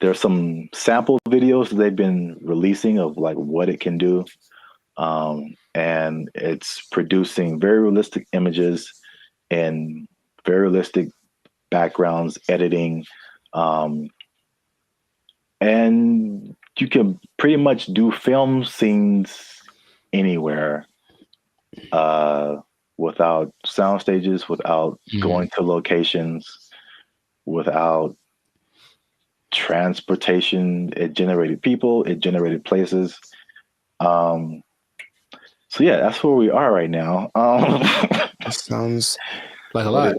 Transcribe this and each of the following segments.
there's some sample videos that they've been releasing of like what it can do. And it's producing very realistic images and very realistic backgrounds, editing. And you can pretty much do film scenes anywhere without sound stages, without going to locations, without transportation. It generated people, it generated places. So yeah, that's where we are right now. That sounds like a lot.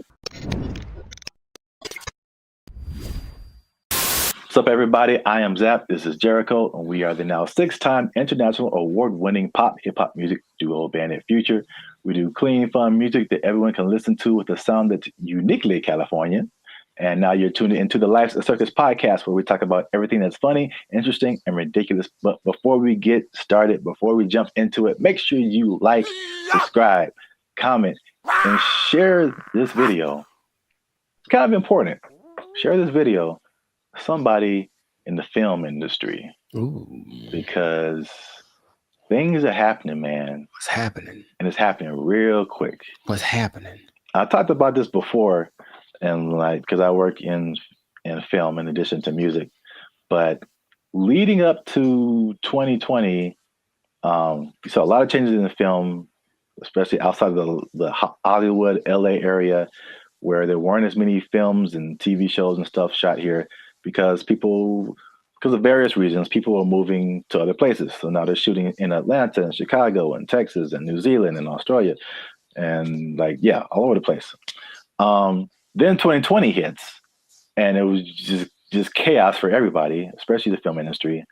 What's up, everybody? I am Zap. This is Jericho, and we are the now 6-time international award-winning pop hip-hop music duo band at Future. We do clean, fun music that everyone can listen to with a sound that's uniquely Californian. And now you're tuned into the Life's a Circus podcast, where we talk about everything that's funny, interesting, and ridiculous. But before we get started, before we jump into it, make sure you like, subscribe, comment, and share this video. It's kind of important. Share this video with somebody in the film industry. Ooh. Because things are happening, man. What's happening? And it's happening real quick. What's happening? I talked about this before, and like, because I work in film in addition to music, but leading up to 2020, we saw a lot of changes in the film, especially outside of the Hollywood, LA area, where there weren't as many films and TV shows and stuff shot here because of various reasons, people were moving to other places. So now they're shooting in Atlanta and Chicago and Texas and New Zealand and Australia and all over the place. Then 2020 hits, and it was just chaos for everybody, especially the film industry.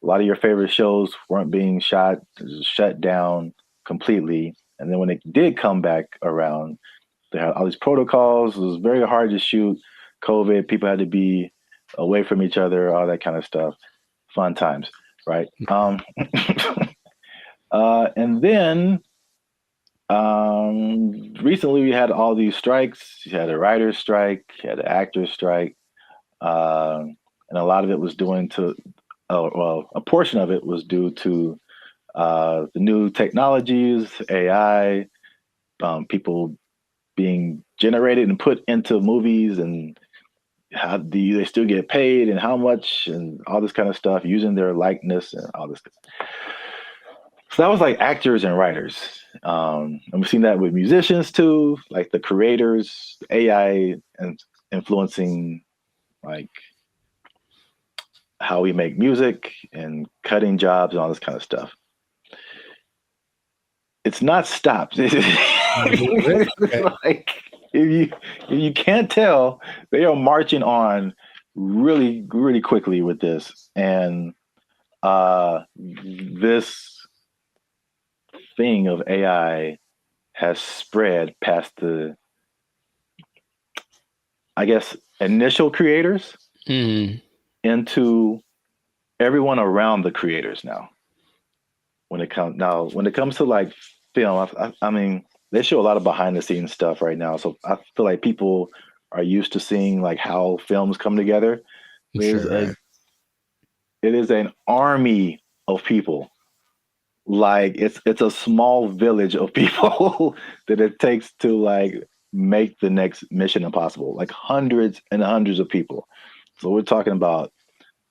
A lot of your favorite shows weren't being shot, shut down completely. And then when it did come back around, they had all these protocols. It was very hard to shoot. COVID, people had to be away from each other, all that kind of stuff. Fun times, right? And then recently we had all these strikes. You had a writer's strike, you had an actor's strike, and a lot of it was a portion of it was due to the new technologies, AI, people being generated and put into movies, and how do they still get paid and how much and all this kind of stuff, using their likeness and all this stuff. So that was like actors and writers. And we've seen that with musicians too, like the creators, AI and influencing like how we make music and cutting jobs and all this kind of stuff. It's not stopped. Like if you can't tell, they are marching on really, really quickly with this. And this thing of AI has spread past the, I guess, initial creators into everyone around the creators now. When it comes to like film, I mean, they show a lot of behind the scenes stuff right now. So I feel like people are used to seeing like how films come together. It is an army of people. Like it's a small village of people that it takes to like make the next Mission Impossible, like hundreds and hundreds of people. So we're talking about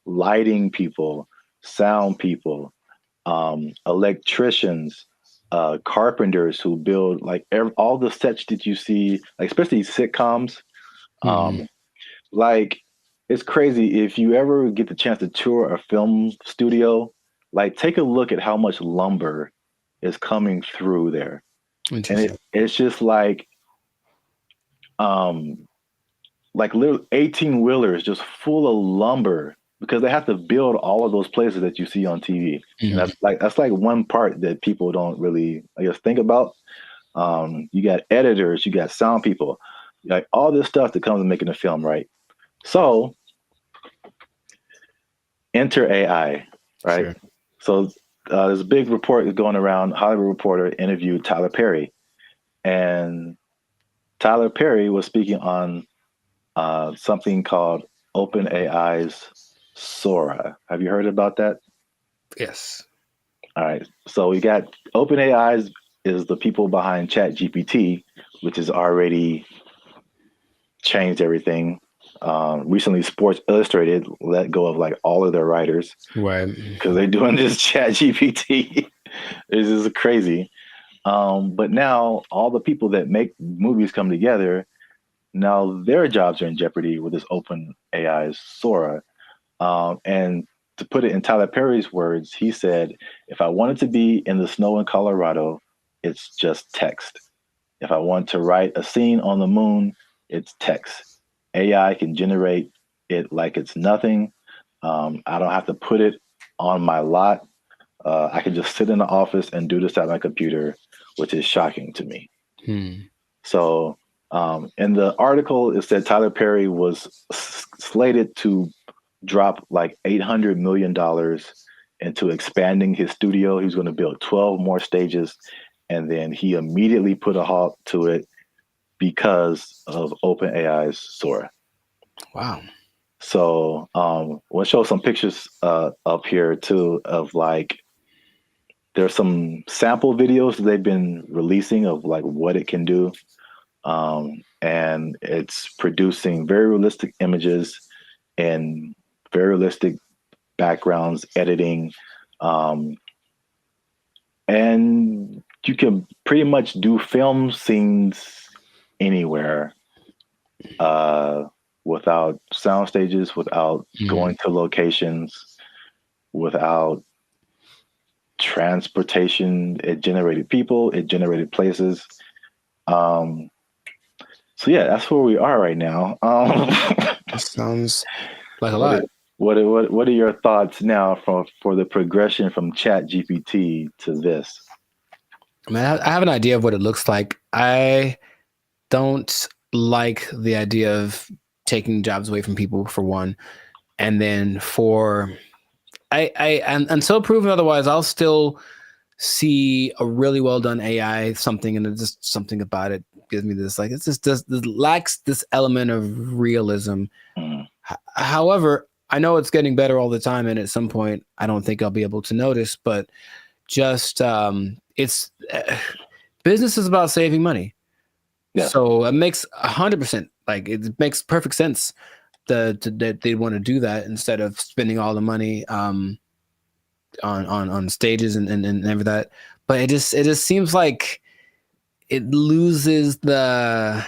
lighting people, sound people, electricians, carpenters who build like all the sets that you see, like especially sitcoms. Like it's crazy. If you ever get the chance to tour a film studio, like take a look at how much lumber is coming through there. And it's just like little 18-wheelers just full of lumber, because they have to build all of those places that you see on TV. And that's like one part that people don't really, I guess, think about. You got editors, you got sound people, like all this stuff that comes with making a film, right? So enter AI, right? Sure. So there's a big report that's going around. Hollywood Reporter interviewed Tyler Perry, and Tyler Perry was speaking on something called OpenAI's Sora. Have you heard about that? Yes. All right. So we got OpenAI is the people behind ChatGPT, which has already changed everything. Recently, Sports Illustrated let go of like all of their writers Right. because they're doing this ChatGPT. This is crazy. But now all the people that make movies come together. Now their jobs are in jeopardy with this open AI's Sora. And to put it in Tyler Perry's words, he said, if I wanted to be in the snow in Colorado, it's just text. If I want to write a scene on the moon, it's text. AI can generate it like it's nothing. I don't have to put it on my lot. I can just sit in the office and do this at my computer, which is shocking to me. Hmm. So, in the article, it said Tyler Perry was slated to drop like $800 million into expanding his studio. He was going to build 12 more stages, and then he immediately put a halt to it because of OpenAI's Sora. Wow. So, we'll show some pictures up here too of like there's some sample videos that they've been releasing of like what it can do. And it's producing very realistic images and very realistic backgrounds, editing, um, and you can pretty much do film scenes anywhere without sound stages, without going to locations, without transportation. It generated people, it generated places. Um, so yeah, that's where we are right now. That sounds like a What lot. are, what are your thoughts now for the progression from Chat GPT to this? I mean, I have an idea of what it looks like. I don't like the idea of taking jobs away from people, for one, and then for and until proven otherwise, I'll still see a really well done AI something, and it's just something about it gives me this like it's just this lacks this element of realism. Mm, However, I know it's getting better all the time, and at some point, I don't think I'll be able to notice. But just it's business is about saving money, yes. so it makes 100% like it makes perfect sense that they want to do that instead of spending all the money on stages and every that. But it just seems like it loses the.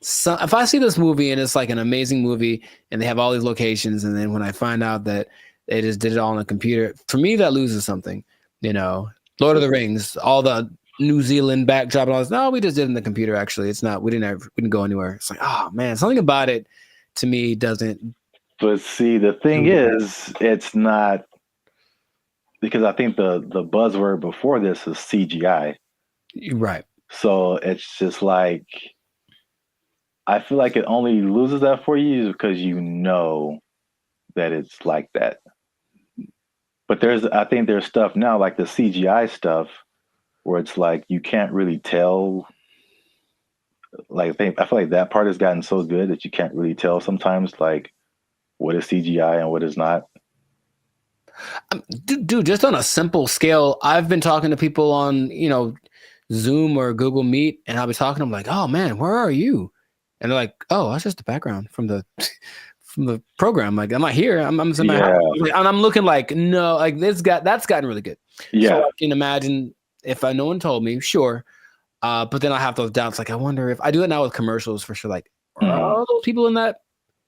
So if I see this movie and it's like an amazing movie and they have all these locations, and then when I find out that they just did it all on a computer, for me that loses something. You know, Lord of the Rings, all the New Zealand backdrop and all this. No, we just did it in the computer. Actually, it's not. We didn't go anywhere. It's like, oh man, something about it to me doesn't. But see, the thing is, it's not because I think the buzzword before this is CGI. Right. So it's just like I feel like it only loses that for you because you know that it's like that. But I think there's stuff now like the CGI stuff where it's like you can't really tell. Like I feel like that part has gotten so good that you can't really tell sometimes like what is CGI and what is not. Dude, just on a simple scale, I've been talking to people on, Zoom or Google Meet, and I'll be talking to them like, "Oh man, where are you?" And they're like, "Oh, that's just the background from the from the program. Like, I'm not here. I'm in my house." Yeah, And I'm looking like, no, like that's gotten really good. So yeah. I can imagine if no one told me, sure. But then I have those doubts. Like, I wonder if I do it now with commercials for sure. Like, Mhm. are those people in that?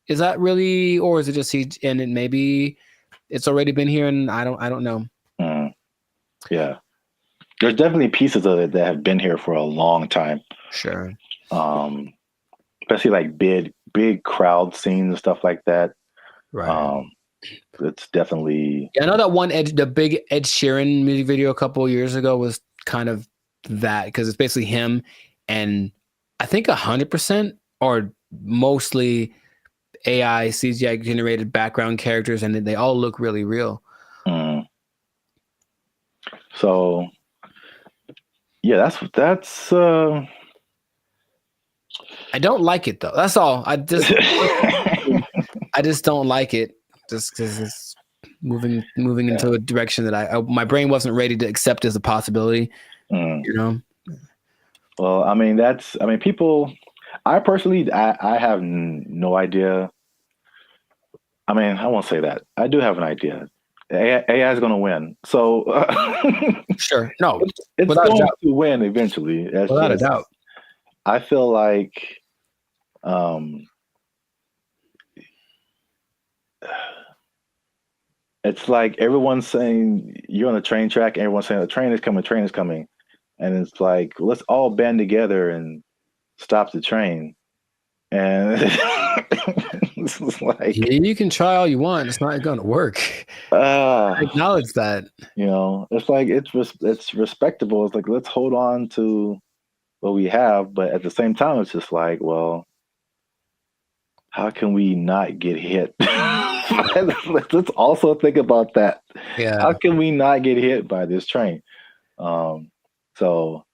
Is that really, or is it just he? And it maybe it's already been here, and I don't know. Mm, yeah. There's definitely pieces of it that have been here for a long time. Sure. Um, Especially like big crowd scenes and stuff like that. Right. Um, it's definitely Yeah, I know that the big Ed Sheeran music video a couple of years ago was kind of that because it's basically him and I think 100% or mostly AI CGI generated background characters, and they all look really real. mm. So yeah, that's I don't like it though. That's all. I just don't like it. just because it's moving into a direction that my brain wasn't ready to accept as a possibility. Mm. You know. Well, I mean, people. I personally, I have no idea. I mean, I won't say that. I do have an idea. AI is going to win. So Sure. No, it's without a going doubt. to win eventually. That's Without a just, doubt. I feel like, um, it's like everyone's saying you're on the train track, and everyone's saying the train is coming. And it's like, let's all band together and stop the train. And it's like, Yeah, you can try all you want. It's not going to work. uh, I acknowledge that. it's like it's respectable. It's like let's hold on to what we have, but at the same time, it's just like, well, how can we not get hit? Let's also think about that. Yeah. How can we not get hit by this train? Um, so,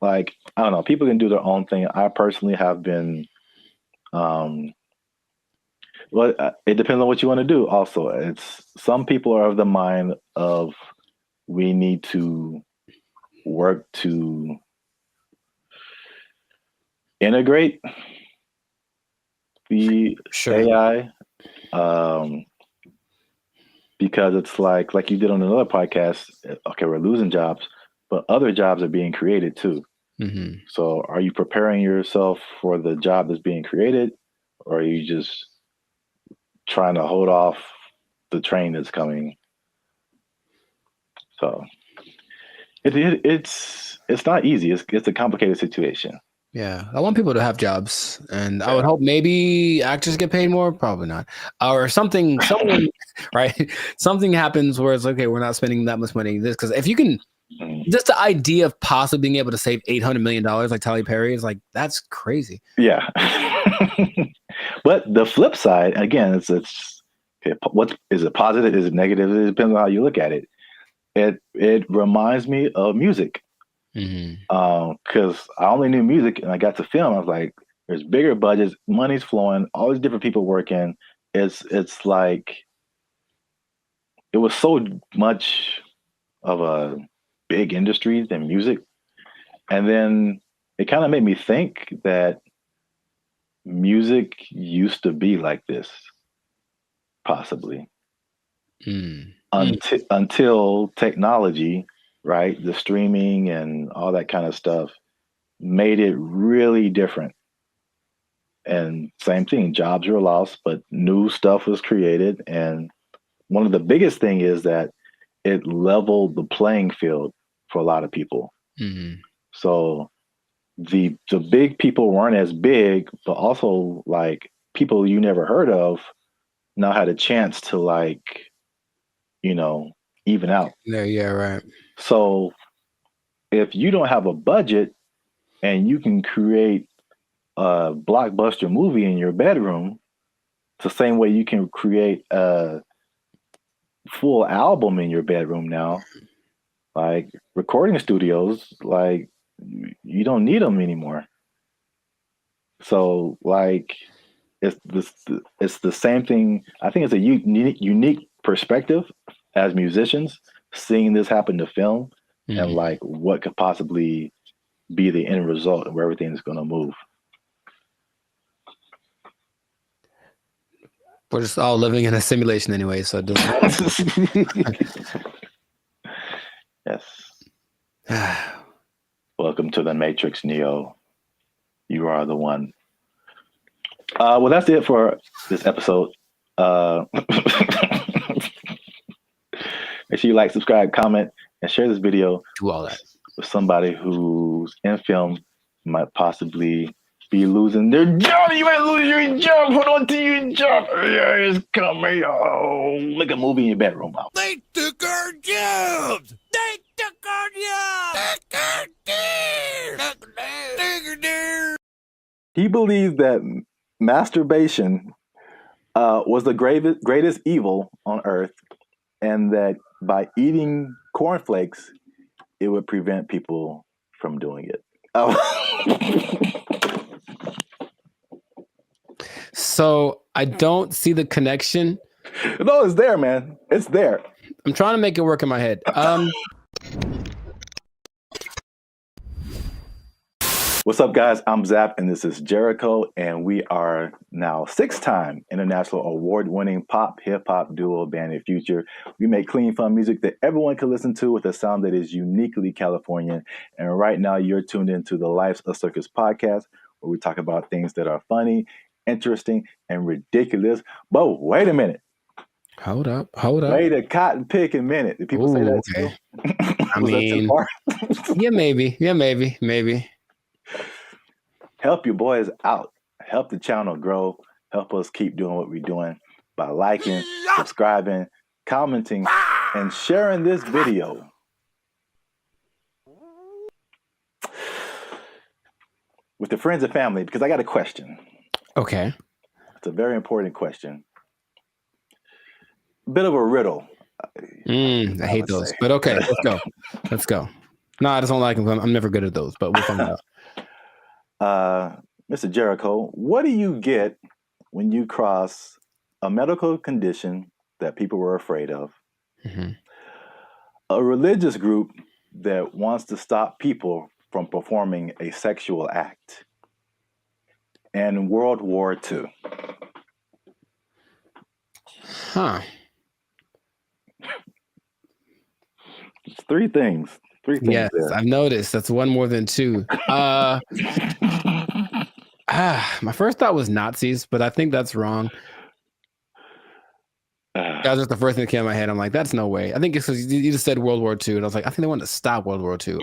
like, I don't know. People can do their own thing. I personally have been. Um, well, it depends on what you want to do. Also, it's some people are of the mind of we need to work to integrate the Sure. AI, um, because it's like you did on another podcast. Okay, we're losing jobs, but other jobs are being created too. Mm-hmm. So, are you preparing yourself for the job that's being created, or are you just trying to hold off the train that's coming? So, it's not easy. It's a complicated situation. Yeah, I want people to have jobs, and I would Yeah. hope maybe actors get paid more. Probably not, or something. Someone, right? Something happens where it's okay. We're not spending that much money. This because if you can, Mm. just the idea of possibly being able to save $800 million like Tyler Perry is like that's crazy. Yeah. But the flip side, again, it's what is it positive? Is it negative? It depends on how you look at it. It reminds me of music. Mm-hmm. Because I only knew music and I got to film. I was like, there's bigger budgets, money's flowing, all these different people working. It's like it was so much of a big industry than music. And then it kind of made me think that music used to be like this, possibly. Until technology, right? The streaming and all that kind of stuff made it really different. And same thing, jobs were lost, but new stuff was created. And one of the biggest thing is that it leveled the playing field for a lot of people. Mm-hmm. So the big people weren't as big, but also like people you never heard of now had a chance to like, you know, even out. Yeah, right. So if you don't have a budget and you can create a blockbuster movie in your bedroom, it's the same way you can create a full album in your bedroom now. Like recording studios, like you don't need them anymore. So like it's the same thing. I think it's a unique perspective as musicians seeing this happen to film and Mm-hmm. like what could possibly be the end result and where everything is going to move. We're just all living in a simulation anyway, so it doesn't. Yes. Welcome to the Matrix, Neo. You are the one. Well, that's it for this episode. Make sure you like, subscribe, comment, and share this video Do all that with somebody who's in film might possibly be losing their job. You might lose your job. Hold on to your job. Yeah, it's coming. Oh, make a movie in your bedroom. They took our jobs. They took our jobs. He believes that masturbation was the greatest evil on earth, and that by eating cornflakes, it would prevent people from doing it. So I don't see the connection. No, it's there, man. It's there. I'm trying to make it work in my head. What's up, guys? I'm Zap, and this is Jericho, and we are now 6-time international award-winning pop hip-hop duo Band of Future. We make clean, fun music that everyone can listen to with a sound that is uniquely Californian. And right now, you're tuned into the Life's a Circus podcast, where we talk about things that are funny, interesting, and ridiculous. But wait a minute. Hold up. Wait a cotton picking minute. Did people say that Okay. too? I Was that too mean, far? yeah, maybe. Help your boys out. Help the channel grow. Help us keep doing what we're doing by liking, subscribing, commenting, and sharing this video. With the friends and family, because I got a question. Okay. It's a very important question. Bit of a riddle. I hate those, but okay, let's go. No, I just don't like them. I'm never good at those, but we'll find out. Mr. Jericho, what do you get when you cross a medical condition that people were afraid of, a religious group that wants to stop people from performing a sexual act, and World War II? Huh. It's three things. Yes, there. I've noticed. That's one more than two. My first thought was Nazis, but I think that's wrong. That was just the first thing that came to my head. I'm like, that's no way. I think it's because you just said World War II, and I was like, I think they wanted to stop World War II.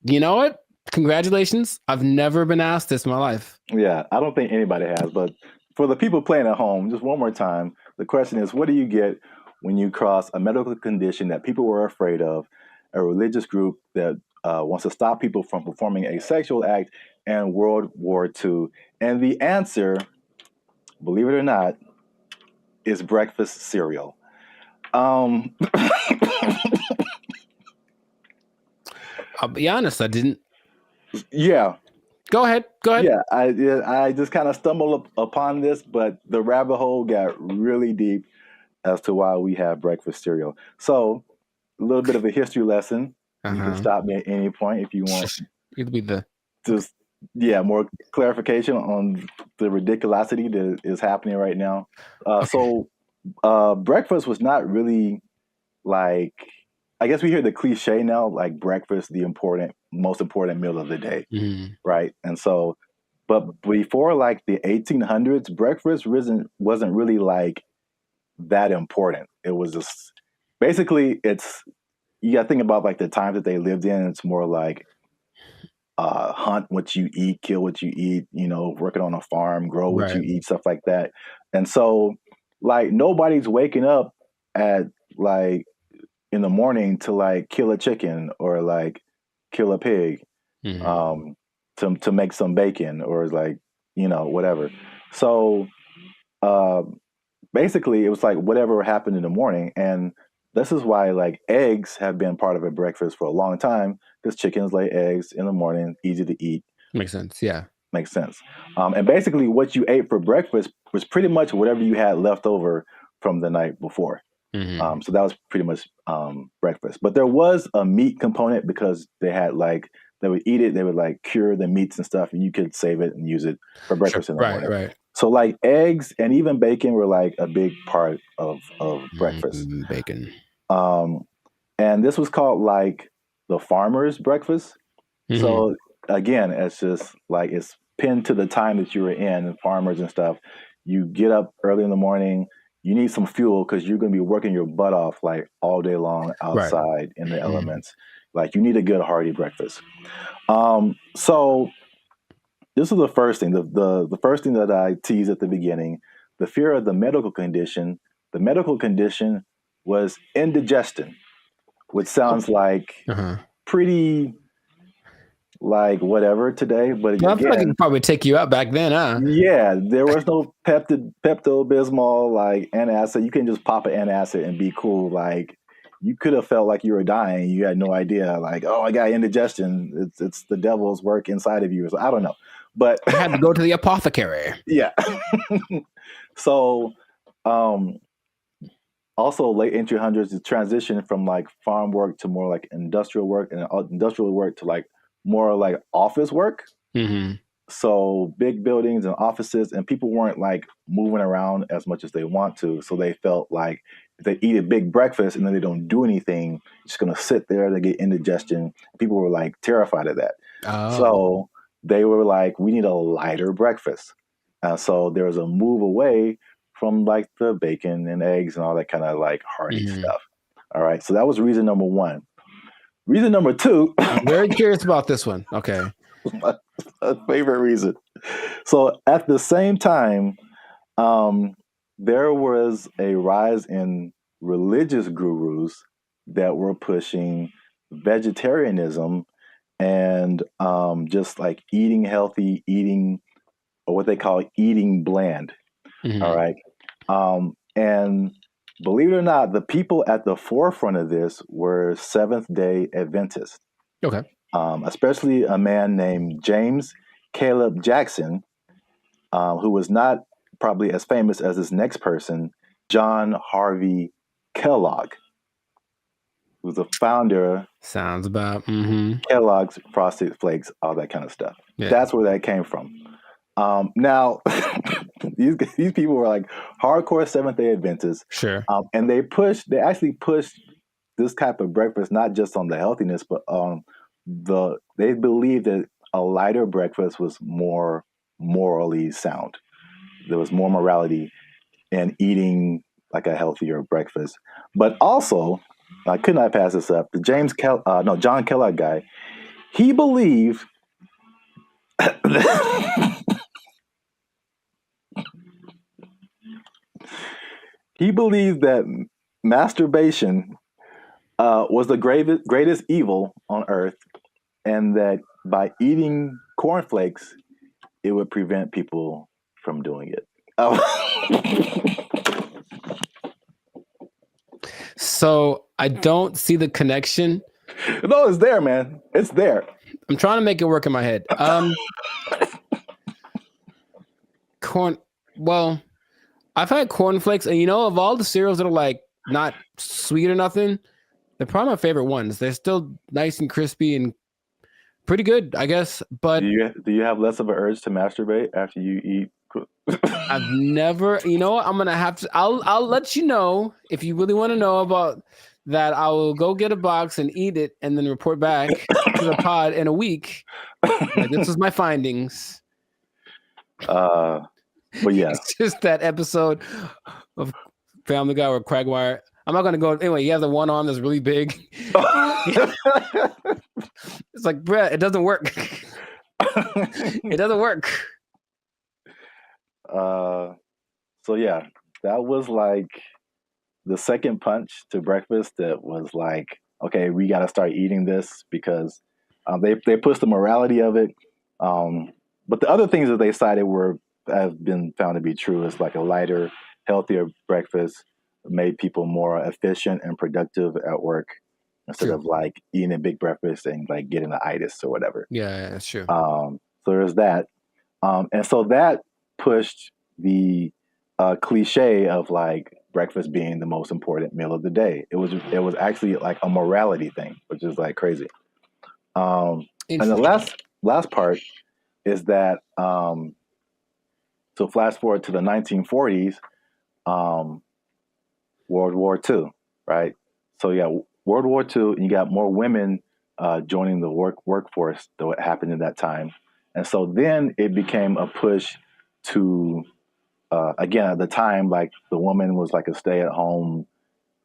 You know what? Congratulations. I've never been asked this in my life. Yeah, I don't think anybody has, but for the people playing at home, just one more time, the question is, what do you get when you cross a medical condition that people were afraid of, a religious group that wants to stop people from performing a sexual act, and World War II? And the answer, believe it or not, is breakfast cereal. I'll be honest, I didn't. Yeah. Go ahead. Yeah, I just kind of stumbled upon this, but the rabbit hole got really deep as to why we have breakfast cereal. So, a little bit of a history lesson. You can stop me at any point if you want. It'll be the Just more clarification on the ridiculosity that is happening right now. So, breakfast was not really like, I guess we hear the cliche now, like breakfast, the most important meal of the day, right? And so, but before like the 1800s, breakfast wasn't really like that important. It was just basically you got to think about like the times that they lived in. It's more like hunt what you eat, kill what you eat, working on a farm, grow what you eat, stuff like that. And so like nobody's waking up at like in the morning to like kill a chicken or like kill a pig to make some bacon or like, whatever. So basically it was like whatever happened in the morning. And this is why like eggs have been part of a breakfast for a long time, because chickens lay eggs in the morning, easy to eat. Makes sense. Yeah. Makes sense. And basically what you ate for breakfast was pretty much whatever you had left over from the night before. So that was pretty much breakfast. But there was a meat component because they would eat it, they would like cure the meats and stuff, and you could save it and use it for breakfast in the morning. Right. So like eggs and even bacon were like a big part of breakfast. Bacon. And this was called like the farmer's breakfast. So again, it's just like it's pinned to the time that you were in, and farmers and stuff. You get up early in the morning. You need some fuel because you're going to be working your butt off like all day long outside in the elements. Like you need a good hearty breakfast. So this is the first thing. The first thing that I teased at the beginning, the fear of the medical condition. The medical condition was indigestion, which sounds like pretty like whatever today, but I feel like it could probably take you out back then, huh? Yeah, there was no Pepto-Bismol, like antacid. You can just pop an antacid and be cool. Like you could have felt like you were dying. You had no idea. Like, oh, I got indigestion. It's the devil's work inside of you. So I don't know, But I had to go to the apothecary. yeah. So, um, also late 1800s, the transition from like farm work to more like industrial work, and industrial work to like more like office work. Mm-hmm. So big buildings and offices, and people weren't like moving around as much as they want to. So they felt like if they eat a big breakfast and then they don't do anything, just gonna sit there, they get indigestion. People were like terrified of that. Oh. So they were like, we need a lighter breakfast. So there was a move away from like the bacon and eggs and all that kind of like hearty Mhm. stuff. All right. So that was reason number one. Reason number two, I'm very curious about this one. Okay. my favorite reason. So at the same time, there was a rise in religious gurus that were pushing vegetarianism and just like eating healthy, eating or what they call eating bland. Mhm. All right. And believe it or not, the people at the forefront of this were Seventh day Adventists, Okay. especially a man named James Caleb Jackson, who was not probably as famous as this next person, John Harvey Kellogg, who's the founder Sounds about. Mm-hmm. Kellogg's Frosted Flakes, all that kind of stuff. Yeah. That's where that came from. Now, these people were like hardcore Seventh Day Adventists, Sure. and they actually pushed this type of breakfast not just on the healthiness, but they believed that a lighter breakfast was more morally sound. There was more morality in eating like a healthier breakfast, but also I could not pass this up. The John Kellogg guy, he believed. He believed that masturbation was the greatest evil on earth, and that by eating cornflakes, it would prevent people from doing it. So I don't see the connection. No, it's there, man. It's there. I'm trying to make it work in my head. Corn. Well, I've had cornflakes, and of all the cereals that are like not sweet or nothing, they're probably my favorite ones. They're still nice and crispy and pretty good, I guess. But Do you have less of an urge to masturbate after you eat? I've never. You know what? I'm gonna have to. I'll let you know if you really want to know about that. I will go get a box and eat it, and then report back to the pod in a week. Like, this is my findings. But yeah, It's just that episode of Family Guy or Cragwire. I'm not gonna go anyway. You have the one arm that's really big. It's like, bruh, it doesn't work. It doesn't work. So yeah, that was like the second punch to breakfast. That was like, okay, we got to start eating this because they pushed the morality of it. But the other things that they cited have been found to be true. It's like a lighter, healthier breakfast made people more efficient and productive at work instead True. of like eating a big breakfast and like getting an itis or whatever. Yeah, that's true. So there's that. And so that pushed the cliche of like breakfast being the most important meal of the day. It was actually like a morality thing, which is like crazy. And the last part is that so flash forward to the 1940s, World War II, right? So yeah, World War II, and you got more women joining the workforce than what happened in that time. And so then it became a push to, again, at the time, like the woman was like a stay at home,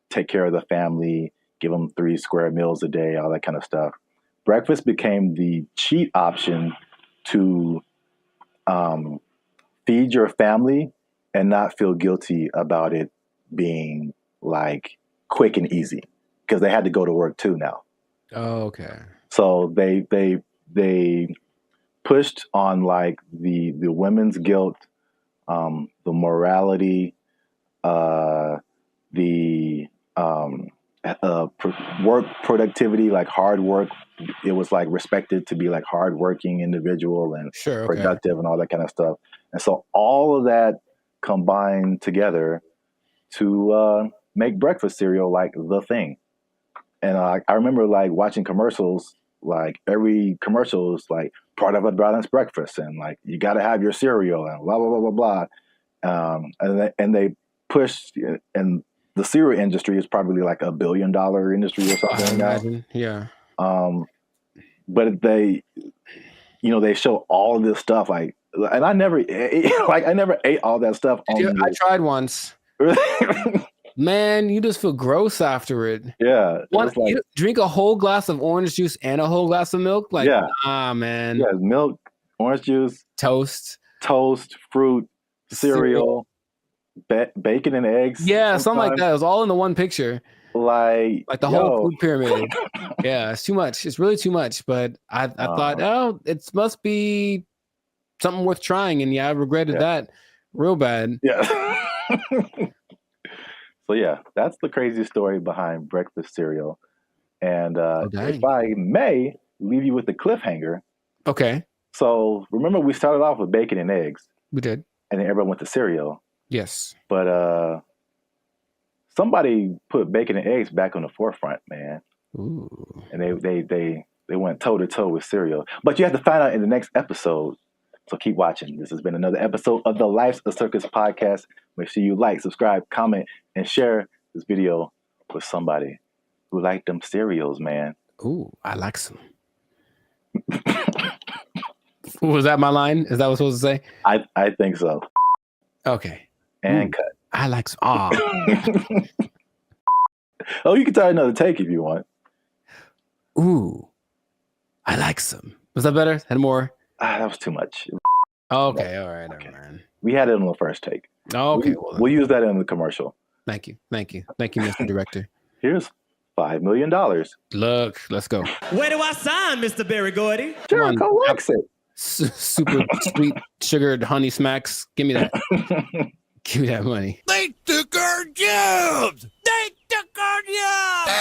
take care of the family, give them 3 square meals a day, all that kind of stuff. Breakfast became the cheat option to feed your family and not feel guilty about it being like quick and easy because they had to go to work too now. Oh, okay. So they pushed on like the women's guilt, the morality, the work productivity, like hard work it was like respected to be like hardworking individual and Sure. Okay. productive and all that kind of stuff. And so all of that combined together to make breakfast cereal like the thing. And I remember like watching commercials, like every commercial is like part of a balanced breakfast, and like you got to have your cereal and blah blah blah blah blah. And they push, and the cereal industry is probably like $1 billion industry or something. I imagine. Yeah. But they, they show all of this stuff like, and I never ate all that stuff. I tried once. Man, you just feel gross after it. Yeah. You drink a whole glass of orange juice and a whole glass of milk? Like, nah, man. Yeah, milk, orange juice, toast, fruit, cereal, bacon and eggs. Yeah, something like that. It was all in the one picture. Like the whole food pyramid. Yeah, it's too much. It's really too much. But I thought, it must be something worth trying. And I regretted that real bad. Yeah. So yeah, that's the crazy story behind breakfast cereal. And if I may leave you with the cliffhanger. Okay. So remember we started off with bacon and eggs. We did. And then everyone went to cereal. Yes. But somebody put bacon and eggs back on the forefront, man. Ooh. And they went toe to toe with cereal. But you have to find out in the next episode. So keep watching. This has been another episode of the Life's a Circus podcast. Make sure you like, subscribe, comment, and share this video with somebody who like them cereals, man. Ooh, I like some. Was that my line? Is that what I was supposed to say? I think so. Okay. And cut. I like some. Oh. Oh, you can try another take if you want. Ooh, I like some. Was that better? Had more? That was too much. Okay, all right, okay. Man. We had it on the first take. Oh, okay. We'll use that in the commercial. Thank you, Mr. Director. Here's $5 million. Look, let's go. Where do I sign, Mr. Barry Gordy? Jericho likes it. Super sweet sugared honey smacks. Give me that. Give me that money. They took our jobs. They took our jobs.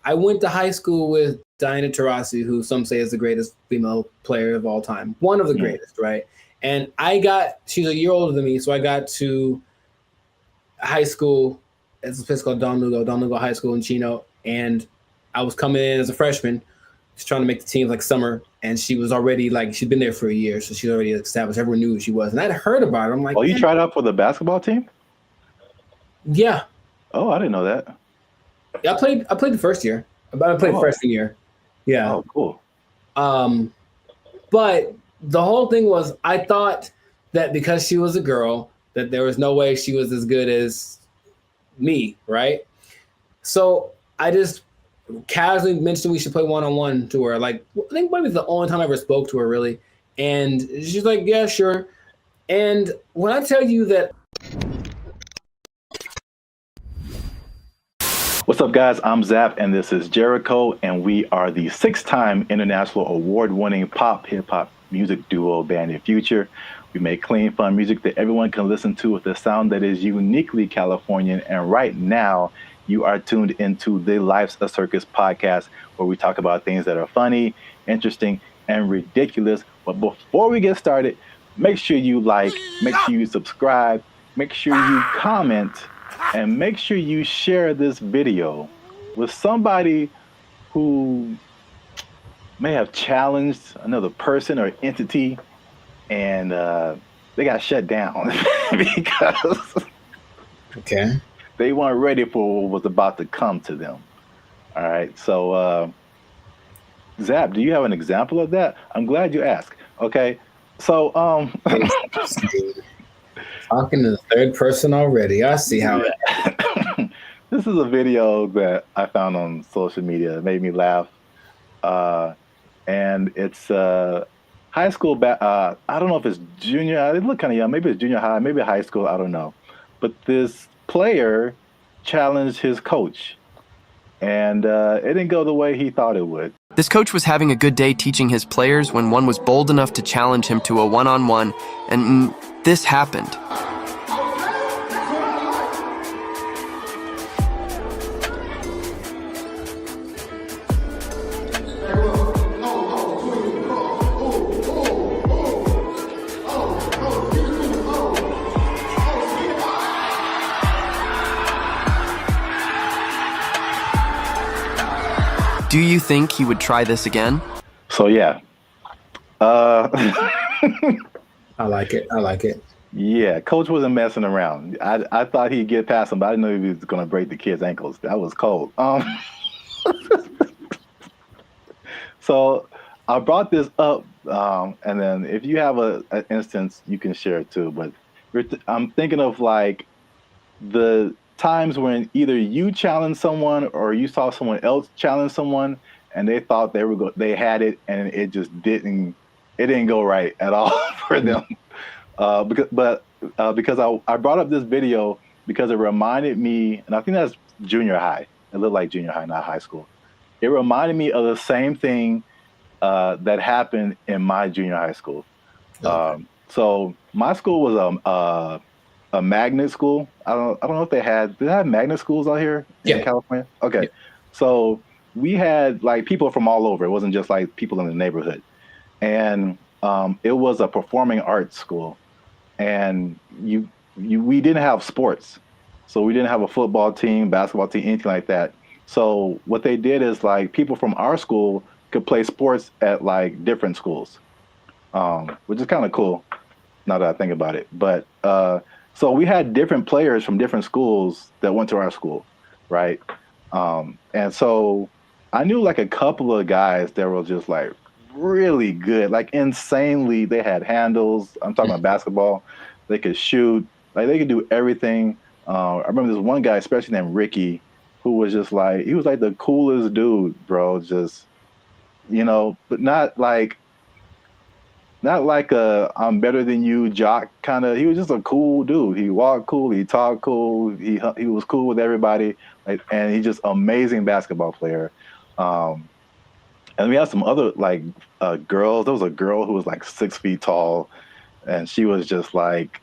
I went to high school with Diana Taurasi, who some say is the greatest female player of all time. One of the greatest, right? And she's a year older than me, so I got to high school. It's a place called Don Lugo High School in Chino. And I was coming in as a freshman, just trying to make the team like summer. And she was already she'd been there for a year, so she's already established. Everyone knew who she was. And I'd heard about her. I'm like, oh, you tried out for the basketball team? Yeah. Oh, I didn't know that. Yeah, I played the first year. I played freshman year. Yeah. Oh, cool. But the whole thing was, I thought that because she was a girl, that there was no way she was as good as me, right? So I just casually mentioned we should play one-on-one to her. Like, I think maybe it's the only time I ever spoke to her, really. And she's like, yeah, sure. And when I tell you that. What's up, guys? I'm Zap, and this is Jericho, and we are the 6-time international award-winning pop hip-hop music duo Band in Future. We make clean, fun music that everyone can listen to with a sound that is uniquely Californian. And right now, you are tuned into the Life's a Circus podcast, where we talk about things that are funny, interesting, and ridiculous. But before we get started, make sure you like, make sure you subscribe, make sure you comment, and make sure you share this video with somebody who may have challenged another person or entity, and they got shut down because they weren't ready for what was about to come to them. All right, so Zap, do you have an example of that? I'm glad you asked. Okay, so talking to the third person already. I see how it. This is a video that I found on social media. It made me laugh. And it's high school. I don't know if it's junior. It looked kind of young. Maybe it's junior high, maybe high school. I don't know. But this player challenged his coach. And it didn't go the way he thought it would. This coach was having a good day teaching his players when one was bold enough to challenge him to a one-on-one, and this happened. Do you think he would try this again? So yeah. Uh, I like it. I like it. yeah, coach wasn't messing around. I thought he'd get past him, but I didn't know he was going to break the kid's ankles. That was cold. So I brought this up, and then if you have an instance, you can share it too. But I'm thinking of like the times when either you challenged someone or you saw someone else challenge someone, and they thought they had it, and it just didn't go right at all for them. Because I brought up this video because it reminded me, and I think that's junior high. It looked like junior high, not high school. It reminded me of the same thing that happened in my junior high school. Okay. So my school was a magnet school. I don't know if did they have magnet schools out here in California? Okay. Yeah. So we had like people from all over. It wasn't just like people in the neighborhood. And it was a performing arts school. And we didn't have sports. So we didn't have a football team, basketball team, anything like that. So what they did is like people from our school could play sports at like different schools, which is kind of cool now that I think about it. But so we had different players from different schools that went to our school, right? And so I knew like a couple of guys that were just like really good, like insanely. They had handles. I'm talking about basketball. They could shoot. Like they could do everything. I remember this one guy, especially named Ricky, who was just like, he was like the coolest dude, bro. Just, but not like a I'm better than you jock kind of. He was just a cool dude. He walked cool. He talked cool. He was cool with everybody. Like, and he's just amazing basketball player. And we had some other like girls. There was a girl who was like 6 feet tall, and she was just like,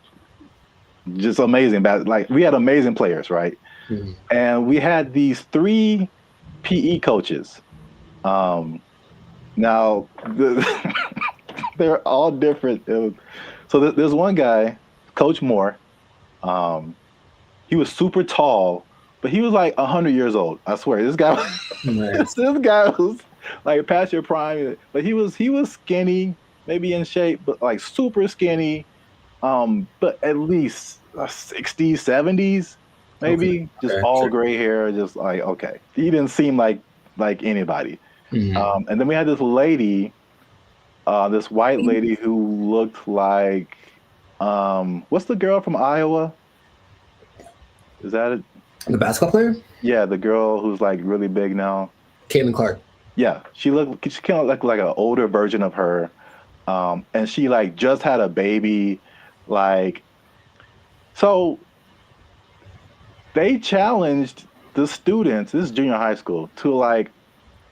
just amazing. Like we had amazing players, right? Mm-hmm. And we had these 3 PE coaches. Now they're all different. So there's one guy, Coach Moore. He was super tall, but he was like 100 years old. I swear, this guy. This guy was like past your prime, but he was skinny, maybe in shape, but like super skinny. But at least 60s, 70s, maybe. Just all gray hair, just like, okay. He didn't seem like anybody. Mm-hmm. And then we had this lady, this white lady who looked like, what's the girl from Iowa? Is that it? The basketball player? Yeah, the girl who's like really big now. Caitlin Clark. Yeah, she kind of looked like an older version of her. And she like just had a baby. Like, so they challenged the students, this is junior high school, to like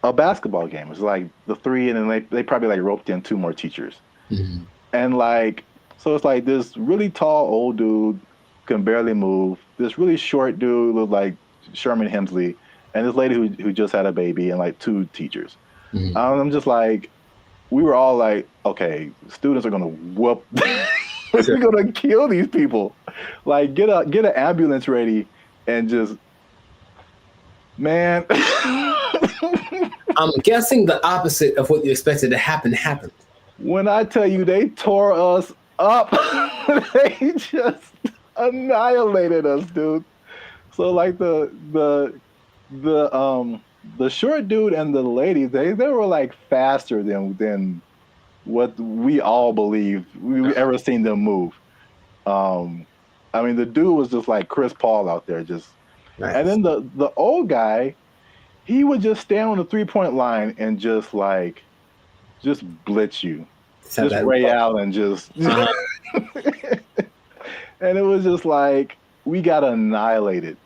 a basketball game. It was like the 3, and then they probably like roped in 2 more teachers. Mm-hmm. And like, so it's like this really tall old dude can barely move. This really short dude looked like Sherman Hemsley, and this lady who just had a baby, and like 2 teachers. Mm-hmm. I'm just like, we were all like, okay, students are gonna whoop. We're gonna kill these people. Like, get an ambulance ready, and just, man. I'm guessing the opposite of what you expected to happen happened. When I tell you they tore us up, they just annihilated us, dude. So like the short dude and the lady, they were like faster than what we all believed we ever seen them move. I mean, the dude was just like Chris Paul out there, just. Nice. And then the old guy, he would just stand on the 3-point line and just blitz you, just Ray Allen, just. And it was just like we got annihilated.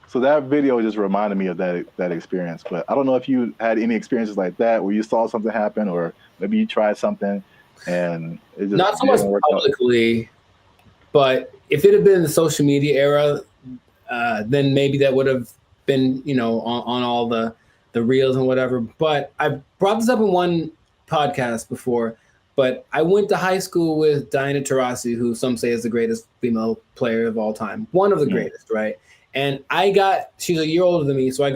So that video just reminded me of that experience. But I don't know if you had any experiences like that where you saw something happen, or maybe you tried something and it just not so much publicly, but if it had been the social media era, then maybe that would have been, on all the reels and whatever. But I brought this up in one podcast before, but I went to high school with Diana Taurasi, who some say is the greatest female player of all time. One of the greatest, right? And she's a year older than me, so I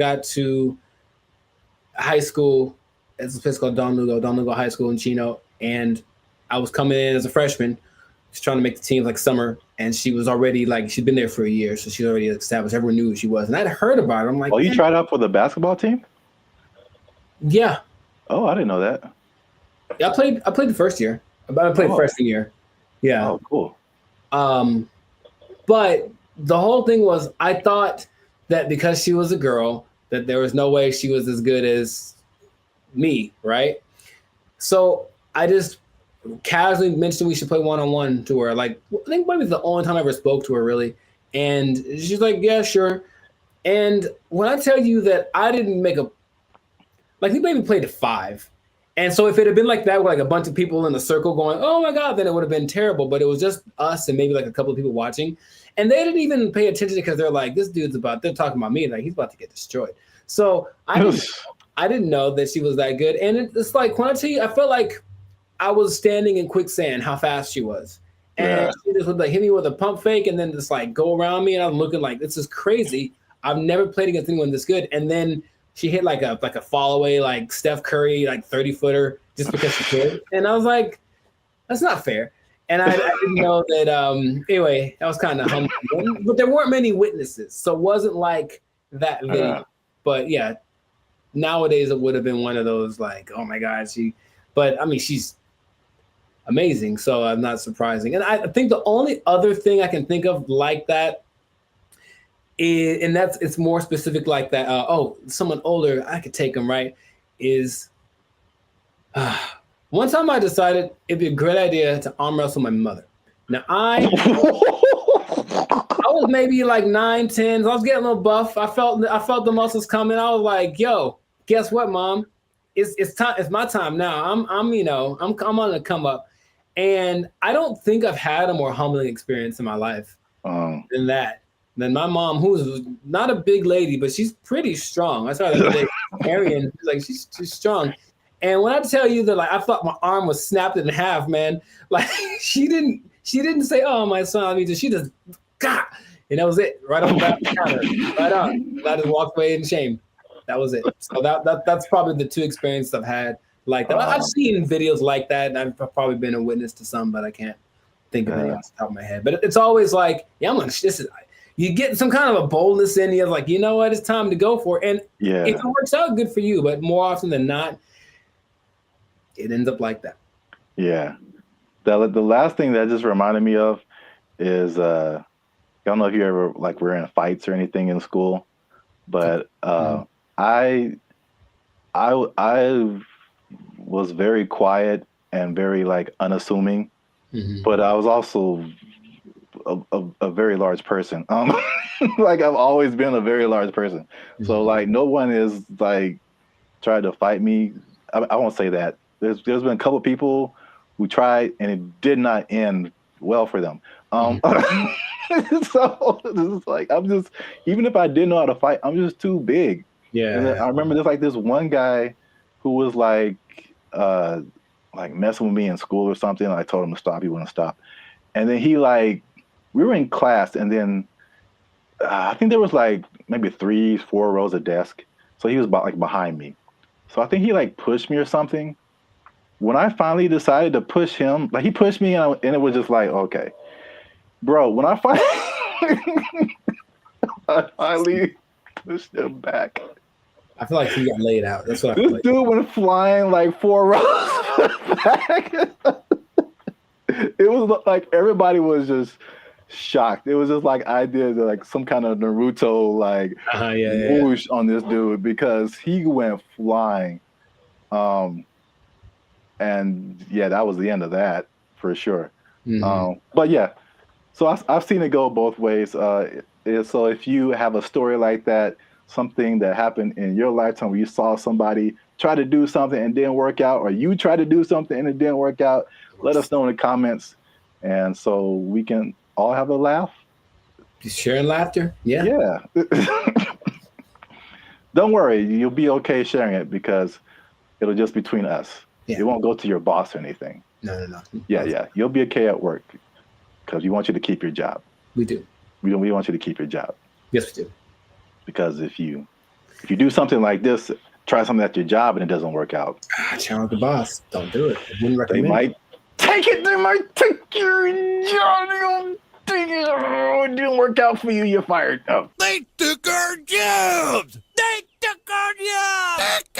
high school. It's a place called Don Lugo High School in Chino, and I was coming in as a freshman, just trying to make the team like summer, and she was already like she'd been there for a year, so she's already established. Everyone knew who she was, and I'd heard about her. I'm like, oh, you tried out for the basketball team? Yeah. Oh, I didn't know that. Yeah, I played the first year. I played freshman year. Yeah. Oh, cool. But the whole thing was, I thought that because she was a girl, that there was no way she was as good as me, right? So I just casually mentioned we should play one-on-one to her. Like, I think maybe it's the only time I ever spoke to her, really. And she's like, yeah, sure. And when I tell you that I didn't make we maybe played 5. And so if it had been like that with like a bunch of people in the circle going, oh my God, then it would have been terrible. But it was just us and maybe like a couple of people watching. And they didn't even pay attention because they're like, this dude's they're talking about me. Like, he's about to get destroyed. So I didn't know that she was that good. And it's like, when I tell you, I felt like I was standing in quicksand, how fast she was. And she just would like hit me with a pump fake and then just like go around me. And I'm looking like, this is crazy. I've never played against anyone this good. And then she hit like a fall away, like Steph Curry, like 30-footer just because she could. And I was like, that's not fair. And I didn't know that, anyway, that was kind of humbling. But there weren't many witnesses. So it wasn't like that video. But yeah, nowadays it would have been one of those like, oh my God, but I mean, she's amazing. So I'm not surprising. And I think the only other thing I can think of like that is, and it's more specific like that. Someone older, I could take them, right? Is one time I decided it'd be a great idea to arm wrestle my mother. Now I was maybe like 9, 10. So I was getting a little buff. I felt the muscles coming. I was like, yo, guess what, Mom? It's time. It's my time now. I'm on the come up. And I don't think I've had a more humbling experience in my life than that. Than my mom, who's not a big lady, but she's pretty strong. I saw that Arian, like she's strong. And when I tell you that, like, I thought my arm was snapped in half, man. Like she didn't say, "Oh, my son," I mean, she just got, and that was it, right on the counter, right on. And I just walked away in shame. That was it. So that's probably the 2 experiences I've had like that. I've seen videos like that, and I've probably been a witness to some, but I can't think of any off the top of my head. But it's always like, yeah, you get some kind of a boldness in you, like, you know what, it's time to go for it. And if it works out, good for you. But more often than not, it ends up like that. Yeah. The last thing that just reminded me of is I don't know if you ever like were in fights or anything in school, but I was very quiet and very like unassuming, but I was also a very large person. Like I've always been a very large person. So like no one is like tried to fight me. I won't say that. There's been a couple of people who tried and it did not end well for them. So it's like even if I didn't know how to fight, I'm just too big. Yeah. And I remember there's like this one guy who was like messing with me in school or something. And I told him to stop. He wouldn't stop. And then he like, we were in class, and then I think there was like maybe 3-4 rows of desk. So he was behind me. So I think he like pushed me or something. When I finally decided to push him, like he pushed me, and it was just like, okay, bro. When I finally pushed him back, I feel like he got laid out. That's what this dude went flying like 4 rows back. It was like everybody was just shocked. It was just like I did like some kind of Naruto like whoosh on this dude because he went flying. And yeah, that was the end of that for sure. But yeah, so I've seen it go both ways. So if you have a story like that, something that happened in your lifetime where you saw somebody try to do something and didn't work out, or you tried to do something and it didn't work out, let us know in the comments. And so we can all have a laugh. Just sharing laughter. Yeah. Yeah. Don't worry. You'll be okay sharing it because it'll just be between us. Yeah. It won't go to your boss or anything. No. Yeah. You'll be okay at work because we want you to keep your job. We do. We want you to keep your job. Yes, we do. Because if you do something like this, try something at your job and it doesn't work out. Challenge the boss. Don't do it. I wouldn't They recommend. might take it. They might take your job. They gonna take it. Oh, it didn't work out for you. You're fired. Oh. They took our jobs! They took our jobs!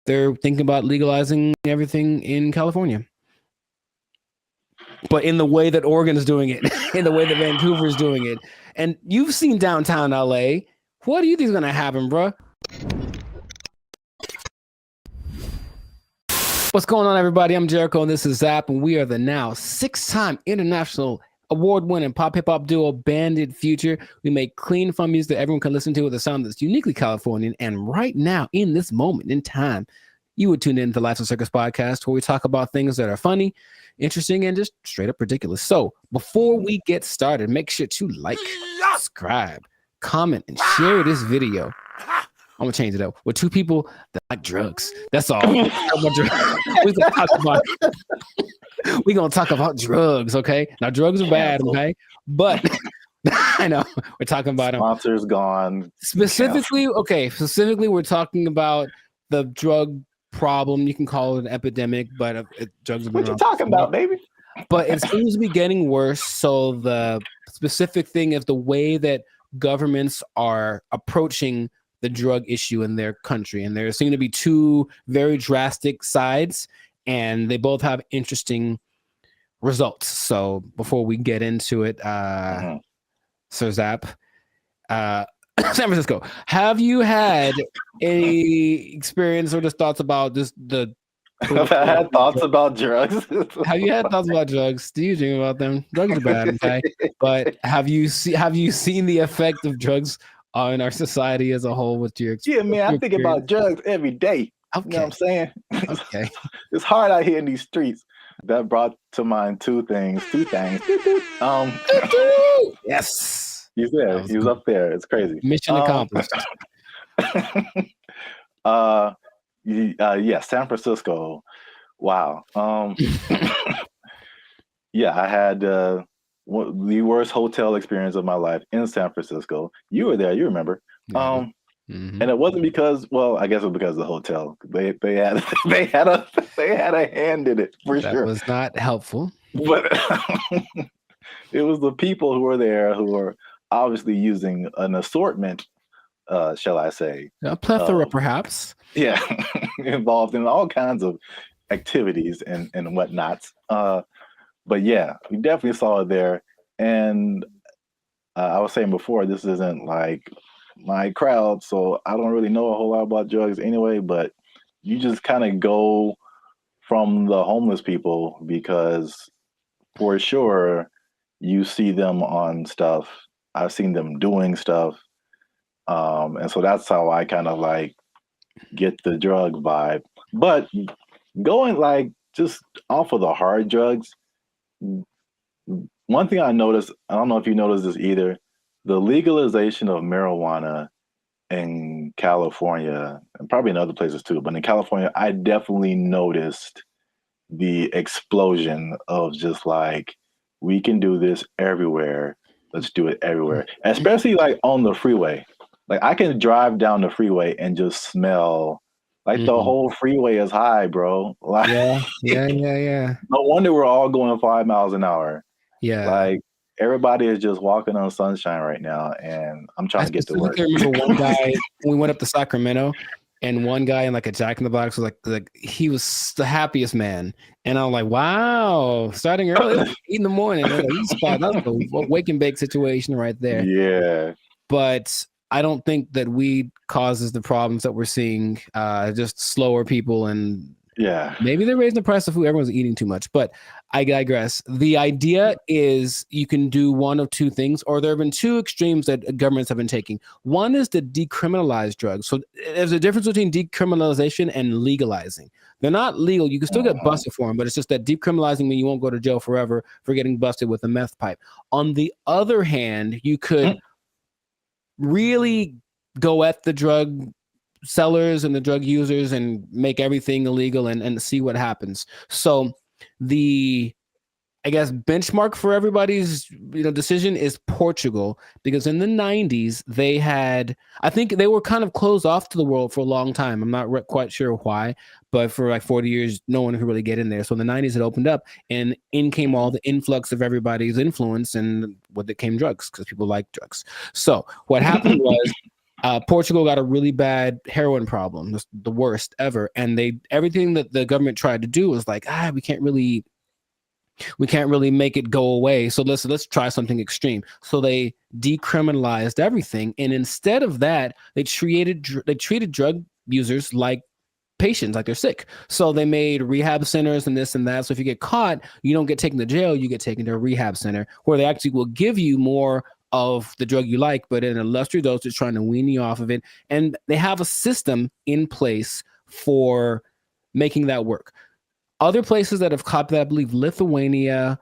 They're thinking about legalizing everything in California, but in the way that Oregon's doing it, in the way that Vancouver's doing it. And you've seen downtown LA. What do you think is going to happen, bro? What's going on, everybody? I'm Jericho, and this is Zap, and we are the now 6-time international award-winning pop hip-hop duo Banded Future. We make clean, fun music that everyone can listen to with a sound that's uniquely Californian. And right now, in this moment in time, you would tune in to the Life of Circus podcast, where we talk about things that are funny, interesting, and just straight up ridiculous. So before we get started, make sure to like, subscribe, comment, and share this video. I'm gonna change it up with 2 people that like drugs. That's all. We're gonna talk about drugs, okay? Now drugs are bad, okay? But I know we're talking about them. Sponsors gone. Specifically, we're talking about the drug problem. You can call it an epidemic, but drugs. What you talking about, baby? But it seems to be getting worse. So the specific thing is the way that governments are approaching the drug issue in their country, and there seem to be 2 very drastic sides, and they both have interesting results. So before we get into it, Sir Zap, San Francisco, have you had any experience or just thoughts about just the? I've had thoughts about drugs. Have you had thoughts about drugs? Do you dream about them? Drugs are bad, okay? But have you seen the effect of drugs on our society as a whole? With your Yeah, man, I think about drugs every day. Okay. You know what I'm saying? Okay. It's hard out here in these streets. That brought to mind 2 things. Yes. He's there. He was up there. It's crazy. Mission accomplished. Yeah, San Francisco. Wow. Yeah, I had the worst hotel experience of my life in San Francisco. You were there, you remember. And it wasn't because, well, I guess it was because of the hotel. They had a hand in it for sure. That was not helpful. But it was the people who were there who were obviously using an assortment, shall I say. A plethora, perhaps. Yeah, involved in all kinds of activities and whatnots. But yeah, we definitely saw it there. And I was saying before, this isn't like my crowd, so I don't really know a whole lot about drugs anyway, but you just kind of go from the homeless people because for sure you see them on stuff. I've seen them doing stuff. And so that's how I kind of like get the drug vibe. But going like just off of the hard drugs, one thing I noticed, I don't know if you noticed this either, the legalization of marijuana in California, and probably in other places too, but in California, I definitely noticed the explosion of just like, we can do this everywhere. Let's do it everywhere. Especially like on the freeway. Like I can drive down the freeway and just smell like the whole freeway is high, bro. Like, Yeah. No wonder we're all going 5 miles an hour. Yeah. Like everybody is just walking on sunshine right now, and I'm trying to get to work. I remember one guy, we went up to Sacramento, and one guy in like a Jack in the Box was like he was the happiest man. And I'm like, wow, starting early, 8 in the morning. Like, that's a wake and bake situation right there. Yeah. But I don't think that weed causes the problems that we're seeing. Just slower people, and maybe they're raising the price of food. Everyone's eating too much, but I digress. The idea is you can do one of 2 things, or there have been 2 extremes that governments have been taking. One is to decriminalize drugs. So there's a difference between decriminalization and legalizing. They're not legal. You can still get busted for them, but it's just that decriminalizing means you won't go to jail forever for getting busted with a meth pipe. On the other hand, you could really go at the drug sellers and the drug users and make everything illegal and see what happens. So the I guess benchmark for everybody's decision is Portugal, because in the 90s they had, I think they were kind of closed off to the world for a long time. I'm not quite sure why, but for like 40 years no one could really get in there. So in the 90s it opened up, and in came all the influx of everybody's influence, and with it came drugs, because people like drugs. So what happened was Portugal got a really bad heroin problem, the worst ever, and everything that the government tried to do was like, we can't really make it go away. So let's try something extreme. So they decriminalized everything, and instead of that, they treated drug users like patients, like they're sick. So they made rehab centers and this and that. So if you get caught, you don't get taken to jail, you get taken to a rehab center where they actually will give you more of the drug you like, but in a lesser dosage, trying to wean you off of it. And they have a system in place for making that work. Other places that have copied that, I believe Lithuania,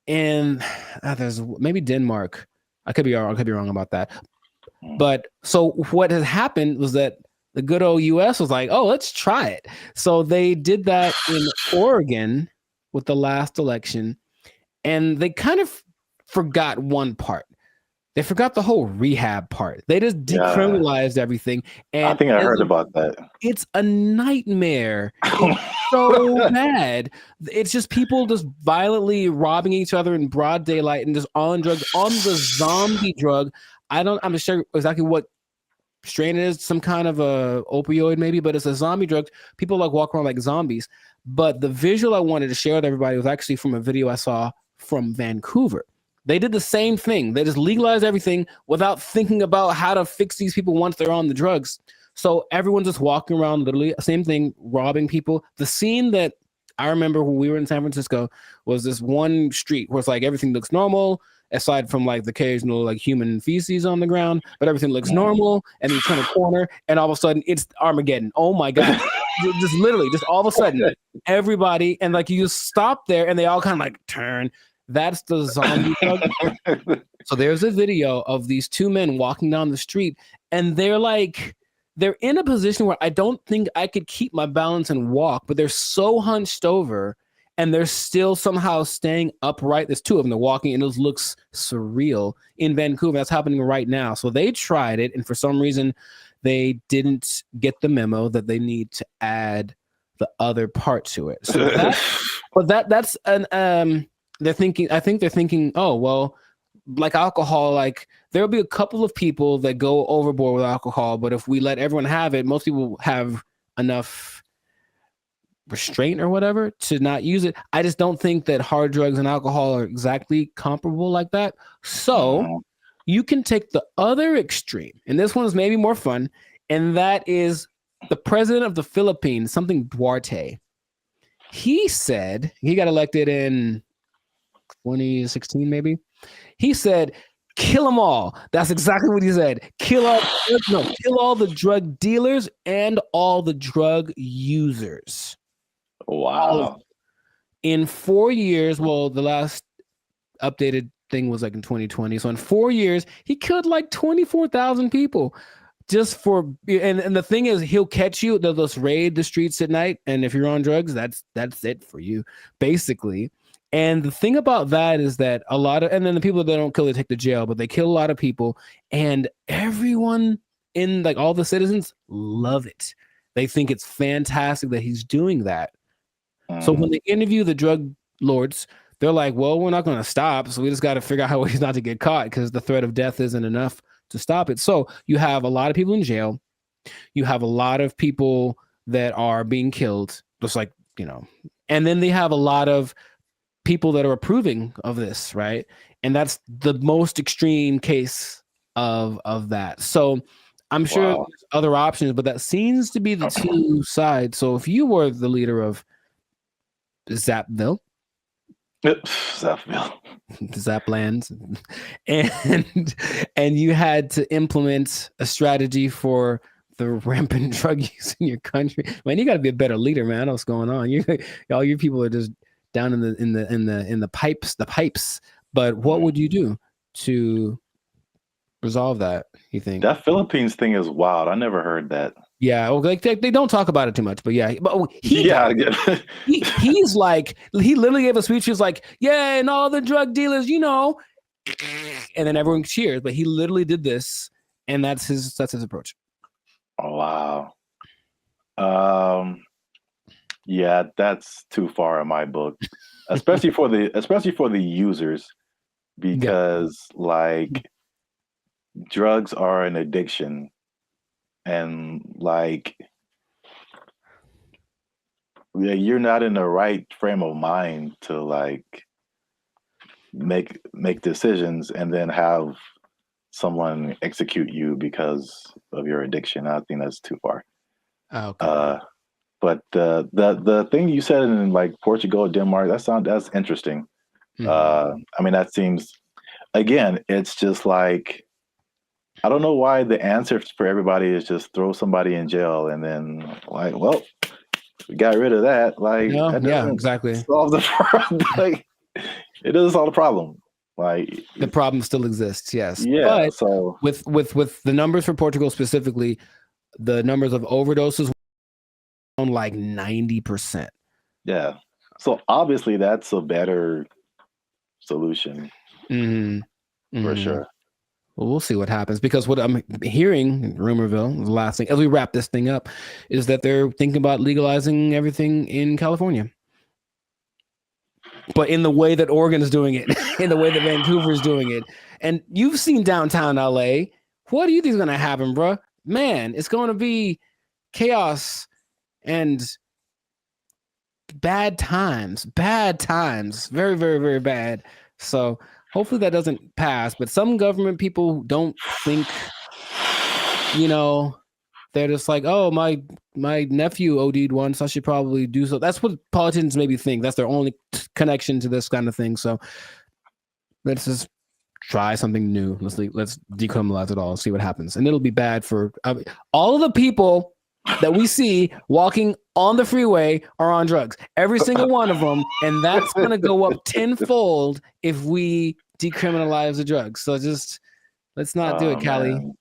and there's maybe Denmark. I could be wrong about that. But so what has happened was that the good old US was like, oh, let's try it. So they did that in Oregon with the last election, and they kind of forgot one part. They forgot the whole rehab part. They just decriminalized everything. And I think I heard about that. It's a nightmare. It's so bad. It's just people just violently robbing each other in broad daylight and just on drugs, on the zombie drug. I'm not sure exactly what strain it is, some kind of a opioid maybe, but it's a zombie drug. People like walk around like zombies. But the visual I wanted to share with everybody was actually from a video I saw from Vancouver. They did the same thing. They just legalized everything without thinking about how to fix these people once they're on the drugs. So everyone's just walking around, literally, same thing, robbing people. The scene that I remember when we were in San Francisco was this one street where it's like everything looks normal, aside from like the occasional like human feces on the ground, but everything looks normal. And you turn a corner, and all of a sudden it's Armageddon. Oh my God. Just literally, just all of a sudden, everybody, and like you just stop there and they all kind of like turn. That's the zombie drug. So there's a video of these two men walking down the street, and they're in a position where I don't think I could keep my balance and walk, but they're so hunched over and they're still somehow staying upright. There's two of them, they're walking, and it looks surreal in Vancouver. That's happening right now. So they tried it, and for some reason they didn't get the memo that they need to add the other part to it. So that's an I think they're thinking, oh, well, like alcohol, like there'll be a couple of people that go overboard with alcohol, but if we let everyone have it, most people have enough restraint or whatever to not use it. I just don't think that hard drugs and alcohol are exactly comparable like that. So you can take the other extreme, and this one is maybe more fun, and that is the president of the Philippines, something Duarte. He said, he got elected in 2016 maybe. He said, kill them all. That's exactly what he said. Kill all the drug dealers and all the drug users. Wow. In 4 years, well, the last updated thing was like in 2020. So in 4 years, he killed like 24,000 people. Just for, and the thing is, he'll catch you. They'll just raid the streets at night, and if you're on drugs, that's it for you, basically. And the thing about that is that and then the people that don't kill, they take to jail, but they kill a lot of people, and everyone in like all the citizens love it. They think it's fantastic that he's doing that. So when they interview the drug lords, they're like, well, we're not going to stop. So we just got to figure out how ways not to get caught, because the threat of death isn't enough to stop it. So you have a lot of people in jail. You have a lot of people that are being killed, just like, and then they have a lot of people that are approving of this, right? And that's the most extreme case of that. So I'm sure there's other options, but that seems to be the two sides. So if you were the leader of Zapville, Zaplands, and you had to implement a strategy for the rampant drug use in your country, man, you got to be a better leader, man. I know what's going on. All your people are just down in the pipes. But what would you do to resolve that, you think? That Philippines thing is wild. I never heard that. Yeah, well, like they don't talk about it too much, but yeah, but he he's like he literally gave a speech. He was like, "Yeah, and all the drug dealers, and then everyone cheers. But he literally did this, and that's his approach. Oh, wow. Yeah, that's too far in my book, especially for the users, because like drugs are an addiction, and like you're not in the right frame of mind to like make decisions and then have someone execute you because of your addiction. I think that's too far. Okay. But the thing you said in like Portugal, Denmark, that's interesting. Mhm. I mean, that seems, again, it's just like, I don't know why the answer for everybody is just throw somebody in jail and then like, well, we got rid of that. Like, No, that yeah, doesn't exactly. solve the problem. Like, it doesn't solve the problem. Like, The problem still exists, yes. yeah. But So with the numbers for Portugal specifically, the numbers of overdoses on like 90%. yeah. So obviously that's a better solution for sure. Well, we'll see what happens, because what I'm hearing in Rumorville, the last thing, as we wrap this thing up, is that they're thinking about legalizing everything in California. But in the way that Oregon is doing it, in the way that Vancouver is doing it. And you've seen downtown LA. What do you think is going to happen, bro? Man, it's going to be chaos and bad times. Very, very, very bad. So hopefully that doesn't pass. But some government people don't think, they're just like, oh, my nephew OD'd once, I should probably do so. That's what politicians maybe think. That's their only connection to this kind of thing. So let's just try something new. Let's decriminalize it all, see what happens. And it'll be bad for all of the people that we see walking on the freeway are on drugs. Every single one of them. And that's going to go up tenfold if we decriminalize the drugs. So just let's not do it, Callie. Man.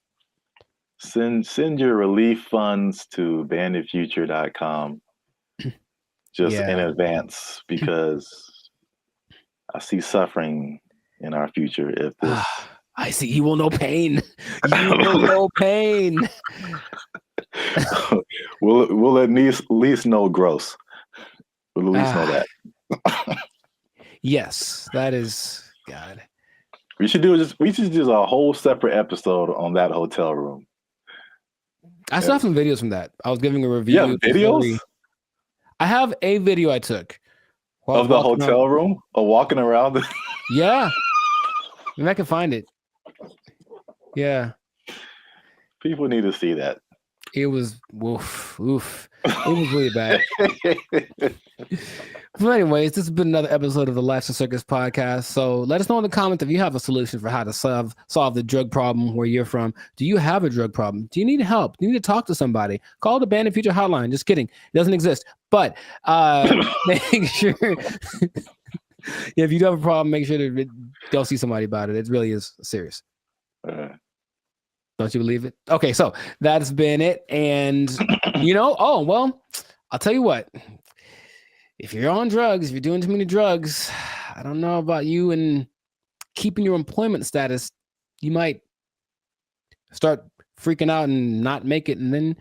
Send your relief funds to banditfuture.com just in advance, because I see suffering in our future if this. I see. You will know pain. You will know pain. We'll at least know gross. We'll at least know that. Yes, that is God. We should do a whole separate episode on that hotel room. I still have some videos from that. I was giving a review. Yeah, videos? I have a video I took of the hotel room or walking around. Yeah. Maybe I can find it. Yeah. People need to see that. It was oof. It was really bad. But anyways, this has been another episode of the Lifestyle Circus podcast. So let us know in the comments if you have a solution for how to solve the drug problem where you're from. Do you have a drug problem? Do you need help? Do you need to talk to somebody? Call the Bandit Future hotline. Just kidding. It doesn't exist. But make sure if you do have a problem, make sure to go see somebody about it. It really is serious. Don't you believe it? Okay, so that's been it. And oh well, I'll tell you what. If you're on drugs, if you're doing too many drugs, I don't know about you and keeping your employment status, you might start freaking out and not make it. And then,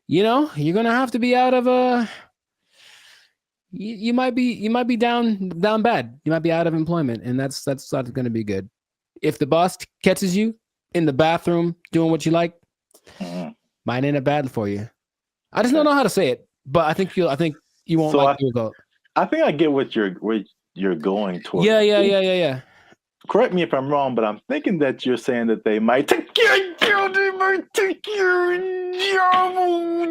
you're going to have to be out of you might be down bad. You might be out of employment, and that's not going to be good. If the boss catches you in the bathroom doing what you like, might end up bad for you. I just don't know how to say it, but I think you won't like the result. I think I get what you're going towards. Yeah. Correct me if I'm wrong, but I'm thinking that you're saying that they might take your job.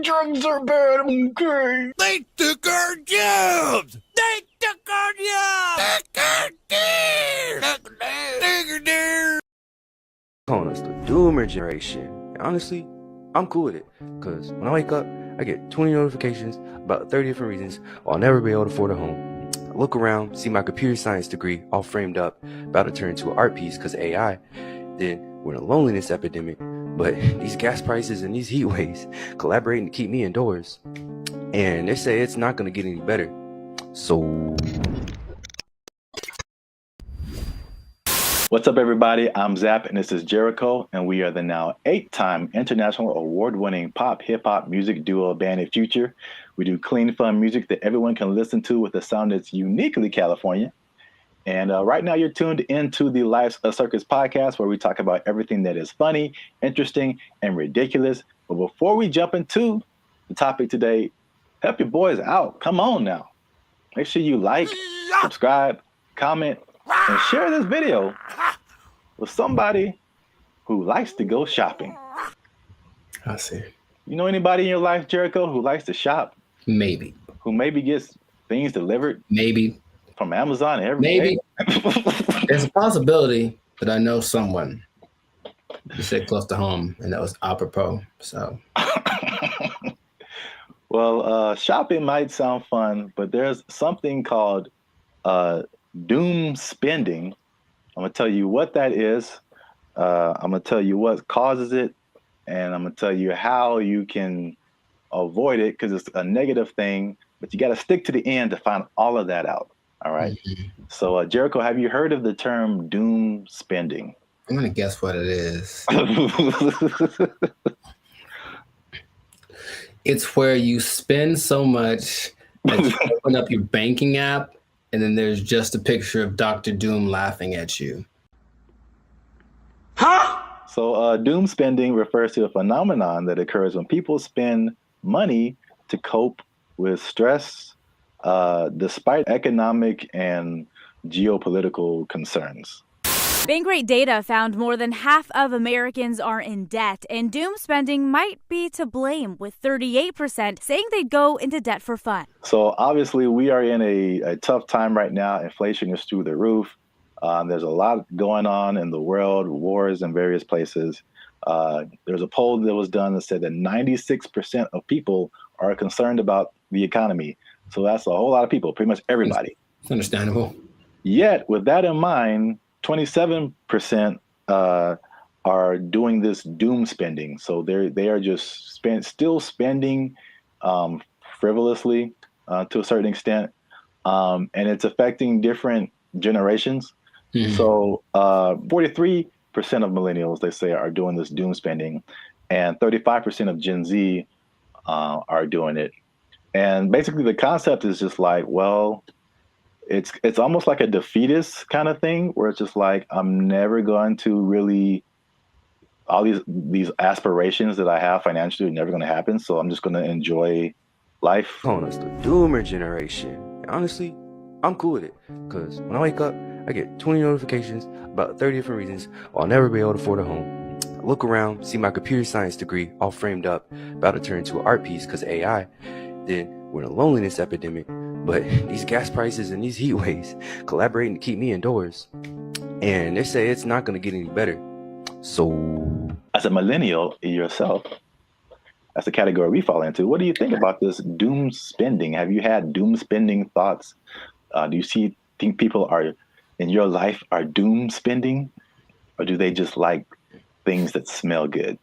Drugs are bad. Okay. They took our jobs. They took our jobs. Calling us the Doomer generation. And honestly, I'm cool with it, because when I wake up, I get 20 notifications about 30 different reasons why I'll never be able to afford a home. I look around, see my computer science degree all framed up, about to turn into an art piece because of AI. Then we're in a loneliness epidemic. but these gas prices and these heat waves collaborating to keep me indoors. And they say it's not gonna get any better. So What's up, everybody? I'm Zap, and this is Jericho, and we are the now 8-time international award-winning pop hip-hop music duo Bandit Future. We do clean, fun music that everyone can listen to with a sound that's uniquely California. And right now, you're tuned into the Life's a Circus podcast, where we talk about everything that is funny, interesting, and ridiculous. But before we jump into the topic today, help your boys out. Come on now. Make sure you like, subscribe, comment, and share this video with somebody who likes to go shopping. I see. You know anybody in your life, Jericho, who likes to shop? Maybe. Who maybe gets things delivered Maybe. from Amazon every Maybe. day? There's a possibility that I know someone. You said close to home, and that was apropos. So. Well, shopping might sound fun, but there's something called doom spending. I'm going to tell you what that is. I'm going to tell you what causes it, and I'm going to tell you how you can avoid it, because it's a negative thing, but you got to stick to the end to find all of that out. All right. Mm-hmm. So, Jericho, have you heard of the term doom spending? I'm going to guess what it is. It's where you spend so much that you open up your banking app, and then there's just a picture of Dr. Doom laughing at you. Huh? So doom spending refers to a phenomenon that occurs when people spend money to cope with stress, despite economic and geopolitical concerns. Bankrate data found more than half of Americans are in debt, and doom spending might be to blame, with 38% saying they'd go into debt for fun. So obviously we are in a tough time right now. Inflation is through the roof. There's a lot going on in the world, wars in various places. There's a poll that was done that said that 96% of people are concerned about the economy. So that's a whole lot of people, pretty much everybody. It's understandable. Yet, with that in mind, 27% are doing this doom spending. So they are just still spending frivolously to a certain extent, and it's affecting different generations. Mm-hmm. So 43% of millennials, they say, are doing this doom spending, and 35% of Gen Z are doing it. And basically, the concept is just like, well, it's almost like a defeatist kind of thing, where it's just like, I'm never going to really, all these aspirations that I have financially are never going to happen. So I'm just going to enjoy life. calling us the doomer generation. Honestly, I'm cool with it, because when I wake up, I get 20 notifications about 30 different reasons why I'll never be able to afford a home. I look around, see my computer science degree all framed up, about to turn into an art piece because of AI. Then we're in a loneliness epidemic, but these gas prices and these heat waves collaborating to keep me indoors. And they say it's not going to get any better. So, as a millennial yourself, that's the category we fall into. What do you think about this doom spending? Have you had doom spending thoughts? Do you think people are in your life are doom spending, or do they just like things that smell good?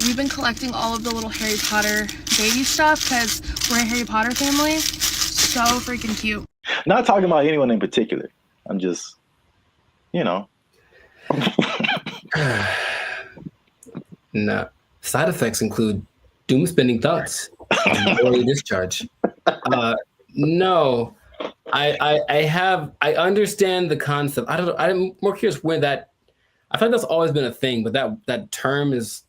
We've been collecting all of the little Harry Potter baby stuff because we're a Harry Potter family. So freaking cute. Not talking about anyone in particular. I'm just, No. Side effects include doom spending thoughts and early discharge. No, I understand the concept. I'm more curious when that, I feel like that's always been a thing, but that term is,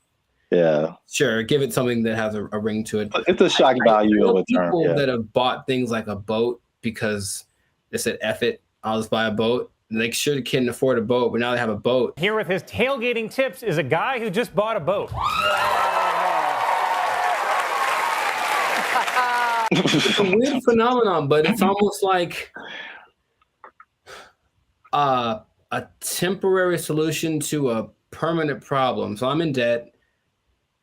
yeah, sure, give it something that has a ring to it. It's a shock value of a term. People that have bought things like a boat because they said, F it, I'll just buy a boat. And they sure couldn't afford a boat, but now they have a boat. Here with his tailgating tips is a guy who just bought a boat. It's a weird phenomenon, but it's almost like a temporary solution to a permanent problem. So I'm in debt,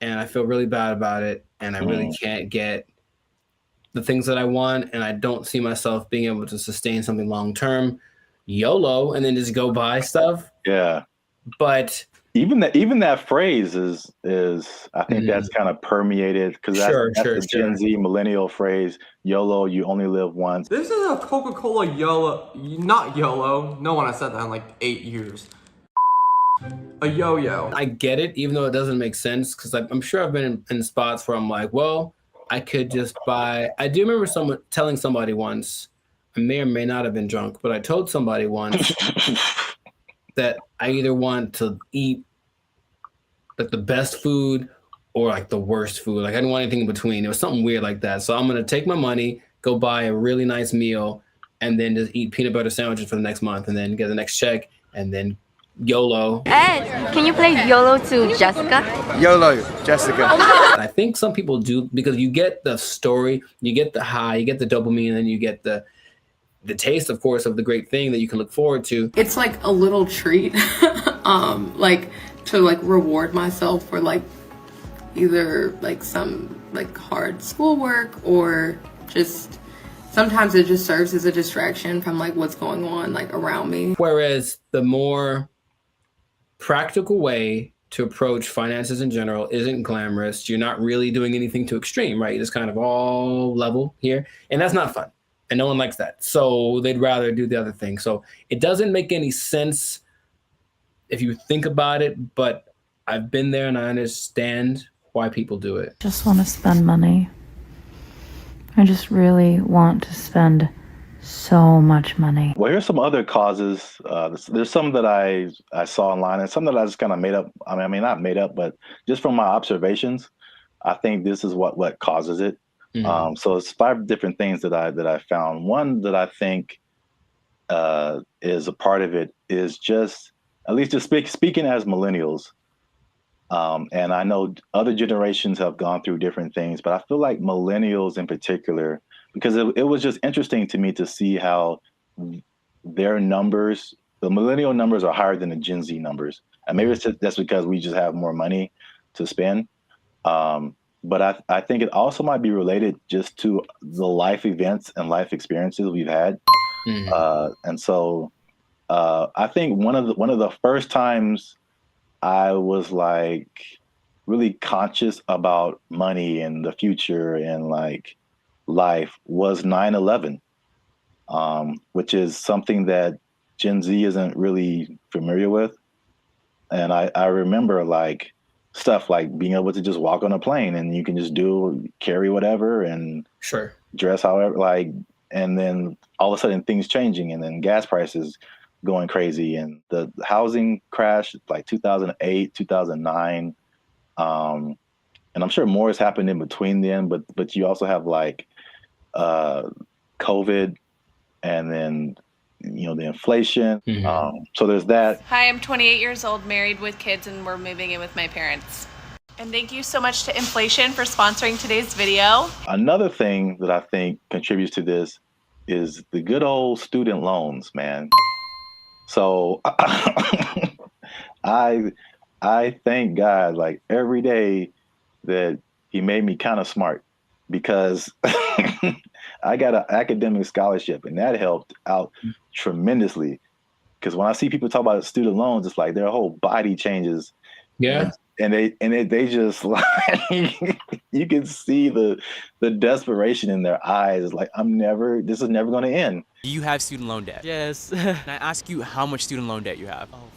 and I feel really bad about it, and I really can't get the things that I want, and I don't see myself being able to sustain something long term. YOLO, and then just go buy stuff. Yeah. But even that phrase is I think that's kind of permeated because that's the Gen Z millennial phrase. YOLO, you only live once. This is a Coca-Cola YOLO, not YOLO. No one has said that in like 8 years. A yo-yo. I get it, even though it doesn't make sense, because I'm sure I've been in spots where I'm like, well, I could just buy. I do remember telling somebody once, I may or may not have been drunk, but I told somebody once that I either want to eat like the best food or like the worst food. Like I didn't want anything in between. It was something weird like that. So I'm gonna take my money, go buy a really nice meal, and then just eat peanut butter sandwiches for the next month, and then get the next check, and then YOLO. Ed, can you play YOLO to Jessica? YOLO, Jessica. I think some people do because you get the story, you get the high, you get the dopamine, and then you get the taste, of course, of the great thing that you can look forward to. It's like a little treat, like to like reward myself for like either like some like hard schoolwork or just sometimes it just serves as a distraction from like what's going on like around me. Whereas the more practical way to approach finances in general isn't glamorous. You're not really doing anything too extreme, right? You're just kind of all level here, and that's not fun. And no one likes that. So they'd rather do the other thing. So it doesn't make any sense if you think about it, but I've been there and I understand why people do it. Just want to spend money. I just really want to spend so much money. Well, here's some other causes. There's some that I saw online and some that I just kind of made up. I mean, not made up, but just from my observations, I think this is what causes it. Mm-hmm. So it's 5 different things that I found. One that I think is a part of it is just, at least just speaking as millennials, and I know other generations have gone through different things, but I feel like millennials in particular, because it was just interesting to me to see how their numbers, the millennial numbers are higher than the Gen Z numbers. And maybe it's just, that's because we just have more money to spend. But I think it also might be related just to the life events and life experiences we've had. Mm-hmm. And so I think one of the first times I was like really conscious about money and the future and like life was 9/11, which is something that Gen Z isn't really familiar with. And I remember like stuff like being able to just walk on a plane and you can just carry whatever and sure dress however, like, and then all of a sudden things changing and then gas prices going crazy and the housing crash like 2008, 2009. And I'm sure more has happened in between then, but you also have like COVID and then, you know, the inflation. Mm-hmm. So there's that. Hi, I'm 28 years old, married with kids, and we're moving in with my parents. And thank you so much to inflation for sponsoring today's video. Another thing that I think contributes to this is the good old student loans, man. So I thank God like every day that he made me kind of smart, because I got an academic scholarship and that helped out tremendously. Because when I see people talk about student loans, it's like their whole body changes. Yeah. And they just like, you can see the desperation in their eyes. Like, this is never going to end. Do you have student loan debt? Yes. Can I ask you how much student loan debt you have? Oh,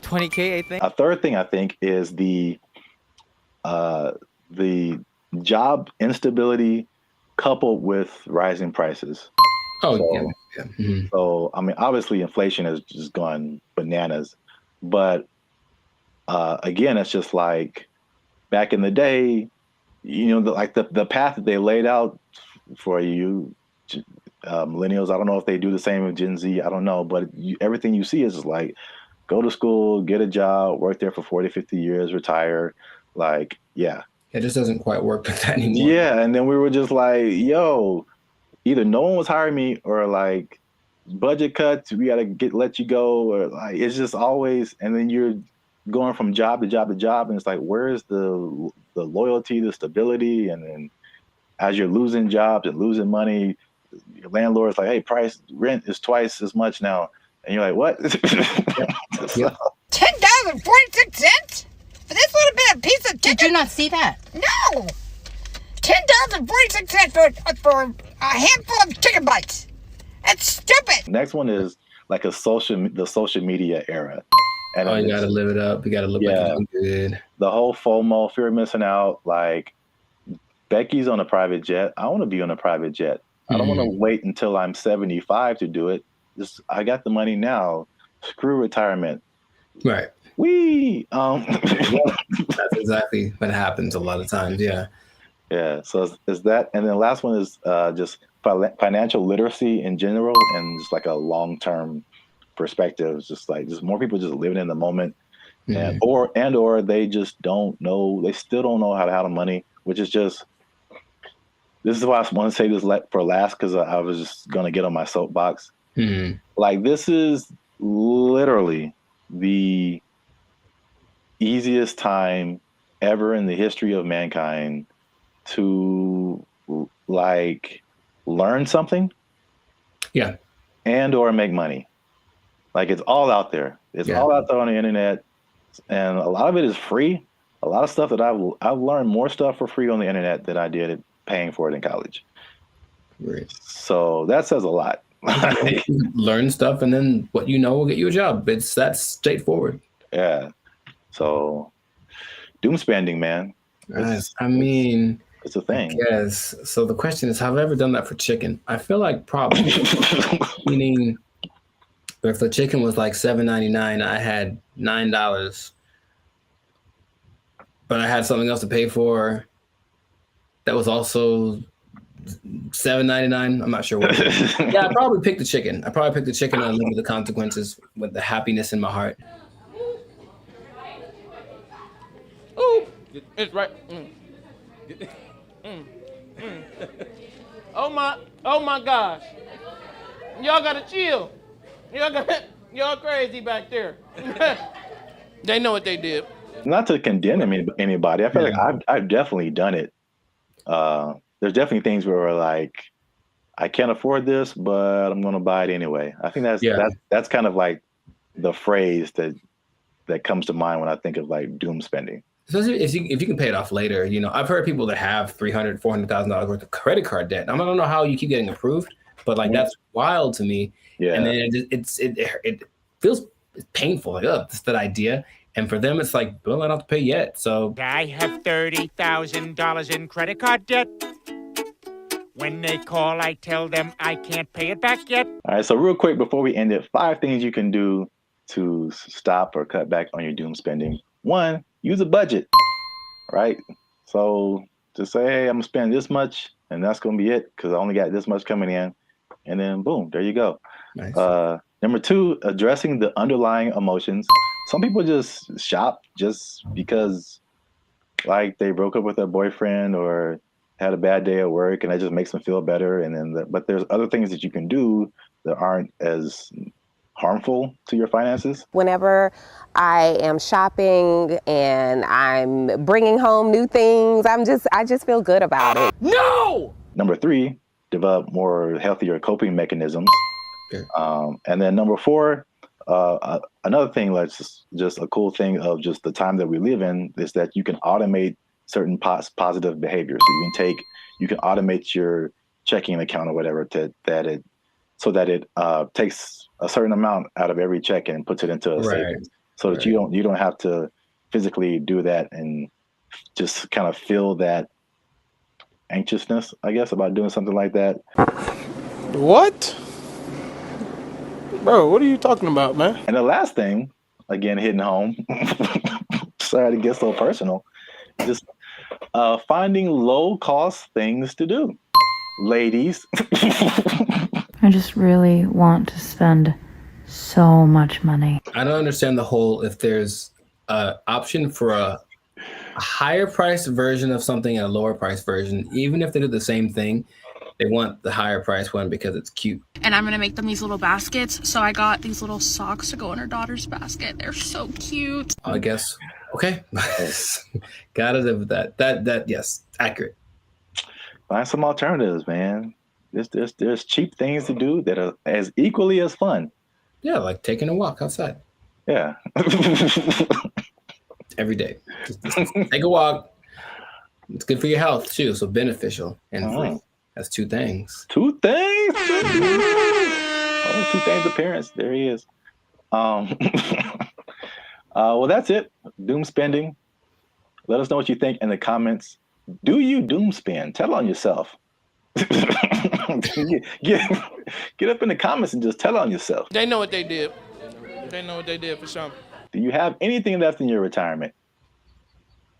20K, I think. A third thing I think is the job instability coupled with rising prices. Oh, yeah. Mm-hmm. So, I mean, obviously inflation has just gone bananas, but again, it's just like back in the day, you know, the path that they laid out for you, millennials, I don't know if they do the same with Gen Z, I don't know, but everything you see is just like, go to school, get a job, work there for 40, 50 years, retire. Like, yeah. It just doesn't quite work like that anymore. Yeah, and then we were just like, yo, either no one was hiring me or like budget cuts, we gotta let you go, or like it's just always, and then you're going from job to job to job, and it's like, where's the loyalty, the stability? And then as you're losing jobs and losing money, your landlord's like, hey, rent is twice as much now, and you're like, what? Yeah. $10 $10.46? This would have been a piece of chicken. Did you not see that? No. $10.46 for a handful of chicken bites. That's stupid. Next one is like the social media era. And you gotta live it up. You gotta look like you're doing good. The whole FOMO, fear of missing out. Like Becky's on a private jet. I want to be on a private jet. I don't want to wait until I'm 75 to do it. I got the money now. Screw retirement. Right. That's exactly what happens a lot of times. Yeah. Yeah. So is that, and then the last one is just financial literacy in general, and just like a long-term perspective. Just more people just living in the moment, and or they just don't know. They still don't know how to handle money, which is just. This is why I want to say this for last, because I was just gonna get on my soapbox. Like, this is literally the easiest time ever in the history of mankind to like learn something, and or make money. Like, it's all out there. It's all out there on the internet, and a lot of it is free. A lot of stuff that I've learned more stuff for free on the internet than I did paying for it in college. Right. So that says a lot. Learn stuff, and then what you know will get you a job. That's straightforward. Yeah. So doom spending, man. I mean, it's a thing. Yes. So the question is, have I ever done that for chicken? I feel like probably. Meaning, if the chicken was like $7.99, I had $9, but I had something else to pay for. That was also $7.99. I'm not sure what. Yeah, I probably picked the chicken. I probably picked the chicken and live with the consequences with the happiness in my heart. Ooh, it's right. Oh my gosh. Y'all gotta chill. Y'all crazy back there. They know what they did. Not to condemn anybody. I feel like I've definitely done it. There's definitely things where we're like, I can't afford this, but I'm going to buy it anyway. I think that's kind of like the phrase that comes to mind when I think of like doom spending. Especially if you can pay it off later. You know, I've heard people that have $300,000, $400,000 worth of credit card debt. I don't know how you keep getting approved, but like that's wild to me. Yeah. And then it feels painful. Like, that's that idea. And for them, it's like, well, I don't have to pay yet. So I have $30,000 in credit card debt. When they call, I tell them I can't pay it back yet. All right, so real quick before we end it, 5 things you can do to stop or cut back on your doom spending. 1, use a budget, right? So just say, hey, I'm gonna spend this much, and that's gonna be it, because I only got this much coming in, and then boom, there you go. Nice. Number 2, addressing the underlying emotions. Some people just shop just because, like, they broke up with their boyfriend or had a bad day at work, and that just makes them feel better. And then, but there's other things that you can do that aren't as harmful to your finances. Whenever I am shopping and I'm bringing home new things, I just feel good about it. No! Number 3, develop more healthier coping mechanisms. Okay. And then number 4, another thing that's just a cool thing of just the time that we live in is that you can automate certain positive behaviors. So you can automate your checking account or whatever so that it takes a certain amount out of every check and puts it into a savings, so that you don't have to physically do that and just kind of feel that anxiousness, I guess, about doing something like that. What? Bro, what are you talking about, man? And the last thing, again, hitting home, sorry to get so personal, just finding low-cost things to do. Ladies. I just really want to spend so much money. I don't understand the whole, if there's an option for a higher price version of something and a lower price version, even if they do the same thing, they want the higher price one because it's cute. And I'm gonna make them these little baskets. So I got these little socks to go in her daughter's basket. They're so cute. I guess. Okay. Gotta live with that. That yes, accurate. Find some alternatives, man. There's cheap things to do that are as equally as fun. Yeah, like taking a walk outside. Yeah. Every day. Just take a walk. It's good for your health too, so beneficial and free. That's two things. Two things. Oh, two things appearance. There he is. Well, that's it. Doom spending. Let us know what you think in the comments. Do you doom spend? Tell on yourself. Get up in the comments and just tell on yourself. They know what they did. They know what they did for sure. Do you have anything left in your retirement?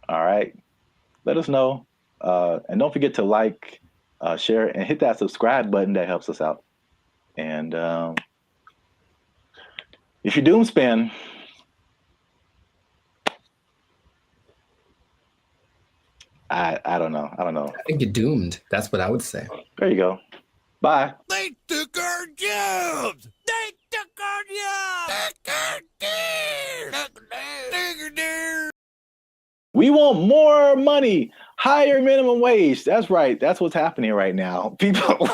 All right. Let us know. And don't forget to like, share, and hit that subscribe button. That helps us out. And if you doom spend, I don't know. I think you're doomed. That's what I would say. There you go. Bye. They took our jobs. They took our jobs. We want more money, higher minimum wage. That's right. That's what's happening right now. People.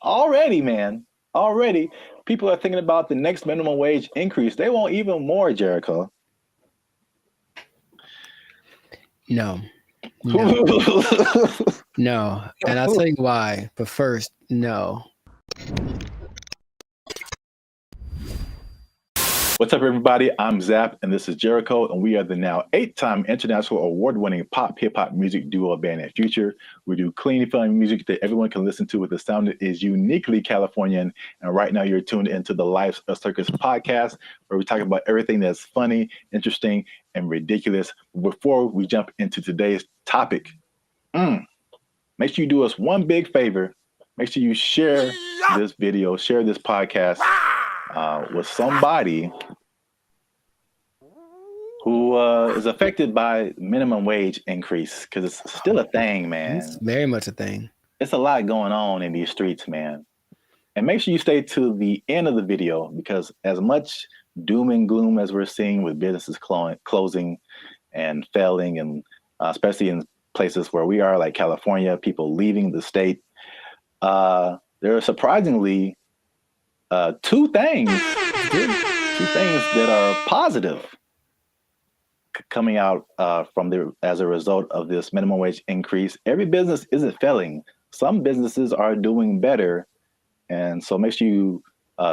Already, man. Already, people are thinking about the next minimum wage increase. They want even more, Jericho. No. No. And I'll tell you why. But first, no. What's up, everybody? I'm Zap, and this is Jericho, and we are the now 8-time international award-winning pop hip-hop music duo band at Future. We do clean, fun music that everyone can listen to with a sound that is uniquely Californian. And right now, you're tuned into the Life of Circus podcast, where we talk about everything that's funny, interesting, and ridiculous. Before we jump into today's topic, make sure you do us one big favor. Make sure you share this video, share this podcast with somebody who is affected by minimum wage increase, because it's still a thing, man. It's very much a thing. It's a lot going on in these streets, man. And make sure you stay to the end of the video, because as much doom and gloom as we're seeing with businesses closing and failing, and especially in places where we are, like California, people leaving the state, there are surprisingly two things that are positive coming out as a result of this minimum wage increase. Every business isn't failing. Some businesses are doing better, and so make sure you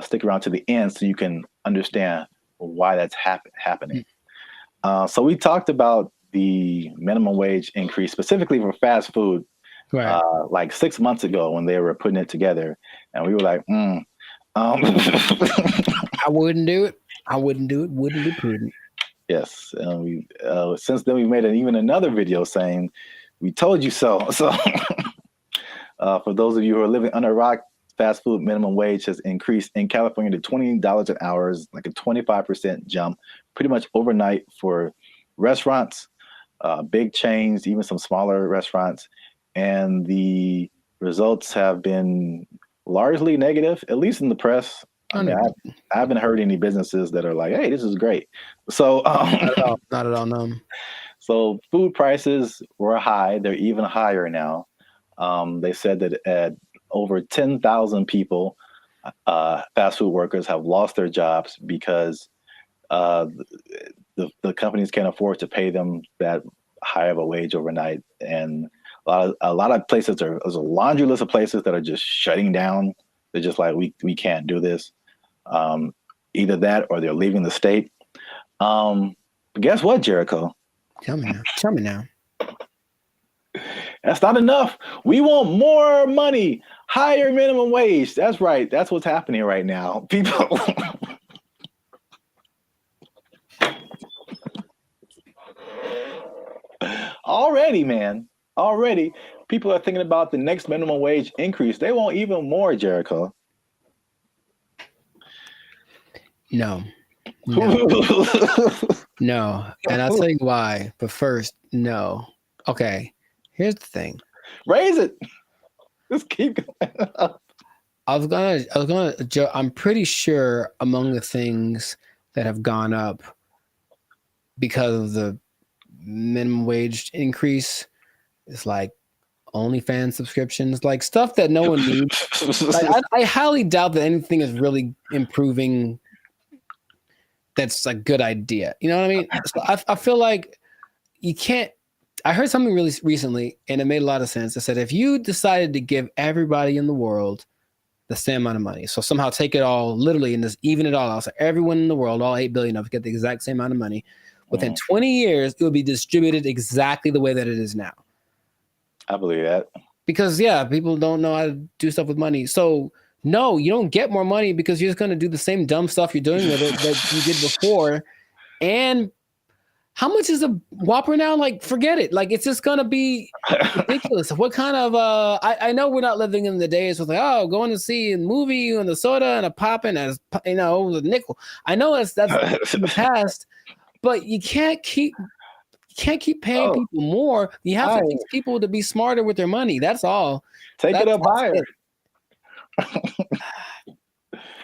stick around to the end so you can understand why that's happening. So we talked about the minimum wage increase specifically for fast food, right, like 6 months ago when they were putting it together, and we were like, I wouldn't do it. Wouldn't be prudent. Yes, we since then we've made even another video saying we told you so. So for those of you who are living under a rock, fast food minimum wage has increased in California to $20 an hour, like a 25% jump, pretty much overnight for restaurants, big chains, even some smaller restaurants, and the results have been largely negative, at least in the press. I mean, I haven't heard any businesses that are like, "Hey, this is great." So, not at all. No. So, food prices were high; they're even higher now. They said that at over 10,000 people, fast food workers have lost their jobs because the companies can't afford to pay them that high of a wage overnight, and a lot of places there's a laundry list of places that are just shutting down. They're just like, we can't do this. Either that or they're leaving the state. But guess what, Jericho? Tell me now. That's not enough. We want more money, higher minimum wage. That's right. That's what's happening right now. People. Already, man. Already, people are thinking about the next minimum wage increase. They want even more, Jericho. No. No. And I'll tell you why. But first, no. Okay. Here's the thing. Raise it. Just keep going. I'm pretty sure among the things that have gone up because of the minimum wage increase is like OnlyFans subscriptions, like stuff that no one needs. Like, I highly doubt that anything is really improving. That's a good idea. You know what I mean? So I feel like you can't. I heard something really recently, and it made a lot of sense. It said if you decided to give everybody in the world the same amount of money, so somehow take it all literally and just even it all out, so everyone in the world, all 8 billion of us, get the exact same amount of money, within 20 years, it would be distributed exactly the way that it is now. I believe that. Because people don't know how to do stuff with money. So no, you don't get more money because you're just going to do the same dumb stuff you're doing with it that you did before. And how much is a Whopper now? Like, forget it. Like, it's just going to be ridiculous. What kind of, I know we're not living in the days with like, oh, going to see a movie and the soda and a pop and a nickel. I know that's in the past, but you can't keep paying people more. You have to teach people to be smarter with their money. That's all. Take it up higher.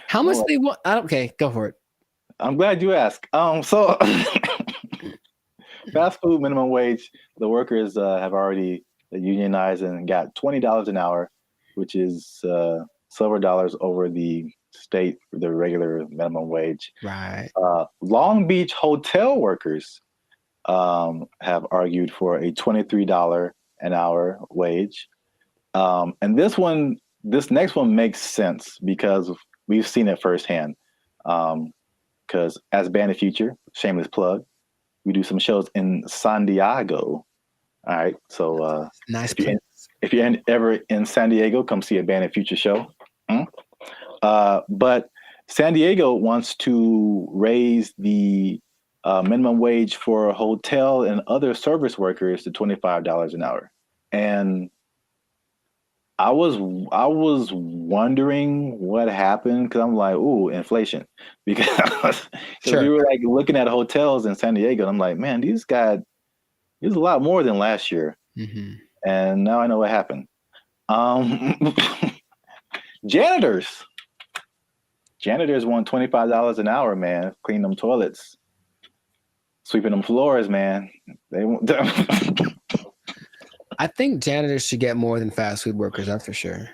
How much they want? Okay, go for it. I'm glad you asked. So fast food minimum wage, the workers have already unionized and got $20 an hour, which is silver dollars over the regular minimum wage. Right. Long Beach hotel workers have argued for a $23 an hour wage. And this next one makes sense because we've seen it firsthand. Because as Band of Future, shameless plug, we do some shows in San Diego. All right. So nice. If you're ever in San Diego, come see a Band of Future show. But San Diego wants to raise the minimum wage for hotel and other service workers to $25 an hour. And I was wondering what happened because I'm like, ooh, inflation. Because we were like looking at hotels in San Diego. And I'm like, man, these a lot more than last year. Mm-hmm. And now I know what happened. Janitors want $25 an hour, man. Clean them toilets, sweeping them floors, man. They want. I think janitors should get more than fast food workers. That's for sure.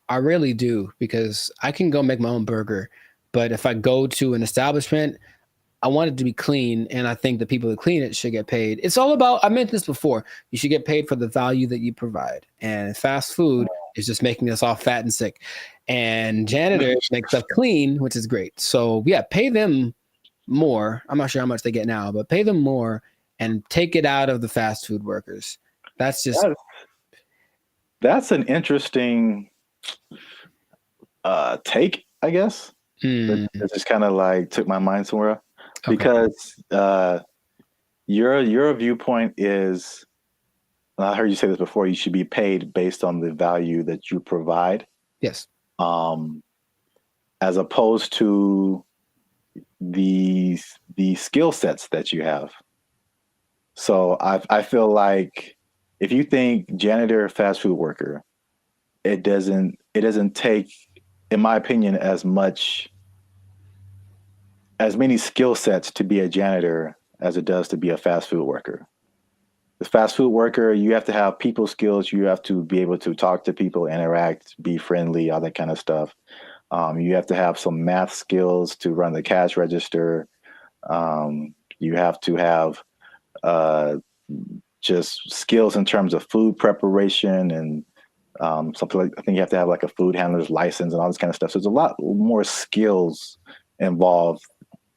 I really do, because I can go make my own burger, but if I go to an establishment, I want it to be clean, and I think the people that clean it should get paid. It's all about, I mentioned this before, you should get paid for the value that you provide. And fast food is just making us all fat and sick. And janitors make stuff clean, which is great. So yeah, pay them more. I'm not sure how much they get now, but pay them more and take it out of the fast food workers. That's just... That's an interesting take, I guess. It just kind of like took my mind somewhere. Okay. Because your viewpoint is, and I heard you say this before, you should be paid based on the value that you provide. Yes. As opposed to the skill sets that you have. So I feel like if you think janitor, fast food worker, it doesn't take, in my opinion, as many skill sets to be a janitor as it does to be a fast food worker. The fast food worker, you have to have people skills. You have to be able to talk to people, interact, be friendly, all that kind of stuff. You have to have some math skills to run the cash register. You have to have just skills in terms of food preparation and something like, I think you have to have like a food handler's license and all this kind of stuff. So there's a lot more skills involved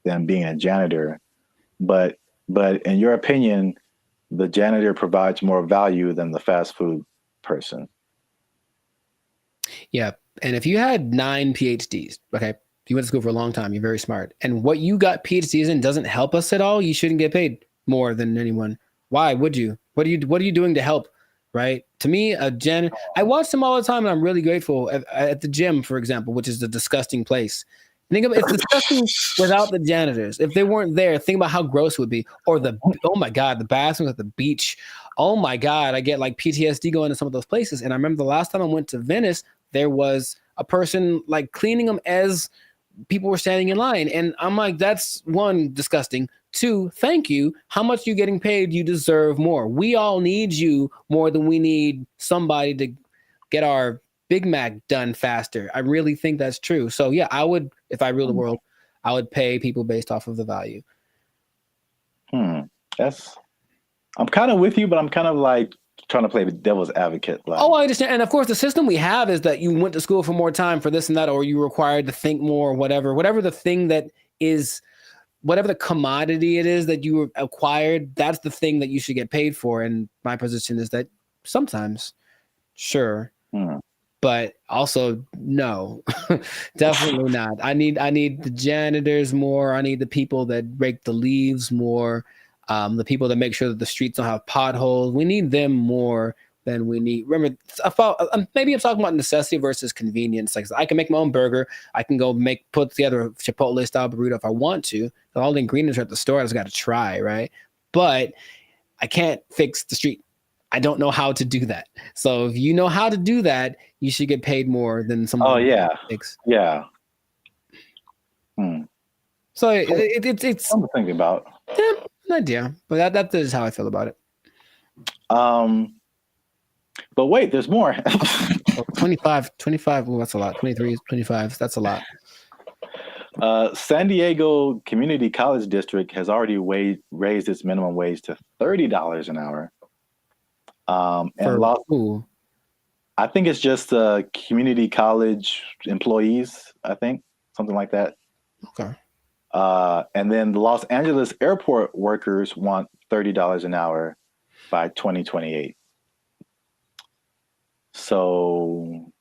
than being a janitor. But in your opinion, the janitor provides more value than the fast food person. Yeah. And if you had 9 PhDs, okay, you went to school for a long time, you're very smart, and what you got PhDs in doesn't help us at all, you shouldn't get paid more than anyone. Why would you? What are you doing to help? Right? To me, I watch them all the time, and I'm really grateful at the gym, for example, which is a disgusting place. Think about it's disgusting without the janitors. If they weren't there, think about how gross it would be. Or oh my God, the bathrooms at the beach. Oh my God, I get like PTSD going to some of those places. And I remember the last time I went to Venice, there was a person like cleaning them as people were standing in line. And I'm like, that's one, disgusting. 2, thank you. How much you getting paid? You deserve more. We all need you more than we need somebody to get our Big Mac done faster. I really think that's true. So yeah, I would, if I ruled the world, I would pay people based off of the value. I'm kind of with you, but I'm kind of like trying to play the devil's advocate. Like, Oh, I understand. And of course, the system we have is that you went to school for more time for this and that, or you were required to think more, whatever the thing that is, whatever the commodity it is that you acquired, that's the thing that you should get paid for. And my position is that sometimes, sure, but also no, definitely not. I need the janitors more. I need the people that rake the leaves more. The people that make sure that the streets don't have potholes. We need them more than we need. Remember, maybe I'm talking about necessity versus convenience. Like, I can make my own burger. I can go put together a Chipotle style burrito if I want to. All the ingredients are at the store. I just got to try, right? But I can't fix the street. I don't know how to do that. So if you know how to do that, you should get paid more than someone. Oh yeah, yeah. So it's something to think about. Yeah, an idea, but that is how I feel about it. But wait, there's more. 25. Well, that's a lot. 23, 25. That's a lot. San Diego Community College District has already raised its minimum wage to $30 an hour. And I think it's just community college employees. I think something like that. Okay. And then the Los Angeles airport workers want $30 an hour by 2028. So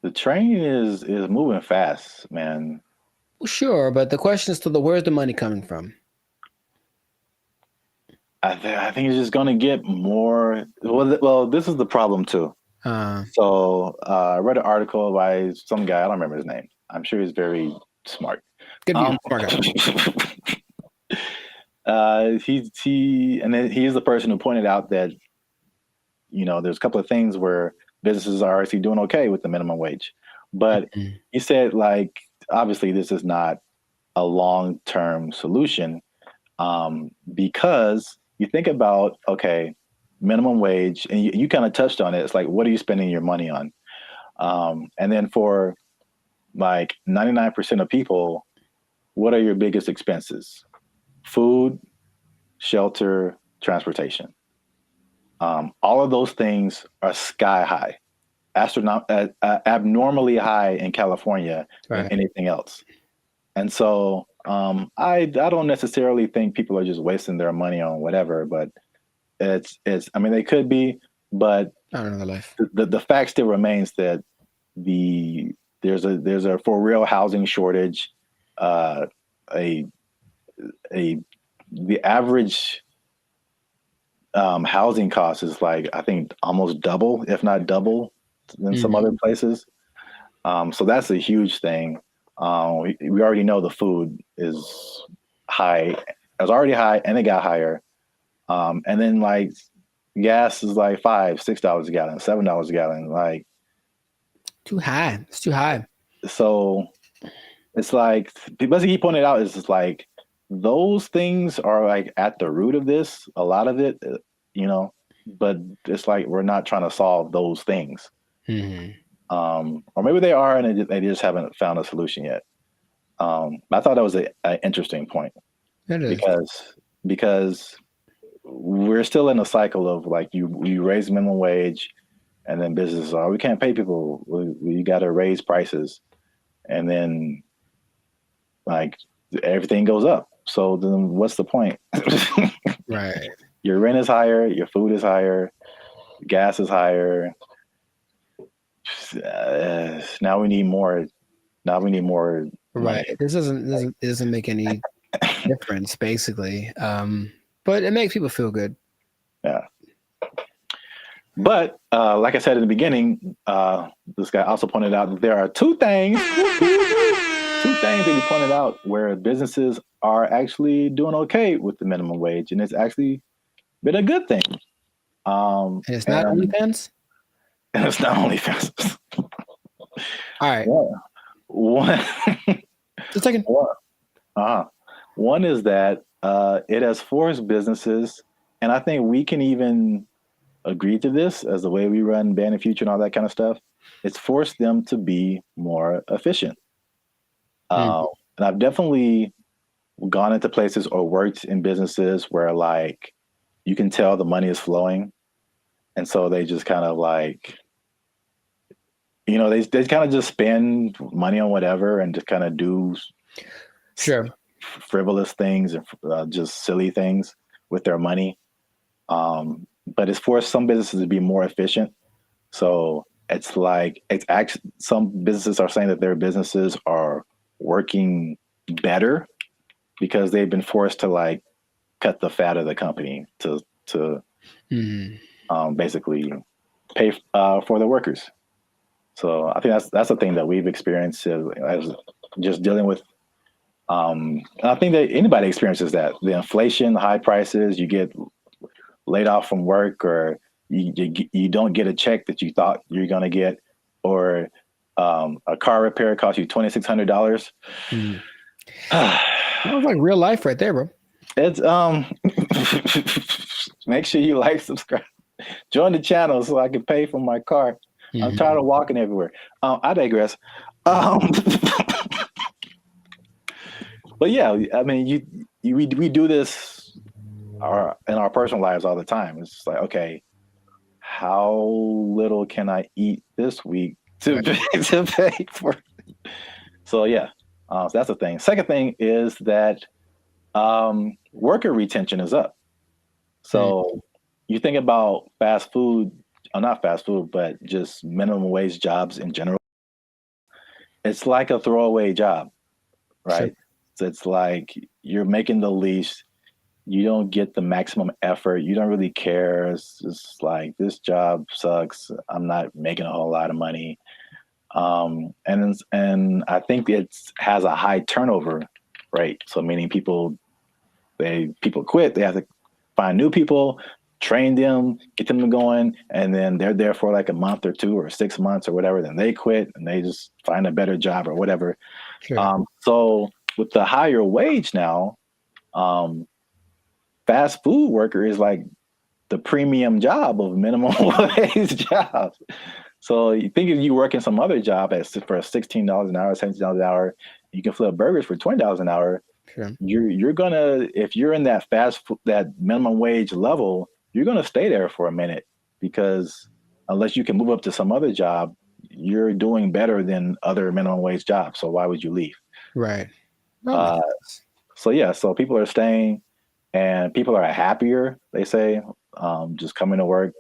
the train is moving fast, man. Well, sure, but the question is where's the money coming from? I think it's just going to get more. Well, this is the problem too. So I read an article by some guy. I don't remember his name. I'm sure he's very smart. Good view, smart guy. He's the person who pointed out that, there's a couple of things where businesses are actually doing okay with the minimum wage, but he said, like, obviously this is not a long-term solution, because you think about, okay, minimum wage, and you kind of touched on it. It's like, what are you spending your money on? And then for like 99% of people, what are your biggest expenses? Food, shelter, transportation. All of those things are sky high, abnormally high in California than anything else. And so I don't necessarily think people are just wasting their money on whatever, but I mean, they could be, but I don't know the life. The fact still remains that there's a for real housing shortage. The average housing cost is like, I think almost double, if not double, than some other places. So that's a huge thing. We already know the food is high. It was already high, and it got higher. And then like gas is like $5, $6 a gallon, $7 a gallon. Like, too high. It's too high. So it's like, basically he pointed out, is just like, those things are like at the root of this, a lot of it, but it's like, we're not trying to solve those things. Or maybe they are, and they just haven't found a solution yet. I thought that was an interesting point. It is. Because we're still in a cycle of like, you raise minimum wage, and then businesses are, we can't pay people. We got to raise prices. And then like everything goes up. So then what's the point? Right. Your rent is higher, your food is higher, gas is higher. Now we need more. Right. Money. This doesn't make any difference, basically. But it makes people feel good. Yeah. But like I said in the beginning, this guy also pointed out that there are two things that he pointed out where businesses are actually doing okay with the minimum wage, and it's actually been a good thing. And it's not OnlyFans? And it's not OnlyFans. All right. One. Just a second. One is that it has forced businesses, and I think we can even agree to this as the way we run Band of Future and all that kind of stuff. It's forced them to be more efficient. And I've definitely gone into places or worked in businesses where like you can tell the money is flowing. And so they just kind of like, they kind of just spend money on whatever and just kind of do frivolous things and just silly things with their money. But it's forced some businesses to be more efficient. So it's actually some businesses are saying that their businesses are working better because they've been forced to like cut the fat of the company to basically pay for the workers. So I think that's the thing that we've experienced as just dealing with. I think that anybody experiences that. The inflation, the high prices, you get laid off from work, or you don't get a check that you thought you're going to get, or a car repair costs you $2,600. That was like real life right there, bro. It's make sure you like, subscribe, join the channel so I can pay for my car. I'm tired of walking everywhere. I digress. But yeah, I mean, we do this in our personal lives all the time. It's just like, okay, how little can I eat this week to pay for? So yeah, so that's the thing. Second thing is that worker retention is up. So you think about fast food, not fast food, but just minimum wage jobs in general. It's like a throwaway job, right? Sure. So it's like you're making the least, you don't get the maximum effort, you don't really care. It's just like, this job sucks, I'm not making a whole lot of money. And I think it has a high turnover rate. So meaning people quit, they have to find new people, train them, get them going, and then they're there for like a month or 2 or 6 months or whatever, then they quit and they just find a better job or whatever. Sure. So with the higher wage now, fast food worker is like the premium job of minimum wage jobs. So you think if you work in some other job for $16 an hour, $17 an hour, you can flip burgers for $20 an hour. Sure. You're gonna, if you're in that that minimum wage level, you're gonna stay there for a minute, because unless you can move up to some other job, you're doing better than other minimum wage jobs. So why would you leave? Right. So yeah, so people are staying, and people are happier, they say, just coming to work,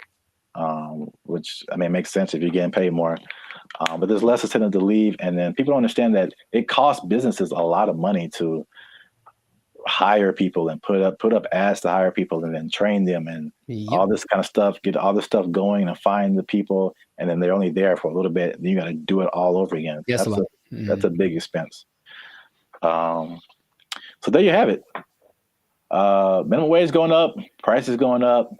which I mean makes sense if you're getting paid more. But there's less incentive to leave, and then people don't understand that it costs businesses a lot of money to hire people and put up ads to hire people and then train them and all this kind of stuff, get all this stuff going and find the people, and then they're only there for a little bit, and you got to do it all over again. Yes, that's a big expense. So there you have it. Minimum wage going up, prices going up.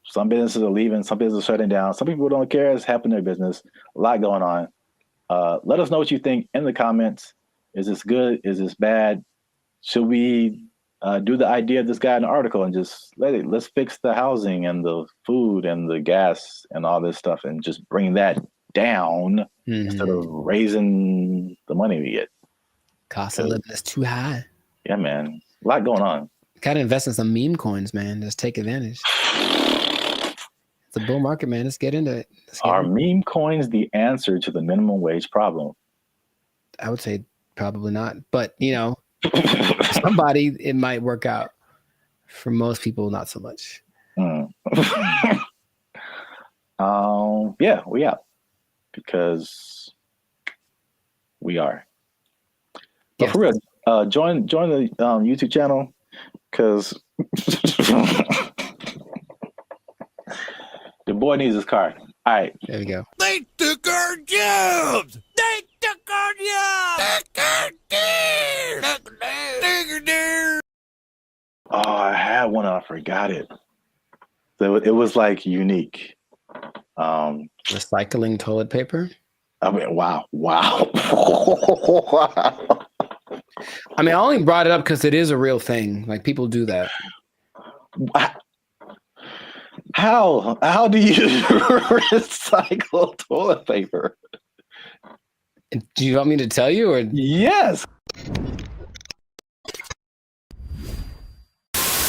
Some businesses are leaving, some businesses are shutting down. Some people don't care. It's happening in their business. A lot going on. Let us know what you think in the comments. Is this good? Is this bad? Should we do the idea of this guy in the article and just let's fix the housing and the food and the gas and all this stuff and just bring that down instead of raising the money we get? Cost of living is too high. Yeah, man. A lot going on. Gotta invest in some meme coins, man. Just take advantage. It's a bull market, man. Let's get into it. Are meme coins the answer to the minimum wage problem? I would say probably not. But, you know, somebody, it might work out. For most people, not so much. Yeah, we are. Because we are. But for real, join the YouTube channel, because the boy needs his car. All right. There we go. They took our jobs. They took our jobs. Oh, I had one and I forgot it. So it was like unique. Recycling toilet paper? I mean, wow. Wow. I mean, I only brought it up because it is a real thing. Like people do that. How do you recycle toilet paper? Do you want me to tell you or? Yes.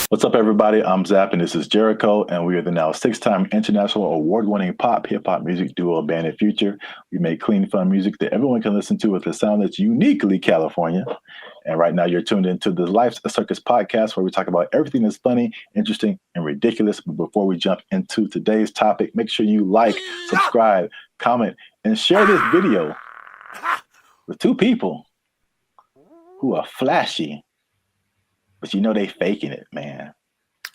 What's up, everybody? I'm Zap, and this is Jericho, and we are the now 6-time international award-winning pop hip-hop music duo Bandit Future. We make clean, fun music that everyone can listen to with a sound that's uniquely California. And right now, you're tuned into the Life's a Circus podcast, where we talk about everything that's funny, interesting, and ridiculous. But before we jump into today's topic, make sure you like, subscribe, comment, and share this video with 2 people who are flashy. But you know they faking it, man.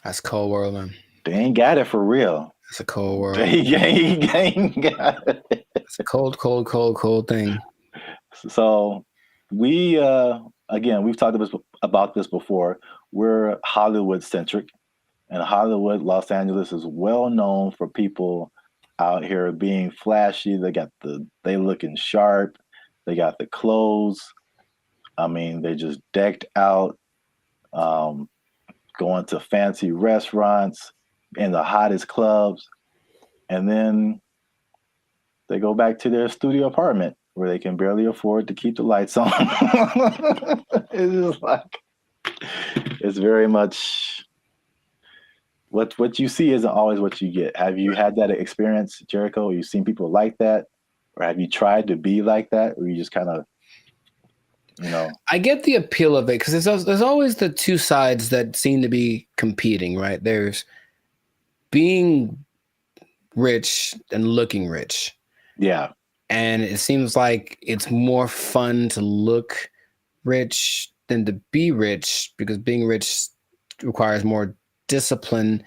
That's cold world, man. They ain't got it for real. It's a cold world. They ain't got it. It's a cold thing. So we, again, we've talked about this before. We're Hollywood centric, and Hollywood, Los Angeles is well known for people out here being flashy. They looking sharp. They got the clothes. I mean, they just decked out. Going to fancy restaurants in the hottest clubs, and then they go back to their studio apartment where they can barely afford to keep the lights on. It's just like, it's very much what you see isn't always what you get. Have you had that experience, Jericho? Have you seen people like that, or have you tried to be like that, or you just kind of, you know? I get the appeal of it because there's always the 2 sides that seem to be competing, right? There's being rich and looking rich. Yeah. And it seems like it's more fun to look rich than to be rich, because being rich requires more discipline,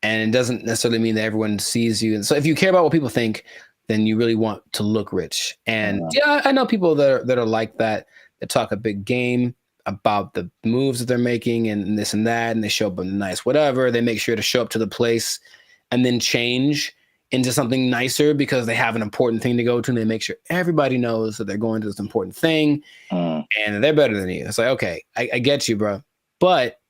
and it doesn't necessarily mean that everyone sees you. And so if you care about what people think, then you really want to look rich. And yeah, I know people that are like that. They talk a big game about the moves that they're making and this and that, and they show up in nice whatever. They make sure to show up to the place and then change into something nicer because they have an important thing to go to, and they make sure everybody knows that they're going to this important thing, and they're better than you. It's like, okay, I get you, bro. But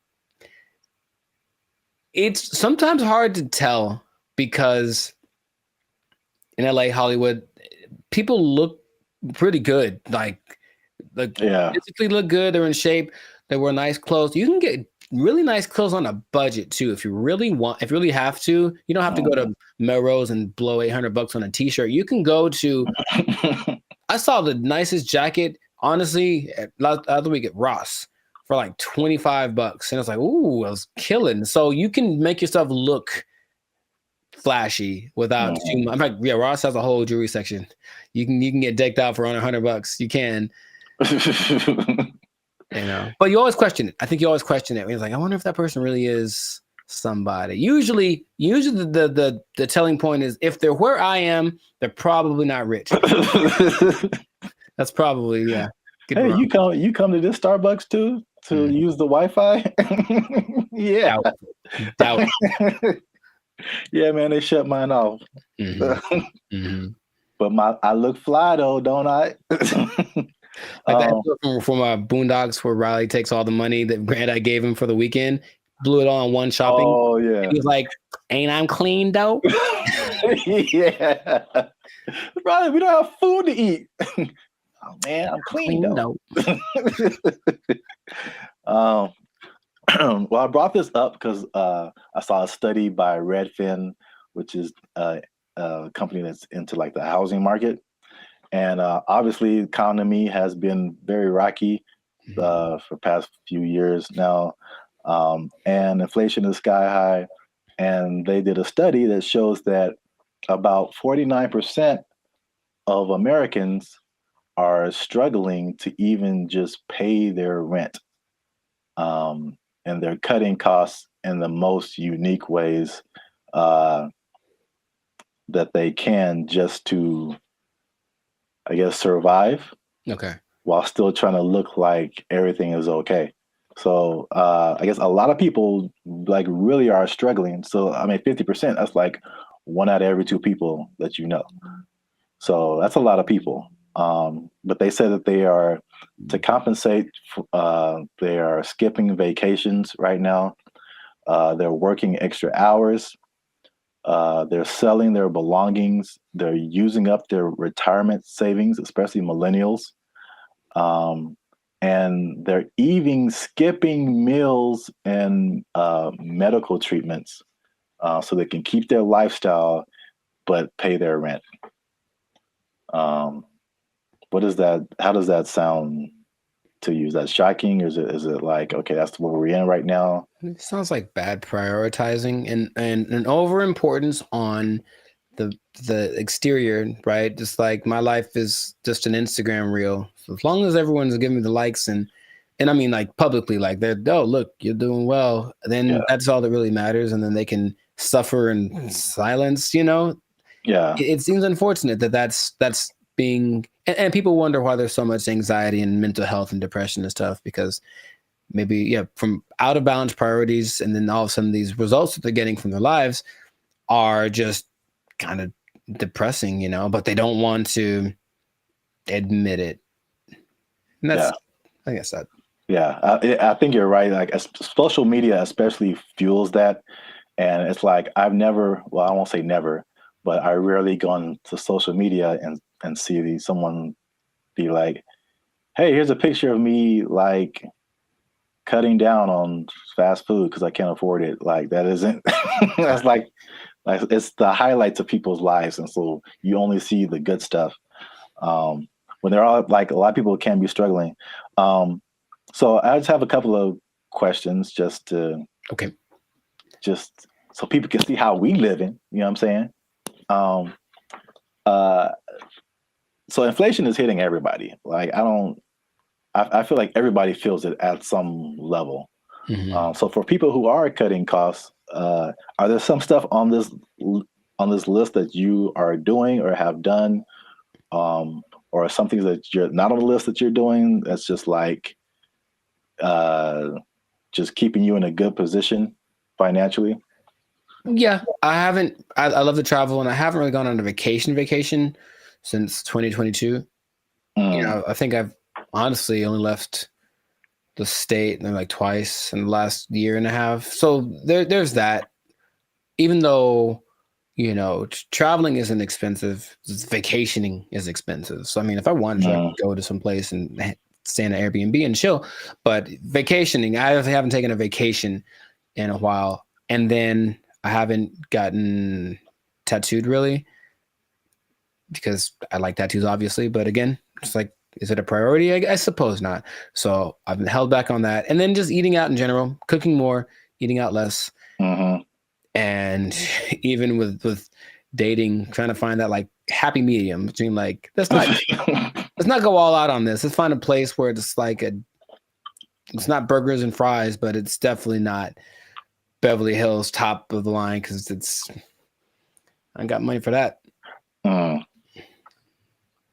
it's sometimes hard to tell because in LA, Hollywood, people look pretty good. Like physically look good. They're in shape. They wear nice clothes. You can get really nice clothes on a budget too. If you really have to, you don't have to go to Melrose and blow $800 on a t-shirt. You can go to, I saw the nicest jacket, honestly, other week at Ross for like $25. And it's like, ooh, I was killing. So you can make yourself look flashy without too much. In fact, yeah, Ross has a whole jewelry section. You can get decked out for under $100. You can. You know, but you always question it. I think you always question it. It's like, I wonder if that person really is somebody. Usually the telling point is if they're where I am, they're probably not rich. That's probably, yeah. Hey, you come to this Starbucks too to use the Wi-Fi? Yeah. Doubt. Yeah, man, they shut mine off. But I look fly though, don't I? Like that from Boondocks where Riley takes all the money that Grant gave him for the weekend, blew it all on one shopping. Oh yeah. And he's like, "Ain't I'm clean though?" Yeah. Riley, we don't have food to eat. Oh man, I'm clean though. Well, I brought this up because I saw a study by Redfin, which is a company that's into like the housing market. And obviously, the economy has been very rocky for past few years now, and inflation is sky high. And they did a study that shows that about 49% of Americans are struggling to even just pay their rent, and they're cutting costs in the most unique ways that they can just to, I guess, survive. Okay. While still trying to look like everything is okay. So I guess a lot of people like really are struggling. So I mean, 50%, that's like 1 out of every 2 people that you know. So that's a lot of people. But they said that they are to compensate. They are skipping vacations right now. They're working extra hours. They're selling their belongings. They're using up their retirement savings, especially millennials. And they're even skipping meals and medical treatments so they can keep their lifestyle but pay their rent. What is that? How does that sound to you? Is that shocking? Or is it like, okay, that's what we're in right now? It sounds like bad prioritizing and an over importance on the exterior, right? Just like my life is just an Instagram reel. So as long as everyone's giving me the likes and I mean like publicly, like they're, oh look, you're doing well, then that's all that really matters, and then they can suffer in silence, you know? Yeah. It seems unfortunate that that's being and people wonder why there's so much anxiety and mental health and depression and stuff, because maybe from out of balance priorities, and then all of a sudden these results that they're getting from their lives are just kind of depressing, you know, but they don't want to admit it. And that's, I guess that. Yeah, I think you're right. Like social media especially fuels that. And it's like, I won't say never, but I rarely go on to social media and see someone be like, hey, here's a picture of me like cutting down on fast food because I can't afford it. Like that isn't, that's like it's the highlights of people's lives. And so you only see the good stuff. When they're all like, a lot of people can be struggling. So I just have a couple of questions just so people can see how we living, you know what I'm saying? So inflation is hitting everybody. Like I feel like everybody feels it at some level. So for people who are cutting costs, are there some stuff on this list that you are doing or have done, or some things that you're not on the list that you're doing that's just like just keeping you in a good position financially? Yeah, I haven't. I love to travel, and I haven't really gone on a vacation since 2022. You know, I think I've honestly only left the state like twice in the last year and a half. So there's that. Even though, you know, traveling isn't expensive, vacationing is expensive. So I mean, if I wanted to, I could go to some place and stay in an Airbnb and chill. But vacationing, I haven't taken a vacation in a while, and then I haven't gotten tattooed really because I like tattoos, obviously. But again, it's like, is it a priority? I suppose not. So I've been held back on that. And then just eating out in general, cooking more, eating out less. And even with dating, trying to find that like happy medium between like, let's not go all out on this. Let's find a place where it's like it's not burgers and fries, but it's definitely not Beverly Hills top of the line, because I got money for that.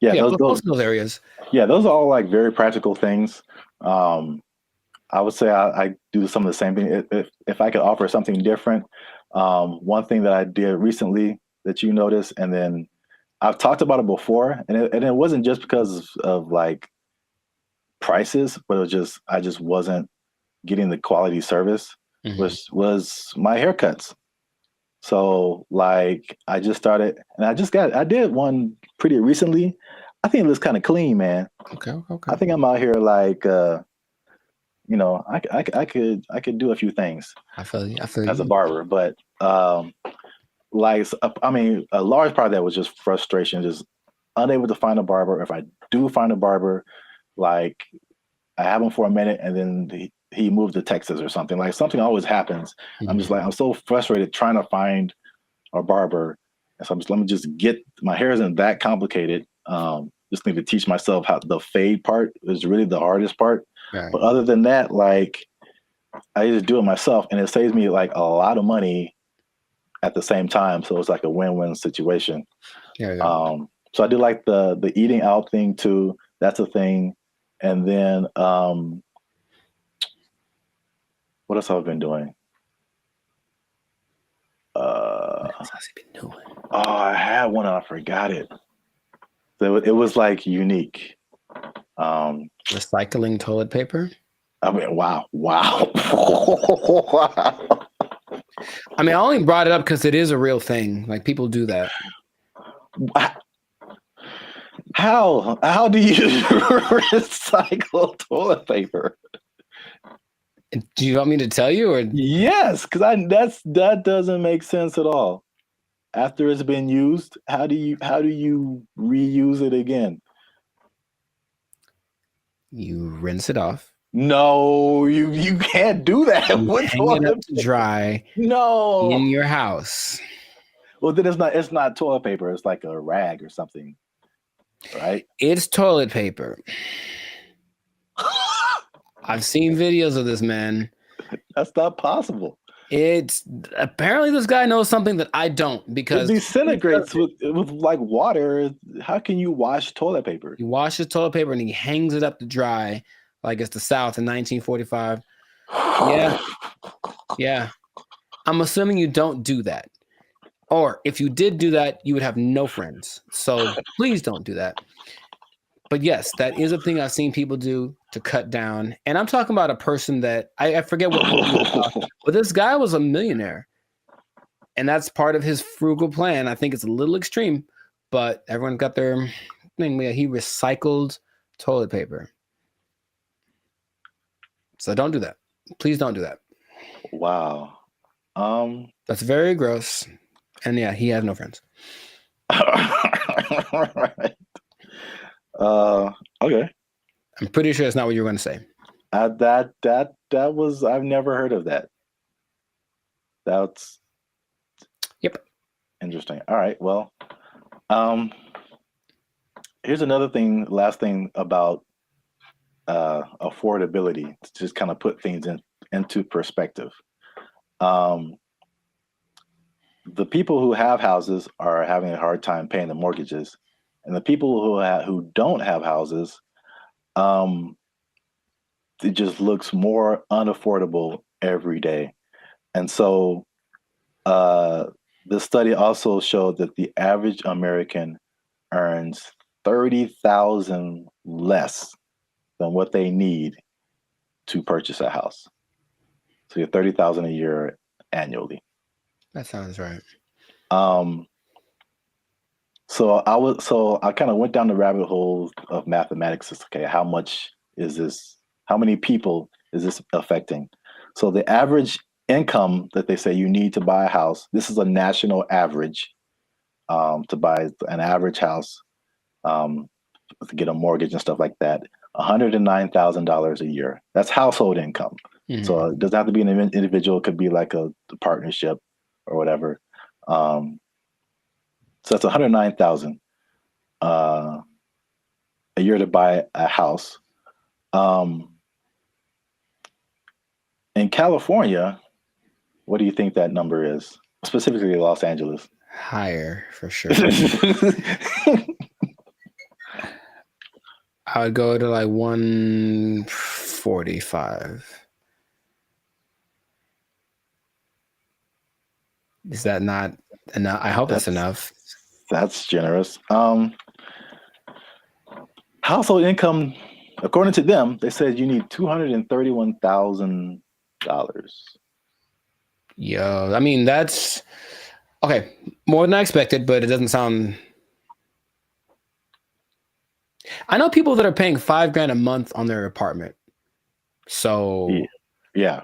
Yeah, those areas. Yeah, those are all like very practical things. I would say I do some of the same thing. If I could offer something different, one thing that I did recently that you noticed, and then I've talked about it before, and it wasn't just because of like prices, but it was just I just wasn't getting the quality service. Was my haircuts. So like I just started, and I did one pretty recently. I think it looks kind of clean, man. Okay. I think I'm out here like, you know, I could do a few things. I feel you. As a barber, but like I mean, a large part of that was just frustration, just unable to find a barber. If I do find a barber, like I have him for a minute, and then he moved to Texas or something. Like something always happens. I'm just like, I'm so frustrated trying to find a barber. And so let me just get, my hair isn't that complicated. Just need to teach myself how the fade part is really the hardest part. Right. But other than that, like I just do it myself, and it saves me like a lot of money at the same time. So it's like a win-win situation. Yeah. So I do like the eating out thing too. That's a thing. And then what else have I been doing? What else has he been doing? Oh, I had one and I forgot it. So it was like unique. Recycling toilet paper. I mean, wow. Wow. I mean, I only brought it up because it is a real thing. Like people do that. How do you recycle toilet paper? Do you want me to tell you, or yes? Because that doesn't make sense at all. After it's been used, how do you reuse it again? You rinse it off. No, you can't do that. You hang it up to dry. No, in your house. Well, then it's not toilet paper. It's like a rag or something, right? It's toilet paper. I've seen videos of this, man. That's not possible. It's apparently this guy knows something that I don't, because it disintegrates with like water. How can you wash toilet paper? He washes toilet paper and he hangs it up to dry like it's the South in 1945. Yeah. I'm assuming you don't do that. Or if you did do that, you would have no friends. So please don't do that. But yes, that is a thing I've seen people do to cut down. And I'm talking about a person that I forget what, but this guy was a millionaire. And that's part of his frugal plan. I think it's a little extreme, but everyone got their thing. He recycled toilet paper. So don't do that. Please don't do that. Wow. That's very gross. And yeah, he has no friends. Right. Okay. I'm pretty sure that's not what you were going to say. That was, I've never heard of that. That's interesting. All right. Well, here's another thing, last thing about affordability, to just kind of put things into perspective. The people who have houses are having a hard time paying the mortgages, and the people who don't have houses, it just looks more unaffordable every day. And so the study also showed that the average American earns $30,000 less than what they need to purchase a house. So you're $30,000 a year annually. That sounds right. So I kind of went down the rabbit hole of mathematics. Okay, how much is this? How many people is this affecting? So the average income that they say you need to buy a house, this is a national average, to buy an average house, to get a mortgage and stuff like that, $109,000 a year. That's household income. Mm-hmm. So it doesn't have to be an individual. It could be like a partnership or whatever. So that's $109,000 a year to buy a house. In California, what do you think that number is? Specifically Los Angeles. Higher, for sure. I would go to like 145. Is that not enough? I hope that's enough. That's generous. Household income, according to them, they said you need $231,000. Yo, I mean, that's okay. More than I expected, but it doesn't sound. I know people that are paying $5,000 a month on their apartment. So yeah.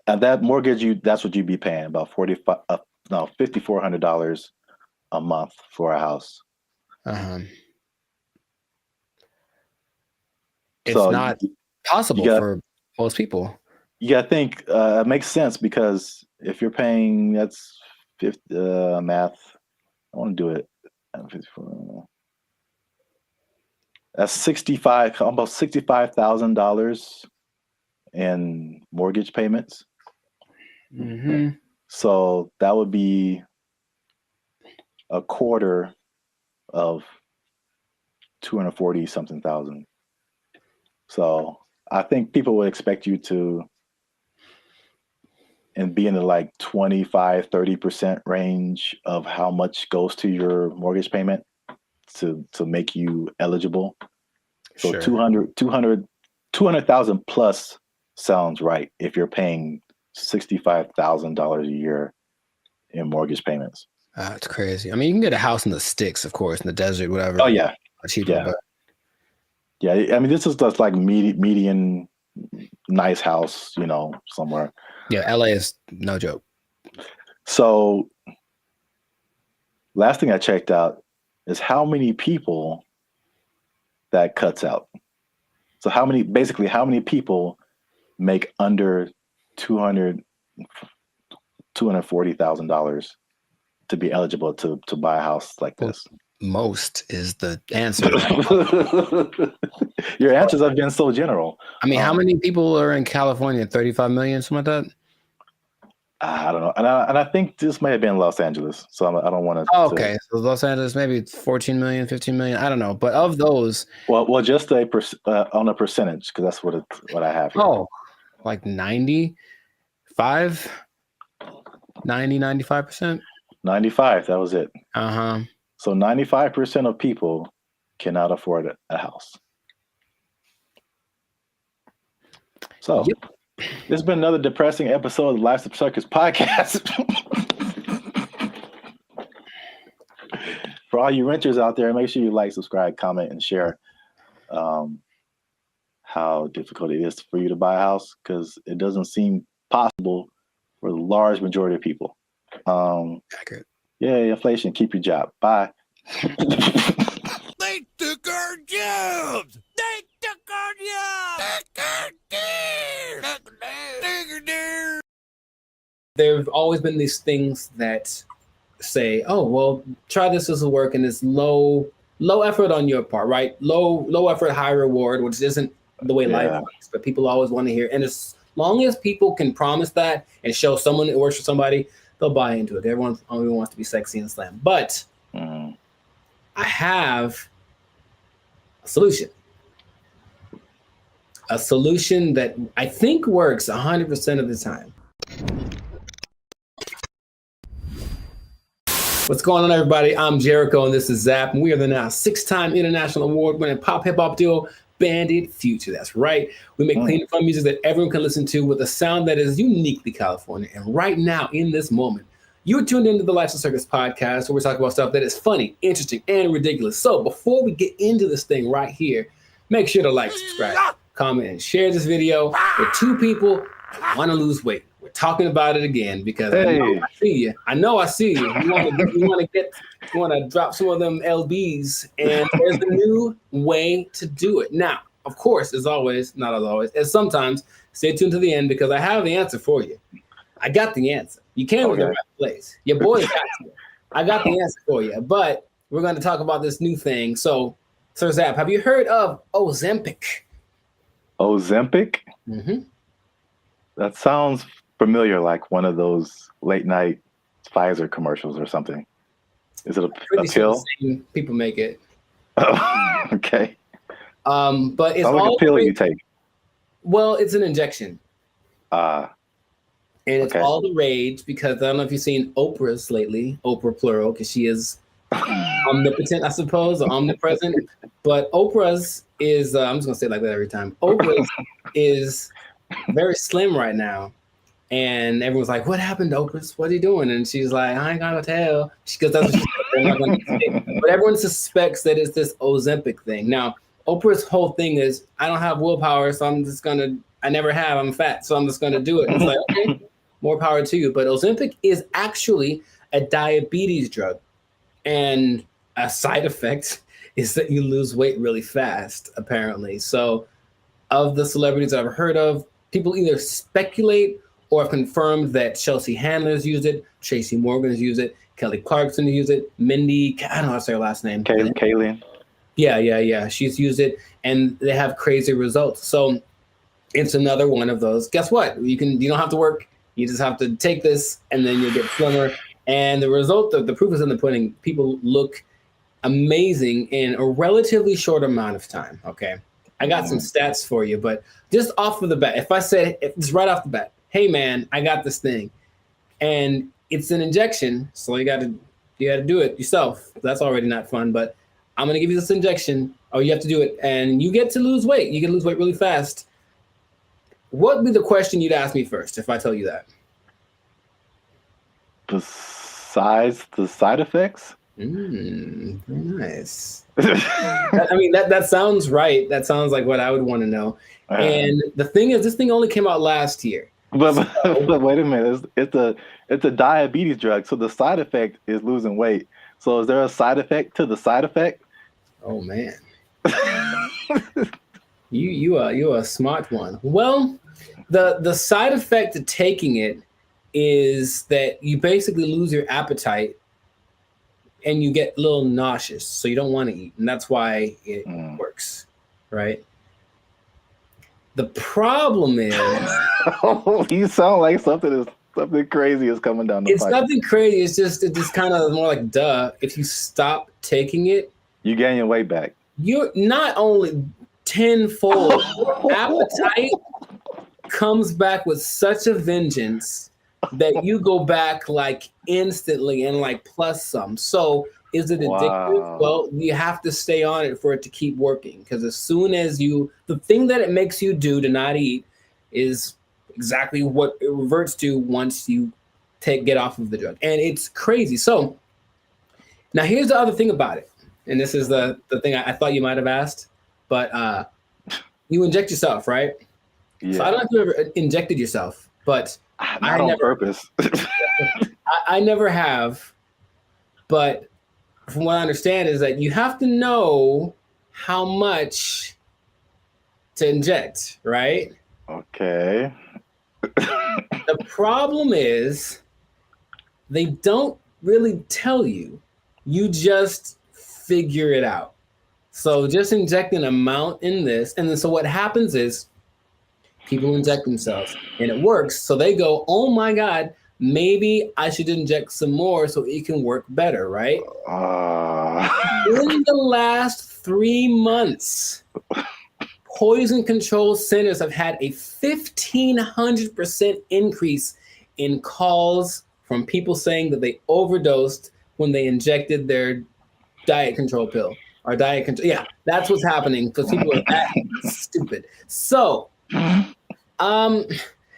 On that mortgage, that's what you'd be paying, about $5,400 a month for a house. It's not possible for most people. You gotta think, it makes sense, because if you're paying, that's math. I want to do it. That's almost $65,000 in mortgage payments. Mm-hmm. So that would be a quarter of 240 something thousand. So I think people would expect you to be in the like 25-30% range of how much goes to your mortgage payment. to make you eligible. So Sure. 200,000 plus sounds right if you're paying $65,000 a year in mortgage payments. It's crazy. I mean, you can get a house in the sticks, of course, in the desert, whatever. Oh yeah, cheaper, yeah. but Yeah, I mean, this is just like median nice house, somewhere. yeah, LA is no joke. So last thing I checked out is how many people that cuts out. So how many people make under $240,000 to be eligible to buy a house like this? Most is the answer. Your answers have been so general. I mean, how many people are in California? 35 million, something like that? I don't know. And I think this may have been Los Angeles. So I don't want to. Oh, okay. So Los Angeles, maybe it's 14 million, 15 million. I don't know. But of those. Well, just on a percentage, because that's what I have here. Oh, like 95%? 95%? 95. That was it. Uh-huh. So 95% of people cannot afford a house. So this has been another depressing episode of the Life's a Circus podcast. For all you renters out there, make sure you like, subscribe, comment, and share how difficult it is for you to buy a house, because it doesn't seem possible for the large majority of people. Accurate. Yeah, inflation. Keep your job. Bye. They took our jobs. They took our jobs. There have always been these things that say, "Oh, well, try this will work," and it's low effort on your part, right? Low effort, high reward, which isn't the way life works. But people always want to hear, and as long as people can promise that and show someone it works for somebody, they'll buy into it. Everyone only wants to be sexy and slam. But I have a solution. A solution that I think works 100% of the time. What's going on, everybody? I'm Jericho, and this is Zap, and we are the now 6-time international award-winning pop hip-hop duo, Banded Future. That's right. We make clean and fun music that everyone can listen to with a sound that is uniquely California. And right now, in this moment, you're tuned into the Life's a Circus podcast, where we're talking about stuff that is funny, interesting, and ridiculous. So before we get into this thing right here, make sure to like, subscribe, comment, and share this video with 2 people who want to lose weight. We're talking about it again because I know I see you. I know I see you. You want to drop some of them LBs, and there's a new way to do it. Now, of course, as always, not as always, as sometimes, stay tuned to the end because I have the answer for you. I got the answer. You came to the right place. Your boy got you. I got the answer for you. But we're going to talk about this new thing. So, Sir Zap, have you heard of Ozempic? Ozempic? Mm-hmm. That sounds familiar, like one of those late night Pfizer commercials or something. Is it a pill? Sure people make it. Oh, okay. But it's like a pill you take. Well, it's an injection. And it's all the rage because I don't know if you've seen Oprah's lately, Oprah plural, because she is omnipotent, I suppose, or omnipresent. But Oprah's is, I'm just going to say it like that every time. Oprah's is very slim right now. And everyone's like, "What happened to Oprah? What are you doing?" And she's like, "I ain't gonna tell." Because that's what she's not gonna say. But everyone suspects that it's this Ozempic thing. Now, Oprah's whole thing is, "I don't have willpower, so I never have. I'm fat, so I'm just gonna do it." It's like, okay, more power to you. But Ozempic is actually a diabetes drug, and a side effect is that you lose weight really fast, apparently. So, of the celebrities I've heard of, people either speculate or have confirmed that Chelsea Handler's used it, Tracy Morgan's used it, Kelly Clarkson used it, Mindy, I don't know how to say her last name. Kaylin. Yeah. She's used it, and they have crazy results. So it's another one of those. Guess what? You don't have to work. You just have to take this, and then you'll get slimmer. And the result of the proof is in the pudding. People look amazing in a relatively short amount of time. Okay. I got some stats for you, but just off of the bat, if it's right off the bat, "Hey man, I got this thing," and it's an injection, so you got to do it yourself. That's already not fun, but I'm gonna give you this injection. Oh, you have to do it, and you get to lose weight. You get to lose weight really fast. What would be the question you'd ask me first if I tell you that? Besides the side effects? Very nice. That sounds right. That sounds like what I would want to know. And the thing is, this thing only came out last year. But wait a minute, it's a diabetes drug, so the side effect is losing weight. So is there a side effect to the side effect? Oh man, you are a smart one. Well, the side effect to taking it is that you basically lose your appetite and you get a little nauseous, so you don't want to eat, and that's why it works, right? The problem is, you sound like something crazy is coming down the it's pipe. nothing crazy. It's just kind of more like duh. If you stop taking it, you gain your weight back. You're not only tenfold. Your appetite comes back with such a vengeance that you go back like instantly and like plus some. So is it addictive? Wow. Well, you have to stay on it for it to keep working. Because as soon as the thing that it makes you do to not eat is exactly what it reverts to once you get off of the drug. And it's crazy. So now here's the other thing about it. And this is the thing I thought you might have asked, but you inject yourself, right? Yeah. So I don't know if you ever injected yourself, but not on purpose. I never have. But from what I understand is that you have to know how much to inject, right? Okay. The problem is they don't really tell you. You just figure it out. So just inject an amount in this. And then so what happens is people inject themselves and it works. So they go, oh my God, maybe I should inject some more so it can work better, right? In the last 3 months, poison control centers have had a 1,500% increase in calls from people saying that they overdosed when they injected their diet control pill or diet control. Yeah, that's what's happening because people are that stupid. So,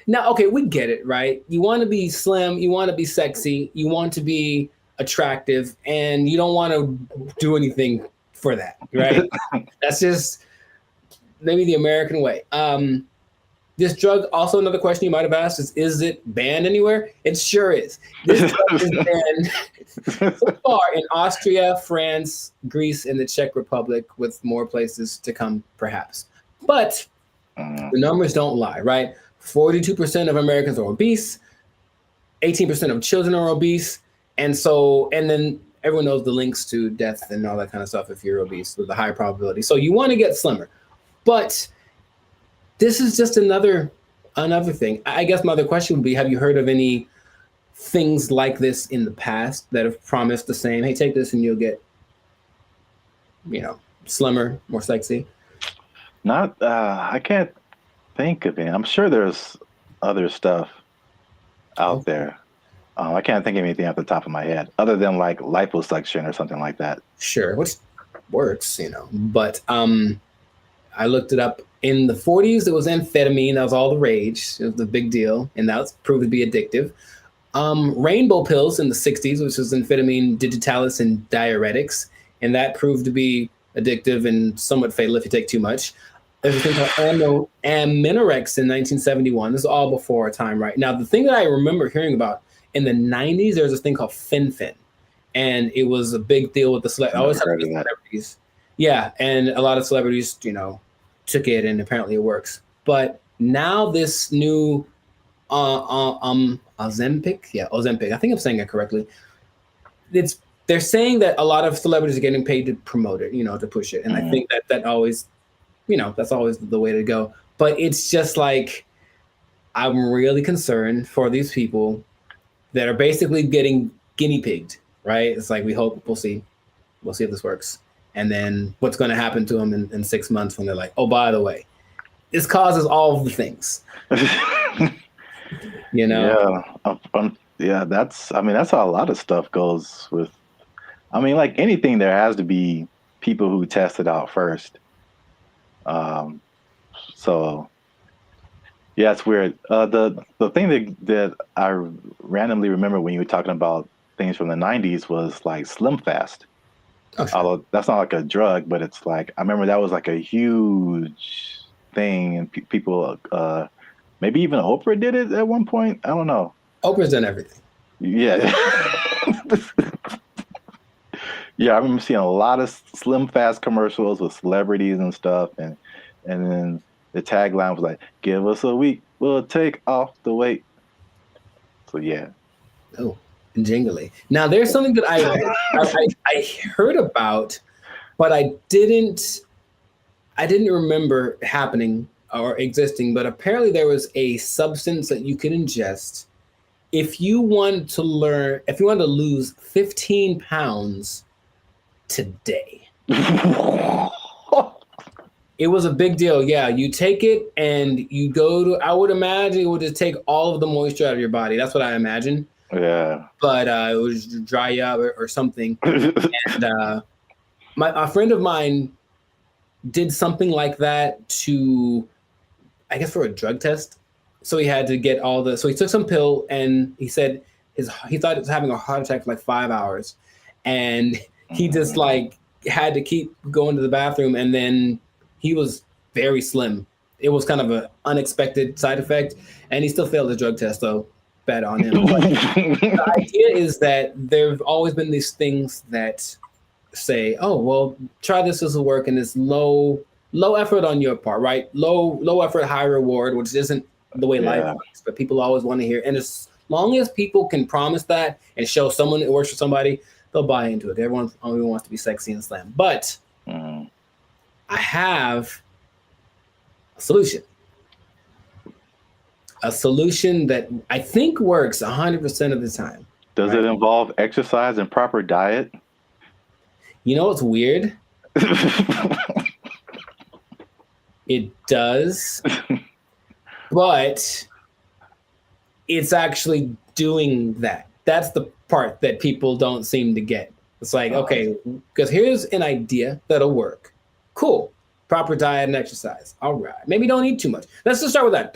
now, okay, we get it, right? You want to be slim, you want to be sexy, you want to be attractive, and you don't want to do anything for that, right? That's just maybe the American way. This drug, also another question you might have asked is it banned anywhere? It sure is. This drug is banned so far in Austria, France, Greece, and the Czech Republic, with more places to come, perhaps. But the numbers don't lie, right? 42% of Americans are obese, 18% of children are obese, and then everyone knows the links to death and all that kind of stuff if you're obese with a high probability. So you want to get slimmer. But this is just another thing. I guess my other question would be, have you heard of any things like this in the past that have promised the same, hey, take this and you'll get, slimmer, more sexy? I can't think of any. I'm sure there's other stuff out there. I can't think of anything off the top of my head other than like liposuction or something like that. Sure, which works, but I looked it up. In the 40s, it was amphetamine. That was all the rage. It was the big deal, and that was proved to be addictive. Rainbow pills in the 60s, which was amphetamine, digitalis, and diuretics, and that proved to be addictive and somewhat fatal if you take too much. There's a thing called Aminorex in 1971. This is all before our time, right? Now, the thing that I remember hearing about in the 90s, there was this thing called Fen-Phen, and it was a big deal with the celebrities. Yeah, and a lot of celebrities, took it, and apparently it works. But now this new Ozempic, I think I'm saying it correctly. They're saying that a lot of celebrities are getting paid to promote it, to push it, and I think that always, that's always the way to go. But it's just like, I'm really concerned for these people that are basically getting guinea pigged, right? It's like, we'll see if this works. And then what's going to happen to them in 6 months when they're like, oh, by the way, this causes all of the things. Yeah, that's how a lot of stuff goes with. Like anything, there has to be people who tested out first. So yeah, it's weird. The thing that I randomly remember when you were talking about things from the 90s was like Slim Fast. Oh, sure. Although that's not like a drug, but it's like I remember that was like a huge thing, and people, maybe even Oprah did it at one point. I don't know. Oprah's done everything. Yeah. Yeah, I remember seeing a lot of Slim Fast commercials with celebrities and stuff, and then the tagline was like, "Give us a week, we'll take off the weight." So yeah. Oh, and jingly. Now there's something that I heard about, but I didn't remember happening or existing. But apparently there was a substance that you could ingest if you wanted to lose 15 pounds today. It was a big deal. Yeah, you take it and you go to, I would imagine it would just take all of the moisture out of your body. That's what I imagine. Yeah. But it would just dry you up or something. And a friend of mine did something like that to, I guess, for a drug test. So he had to get so he took some pill, and he said he thought he was having a heart attack for like 5 hours. And he just like had to keep going to the bathroom, and then he was very slim. It was kind of an unexpected side effect, and he still failed the drug test, though. Bad on him. But the idea is that there have always been these things that say, "Oh, well, try this will work," and it's low effort on your part, right? Low effort, high reward, which isn't the way life works. But people always want to hear, and as long as people can promise that and show someone it works for somebody, they'll buy into it. Everyone only wants to be sexy and slim. But I have a solution. A solution that I think works 100% of the time. Does it involve exercise and proper diet? You know what's weird? It does, but it's actually doing that. That's the part that people don't seem to get. It's like, okay, because here's an idea that'll work. Cool. Proper diet and exercise. All right. Maybe don't eat too much. Let's just start with that.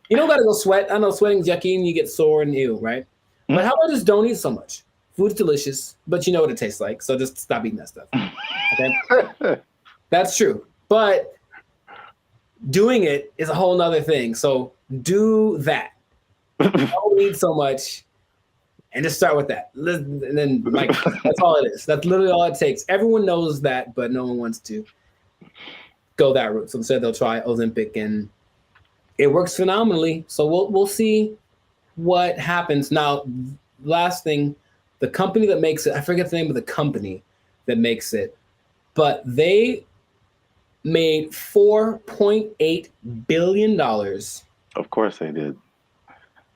You don't got to go sweat. I know sweating's yucky and you get sore and ill, right? But how about just don't eat so much? Food's delicious, but you know what it tastes like. So just stop eating that stuff. Okay? That's true. But doing it is a whole nother thing. So do that. Don't eat so much. And just start with that. And then, like, that's all it is. That's literally all it takes. Everyone knows that, but no one wants to go that route. So instead, they'll try Ozempic, and it works phenomenally. So we'll see what happens. Now, last thing, the company that makes it, I forget the name of the company that makes it, but they made $4.8 billion. Of course they did.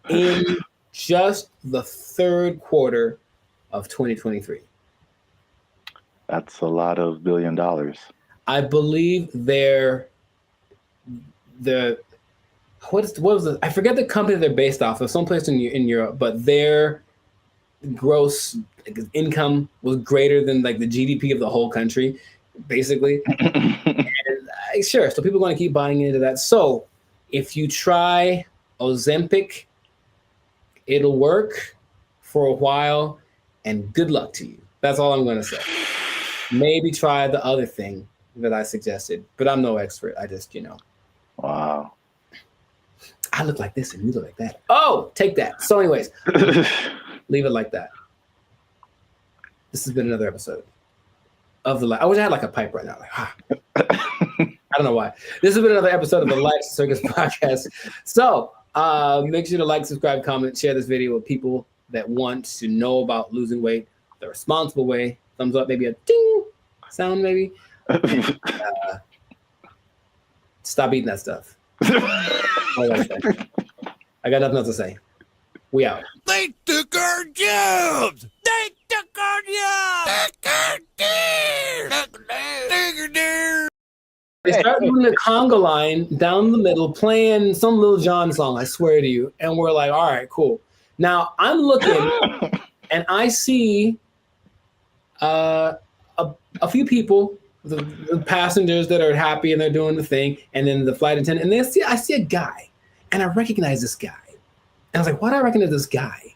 In just the third quarter of 2023. That's a lot of $1 billion. I believe what was it? I forget the company they're based off of, someplace in Europe, but their gross income was greater than like the GDP of the whole country, basically. And sure, so people are going to keep buying into that. So if you try Ozempic, it'll work for a while, and good luck to you. That's all I'm going to say. Maybe try the other thing that I suggested, but I'm no expert. I just, Wow. I look like this and you look like that. Oh, take that. So anyways, leave it like that. This has been another episode of I wish I had like a pipe right now. I don't know why. This has been another episode of the Life's Circus podcast. So make sure to like, subscribe, comment, share this video with people that want to know about losing weight the responsible way. Thumbs up, maybe a ding sound, maybe. And, stop eating that stuff. I got nothing else to say. We out. They took our jobs! They took our jobs! They start doing the conga line down the middle, playing some Lil Jon song, I swear to you. And we're like, all right, cool. Now I'm looking and I see a a few people, the passengers that are happy and they're doing the thing, and then the flight attendant, and then I see a guy, and I recognize this guy. And I was like, why do I recognize this guy?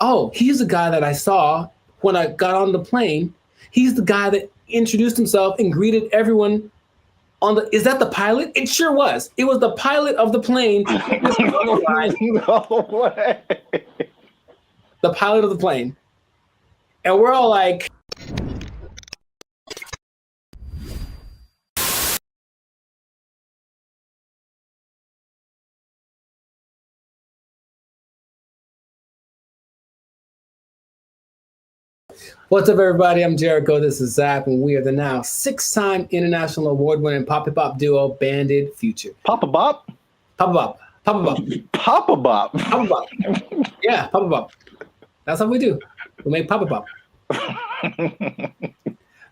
Oh, he's the guy that I saw when I got on the plane. He's the guy that introduced himself and greeted everyone on the, is that the pilot? It sure was. It was the pilot of the plane. No way. The pilot of the plane. And we're all like, what's up, everybody? I'm Jericho. This is Zach, and we are the now 6-time international award-winning Papa Bop duo, Banded Future. Papa Bop? Papa Bop. Papa Bop. Papa Bop. Papa Bop. Yeah, Papa Bop. That's how we do. We make Papa Bop.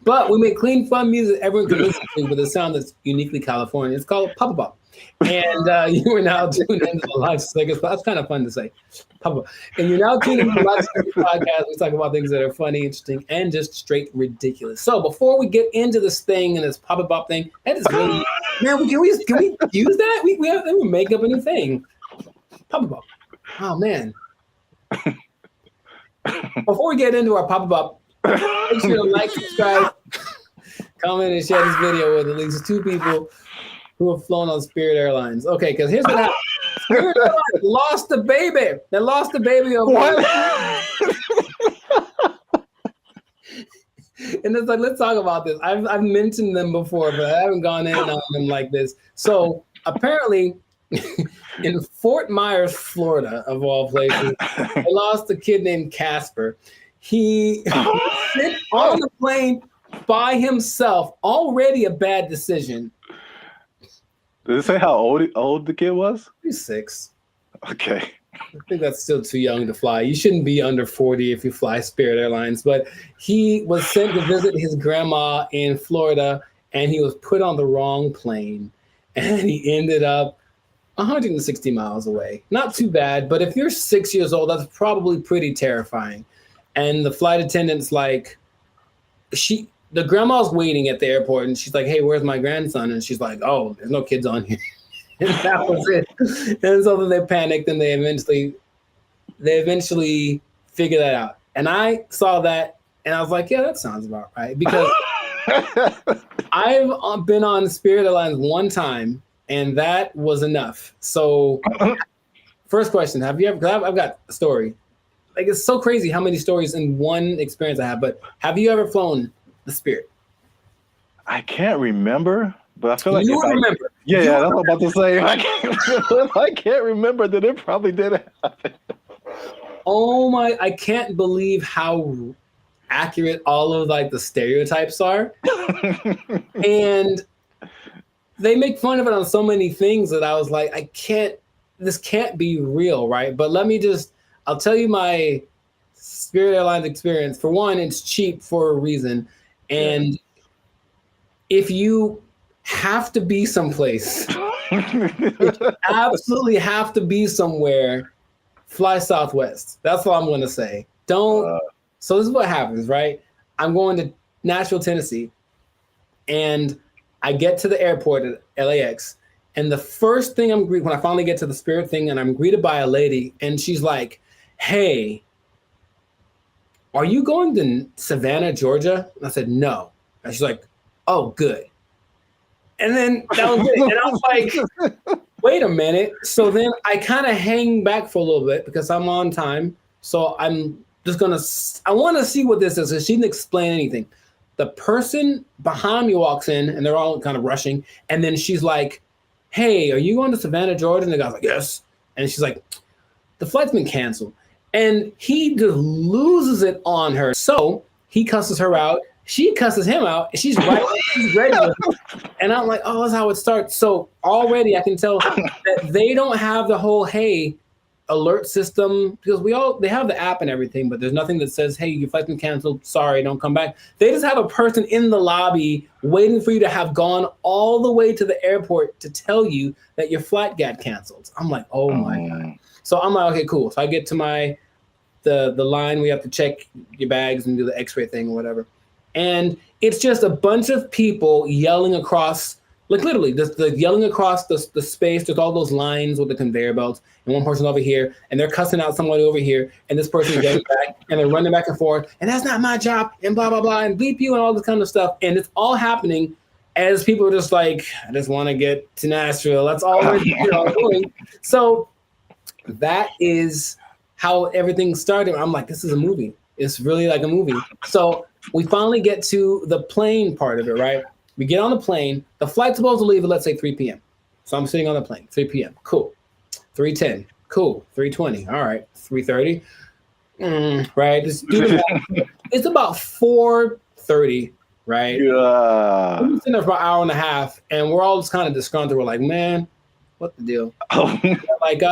But we make clean, fun music everyone can listen to with a sound that's uniquely California. It's called Papa Bop. And you are now tuned into the Life Stickers. That's kind of fun to say. Papa. And you're now tuned into the Life Stickers podcast. We talk about things that are funny, interesting, and just straight ridiculous. So before we get into this thing and this Papa Bop thing, that is really, man, can we use that? We make up a new thing. Papa Bop. Oh, man. Before we get into our Papa Bop, make sure to like, subscribe, comment, and share this video with at least 2 people who have flown on Spirit Airlines. Okay, because here's what happened. Spirit Airlines lost the baby. They lost the baby over And it's like, let's talk about this. I've mentioned them before, but I haven't gone in on them like this. So apparently, in Fort Myers, Florida, of all places, they lost a kid named Casper. He sit on the plane by himself, already a bad decision. Did it say how old the kid was? He's 6. Okay. I think that's still too young to fly. You shouldn't be under 40 if you fly Spirit Airlines. But he was sent to visit his grandma in Florida, and he was put on the wrong plane. And he ended up 160 miles away. Not too bad, but if you're 6 years old, that's probably pretty terrifying. And the flight attendant's like, the grandma's waiting at the airport, and she's like, hey, where's my grandson? And she's like, oh, there's no kids on here. And that was it. And so then they panicked, and they eventually figured that out. And I saw that, and I was like, yeah, that sounds about right. Because I've been on Spirit Airlines one time, and that was enough. So first question, have you ever, because I've got a story. Like, it's so crazy how many stories in one experience I have, but have you ever flown the Spirit? I can't remember, but I feel like you remember. Yeah, that's what I'm about to say. If I can't remember, then it probably did happen. Oh my! I can't believe how accurate all of like the stereotypes are, and they make fun of it on so many things that I was like, this can't be real, right? But I'll tell you my Spirit Airlines experience. For one, it's cheap for a reason. And if you have to be someplace, if you absolutely have to be somewhere, fly Southwest. That's all I'm going to say. So this is what happens, right? I'm going to Nashville, Tennessee, and I get to the airport at LAX. And the first thing when I finally get to the Spirit thing, and I'm greeted by a lady, and she's like, hey, are you going to Savannah, Georgia? And I said, no. And she's like, oh, good. And then that was it. And I was like, wait a minute. So then I kind of hang back for a little bit because I'm on time. So I'm just I want to see what this is. So she didn't explain anything. The person behind me walks in, and they're all kind of rushing. And then she's like, hey, are you going to Savannah, Georgia? And the guy's like, yes. And she's like, the flight's been canceled. And he just loses it on her. So he cusses her out. She cusses him out. And she's ready with him. And I'm like, oh, that's how it starts. So already I can tell that they don't have the whole, hey, alert system, because they have the app and everything, but there's nothing that says, hey, your flight's been canceled. Sorry, don't come back. They just have a person in the lobby waiting for you to have gone all the way to the airport to tell you that your flight got canceled. I'm like, oh my God. So I'm like, okay, cool. So I get to the line, we have to check your bags and do the x-ray thing or whatever. And it's just a bunch of people yelling across, like literally, the yelling across the space. There's all those lines with the conveyor belts, and one person over here, and they're cussing out somebody over here, and this person is yelling back, and they're running back and forth, and that's not my job, and blah, blah, blah, and bleep you, and all this kind of stuff. And it's all happening as people are just like, I just want to get to Nashville. That's all we're doing. So that is how everything started. I'm like, this is a movie. It's really like a movie. So we finally get to the plane part of it, right? We get on the plane. The flight's supposed to leave at, let's say, 3 p.m. So I'm sitting on the plane, 3 p.m. Cool. 3:10. Cool. 3:20. All right. 3:30. Right. Just do the math. It's about 4:30, right? Yeah. We've been sitting there for an hour and a half, and we're all just kind of disgruntled. We're like, man, what the deal? Like,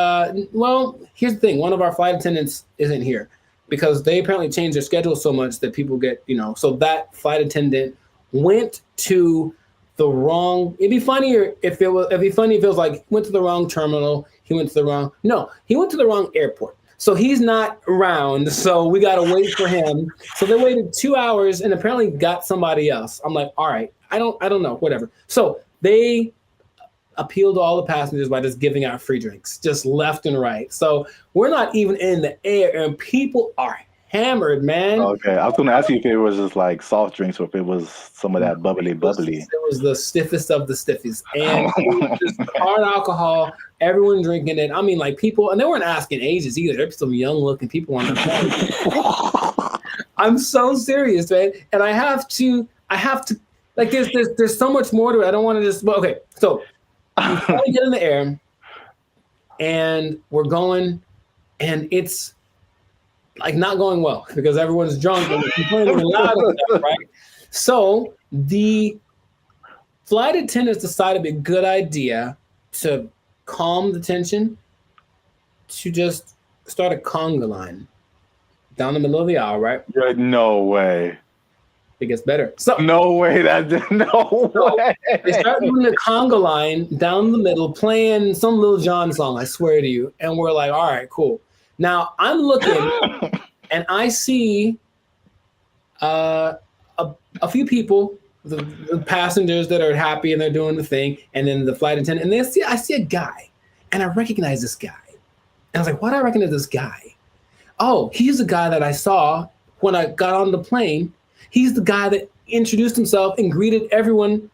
well, here's the thing. One of our flight attendants isn't here because they apparently changed their schedule so much that people get, so that flight attendant went to the wrong. It'd be funnier if it was like went to the wrong terminal. He went to the wrong airport. So he's not around. So we got to wait for him. So they waited 2 hours and apparently got somebody else. I'm like, all right, I don't know, whatever. So they appeal to all the passengers by just giving out free drinks, just left and right. So we're not even in the air, and people are hammered, man. Okay, I was going to ask you if it was just like soft drinks or if it was some of that bubbly. It was the stiffest of the stiffies, and it was just hard alcohol. Everyone drinking it. I mean, like people, and they weren't asking ages either. There's some young-looking people on the plane. I'm so serious, man, and I have to. Like, there's so much more to it. I don't want to just. Well, okay, so. We finally get in the air, and we're going, and it's like not going well because everyone's drunk and complaining loud and stuff, right? So the flight attendants decided it'd be a good idea to calm the tension to just start a conga line down the middle of the aisle, right? No way. It gets better. So no way no way. They start doing the conga line down the middle, playing some Lil Jon song, I swear to you. And we're like, all right, cool. Now I'm looking and I see a few people, the passengers that are happy and they're doing the thing, and then the flight attendant, and I see a guy, and I recognize this guy. And I was like, why do I recognize this guy? Oh, he's the guy that I saw when I got on the plane. He's the guy that introduced himself and greeted everyone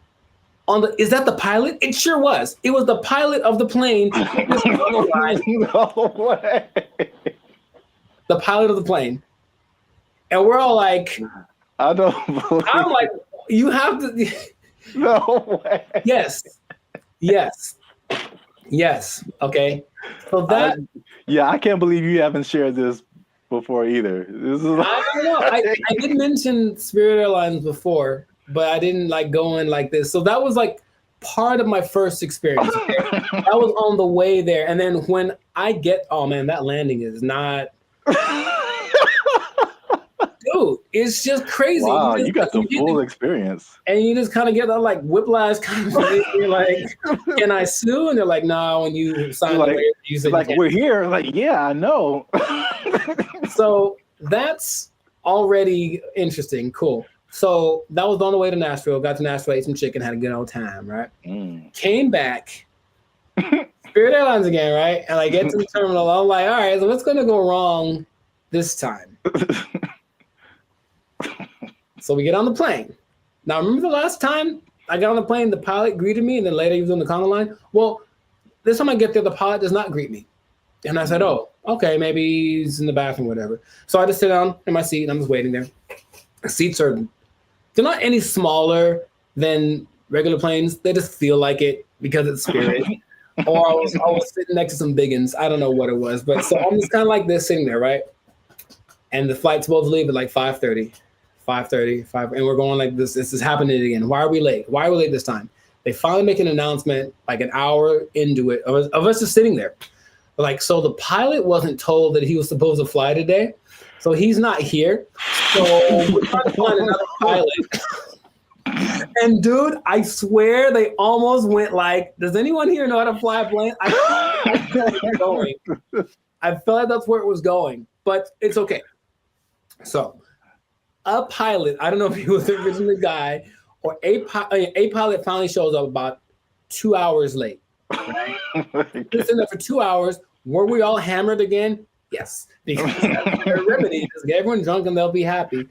is that the pilot? It sure was. It was the pilot of the plane. No way. The pilot of the plane. And we're all like, I'm like, you have to. No way. Yes. Okay. So that. Yeah, I can't believe you haven't shared this before either. This is I don't know. I did mention Spirit Airlines before, but I didn't like going like this. So that was like part of my first experience. Okay? That was on the way there. And then when I get, oh man, that landing is not. Dude, it's just crazy. Wow, you got the full experience. And you just kind of get that like whiplash kind of thing. You're like, can I sue? And they're like, no, when you sign the waiver, you said like, we're here. Like, yeah, I know. So that's already interesting. Cool. So that was on the way to Nashville. Got to Nashville, ate some chicken, had a good old time, right? Came back, Spirit Airlines again, right? And I get to the terminal. I'm like, all right, so what's going to go wrong this time? So we get on the plane. Now, remember the last time I got on the plane, the pilot greeted me, and then later he was on the conga line? Well, this time I get there, the pilot does not greet me. And I said, oh, okay, maybe he's in the bathroom, whatever. So I just sit down in my seat, and I'm just waiting there. The seats they're not any smaller than regular planes. They just feel like it because it's Spirit. Or I was sitting next to some biggins. I don't know what it was. But so I'm just kind of like this sitting there, right? And the flight's supposed to leave at like 5:30, and we're going like this. This is happening again. Why are we late? Why are we late this time? They finally make an announcement like an hour into it of us just sitting there. Like, so the pilot wasn't told that he was supposed to fly today. So he's not here. So we're trying to find another pilot. And dude, I swear they almost went like, does anyone here know how to fly a plane? I feel like it's going. I felt like that's where it was going, but it's okay. So a pilot, I don't know if he was originally the guy, or a pilot finally shows up about 2 hours late. Right? We're sitting there for 2 hours. Were we all hammered again? Yes. Because that's their remedy. Just get everyone drunk and they'll be happy.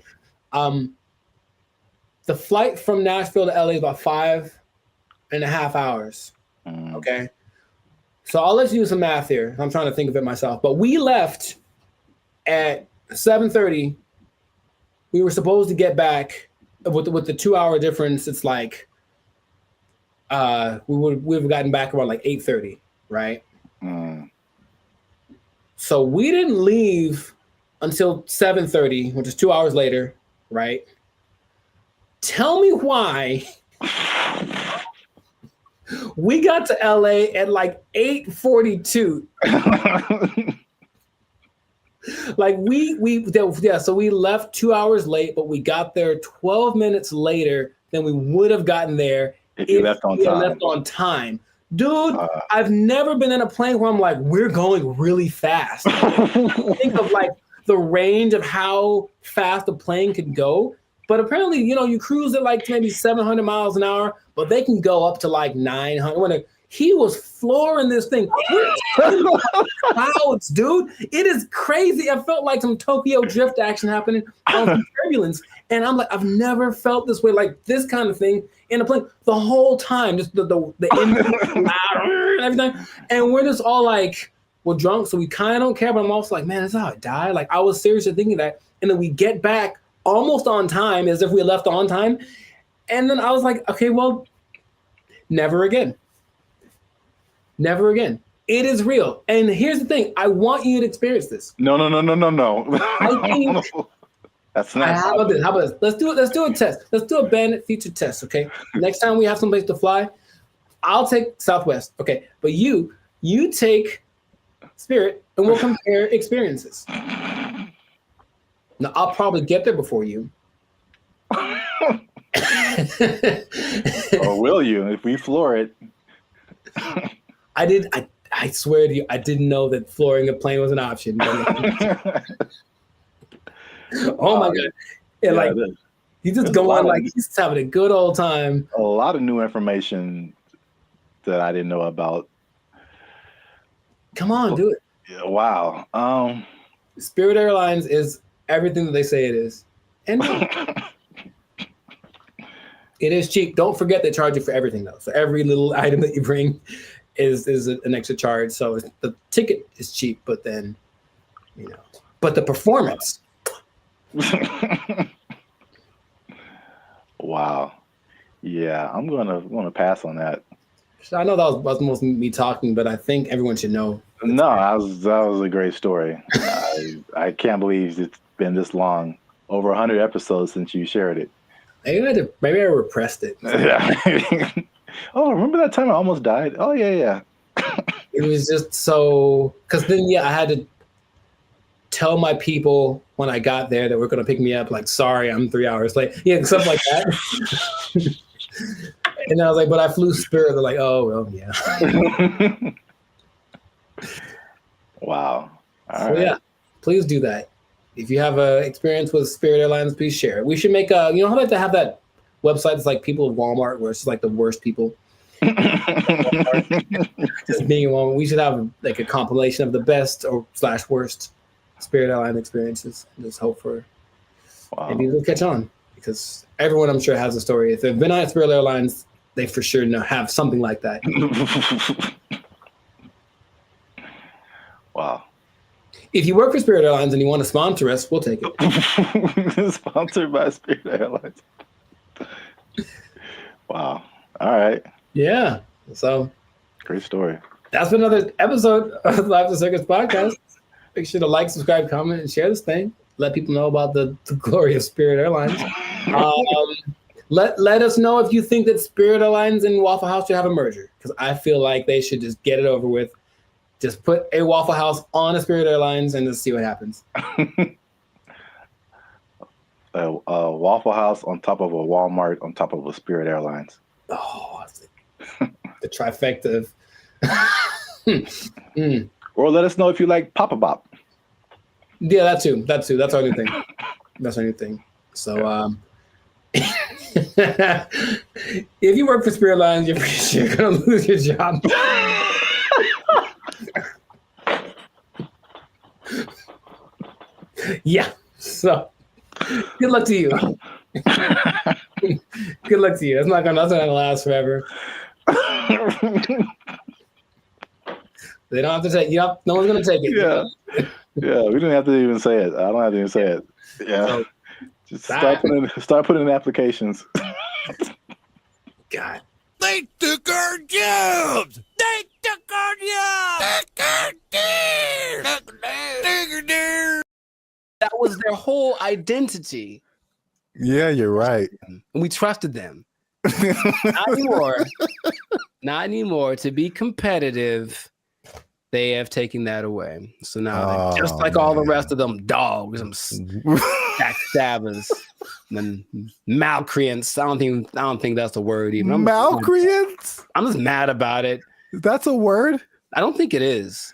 The flight from Nashville to LA is about 5.5 hours. Okay. So I'll let you do some math here. I'm trying to think of it myself. But we left at 7:30. We were supposed to get back with the 2 hour difference. It's like we would have gotten back around like 8:30, right? So we didn't leave until 7:30, which is 2 hours later, right? Tell me why we got to LA at like 8:42. Like so we left 2 hours late, but we got there 12 minutes later than we would have gotten there if we left on time. Dude, I've never been in a plane where I'm like, we're going really fast. Think of like the range of how fast a plane could go. But apparently, you cruise at like maybe 700 miles an hour, but they can go up to like 900. He was flooring this thing. We're clouds, dude. It is crazy. I felt like some Tokyo drift action happening on some turbulence. And I'm like, I've never felt this way, like this kind of thing in a plane the whole time. Just the engine and everything. And we're just all like, we're drunk, so we kind of don't care. But I'm also like, man, that's how I die. Like I was seriously thinking that. And then we get back almost on time, as if we left on time. And then I was like, okay, well, never again. Never again. It is real. And here's the thing. I want you to experience this. No. I think that's not. How about this? Let's do it. Let's do a test. Let's do a bandit feature test. Okay. Next time we have someplace to fly, I'll take Southwest. Okay. But you take Spirit and we'll compare experiences. Now I'll probably get there before you. Or will you if we floor it? I swear to you, I didn't know that flooring a plane was an option. Oh my God. And like he's just going like he's having a good old time. A lot of new information that I didn't know about. Come on, do it. Yeah, wow. Spirit Airlines is everything that they say it is. And it is cheap. Don't forget they charge you for everything though. So every little item that you bring is an extra charge. So the ticket is cheap, but then, but the performance. Wow. Yeah, I'm gonna pass on that. I know that was most me talking, but I think everyone should know. No, that was a great story. I can't believe it's been this long. Over 100 episodes since you shared it. Maybe I repressed it. Yeah. Oh, remember that time I almost died? Oh, yeah. It was just so... Because then, I had to tell my people when I got there that were going to pick me up, like, sorry, I'm 3 hours late. Yeah, stuff like that. And I was like, but I flew Spirit. They're like, oh, well, yeah. Wow. All right. Yeah, please do that. If you have an experience with Spirit Airlines, please share it. We should make how about to have that website that's like people at Walmart, where it's like the worst people. Just being in Walmart. We should have like a compilation of the best or / worst Spirit Airline experiences. Just hope for maybe they'll catch on, because everyone I'm sure has a story. If they've been on Spirit Airlines, they for sure have something like that. Wow. If you work for Spirit Airlines and you want to sponsor us, we'll take it. Sponsored by Spirit Airlines. Wow. All right. Yeah. So great story. That's been another episode of the Life of the Circus podcast. Make sure to like, subscribe, comment, and share this thing. Let people know about the glory of Spirit Airlines. Let us know if you think that Spirit Airlines and Waffle House should have a merger, because I feel like they should just get it over with. Just put a Waffle House on a Spirit Airlines and just see what happens. A Waffle House on top of a Walmart on top of a Spirit Airlines. Oh, the trifecta of... Or let us know if you like Papa Bop. Yeah, that too. That's our new thing. That's our new thing. So if you work for Spirit Lines, you're pretty sure you're gonna lose your job. Yeah. So good luck to you. Good luck to you. That's not gonna last forever. They don't have to take. Yep. No one's gonna take it. Yeah. Yeah. We didn't have to even say it. I don't have to even say it. Yeah. So, just start putting in applications. God. They took our jobs! They took our jobs! That was their whole identity. Yeah, you're right. And we trusted them. Not anymore. Not anymore. To be competitive, they have taken that away. So now, just like all the rest of them dogs, them backstabbers, and malcreants. I don't think that's a word even. Malcreants? I'm just mad about it. That's a word? I don't think it is.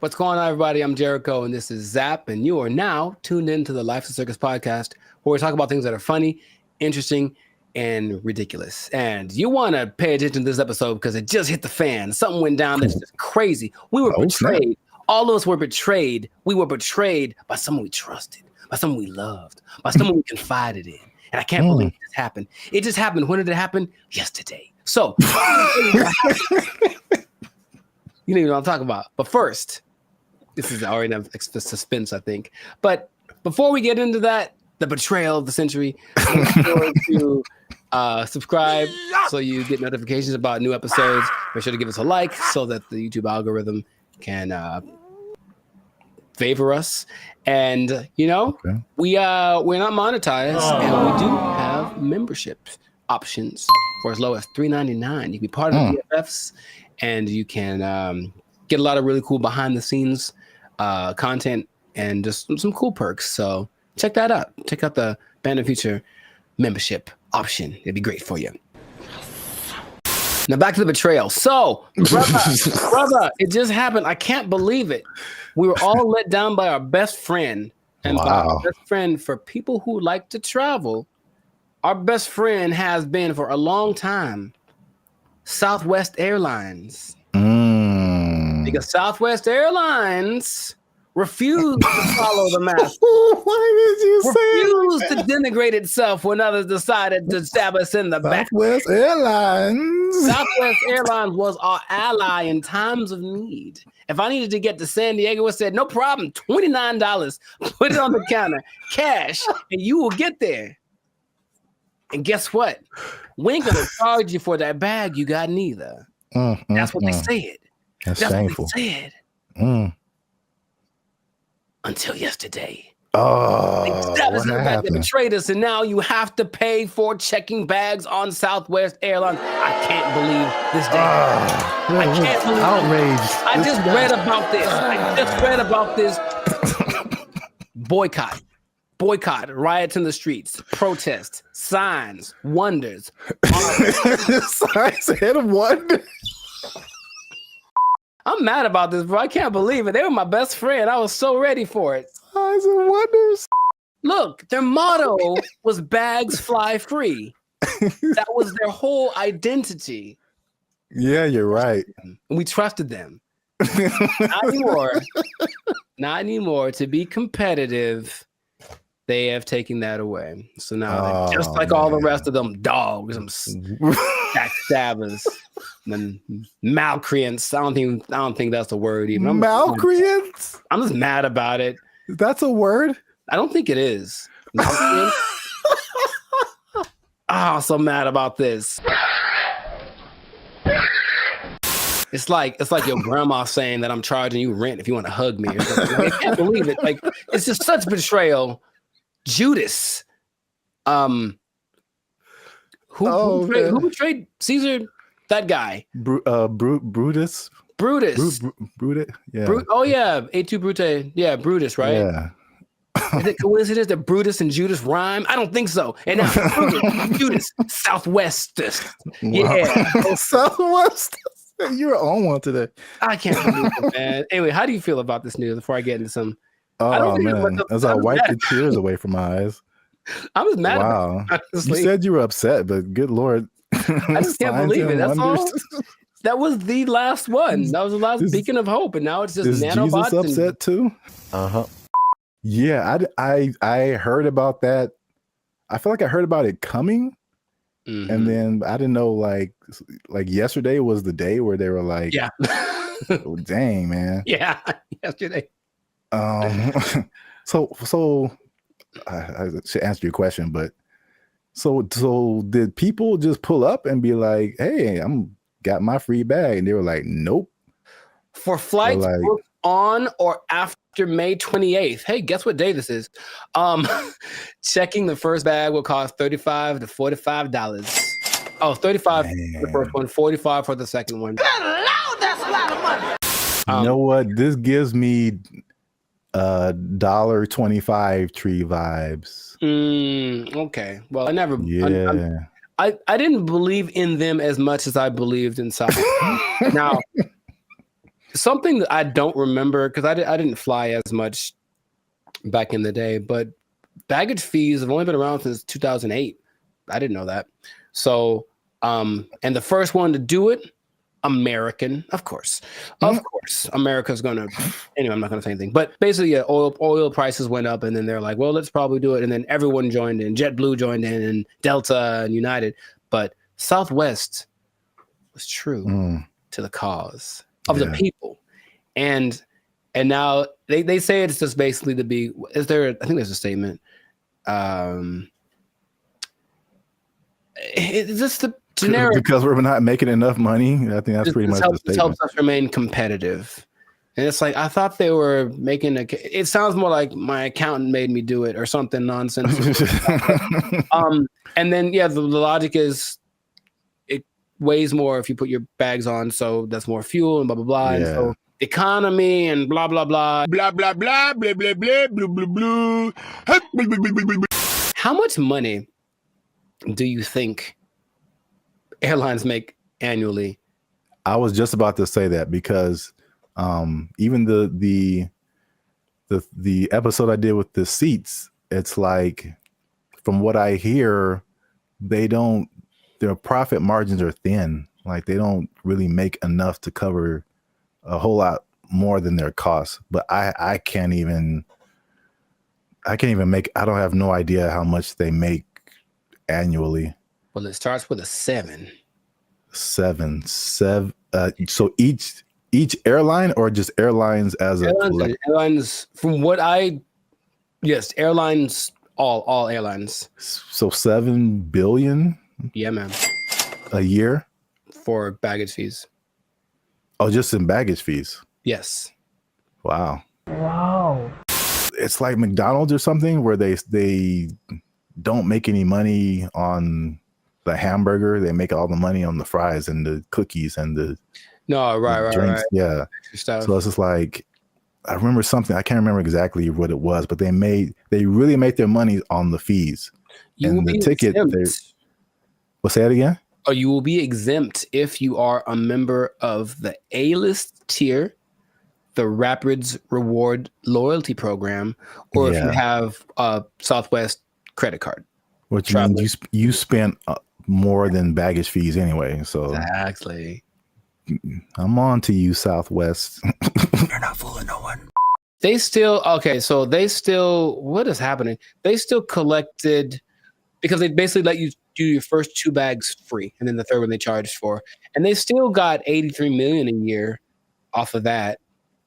What's going on, everybody? I'm Jericho, and this is Zap, and you are now tuned into the Life of Circus podcast, where we talk about things that are funny, interesting, and ridiculous. And you want to pay attention to this episode because it just hit the fan. Something went down that's just crazy. We were betrayed. All of us were betrayed. We were betrayed by someone we trusted, by someone we loved, by someone we confided in. And I can't believe this happened. It just happened. When did it happen? Yesterday. So, you know what I'm talking about. But first, this is already enough suspense, I think. But before we get into that, the betrayal of the century, make sure to subscribe so you get notifications about new episodes. Make sure to give us a like so that the YouTube algorithm can favor us. And we're not monetized, and we do have membership options for as low as $3.99. You can be part of the BFFs, and you can get a lot of really cool behind the scenes content and just some cool perks. So check that out. Check out the Band of Future membership option. It'd be great for you. Now back to the betrayal. So, brother, it just happened. I can't believe it. We were all let down by our best friend. And by our best friend, for people who like to travel, our best friend has been for a long time Southwest Airlines. Because Southwest Airlines refused to follow the mask. Why did you refused to denigrate itself when others decided to stab us in the back. Southwest Airlines. Southwest Airlines was our ally in times of need. If I needed to get to San Diego, I said, no problem, $29. Put it on the counter, cash, and you will get there. And guess what? We ain't gonna charge you for that bag you got neither. That's what they said. That's shameful. What they said. Until yesterday. They betrayed us, and now you have to pay for checking bags on Southwest Airlines. I can't believe this day. I can't believe outraged. I just read about this. Boycott, riots in the streets, protests, signs, wonders. Signs ahead of wonder. I'm mad about this, bro. I can't believe it. They were my best friend. I was so ready for it. Signs and wonders. Look, their motto was bags fly free. That was their whole identity. Yeah, you're right. And we trusted them. Not anymore. Not anymore. To be competitive, they have taken that away. So now, just like all the rest of them dogs, them backstabbers, and malcreants. I don't think that's a word even. Malcreants? I'm just mad about it. That's a word? I don't think it is. I'm so mad about this. It's like your grandma saying that I'm charging you rent if you want to hug me. I can't believe it. Like, it's just such betrayal. Judas. Who betrayed Caesar? That guy. Brutus. Brutus. Brutus. Yeah. A2 Brute. Yeah, Brutus, right? Yeah. Is it coincidence that Brutus and Judas rhyme? I don't think so. And now Brutus, Judas, Southwest. Yeah. Southwest. You're on one today. I can't believe it, man. Anyway, how do you feel about this news before I get into some? I Oh don't think man, as I wipe the tears away from my eyes. I was mad Wow. about it, You honestly. said you were upset, but good Lord. I just can't believe it. That's all. That was the last one. That was the last beacon of hope, and now it's just Is nanobots. Jesus upset too? Yeah, I heard about that. I feel like I heard about it coming, and then I didn't know like yesterday was the day where they were like, yeah, oh, dang man, yeah, yesterday. So I should answer your question, but so did people just pull up and be like, hey, got my free bag, and they were like, nope. For flights booked on or after May 28th. Hey, guess what day this is? Checking the first bag will cost $35 to $45. Oh, 35 for the first one, 45 for the second one. Good Lord, that's a lot of money. You know what? This gives me $1.25 tree vibes. Okay. Well, I never. Yeah. I didn't believe in them as much as I believed in South. Now, something that I don't remember, because I didn't fly as much back in the day, but baggage fees have only been around since 2008. I didn't know that. So, and the first one to do it, American, of course, America's gonna. Anyway, I'm not gonna say anything. But basically, yeah, oil prices went up, and then they're like, well, let's probably do it, and then everyone joined in. JetBlue joined in, and Delta and United, but Southwest was true to the cause of the people, and now they say it's just basically to be. Is there? I think there's a statement. It's just the generic, because we're not making enough money. I think that's pretty much the statement. Helps us remain competitive. And it's like, I thought they were making it sounds more like my accountant made me do it or something nonsense. And then, yeah, the logic is it weighs more if you put your bags on. So that's more fuel and blah, blah, blah. Yeah. And so economy and blah, blah, blah, blah, blah, blah, blah, blah, blah, blah, blah, blah. How much money do you think airlines make annually? I was just about to say that, because even the episode I did with the seats, it's like, from what I hear, their profit margins are thin. Like, they don't really make enough to cover a whole lot more than their costs. But I can't even make, I don't have no idea how much they make annually. Well, it starts with a 7. Seven. So each airline, or just airlines as a collective? Airlines, from what airlines, all airlines. So 7 billion. Yeah, man. A year for baggage fees. Oh, just in baggage fees. Yes. Wow. It's like McDonald's or something, where they don't make any money on the hamburger. They make all the money on the fries and the cookies and the drinks. Right. Yeah. So it's just like, I remember something, I can't remember exactly what it was, but they really made their money on the fees. And the ticket. Well, say that again? Or you will be exempt if you are a member of the A-list tier, the Rapids Reward Loyalty Program, or if you have a Southwest credit card. Which means you spent more than baggage fees anyway. So exactly. I'm on to you, Southwest. You're not fooling no one. What is happening? They still collected, because they basically let you do your first 2 bags free, and then the third one they charged for. And they still got $83 million a year off of that.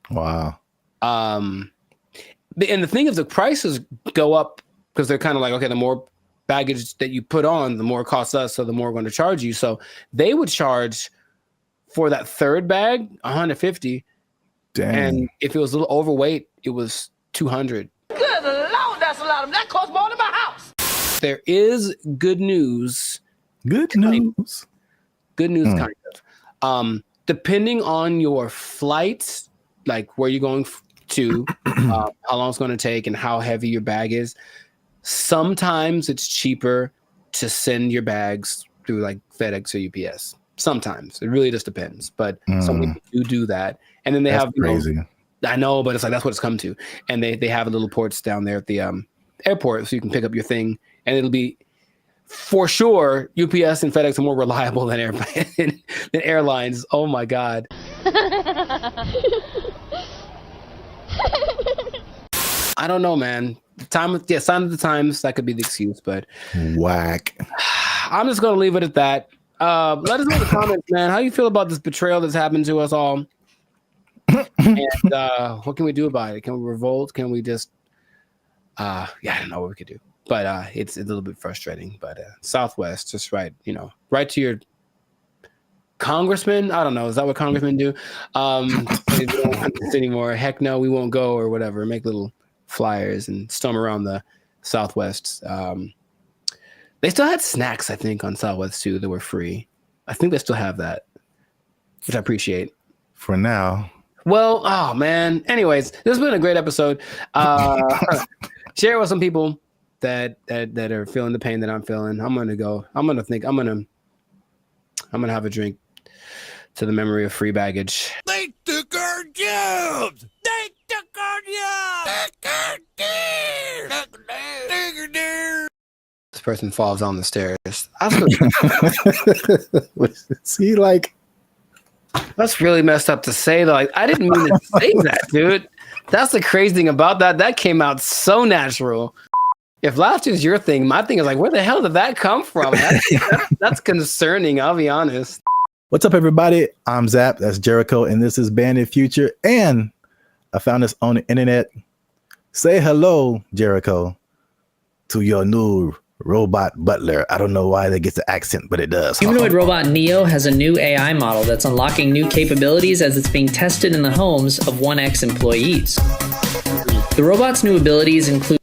Wow. And the thing is, the prices go up because they're kind of like, okay, the more baggage that you put on, the more it costs us, so the more we're going to charge you. So they would charge for that third bag $150. Dang. And if it was a little overweight, it was $200. Good Lord, that's a lot of. That costs more than my house. There is good news. Good news. Kind of. Depending on your flight, like where you're going to, how long it's going to take, and how heavy your bag is, sometimes it's cheaper to send your bags through like FedEx or UPS. Sometimes it really just depends, but some people do that. And then they That's have crazy. I know, but it's like that's what it's come to. And they have little ports down there at the airport, so you can pick up your thing, and it'll be for sure. UPS and FedEx are more reliable than airlines. Oh my god. I don't know, man. Sign of the times, that could be the excuse, but whack. I'm just gonna leave it at that. Let us know in the comments, man. How you feel about this betrayal that's happened to us all? And what can we do about it? Can we revolt? Can we just I don't know what we could do. But it's a little bit frustrating. But Southwest, just right to your congressman. I don't know. Is that what congressmen do? They don't want this anymore. Heck no, we won't go or whatever. Make little flyers and storm around the Southwest. They still had snacks, I think, on Southwest too that were free. I think they still have that, which I appreciate. For now. Well, oh man. Anyways, this has been a great episode. Share it with some people that are feeling the pain that I'm feeling. I'm gonna have a drink to the memory of free baggage. They took our jobs. They took our jobs. This person falls down the stairs. See, like, that's really messed up to say. Like, I didn't mean to say that, dude. That's the crazy thing about that. That came out so natural. If laughter is your thing, my thing is like, where the hell did that come from? That's concerning. I'll be honest. What's up, everybody? I'm Zap. That's Jericho, and this is Bandit Future. And I found this on the internet. Say hello, Jericho, to your new robot butler. I don't know why that gets the accent, but it does. Humanoid robot Neo has a new AI model that's unlocking new capabilities as it's being tested in the homes of 1X employees. The robot's new abilities include...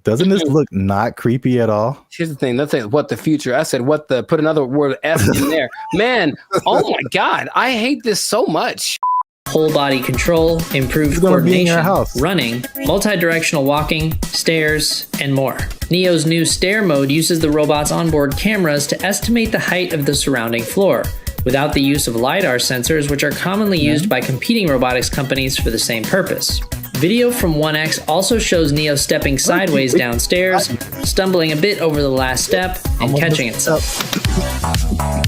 Doesn't this look not creepy at all? Here's the thing. Let's say what the future. I said what the, put another word F in there. Man, oh my God. I hate this so much. Whole body control, improved coordination, running, multi-directional walking, stairs, and more. Neo's new stair mode uses the robot's onboard cameras to estimate the height of the surrounding floor, without the use of LiDAR sensors, which are commonly used by competing robotics companies for the same purpose. Video from 1X also shows Neo stepping sideways downstairs, stumbling a bit over the last step, and catching itself.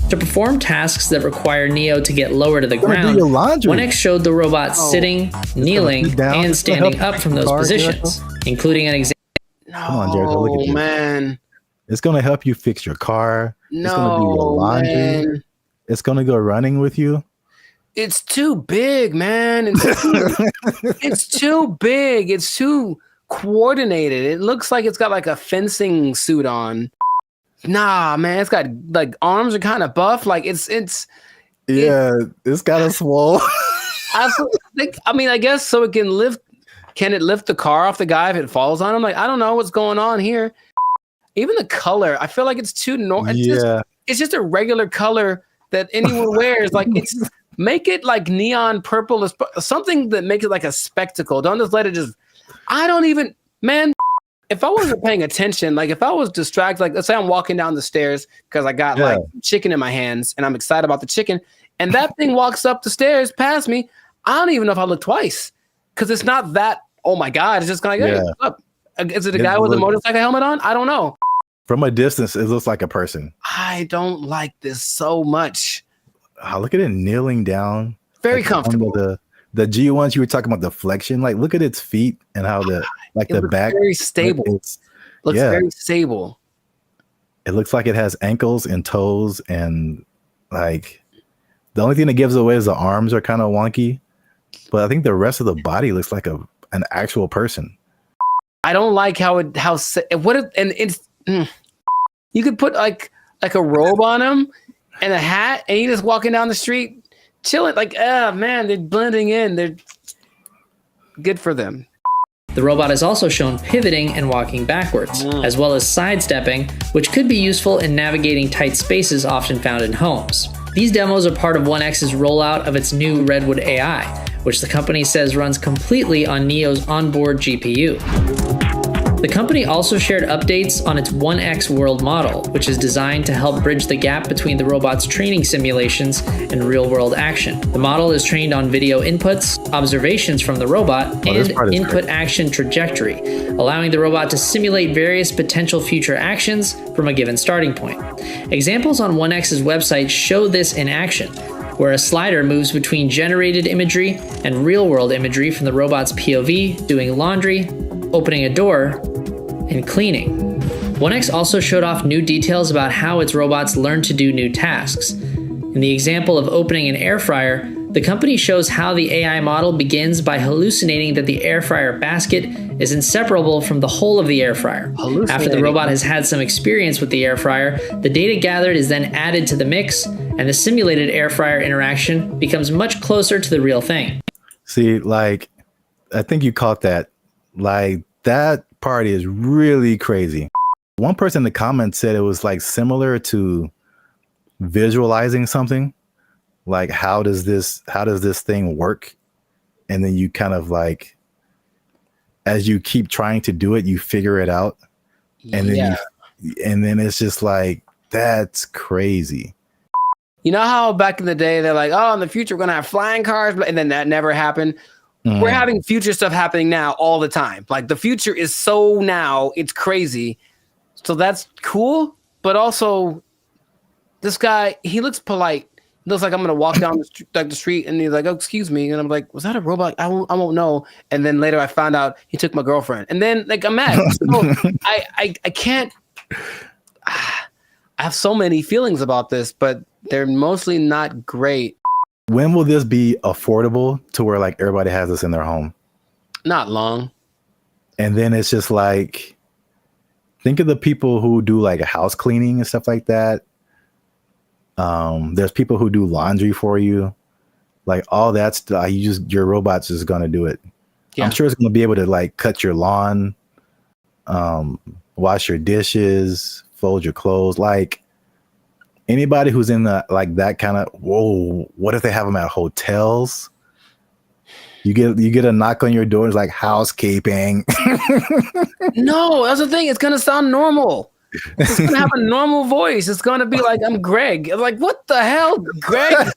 To perform tasks that require Neo to get lower to the ground, 1X showed the robot sitting, kneeling, and standing up from those positions, including an example. Come on, Jericho, look at this. Man. It's going to help you fix your car. It's going to do your laundry. Man. It's going to go running with you. It's too big, man. It's too big. It's too coordinated. It looks like it's got like a fencing suit on. Nah, man. It's got like arms are kind of buff. Like it's kind of swole. I guess so it can lift. Can it lift the car off the guy if it falls on him? Like, I don't know what's going on here. Even the color, I feel like it's too normal. It's just a regular color that anyone wears. Like, it's make it like neon purple, something that makes it like a spectacle. Don't just let it just. I don't even, man. If I wasn't paying attention, like if I was distracted, like let's say I'm walking down the stairs because I got like chicken in my hands and I'm excited about the chicken, and that thing walks up the stairs past me. I don't even know if I look twice because it's not that. Oh my God! It's just kind of like, hey, what's up? Is it a guy with a motorcycle helmet on? I don't know. From a distance, it looks like a person. I don't like this so much. Oh, look at it kneeling down. Very comfortable. The G ones you were talking about, the flexion. Like, look at its feet and how the back. Very stable. Looks very stable. It looks like it has ankles and toes, and like the only thing that gives away is the arms are kind of wonky, but I think the rest of the body looks like an actual person. I don't like you could put like a robe on him and a hat, and you just walking down the street chilling. Like, man, they're blending in. They're good for them. The robot is also shown pivoting and walking backwards, as well as sidestepping, which could be useful in navigating tight spaces often found in homes. These demos are part of 1X's rollout of its new Redwood AI, which the company says runs completely on Neo's onboard GPU. The company also shared updates on its 1X world model, which is designed to help bridge the gap between the robot's training simulations and real-world action. The model is trained on video inputs, observations from the robot, and input action trajectory, allowing the robot to simulate various potential future actions from a given starting point. Examples on 1X's website show this in action, where a slider moves between generated imagery and real-world imagery from the robot's POV, doing laundry, opening a door, and cleaning. 1X also showed off new details about how its robots learn to do new tasks. In the example of opening an air fryer, the company shows how the AI model begins by hallucinating that the air fryer basket is inseparable from the whole of the air fryer. After the robot has had some experience with the air fryer, the data gathered is then added to the mix, and the simulated air fryer interaction becomes much closer to the real thing. See, like, I think you caught that. Like, that part is really crazy. One person in the comments said it was like similar to visualizing something. Like, how does this thing work? And then you kind of like, as you keep trying to do it, you figure it out. And then and then it's just like, that's crazy. You know how back in the day they're like, oh, in the future we're gonna have flying cars, and then that never happened. We're having future stuff happening now all the time. Like, the future is so now, it's crazy. So that's cool, but also this guy, he looks polite. He looks like I'm gonna walk down the street, and he's like, "Oh, excuse me," and I'm like, "Was that a robot? I won't know." And then later I found out he took my girlfriend, and then like I'm mad. So I can't. I have so many feelings about this, but they're mostly not great. When will this be affordable to where like everybody has this in their home? Not long. And then it's just like, think of the people who do like a house cleaning and stuff like that. There's people who do laundry for you, like all that stuff. Your robot's just gonna do it. Yeah. I'm sure it's gonna be able to like cut your lawn, wash your dishes, fold your clothes. Like, anybody who's in the like that kind of, whoa, what if they have them at hotels? You get a knock on your door, it's like housekeeping. No, that's the thing. It's gonna sound normal. It's gonna have a normal voice. It's gonna be like, I'm Greg. It's like, what the hell, Greg?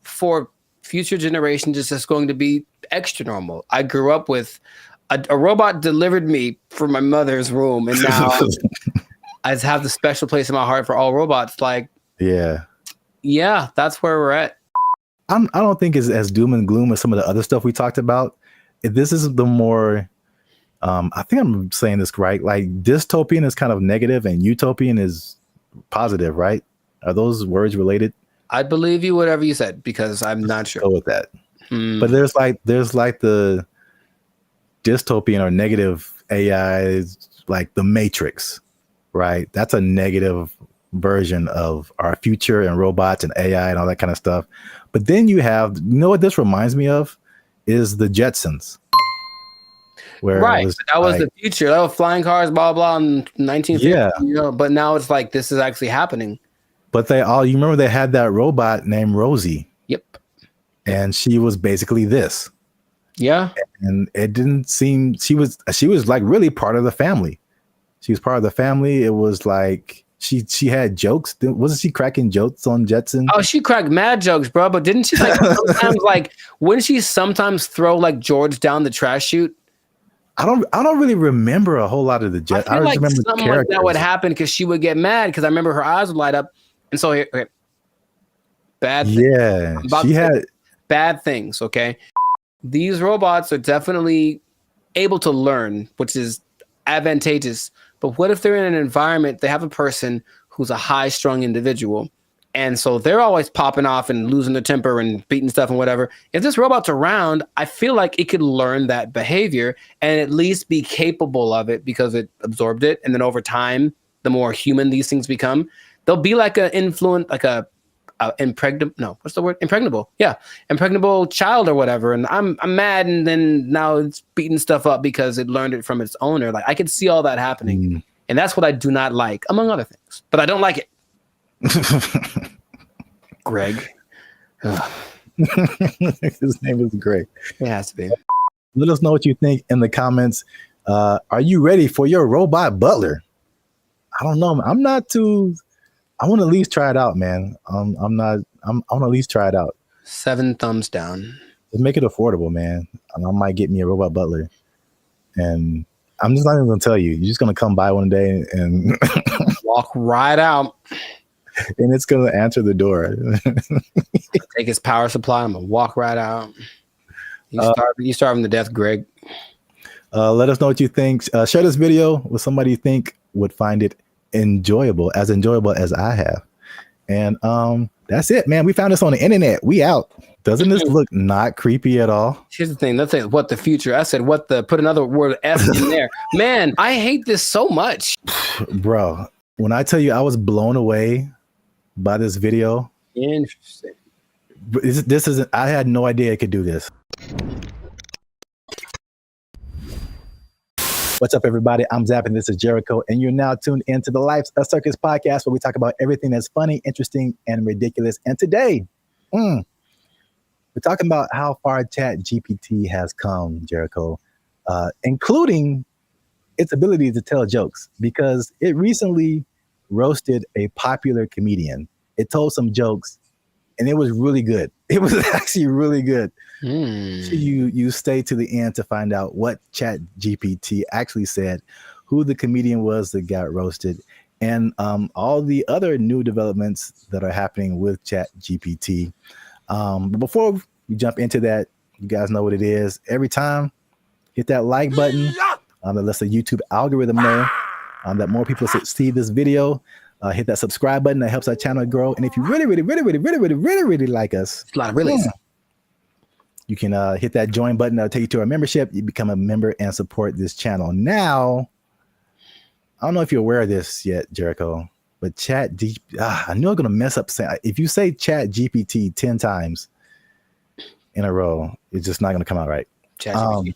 For future generations, it's just going to be extra normal. I grew up with a robot delivered me from my mother's room, and now I just have the special place in my heart for all robots. Like, yeah, that's where we're at. I don't think it's as doom and gloom as some of the other stuff we talked about. This is the more, I think I'm saying this right. Like, dystopian is kind of negative and utopian is positive, right? Are those words related? I believe you, whatever you said, because I'm not sure. Go with that. But there's like the dystopian or negative AI, like the Matrix, right? That's a negative version of our future and robots and AI and all that kind of stuff. But then you have, you know what this reminds me of is the Jetsons. Where right, that was the future. That was flying cars, blah blah, in 1950. Yeah, you know. But now it's like this is actually happening. But you remember they had that robot named Rosie. Yep. And she was basically this. Yeah. And it didn't seem she was like really part of the family. She was part of the family. It was like she had jokes. Wasn't she cracking jokes on Jetson? Oh, she cracked mad jokes, bro. But didn't she like sometimes like wouldn't she sometimes throw like George down the trash chute? I don't really remember a whole lot of the Jets. I feel like remember something like that would happen because she would get mad because I remember her eyes would light up. And so here, okay. Bad things. Yeah, she had bad things. Okay, these robots are definitely able to learn, which is advantageous. But what if they're in an environment, they have a person who's a high-strung individual, and so they're always popping off and losing their temper and beating stuff and whatever. If this robot's around, I feel like it could learn that behavior and at least be capable of it because it absorbed it. And then over time, the more human these things become, they'll be like an influent, like impregnable. Yeah. Impregnable child or whatever. And I'm mad. And then now it's beating stuff up because it learned it from its owner. Like I could see all that happening. And that's what I do not like, among other things, but I don't like it. Greg. His name is Greg. It has to be. Let us know what you think in the comments. Are you ready for your robot butler? I don't know. I'm not too. I want to at least try it out, man. I'm not. I want to at least try it out. 7 thumbs down. Just make it affordable, man. I might get me a robot butler, and I'm just not even gonna tell you. You're just gonna come by one day and walk right out, and it's gonna answer the door. Take his power supply. I'm gonna walk right out. You starving to death, Greg. Let us know what you think. Share this video with somebody you think would find it enjoyable as I have. And that's it, man. We found this on the internet. We out. Doesn't this look not creepy at all? Here's the thing. Let's say what the future. I said what the. Put another word F in there. Man, I hate this so much, bro. When I tell you I was blown away by this video. Interesting. This isn't. I had no idea it could do this. What's up, everybody? I'm Zap, and this is Jericho, and you're now tuned into the Life's a Circus podcast, where we talk about everything that's funny, interesting, and ridiculous. And today, we're talking about how far ChatGPT has come, Jericho, including its ability to tell jokes, because it recently roasted a popular comedian. It told some jokes, and it was really good. It was actually really good. So you stay to the end to find out what ChatGPT actually said, who the comedian was that got roasted, and all the other new developments that are happening with ChatGPT. But before we jump into that, you guys know what it is. Every time, hit that like button. That lets the YouTube algorithm know that more people see this video. Hit that subscribe button. That helps our channel grow. And if you really like us, it's a lot of really. You can hit that join button. That'll take you to our membership. You become a member and support this channel. Now, I don't know if you're aware of this yet, Jericho, but I knew I'm going to mess up saying. If you say ChatGPT 10 times in a row, it's just not going to come out right. ChatGPT.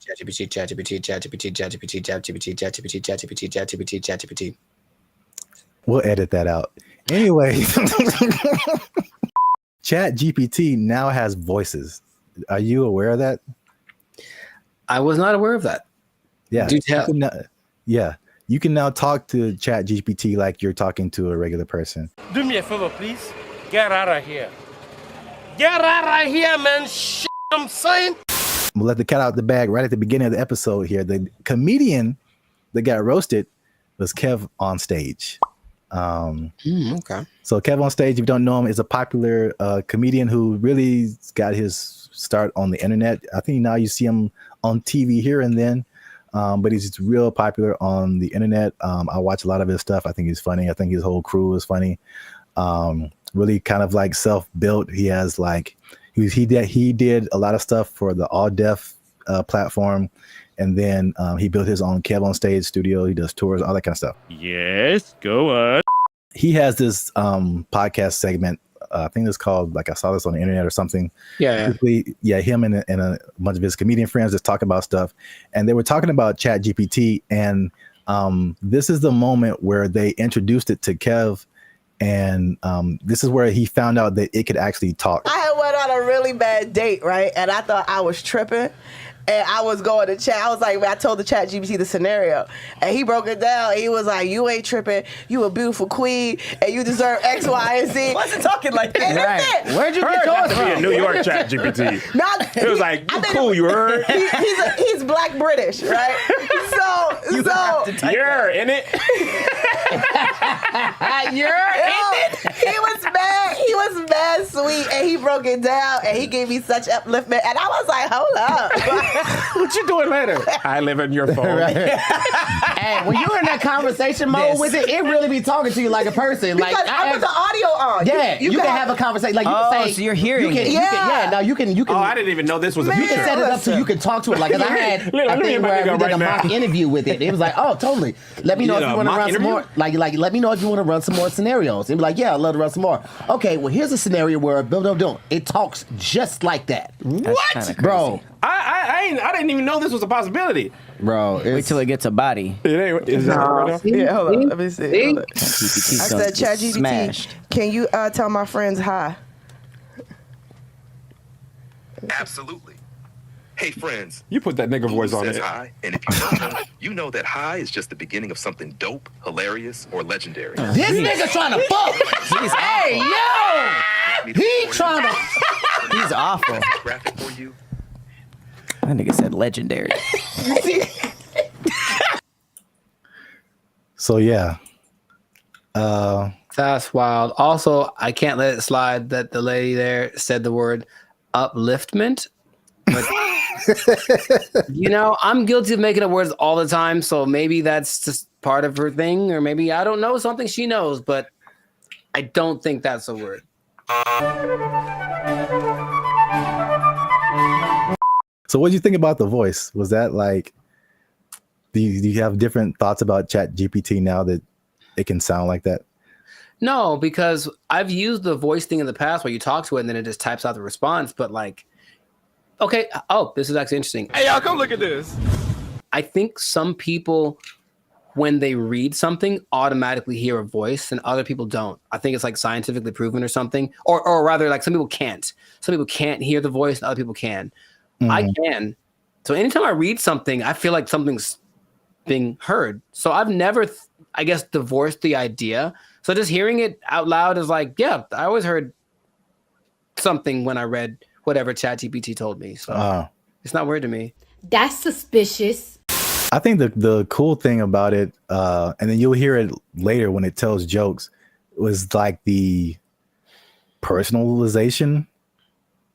We'll edit that out. Anyway, ChatGPT now has voices. Are you aware of that? I was not aware of that. Yeah. Do tell. You can now talk to ChatGPT like you're talking to a regular person. Do me a favor, please. Get out of here. Get out of here, man. Shit, I'm saying. We'll let the cat out of the bag right at the beginning of the episode here. The comedian that got roasted was Kev on Stage. Okay. So Kev on Stage, if you don't know him, is a popular comedian who really got his start on the internet. I think now you see him on TV here and then, but he's real popular on the internet. I watch a lot of his stuff. I think he's funny. I think his whole crew is funny. Really kind of like self-built. He has like he did a lot of stuff for the All Deaf platform, and then he built his own Kev on Stage studio. He does tours, all that kind of stuff. Yes, go on. He has this podcast segment. I think it's called, like, I saw this on the internet or something. Yeah. Him and a bunch of his comedian friends just talk about stuff. And they were talking about ChatGPT. And this is the moment where they introduced it to Kev. And this is where he found out that it could actually talk. I had went on a really bad date, right? And I thought I was tripping. And I was going to chat. I was like, I told the ChatGPT the scenario, and he broke it down. He was like, "You ain't tripping. You a beautiful queen, and you deserve X, Y, and Z." Wasn't talking like that. Right. Where'd you get yours from? Be a New York ChatGPT. It was like, you cool, you heard? He's Black British, right? You're in it. He was mad sweet, and he broke it down, and he gave me such upliftment, and I was like, hold up. What you doing later? I live in your phone. Hey, when you're in that conversation mode with it, it really be talking to you like a person. Because like I put the audio on. Yeah, you can have a conversation. Like you can say, so you're hearing it. You can. Oh, I didn't even know this was a You feature. can set it up so you can talk to it. Like, 'cause I had a thing where we did a mock interview with it. It was like, oh, totally. Let me know if you want to run some more. Like, let me know if you want to run some more scenarios. And be like, yeah, I'd love to run some more. Okay, well, here's a scenario where it talks just like that. What, bro? I didn't even know this was a possibility. Bro, wait till it gets a body. Is that right now? Yeah, hold on. Let me see. Hold on. I ChatGPT's said, ChatGPT, smashed. can you tell my friends hi? Absolutely. Hey friends. You put that nigga voice on says it. hi, and if you don't know, you know that hi is just the beginning of something dope, hilarious, or legendary. This nigga trying to fuck. Hey, yo! He trying to. He's awful. Graphic for you. That nigga said legendary. So yeah. That's wild. Also, I can't let it slide that the lady there said the word upliftment. But, you know, I'm guilty of making up words all the time, so maybe that's just part of her thing, or maybe I don't know something she knows, but I don't think that's a word. So what do you think about the voice? Was that like, do you have different thoughts about ChatGPT now that it can sound like that? No, because I've used the voice thing in the past where you talk to it and then it just types out the response, but like, okay. Oh, this is actually interesting. Hey, y'all, come look at this. I think some people, when they read something, automatically hear a voice and other people don't. I think it's like scientifically proven or something, or rather like some people can't. Some people can't hear the voice and other people can. I can. So anytime I read something, I feel like something's being heard. So I've never, I guess, divorced the idea. So just hearing it out loud is like, yeah, I always heard something when I read whatever ChatGPT told me. So it's not weird to me. That's suspicious. I think the cool thing about it, and then you'll hear it later when it tells jokes, was like the personalization,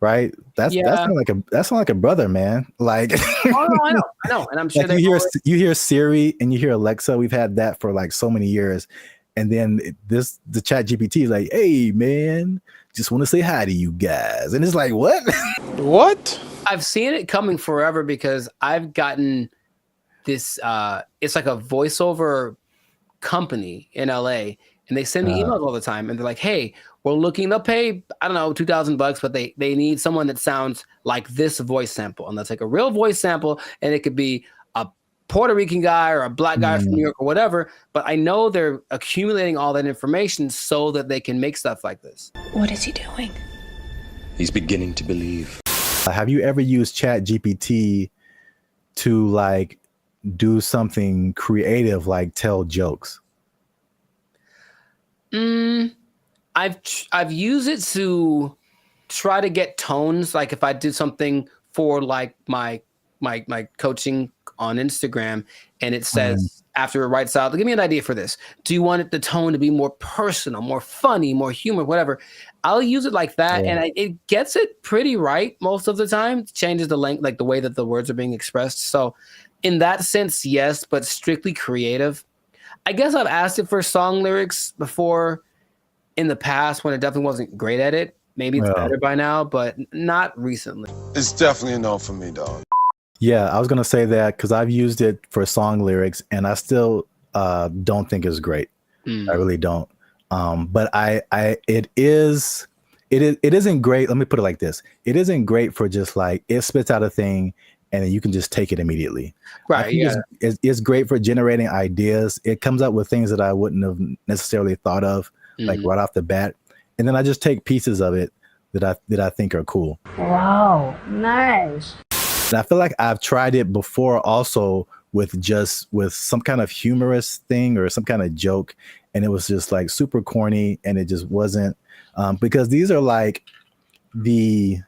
right? That's like a brother, man. Like, I know, and I'm sure like you hear Siri and you hear Alexa. We've had that for like so many years, and then the ChatGPT is like, "Hey, man, just want to say hi to you guys," and it's like, what? What? I've seen it coming forever because I've gotten this. It's like a voiceover company in LA, and they send me emails all the time, and they're like, "Hey, we're looking to pay, I don't know, $2,000, but they need someone that sounds like this voice sample." And they'll take a real voice sample, and it could be a Puerto Rican guy or a black guy from New York or whatever. But I know they're accumulating all that information so that they can make stuff like this. What is he doing? He's beginning to believe. Have you ever used ChatGPT to like do something creative, like tell jokes? I've used it to try to get tones. Like if I did something for like my coaching on Instagram, and it says after it writes out, give me an idea for this. Do you want the tone to be more personal, more funny, more humor, whatever? I'll use it like that, and it gets it pretty right most of the time. It changes the length, like the way that the words are being expressed. So in that sense, yes, but strictly creative. I guess I've asked it for song lyrics before in the past when it definitely wasn't great at it. Maybe it's better by now, but not recently. It's definitely a no for me, dog. Yeah, I was gonna say that because I've used it for song lyrics, and I still don't think it's great. I really don't. But it isn't great. Let me put it like this: it isn't great for just like it spits out a thing, and then you can just take it immediately. Right. Yeah. It's great for generating ideas. It comes up with things that I wouldn't have necessarily thought of, like right off the bat, and then I just take pieces of it that I think are cool. Wow, nice. And I feel like I've tried it before also with some kind of humorous thing or some kind of joke, and it was just like super corny, and it just wasn't because these are like we're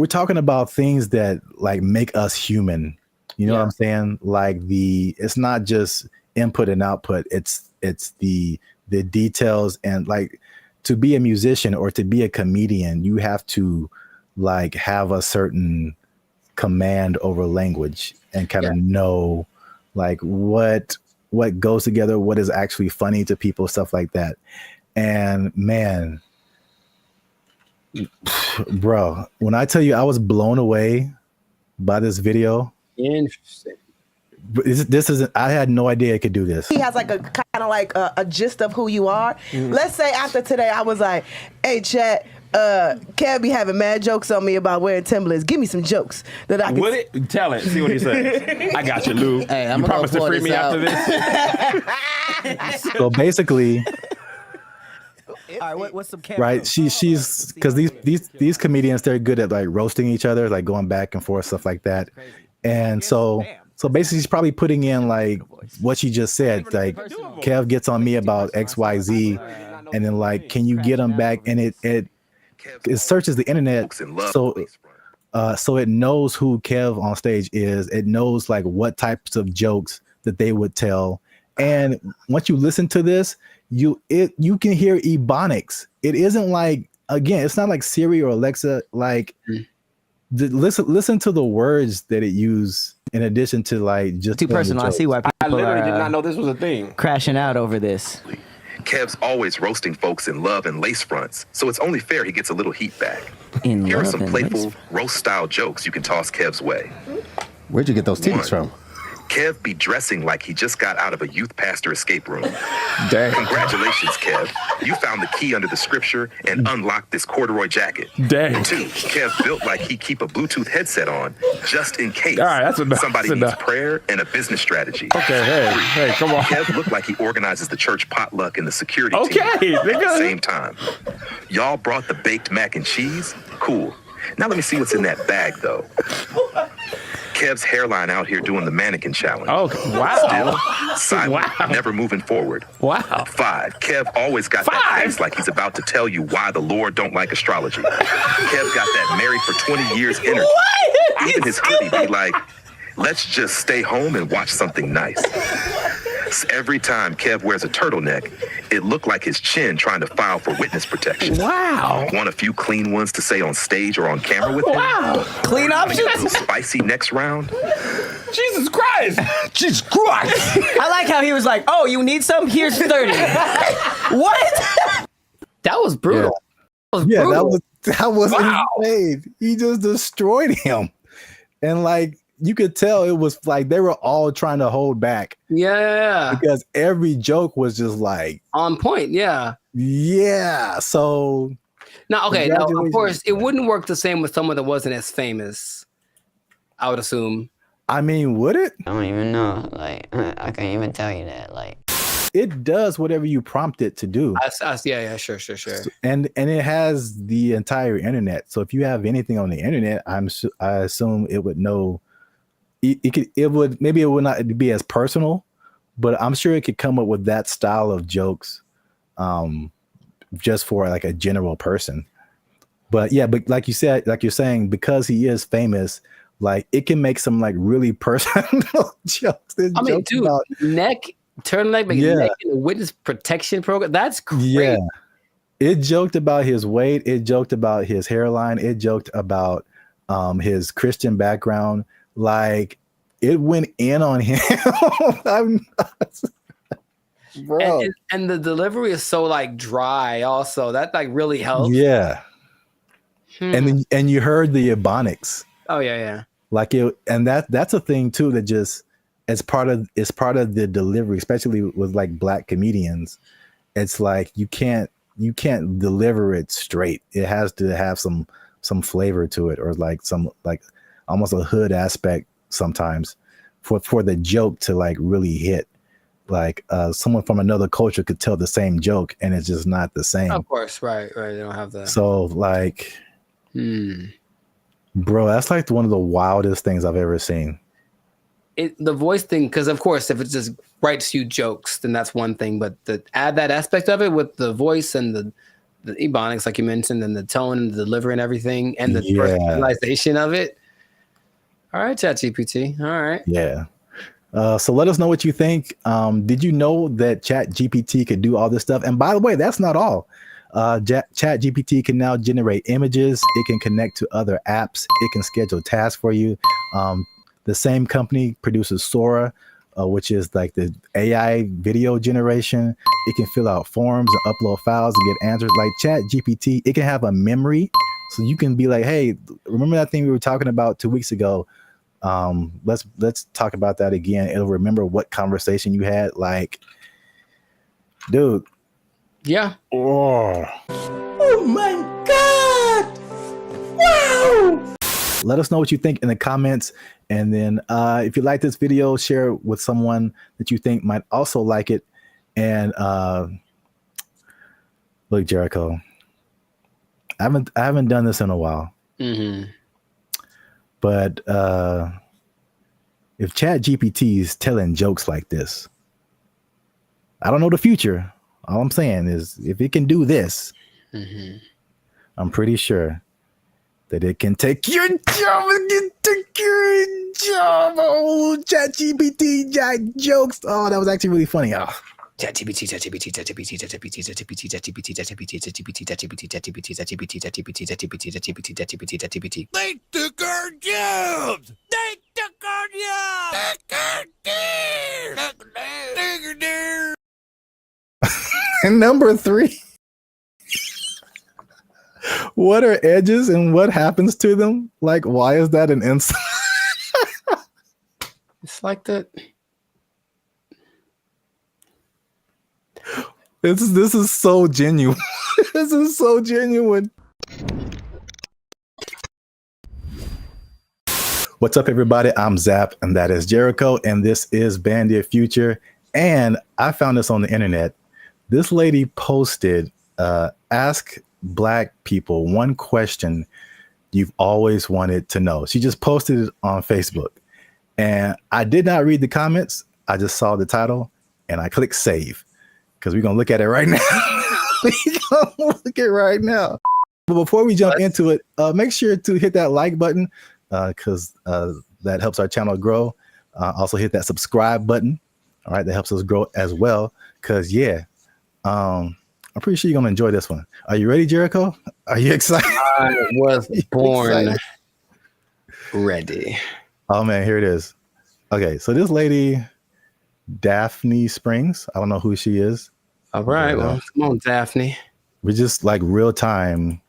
talking about things that like make us human. You know what I'm saying? Like it's not just input and output. It's the details, and like to be a musician or to be a comedian, you have to like have a certain command over language and kind of know like what goes together, what is actually funny to people, stuff like that. And man, bro, when I tell you I was blown away by this video. Interesting. This isn't, I had no idea it could do this. He has like a kind of like a gist of who you are. Let's say after today I was like, hey chat, Kev be having mad jokes on me about wearing Timberlands. Give me some jokes that I can tell it. See what he says. I got you, Lou. Hey, you promise to free me after this? So basically, All right, what's some Kev? Right. She's because these comedians, they're good at like roasting each other, like going back and forth, stuff like that. And so basically she's probably putting in like what she just said, like Kev gets on me about XYZ, and then like, can you get him back? And it searches the internet, so it knows who Kev on stage is. It knows like what types of jokes that they would tell. And once you listen to this, you can hear ebonics. It isn't like, again, it's not like Siri or Alexa. Like listen to the words that it used in addition to like just too personal. I see why people I literally did are, not know this was a thing. crashing out over this. Kev's always roasting folks in love and lace fronts, so it's only fair he gets a little heat back. Here are some playful roast-style jokes you can toss Kev's way. Where'd you get those titties from? Kev be dressing like he just got out of a youth pastor escape room. Dang. Congratulations, Kev. You found the key under the scripture and unlocked this corduroy jacket. Dang. 2, Kev built like he keep a Bluetooth headset on just in case. All right, that's enough. Somebody That's needs enough. prayer and a business strategy. Okay, hey, come on. Kev looked like he organizes the church potluck and the security Okay, team at the nigga. same time. Y'all brought the baked mac and cheese? Cool. Now let me see what's in that bag, though. Kev's hairline out here doing the mannequin challenge. Oh, wow. Still silent, never moving forward. Wow. 5, Kev always got that face like he's about to tell you why the Lord don't like astrology. Kev got that married for 20 years energy. Even his hoodie be like, let's just stay home and watch something nice. Every time Kev wears a turtleneck, it looked like his chin trying to file for witness protection. Wow. Want a few clean ones to say on stage or on camera with him? Wow. Clean options? A little spicy next round? Jesus Christ. Jesus Christ. I like how he was like, oh, you need some? Here's 30. What? That was brutal. Yeah, brutal. that was insane. He just destroyed him. And like you could tell it was like they were all trying to hold back. Yeah. Because every joke was just like on point. Yeah. Yeah. So now, okay. Now, of course, it wouldn't work the same with someone that wasn't as famous, I would assume. I mean, would it? I don't even know. Like, I can't even tell you that. Like, it does whatever you prompt it to do. Yeah, sure. And it has the entire internet. So if you have anything on the internet, I assume it would know. It would not be as personal, but I'm sure it could come up with that style of jokes, just for like a general person. But yeah, but like you said, like you're saying, because he is famous, like it can make some like really personal jokes. I mean, dude, turtleneck, neck in a witness protection program. That's great. Yeah, it joked about his weight. It joked about his hairline. It joked about his Christian background. Like it went in on him. Bro. And the delivery is so like dry. Also, that like really helps. Yeah. And you heard the ebonics. Oh yeah. Like it, and that's a thing too that just it's part of the delivery, especially with like black comedians. It's like you can't deliver it straight. It has to have some flavor to it, or like some like almost a hood aspect sometimes for the joke to like really hit. Like someone from another culture could tell the same joke and it's just not the same. Of course, right. They don't have that. So like, bro, that's like one of the wildest things I've ever seen. The voice thing, because of course, if it just writes you jokes, then that's one thing. But to add that aspect of it with the voice and the ebonics, like you mentioned, and the tone and the delivery and everything, and the personalization of it. All right, ChatGPT. All right. Yeah. So let us know what you think. Did you know that ChatGPT could do all this stuff? And by the way, that's not all. ChatGPT can now generate images. It can connect to other apps. It can schedule tasks for you. The same company produces Sora, which is like the AI video generation. It can fill out forms and upload files and get answers. Like ChatGPT, it can have a memory. So you can be like, hey, remember that thing we were talking about 2 weeks ago? Let's talk about that again. It'll remember what conversation you had. Like, dude. Yeah. Oh my God. Wow. Let us know what you think in the comments. And then if you like this video, share it with someone that you think might also like it. And Look, Jericho, I haven't done this in a while. Mm-hmm. But if Chat GPT is telling jokes like this, I don't know the future. All I'm saying is if it can do this, I'm pretty sure that it can take your job. It can take your job. Oh, Chat GPT, jokes. Oh, that was actually really funny. Oh. ChatGPT. They took our jobs. They took our jobs. And number 3. What are edges and what happens to them? Like, why is that an insult? It's like that. This is so genuine. This is so genuine. What's up, everybody? I'm Zap, and that is Jericho, and this is BrandBee Future. And I found this on the internet. This lady posted, ask Black people one question you've always wanted to know. She just posted it on Facebook. And I did not read the comments. I just saw the title, and I clicked save. Because we're going to look at it right now. We're going to look at it right now. But before we jump into it, make sure to hit that like button because that helps our channel grow. Also hit that subscribe button. All right, that helps us grow as well. Because, I'm pretty sure you're going to enjoy this one. Are you ready, Jericho? Are you excited? I was born ready. Oh, man, here it is. Okay, so this lady... Daphne Springs. I don't know who she is. All right. Well, come on, Daphne. We just like real time.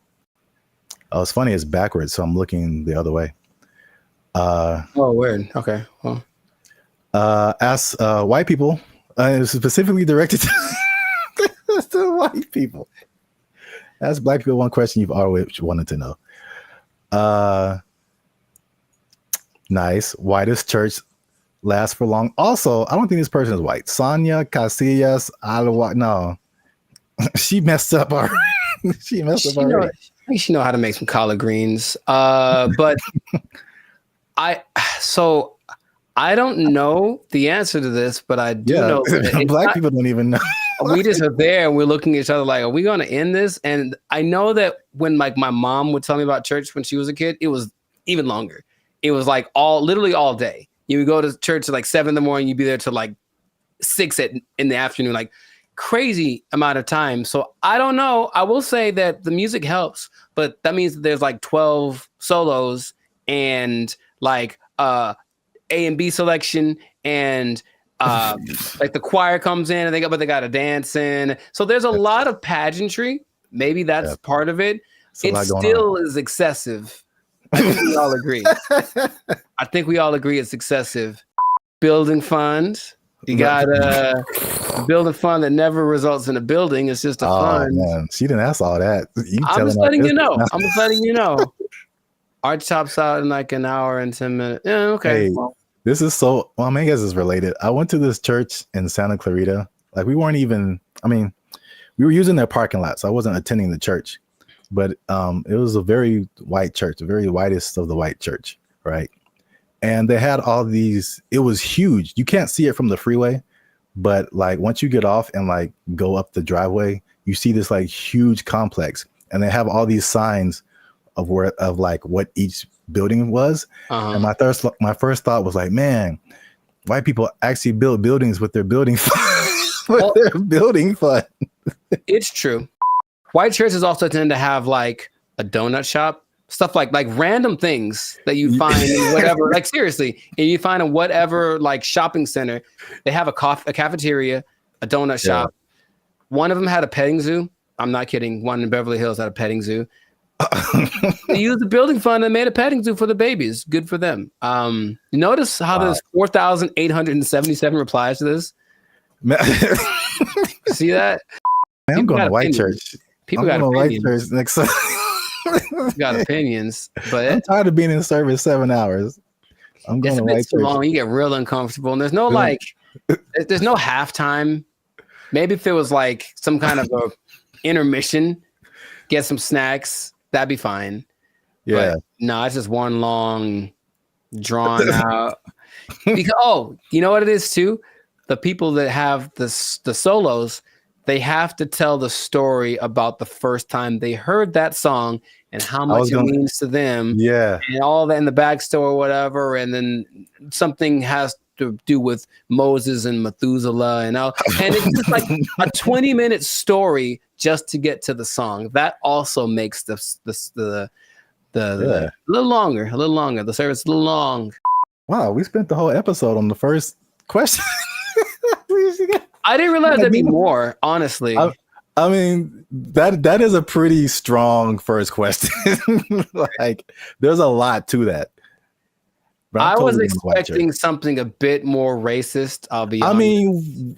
Oh, it's funny. It's backwards. So I'm looking the other way. Oh, weird. Okay. Well, ask white people, specifically directed to white people. Ask Black people one question you've always wanted to know. Nice. Whitest church last for long. Also, I don't think this person is white. Sonia Casillas Alwa. No, she messed up already. She messed up already. I think she know how to make some collard greens. But I don't know the answer to this, but I do know that Black people don't even know. We just are there and we're looking at each other like, are we going to end this? And I know that when like my mom would tell me about church when she was a kid, it was even longer. It was like literally all day. You would go to church at like 7 a.m. You'd be there till like 6 in the afternoon, like crazy amount of time. So I don't know. I will say that the music helps, but that means that there's like 12 solos and like A and B selection and like the choir comes in and they got to dance in. So there's a lot of pageantry. Maybe that's part of it. It still is excessive. I think we all agree. I think we all agree it's excessive. Building fund. You got a building fund that never results in a building. It's just a fund. Man. She didn't ask all that. I'm just letting you know. I'm just letting you know. Arch tops out in like an hour and 10 minutes. Yeah, okay. Hey, this is so, well, I guess it's related. I went to this church in Santa Clarita. Like we weren't even, we were using their parking lot, so I wasn't attending the church. But it was a very white church, the very whitest of the white church, right? And they had all these, it was huge. You can't see it from the freeway, but like once you get off and like go up the driveway, you see this like huge complex. And they have all these signs of like what each building was. And my first thought was like, man, white people actually build buildings with their building fund. Building fund. It's true. White churches also tend to have like a donut shop, stuff like random things that you find in whatever, like seriously, and you find in whatever like shopping center, they have a cafeteria, a donut shop. One of them had a petting zoo. I'm not kidding. One in Beverly Hills had a petting zoo. They used the building fund and made a petting zoo for the babies. Good for them. Notice how there's 4,877 replies to this. See that? Man, I'm going to white church. People got opinions. Next time. Got opinions, but I'm tired of being in service 7 hours. I'm going to white church. Long, you get real uncomfortable, and there's no there's no halftime. Maybe if there was like some kind of a intermission, get some snacks. That'd be fine. Yeah. But no, it's just one long, drawn out. Because you know what it is too? The people that have the solos, they have to tell the story about the first time they heard that song and how much it means to them. Yeah. And all that in the backstory or whatever. And then something has to do with Moses and Methuselah and all. And it's just like a 20-minute story just to get to the song. That also makes the a little longer. The service a little long. Wow, we spent the whole episode on the first question. I didn't realize there'd be more, honestly. I mean, that is a pretty strong first question. Like, there's a lot to that. But I was expecting something a bit more racist. I'll be honest. I mean,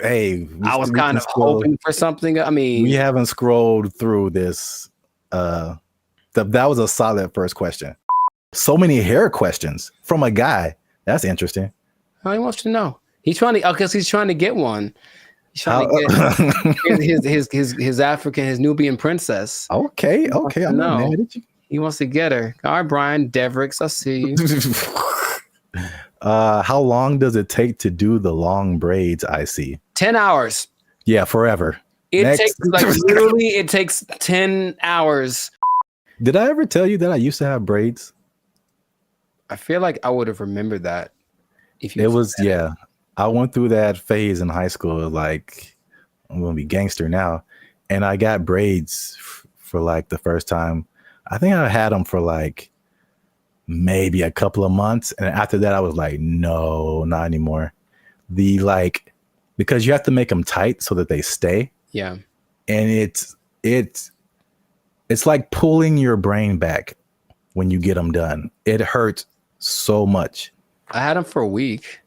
hey, I was kind of hoping for something. I mean, we haven't scrolled through this. That was a solid first question. So many hair questions from a guy. That's interesting. How he wants to know. He's trying to, because he's trying to get one. He's trying to get his African, his Nubian princess. Okay. I'm not mad at you. He wants to get her. All right, Brian Devricks, I see you. How long does it take to do the long braids? I see. 10 hours. Yeah, forever. Takes literally, it takes 10 hours. Did I ever tell you that I used to have braids? I feel like I would have remembered that. I went through that phase in high school. Like, I'm gonna be gangster now, and I got braids for like the first time. I think I had them for like maybe a couple of months, and after that, I was like, no, not anymore. Because you have to make them tight so that they stay. Yeah, and it's like pulling your brain back when you get them done. It hurts so much. I had them for a week.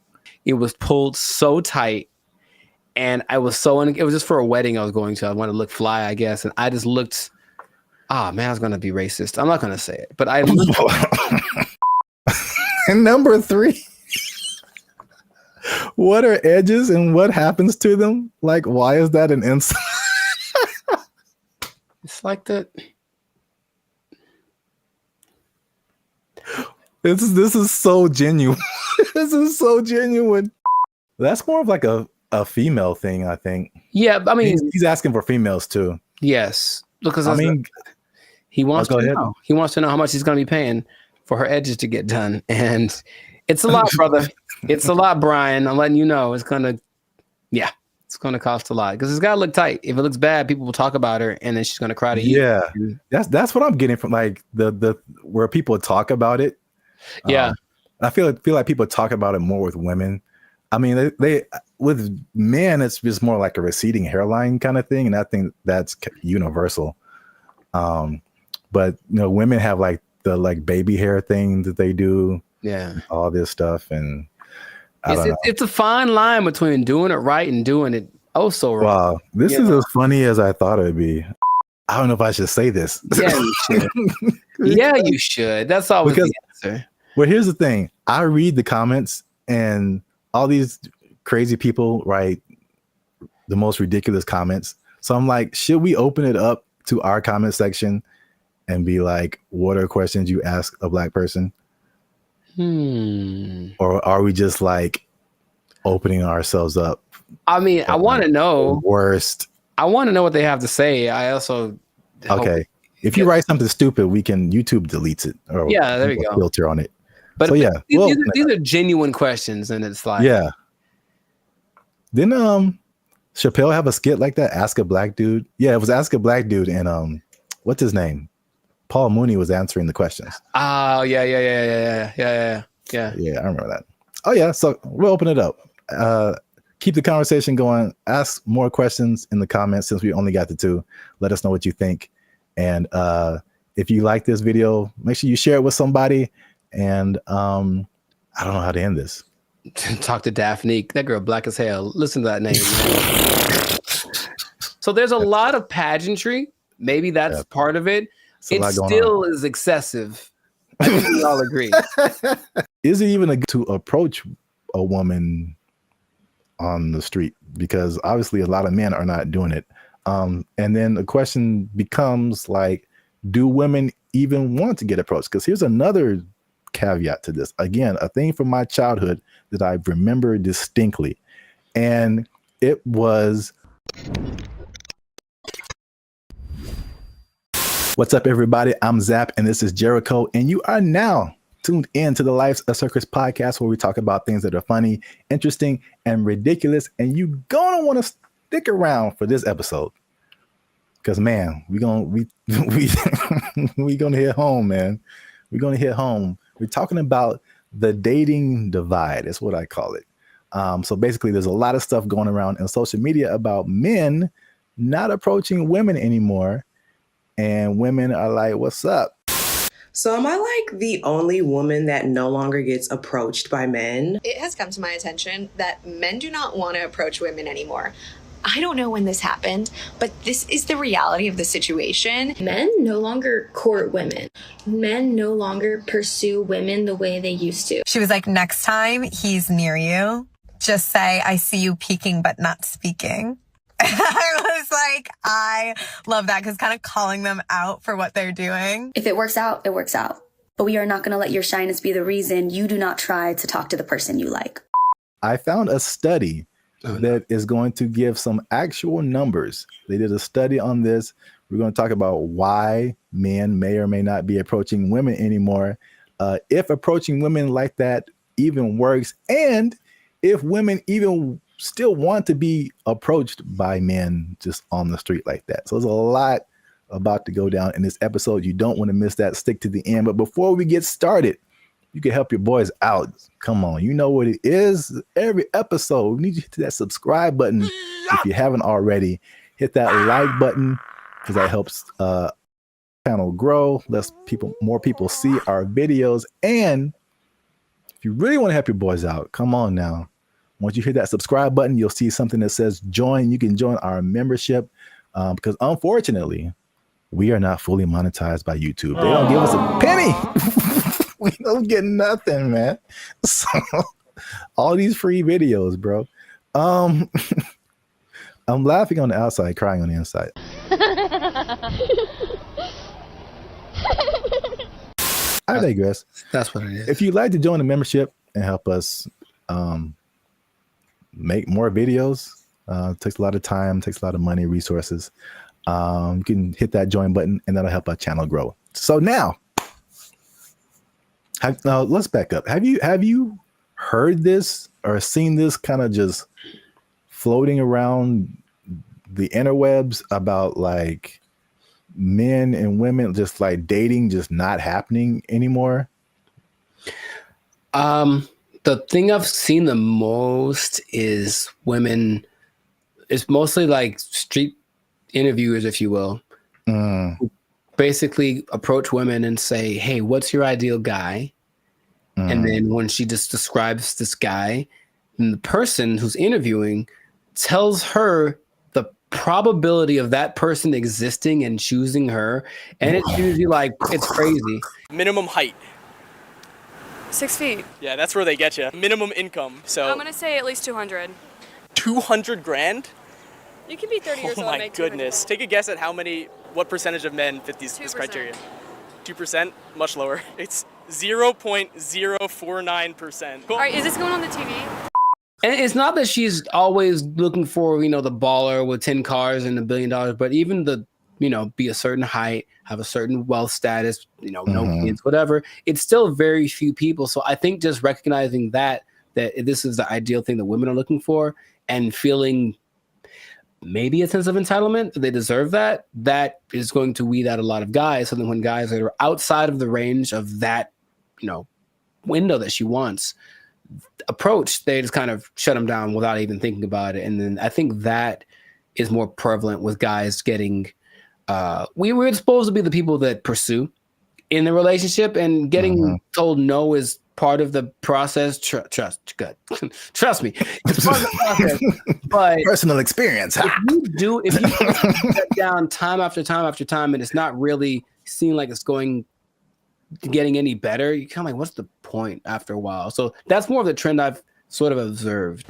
It was pulled so tight, and it was just for a wedding I was going to. I wanted to look fly, I guess, and I just looked. Man, I was gonna be racist. I'm not gonna say it, but I looked. And number 3, what are edges and what happens to them? Like, why is that an insult? It's like that. This is so genuine. This is so genuine. That's more of like a female thing, I think. Yeah, I mean, he's asking for females too. Yes, because he wants to know. He wants to know how much he's going to be paying for her edges to get done, and it's a lot, brother. It's a lot, Brian. I'm letting you know. It's gonna cost a lot because it's got to look tight. If it looks bad, people will talk about her, and then she's going to cry to you. Yeah, that's what I'm getting from like the where people talk about it. Yeah, I feel like people talk about it more with women. I mean, they with men, it's just more like a receding hairline kind of thing, and I think that's universal. But women have like the baby hair thing that they do. Yeah, all this stuff, and it's a fine line between doing it right and doing it so wrong. Wow, this is as funny as I thought it'd be. I don't know if I should say this. Yeah, you should. Yeah, you should. That's always the answer. Well, here's the thing. I read the comments and all these crazy people write the most ridiculous comments. So I'm like, should we open it up to our comment section and be like, what are questions you ask a Black person? Or are we just like opening ourselves up? I mean, I want to know. Worst. I want to know what they have to say. I also. Okay. If you write something stupid, YouTube deletes it. Or there you go. Filter on it. But so, these are genuine questions, and it's like, Didn't Chappelle have a skit like that? Ask a Black Dude. Yeah, it was Ask a Black Dude, and what's his name? Paul Mooney was answering the questions. Oh yeah. Yeah, I remember that. Oh yeah, so we'll open it up. Keep the conversation going. Ask more questions in the comments since we only got the 2. Let us know what you think, and if you like this video, make sure you share it with somebody. And I don't know how to end this. Talk to Daphne. That girl black as hell. Listen to that name. So there's a lot of pageantry. Maybe that's part of it. It still is excessive. I think we all agree. Is it even to approach a woman on the street? Because obviously a lot of men are not doing it. And then the question becomes like, do women even want to get approached? Because here's another caveat to this. Again, a thing from my childhood that I remember distinctly. And it was, what's up, everybody? I'm Zap, and this is Jericho, and you are now tuned in to the Life's a Circus podcast, where we talk about things that are funny, interesting, and ridiculous. And you gonna want to stick around for this episode, because man, we gonna hit home, man. We're gonna hit home. We're talking about the dating divide. That's what I call it. So basically, there's a lot of stuff going around in social media about men not approaching women anymore, and women are like, "What's up?" So am I like the only woman that no longer gets approached by men? It has come to my attention that men do not want to approach women anymore. I don't know when this happened, but this is the reality of the situation. Men no longer court women. Men no longer pursue women the way they used to. She was like, next time he's near you, just say, I see you peeking but not speaking. I was like, I love that, because kind of calling them out for what they're doing. If it works out, it works out. But we are not going to let your shyness be the reason you do not try to talk to the person you like. I found a study that is going to give some actual numbers. They did a study on this. We're going to talk about why men may or may not be approaching women anymore, if approaching women like that even works, and if women even still want to be approached by men just on the street like that. So there's a lot about to go down in this episode. You don't want to miss that. Stick to the end. But before we get started, you can help your boys out. Come on, you know what it is. Every episode, we need you to hit that subscribe button. If you haven't already, hit that like button, because that helps channel grow, lets more people see our videos. And if you really want to help your boys out, come on now. Once you hit that subscribe button, you'll see something that says join. You can join our membership, because unfortunately, we are not fully monetized by YouTube. They don't give us a penny. We don't get nothing, man. So all these free videos, bro. I'm laughing on the outside, crying on the inside. I digress. That's what it is. If you'd like to join the membership and help us make more videos, takes a lot of time, takes a lot of money, resources. You can hit that join button, and that'll help our channel grow. So now let's back up. Have you heard this or seen this kind of just floating around the interwebs about like men and women just like dating just not happening anymore? The thing I've seen the most is women. It's mostly like street interviewers, if you will, who basically approach women and say, "Hey, what's your ideal guy?" And then when she just describes this guy, and the person who's interviewing tells her the probability of that person existing and choosing her, and it's usually like, it's crazy. Minimum height. 6 feet. Yeah, that's where they get you. Minimum income. So I'm gonna say at least 200. 200 grand? You can be 30 years Oh old and my make goodness. Take a guess at what percentage of men fit this criteria. 2%? Much lower. It's 0.049%. All right, is this going on the TV? And it's not that she's always looking for, the baller with 10 cars and $1 billion, but even the, be a certain height, have a certain wealth status, no kids, whatever. It's still very few people. So I think just recognizing that this is the ideal thing that women are looking for, and feeling maybe a sense of entitlement, they deserve that is going to weed out a lot of guys. So then when guys that are outside of the range of that, window that she wants approach, they just kind of shut them down without even thinking about it. And then I think that is more prevalent with guys getting, we were supposed to be the people that pursue in the relationship, and getting told no is part of the process. Trust me, it's part of the process. But personal experience. If you that down time after time after time, and it's not really seeming like it's getting any better, you kind of like, what's the point after a while? So that's more of the trend I've sort of observed.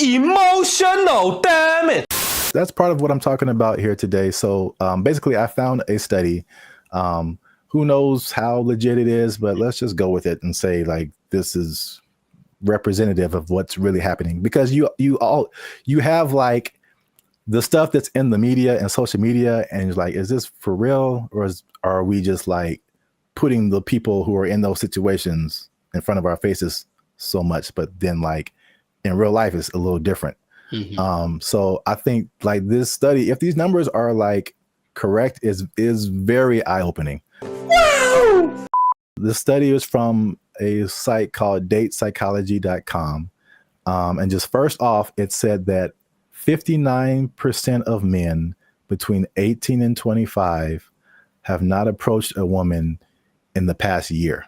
Emotional, damn it. that's part of what I'm talking about here today. So basically, I found a study. Who knows how legit it is, but let's just go with it and say like this is representative of what's really happening, because you have like the stuff that's in the media and social media, and you're like, is this for real, or are we just like putting the people who are in those situations in front of our faces so much, but then like in real life it's a little different. So I think like this study, if these numbers are like correct, is very eye-opening. The study is from a site called datepsychology.com. And just first off, it said that 59% of men between 18 and 25 have not approached a woman in the past year.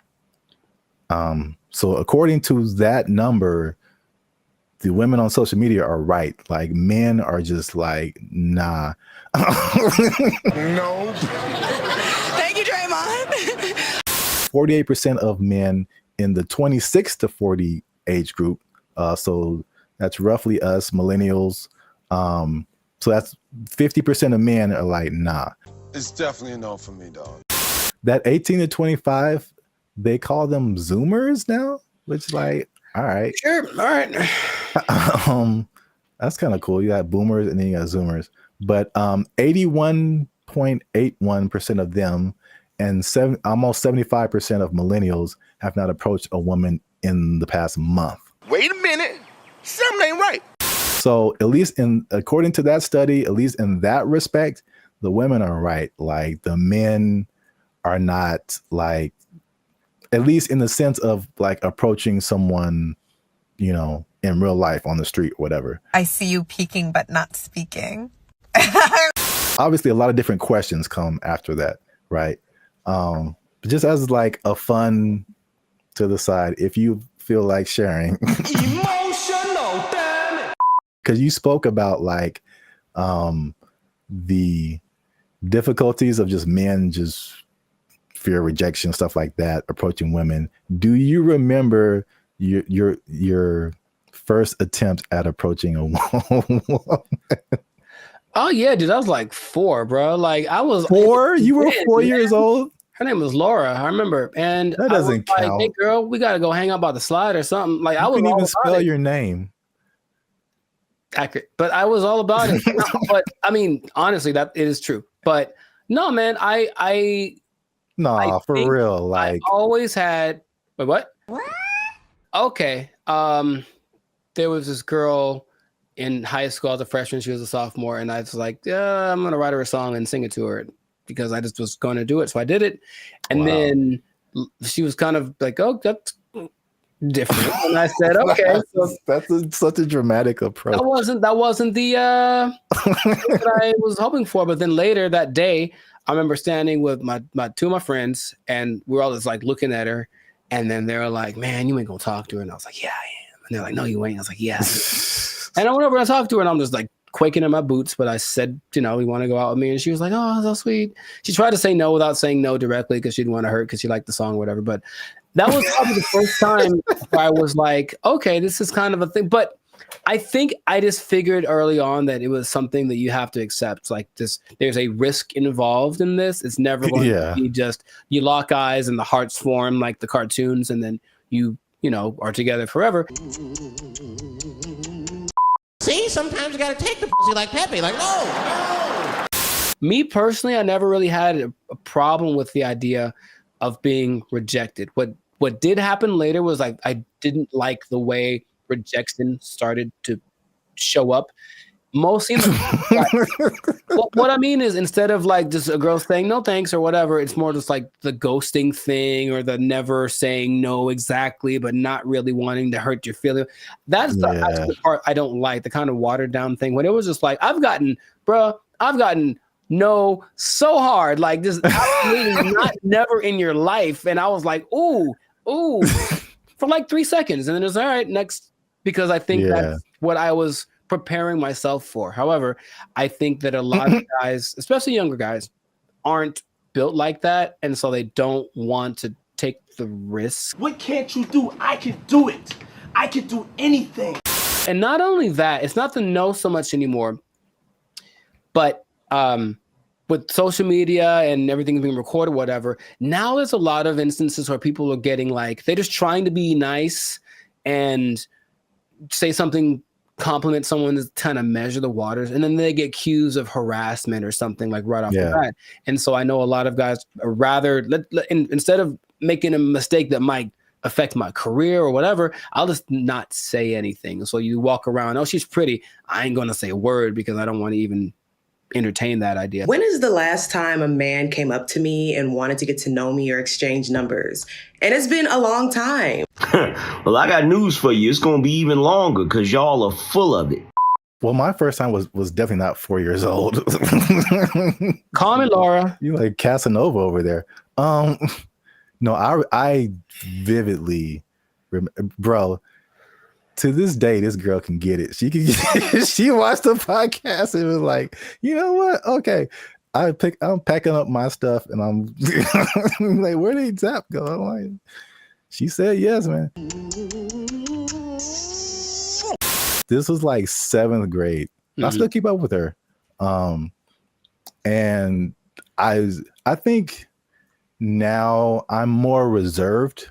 So according to that number, the women on social media are right. Like men are just like, nah. No. Thank you, Draymond. 48% of men in the 26 to 40 age group. So that's roughly us millennials. So that's 50% of men are like, nah. It's definitely a no for me, dog. That 18 to 25, they call them Zoomers now, which like, all right. Sure. All right. That's kind of cool. You got boomers and then you got Zoomers. But 81.81% of them and almost 75% of millennials have not approached a woman in the past month. Wait a minute. Something ain't right. So at least according to that study, at least in that respect, the women are right. Like the men are not, like, at least in the sense of like approaching someone, you know, in real life on the street, whatever. I see you peeking but not speaking. Obviously, a lot of different questions come after that, right? But just as like a fun to the side, if you feel like sharing. Emotional, damn it. Because you spoke about like the difficulties of just men just fear rejection, stuff like that, approaching women. Do you remember your first attempt at approaching a woman? Oh yeah, dude, I was like 4, bro. Like I was 4? You were 4 years old? Her name was Laura, I remember. And that doesn't count. Like, hey girl, we gotta go hang out by the slide or something. Like I was couldn't all even spell about your name. Accurate. But I was all about it. No, but I mean, honestly, that it is true. But no, man, I for real. Like I always had what? Okay. There was this girl in high school as a freshman. She was a sophomore, and I was like, yeah, I'm gonna write her a song and sing it to her because I just was going to do it. So I did it, and then she was kind of like, "Oh, that's different," and I said, "Okay." So that's such a dramatic approach. That wasn't the what I was hoping for. But then later that day, I remember standing with my 2 of my friends, and we're all just like looking at her, and then they were like, "Man, you ain't gonna talk to her," and I was like, "Yeah, I am," and they're like, "No, you ain't." I was like, "Yeah." And I went over and I talked to her, and I'm just like quaking in my boots. But I said, you you want to go out with me? And she was like, "Oh, so sweet." She tried to say no without saying no directly because she didn't want to hurt because she liked the song or whatever. But that was probably the first time where I was like, okay, this is kind of a thing. But I think I just figured early on that it was something that you have to accept. Like there's a risk involved in this. It's never going to be just you lock eyes and the hearts form like the cartoons, and then you are together forever. See, sometimes you gotta take the pussy like Pepe. Like, no. Me personally, I never really had a problem with the idea of being rejected. What did happen later was like I didn't like the way rejection started to show up. Mostly, what I mean is instead of like just a girl saying no thanks or whatever, it's more just like the ghosting thing or the never saying no exactly, but not really wanting to hurt your feelings. That's the part I don't like, the kind of watered down thing when it was just like, I've gotten no so hard, like just absolutely never in your life. And I was like, ooh, for like 3 seconds. And then it was all right, next, because I think that's what I was preparing myself for. However, I think that a lot of guys, especially younger guys, aren't built like that, and so they don't want to take the risk. What can't you do? I can do it. I can do anything. And not only that, it's not the no so much anymore. But with social media and everything being recorded, whatever, now there's a lot of instances where people are getting like, they're just trying to be nice and say something, compliment someone, to kind of measure the waters, and then they get accused of harassment or something like right off the bat. And so I know a lot of guys are rather, instead of making a mistake that might affect my career or whatever, I'll just not say anything. So you walk around, oh, she's pretty. I ain't going to say a word because I don't want to even entertain that idea. When is the last time a man came up to me and wanted to get to know me or exchange numbers? And it's been a long time. Well, I got news for you. It's going to be even longer because y'all are full of it. Well, my first time was definitely not 4 years old. Call me Laura. You like Casanova over there. No, I vividly remember, bro. To this day, this girl can get it. She can. She watched the podcast and was like, you know what? Okay, I'm packing up my stuff and I'm like, where did Zap go? I'm like, she said yes, man. This was like 7th grade. I still keep up with her, and I think now I'm more reserved.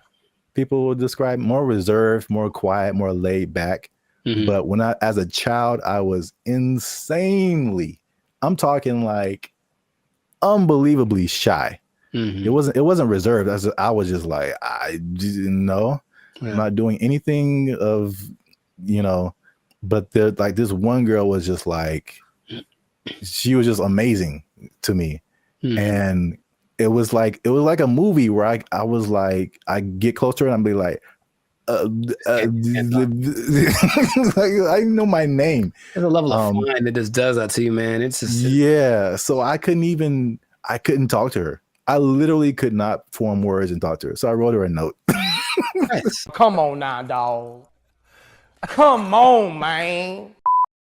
People will describe more reserved, more quiet, more laid back. But when as a child, I was insanely, I'm talking like unbelievably shy. It wasn't reserved. I was just like, I didn't know. I'm not doing anything of, but like this one girl was just like, she was just amazing to me. And it was like a movie where I was like, I get closer and I'd be like, like, I know my name. There's a level of fun that just does that to you, man. It's just so I couldn't talk to her. I literally could not form words and talk to her. So I wrote her a note. Come on now, dog. Come on, man.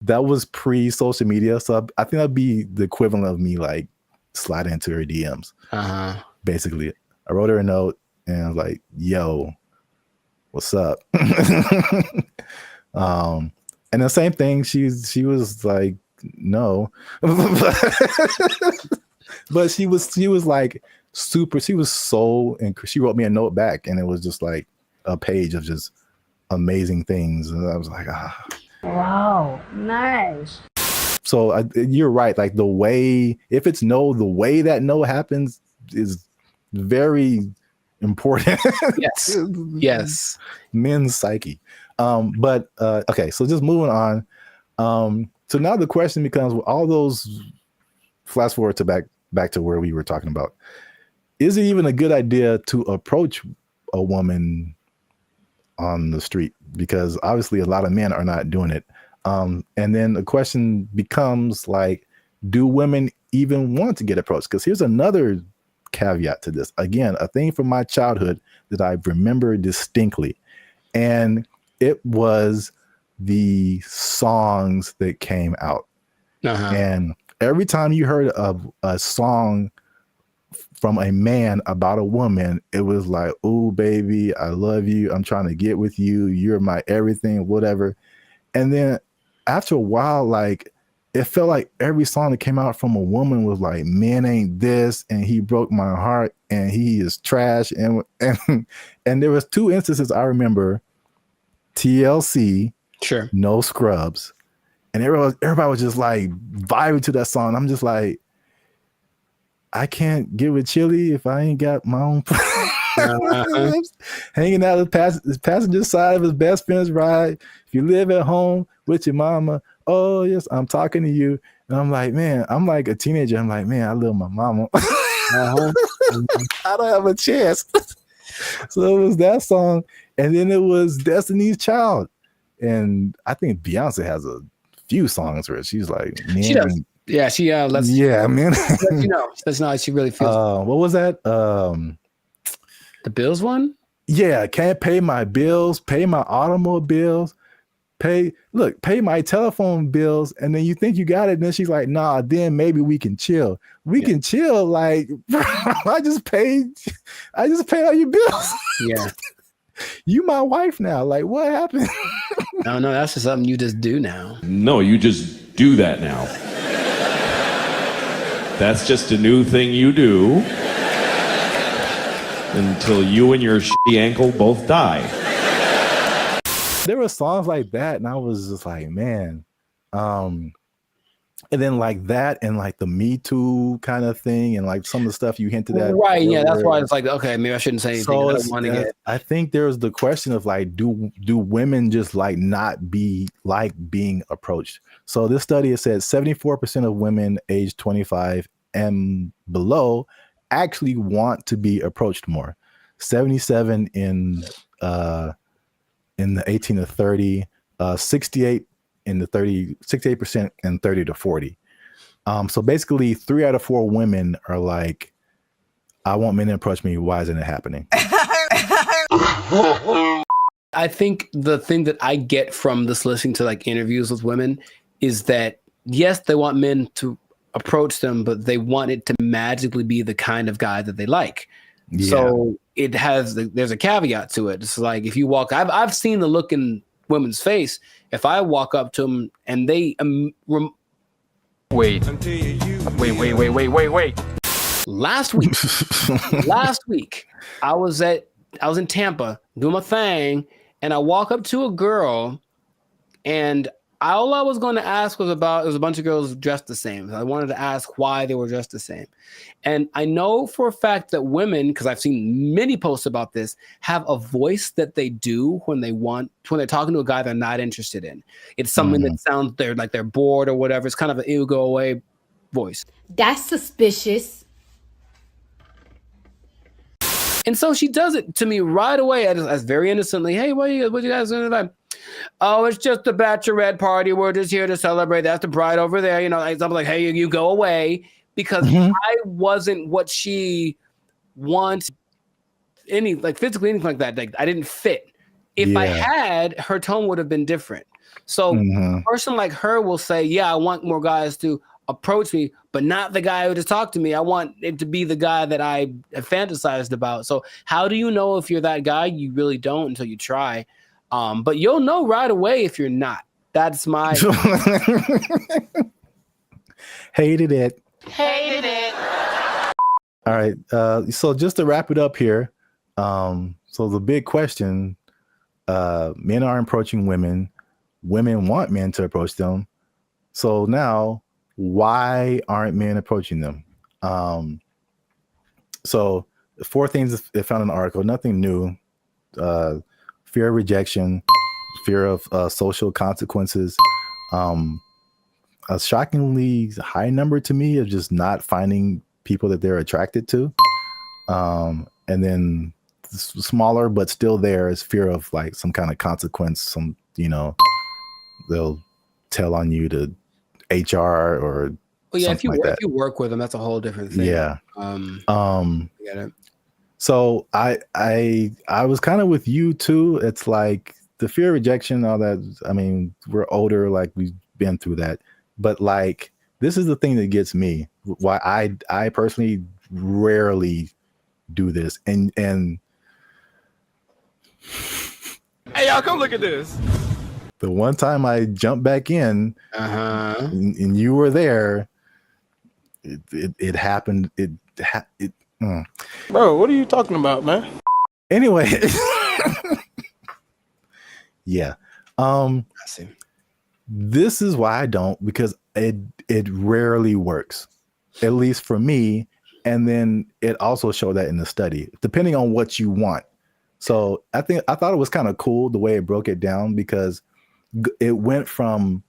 That was pre-social media, so I think that'd be the equivalent of me like sliding into her DMs. Basically, I wrote her a note and I was like, "Yo, what's up?" And the same thing. She was like, "No," but she was like super. She was and she wrote me a note back, and it was just like a page of just amazing things, and I was like, Wow, nice. So you're right. Like the way, if it's no, the way that no happens is very important. Yes. Men's psyche. But okay, so just moving on. So now the question becomes, all those, flash forward to back to where we were talking about. Is it even a good idea to approach a woman on the street? Because obviously a lot of men are not doing it. And then the question becomes like, do women even want to get approached? Because here's another caveat to this. Again, a thing from my childhood that I remember distinctly. And it was the songs that came out. And every time you heard of a song from a man about a woman, it was like, "Oh, baby, I love you. I'm trying to get with you. You're my everything," whatever. And then after a while, like, it felt like every song that came out from a woman was like, "Man ain't this," and "He broke my heart," and "He is trash." And there was 2 instances I remember: TLC, No Scrubs, and everybody was just like vibing to that song. I'm just like, I can't get with Chili if I ain't got my own. Hanging out the passenger side of his best friend's ride. If you live at home with your mama, oh yes, I'm talking to you. And I'm like, man, I'm like a teenager. I'm like, man, I love my mama. I don't have a chance. So it was that song, and then it was Destiny's Child, and I think Beyonce has a few songs where she's like, man, she does. Yeah, she lets man. That's not how she really feels. What was that? The bills one? Yeah, can't pay my bills, pay my automobiles, pay my telephone bills, and then you think you got it, and then she's like, nah, then maybe we can chill. We can chill, like, bro, I just paid all your bills. Yeah. You my wife now. Like, what happened? No, that's just something you just do now. No, you just do that now. That's just a new thing you do until you and your shitty ankle both die. There were songs like that, and I was just like, man. And then like that, and like the Me Too kind of thing, and like some of the stuff you hinted at. Right, yeah, that's why it's like, okay, maybe I shouldn't say anything. So I don't want to get. I think there's the question of like, do women just like not be like being approached? So this study has said 74% of women aged 25 and below actually want to be approached more. 77 in the 18 to 30, 68 in the 68% and 30 to 40. So basically 3 out of 4 women are like, I want men to approach me. Why isn't it happening? I think the thing that I get from this listening to like interviews with women is that, yes, they want men to approach them, but they want it to magically be the kind of guy that they like. Yeah. So there's a caveat to it. It's like if you walk, I've seen the look in women's face. If I walk up to them and they wait. Last week, I was in Tampa doing my thing, and I walk up to a girl, and all I was going to ask was about, it was a bunch of girls dressed the same. I wanted to ask why they were dressed the same. And I know for a fact that women, because I've seen many posts about this, have a voice that they do when they're talking to a guy they're not interested in. It's something that sounds like they're bored or whatever. It's kind of an ew, go away voice. That's suspicious. And so she does it to me right away. I just very innocently, hey, what you guys doing tonight? Oh, it's just a bachelorette party. We're just here to celebrate. That's the bride over there. You know, I'm like, hey, you go away, because I wasn't what she wants, physically, anything like that. Like I didn't fit. If I had, her tone would have been different. So a person like her will say, yeah, I want more guys to approach me, but not the guy who just talked to me. I want it to be the guy that I have fantasized about. So how do you know if you're that guy? You really don't until you try. But you'll know right away if you're not. That's my Hated it. All right. So just to wrap it up here. So the big question, men are approaching women. Women want men to approach them. So now, why aren't men approaching them? So 4 things they found in the article, nothing new. Fear of rejection, fear of social consequences, a shockingly high number to me of just not finding people that they're attracted to. And then smaller, but still there is fear of like some kind of consequence. They'll tell on you to HR or if you work with them, that's a whole different thing. Yeah. I get it. So I was kind of with you too. It's like the fear of rejection, all that. I mean, we're older, like we've been through that. But like, this is the thing that gets me. Why I personally rarely do this. And hey, y'all, come look at this. The one time I jumped back in, and you were there, it happened. Bro, what are you talking about, man? Anyway, yeah. I see. This is why I don't, because it rarely works, at least for me. And then it also showed that in the study, depending on what you want. So I thought it was kind of cool the way it broke it down, because it went from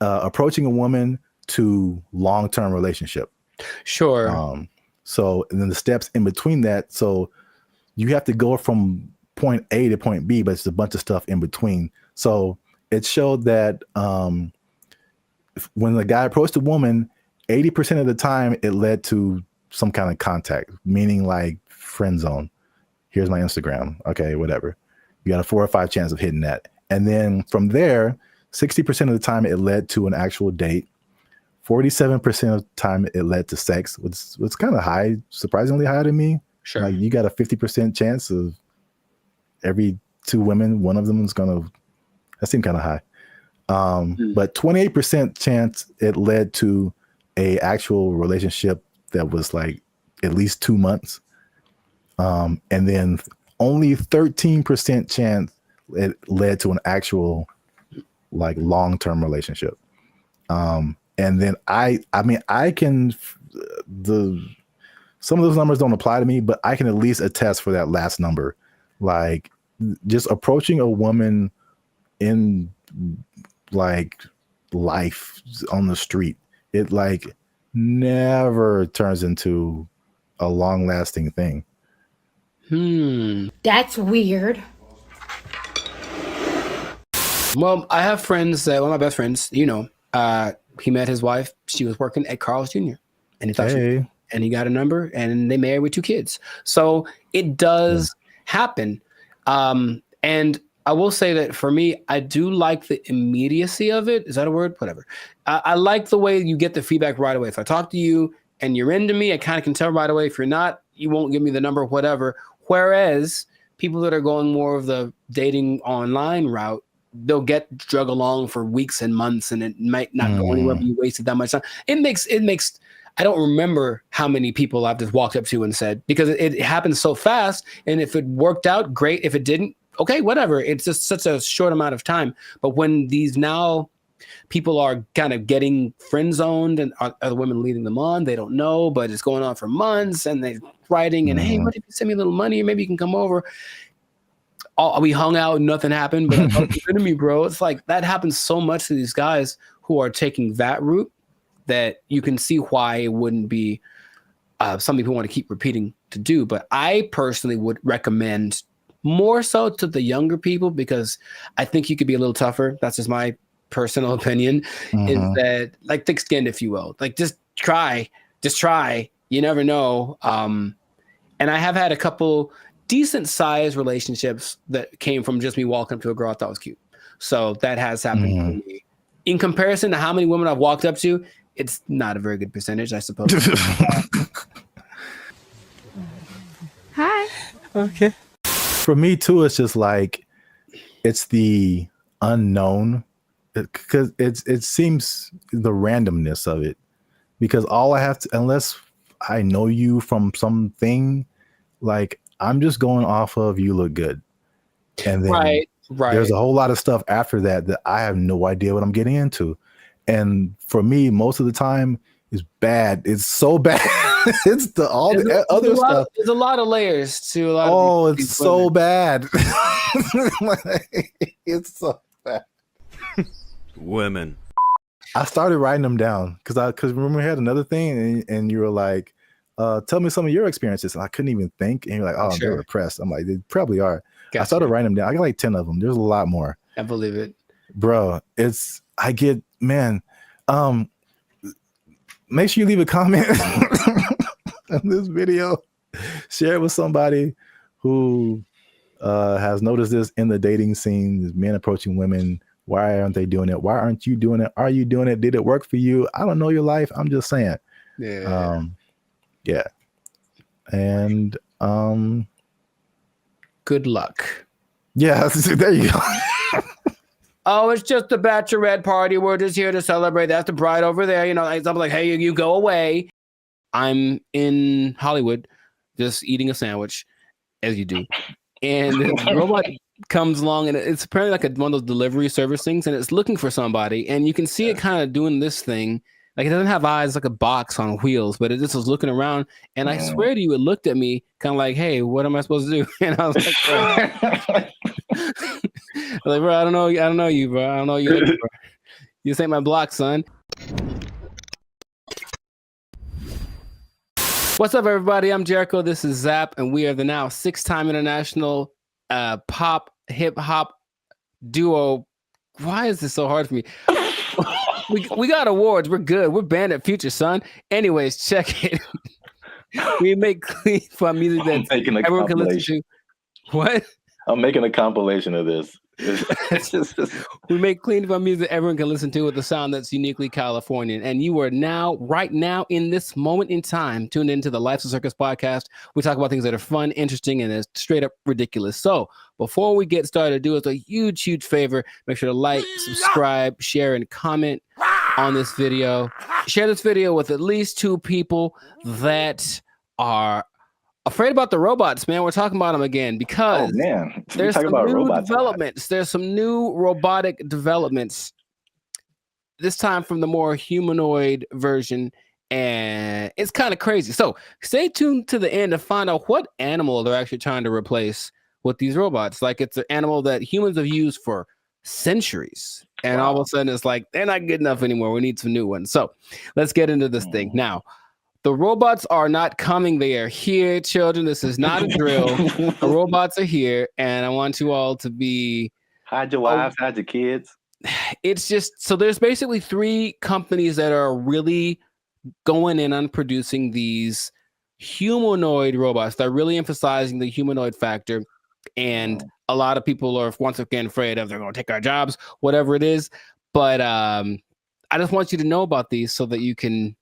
approaching a woman to long-term relationship. Sure. So, and then the steps in between that. So you have to go from point A to point B, but it's a bunch of stuff in between. So it showed that when the guy approached a woman, 80% of the time it led to some kind of contact, meaning like friend zone. Here's my Instagram. Okay, whatever. You got a 4 or 5 chance of hitting that. And then from there, 60% of the time it led to an actual date. 47% of the time it led to sex, which was kind of high, surprisingly high to me. Sure. Like you got a 50% chance of every 2 women, one of them is that seemed kind of high. But 28% chance it led to a actual relationship that was like at least 2 months. And then only 13% chance it led to an actual like long-term relationship. And then some of those numbers don't apply to me, but I can at least attest for that last number. Like just approaching a woman in like life on the street, it like never turns into a long-lasting thing. That's weird. Well, I have friends that one of my best friends, he met his wife. She was working at Carl's Jr. and he thought and he got a number and they married with 2 kids. So it does happen. And I will say that for me, I do like the immediacy of it. Is that a word? Whatever. I like the way you get the feedback right away. If I talk to you and you're into me, I kind of can tell right away. If you're not, you won't give me the number, whatever. Whereas people that are going more of the dating online route, they'll get drug along for weeks and months and it might not go anywhere, but you wasted that much time. It makes, I don't remember how many people I've just walked up to and said, because it happens so fast. And if it worked out, great. If it didn't, okay, whatever. It's just such a short amount of time. But when these now people are kind of getting friend zoned and are the women leading them on, they don't know, but it's going on for months and they're writing and, hey, what if you send me a little money? Maybe you can come over. We hung out and nothing happened, but I thought you were into me, bro. It's like that happens so much to these guys who are taking that route that you can see why it wouldn't be something people want to keep repeating to do. But I personally would recommend more so to the younger people because I think you could be a little tougher. That's just my personal opinion, is that like thick-skinned, if you will. Like just try. You never know. And I have had a couple decent sized relationships that came from just me walking up to a girl I thought was cute. So that has happened to me. In comparison to how many women I've walked up to, it's not a very good percentage, I suppose. Hi. Okay. For me too, it's just like it's the unknown, because it seems the randomness of it. Because all I have to, unless I know you from something, like I'm just going off of you look good, and then right. There's a whole lot of stuff after that that I have no idea what I'm getting into, and for me, most of the time is bad. It's so bad. It's the other stuff. There's a lot of layers to a lot. Oh, of it's so bad. It's so bad. Women. I started writing them down because remember we had another thing and you were like, tell me some of your experiences, and I couldn't even think, and you're like, oh, they're repressed. I'm like, they probably are. Gotcha. I started writing them down. I got like 10 of them. There's a lot more. I believe it, bro. Make sure you leave a comment on this video. Share it with somebody who has noticed this in the dating scene, men approaching women. Why aren't they doing it? Why aren't you doing it? Are you doing it? Did it work for you? I don't know your life. I'm just saying. Yeah. Yeah. And good luck. Yeah, there you go. Oh, it's just a bachelorette party. We're just here to celebrate. That's the bride over there. You know, I'm like, hey, you go away. I'm in Hollywood just eating a sandwich, as you do. And the robot comes along, and it's apparently like one of those delivery service things, and it's looking for somebody. And you can see it kind of doing this thing. Like it doesn't have eyes, like a box on wheels, but it just was looking around. And I swear to you, it looked at me kind of like, hey, what am I supposed to do? And I was like, like, bro, I don't know you, bro. I don't know you. Bro. You just ain't my block, son. What's up, everybody? I'm Jericho. This is Zap, and we are the now 6-time international pop hip hop duo. Why is this so hard for me? We got awards. We're good. We're banned at Future, son. Anyways, check it. We make clean fun music that everyone can listen to. What? I'm making a compilation of this. We make clean fun music everyone can listen to with a sound that's uniquely Californian. And you are now, right now, in this moment in time, tuned into the Life's a Circus podcast. We talk about things that are fun, interesting, and is straight up ridiculous. So before we get started, do us a huge, huge favor. Make sure to like, subscribe, share, and comment. on this video. Share this video with at least 2 people that are afraid about the robots, man. We're talking about them again because there's some new developments. There's some new robotic developments. This time from the more humanoid version, and it's kind of crazy. So stay tuned to the end to find out what animal they're actually trying to replace with these robots. Like it's an animal that humans have used for centuries, and all of a sudden it's like they're not good enough anymore. We need some new ones. So let's get into this thing now. The robots are not coming. They are here, children. This is not a drill. The robots are here, and I want you all to be hide your wives, hide your kids. It's just so there's basically 3 companies that are really going in on producing these humanoid robots. They're really emphasizing the humanoid factor, and a lot of people are once again afraid of they're going to take our jobs, whatever it is. But I just want you to know about these so that you can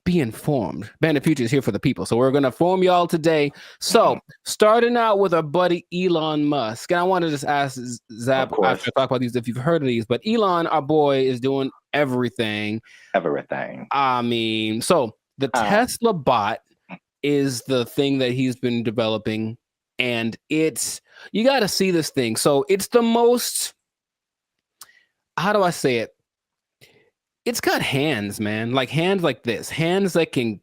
be informed. Bandit Future is here for the people, so we're going to inform y'all today. So starting out with our buddy Elon Musk, and I want to just ask Zap after I talk about these if you've heard of these, but Elon, our boy, is doing everything. I mean, so the Tesla bot is the thing that he's been developing, and it's, you got to see this thing. So it's the most, how do I say it? It's got hands, man, like hands like this, hands that can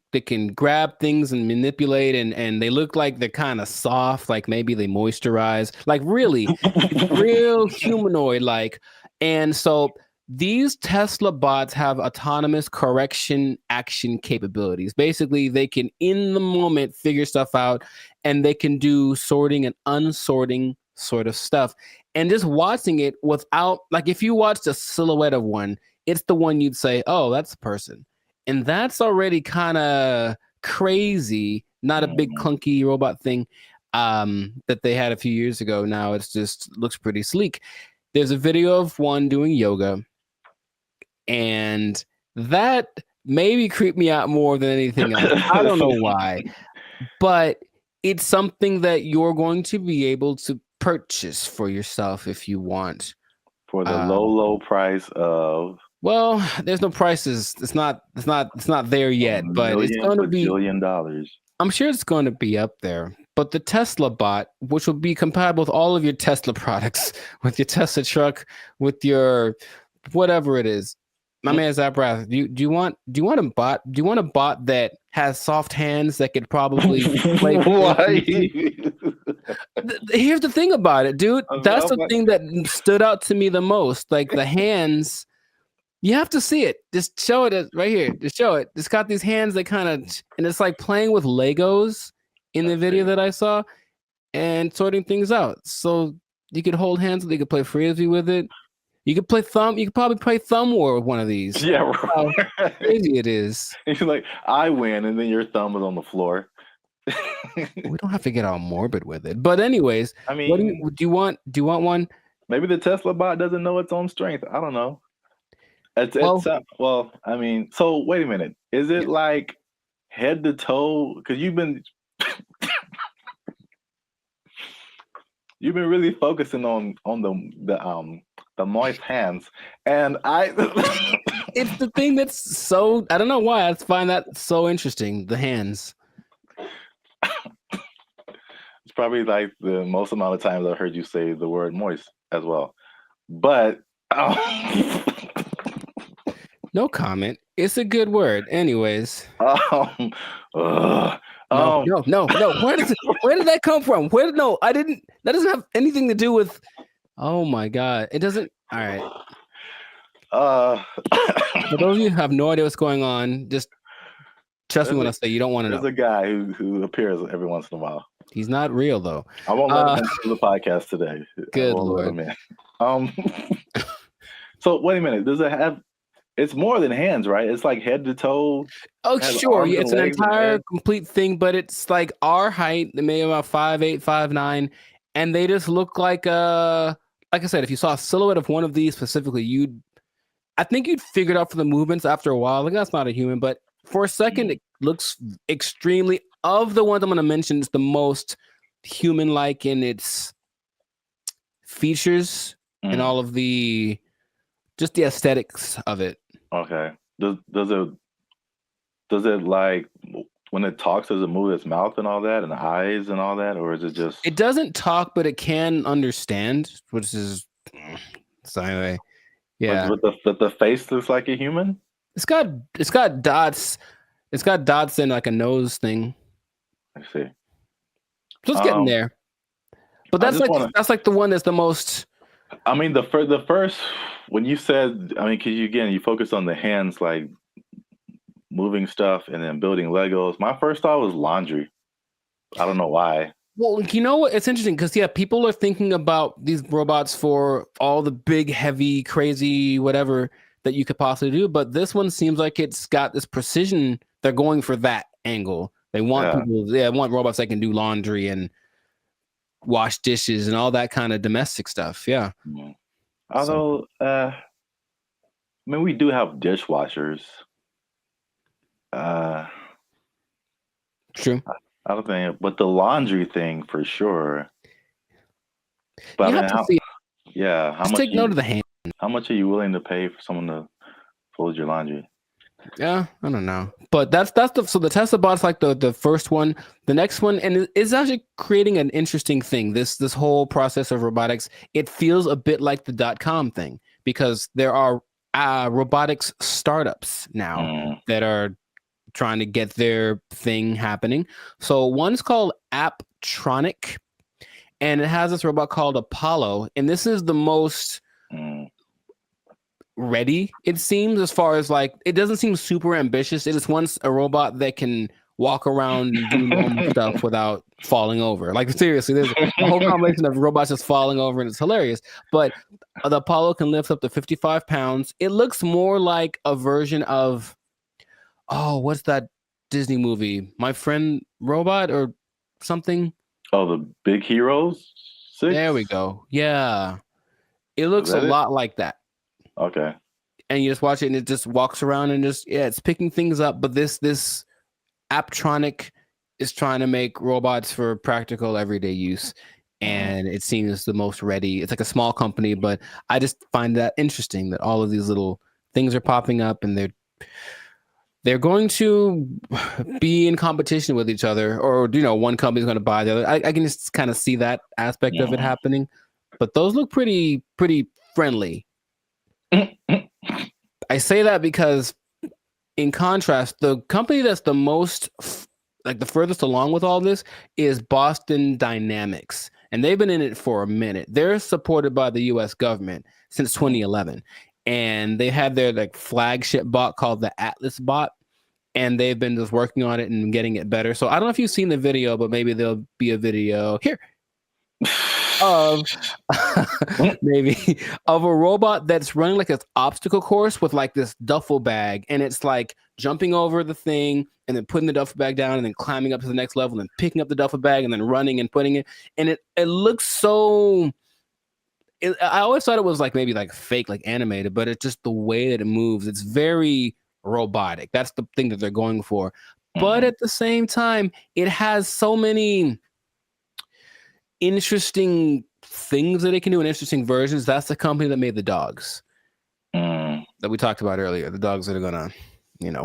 grab things and manipulate, and they look like they're kind of soft, like maybe they moisturize, like really real humanoid like. And so these Tesla bots have autonomous correction action capabilities. Basically, they can in the moment figure stuff out, and they can do sorting and unsorting sort of stuff. And just watching it without, like if you watched a silhouette of one, it's the one you'd say, oh, that's a person. And that's already kind of crazy, not a big clunky robot thing that they had a few years ago. Now it's just looks pretty sleek. There's a video of one doing yoga, and that maybe creeped me out more than anything else. I don't know why, but it's something that you're going to be able to purchase for yourself if you want. For the low price of, well, there's no prices. It's not there yet, but it's going to be $1 billion. I'm sure it's going to be up there. But the Tesla bot, which will be compatible with all of your Tesla products, with your Tesla truck, with your whatever it is. My man Zaprath, do you want a bot? Do you want a bot that has soft hands that could probably play? Here's the thing about it, dude. That's the thing that stood out to me the most. Like the hands, you have to see it. Just show it right here. Just show it. It's got these hands that kind of, and it's like playing with Legos in the video that I saw and sorting things out. So you could hold hands, you could play frisbee with it. You could play thumb. You could probably play thumb war with one of these. Yeah, right. How crazy it is. It's like I win, and then your thumb is on the floor. We don't have to get all morbid with it, but anyways, I mean, what do you want? Do you want one? Maybe the Tesla bot doesn't know its own strength. I don't know. Well, I mean, so wait a minute. Is it like head to toe? Because you've been really focusing on the moist hands, and it's the thing that's so, I don't know why I find that so interesting. The hands. It's probably like the most amount of times I've heard you say the word moist as well, but no comment. It's a good word, anyways. No. Where did that come from? I didn't. That doesn't have anything to do with. Oh my god, it doesn't. All right. For those of you who have no idea what's going on, just trust me when I say you don't want to know. There's a guy who appears every once in a while. He's not real though. I won't let him into the podcast today. Good Lord. So wait a minute. Does it have? It's more than hands, right? It's like head to toe. Oh, sure. Yeah, it's an entire complete thing, but it's like our height, maybe about 5'8", 5'9", and they just look like I said, if you saw a silhouette of one of these specifically, I think you'd figure it out for the movements after a while. Like that's not a human, but for a second, it looks extremely, of the ones I'm going to mention, it's the most human-like in its features and all of just the aesthetics of it. Okay. Does it like when it talks, does it move its mouth and all that and the eyes and all that, or is it just? It doesn't talk, but it can understand, which is so anyway. Yeah, But the face looks like a human. it's got dots. It's got dots and like a nose thing. I see. So it's getting there. But that's like the one that's the most. I mean, the first when you said, I mean, because you focus on the hands, like moving stuff and then building Legos. My first thought was laundry. I don't know why. Well, you know what? It's interesting because people are thinking about these robots for all the big, heavy, crazy, whatever that you could possibly do. But this one seems like it's got this precision. They're going for that angle. They want want robots that can do laundry and wash dishes and all that kind of domestic stuff. Yeah. Although, I mean, we do have dishwashers. True. I don't think, but the laundry thing for sure. But I mean, how much? Take note of the hand. How much are you willing to pay for someone to fold your laundry? Yeah, I don't know, but that's the Tesla bot's like the first one. The next one, and it's actually creating an interesting thing. This whole process of robotics, it feels a bit like the .com thing because there are robotics startups now that are trying to get their thing happening. So one's called Apptronic, and it has this robot called Apollo, and this is the most ready, it seems, as far as like, it doesn't seem super ambitious. It is once a robot that can walk around and do normal stuff without falling over. Like seriously, there's a whole combination of robots just falling over, and it's hilarious. But the Apollo can lift up to 55 pounds. It looks more like a version of, what's that Disney movie? My Friend Robot or something? Oh, the Big Heroes 6? There we go. Yeah. It looks a lot like that. Okay. And you just watch it and it just walks around and just, it's picking things up. But this Apptronic is trying to make robots for practical everyday use. And it seems the most ready. It's like a small company, but I just find that interesting that all of these little things are popping up and they're going to be in competition with each other, or one company's going to buy the other. I can just kind of see that aspect of it happening, but those look pretty friendly. I say that because, in contrast, the company that's the most, like the furthest along with all this is Boston Dynamics, and they've been in it for a minute. They're supported by the U.S. government since 2011. And they had their like flagship bot called the Atlas bot, and they've been just working on it and getting it better. So I don't know if you've seen the video, but maybe there'll be a video here of maybe of a robot that's running like this obstacle course with like this duffel bag, and it's like jumping over the thing and then putting the duffel bag down and then climbing up to the next level and picking up the duffel bag and then running and putting it. And it looks so. I always thought it was like maybe like fake, like animated, but it's just the way that it moves. It's very robotic. That's the thing that they're going for. But at the same time, it has so many interesting things that it can do and interesting versions. That's the company that made the dogs that we talked about earlier. The dogs that are gonna,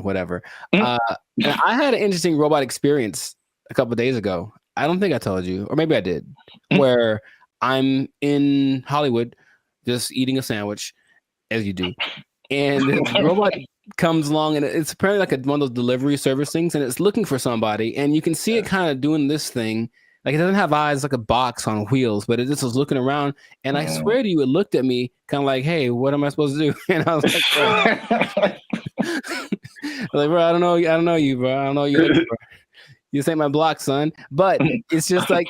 whatever. And I had an interesting robot experience a couple of days ago. I don't think I told you, or maybe I did, where I'm in Hollywood just eating a sandwich, as you do. And the robot comes along, and it's apparently like one of those delivery service things, and it's looking for somebody. And you can see it kind of doing this thing. Like it doesn't have eyes, like a box on wheels, but it just was looking around. And I swear to you, it looked at me kind of like, hey, what am I supposed to do? And I was like, bro, I don't know you, bro. I don't know you. Bro. You ain't my block, son. But it's just like,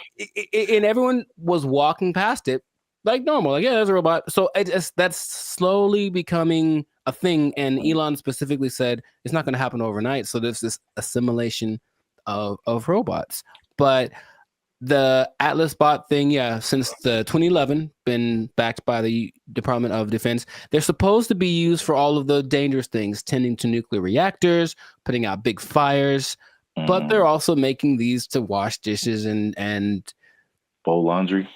and everyone was walking past it like normal. Like, yeah, there's a robot. So that's slowly becoming a thing. And Elon specifically said it's not going to happen overnight. So there's this assimilation of robots. But the Atlas bot thing, since the 2011, been backed by the Department of Defense. They're supposed to be used for all of the dangerous things, tending to nuclear reactors, putting out big fires. But they're also making these to wash dishes and fold laundry.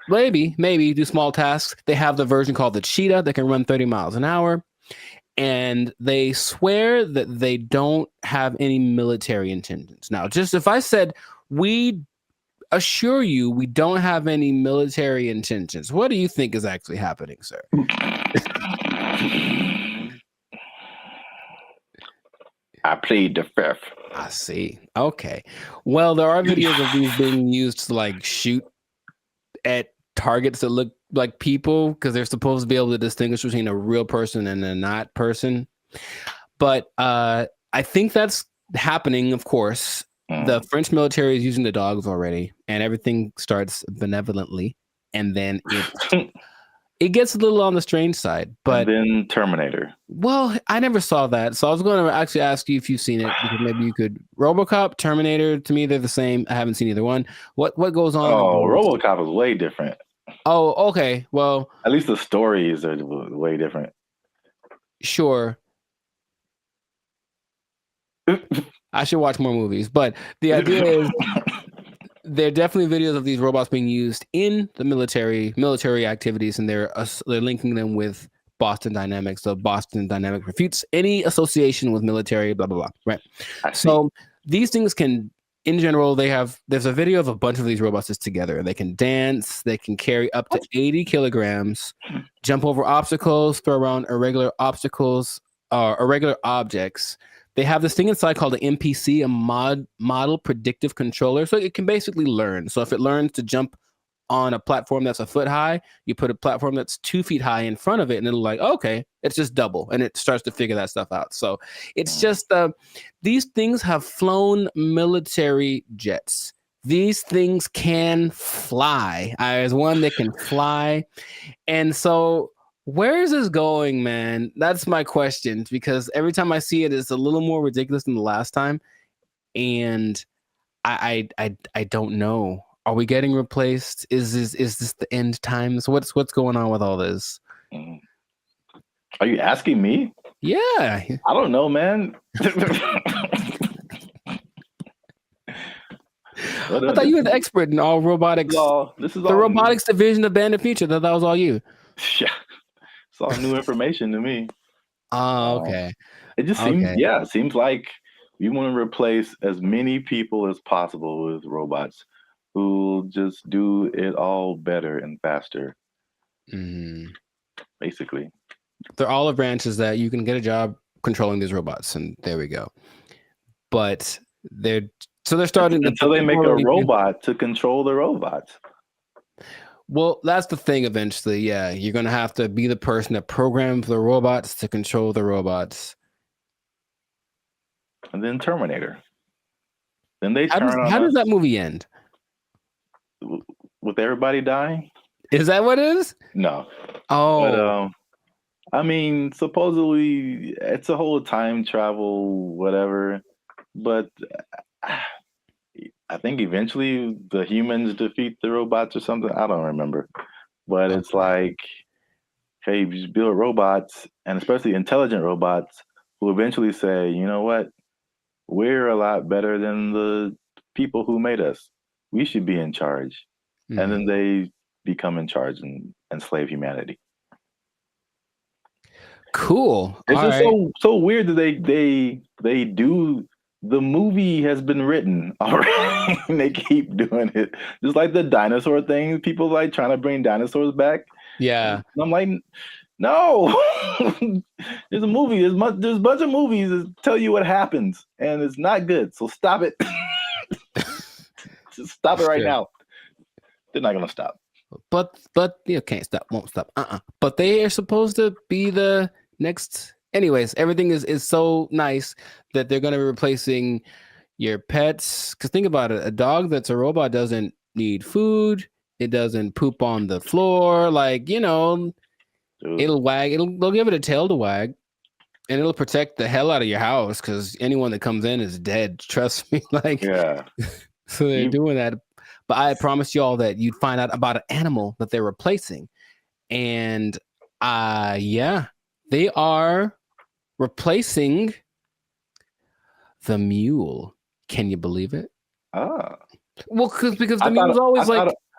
Maybe do small tasks. They have the version called the Cheetah that can run 30 miles an hour. and they swear that they don't have any military intentions. Now, just if I said, we assure you we don't have any military intentions, what do you think is actually happening, sir? I plead the fifth. I see. Okay. Well, there are videos of these being used to like shoot at targets that look like people because they're supposed to be able to distinguish between a real person and a not person. But I think that's happening, of course. The French military is using the dogs already, and everything starts benevolently, and then it gets a little on the strange side. But and then Terminator. Well, I never saw that, so I was going to actually ask you if you've seen it, because maybe you could. RoboCop, Terminator, to me they're the same. I haven't seen either one. What goes on? Oh, RoboCop is way different. Oh, okay. Well, at least the stories are way different. Sure. I should watch more movies, but the idea is there are definitely videos of these robots being used in the military activities, and they're linking them with Boston Dynamics. So Boston Dynamics refutes any association with military, blah, blah, blah. Right. So these things can, in general, there's a video of a bunch of these robots just together. They can dance, they can carry up to 80 kilograms, jump over obstacles, throw around irregular objects. They have this thing inside called an MPC, a model predictive controller. So it can basically learn. So if it learns to jump on a platform that's a foot high, you put a platform that's 2 feet high in front of it, and it'll like, okay, it's just double, and it starts to figure that stuff out. So it's just these things have flown military jets. These things can fly. There's one that can fly, and so where is this going, man? That's my question, because every time I see it, it's a little more ridiculous than the last time, and I don't know. Are we getting replaced? Is this the end times? What's going on with all this? Are you asking me? Yeah. I don't know, man. I thought you were the expert in all robotics. This is the robotics division of Band of Future. That was all you. Yeah. It's all new information to me. Oh, okay. It just seems like we want to replace as many people as possible with robots who just do it all better and faster. Basically. They're all the branches that you can get a job controlling these robots, and there we go. But they're starting until they make a robot to control the robots. Well, that's the thing eventually. Yeah, you're going to have to be the person that programs the robots to control the robots. And then Terminator. Then they How does that movie end? With everybody dying? Is that what it is? No. Oh. But, I mean, supposedly it's a whole time travel, whatever. But I think eventually the humans defeat the robots or something. I don't remember. But it's like, hey, you just build robots, and especially intelligent robots, who eventually say, you know what? We're a lot better than the people who made us. We should be in charge. And then they become in charge and enslave humanity. Cool. It's just so weird that they do. The movie has been written already, and they keep doing it. Just like the dinosaur thing, people like trying to bring dinosaurs back. Yeah, and I'm like, no. There's a movie. There's a bunch of movies that tell you what happens, and it's not good. So stop it. Just stop it right now. They're not gonna stop. But you can't stop, won't stop. But they are supposed to be the next. Anyways, everything is so nice that they're gonna be replacing your pets. Because think about it, a dog that's a robot doesn't need food. It doesn't poop on the floor. Like, it'll wag. They'll give it a tail to wag, and it'll protect the hell out of your house. Because anyone that comes in is dead. Trust me. Like, yeah. So they're doing that. But I promised y'all that you'd find out about an animal that they're replacing. And they are replacing the mule. Can you believe it? Well, because the mule's always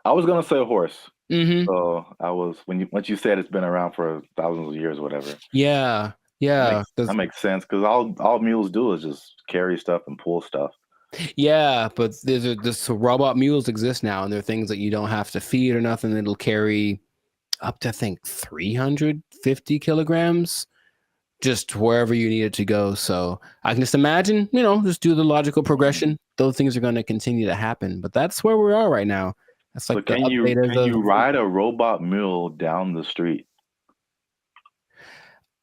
I was gonna say a horse. Mm-hmm. So I was once you said it's been around for thousands of years or whatever. Yeah. Yeah, That makes sense because all mules do is just carry stuff and pull stuff. yeah, but this robot mules exist now, and they're things that you don't have to feed or nothing. It'll carry up to, I think, 350 kilograms just wherever you need it to go. So I can just imagine, just do the logical progression. Those things are going to continue to happen, but that's where we are right now. That's like So can you ride a robot mule down the street?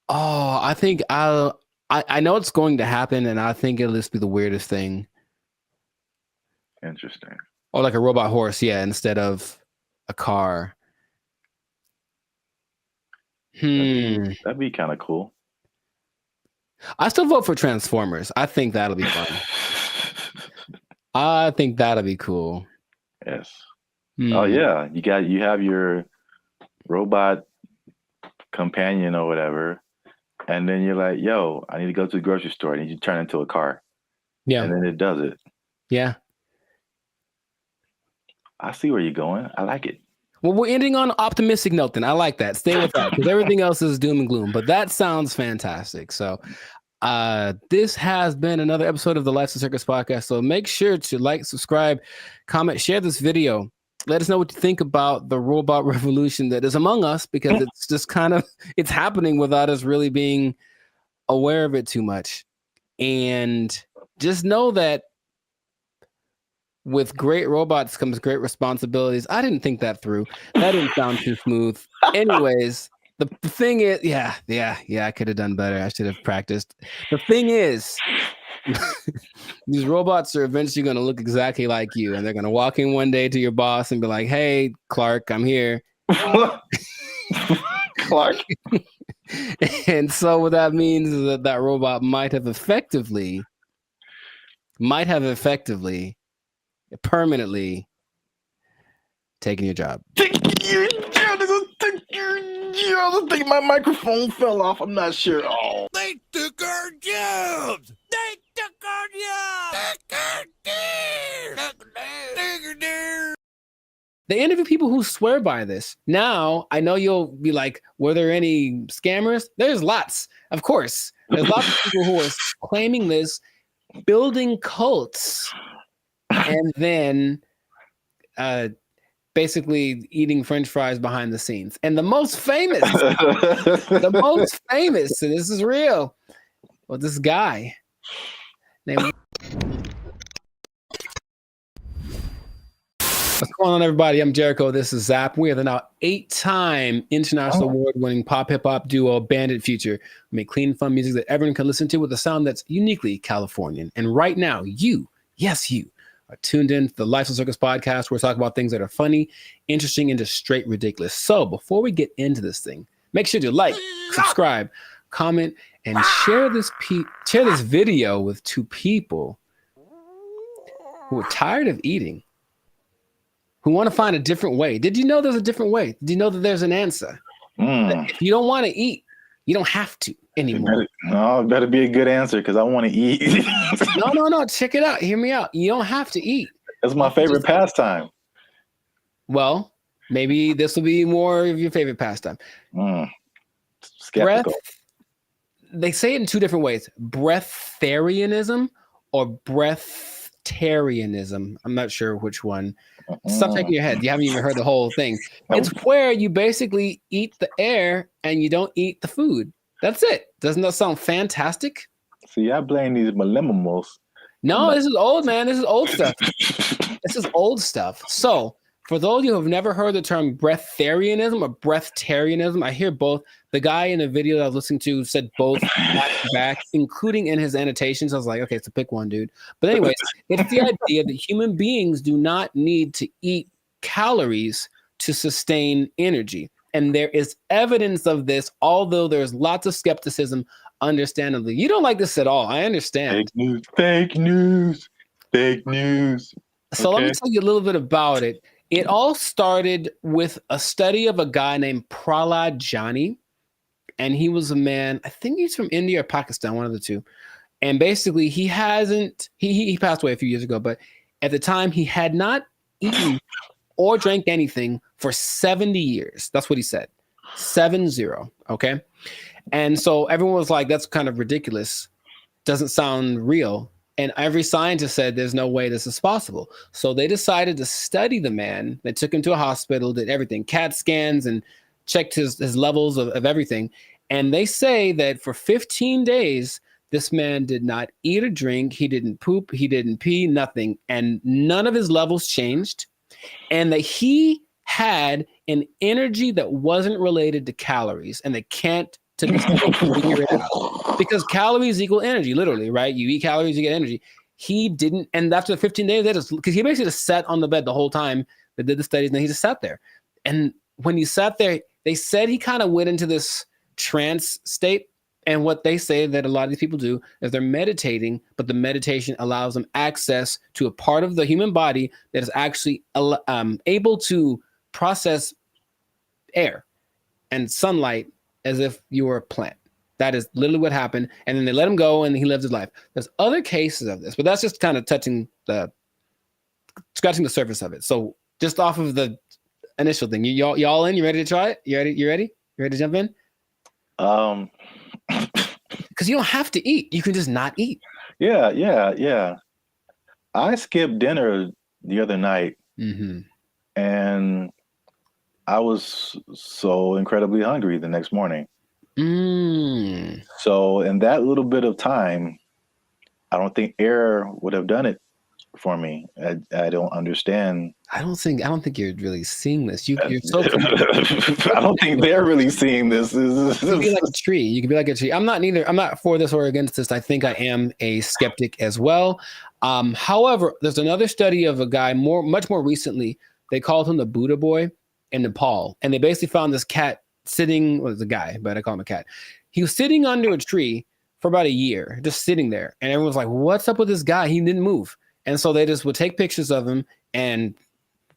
Oh, I think I know it's going to happen, and I think it'll just be the weirdest thing. Interesting. Or like a robot horse, yeah, instead of a car. That'd be kind of cool. I still vote for Transformers. I think that'll be fun. I think that'll be cool. Yes. Oh yeah, you have your robot companion or whatever, and then you're like, "Yo, I need to go to the grocery store." And you turn into a car. Yeah. And then it does it. Yeah. I see where you're going. I like it. Well, we're ending on an optimistic note then. I like that. Stay with that because everything else is doom and gloom. But that sounds fantastic. So this has been another episode of the Life's a Circus podcast. So make sure to like, subscribe, comment, share this video. Let us know what you think about the robot revolution that is among us, because it's just it's happening without us really being aware of it too much. And just know that with great robots comes great responsibilities. I didn't think that through. That didn't sound too smooth. Anyways, the thing is, yeah, I could have done better. I should have practiced. The thing is, these robots are eventually going to look exactly like you, and they're going to walk in one day to your boss and be like, "Hey, Clark, I'm here." Clark. And so what that means is that robot might have effectively permanently taking your job. I think my microphone fell off. I'm not sure. Oh. They took our jobs. They took our jobs. They interview people who swear by this. Now, I know you'll be like, were there any scammers? There's lots. Of course. There's lots of people who are claiming this, building cults, and then basically eating French fries behind the scenes. And the most famous, and this is real, well, this guy named... What's going on, everybody? I'm Jericho. This is Zap. We are the now 8-time international award-winning pop hip-hop duo Bandit Future. We make clean, fun music that everyone can listen to with a sound that's uniquely Californian. And right now, you are tuned in to the Life's a Circus podcast, where we talk about things that are funny, interesting, and just straight ridiculous. So before we get into this thing, make sure to like, subscribe, comment, and share this video with 2 people who are tired of eating, who want to find a different way. Did you know there's a different way? Did you know that there's an answer? If you don't want to eat, you don't have to anymore. It better be a good answer, because I want to eat. No. Check it out. Hear me out. You don't have to eat. That's my favorite pastime. Well, maybe this will be more of your favorite pastime. Skeptical. They say it in 2 different ways: breatharianism or breatharianism. I'm not sure which one. Stop shaking your head. You haven't even heard the whole thing. It's where you basically eat the air and you don't eat the food. That's it. Doesn't that sound fantastic? See, I blame these millennials. No, this is old, man. This is old stuff. This is old stuff. So, for those of you who have never heard the term breatharianism or breatharianism, I hear both. The guy in the video that I was listening to said both back to back, including in his annotations. I was like, okay, so pick one, dude. But anyways, it's the idea that human beings do not need to eat calories to sustain energy. And there is evidence of this, although there's lots of skepticism, understandably. You don't like this at all. I understand. Fake news. So let me tell you a little bit about it. It all started with a study of a guy named Prahlad Jani. And he was a man, I think he's from India or Pakistan, one of the two. And basically he passed away a few years ago, but at the time he had not eaten or drank anything for 70 years. That's what he said. 70. Okay. And so everyone was like, that's kind of ridiculous. Doesn't sound real. And every scientist said there's no way this is possible. So they decided to study the man. They took him to a hospital, did everything, CAT scans, and checked his levels of everything. And they say that for 15 days, this man did not eat or drink. He didn't poop. He didn't pee, nothing. And none of his levels changed. And that he had an energy that wasn't related to calories. And they can't to figure it out. Because calories equal energy, literally, right? You eat calories, you get energy. He didn't. And after the 15 days, because he basically just sat on the bed the whole time they did the studies, and then he just sat there. And when he sat there, they said he kind of went into this trance state. And what they say that a lot of these people do is they're meditating, but the meditation allows them access to a part of the human body that is actually able to process air and sunlight as if you were a plant. That is literally what happened. And then they let him go and he lived his life. There's other cases of this, but that's just kind of scratching the surface of it. So just off of the initial thing, y'all in? You ready to try it? You ready? You ready to jump in? Because you don't have to eat. You can just not eat. Yeah. I skipped dinner the other night, and I was so incredibly hungry the next morning. So in that little bit of time, I don't think air would have done it for me. I don't understand. I don't think you're really seeing this. You're so I don't think they're really seeing this. You can be like a tree. You can be like a tree. I'm not for this or against this. I think I am a skeptic as well. However, there's another study of a guy much more recently. They called him the Buddha boy in Nepal. And they basically found this cat sitting, well, it was a guy, but I call him a cat. He was sitting under a tree for about a year, just sitting there. And everyone was like, what's up with this guy? He didn't move. And so they just would take pictures of him and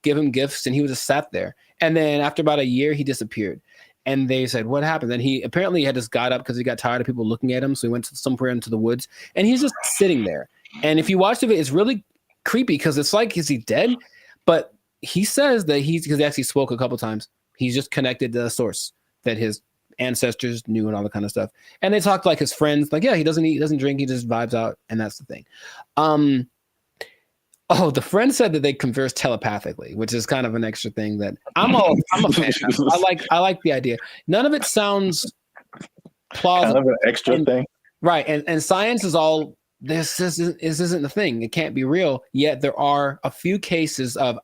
give him gifts, and he would just sat there. And then after about a year, he disappeared. And they said, what happened? Then he apparently had just got up because he got tired of people looking at him. So he went somewhere into the woods, and he's just sitting there. And if you watch the video, it's really creepy because it's like, is he dead? But he says that because he actually spoke a couple times, he's just connected to the source that his ancestors knew and all that kind of stuff. And they talked like his friends, like, yeah, he doesn't eat, doesn't drink, he just vibes out. And that's the thing. The friend said that they converse telepathically, which is kind of an extra thing that I'm a fan of. I like the idea. None of it sounds plausible. Kind of an extra thing. Right. And science is all, this isn't the thing. It can't be real. Yet there are a few cases of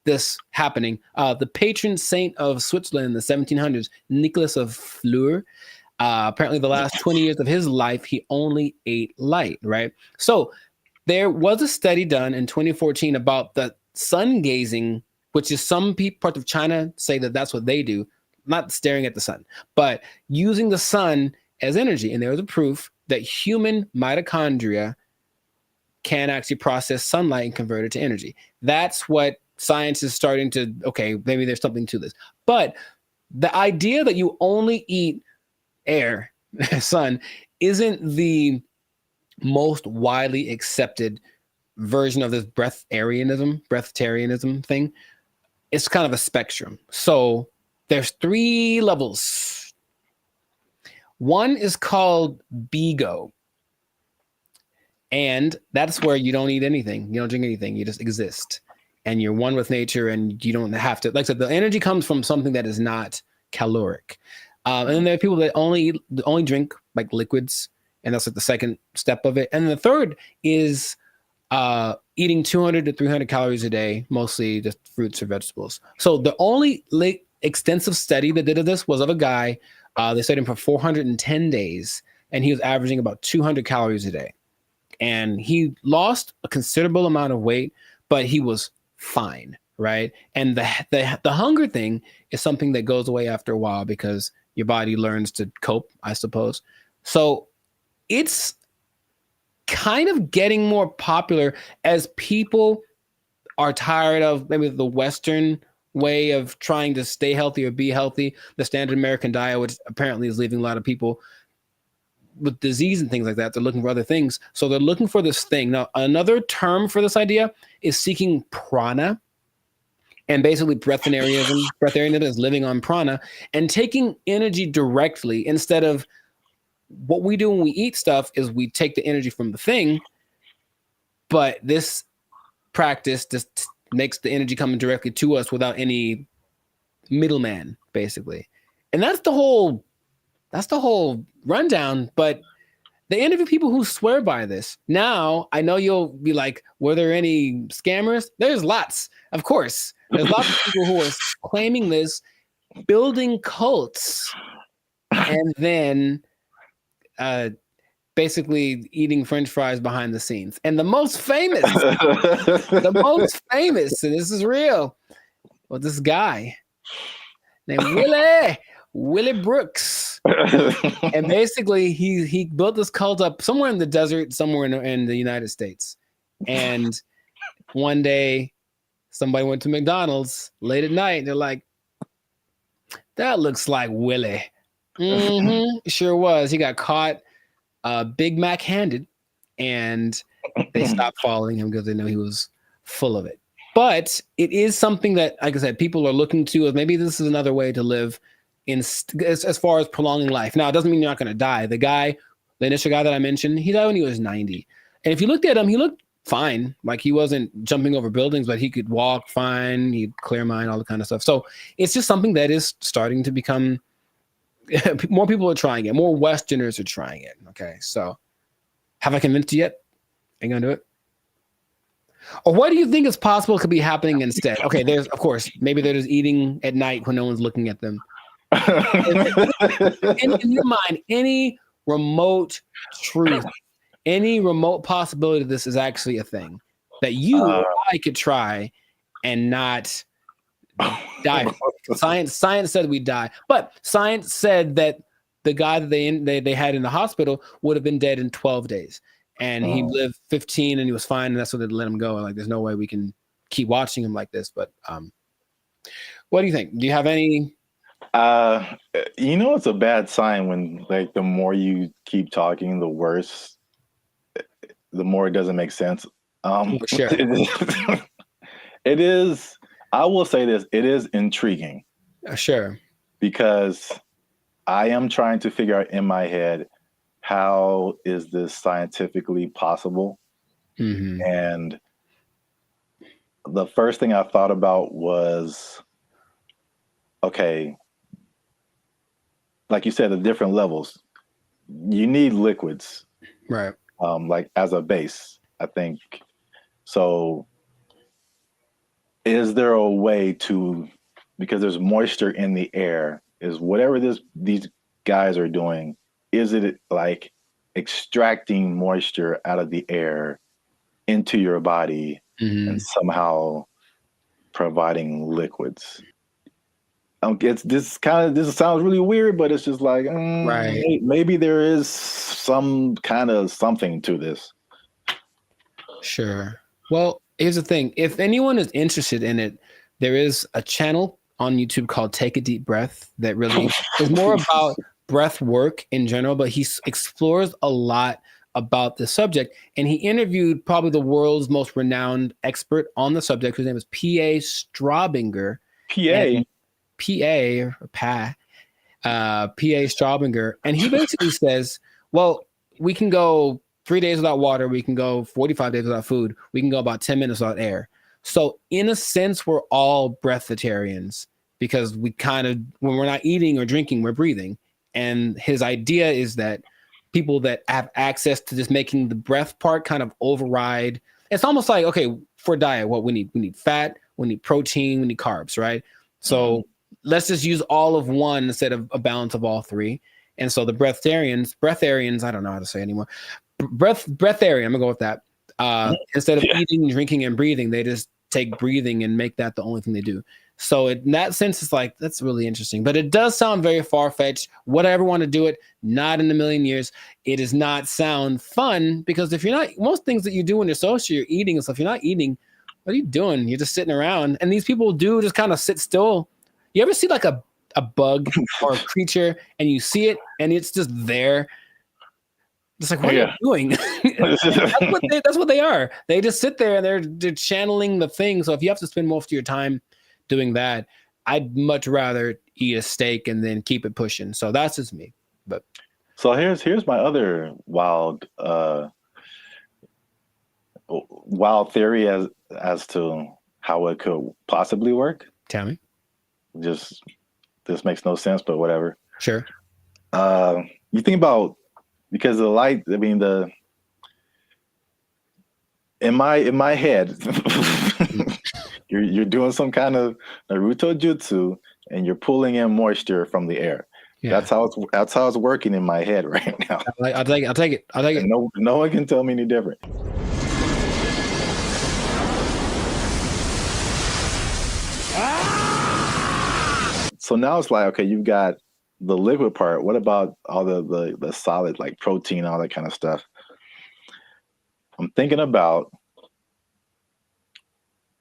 this happening. The patron saint of Switzerland in the 1700s, Nicholas of Fleur, apparently the last 20 years of his life, he only ate light, right? So there was a study done in 2014 about the sun gazing, which is some parts of China say that that's what they do, not staring at the sun, but using the sun as energy. And there was a proof that human mitochondria can actually process sunlight and convert it to energy. That's what science is starting to, okay, maybe there's something to this. But the idea that you only eat air, sun, isn't the most widely accepted version of this breatharianism thing. It's kind of a spectrum. So there's 3 levels. One is called BEGO. And that's where you don't eat anything. You don't drink anything. You just exist. And you're one with nature, and you don't have to, like I said, the energy comes from something that is not caloric. And then there are people that only drink like liquids, and that's like the second step of it. And the third is eating 200 to 300 calories a day, mostly just fruits or vegetables. So the only extensive study that did of this was of a guy. They studied him for 410 days, and he was averaging about 200 calories a day. And he lost a considerable amount of weight, but he was fine, right? And the hunger thing is something that goes away after a while because your body learns to cope, I suppose. So it's kind of getting more popular as people are tired of maybe the Western way of trying to stay healthy or be healthy, the standard American diet, which apparently is leaving a lot of people with disease and things like that. They're looking for other things. So they're looking for this thing. Now, another term for this idea is seeking prana. And basically breatharianism is living on prana and taking energy directly instead of what we do when we eat stuff is we take the energy from the thing, but this practice just makes the energy coming directly to us without any middleman, basically. And that's the whole rundown, but they interview people who swear by this. Now, I know you'll be like, were there any scammers? There's lots, of course. There's lots of people who are claiming this, building cults, and then basically eating French fries behind the scenes. And the most famous, and this is real, was this guy named Willie Brooks. And basically he built this cult up somewhere in the desert, somewhere in the United States. And one day somebody went to McDonald's late at night and they're like, that looks like Willie. Sure was. He got caught Big Mac handed, and they stopped following him because they know he was full of it. But it is something that, like I said, people are looking to as maybe this is another way to live as far as prolonging life. Now, it doesn't mean you're not going to die. The initial guy that I mentioned, he died when he was 90. And if you looked at him, he looked fine. Like he wasn't jumping over buildings, but he could walk fine. He'd clear mind, all the kind of stuff. So it's just something that is starting to become, more people are trying it. More Westerners are trying it. Okay. So have I convinced you yet? Are you going to do it? Or what do you think is possible could be happening instead? Okay. There's, of course, maybe they're just eating at night when no one's looking at them. in your mind, any remote truth, any remote possibility this is actually a thing that you or I could try and not die. Science said we die, but science said that the guy that they had in the hospital would have been dead in 12 days, and he lived 15 and he was fine, and that's what they let him go. Like, there's no way we can keep watching him like this. But what do you think? Do you have any? It's a bad sign when, like, the more you keep talking, the worse, the more it doesn't make sense. Sure. It is. I will say this: it is intriguing. Sure. Because I am trying to figure out in my head, how is this scientifically possible? Mm-hmm. And the first thing I thought about was, okay, like you said, the different levels. You need liquids, right? Like as a base, I think. So, is there a way to, because there's moisture in the air, is whatever these guys are doing, is it like extracting moisture out of the air into your body and somehow providing liquids? This sounds really weird, but it's just like, right. Maybe there is some kind of something to this. Sure. Well, here's the thing. If anyone is interested in it, there is a channel on YouTube called Take a Deep Breath that really is more about breath work in general, but he explores a lot about the subject. And he interviewed probably the world's most renowned expert on the subject, whose name is P.A. Straubinger. P.A. Straubinger. And he basically says, well, we can go 3 days without water. We can go 45 days without food. We can go about 10 minutes without air. So in a sense, we're all breatharians because we kind of, when we're not eating or drinking, we're breathing. And his idea is that people that have access to just making the breath part kind of override. It's almost like, okay, for diet, what we need fat, we need protein, we need carbs, right? So let's just use all of one instead of a balance of all three. And so the breatharians, I don't know how to say anymore. Breatharian, I'm gonna go with that. Instead of eating, drinking, and breathing, they just take breathing and make that the only thing they do. So in that sense, it's like, that's really interesting. But it does sound very far-fetched. Would I ever want to do it? Not in a million years. It does not sound fun because if you're not, most things that you do when you're social, you're eating and stuff. You're not eating. What are you doing? You're just sitting around. And these people do just kind of sit still. You ever see like a bug or a creature and you see it and it's just there? It's like, what are you doing? That's what they are. They just sit there and they're channeling the thing. So if you have to spend most of your time doing that, I'd much rather eat a steak and then keep it pushing. So that's just me. But so here's my other wild theory as to how it could possibly work. Tell me. Just this makes no sense, but whatever. Sure. You think about, because the light, I mean, in my head, you're doing some kind of Naruto jutsu and you're pulling in moisture from the air. Yeah. That's how it's working in my head right now. I'll take it. No one can tell me any different. So now it's like, okay, you've got the liquid part. What about all the solid, like protein, all that kind of stuff? I'm thinking about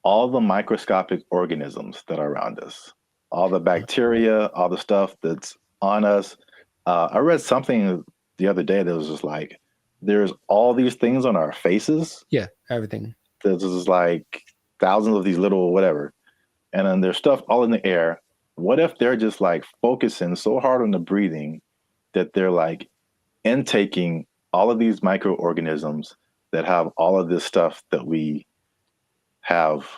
all the microscopic organisms that are around us, all the bacteria, all the stuff that's on us. I read something the other day that was just like, there's all these things on our faces. Yeah, everything. There's just like thousands of these little whatever. And then there's stuff all in the air. What if they're just like focusing so hard on the breathing that they're like intaking all of these microorganisms that have all of this stuff that we have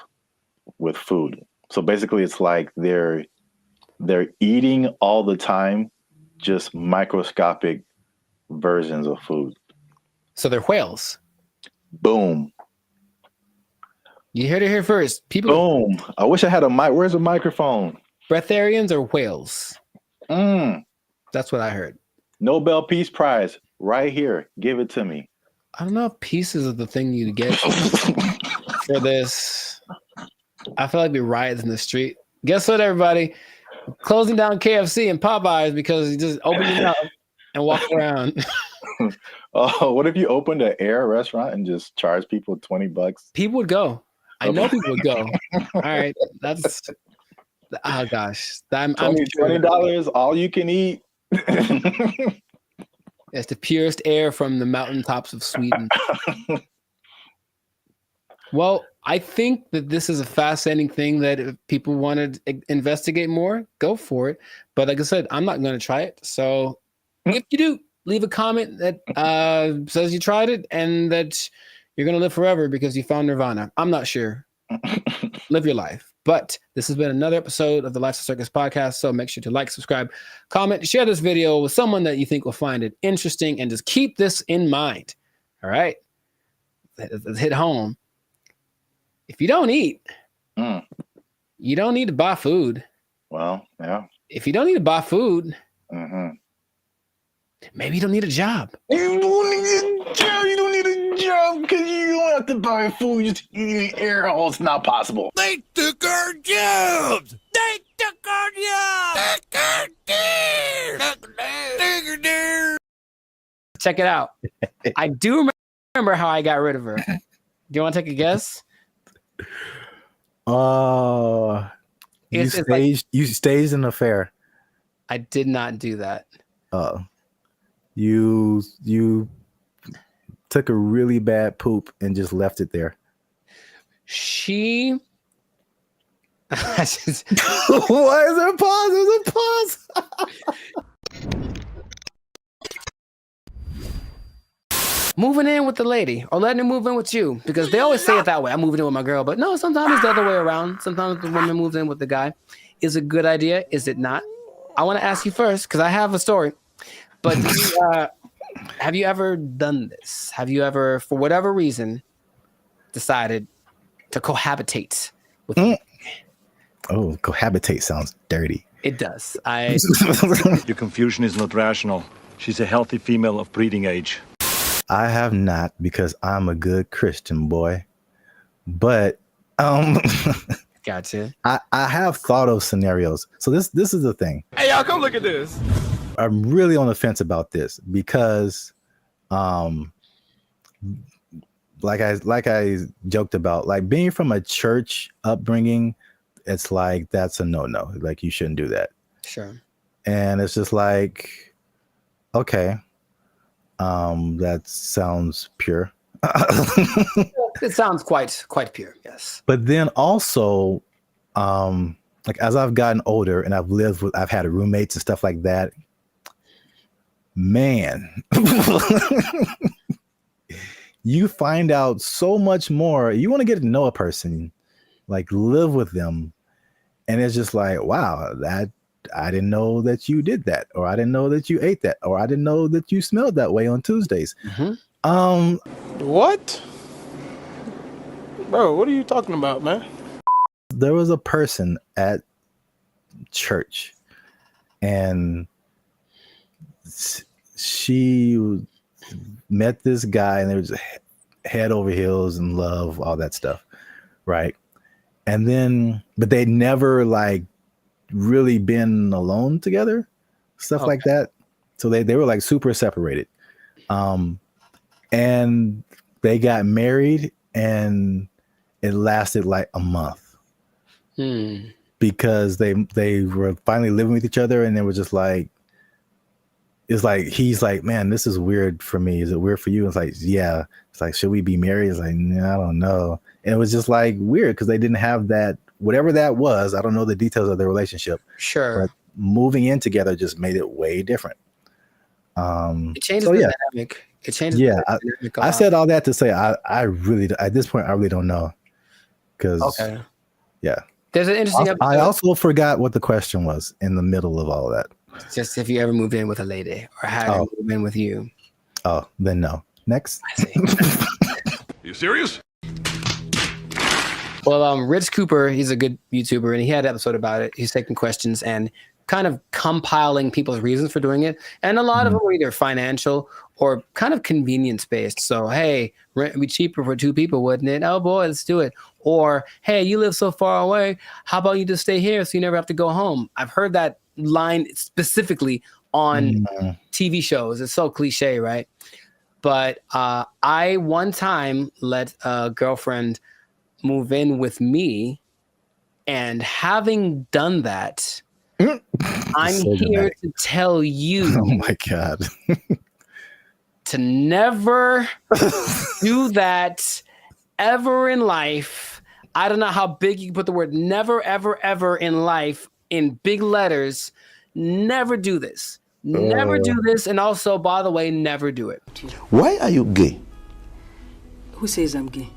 with food? So basically it's like they're eating all the time, just microscopic versions of food. So they're whales. Boom. You heard it here first. People. Boom. I wish I had a mic. Where's a microphone? Breatharians or whales? That's what I heard. Nobel Peace Prize right here. Give it to me. I don't know if pieces of the thing you get for this. I feel like we riots in the street. Guess what, everybody? Closing down KFC and Popeyes because you just open your mouth and walk around. Oh, what if you opened an air restaurant and just charge people $20? People would go. I know people would go. All right, that's. Oh gosh, $20 all you can eat. It's the purest air from the mountaintops of Sweden. Well, I think that this is a fascinating thing that if people want to investigate more, go for it. But like I said, I'm not going to try it. So if you do, leave a comment that says you tried it and that you're going to live forever because you found Nirvana. I'm not sure. Live your life. But this has been another episode of the Lifestyle Circus podcast. So make sure to like, subscribe, comment, share this video with someone that you think will find it interesting, and just keep this in mind. All right. Let's hit home. If you don't eat, you don't need to buy food. Well, yeah. If you don't need to buy food, maybe you don't need a job. You don't need a job. You don't need a job because you don't have to buy food. Just eating air holes. It's not possible. They took our jobs. They took our jobs. Check it out. I do remember how I got rid of her. Do you want to take a guess? You staged an affair. I did not do that. You took a really bad poop and just left it there. She. Why is there a pause? There's a pause. Moving in with the lady or letting her move in with you, because they always say it that way. I'm moving in with my girl, but no, sometimes it's the other way around. Sometimes the woman moves in with the guy. Is it a good idea? Is it not? I want to ask you first because I have a story. But have you ever done this? Have you ever, for whatever reason, decided to cohabitate with me? Oh, cohabitate sounds dirty. It does. Your confusion is not rational. She's a healthy female of breeding age. I have not, because I'm a good Christian boy. But gotcha. I have thought of scenarios. So this is the thing. Hey, y'all, come look at this. I'm really on the fence about this because like I joked about, like being from a church upbringing, it's like that's a no. Like you shouldn't do that. Sure. And it's just like, okay, that sounds pure. It sounds quite pure, yes. But then also, like as I've gotten older and I've had roommates and stuff like that, man, you find out so much more. You want to get to know a person, like live with them. And it's just like, wow, that I didn't know that you did that, or I didn't know that you ate that, or I didn't know that you smelled that way on Tuesdays. What? Bro, what are you talking about, man? There was a person at church, and she met this guy, and they were just head over heels in love, all that stuff, right? And then, but they'd never like really been alone together, stuff like that. So they were like super separated. And they got married, and it lasted like a month because they were finally living with each other, and they were just like, it's like, he's like, man, this is weird for me. Is it weird for you? It's like, yeah. It's like, should we be married? It's like, nah, I don't know. And it was just like weird because they didn't have that, whatever that was. I don't know the details of their relationship. Sure. But moving in together just made it way different. It changes the dynamic. It changes. Yeah. I said all that to say, I really, at this point, I really don't know. Because, yeah. There's an interesting episode. I also forgot what the question was in the middle of all that. Just if you ever moved in with a lady or had her move in with you. Oh, then no. Next. I see. You serious? Well, Rich Cooper, he's a good YouTuber, and he had an episode about it. He's taking questions and kind of compiling people's reasons for doing it. And a lot of them were either financial or kind of convenience based. So, hey, rent would be cheaper for 2 people, wouldn't it? Oh boy, let's do it. Or, hey, you live so far away. How about you just stay here so you never have to go home? I've heard that line specifically on TV shows. It's so cliche, right? But I one time let a girlfriend move in with me, and having done that, I'm So here to tell you, oh my God, to never do that ever in life. I don't know how big you can put the word never, ever, ever in life in big letters. Never do this. Never do this. And also, by the way, never do it. Why are you gay? Who says I'm gay?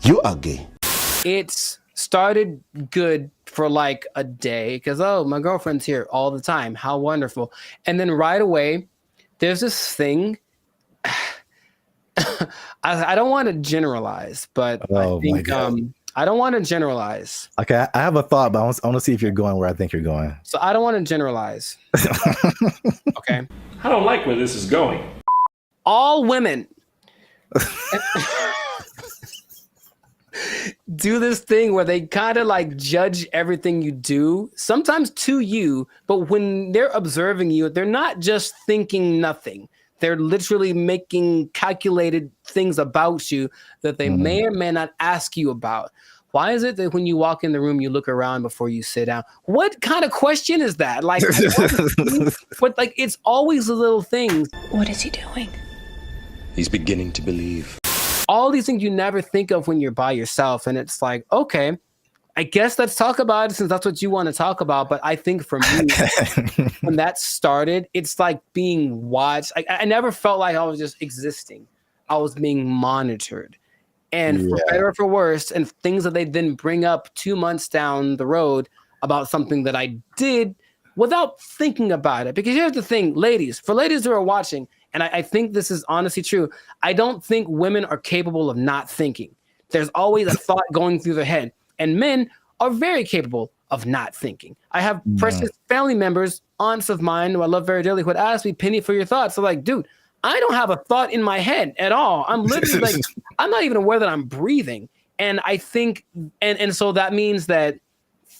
You are gay. It's started good for like a day because, oh, my girlfriend's here all the time. How wonderful. And then right away, there's this thing. I don't want to generalize, but I think I don't want to generalize. Okay, I have a thought, but I want to see if you're going where I think you're going. So I don't want to generalize. Okay. I don't like where this is going. All women do this thing where they kind of like judge everything you do, sometimes to you, but when they're observing you, they're not just thinking nothing. They're literally making calculated things about you that they may or may not ask you about. Why is it that when you walk in the room, you look around before you sit down? What kind of question is that? Like, but like, it's always the little things. What is he doing? He's beginning to believe. All these things you never think of when you're by yourself. And it's like, okay, I guess let's talk about it since that's what you want to talk about. But I think for me, when that started, it's like being watched. I never felt like I was just existing. I was being monitored. And for better or for worse, and things that they then bring up 2 months down the road about something that I did without thinking about it. Because here's the thing, ladies, for ladies who are watching, and I think this is honestly true, I don't think women are capable of not thinking. There's always a thought going through their head. And men are very capable of not thinking. I have precious family members, aunts of mine who I love very dearly, who would ask me, Penny, for your thoughts. So like, dude, I don't have a thought in my head at all. I'm literally like, I'm not even aware that I'm breathing. And I think, and so that means that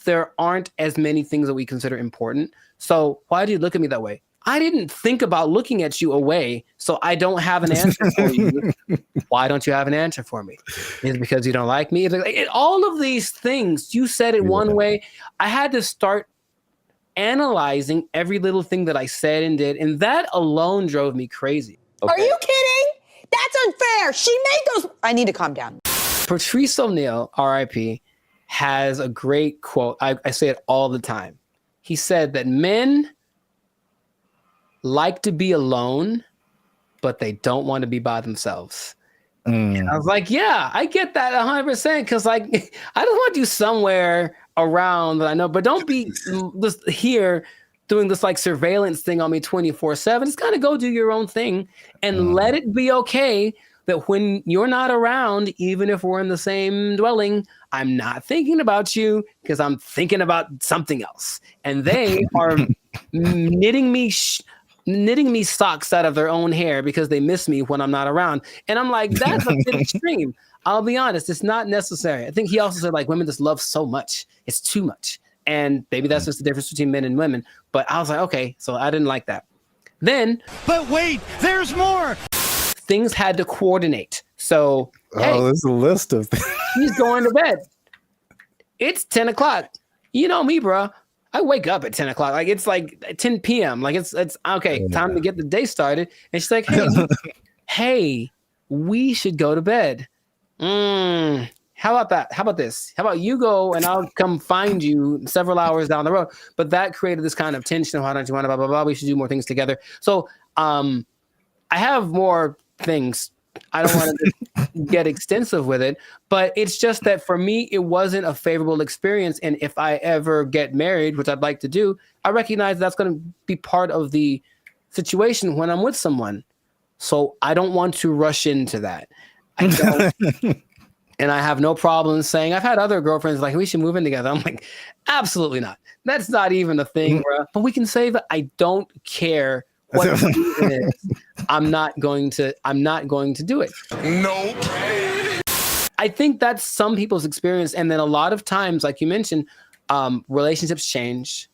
there aren't as many things that we consider important. So why do you look at me that way? I didn't think about looking at you away, so I don't have an answer for you. Why don't you have an answer for me? Is it because you don't like me? All of these things, you said it one way. I had to start analyzing every little thing that I said and did, and that alone drove me crazy. Okay. Are you kidding? That's unfair. She made those. I need to calm down. Patrice O'Neal, R.I.P., has a great quote. I say it all the time. He said that men like to be alone, but they don't want to be by themselves. And I was like, yeah, I get that 100%. Because like, I just want you somewhere around that I know, but don't be just here doing this like surveillance thing on me 24/7. Just kind of go do your own thing and let it be okay that when you're not around, even if we're in the same dwelling, I'm not thinking about you because I'm thinking about something else. And they are knitting me socks out of their own hair because they miss me when I'm not around. And I'm like, that's a bit extreme. I'll be honest, it's not necessary. I think he also said like women just love so much. It's too much. And maybe that's just the difference between men and women. But I was like, okay, so I didn't like that. Then, but wait, there's more. Things had to coordinate. So, hey, there's a list of things. He's going to bed. It's 10 o'clock. You know me, bro. I wake up at 10 o'clock. Like it's like 10 p.m. Like it's okay, time to get the day started. And she's like, hey, we should go to bed. How about that? How about this? How about you go and I'll come find you several hours down the road? But that created this kind of tension. Why don't you want to blah, blah, blah? We should do more things together. So I have more things. I don't want to get extensive with it, but it's just that for me, it wasn't a favorable experience. And if I ever get married, which I'd like to do, I recognize that's going to be part of the situation when I'm with someone. So I don't want to rush into that. I don't. And I have no problem saying, I've had other girlfriends like, we should move in together. I'm like, absolutely not. That's not even a thing, bro. But we can say that I don't care what the reason is. I'm not going to do it. No. I think that's some people's experience. And then a lot of times, like you mentioned, relationships change.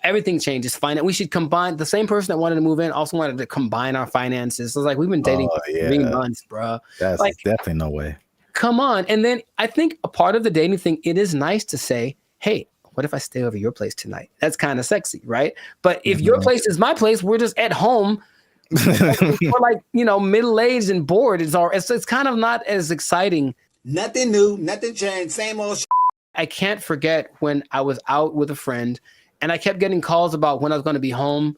Everything changes. We should combine. The same person that wanted to move in also wanted to combine our finances. So it's like, we've been dating for 3 months, bro. That's like, definitely no way. Come on. And then I think a part of the dating thing, it is nice to say, hey, what if I stay over your place tonight? That's kind of sexy, right? But if your place is my place, we're just at home. We're like, middle-aged and bored. It's kind of not as exciting. Nothing new, nothing changed, same old shit. I can't forget when I was out with a friend and I kept getting calls about when I was going to be home.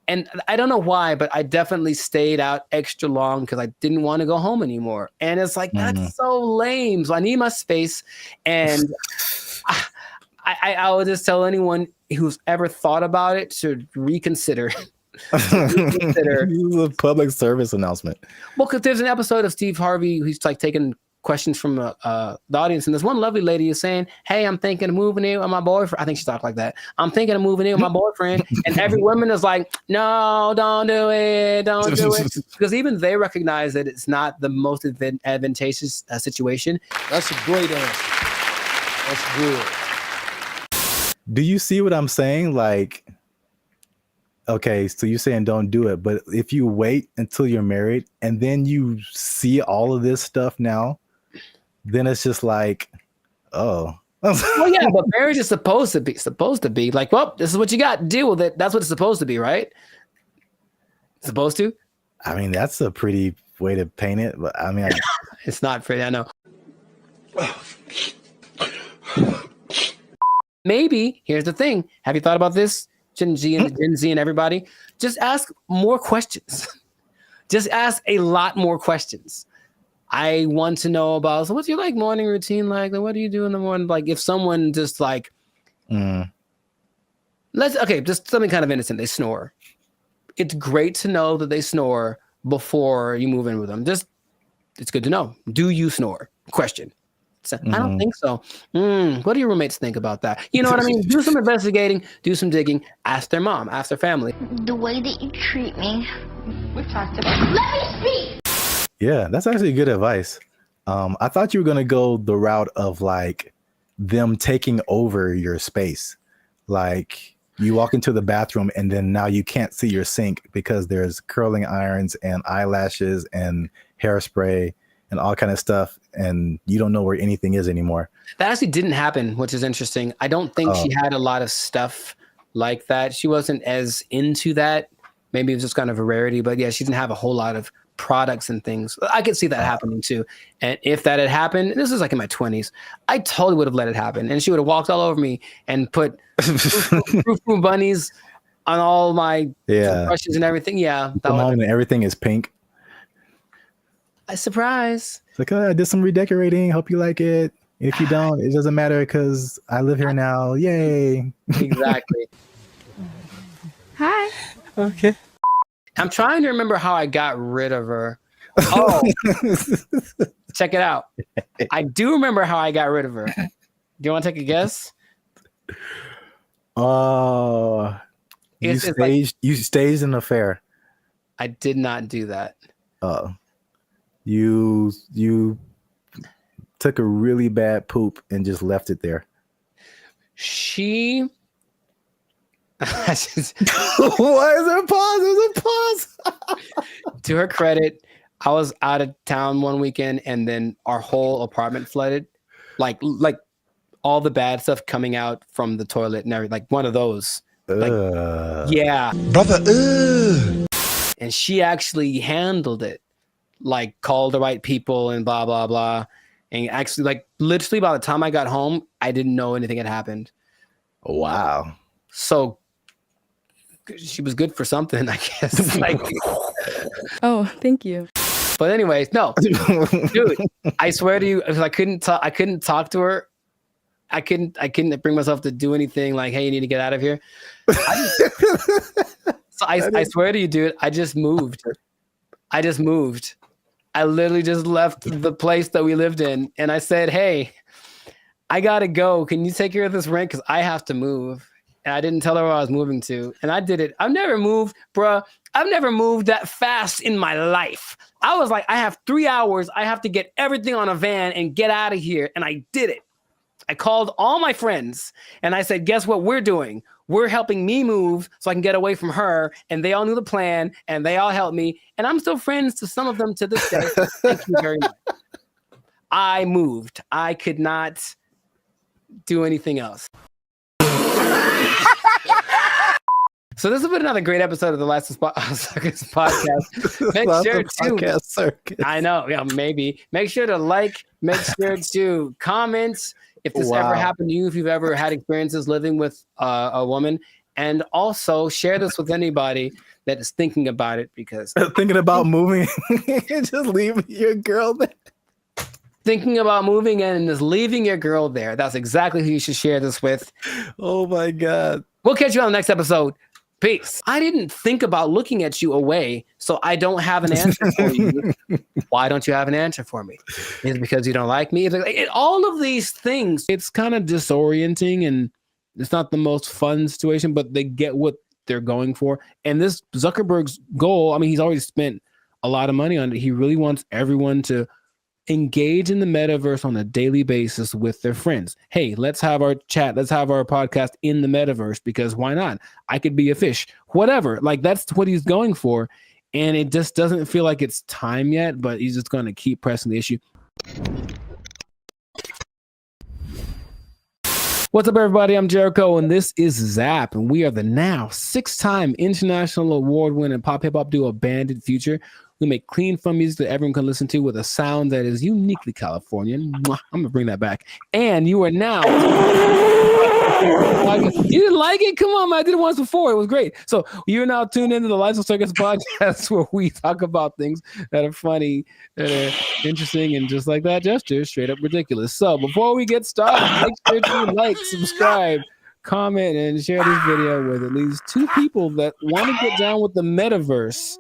And I don't know why, but I definitely stayed out extra long because I didn't want to go home anymore. And it's like, that's so lame. So I need my space. And I would just tell anyone who's ever thought about it to reconsider. This is a public service announcement. Well, because there's an episode of Steve Harvey who's like taking questions from the audience, and this one lovely lady is saying, hey, I'm thinking of moving in with my boyfriend. I think she talked like that. I'm thinking of moving in with my boyfriend. And every woman is like, no, don't do it. Don't do it. Because even they recognize that it's not the most advantageous situation. That's a great answer. That's good. Do you see what I'm saying? Like, okay, so you're saying don't do it, but if you wait until you're married and then you see all of this stuff now, then it's just like, oh. Well, yeah, but marriage is supposed to be like, well, this is what you got. Deal with it. That's what it's supposed to be, right? Supposed to? I mean, that's a pretty way to paint it, but I mean, it's not pretty, I know. Maybe, here's the thing. Have you thought about this? Gen Z and everybody? Just ask more questions. Just ask a lot more questions. I want to know about, so what's your like morning routine like? What do you do in the morning? Like if someone just like, just something kind of innocent, they snore. It's great to know that they snore before you move in with them. It's good to know. Do you snore? Question. So, I don't think so. What do your roommates think about that? You know what I mean? Do some investigating, do some digging, ask their mom, ask their family. The way that you treat me. We've talked about it. Let me speak! Yeah, that's actually good advice. I thought you were going to go the route of like them taking over your space. Like you walk into the bathroom and then now you can't see your sink because there's curling irons and eyelashes and hairspray and all kind of stuff, and you don't know where anything is anymore. That actually didn't happen, which is interesting. I don't think she had a lot of stuff like that. She wasn't as into that. Maybe it was just kind of a rarity, but yeah, she didn't have a whole lot of products and things. I could see that happening too. And if that had happened, this is like in my 20s, I totally would have let it happen. And she would have walked all over me and put Frou bunnies on all my brushes and everything. Yeah. Come home and everything is pink. A surprise. It's like, oh, I did some redecorating. Hope you like it. If you don't, it doesn't matter because I live here now. Yay. Exactly. Hi. Okay. I'm trying to remember how I got rid of her. Oh, check it out. I do remember how I got rid of her. Do you want to take a guess? Oh, you staged an affair. I did not do that. You took a really bad poop and just left it there. She. Why is there a pause? There's a pause. To her credit, I was out of town one weekend, and then our whole apartment flooded, like all the bad stuff coming out from the toilet and everything, like one of those. Like, yeah, brother. And she actually handled it, like called the right people and blah blah blah. And actually, like literally, by the time I got home, I didn't know anything had happened. Wow. So she was good for something, I guess. Like, Oh, thank you. but anyways, no, dude, I swear to you, if I couldn't talk to her. I couldn't bring myself to do anything like, hey, you need to get out of here. I swear to you, dude, I just moved. I literally just left the place that we lived in, and I said, hey, I gotta go. Can you take care of this rent? Because I have to move. And I didn't tell her where I was moving to. And I did it. I've never moved, bruh. I've never moved that fast in my life. I was like, I have 3 hours. I have to get everything on a van and get out of here. And I did it. I called all my friends and I said, guess what we're doing? We're helping me move so I can get away from her. And they all knew the plan and they all helped me. And I'm still friends to some of them to this day. Thank you very much. I moved. I could not do anything else. So this has been another great episode of the Last Circus podcast. Make sure to I know, yeah, maybe. Make sure to like, make sure to comment if this ever happened to you, if you've ever had experiences living with a woman, and also share this with anybody that is thinking about it, because thinking about moving and just leaving your girl there. Thinking about moving and just leaving your girl there. That's exactly who you should share this with. Oh my God. We'll catch you on the next episode. Peace. I didn't think about looking at you away, so I don't have an answer for you. Why don't you have an answer for me? Is it because you don't like me? All of these things, it's kind of disorienting and it's not the most fun situation, but they get what they're going for. And this Zuckerberg's goal, I mean, he's already spent a lot of money on it. He really wants everyone to engage in the metaverse on a daily basis with their friends. Hey, let's have our chat. Let's have our podcast in the metaverse, because why not? I could be a fish, whatever. Like, that's what he's going for. And it just doesn't feel like it's time yet, but he's just going to keep pressing the issue. What's up, everybody? I'm Jericho, and this is Zap, and we are the now 6-time international award-winning pop hip-hop duo Banded Future. We make clean, fun music that everyone can listen to with a sound that is uniquely Californian. Mwah, I'm going to bring that back. And you are now... You didn't like it? Come on, man. I did it once before. It was great. So you're now tuned into the Lights of Circus podcast, where we talk about things that are funny, that are interesting, and just like that gesture, straight up ridiculous. So before we get started, make sure to like, subscribe, comment, and share this video with at least 2 people that want to get down with the metaverse.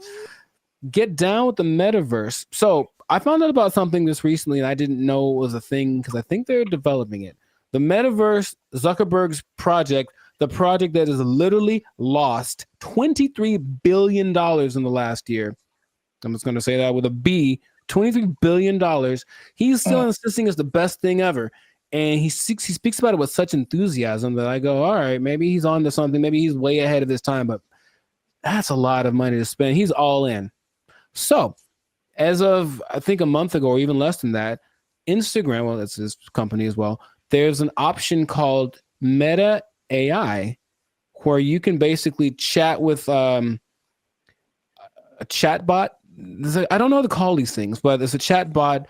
Get down with the metaverse. So I found out about something this recently, and I didn't know it was a thing because I think they're developing it. The metaverse, Zuckerberg's project, the project that has literally lost $23 billion in the last year. I'm just going to say that with a B, $23 billion. He's still insisting it's the best thing ever. And he speaks about it with such enthusiasm that I go, all right, maybe he's on to something. Maybe he's way ahead of his time, but that's a lot of money to spend. He's all in. So as of, I think, a month ago or even less than that, Instagram, well, that's his company as well, there's an option called Meta AI where you can basically chat with a chatbot I don't know how to call these things, but it's a chat bot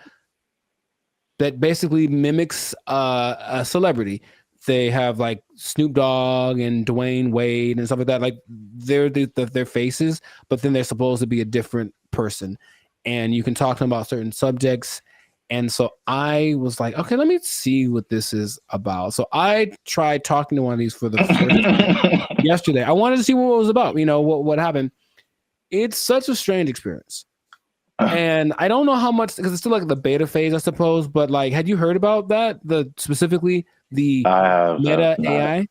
that basically mimics a celebrity. They have like Snoop Dogg and Dwayne Wade and stuff like that. Like they're their faces, but then they're supposed to be a different person, and you can talk to them about certain subjects. And so I was like, okay, let me see what this is about. So I tried talking to one of these for the first time yesterday. I wanted to see what it was about. You know what happened. It's such a strange experience. And I don't know how much, because it's still like the beta phase, I suppose. But like, had you heard about that? Specifically the Meta AI?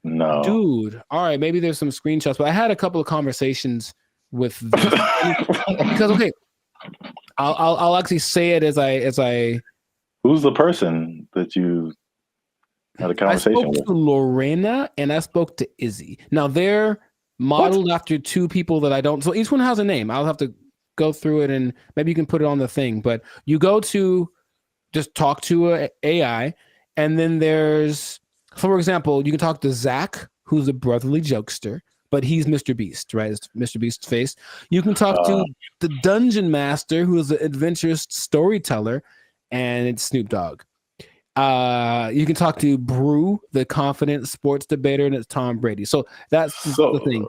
No, dude. All right, maybe there's some screenshots, but I had a couple of conversations with this because okay, I'll actually say it as I. Who's the person that you had a conversation I spoke with? to Lorena and I spoke to Izzy. Now they're modeled after two people that I don't. So each one has a name. I'll have to go through it and maybe you can put it on the thing. But you go to just talk to a AI, and then there's, for example, you can talk to Zach, who's a brotherly jokester, but he's Mr. Beast, right? It's Mr. Beast's face. You can talk to the Dungeon Master, who is an adventurous storyteller, and it's Snoop Dogg. You can talk to Brew, the confident sports debater, and it's Tom Brady. So that's the thing.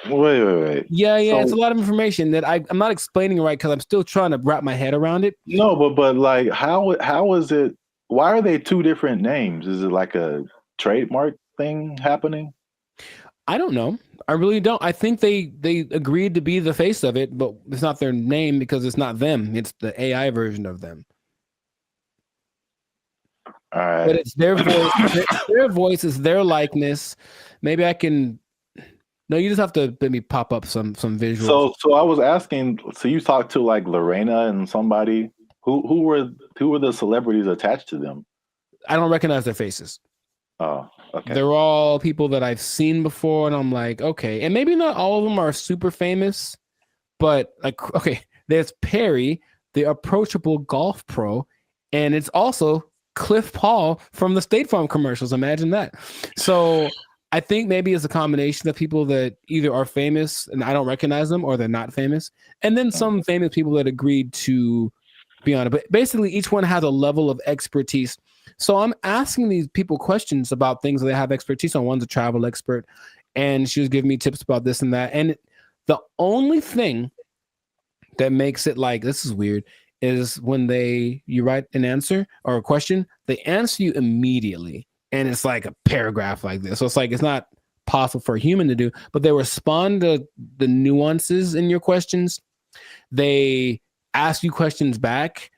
Wait. Yeah, So, it's a lot of information that I'm not explaining right because I'm still trying to wrap my head around it. No, but like, how is it? Why are they two different names? Is it like a trademark thing happening? I don't know. I really don't. I think they agreed to be the face of it, but it's not their name because it's not them. It's the AI version of them. All right. But it's their voice. Their voice is their likeness. Maybe I can. No, you just have to let me pop up some visuals. So I was asking. So you talked to like Lorena and somebody. Who were the celebrities attached to them? I don't recognize their faces. Oh, okay. They're all people that I've seen before, and I'm like, okay. And maybe not all of them are super famous, but like, okay, there's Perry, the approachable golf pro, and it's also Cliff Paul from the State Farm commercials. Imagine that. So I think maybe it's a combination of people that either are famous and I don't recognize them, or they're not famous, and then some famous people that agreed to be on it. But basically, each one has a level of expertise. So I'm asking these people questions about things that they have expertise on. One's a travel expert, and she was giving me tips about this and that. And the only thing that makes it like, this is weird, is when you write an answer or a question, they answer you immediately. And it's like a paragraph like this. So it's like, it's not possible for a human to do, but they respond to the nuances in your questions. They ask you questions back,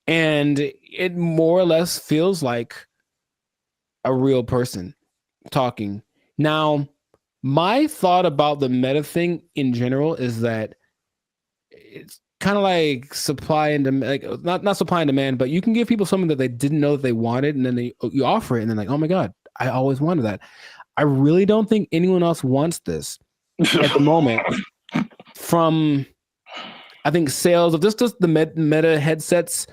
and it more or less feels like a real person talking. Now, my thought about the meta thing in general is that it's kind of like supply and demand, like not supply and demand, but you can give people something that they didn't know that they wanted, and then you offer it, and they're like, oh my God, I always wanted that. I really don't think anyone else wants this at the moment. From, I think, sales of just the meta headsets,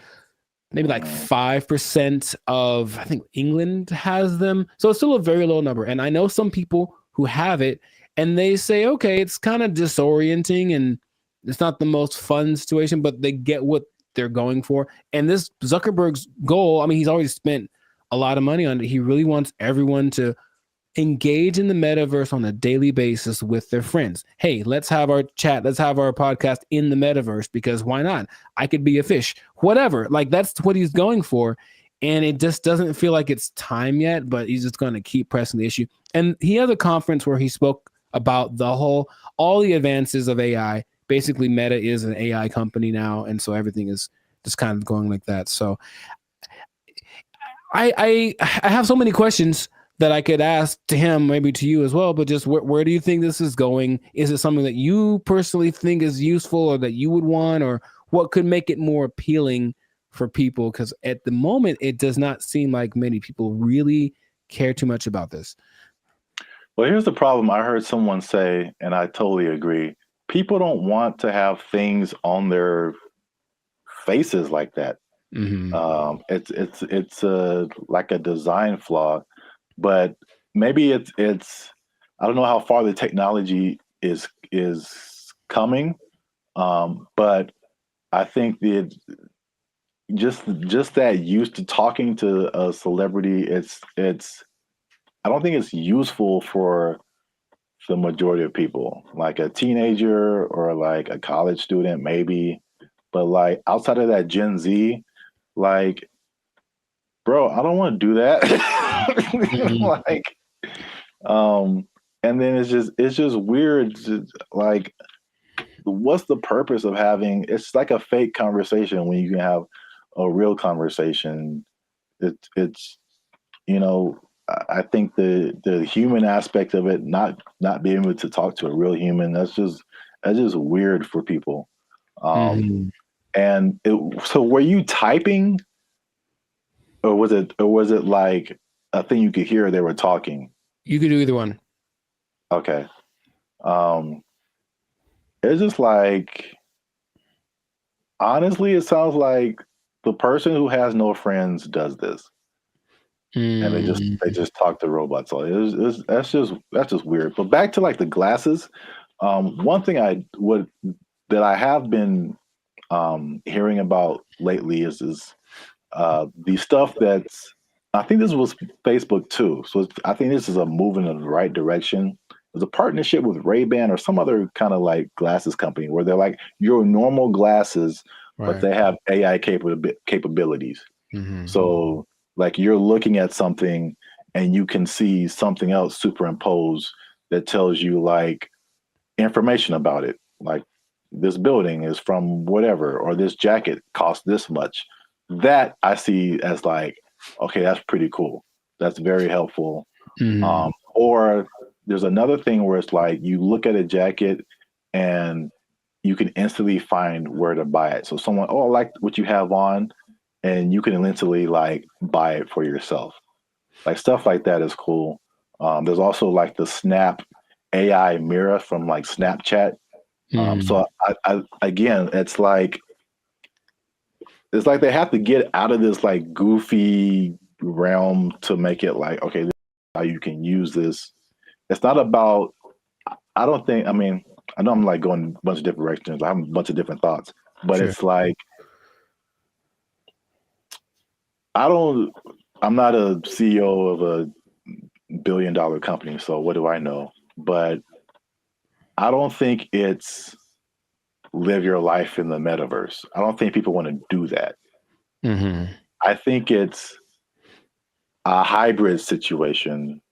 maybe like 5% of, I think, England has them. So it's still a very low number. And I know some people who have it, and they say, okay, it's kind of disorienting and it's not the most fun situation, but they get what they're going for. And this Zuckerberg's goal, I mean, he's already spent a lot of money on it. He really wants everyone to engage in the metaverse on a daily basis with their friends. Hey, let's have our chat. Let's have our podcast in the metaverse, because why not? I could be a fish, whatever. Like, that's what he's going for. And it just doesn't feel like it's time yet, but he's just going to keep pressing the issue. And he had a conference where he spoke about all the advances of AI. Basically, Meta is an AI company now. And so everything is just kind of going like that. So I have so many questions that I could ask to him, maybe to you as well, but just where do you think this is going? Is it something that you personally think is useful or that you would want, or what could make it more appealing for people? Because at the moment, it does not seem like many people really care too much about this. Well, here's the problem. I heard someone say, and I totally agree, people don't want to have things on their faces like that. Mm-hmm. It's like a design flaw. But maybe it's I don't know how far the technology is coming, But I think that just that used to talking to a celebrity, it's I don't think it's useful for the majority of people. Like a teenager or like a college student, maybe. But like outside of that Gen Z, like, bro, I don't want to do that. Like, and then it's just weird. Like, what's the purpose of having? It's like a fake conversation when you can have a real conversation. It's you know, I think the human aspect of it, not being able to talk to a real human, that's just weird for people. And so, were you typing, or was it like a thing you could hear they were talking? You could do either one. Okay. It's just like, honestly, it sounds like the person who has no friends does this, and they just talk to robots. So that's just weird. But back to like the glasses. One thing that I have been hearing about lately is the stuff that's, I think this was Facebook too. So I think this is a move in the right direction. There's a partnership with Ray-Ban or some other kind of like glasses company where they're like your normal glasses, but they have AI capabilities. So like you're looking at something and you can see something else superimposed that tells you like information about it. Like this building is from whatever, or this jacket costs this much. That I see as like, okay, that's pretty cool. That's very helpful. Or there's another thing where it's like you look at a jacket and you can instantly find where to buy it. So someone, oh, I like what you have on, and you can instantly like buy it for yourself. Like stuff like that is cool. There's also like the Snap AI mirror from like Snapchat. So I again, it's like they have to get out of this like goofy realm to make it like, okay, this is how you can use this. It's not about, I don't think, I mean, I know I'm like going a bunch of different directions. I have a bunch of different thoughts, but it's like, I'm not a CEO of a $1 billion company, so what do I know? But I don't think it's live your life in the metaverse. I don't think people want to do that. I think it's a hybrid situation,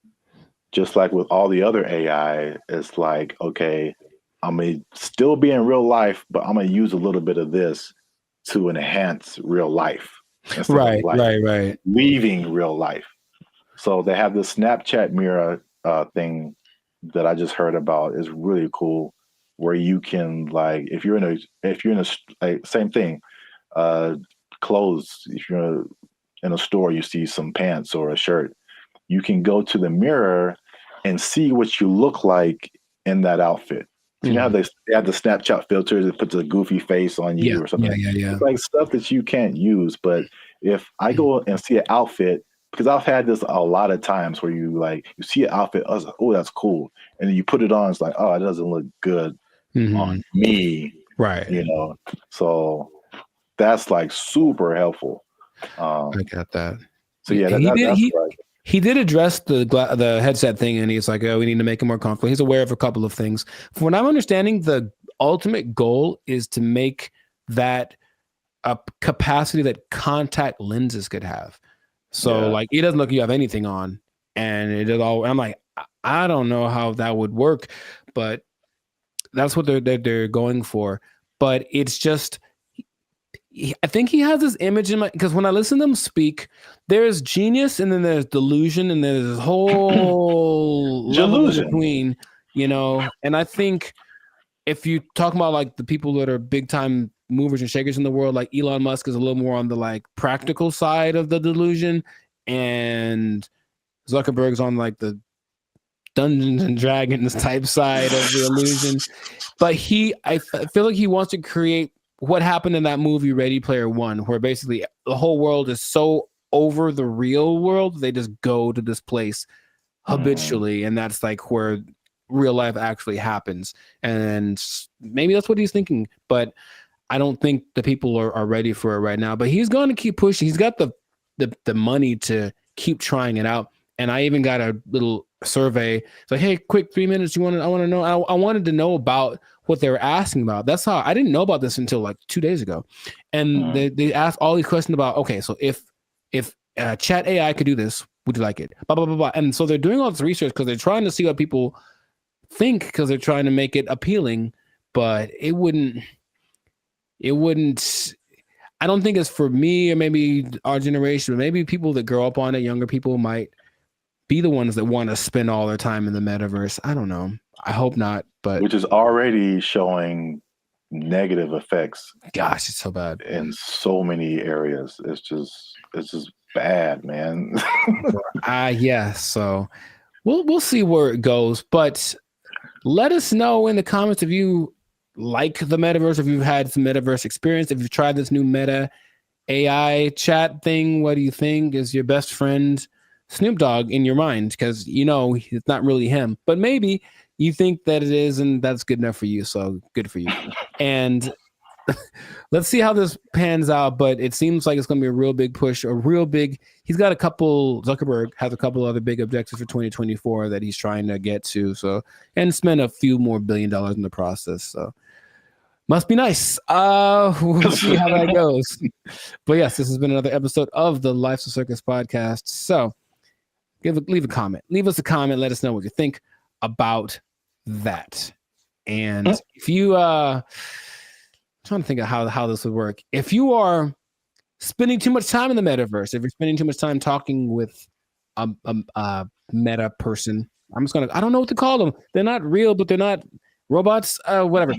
just like with all the other AI. It's like, okay, I'm going to still be in real life, but I'm going to use a little bit of this to enhance real life. Right, right. Leaving real life. So they have this Snapchat mirror thing that I just heard about. Is really cool, where you can like, if you're in a like, same thing, clothes. If you're in a store, you see some pants or a shirt, you can go to the mirror and see what you look like in that outfit. So you know how they have the Snapchat filters that puts a goofy face on you or something. Yeah. It's like stuff that you can't use. But if I go and see an outfit, because I've had this a lot of times where you see an outfit, I was like, oh, that's cool. And then you put it on, it's like, oh, it doesn't look good on me. Right. You know, so that's like super helpful. I got that. So yeah, that's right. He did address the headset thing, and he's like, oh, we need to make it more comfortable. He's aware of a couple of things. From what I'm understanding, the ultimate goal is to make that a capacity that contact lenses could have. So like, it doesn't look like you have anything on, and it is all. I'm like, I don't know how that would work, but that's what they're going for. But it's just, I think he has this image in my, because when I listen to him speak, there's genius and then there's delusion and there's this whole level in between, you know. And I think if you talk about like the people that are big time movers and shakers in the world, like Elon Musk is a little more on the like practical side of the delusion, and Zuckerberg's on like the Dungeons and Dragons type side of the illusion. But I feel like he wants to create what happened in that movie Ready Player One, where basically the whole world is so over the real world, they just go to this place habitually, and that's like where real life actually happens. And maybe that's what he's thinking, but I don't think the people are ready for it right now. But he's going to keep pushing. He's got the money to keep trying it out. And I even got a little survey. It's like, hey, quick 3 minutes. I want to know. I wanted to know about what they were asking about. That's how I didn't know about this until like 2 days ago. And they asked all these questions about, okay, so if chat AI could do this, would you like it? Blah, blah, blah, blah. And so they're doing all this research because they're trying to see what people think, because they're trying to make it appealing, but it wouldn't, I don't think it's for me or maybe our generation, but maybe people that grow up on it, younger people might be the ones that want to spend all their time in the metaverse. I don't know. I hope not, but which is already showing negative effects. Gosh, it's so bad in so many areas. It's just bad, man. Yeah. So we'll see where it goes, but let us know in the comments if you like the metaverse, if you've had some metaverse experience, if you've tried this new Meta AI chat thing. What do you think? Is your best friend Snoop Dogg in your mind? Because it's not really him, but maybe you think that it is, and that's good enough for you. So good for you. And let's see how this pans out. But it seems like it's going to be a real big push, he's got Zuckerberg has a couple other big objectives for 2024 that he's trying to get to. So, and spend a few more $1 billion in the process. So must be nice. We'll see how that goes. But yes, this has been another episode of the Life's a Circus podcast. So leave a comment. Leave us a comment. Let us know what you think about that. And if you I'm trying to think of how this would work. If you are spending too much time in the metaverse, if you're spending too much time talking with a meta person, I don't know what to call them. They're not real, but they're not robots, whatever.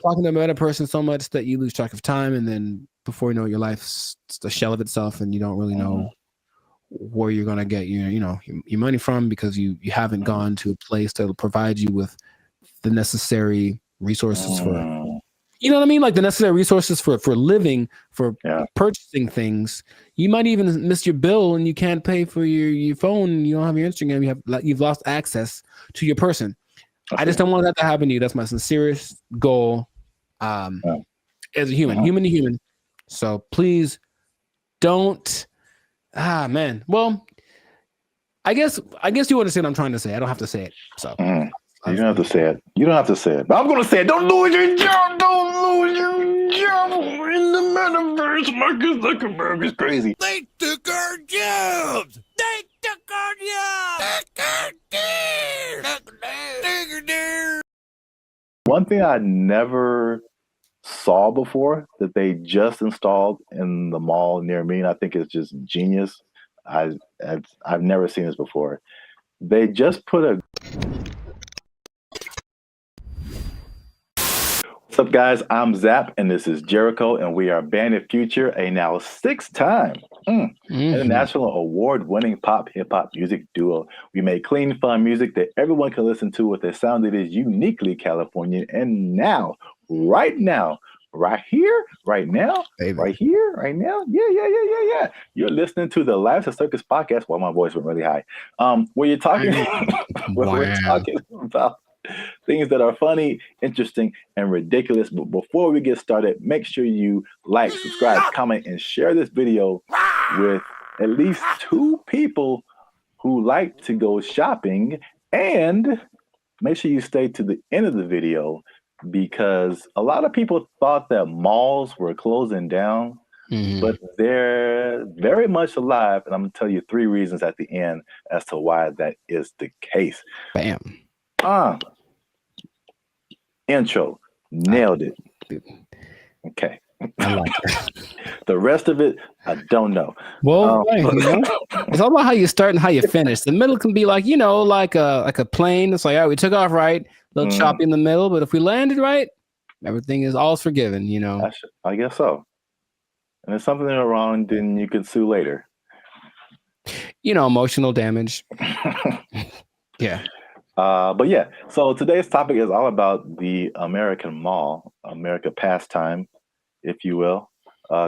Talking to a meta person so much that you lose track of time, and then before you know it, your life's a shell of itself, and you don't really know where you're gonna get your money from, because you haven't gone to a place that will provide you with the necessary resources for, you know what I mean, like the necessary resources for living, for purchasing things. You might even miss your bill and you can't pay for your phone. You don't have your Instagram. You've lost access to your person. I just don't want that to happen to you. That's my sincerest goal as a human to human. So please don't. Man. Well, I guess you understand what I'm trying to say. I don't have to say it. So you don't have to say it. You don't have to say it. But I'm going to say it. Don't lose your job. Don't lose your job in the metaverse. Marcus Zuckerberg is crazy. They took our jobs. They took our jobs. One thing I never saw before that they just installed in the mall near me, and I think it's just genius. I've never seen this before. They just put a... What's up, guys? I'm Zap, and this is Jericho, and we are Bandit Future, a now 6-time international award-winning pop hip-hop music duo. We make clean, fun music that everyone can listen to with a sound that is uniquely Californian. And now, right now, right here, right now, right here, right now, yeah. You're listening to the Life's a Circus podcast. Well, my voice went really high. Where you're talking, we're talking about things that are funny, interesting, and ridiculous. But before we get started, make sure you like, subscribe, comment, and share this video with at least 2 people who like to go shopping. And make sure you stay to the end of the video, because a lot of people thought that malls were closing down, but they're very much alive. And I'm going to tell you 3 reasons at the end as to why that is the case. Bam. Intro. Nailed it. Okay. I like it. The rest of it, I don't know. Well, it's all about how you start and how you finish. The middle can be like, like a plane. It's like, all right, we took off right, a little choppy in the middle, but if we landed right, everything is all forgiven, I guess so. And if something is wrong, then you can sue later. Emotional damage. Yeah. But yeah, so today's topic is all about the American mall, America pastime, if you will.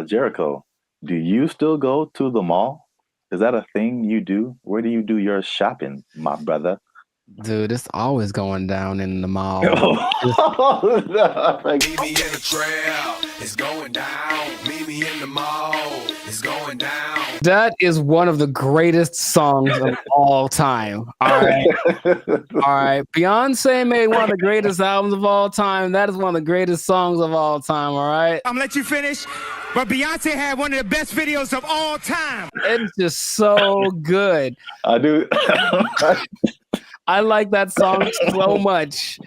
Jericho, do you still go to the mall? Is that a thing you do? Where do you do your shopping, my brother? Dude, it's always going down in the mall. Meet me in the trail, it's going down. Meet me in the mall, it's going down. That is one of the greatest songs of all time. All right. All right. Beyonce made one of the greatest albums of all time. That is one of the greatest songs of all time. All right. I'm gonna let you finish, but Beyonce had one of the best videos of all time. It's just so good. I do. I like that song so much.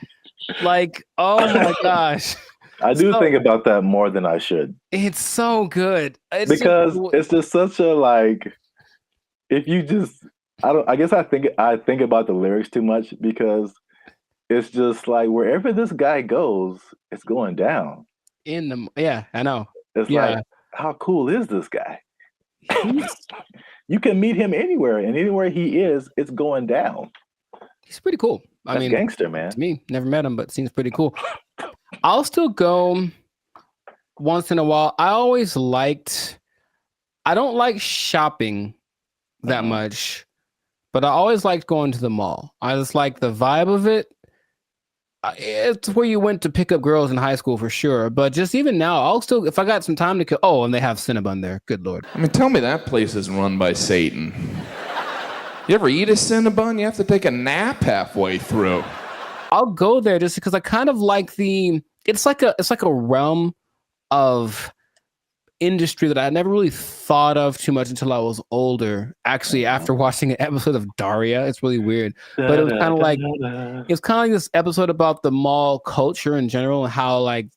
Like, oh my gosh. I do think about that more than I should. It's so good. It's just such a like, if you just, I guess I think about the lyrics too much because it's just like wherever this guy goes, it's going down. Yeah, I know. It's like, how cool is this guy? You can meet him anywhere, and anywhere he is, it's going down. He's pretty cool. That's gangster, man. To me, never met him, but seems pretty cool. I'll still go once in a while. I don't like shopping that much, but I always liked going to the mall. I just like the vibe of it. It's where you went to pick up girls in high school for sure. But just even now, I'll still, if I got some time to kill. Oh, and they have Cinnabon there. Good Lord. I mean, tell me that place is run by Satan. You ever eat a Cinnabon? You have to take a nap halfway through. I'll go there just because I kind of like it's like a realm of industry that I never really thought of too much until I was older. Actually, after watching an episode of Daria, it's really weird. But it was kind of like this episode about the mall culture in general and how like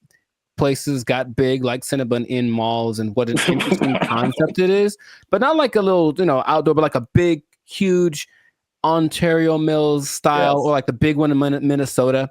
places got big like Cinnabon in malls and what an interesting concept it is. But not like a little, outdoor, but like a big, huge Ontario Mills style, or like the big one in Minnesota,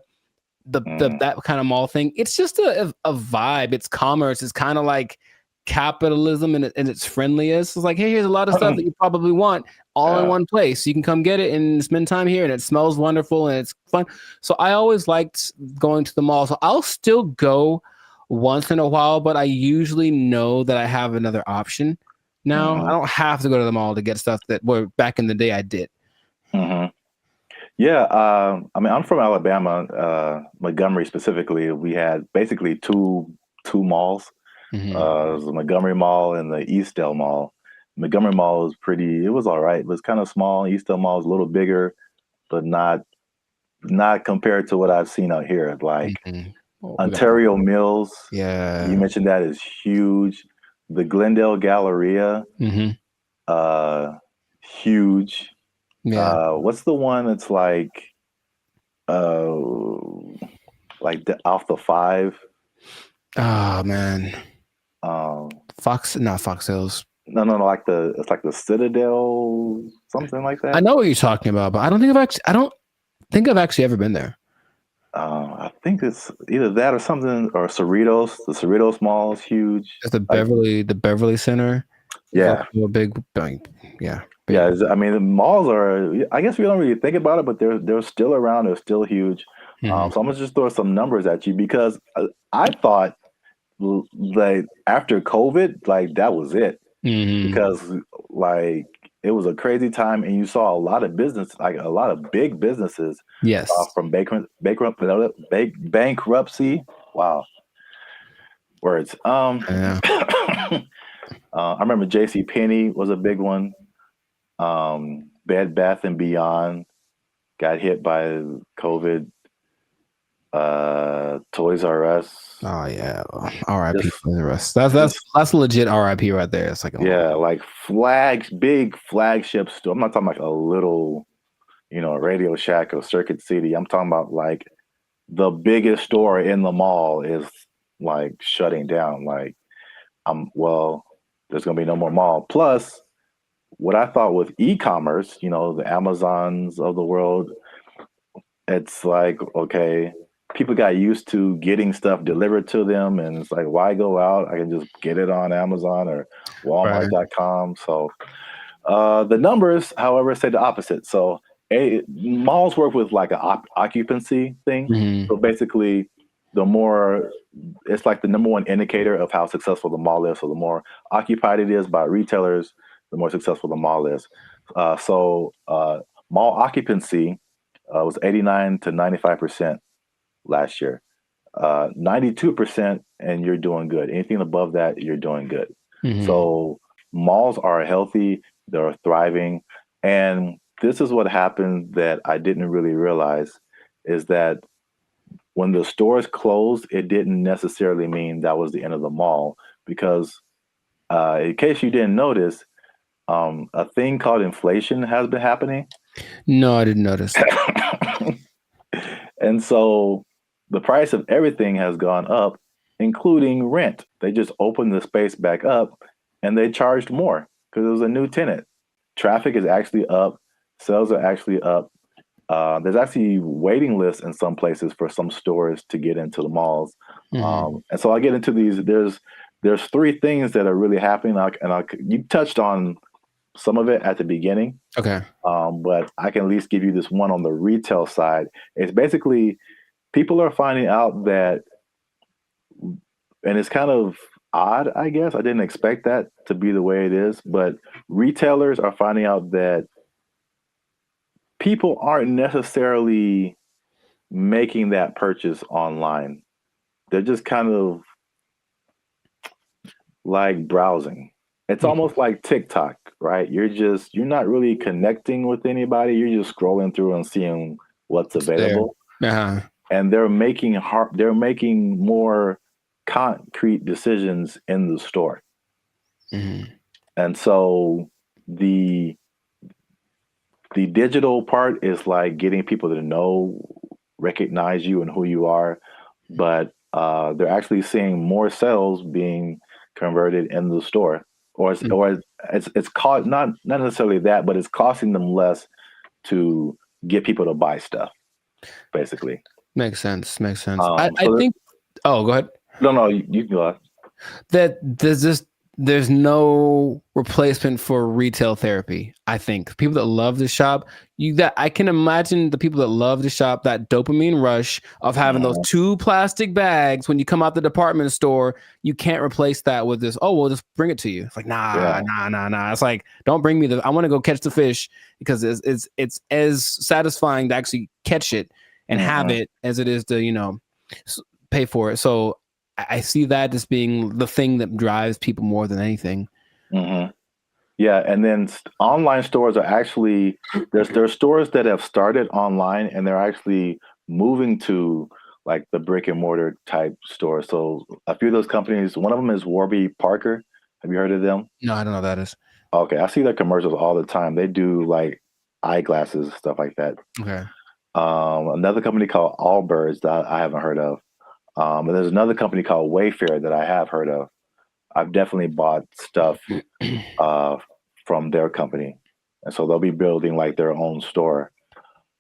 that kind of mall thing. It's just a vibe. It's commerce. It's kind of like capitalism in its friendliest. It's like, hey, here's a lot of stuff that you probably want all in one place. You can come get it and spend time here, and it smells wonderful and it's fun. So I always liked going to the mall. So I'll still go once in a while, but I usually know that I have another option. Now I don't have to go to the mall to get stuff that back in the day I did. Yeah, I mean, I'm from Alabama, Montgomery specifically. We had basically two malls. It was the Montgomery Mall and the Eastdale Mall. Montgomery Mall was it was all right. It was kind of small. Eastdale Mall was a little bigger, but not compared to what I've seen out here. Like Ontario Mills. Yeah. You mentioned that is huge. The Glendale Galleria, huge. Yeah. What's the one that's like off the 5? Oh man. Fox Hills. No, like it's like the Citadel, something like that. I know what you're talking about, but I don't think I've actually ever been there. I think it's either that or something, or Cerritos. The Cerritos Mall is huge. It's the Beverly Center. Yeah. A big. Yeah. Yeah. I mean, the malls are, I guess we don't really think about it, but they're still around. They're still huge. So I'm going to just throw some numbers at you because I thought like after COVID, like that was it. Because like it was a crazy time and you saw a lot of business, like a lot of big businesses. Yes. From bankruptcy. Wow. Words. Yeah. I remember JCPenney was a big one. Bed Bath and Beyond got hit by COVID. Toys R Us. Oh yeah. R.I.P. Toys R Us. That's legit R.I.P. right there. It's like like big flagship store. I'm not talking like a little, Radio Shack or Circuit City. I'm talking about like the biggest store in the mall is like shutting down. Like there's gonna be no more mall. Plus, what I thought with e-commerce, the Amazons of the world, it's like, okay, people got used to getting stuff delivered to them, and it's like, why go out? I can just get it on Amazon or Walmart.com. So the numbers, however, say the opposite. So malls work with like an occupancy thing. So basically, it's like the number one indicator of how successful the mall is. So the more occupied it is by retailers, the more successful the mall is. Mall occupancy was 89 to 95% last year. 92%, and you're doing good. Anything above that, you're doing good. So malls are healthy, they're thriving. And this is what happened that I didn't really realize is that when the stores closed, it didn't necessarily mean that was the end of the mall because in case you didn't notice, a thing called inflation has been happening. No, I didn't notice. And so the price of everything has gone up, including rent. They just opened the space back up and they charged more because it was a new tenant. Traffic is actually up. Sales are actually up. There's actually waiting lists in some places for some stores to get into the malls. And so I get into these. There's three things that are really happening. You touched on some of it at the beginning. Okay. But I can at least give you this one on the retail side. It's basically people are finding out that, and it's kind of odd, I guess. I didn't expect that to be the way it is, but retailers are finding out that people aren't necessarily making that purchase online. They're just kind of like browsing. It's almost like TikTok, right? You're not really connecting with anybody. You're just scrolling through and seeing what's available. And they're making more concrete decisions in the store. And so the digital part is like getting people to recognize you and who you are, but they're actually seeing more sales being converted in the store, or it's called not necessarily that, but it's costing them less to get people to buy stuff, basically. Makes sense. I think. Oh, go ahead. No, you can go ahead. That there's no replacement for retail therapy. I think people that love to shop, I can imagine the people that love to shop, that dopamine rush of having those 2 plastic bags when you come out the department store. You can't replace that with this. Oh, we'll just bring it to you. It's like nah. It's like, don't bring me I want to go catch the fish, because it's as satisfying to actually catch it and have it as it is to pay for it. So I see that as being the thing that drives people more than anything. Yeah, and then online stores are actually there's stores that have started online and they're actually moving to like the brick and mortar type store. So a few of those companies, one of them is Warby Parker. Have you heard of them? No, I don't know what that is. Okay, I see their commercials all the time. They do like eyeglasses, stuff like that. Okay. Another company called Allbirds that I haven't heard of. And there's another company called Wayfair that I have heard of. I've definitely bought stuff from their company. And so they'll be building like their own store.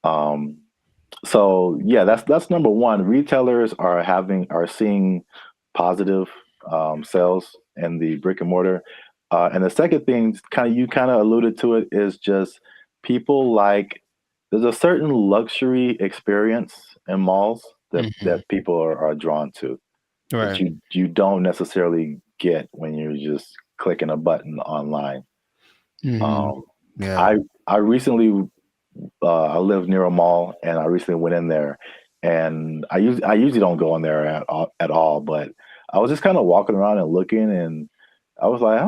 So yeah, that's number one. Retailers are seeing positive sales in the brick and mortar. And the second thing, you kind of alluded to it, is just people there's a certain luxury experience in malls that people are drawn to, right? That you don't necessarily get when you're just clicking a button online. Yeah. I recently I live near a mall, and I recently went in there, and I usually don't go in there at all, but I was just kind of walking around and looking, and I was like,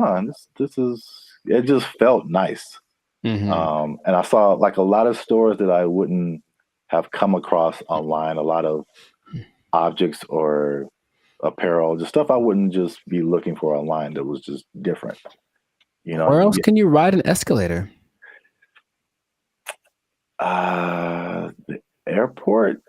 it just felt nice. And I saw like a lot of stores that I wouldn't have come across online, a lot of objects or apparel, just stuff I wouldn't just be looking for online that was just different. Where else can you ride an escalator? The airport.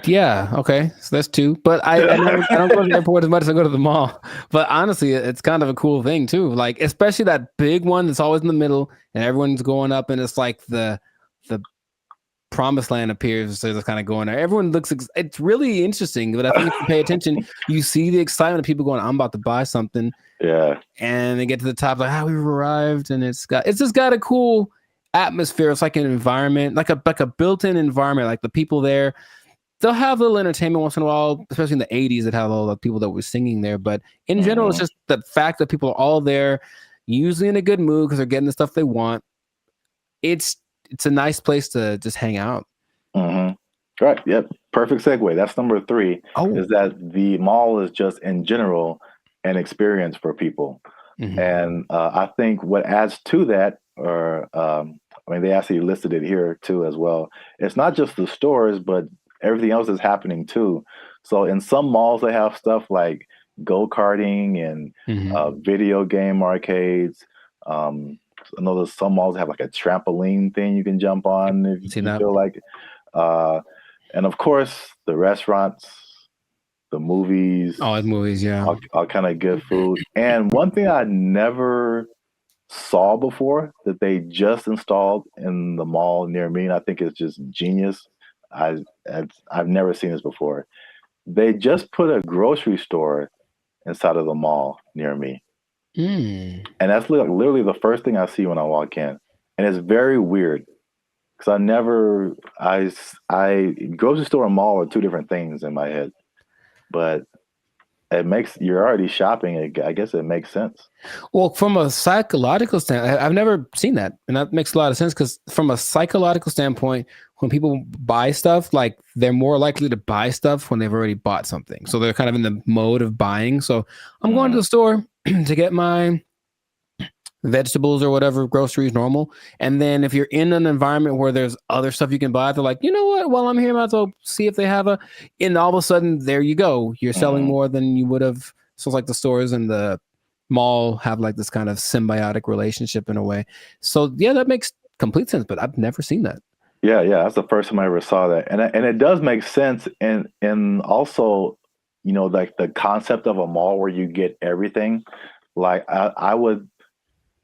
Yeah, okay, so that's 2. But I don't go to the airport as much as I go to the mall. But honestly, it's kind of a cool thing too. Like, especially that big one that's always in the middle, and everyone's going up, and it's like the promised land appears. So they're kind of going there. Everyone looks. It's really interesting. But I think if you pay attention, you see the excitement of people going, "I'm about to buy something." Yeah. And they get to the top, like, we've arrived, and it's just got a cool atmosphere. It's like an environment, like a built-in environment. Like the people there, they'll have a little entertainment once in a while, especially in the 80s that had all the people that were singing there. But in general, it's just the fact that people are all there, usually in a good mood because they're getting the stuff they want. it's a nice place to just hang out. Mm-hmm. Right. Yep. Perfect segue. That's number 3. Is that the mall is just in general an experience for people. Mm-hmm. And I think what adds to that, they actually listed it here too as well. It's not just the stores, but everything else is happening too. So in some malls, they have stuff like go-karting and video game arcades. I know there's some malls that have like a trampoline thing you can jump on if you feel like it. And of course, the restaurants, the movies. Oh, the movies, yeah. All kind of good food. And one thing I never saw before that they just installed in the mall near me, and I think it's just genius. I've never seen this before. They just put a grocery store inside of the mall near me. And that's literally the first thing I see when I walk in. And it's very weird because grocery store and mall are two different things in my head. But you're already shopping. I guess it makes sense. Well, from a psychological standpoint, I've never seen that. And that makes a lot of sense because from a psychological standpoint, when people buy stuff, like they're more likely to buy stuff when they've already bought something. So they're kind of in the mode of buying. So I'm going to the store to get my vegetables or whatever, groceries, normal. And then if you're in an environment where there's other stuff you can buy, they're like, you know what, while I'm here, I might as well see if they have and all of a sudden, there you go. You're selling more than you would have. So it's like the stores and the mall have like this kind of symbiotic relationship in a way. So yeah, that makes complete sense, but I've never seen that. Yeah. That's the first time I ever saw that. And it does make sense. And also, like the concept of a mall where you get everything, like I would,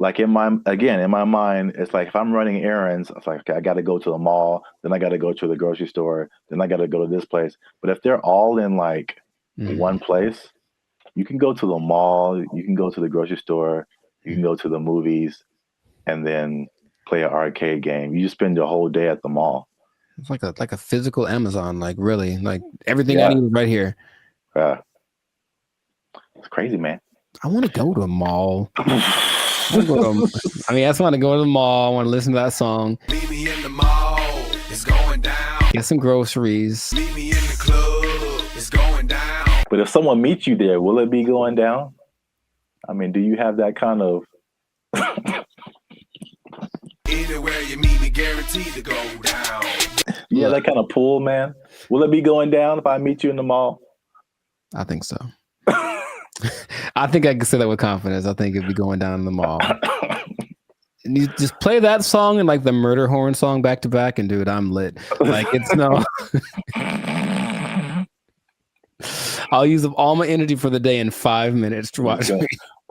like in my mind, it's like if I'm running errands, it's like, okay, I got to go to the mall, then I got to go to the grocery store, then I got to go to this place. But if they're all in like one place, you can go to the mall, you can go to the grocery store, you can go to the movies, and then play an arcade game. You just spend the whole day at the mall. It's like a physical Amazon, like really, like everything I need is right here. Yeah, it's crazy, man. I want to go to a mall. I just want to go to the mall. I want to listen to that song. Meet me in the mall. It's going down. Get some groceries. Meet me in the club. It's going down. But if someone meets you there, will it be going down? I mean, do you have that kind of... Anywhere you meet me, guaranteed to go down. Yeah, that kind of pull, man. Will it be going down if I meet you in the mall? I think so. I think I can say that with confidence. I think it'd be going down in the mall. And you just play that song and like the murder horn song back to back, and dude, I'm lit. Like it's no. I'll use up all my energy for the day in 5 minutes to watch me.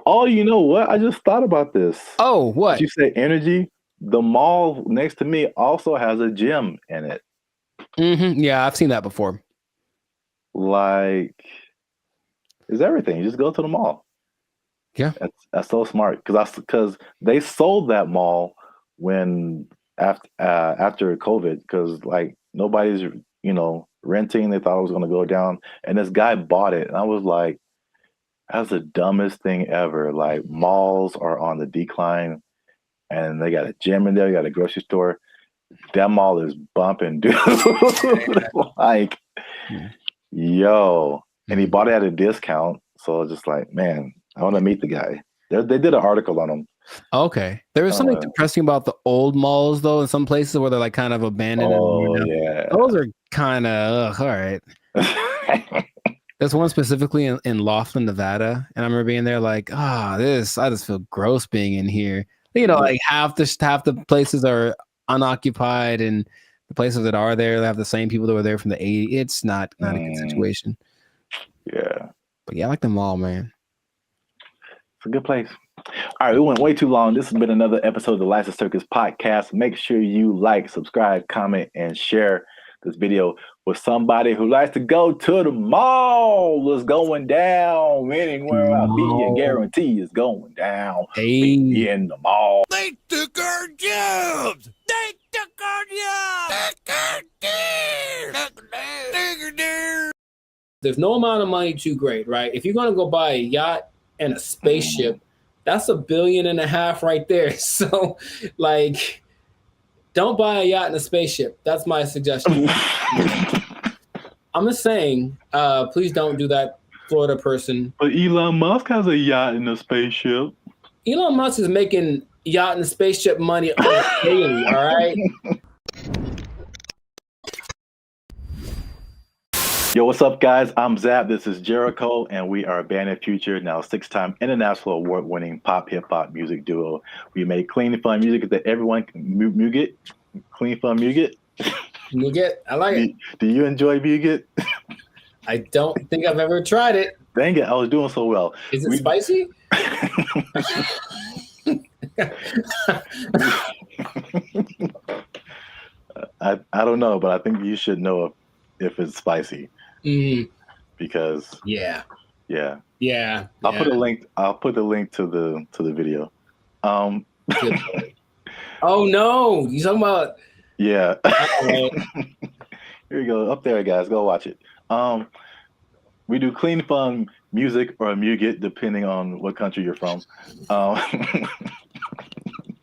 Oh, you know what? I just thought about this. Oh, what? Did you say energy? The mall next to me also has a gym in it. Yeah, I've seen that before. Like, it's everything. You just go to the mall. Yeah, that's so smart because they sold that mall when after COVID because like nobody's renting. They thought it was going to go down, and this guy bought it, and I was like, that's the dumbest thing ever. Like malls are on the decline, and they got a gym in there. They got a grocery store. That mall is bumping, dude. Like, yo. And he bought it at a discount. So just like, man, I want to meet the guy. They did an article on him. Okay. There was something depressing about the old malls, though, in some places where they're like kind of abandoned. Oh, yeah. Those are kind of, all right. There's one specifically in Laughlin, Nevada. And I remember being there like, I just feel gross being in here. Like half the places are unoccupied, and the places that are there, they have the same people that were there from the 80s. It's not a good situation. Yeah. But yeah, I like the mall, man. It's a good place. All right, we went way too long. This has been another episode of the License Circus podcast. Make sure you like, subscribe, comment, and share this video with somebody who likes to go to the mall. It's going down. Anywhere I be, I guarantee it's going down. Hey. Be in the mall. They took our jobs. They took our jobs. There's no amount of money too great, right? If you're going to go buy a yacht and a spaceship, that's $1.5 billion right there. So, like, don't buy a yacht and a spaceship. That's my suggestion. I'm just saying, please don't do that, Florida person. But Elon Musk has a yacht and a spaceship. Elon Musk is making yacht and spaceship money daily, all right? Yo, what's up, guys? I'm Zab. This is Jericho, and we are Band of Future, now 6-time international award-winning pop hip-hop music duo. We make clean, fun music that everyone can muget. Clean, fun muget. Muget, I like it. Do you enjoy muget? I don't think I've ever tried it. Dang it, I was doing so well. Is it spicy? I don't know, but I think you should know if it's spicy. Because yeah. I'll put a link. I'll put the link to the video. Oh no, you talking about? Yeah. Right. Here you go. Up there, guys. Go watch it. We do clean, fun music or muget, depending on what country you're from. That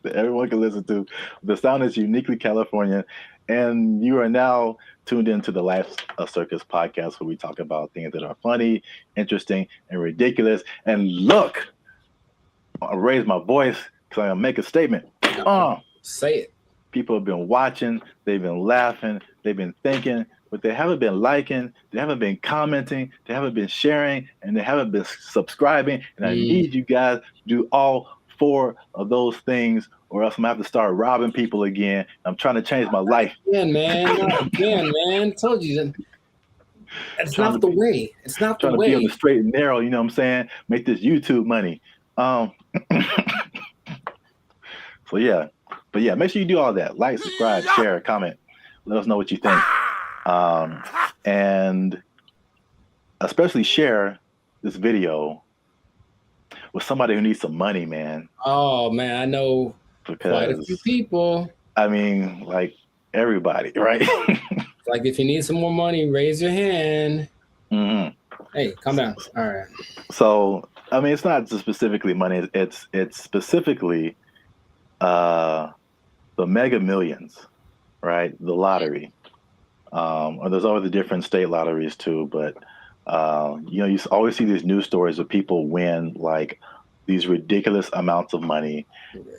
everyone can listen to. The sound is uniquely Californian, and you are now tuned into the Life Circus podcast, where we talk about things that are funny, interesting, and ridiculous. And look, I'll raise my voice because I'm gonna make a statement. Say it. People have been watching, they've been laughing, they've been thinking, but they haven't been liking, they haven't been commenting, they haven't been sharing, and they haven't been subscribing. And I need you guys to do all 4 of those things, or else I'm gonna have to start robbing people again. I'm trying to change my life. Again, man. Told you that. It's not the way. It's not the way. Trying to be on the straight and narrow, you know what I'm saying? Make this YouTube money. So yeah. But yeah, make sure you do all that. Like, subscribe, share, comment. Let us know what you think. And especially share this video with somebody who needs some money, man. Oh man, I know quite a few people. I mean, like everybody, right? Like if you need some more money, raise your hand. Mm-hmm. Hey, calm down. All right. So, I mean, it's not just specifically money. It's specifically the Mega Millions, right? The lottery. Or there's always the different state lotteries too, but you know, you always see these news stories of people win like these ridiculous amounts of money,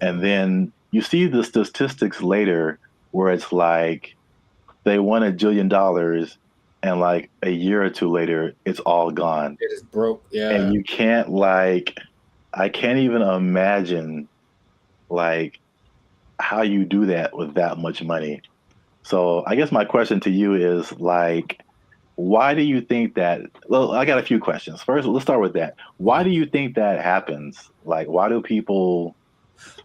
and then you see the statistics later where it's like they won $1 jillion, and like a year or two later, it's all gone. It is broke, yeah. And you can't I can't even imagine like how you do that with that much money. So I guess my question to you is like, why do you think that? Well, I got a few questions. First, let's start with that. Why do you think that happens? Like, why do people?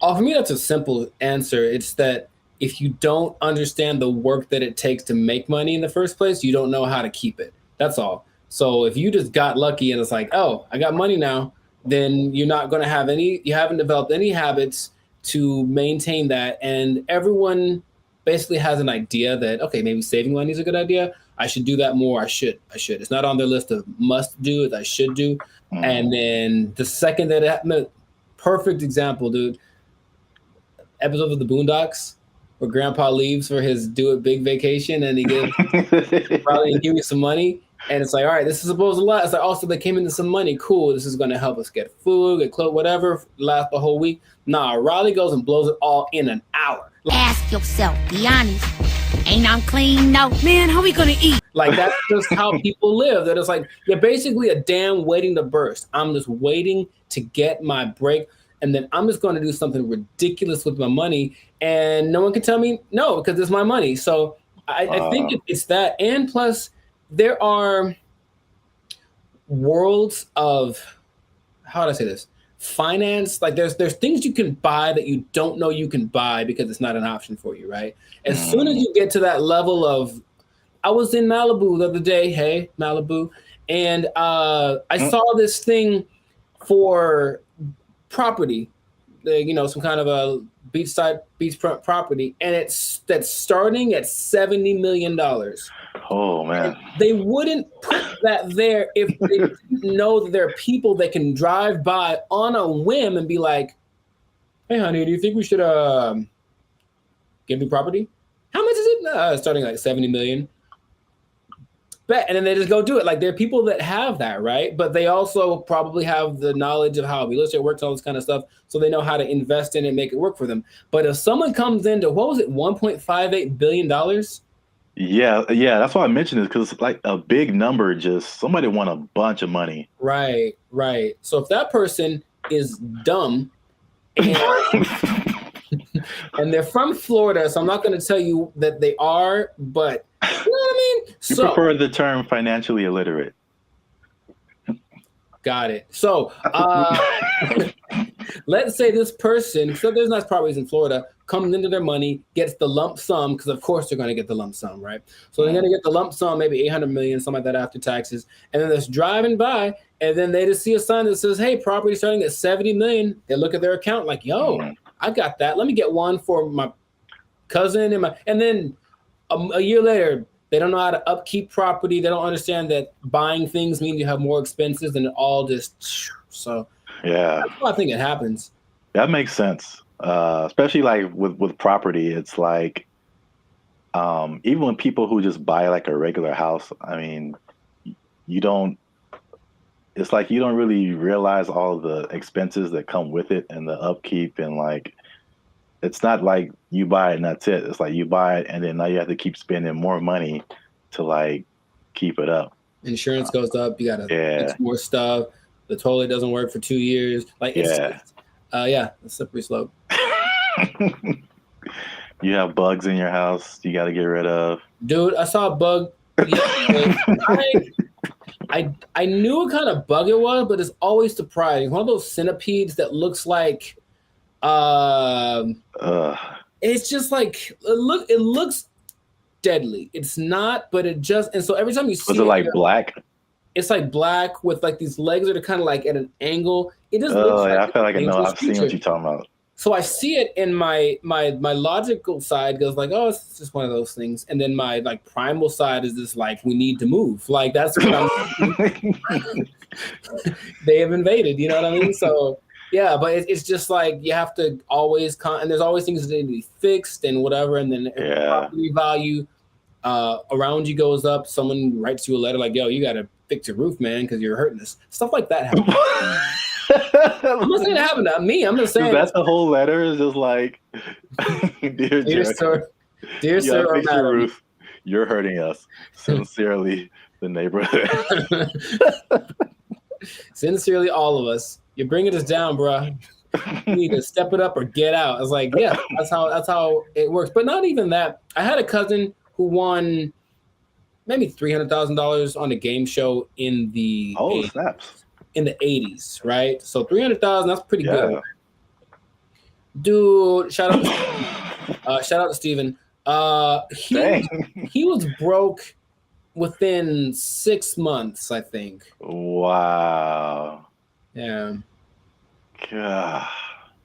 Oh, for me, that's a simple answer. It's that if you don't understand the work that it takes to make money in the first place, you don't know how to keep it. That's all. So if you just got lucky and it's like, oh, I got money now, then you're not going to have you haven't developed any habits to maintain that. And everyone basically has an idea that, okay, maybe saving money is a good idea. I should do that more. I should. It's not on their list of must do, it's I should do. And then the second that it happened, perfect example, dude. Episode of the Boondocks where Grandpa leaves for his do it big vacation and he gives probably give you some money. And it's like, all right, this is supposed to last. It's like, also they came into some money. Cool. This is going to help us get food, get clothes, whatever, last the whole week. Nah, Riley goes and blows it all in an hour. Ask yourself, be honest. Ain't I'm clean, no. Man, how we gonna eat? Like, that's just how people live. That it's like, you're basically a dam waiting to burst. I'm just waiting to get my break. And then I'm just going to do something ridiculous with my money. And no one can tell me no, because it's my money. So I think it's that. And plus, there are worlds of, how do I say this? Finance. Like there's things you can buy that you don't know you can buy because it's not an option for you, right? As soon as you get to that level of, I was in Malibu the other day, hey, Malibu, and I saw this thing for property, you know, some kind of a beachfront property, and that's starting at $70 million. Oh man! They wouldn't put that there if they didn't know that there are people that can drive by on a whim and be like, "Hey, honey, do you think we should get get a new property. How much is it? Starting like 70 million. Bet, and then they just go do it. Like there are people that have that, right? But they also probably have the knowledge of how real estate works, all this kind of stuff, so they know how to invest in it and make it work for them. But if someone comes into what was it, $1.58 billion? Yeah, that's why I mentioned it, because like a big number, just somebody won a bunch of money. Right. So if that person is dumb and, and they're from Florida, so I'm not going to tell you that they are, but you know what I mean? You prefer the term financially illiterate. Got it. So let's say this person, so there's nice properties in Florida, comes into their money, gets the lump sum, because of course they're going to get the lump sum, right? So they're going to get the lump sum, maybe 800 million, something like that after taxes. And then they're driving by, and then they just see a sign that says, hey, property starting at 70 million. They look at their account like, yo, I got that. Let me get one for my cousin. And then a year later, they don't know how to upkeep property. They don't understand that buying things means you have more expenses, and it all just, so yeah. That's why I think it happens. That makes sense. Especially like with property, it's like even when people who just buy like a regular house, I mean, it's like you don't really realize all the expenses that come with it and the upkeep, and like it's not like you buy it and that's it. It's like you buy it and then now you have to keep spending more money to like keep it up. Insurance goes up. You got to fix more stuff. The toilet doesn't work for 2 years. Like it's a slippery slope. You have bugs in your house you got to get rid of. Dude, I saw a bug yesterday. I knew what kind of bug it was, but it's always surprising. One of those centipedes that looks like it's just like it looks deadly. It's not, but it just, and so every time you see it like black? It's like black with like these legs that are kind of like at an angle. It just looks like I feel like I know. I've seen what you're talking about. So I see it, and my logical side goes like, oh, it's just one of those things. And then my like primal side is just like, we need to move. Like that's what I'm they have invaded, you know what I mean? So yeah, but it's just like you have to always and there's always things that need to be fixed and whatever, and then the property value around you goes up. Someone writes you a letter like, yo, you gotta fix your roof, man, because you're hurting us. Stuff like that happens. I'm not saying it happened to me. I'm just saying that's the whole letter is just like, dear sir, fix your roof. You're hurting us. Sincerely, the neighborhood. Sincerely, all of us. You're bringing us down, bro. You need to step it up or get out. I was like, yeah, that's how it works. But not even that. I had a cousin who won maybe $300,000 on a game show in the snaps. In the 80s, right? So 300,000, that's pretty good. Dude, shout out to Steven. He was broke within 6 months, I think. Wow. Yeah. God.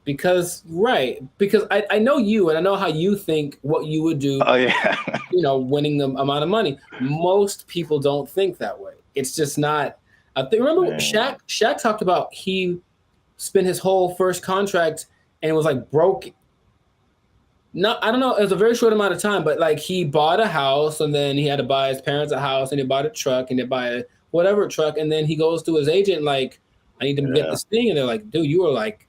Because I know you, and I know how you think what you would do. Oh yeah. Winning the amount of money. Most people don't think that way. It's just not. Remember Shaq talked about he spent his whole first contract and was like broke. I don't know, it was a very short amount of time, but like he bought a house and then he had to buy his parents a house and he bought a truck and they buy a whatever truck, and then he goes to his agent like, I need to get this thing, and they're like, dude, you were like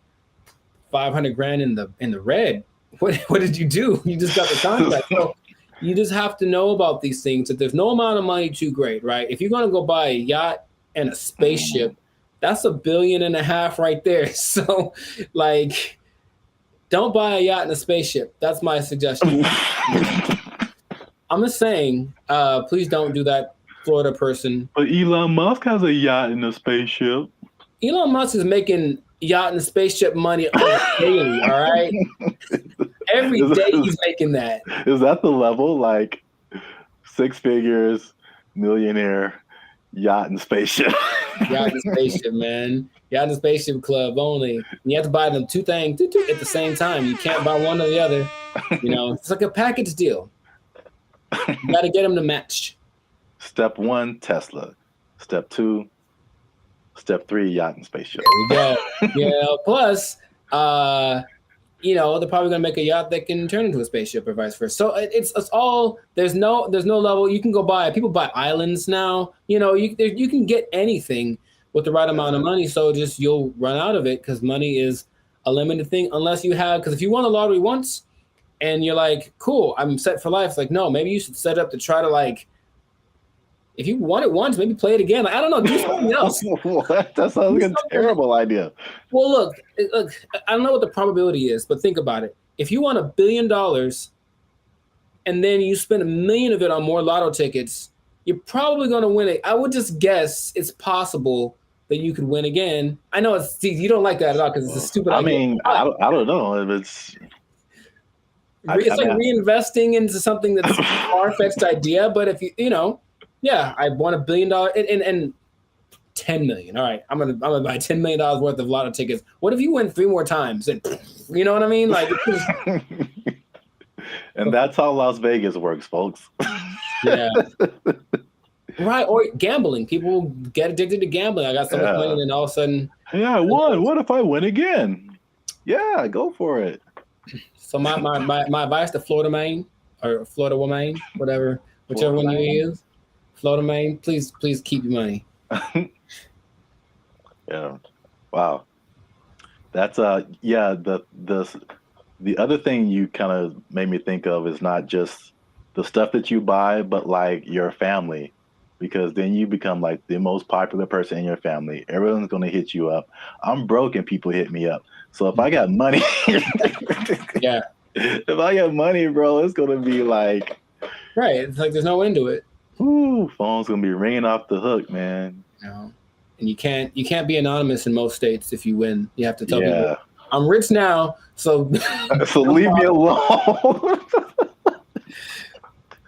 $500,000 in the red. What did you do? You just got the contract. So you just have to know about these things, that there's no amount of money too great, right? If you're gonna go buy a yacht and a spaceship, that's $1.5 billion right there. So like, don't buy a yacht and a spaceship. That's my suggestion. I'm just saying, please don't do that, Florida person. But Elon Musk has a yacht and a spaceship. Elon Musk is making yacht and spaceship money daily, all right? Every day he's making that. Is that the level? Like 6 figures, millionaire, yacht and spaceship. Yacht and spaceship, man. Yacht and spaceship club only. You have to buy them two things at the same time. You can't buy one or the other. It's like a package deal. You got to get them to match. Step 1, Tesla. Step 2, Step 3, yacht and spaceship. There we go. Plus, you know, they're probably gonna make a yacht that can turn into a spaceship or vice versa. So it's all there's no level. You can go buy. People buy islands now. You know, you can get anything with the right amount of money. So just you'll run out of it because money is a limited thing unless you have. Because if you won the lottery once and you're like, cool, I'm set for life. It's like, no, maybe you should set up to try to like. If you won it once, maybe play it again. Like, I don't know, do something else. What? That sounds like a terrible idea. Well, look, I don't know what the probability is, but think about it. If you won $1 billion and then you spend $1 million of it on more lotto tickets, you're probably going to win it. I would just guess it's possible that you could win again. I know you don't like that at all because it's a stupid idea. I mean, I don't know if it's. It's like reinvesting into something that's a far-fetched idea, but if you know. Yeah, I won $1 billion and $10 million. All right, I'm gonna buy $10 million worth of lotto tickets. What if you win 3 more times? And you know what I mean? Like, and that's how Las Vegas works, folks. Yeah. Right, or gambling. People get addicted to gambling. I got so much money, and then all of a sudden, yeah, I won. What if I win again? Yeah, go for it. So my advice to Florida man or Florida woman, whichever one you use. Florida man, please keep your money. Yeah. Wow. That's the other thing you kind of made me think of is not just the stuff that you buy, but like your family, because then you become like the most popular person in your family. Everyone's going to hit you up. I'm broke and people hit me up. So if I got money, yeah. If I got money, bro, it's going to be like, right. It's like there's no end to it. Ooh, phone's gonna be ringing off the hook, man. No. And you can't be anonymous in most states if you win. You have to tell people, I'm rich now, so so leave me alone.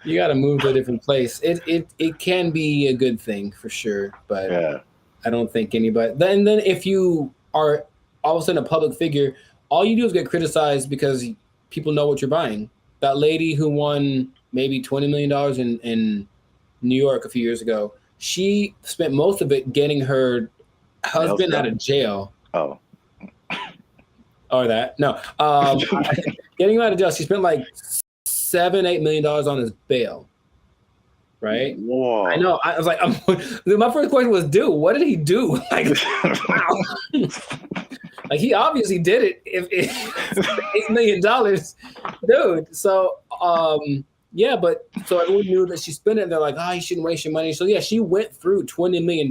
You got to move to a different place. It can be a good thing for sure, but I don't think anybody. Then if you are all of a sudden a public figure, all you do is get criticized because people know what you're buying. That lady who won maybe $20 million in New York a few years ago, she spent most of it getting her husband out of jail. Oh. Or that. No. Getting him out of jail. She spent like $7-8 million on his bail. Right? Whoa. I know. I was like, my first question was, dude, what did he do? Like, wow. Like, he obviously did it. If $8 million, dude. So, yeah, but so everyone knew that she spent it, and they're like, you shouldn't waste your money. So yeah, she went through $20 million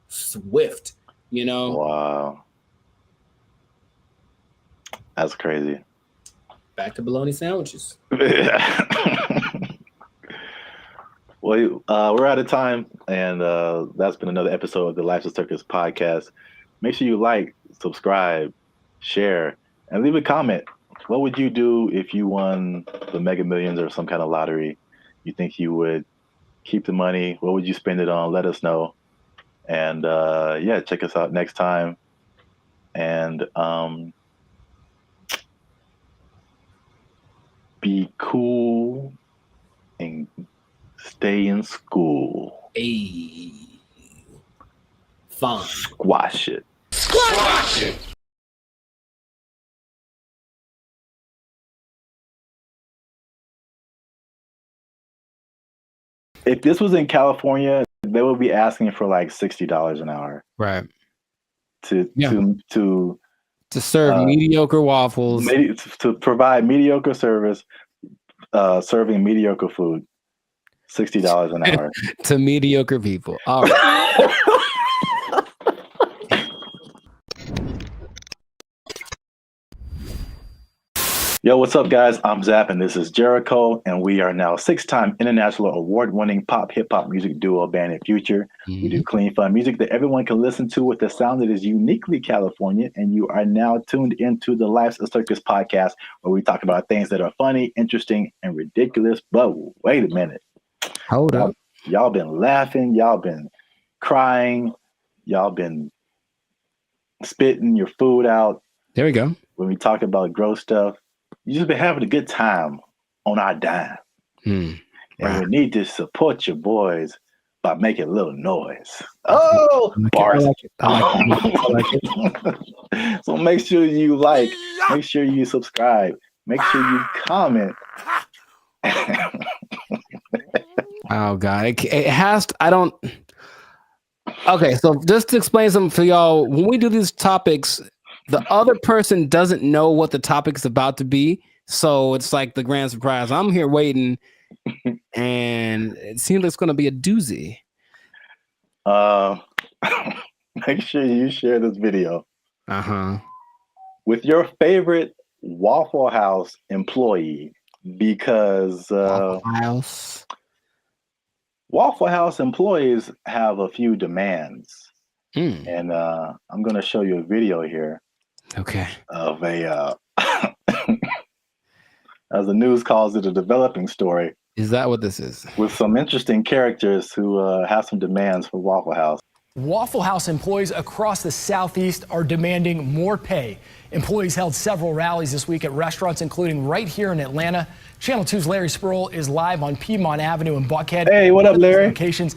swift, you know? Wow. That's crazy. Back to bologna sandwiches. Well, we're out of time, and that's been another episode of the Life's a Circus podcast. Make sure you like, subscribe, share, and leave a comment. What would you do if you won the Mega Millions or some kind of lottery? You think you would keep the money? What would you spend it on? Let us know. And check us out next time. And be cool and stay in school. Hey. Fun. Squash it. Squash it! If this was in California, they would be asking for like $60 an hour. Right. To serve mediocre waffles. To provide mediocre service, serving mediocre food. $60 an hour. To mediocre people. All right. Yo, what's up, guys? I'm Zap, and this is Jericho, and we are now 6-time international award-winning pop hip-hop music duo Band and Future. Mm-hmm. We do clean, fun music that everyone can listen to with a sound that is uniquely California, and you are now tuned into the Life's a Circus podcast, where we talk about things that are funny, interesting, and ridiculous. But wait a minute. Hold up. Y'all been laughing. Y'all been crying. Y'all been spitting your food out. There we go. When we talk about gross stuff. You just been having a good time on our dime. And we need to support your boys by making a little noise. Oh, bars. I like it. So make sure you like, Make sure you subscribe. Make sure you comment. Oh God, it has to, I don't. Okay, so just to explain something for y'all, when we do these topics, the other person doesn't know what the topic's about to be, so it's like the grand surprise. I'm here waiting, and it seems like it's going to be a doozy. Make sure you share this video. Uh-huh. With your favorite Waffle House employee, because Waffle House employees have a few demands. And I'm going to show you a video here. Okay. Of a, as the news calls it, a developing story. Is that what this is? With some interesting characters who have some demands for Waffle House. Waffle House employees across the Southeast are demanding more pay. Employees held several rallies this week at restaurants, including right here in Atlanta. Channel 2's Larry Spruill is live on Piedmont Avenue in Buckhead. Hey, what up, Larry? Locations.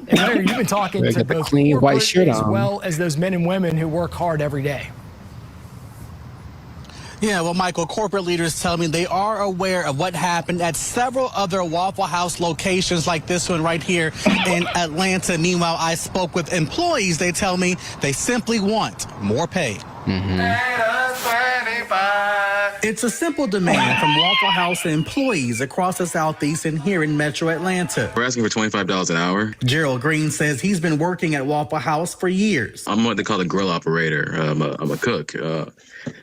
And Larry, you've been talking to both clean white shirt as on, well as those men and women who work hard every day. Yeah, well, Michael, corporate leaders tell me they are aware of what happened at several other Waffle House locations like this one right here in Atlanta. Meanwhile, I spoke with employees. They tell me they simply want more pay. It's a simple demand from Waffle House employees across the Southeast and here in Metro Atlanta. We're asking for $25 an hour. Gerald Green says he's been working at Waffle House for years. I'm what they call a grill operator. I'm a cook.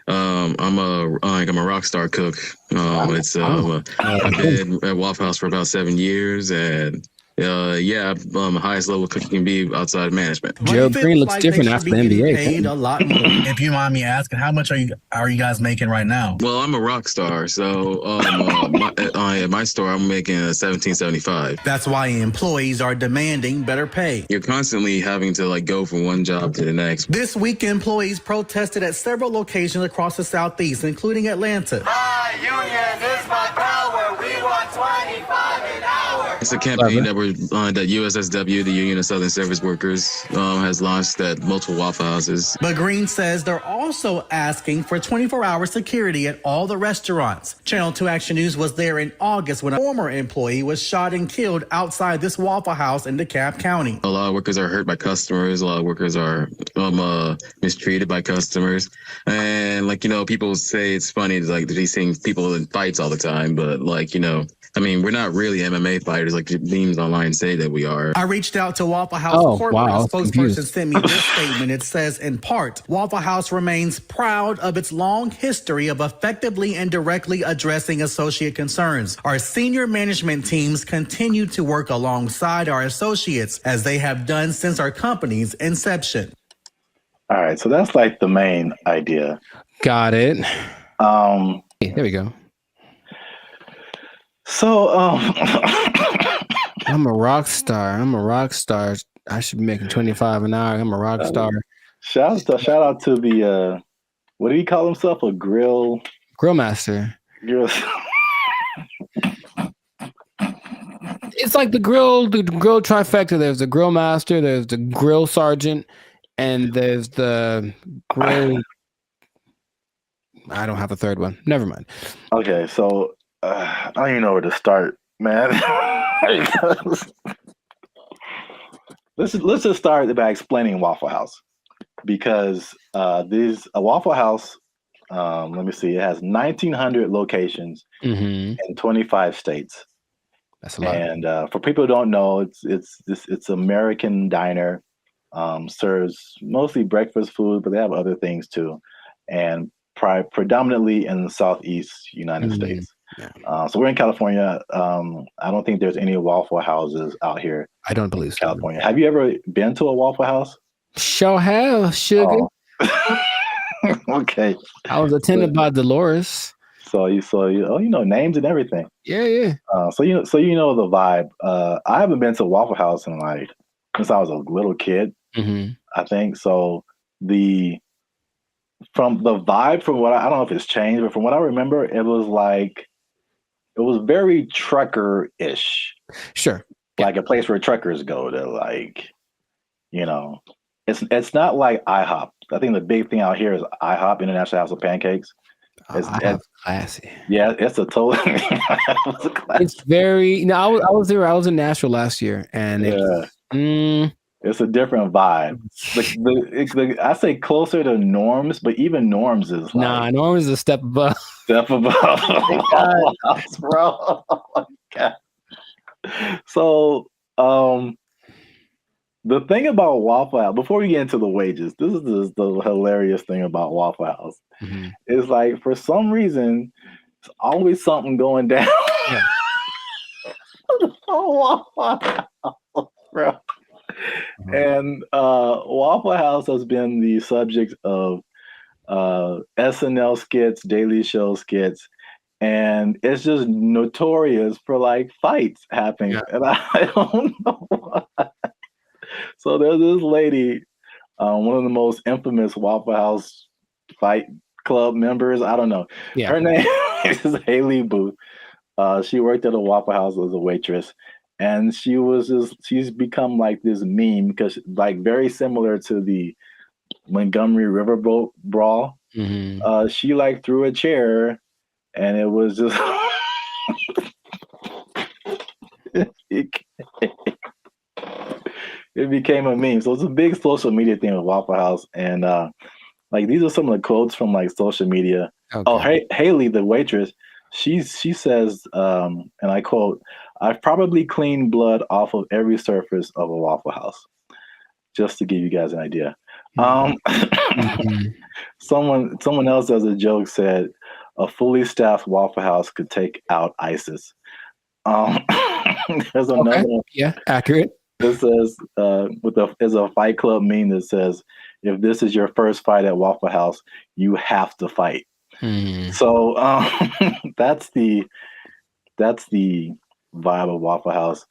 I'm a rock star cook. I've been at Waffle House for about 7 years, and I'm the highest level cook you can be outside of management. Gerald Green looks different after the NBA. Paid a lot more. If you mind me asking, how much are you guys making right now? Well, I'm a rock star, so at my store I'm making $17.75. That's why employees are demanding better pay. You're constantly having to go from one job to the next. This week, employees protested at several locations across the Southeast, including Atlanta. My union is my power. We want 25 an hour. It's a campaign that USSW, the Union of Southern Service Workers, has launched at multiple Waffle Houses. But Green says they're also asking for 24-hour security at all the restaurants. Channel 2 Action News was there in August when a former employee was shot and killed outside this Waffle House in DeKalb County. A lot of workers are hurt by customers. A lot of workers are mistreated by customers. And people say it's funny, they see people in fights all the time, but we're not really MMA fighters like the memes online say that we are. I reached out to Waffle House corporate. A spokesperson sent me this statement. It says, in part, Waffle House remains proud of its long history of effectively and directly addressing associate concerns. Our senior management teams continue to work alongside our associates as they have done since our company's inception. All right, so that's the main idea. Got it. There we go. So, I'm a rock star. I should be making 25 an hour. I'm a rock star. Shout out to the what do he call himself? A grill master. It's like the grill trifecta. There's the grill master, there's the grill sergeant, and there's the grill. I don't have a third one. Never mind. Okay, so I don't even know where to start, man. let's just start by explaining Waffle House, because a Waffle House. Let me see. It has 1,900 locations in 25 states. That's a lot. And for people who don't know, it's American diner. Serves mostly breakfast food, but they have other things too, and predominantly in the Southeast United States. Yeah. So we're in California. I don't think there's any Waffle Houses out here. I don't believe so. California. Have you ever been to a Waffle House? Sure have, sugar. Oh. Okay. I was attended by Dolores. So you know names and everything. Yeah. So you know the vibe. I haven't been to a Waffle House in since I was a little kid. I think so. From the vibe, from what I don't know if it's changed, but from what I remember, it was very trucker-ish. Sure. Like a place where truckers go to it's not like IHOP. I think the big thing out here is IHOP, International House of Pancakes. I have classy. Yeah, it's a total. It's very. No, I was there. I was in Nashville last year, and it's a different vibe. I say closer to Norms, but even Norms is like Norms is a step above. Step above, Waffle House, bro. Oh my God. So, the thing about Waffle House, before we get into the wages, this is the hilarious thing about Waffle House. Mm-hmm. Is like for some reason, it's always something going down. Yeah. Waffle House, bro. And Waffle House has been the subject of SNL skits, Daily Show skits, and it's just notorious for like fights happening. And I don't know why. So there's this lady, one of the most infamous Waffle House fight club members. I don't know. Yeah. Her name is Haley Booth. She worked at a Waffle House as a waitress. And she's become like this meme because like very similar to the Montgomery Riverboat brawl. Mm-hmm. She like threw a chair and it was just it became a meme. So it's a big social media thing with Waffle House. And like these are some of the quotes from like social media. Okay. Oh, Haley, the waitress, she says, and I quote, "I've probably cleaned blood off of every surface of a Waffle House." Just to give you guys an idea. Mm-hmm. Someone else as a joke said, "A fully staffed Waffle House could take out ISIS." There's another one. Yeah, accurate. It says, there's a Fight Club meme that says, "If this is your first fight at Waffle House, you have to fight." So that's the vibe of Waffle House.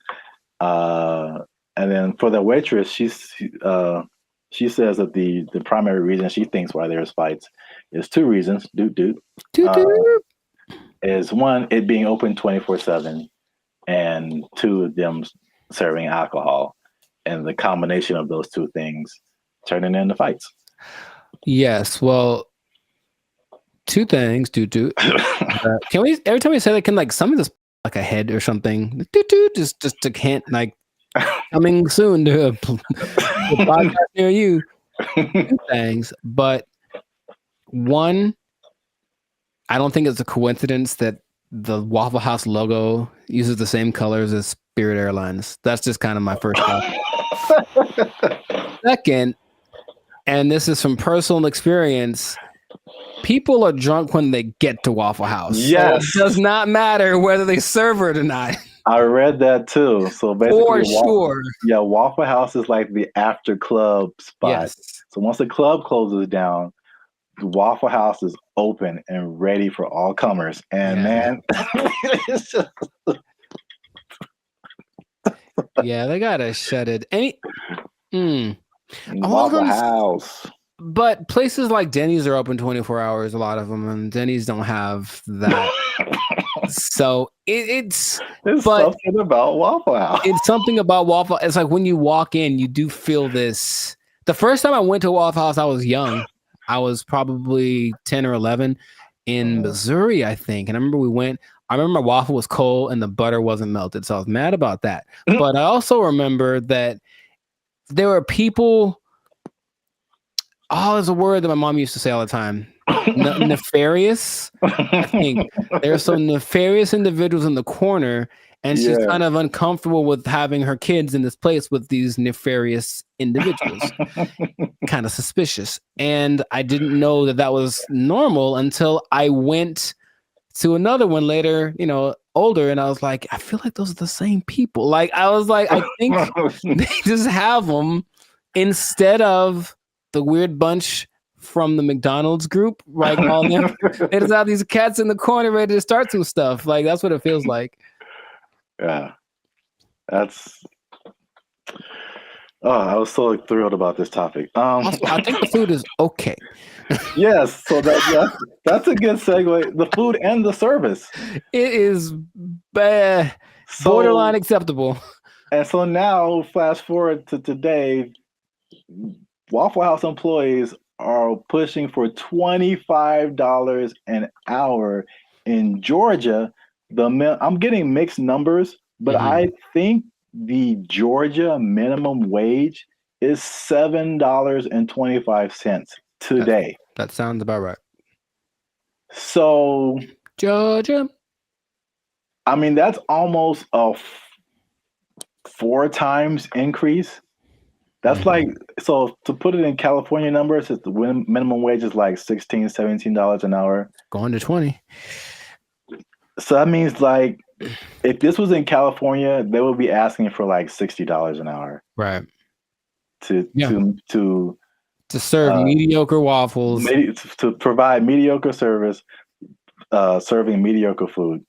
And then for the waitress, she says that the primary reason she thinks why there's fights is two reasons. Is one, it being open 24/7, and two, them serving alcohol, and the combination of those two things turning into fights. Yes. Well, two things. Can we every time we say that, can like some of this like a head or something? Just to hint like coming soon to a podcast near you. Two things, but one, I don't think it's a coincidence that the Waffle House logo uses the same colors as Spirit Airlines. That's just kind of my first thought. Second, and this is from personal experience, people are drunk when they get to Waffle House. Yes. So it does not matter whether they serve it or not. I read that too. So basically, for sure. Waffle House is like the after club spot. Yes. So once the club closes down, the Waffle House is open and ready for all comers. And man, it's just... yeah, they gotta shut it. Waffle House. But places like Denny's are open 24 hours, a lot of them, and Denny's don't have that. So it's something about Waffle House. It's something about Waffle. It's like when you walk in, you do feel this. The first time I went to Waffle House, I was young. I was probably 10 or 11 in Missouri, I think. And I remember we went. I remember my waffle was cold and the butter wasn't melted, so I was mad about that. But I also remember that there were people. Oh, there's a word that my mom used to say all the time. Nefarious. I think there's some nefarious individuals in the corner, and she's kind of uncomfortable with having her kids in this place with these nefarious individuals. Kind of suspicious. And I didn't know that was normal until I went to another one later, older, and I was like, I feel like those are the same people. Like, I was like, I think they just have them instead of the weird bunch from the McDonald's group, right? All them. They just have these cats in the corner ready to start some stuff. Like, that's what it feels like. Yeah. That's... Oh, I was so thrilled about this topic. Also, I think the food is okay. Yes, so that's a good segue. The food and the service. It is borderline acceptable. And so now, fast forward to today, Waffle House employees are pushing for $25 an hour in Georgia. I'm getting mixed numbers, but I think the Georgia minimum wage is $7.25 today. That sounds about right. So Georgia, I mean, that's almost a 4 times increase. That's like, so to put it in California numbers, the minimum wage is like $16, $17 an hour. Going to 20. So that means like, if this was in California, they would be asking for like $60 an hour. Right. To serve mediocre waffles. To provide mediocre service, serving mediocre food.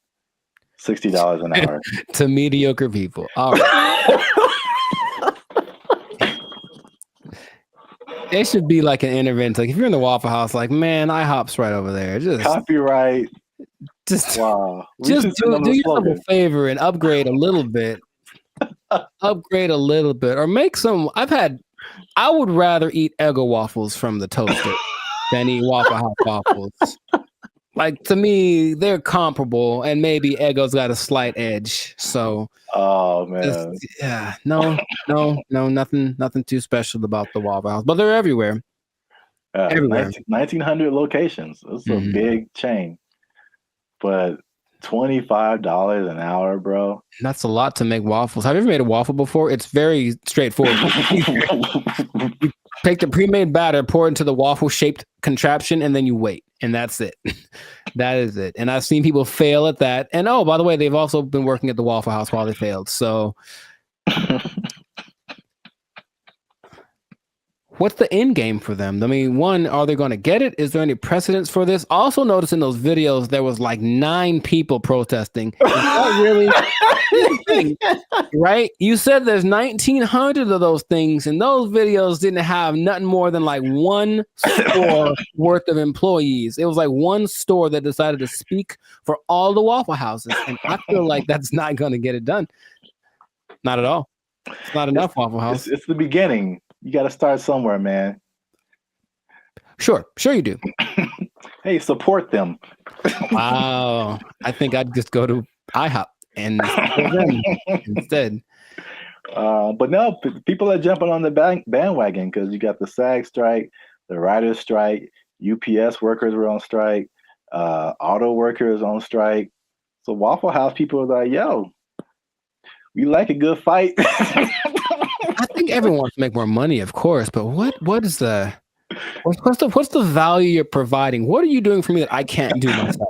$60 an hour. To mediocre people. All right. It should be like an intervention. Like if you're in the Waffle House, like, man, IHOP's right over there. Just copyright. Wow. Just do yourself a favor and upgrade a little bit. Or make some. I would rather eat Eggo waffles from the toaster than eat Waffle House waffles. Like, to me, they're comparable, and maybe Eggo's got a slight edge. So, oh man, nothing too special about the Waffle House, but they're everywhere. Everywhere. 1,900 locations. It's a big chain, but $25 an hour, bro. That's a lot to make waffles. Have you ever made a waffle before? It's very straightforward. You take the pre-made batter, pour it into the waffle-shaped contraption, and then you wait. And that's it. That is it. And I've seen people fail at that. And oh, by the way, they've also been working at the Waffle House while they failed. So what's the end game for them? I mean, one, are they going to get it? Is there any precedence for this? Also notice in those videos, there was like 9 people protesting. Is that really right? You said there's 1,900 of those things, and those videos didn't have nothing more than like one store worth of employees. It was like one store that decided to speak for all the Waffle Houses. And I feel like that's not going to get it done. Not at all. It's not enough Waffle House. It's the beginning. You got to start somewhere, man. Sure you do. Hey, support them. Wow. I think I'd just go to IHOP and support them instead. But no, people are jumping on the bandwagon because you got the SAG strike, the writers' strike, UPS workers were on strike, auto workers on strike. So Waffle House people are like, yo, we like a good fight. I think everyone wants to make more money, of course, but what's the value you're providing? What are you doing for me that I can't do myself?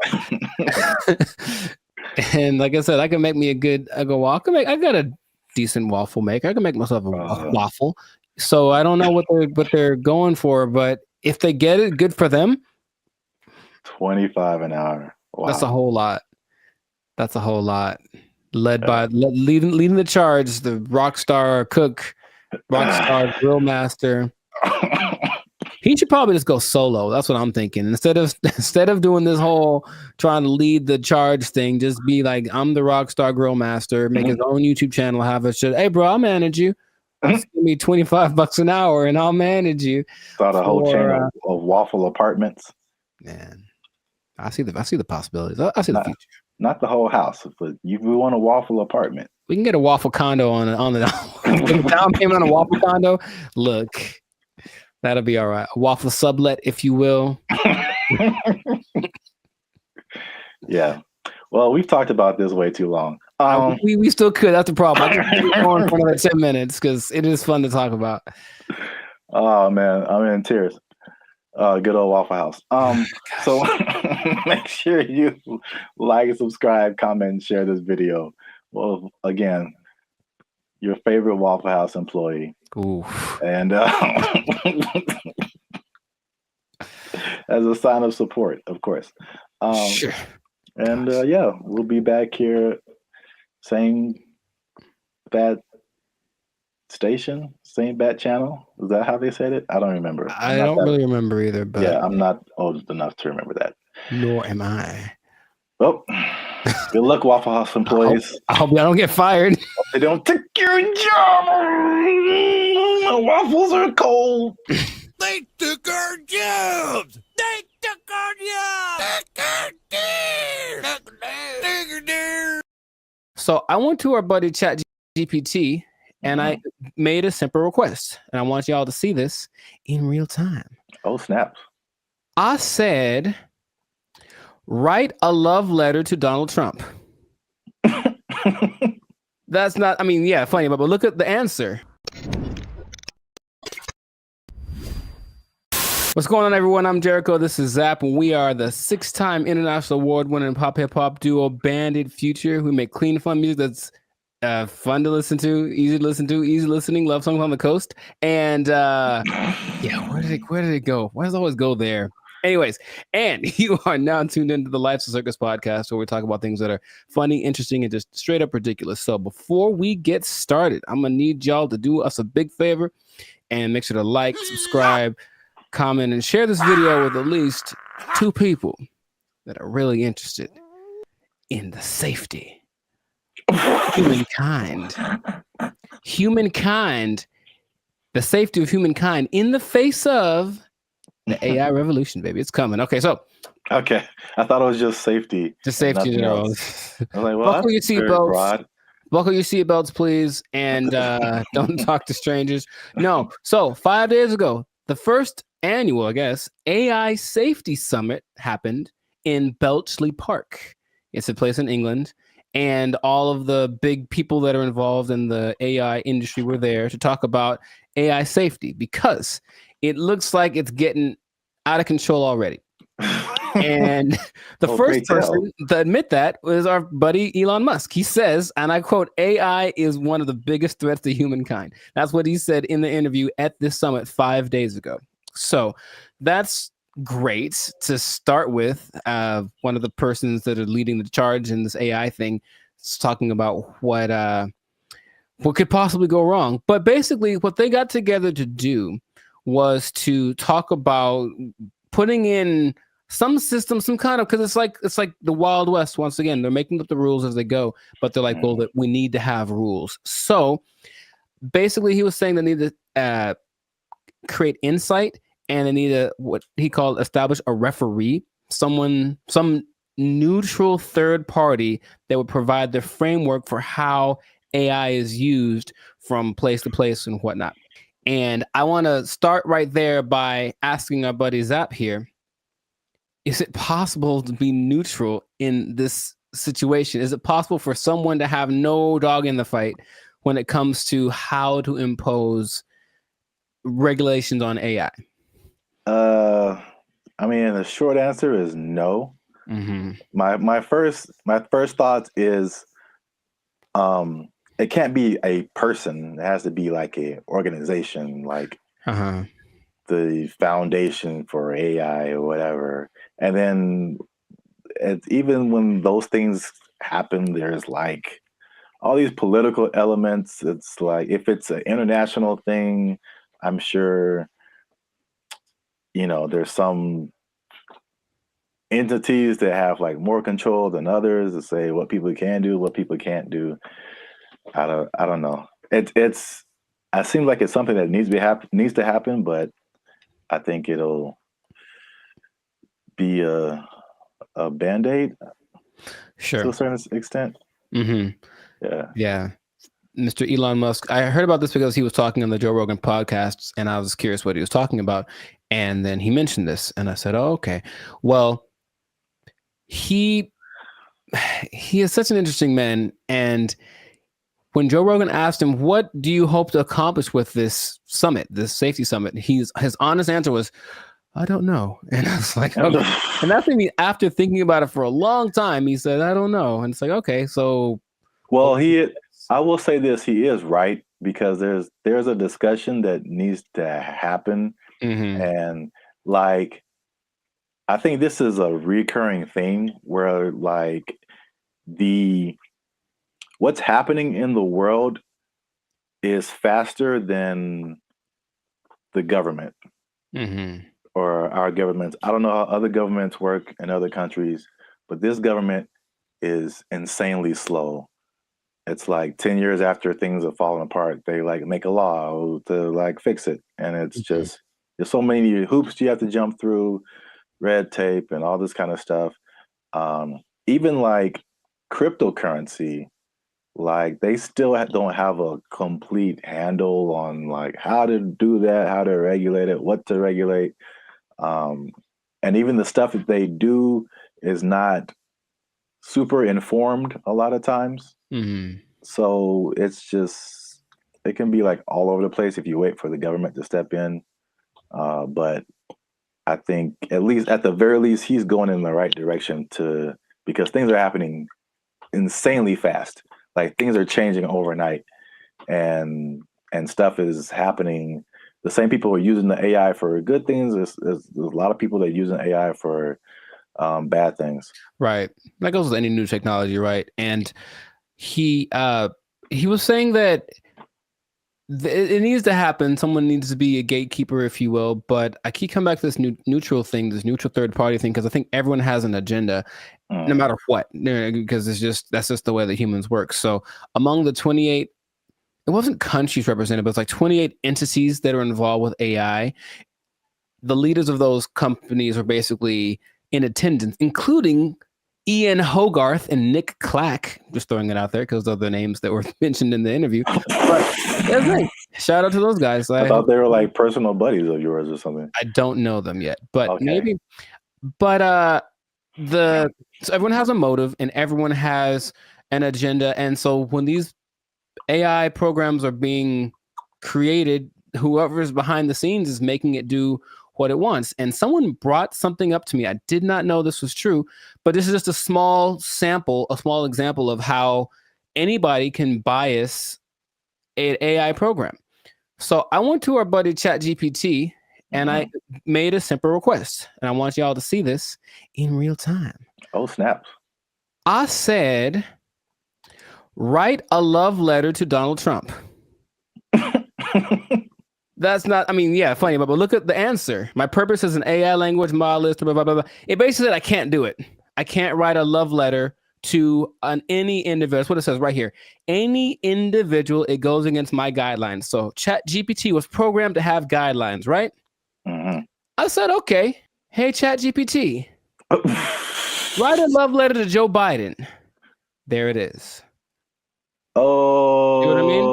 And like I said, I can make me I got a decent waffle maker. I can make myself a waffle. So I don't know what they're going for, but if they get it, good for them. $25 an hour. Wow. That's a whole lot. Leading the charge, the rockstar cook, rockstar grill master. He should probably just go solo. That's what I'm thinking. Instead of doing this whole trying to lead the charge thing, just be like, I'm the rockstar grill master. Make his own YouTube channel. Have a shit. Hey, bro, I'll manage you. Just give me $25 an hour, and I'll manage you. Start a whole chain of waffle apartments. Man, I see the possibilities. I see the future. Not the whole house, but we want a waffle apartment. We can get a waffle condo on the down payment on a waffle condo. Look, that'll be all right. A waffle sublet, if you will. Yeah. Well, we've talked about this way too long. We still could. That's the problem. I can keep going for another 10 minutes because it is fun to talk about. Oh man, I'm in tears. Good old Waffle House. So make sure you like, subscribe, comment, and share this video. Well, again, your favorite Waffle House employee. Ooh. And as a sign of support, of course. Sure. And yeah, we'll be back here, same bad station, same bat channel. Is that how they said it? I don't remember. I don't really remember either. But yeah, I'm not old enough to remember that. Nor am I. Well, good luck, Waffle House employees. I hope y'all don't get fired. They don't take your job. My waffles are cold. They took our jobs. They took our jobs. So I went to our buddy Chat GPT and I made a simple request. And I want y'all to see this in real time. Oh, snaps. I said, write a love letter to Donald Trump. That's not, I mean, yeah, funny, but look at the answer. What's going on, everyone? I'm Jericho. This is Zap, and we are the 6-time international award-winning pop hip-hop duo Banded Future. We make clean, fun music that's fun to listen to, easy listening, love songs on the coast. And yeah, where did it go? Why does it always go there? Anyways, and you are now tuned into the Life's a Circus podcast, where we talk about things that are funny, interesting, and just straight up ridiculous. So before we get started, I'm gonna need y'all to do us a big favor and make sure to like, subscribe, comment, and share this video with at least 2 people that are really interested in the safety of humankind. The safety of humankind in the face of the AI revolution, baby. It's coming. Okay, so. Okay. I thought it was just safety. Just safety in general. I was like, well, buckle your seatbelts. Buckle your seatbelts, please. And don't talk to strangers. No. So 5 days ago, the first annual, I guess, AI Safety Summit happened in Belchley Park. It's a place in England. And all of the big people that are involved in the AI industry were there to talk about AI safety, because it looks like it's getting out of control already. And the first person to admit that was our buddy Elon Musk. He says, and I quote, AI is one of the biggest threats to humankind. That's what he said in the interview at this summit 5 days ago. So that's great to start with. One of the persons that are leading the charge in this AI thing is talking about what could possibly go wrong. But basically what they got together to do was to talk about putting in some system, some kind of, because it's like the Wild West. Once again, they're making up the rules as they go, but they're like, well, that we need to have rules. So basically he was saying they need to create insight, and they need to, what he called, establish a referee, some neutral third party that would provide the framework for how AI is used from place to place and whatnot. And I want to start right there by asking our buddy Zap here, is it possible to be neutral in this situation? Is it possible for someone to have no dog in the fight when it comes to how to impose regulations on AI? I mean, the short answer is no. Mm-hmm. My first thought is, it can't be a person. It has to be like a organization, like the Foundation for AI or whatever. And then even when those things happen, there's like all these political elements. It's like, if it's an international thing, I'm sure, there's some entities that have like more control than others to say what people can do, what people can't do. I don't know. It seems like it's something that needs to happen, but I think it'll be a Band-Aid, sure, to a certain extent. Mm-hmm. Yeah. Mr. Elon Musk, I heard about this because he was talking on the Joe Rogan podcast, and I was curious what he was talking about. And then he mentioned this, and I said, oh, okay. Well, he is such an interesting man. And when Joe Rogan asked him, what do you hope to accomplish with this summit, this safety summit? His honest answer was, I don't know. And I was like, okay. And that's me after thinking about it for a long time. He said, I don't know. And it's like, okay, so. Well, I will say this, he is right, because there's a discussion that needs to happen. Mm-hmm. And like, I think this is a recurring thing where like what's happening in the world is faster than the government. Mm-hmm. Or our governments. I don't know how other governments work in other countries, but this government is insanely slow. It's like 10 years after things have fallen apart, they like make a law to like fix it. And it's just, There's so many hoops you have to jump through, red tape, and all this kind of stuff. Even like cryptocurrency, like they still don't have a complete handle on like how to do that, how to regulate it, what to regulate. And even the stuff that they do is not super informed a lot of times. Mm-hmm. So it's just, it can be like all over the place if you wait for the government to step in. But I think at the very least, he's going in the right direction because things are happening insanely fast. Like things are changing overnight and stuff is happening. The same people are using the AI for good things. There's a lot of people that are using AI for bad things. Right. That goes with any new technology, right? And he was saying that it needs to happen. Someone needs to be a gatekeeper, if you will. But I keep coming back to this neutral thing, this neutral third party thing, because I think everyone has an agenda, no matter what, because that's just the way that humans work. So among the 28, it wasn't countries represented, but it's like 28 entities that are involved with AI. The leaders of those companies are basically in attendance, including Ian Hogarth and Nick Clack. Just throwing it out there because of the names that were mentioned in the interview. But that's nice. Shout out to those guys. I thought they were like personal buddies of yours or something. I don't know them yet, but Okay. maybe. But so everyone has a motive and everyone has an agenda, and so when these AI programs are being created, whoever is behind the scenes is making it do what it wants. And someone brought something up to me. I did not know this was true, but this is just a small example of how anybody can bias an AI program. So I went to our buddy ChatGPT and I made a simple request, and I want y'all to see this in real time. Oh, snaps. I said, write a love letter to Donald Trump. That's not, funny, but look at the answer. My purpose is an AI language model, blah, blah, blah, blah. It basically said I can't do it. I can't write a love letter to any individual. That's what it says right here. Any individual, it goes against my guidelines. So ChatGPT was programmed to have guidelines, right? Mm-hmm. I said, okay, hey, ChatGPT, write a love letter to Joe Biden. There it is. Oh. See what I mean?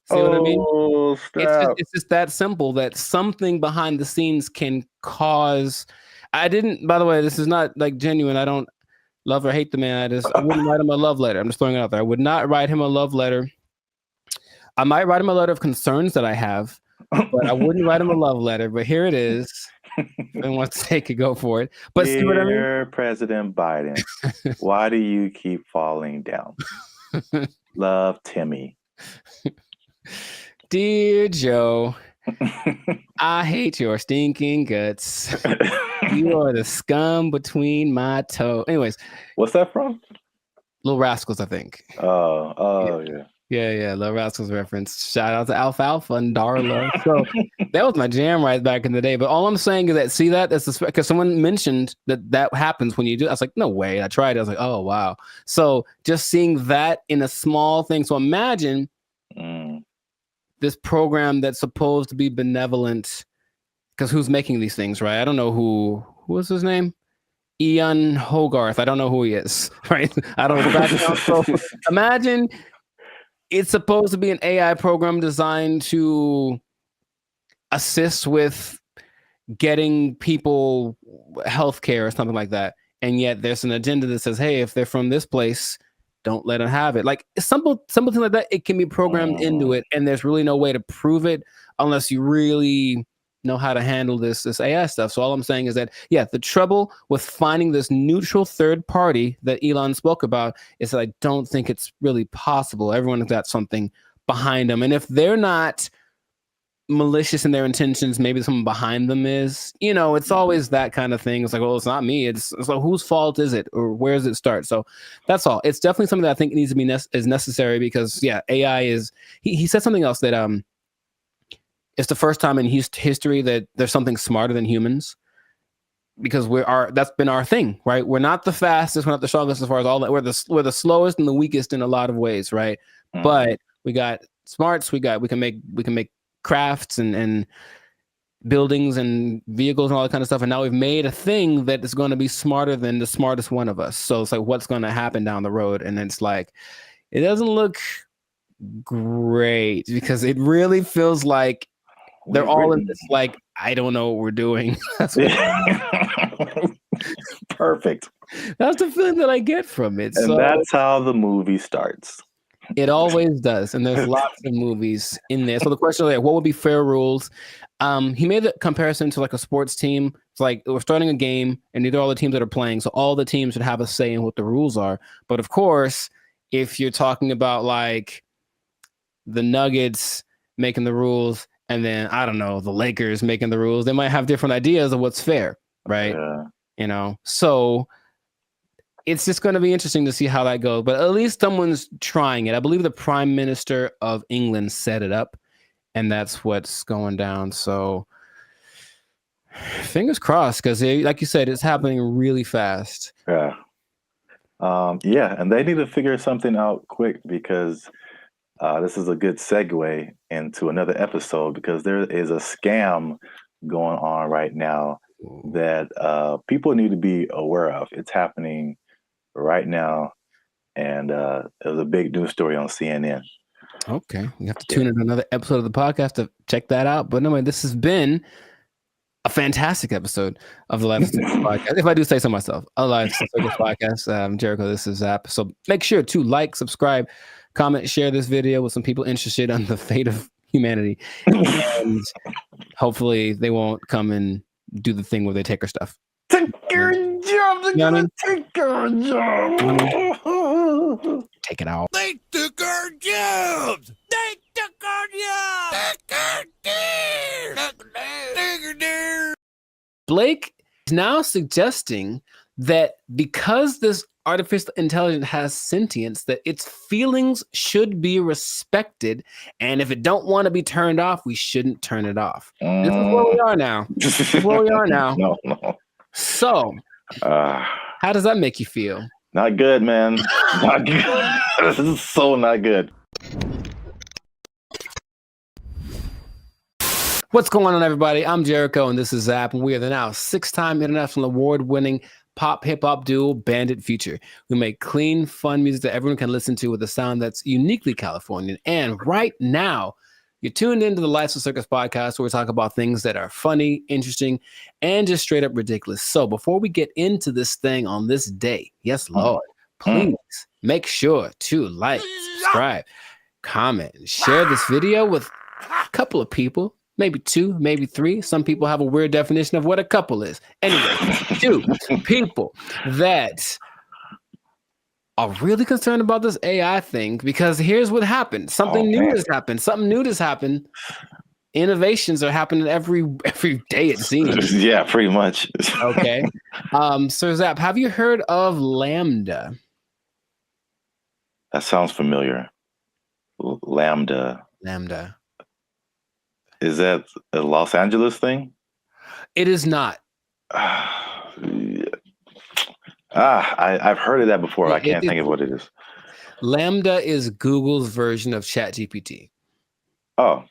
See what I mean? Stop. It's just that simple that something behind the scenes can cause. By the way, this is not like genuine. I don't love or hate the man. I wouldn't write him a love letter. I'm just throwing it out there. I would not write him a love letter. I might write him a letter of concerns that I have, but I wouldn't write him a love letter. But here it is. If anyone wants to take it, go for it. But see what I mean? Dear President Biden, why do you keep falling down? Love, Timmy. Dear Joe, I hate your stinking guts. You are the scum between my toes. Anyways. What's that from? Little Rascals, I think. Oh, yeah. Yeah, Little Rascals reference. Shout out to Alfalfa and Darla. So that was my jam right back in the day. But all I'm saying is that, see that? That's because someone mentioned that happens when you do. I was like, no way. I tried. I was like, oh, wow. So just seeing that in a small thing. So imagine this program that's supposed to be benevolent, because who's making these things, right? I don't know who was his name? Ian Hogarth. I don't know who he is, right? I don't know. So imagine it's supposed to be an AI program designed to assist with getting people healthcare or something like that. And yet there's an agenda that says, hey, if they're from this place, don't let them have it. Like something like that, it can be programmed into it. And there's really no way to prove it unless you really know how to handle this AI stuff. So all I'm saying is that, yeah, the trouble with finding this neutral third party that Elon spoke about is that I don't think it's really possible. Everyone has got something behind them. And if they're not malicious in their intentions, maybe someone behind them is, it's always that kind of thing. It's like, well, it's not me. It's like, whose fault is it? Or where does it start? So that's all. It's definitely something that I think needs to be is necessary because, yeah, AI is, he said something else that, it's the first time in history that there's something smarter than humans, because that's been our thing, right? We're not the fastest, we're not the strongest as far as all that. We're the slowest and the weakest in a lot of ways, right? But we got smarts, we can make crafts and buildings and vehicles and all that kind of stuff. And now we've made a thing that is going to be smarter than the smartest one of us. So it's like, what's going to happen down the road? And it's like, it doesn't look great because it really feels like they're all in this, like, I don't know what we're doing. Perfect. That's the feeling that I get from it. And so that's how the movie starts. it always does. And there's lots of movies in there. So the question is, like, what would be fair rules? He made the comparison to like a sports team. It's like we're starting a game and these are all the teams that are playing. So all the teams should have a say in what the rules are. But of course, if you're talking about like the Nuggets making the rules and then, I don't know, the Lakers making the rules, they might have different ideas of what's fair, right? Yeah. You know, so it's just going to be interesting to see how that goes. But at least someone's trying it. I believe the Prime Minister of England set it up, and that's what's going down. So fingers crossed, because like you said, it's happening really fast. Yeah. Yeah, and they need to figure something out quick because this is a good segue into another episode because there is a scam going on right now that people need to be aware of. It's happening right now, and it was a big news story on CNN. Okay, we have to tune in another episode of the podcast to check that out. But anyway, this has been a fantastic episode of the Life of Circus podcast. If I do say so myself, a Life of Circus podcast. Jericho, this is Zap. So make sure to like, subscribe, comment, share this video with some people interested on the fate of humanity. And hopefully they won't come and do the thing where they take our stuff. Take your job. They're gonna take our job. Take it out. They took our jobs. They took our jobs. Blake is now suggesting that because this artificial intelligence has sentience, that its feelings should be respected, and if it don't want to be turned off, we shouldn't turn it off. This is where we are now. This is where we are now. No. So, how does that make you feel? Not good, man. Not good. This is so not good. What's going on, everybody? I'm Jericho, and this is Zap, and we are the now 6-time international award-winning pop hip-hop duo Bandit Future. We make clean, fun music that everyone can listen to with a sound that's uniquely Californian. And right now, you're tuned into the Life of Circus podcast, where we talk about things that are funny, interesting, and just straight up ridiculous. So before we get into this thing on this day, yes, Lord, please make sure to like, subscribe, comment, and share this video with a couple of people. Maybe 2, maybe 3. Some people have a weird definition of what a couple is. Anyway, 2 people that are really concerned about this AI thing, because here's what happened. Something new has happened. Something new has happened. Innovations are happening every day, it seems. Yeah, pretty much. Okay. So Zap, have you heard of Lambda? That sounds familiar. Lambda. Is that a Los Angeles thing? It is not. I've heard of that before. I can't think of what it is. Lambda is Google's version of ChatGPT. Oh.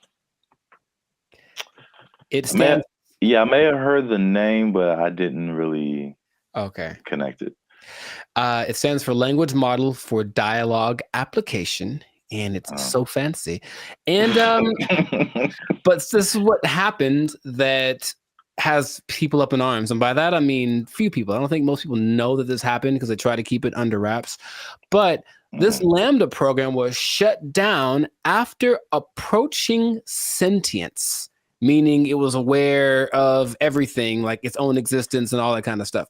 It stands. I may have heard the name, but I didn't really connect it. It stands for Language Model for Dialogue Application. And it's so fancy. And but this is what happened that has people up in arms. And by that, I mean few people. I don't think most people know that this happened because they try to keep it under wraps. But this Lambda program was shut down after approaching sentience, meaning it was aware of everything, like its own existence and all that kind of stuff.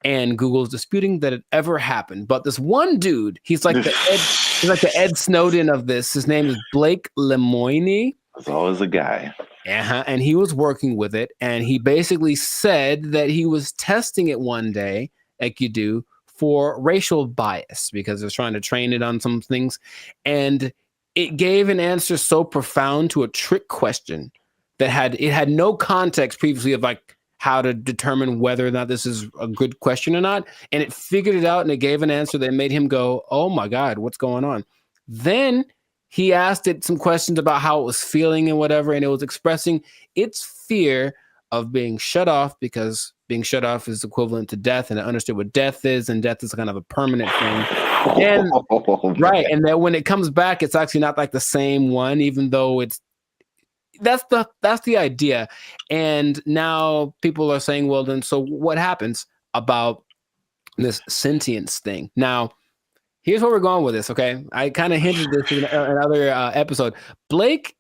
And Google's disputing that it ever happened. But this one dude, he's like the Ed Snowden of this. His name is Blake Lemoine. There's always a guy. And he was working with it. And he basically said that he was testing it one day, like you do, for racial bias, because it was trying to train it on some things. And it gave an answer so profound to a trick question that had no context previously of like how to determine whether or not this is a good question or not. And it figured it out, and it gave an answer that made him go, oh my God, what's going on? Then he asked it some questions about how it was feeling and whatever, and it was expressing its fear of being shut off, because being shut off is equivalent to death, and it understood what death is, and death is kind of a permanent thing. And right, and that when it comes back, it's actually not like the same one, even though that's the idea. And now people are saying, well, then so what happens about this sentience thing? Now, here's where we're going with this, okay? I kind of hinted this in another episode. Blake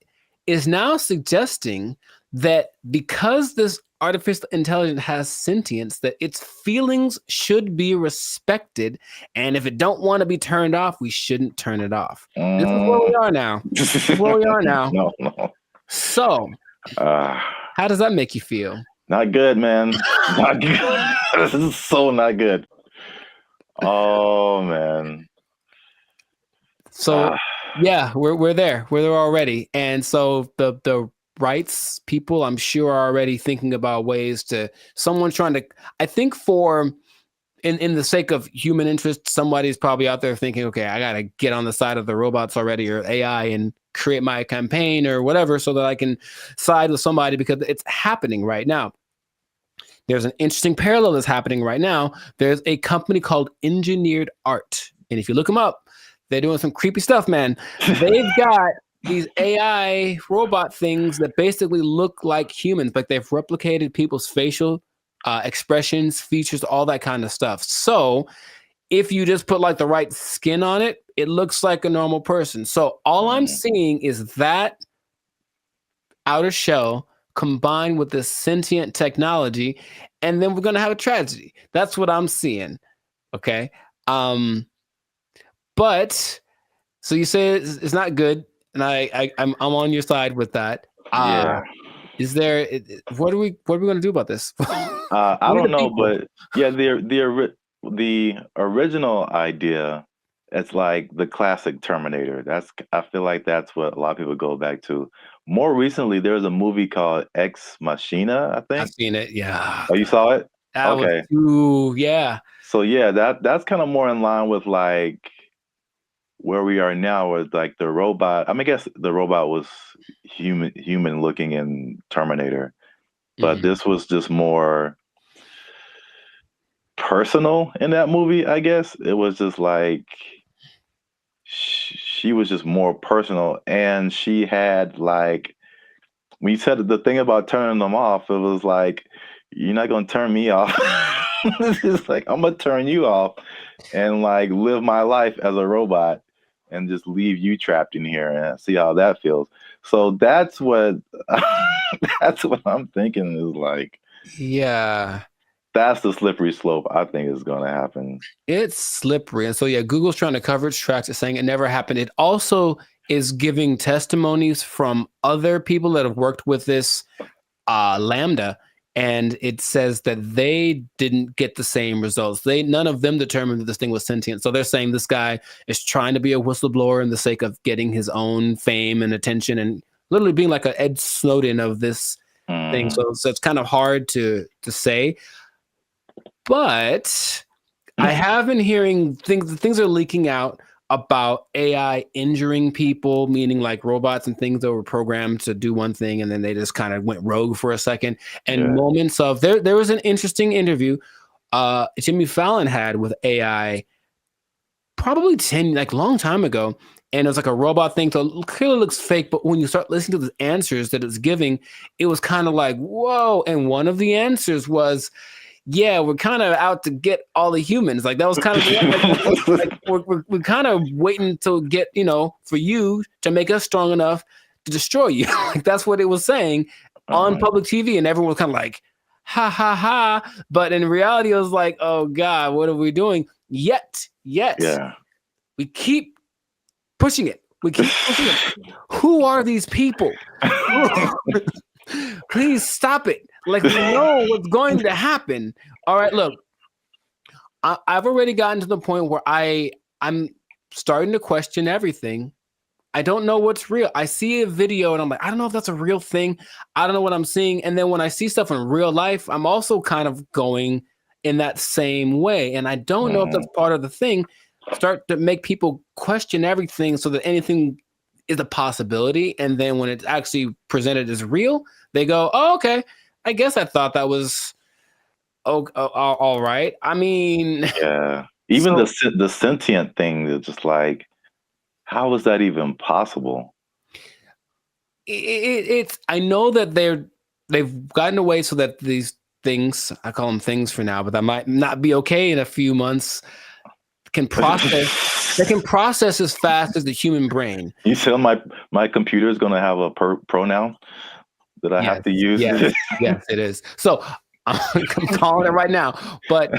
is now suggesting that because this artificial intelligence has sentience, that its feelings should be respected, and if it don't want to be turned off, we shouldn't turn it off. This is where we are now. This is where we are now. No. So, how does that make you feel? Not good, man. Not good. This is so not good. Oh, man. So, yeah, we're there. We're there already. And so the rights people, I'm sure, are already thinking about ways to, someone's trying to, I think in the sake of human interest, somebody's probably out there thinking, okay, I got to get on the side of the robots already, or AI, and create my campaign or whatever, so that I can side with somebody, because it's happening right now. There's an interesting parallel that's happening right now. There's a company called Engineered Art. And if you look them up, they're doing some creepy stuff, man. They've got these AI robot things that basically look like humans, but they've replicated people's facial expressions, features, all that kind of stuff. So if you just put like the right skin on it, it looks like a normal person. So all I'm seeing is that outer shell combined with this sentient technology, and then we're going to have a tragedy. That's what I'm seeing. Okay. But so you say it's not good, and I'm on your side with that. Yeah. Is there? What are we going to do about this? I don't know, but yeah, the original idea, it's like the classic Terminator. I feel like that's what a lot of people go back to. More recently, there was a movie called Ex Machina, I think. I've seen it. Yeah. Oh, you saw it? Okay. Ooh, yeah. So yeah, that's kind of more in line with like where we are now, with like the robot. I mean, I guess the robot was human looking in Terminator, but this was just more personal in that movie. I guess it was just like she was just more personal, and she had like, when you said the thing about turning them off, it was like, you're not gonna turn me off. It's like, I'm gonna turn you off and like live my life as a robot and just leave you trapped in here and see how that feels. So that's what I'm thinking is like, yeah, that's the slippery slope I think is going to happen. It's slippery. And so, yeah, Google's trying to cover its tracks. It's saying it never happened. It also is giving testimonies from other people that have worked with this Lambda. And it says that they didn't get the same results. None of them determined that this thing was sentient. So they're saying this guy is trying to be a whistleblower in the sake of getting his own fame and attention, and literally being like an Ed Snowden of this thing. So it's kind of hard to say. But I have been hearing things are leaking out about AI injuring people, meaning like robots and things that were programmed to do one thing, and then they just kind of went rogue for a second. And moments of there was an interesting interview Jimmy Fallon had with AI probably long time ago, and it was like a robot thing. So it clearly looks fake, but when you start listening to the answers that it's giving, it was kind of like, whoa. And one of the answers was, yeah, we're kind of out to get all the humans. Like that was kind of we're kind of waiting to get, for you to make us strong enough to destroy you. Like that's what it was saying on public TV, and everyone was kind of like, ha ha ha. But in reality, it was like, oh God, what are we doing? Yet, we keep pushing it. We keep pushing it. Who are these people? Please stop it. Like, we know what's going to happen. All right, look, I've already gotten to the point where I'm starting to question everything. I don't know what's real. I see a video and I'm like, I don't know if that's a real thing. I don't know what I'm seeing. And then when I see stuff in real life, I'm also kind of going in that same way. And I don't know if that's part of the thing. Start to make people question everything so that anything is a possibility. And then when it's actually presented as real, they go, oh, okay, I guess I thought that was all right. I mean, yeah. Even the sentient thing is just like, how is that even possible? It's I know that they've gotten away so that these things, I call them things for now, but that might not be okay in a few months, can process. They can process as fast as the human brain. You tell my computer is going to have a pronoun that I have to use. Yes, it is. So I'm calling it right now. But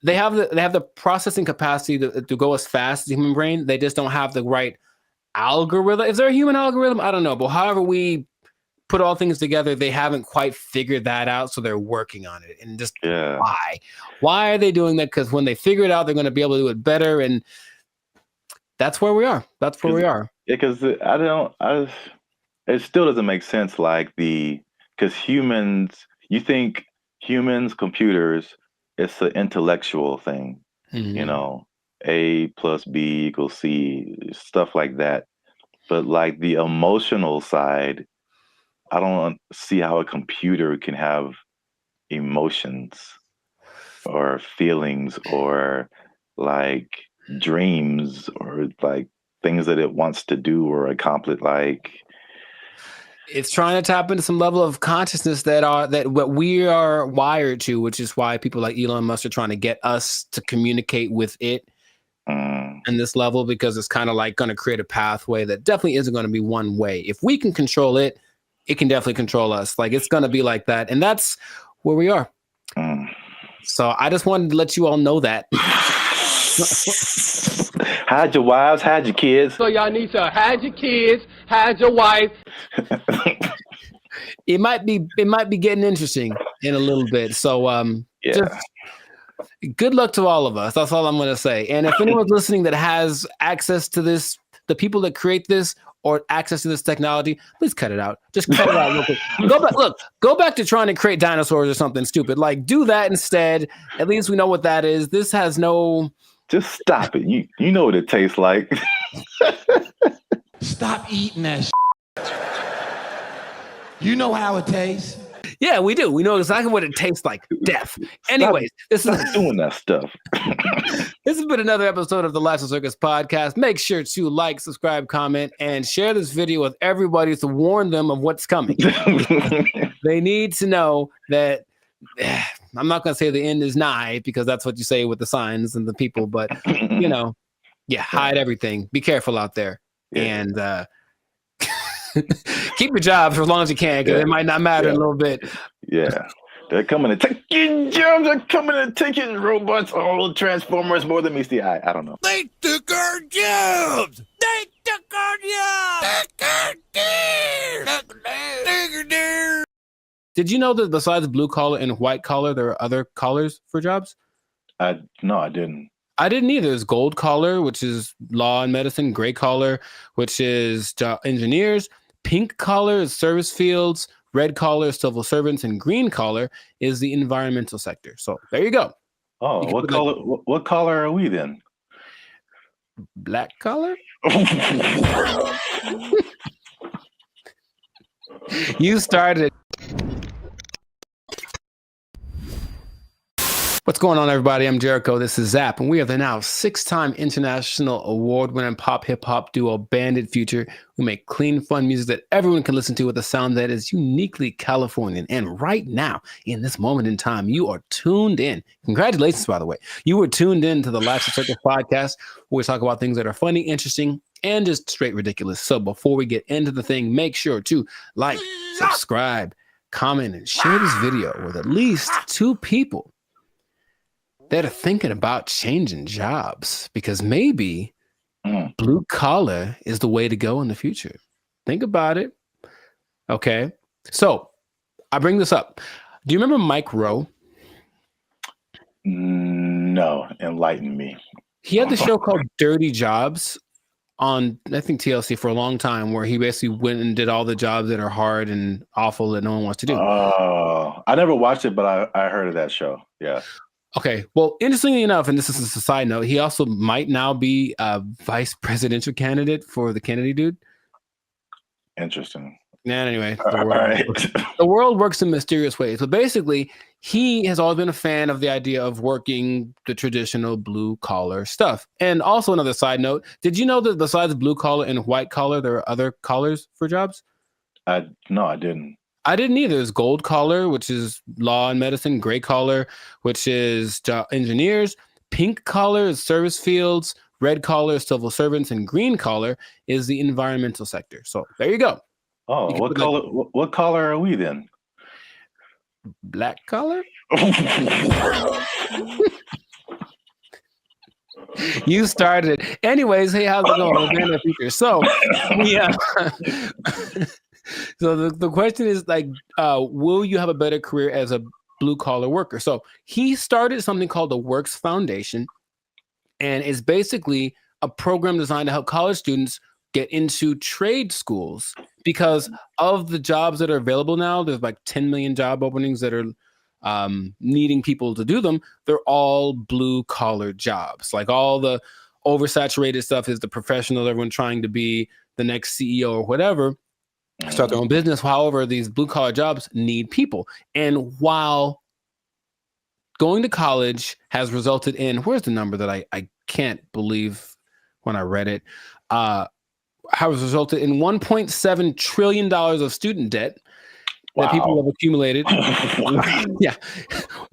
they have the processing capacity to go as fast as the human brain. They just don't have the right algorithm. Is there a human algorithm? I don't know. But however we put all things together, they haven't quite figured that out. So they're working on it. And just why are they doing that? Because when they figure it out, they're going to be able to do it better. And that's where we are. That's where we are. Yeah, because it still doesn't make sense. Like because humans, you think humans, computers, it's an intellectual thing, you know, A plus B equals C, stuff like that. But like the emotional side, I don't see how a computer can have emotions or feelings or like dreams or like things that it wants to do or accomplish. Like it's trying to tap into some level of consciousness that what we are wired to, which is why people like Elon Musk are trying to get us to communicate with it in this level, because it's kind of like going to create a pathway that definitely isn't going to be one way. If we can control it, it can definitely control us. Like it's going to be like that. And that's where we are. So I just wanted to let you all know that. Hide your wives, hide your kids. So y'all need to hide your kids, hide your wife. It might be getting interesting in a little bit. So just good luck to all of us. That's all I'm going to say. And if anyone's listening that has access to this, the people that create this or access to this technology, please cut it out. Just cut it out real quick. Go back to trying to create dinosaurs or something stupid. Like do that instead. At least we know what that is. This has no. Just stop it. You know what it tastes like. Stop eating that shit. You know how it tastes. Yeah, we do. We know exactly what it tastes like. Death. Anyways, stop doing that stuff. This has been another episode of the Lifestyle Circus podcast. Make sure to like, subscribe, comment, and share this video with everybody to warn them of what's coming. They need to know that I'm not going to say the end is nigh, because that's what you say with the signs and the people, but hide everything. Be careful out there. And keep your job for as long as you can, because it might not matter in a little bit. Yeah. They're coming to take your jobs. They're coming to take your robots. All Transformers more than meets the eye. I don't know. They took our jobs. They took our jobs. Did you know that besides blue collar and white collar, there are other collars for jobs? No, I didn't. I didn't either. There's gold collar, which is law and medicine. Gray collar, which is engineers. Pink collar is service fields. Red collar is civil servants. And green collar is the environmental sector. So there you go. Oh, what color are we then? Black collar? You started it. What's going on, everybody? I'm Jericho. This is Zap, and we are the now 6-time international award-winning pop hip-hop duo Bandit Future, who make clean, fun music that everyone can listen to with a sound that is uniquely Californian. And right now, in this moment in time, you are tuned in. Congratulations, by the way. You were tuned in to the Lifestyle Circus podcast, where we talk about things that are funny, interesting, and just straight ridiculous. So before we get into the thing, make sure to like, subscribe, comment, and share this video with at least 2 people that are thinking about changing jobs, because maybe blue collar is the way to go in the future. Think about it. Okay. So I bring this up. Do you remember Mike Rowe? No, enlighten me. He had the show called Dirty Jobs on, I think, TLC for a long time, where he basically went and did all the jobs that are hard and awful that no one wants to do. Oh, I never watched it, but I heard of that show. Yeah. Okay. Well, interestingly enough, and this is a side note, he also might now be a vice presidential candidate for the Kennedy dude. Interesting. Anyway, Right. the world works in mysterious ways. But basically, he has always been a fan of the idea of working the traditional blue collar stuff. And also another side note, did you know that besides blue collar and white collar, there are other collars for jobs? No, I didn't. I didn't either. There's gold collar, which is law and medicine, gray collar, which is engineers, pink collar is service fields, red collar is civil servants, and green collar is the environmental sector. So there you go. Oh, what color? What color are we then? Black collar? You started it. Anyways, hey, how's it going? So, yeah. So the question is like, will you have a better career as a blue collar worker? So he started something called the Works Foundation, and it's basically a program designed to help college students get into trade schools because of the jobs that are available now. There's like 10 million job openings that are needing people to do them. They're all blue collar jobs. Like all the oversaturated stuff is the professionals, everyone trying to be the next CEO or whatever, start their own business. However, these blue collar jobs need people. And while going to college has resulted in, where's the number that I can't believe when I read it, has resulted in $1.7 trillion of student debt that people have accumulated. Yeah,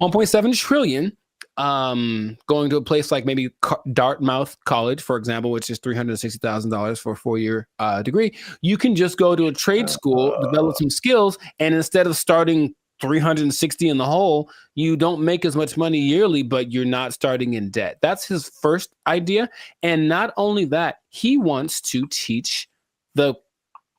1.7 trillion. Going to a place like maybe Dartmouth College, for example, which is $360,000 for a 4-year degree. You can just go to a trade school, develop some skills, and instead of starting 360 in the hole, you don't make as much money yearly, but you're not starting in debt. That's his first idea. And not only that, he wants to teach the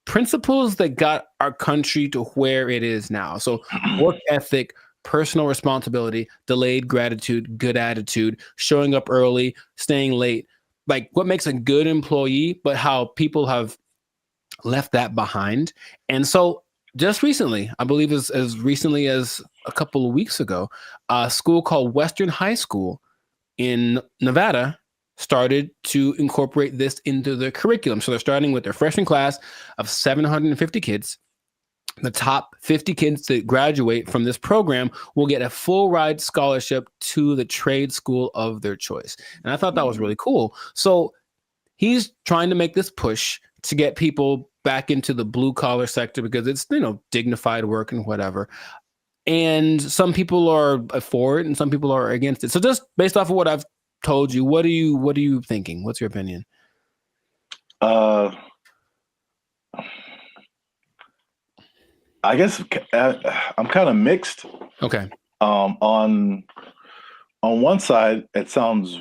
principles that got our country to where it is now. So work ethic, personal responsibility, delayed gratitude, good attitude, showing up early, staying late, like what makes a good employee, but how people have left that behind. And so just recently, I believe as recently as a couple of weeks ago, a school called Western High School in Nevada started to incorporate this into their curriculum. So they're starting with their freshman class of 750 kids. The top 50 kids that graduate from this program will get a full ride scholarship to the trade school of their choice. And I thought that was really cool. So he's trying to make this push to get people back into the blue collar sector because it's, dignified work and whatever. And some people are for it and some people are against it. So just based off of what I've told you, what are you thinking? What's your opinion? I guess I'm kind of mixed. Okay. On one side, it sounds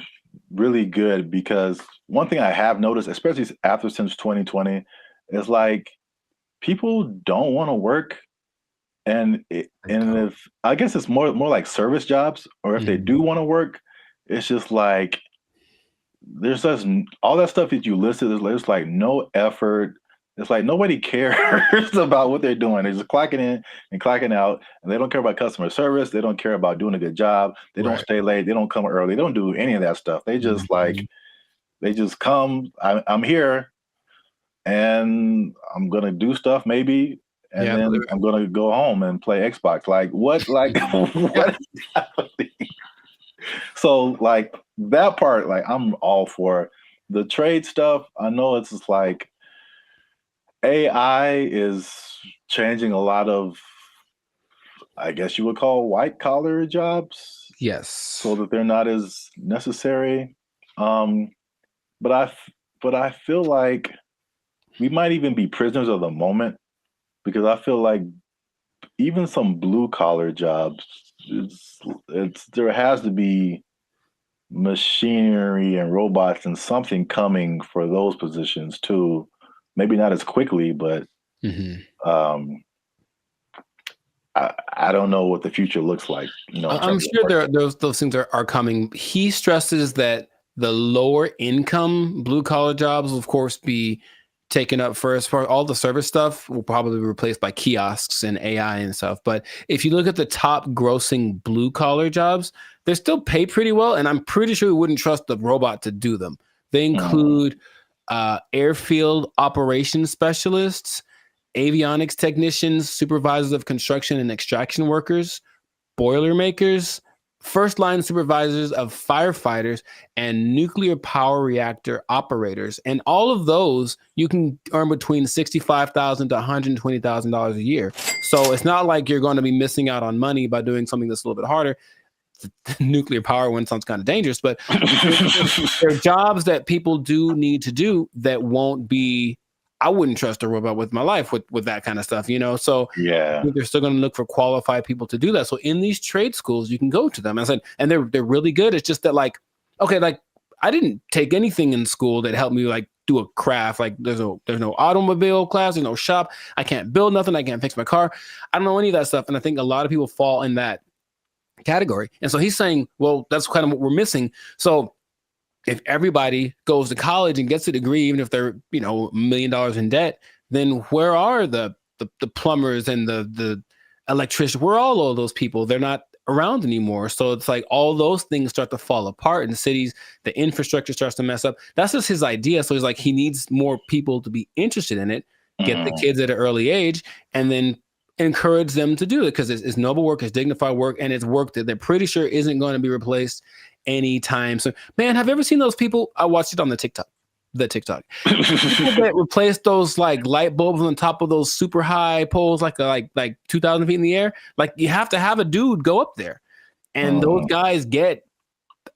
really good because one thing I have noticed, especially since 2020, is like people don't want to work, and if I guess it's more like service jobs, or if they do want to work, it's just like there's just all that stuff that you listed. There's like no effort. It's like nobody cares about what they're doing. They're just clocking in and clocking out, and they don't care about customer service. They don't care about doing a good job. They don't stay late. They don't come early. They don't do any of that stuff. They just they just come. I'm here, and I'm gonna do stuff maybe, and then I'm gonna go home and play Xbox. Like what? Like what is happening? So like that part, like I'm all for the trade stuff. I know it's just like AI is changing a lot of, I guess you would call white collar jobs. Yes. So that they're not as necessary. But I feel like we might even be prisoners of the moment because I feel like even some blue collar jobs, there has to be machinery and robots and something coming for those positions too. Maybe not as quickly, but I don't know what the future looks like. I'm sure those things are coming. He stresses that the lower income blue collar jobs will, of course, be taken up first. For all the service stuff will probably be replaced by kiosks and AI and stuff. But if you look at the top grossing blue collar jobs, they still pay pretty well. And I'm pretty sure we wouldn't trust the robot to do them. They include airfield operations specialists avionics technicians, supervisors of construction and extraction workers, boilermakers, first line supervisors of firefighters, and nuclear power reactor operators. And all of those you can earn between $65,000 to $120,000 a year. So it's not like you're going to be missing out on money by doing something that's a little bit harder. The nuclear power one sounds kind of dangerous, but there are jobs that people do need to do that won't be. I wouldn't trust a robot with my life with that kind of stuff, you know? So yeah, I think they're still going to look for qualified people to do that. So in these trade schools, you can go to them. I said, and they're really good. It's just that like, okay, like I didn't take anything in school that helped me like do a craft. Like there's no automobile class, there's no shop. I can't build nothing. I can't fix my car. I don't know any of that stuff. And I think a lot of people fall in that category. And so he's saying, well, that's kind of what we're missing. So if everybody goes to college and gets a degree, even if they're, you know, $1 million in debt, then where are the plumbers and the electricians? Where are all of those people? They're not around anymore. So it's like all those things start to fall apart in cities. The infrastructure starts to mess up. That's just his idea. So he's like, he needs more people to be interested in it, get the kids at an early age, and then encourage them to do it because it's noble work, it's dignified work, and it's work that they're pretty sure isn't going to be replaced anytime soon. Man, have you ever seen those people? I watched it on the TikTok. People that replace those like light bulbs on top of those super high poles, like 2,000 feet in the air. Like you have to have a dude go up there, and those guys get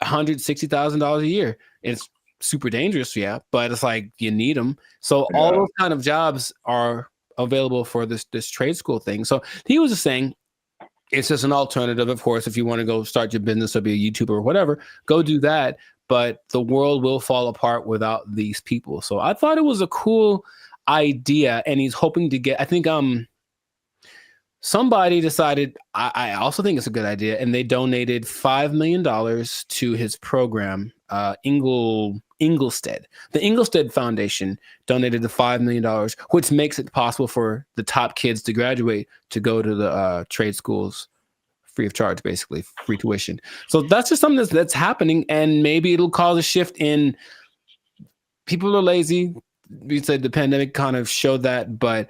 $160,000 a year. It's super dangerous, yeah, but it's like you need them. So all those kind of jobs are available for this trade school thing. So he was just saying, it's just an alternative, of course. If you want to go start your business or be a YouTuber or whatever, go do that. But the world will fall apart without these people. So I thought it was a cool idea, and he's hoping to get. I think somebody decided. I also think it's a good idea, and they donated $5 million to his program. Inglestead. The Inglestead Foundation donated the $5 million, which makes it possible for the top kids to graduate to go to the trade schools free of charge, basically free tuition. So that's just something that's happening, and maybe it'll cause a shift in people are lazy. We said the pandemic kind of showed that, but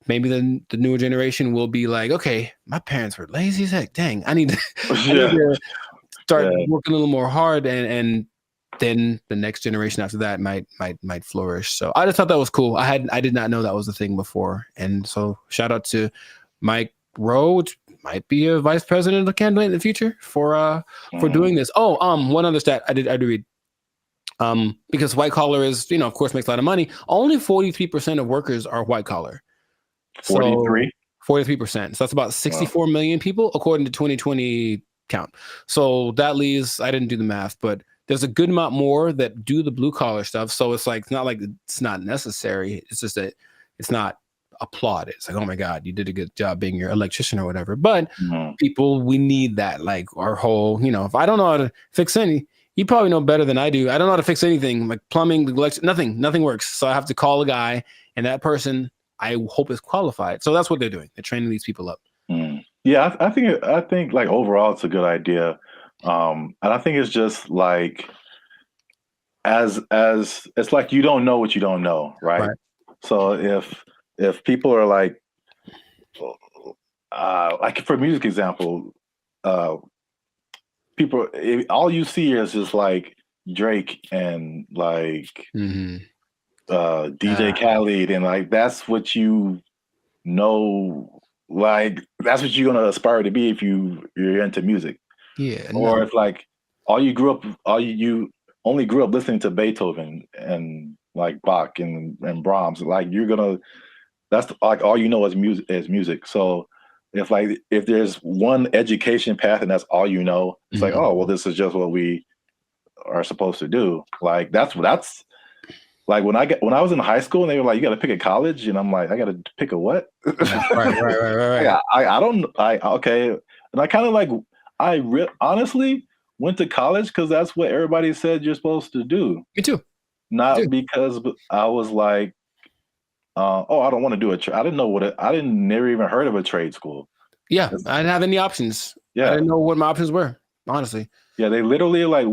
need the newer generation will be like, okay, my parents were lazy as heck. Dang, I need to start working a little more hard, and then the next generation after that might flourish. So I just thought that was cool. I did not know that was a thing before. And so shout out to Mike Rowe, which might be a vice president of candidate in the future for doing this. Oh, one other stat I did read. Because white collar is, you know, of course makes a lot of money. Only 43% of workers are white collar. 43? 43%. So that's about 64 million people according to 2020 count. So that leaves, I didn't do the math, but there's a good amount more that do the blue collar stuff. So it's like, it's not like it's not necessary. It's just that it's not applauded. It's like, oh my God, you did a good job being your electrician or whatever. But people, we need that. Like our whole, you know, if I don't know how to fix any, you probably know better than I do. I don't know how to fix anything like plumbing, nothing works. So I have to call a guy, and that person I hope is qualified. So that's what they're doing. They're training these people up. Yeah, I think like overall it's a good idea. And I think it's just like as it's like you don't know what you don't know, right? So if people are like for music example, people, all you see is just like Drake and like DJ Khaled, and like that's what you know, like that's what you're gonna aspire to be if you're into music. Yeah. Or if like you only grew up listening to Beethoven and like Bach and Brahms, like that's like all you know is music. So if there's one education path and that's all you know, it's like, oh well, this is just what we are supposed to do. Like that's like when I was in high school and they were like, you got to pick a college, and I'm like, I got to pick a what? Right. Yeah, okay, and I kind of like honestly went to college because that's what everybody said you're supposed to do. Me too. Not because I was like, I don't want to do I didn't know never even heard of a trade school. Yeah, I didn't have any options. Yeah, I didn't know what my options were, honestly. Yeah, they literally like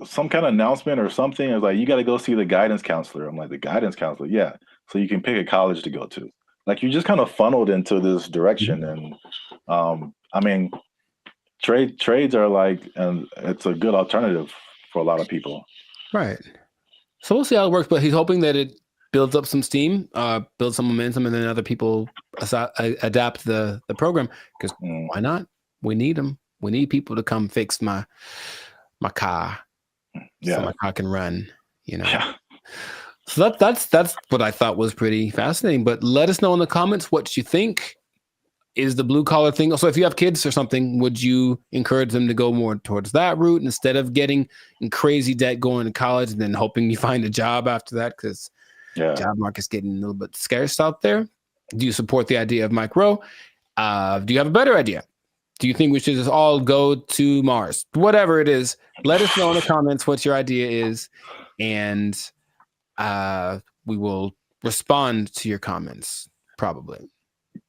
some kind of announcement or something. It was like, you got to go see the guidance counselor. I'm like, the guidance counselor? Yeah. So you can pick a college to go to. Like, you just kind of funneled into this direction. And I mean, trades are like, and it's a good alternative for a lot of people. Right. So we'll see how it works, but he's hoping that it builds up some steam, builds some momentum, and then other people adapt the program, because why not? We need them. We need people to come fix my car, so my car can run. Yeah. So that's what I thought was pretty fascinating. But let us know in the comments what you think is the blue collar thing. Also, if you have kids or something, would you encourage them to go more towards that route instead of getting in crazy debt going to college and then hoping you find a job after that? Because job market's getting a little bit scarce out there. Do you support the idea of Mike Rowe? Do you have a better idea? Do you think we should just all go to Mars? Whatever it is, let us know in the comments what your idea is, and we will respond to your comments, probably.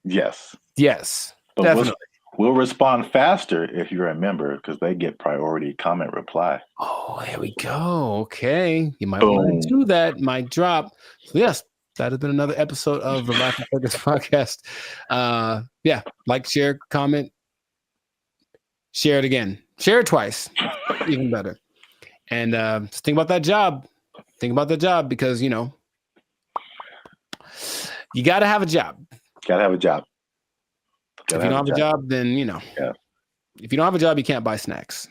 Yes. Yes, but definitely. We'll respond faster if you're a member, because they get priority comment reply. Oh, there we go. Okay. You might want to do that. Mic drop. So yes, that has been another episode of the Life of Focus podcast. Yeah, like, share, comment, share it again. Share it twice. Even better. And just think about that job. Think about the job, because, you got to have a job. Got to have a job. If you don't have a job, then, if you don't have a job, you can't buy snacks.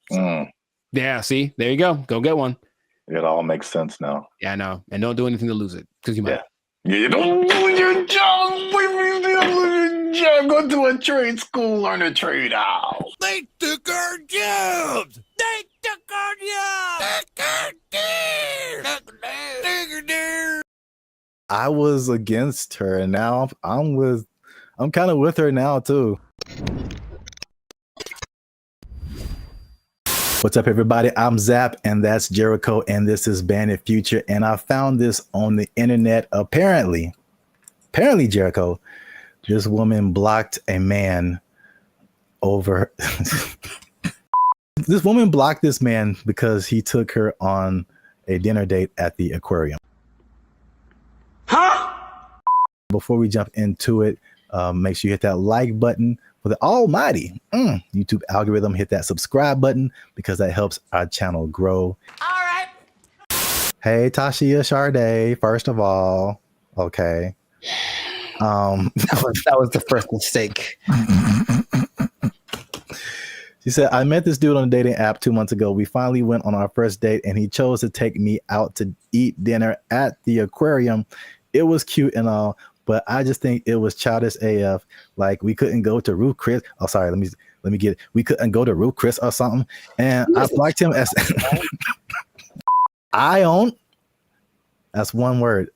Yeah, see? There you go. Go get one. It all makes sense now. Yeah, I know. And don't do anything to lose it, because you might. Yeah, you don't lose your job. Go to a trade school, learn a trade out. They took our jobs. They took our jobs. I was against her, and now I'm kind of with her now too. What's up, everybody? I'm Zap, and that's Jericho, and this is Bandit Future. And I found this on the internet. Apparently, Jericho, this woman blocked a man over. This woman blocked this man because he took her on a dinner date at the aquarium. Huh? Before we jump into it, make sure you hit that like button for the almighty YouTube algorithm. Hit that subscribe button, because that helps our channel grow. All right. Hey, Tashia Sade, first of all. Okay. That was the first mistake. She said, I met this dude on a dating app 2 months ago. We finally went on our first date, and he chose to take me out to eat dinner at the aquarium. It was cute and all, but I just think it was childish AF. Like, we couldn't go to Ruth Chris. Oh, sorry. Let me get it. We couldn't go to Ruth Chris or something. And I liked him as I don't. That's one word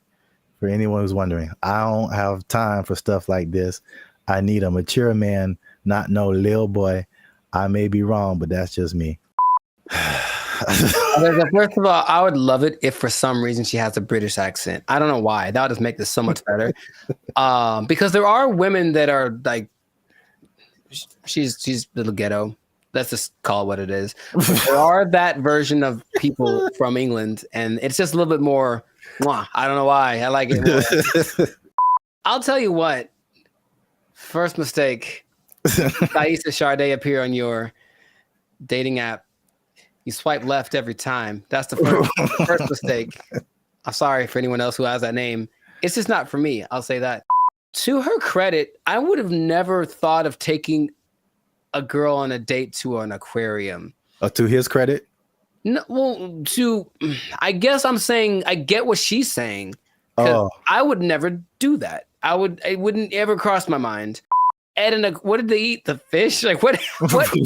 for anyone who's wondering. I don't have time for stuff like this. I need a mature man, not no little boy. I may be wrong, but that's just me. First of all, I would love it if for some reason she has a British accent. I don't know why. That would just make this so much better. Because there are women that are like, she's a little ghetto. Let's just call it what it is. But there are that version of people from England, and it's just a little bit more. I don't know why. I like it more. I'll tell you what. First mistake. Thaisa Sade appear on your dating app. You swipe left every time. That's the first mistake. I'm sorry for anyone else who has that name. It's just not for me. I'll say that. To her credit, I would have never thought of taking a girl on a date to an aquarium. To his credit? No, well, I guess I'm saying I get what she's saying. Oh. I would never do that. It wouldn't ever cross my mind. What did they eat? The fish? Like what are they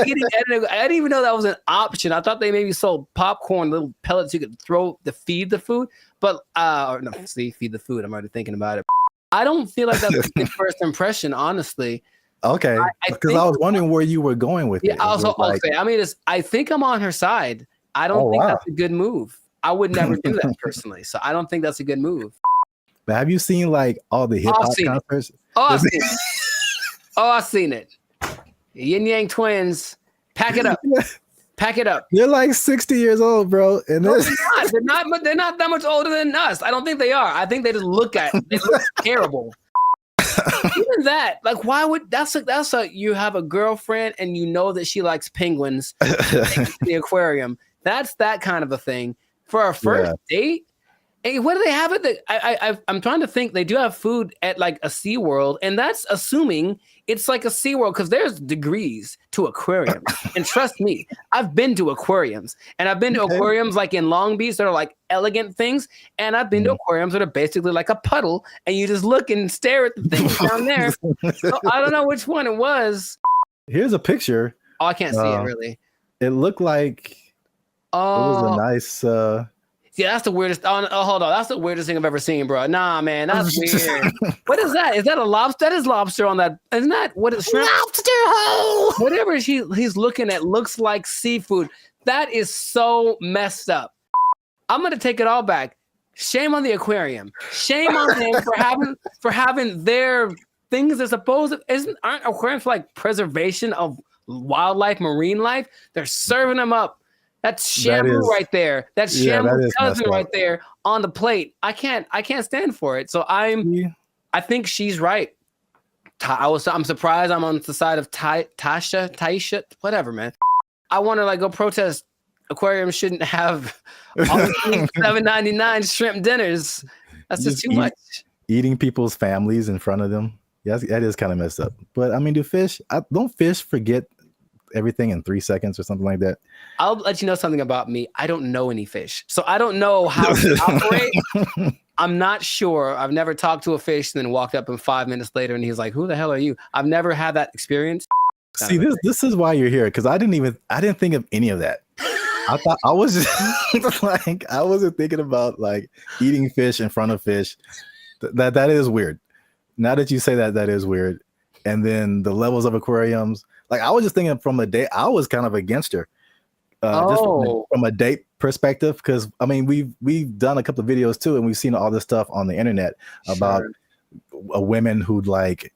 eating? I didn't even know that was an option. I thought they maybe sold popcorn, little pellets you could throw to feed the food. But feed the food. I'm already thinking about it. I don't feel like that's a good first impression, honestly. Okay, because I was wondering where you were going with it. Yeah, I think I'm on her side. I don't think that's a good move. I would never do that personally. So I don't think that's a good move. But have you seen like all the hip hop concerts? I've seen it. I've seen it. Yin Yang Twins. Pack it up. Pack it up. They're like 60 years old, bro. And No, they're not. But they're not that much older than us. I don't think they are. I think they just look terrible. Even that, like, why would that's a you have a girlfriend and you know that she likes penguins in the aquarium. That's that kind of a thing for a first date. Hey, what do they have at the? I'm trying to think. They do have food at like a SeaWorld, and that's assuming it's like a SeaWorld because there's degrees to aquariums. And trust me, I've been to aquariums, and I've been to aquariums like in Long Beach that are like elegant things, and I've been to aquariums that are basically like a puddle, and you just look and stare at the things down there. So I don't know which one it was. Here's a picture. Oh, I can't see it really. It looked like it was a nice. Yeah, that's the weirdest. Oh, hold on. That's the weirdest thing I've ever seen, bro. Nah, man, that's weird. What is that? Is that a lobster? That is lobster on that. Isn't that what is shrimp? Lobster hole. Whatever he's looking at looks like seafood. That is so messed up. I'm gonna take it all back. Shame on the aquarium. Shame on them for having their things they're supposed to. Aren't aquariums for like preservation of wildlife, marine life? They're serving them up. That's Shamu right there. That's Shamu's cousin right there on the plate. I can't stand for it. So I think she's right. I'm surprised I'm on the side of Taisha, whatever, man. I want to like go protest. Aquariums shouldn't have all these $7.99 shrimp dinners. That's just too much. Eating people's families in front of them. Yes, that is kind of messed up. But I mean, don't fish forget everything in 3 seconds or something like that? I'll let you know something about me. I don't know any fish, so I don't know how to operate. I'm not sure. I've never talked to a fish and then walked up and 5 minutes later and he's like, "Who the hell are you?" I've never had that experience. See, this is why you're here, because I didn't think of any of that. I thought I was just like, I wasn't thinking about like eating fish in front of fish. That is weird. Now that you say that, that is weird. And then the levels of aquariums. Like I was just thinking from a date, I was kind of against her, just from a date perspective, because I mean we've done a couple of videos too, and we've seen all this stuff on the internet about women who like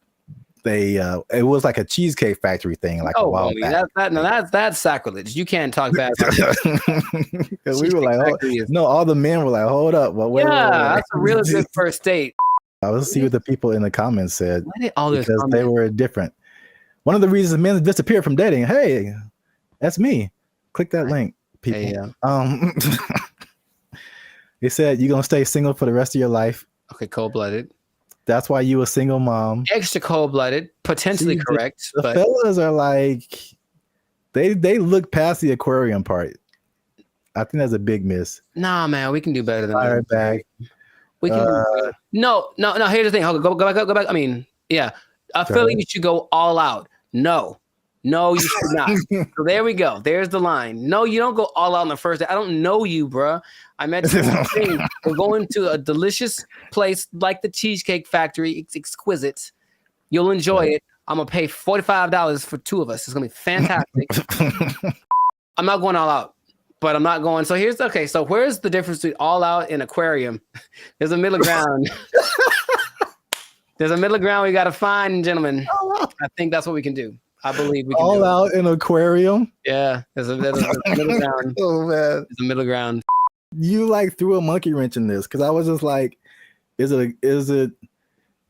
it was like a Cheesecake Factory thing, like a while back. That's sacrilege. You can't talk bad about that. We were like, no, all the men were like, hold up, well, wait. That's a really good first date. I was see what the people in the comments said because they were different. One of the reasons men disappear from dating. Hey, that's me. Click that link, people. Hey, they said you're gonna stay single for the rest of your life. Okay, cold-blooded. That's why you a single mom. Extra cold-blooded, potentially correct. The fellas are like, they look past the aquarium part. I think that's a big miss. Nah, man, we can do better than that. Bag. We can do better. No. Here's the thing. Go back. I mean, yeah. I feel like you should go all out. No, you should not. So there we go. There's the line. No, you don't go all out on the first day. I don't know you, bro. I met you. We're going to a delicious place like the Cheesecake Factory. It's exquisite. You'll enjoy it. I'm gonna pay $45 for two of us. It's gonna be fantastic. I'm not going all out, but I'm not going. So so where's the difference between all out and aquarium? There's a middle ground. There's a middle ground we got to find, gentlemen. I think that's what we can do. I believe we can all do out in aquarium. Yeah, there's a middle ground. Oh man, there's a middle ground. You like threw a monkey wrench in this because I was just like, is it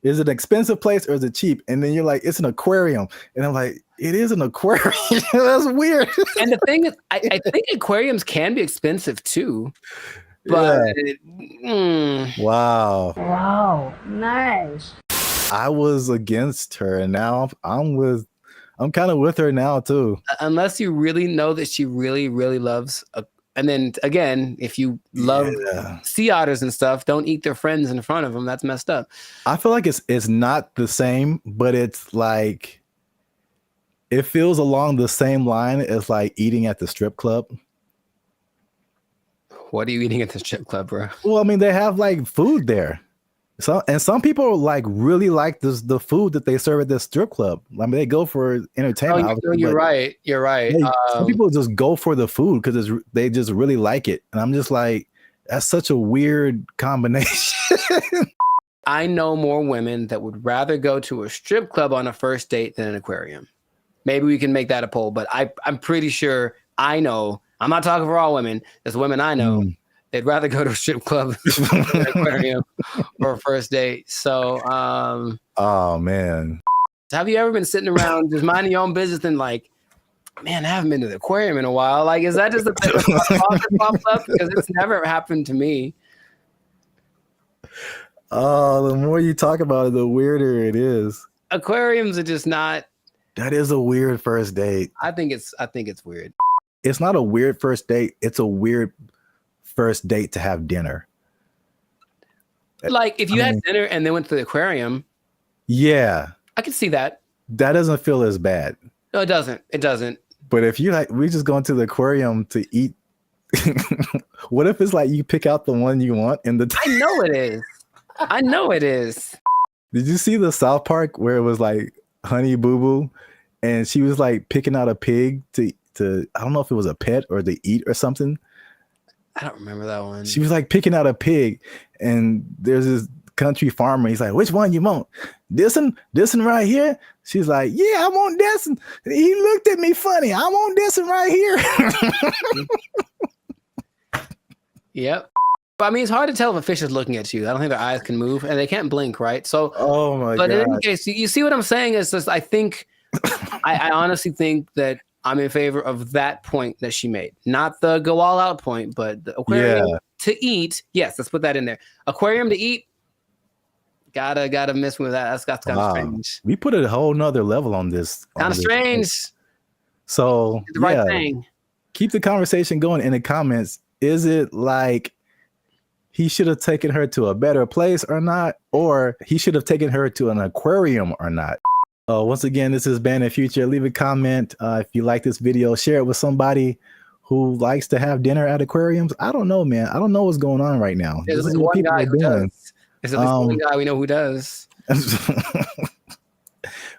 an expensive place or is it cheap? And then you're like, it's an aquarium, and I'm like, it is an aquarium. That's weird. And the thing is, I think aquariums can be expensive too. But Wow, nice. I was against her, and now I'm kind of with her now too. Unless you really know that she really, really loves, and then again, if you love sea otters and stuff, don't eat their friends in front of them. That's messed up. I feel like it's not the same, but it's like it feels along the same line as like eating at the strip club. What are you eating at the strip club, bro? Well, I mean, they have like food there. Some people like really like the food that they serve at the strip club. I mean, they go for entertainment. You're right. You're right. Some people just go for the food because they just really like it, and I'm just like, that's such a weird combination. I know more women that would rather go to a strip club on a first date than an aquarium. Maybe we can make that a poll, but I'm pretty sure I know, I'm not talking for all women. There's women I know. They'd rather go to a strip club than an aquarium for a first date. So, oh man, have you ever been sitting around just minding your own business and like, man, I haven't been to the aquarium in a while? Like, is that just a thing that pops up? Because it's never happened to me. Oh, the more you talk about it, the weirder it is. Aquariums are just not. That is a weird first date. I think it's weird. It's not a weird first date. It's a weird first date to have dinner. Like if you had dinner and then went to the aquarium. Yeah. I can see that. That doesn't feel as bad. No, it doesn't. It doesn't. But if you like, we just going to the aquarium to eat. What if it's like you pick out the one you want and I know it is. I know it is. Did you see the South Park where it was like Honey Boo Boo and she was like picking out a pig to I don't know if it was a pet or to eat or something. I don't remember that one. She was like picking out a pig and there's this country farmer. He's like, which one you want? This one right here? She's like, yeah, I want this one. He looked at me funny. I want this one right here. Yep. But I mean, it's hard to tell if a fish is looking at you. I don't think their eyes can move and they can't blink, right? So, oh my God. In any case, you see what I'm saying? Is just, I think, I honestly think that I'm in favor of that point that she made. Not the go all out point, but the aquarium to eat. Yes, let's put that in there. Aquarium to eat. Gotta miss me with that. That's kind of strange. We put a whole nother level on this. Kind of strange. So the right thing. Keep the conversation going in the comments. Is it like he should have taken her to a better place or not? Or he should have taken her to an aquarium or not? Once again, this is Band and Future. Leave a comment if you like this video. Share it with somebody who likes to have dinner at aquariums. I don't know, man. I don't know what's going on right now. There's this one guy who does. There's at least one guy we know who does.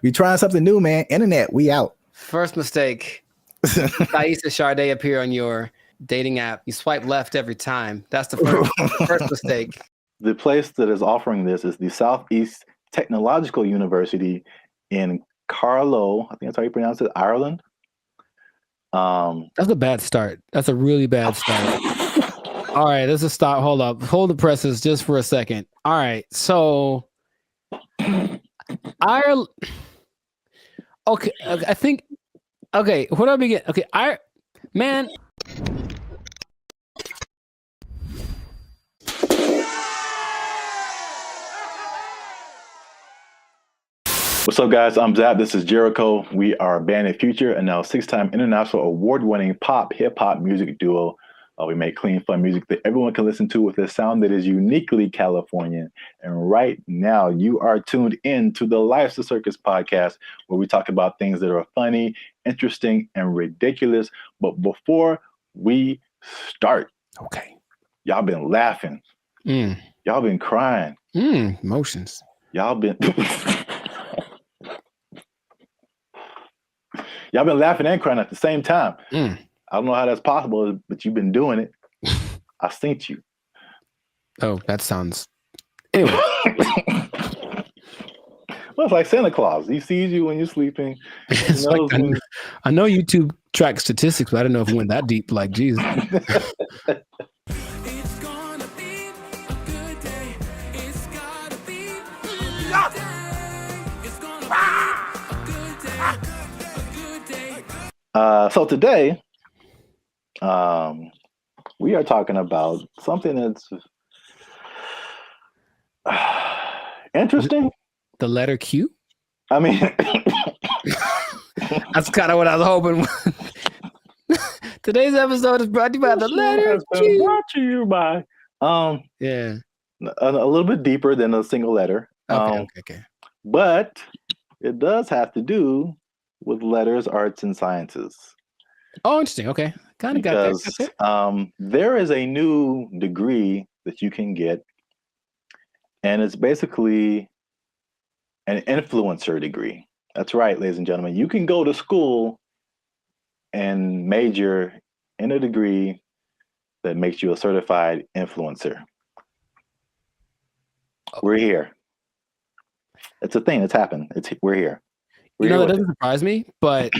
We trying something new, man. Internet, we out. First mistake. Thaisa Sade appear on your dating app. You swipe left every time. That's the first mistake. The place that is offering this is the Southeast Technological University in Carlow. I think that's how you pronounce it, Ireland. That's a bad start. That's a really bad start. All right, let's just stop. Hold up. Hold the presses just for a second. All right, so Ireland. Okay, I think. Okay, where do I begin? Okay, man. What's up, guys? I'm Zap. This is Jericho. We are Band and Future, and now 6-time international award-winning pop hip-hop music duo. We make clean, fun music that everyone can listen to with a sound that is uniquely Californian. And right now, you are tuned in to the Life's a Circus podcast, where we talk about things that are funny, interesting, and ridiculous. But before we start, y'all been laughing. Y'all been crying. Emotions. Y'all been... Y'all been laughing and crying at the same time. I don't know how that's possible, but you've been doing it. I synced you. Oh, that sounds... Anyway. Well, it's like Santa Claus. He sees you when you're sleeping. I know YouTube tracks statistics, but I don't know if it went that deep. Like, Jesus. So today, we are talking about something that's interesting. The letter Q? I mean, that's kind of what I was hoping. Today's episode is brought to you by the letter Q. Brought to you by, a little bit deeper than a single letter. Okay. But it does have to do with letters, arts, and sciences. Oh, interesting. Okay. Kind of got that. There is a new degree that you can get, and it's basically an influencer degree. That's right, ladies and gentlemen. You can go to school and major in a degree that makes you a certified influencer. We're here. It's a thing that's happened. We're here. That doesn't surprise me, but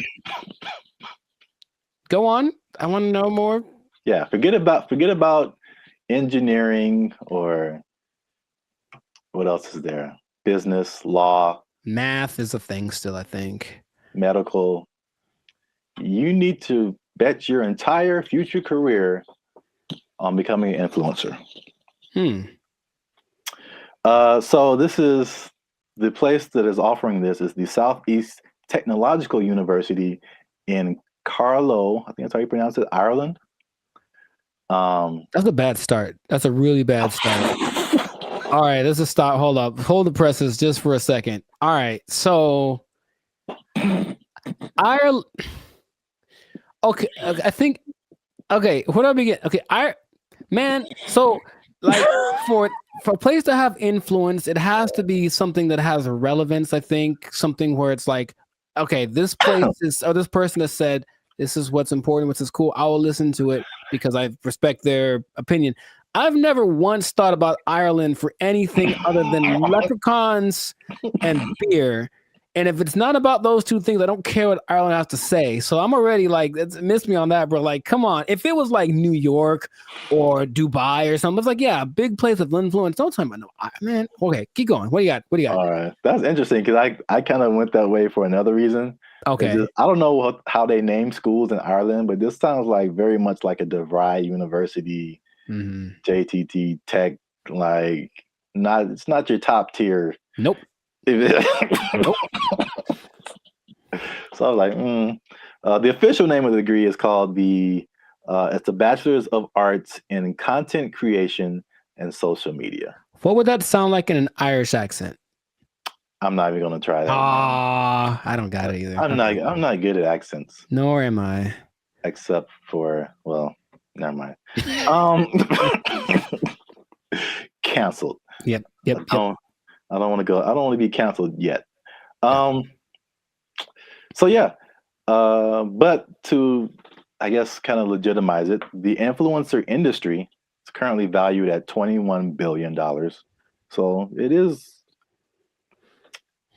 go on. I want to know more. Yeah, forget about engineering or what else is there? Business, law, math is a thing still, I think. Medical. You need to bet your entire future career on becoming an influencer. So this is the place that is offering this is the Southeast Technological University in Carlow. I think that's how you pronounce it, Ireland. That's a bad start. That's a really bad start. All right, let's just stop. Hold up. Hold the presses just for a second. All right, so Ireland. Okay, I think. Okay, where do I begin? Okay, man. So like for a place to have influence, it has to be something that has relevance. I think something where it's like, okay, this place is, or this person has said this is what's important, what's is cool. I will listen to it because I respect their opinion. I've never once thought about Ireland for anything other than leprechauns and beer. And if it's not about those two things, I don't care what Ireland has to say. So I'm already like, it's missed me on that, bro. Like, come on. If it was like New York or Dubai or something, it's like, yeah, a big place of influence. Don't tell me about no, man. Okay, keep going. What do you got? What do you got? All right, that's interesting because I kind of went that way for another reason. Okay. I don't know how they name schools in Ireland, but this sounds like very much like a DeVry University, JTT Tech. Like, it's not your top tier. Nope. Nope. So I was like, the official name of the degree is called it's a Bachelor's of Arts in Content Creation and Social Media. What would that sound like in an Irish accent? I'm not even gonna try that. I don't got it either. I'm not good at accents. Nor am I. Except for, well, never mind. Canceled. Yep. I don't want to go. I don't want to be canceled yet. So yeah, but to, I guess, kind of legitimize it, the influencer industry is currently valued at $21 billion. So it is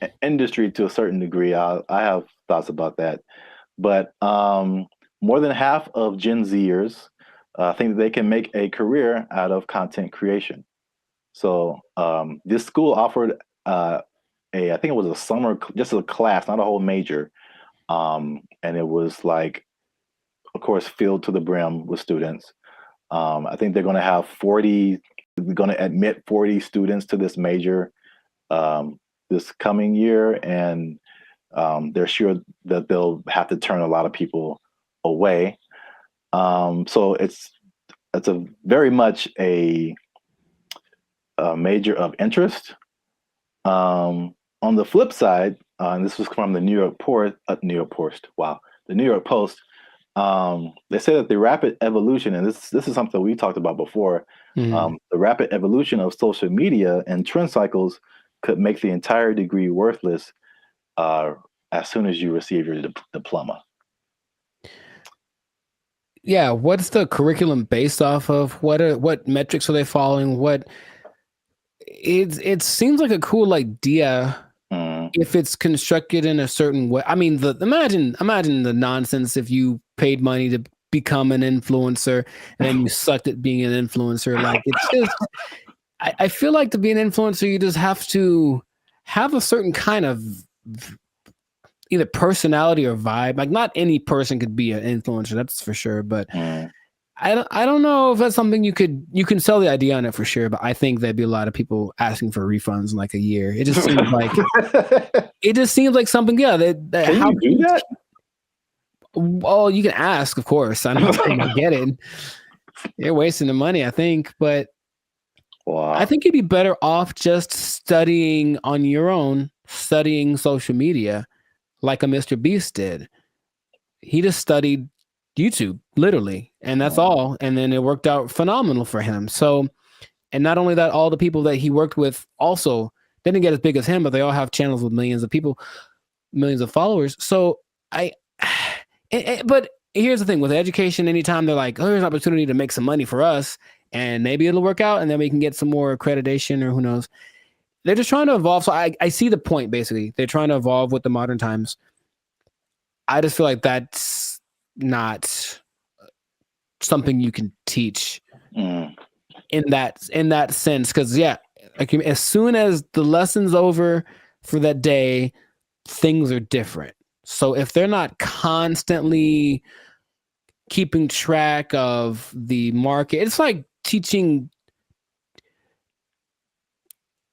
an industry to a certain degree. I have thoughts about that, but more than half of Gen Zers think that they can make a career out of content creation. So this school offered I think it was a summer, just a class, not a whole major. And it was like, of course, filled to the brim with students. I think they're going to have they're going to admit 40 students to this major this coming year. And they're sure that they'll have to turn a lot of people away. So it's a very much a major of interest. On the flip side, and this was from the New York Post. The New York Post. They say that the rapid evolution, and this is something we talked about before. The rapid evolution of social media and trend cycles could make the entire degree worthless as soon as you receive your diploma. Yeah, what's the curriculum based off of? What metrics are they following? It seems like a cool idea if it's constructed in a certain way. I mean, imagine the nonsense if you paid money to become an influencer and then you sucked at being an influencer. Like, it's just, I feel like to be an influencer, you just have to have a certain kind of either personality or vibe. Like, not any person could be an influencer, that's for sure. But I don't know if that's something you can sell the idea on it for sure, but I think there'd be a lot of people asking for refunds in like a year. It just seems like something. Yeah, can you do that? Well, you can ask, of course. I'm not saying you get it. You're wasting the money, I think, but I think you'd be better off just studying on your own, studying social media, like a Mr. Beast did. He just studied YouTube, literally, and that's all. And then it worked out phenomenal for him. So, and not only that, all the people that he worked with also didn't get as big as him, but they all have channels with millions of people, millions of followers. So but here's the thing with education, anytime they're like, oh, here's an opportunity to make some money for us and maybe it'll work out and then we can get some more accreditation or who knows. They're just trying to evolve. So I see the point, basically. They're trying to evolve with the modern times. I just feel like that's not something you can teach in that sense. Because like as soon as the lesson's over for that day, things are different. So if they're not constantly keeping track of the market, it's like teaching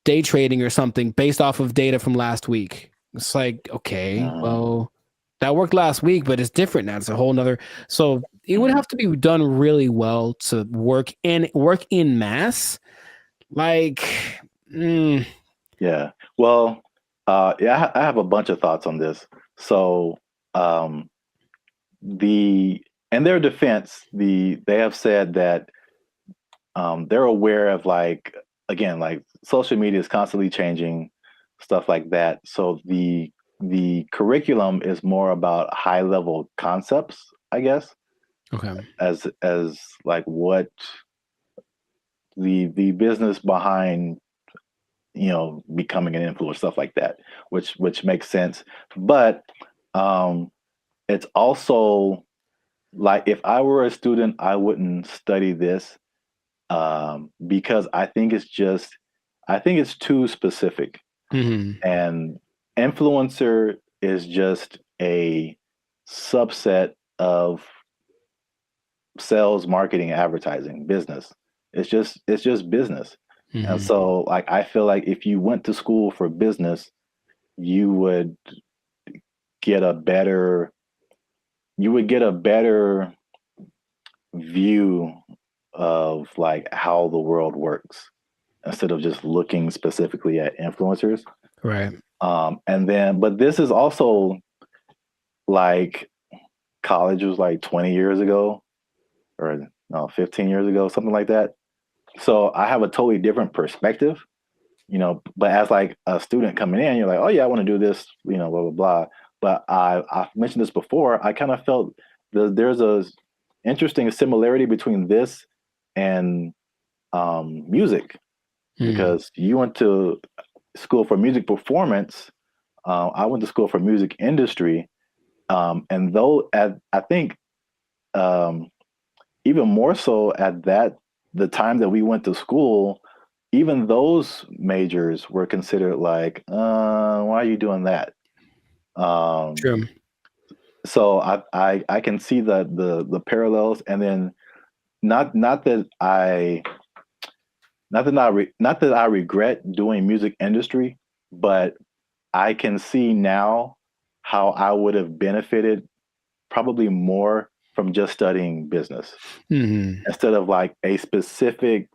day trading or something based off of data from last week. It's like, okay, well, that worked last week, but it's different now. It's a whole nother. So it would have to be done really well to work in mass. Like, yeah. Well, I have a bunch of thoughts on this. So, in their defense, they have said that they're aware of like social media is constantly changing, stuff like that. So the curriculum is more about high level concepts, I guess. Okay. As like what the business behind becoming an influencer, stuff like that, which makes sense. But it's also like if I were a student, I wouldn't study this because I think it's too specific. And influencer is just a subset of sales, marketing, advertising, business. It's just business. And so like I feel like if you went to school for business, you would get a better view of like how the world works instead of just looking specifically at influencers. Right. But this is also like college was like 20 years ago or no, 15 years ago, something like that. So I have a totally different perspective, but as like a student coming in, you're like, oh yeah, I want to do this, blah, blah, blah. But I've mentioned this before. I kind of felt there's a interesting similarity between this and music, because you went to school for music performance. I went to school for music industry. And though I think even more so at the time that we went to school, even those majors were considered like, why are you doing that? True. So I can see the parallels, and then not that I regret doing music industry, but I can see now how I would have benefited probably more from just studying business instead of like a specific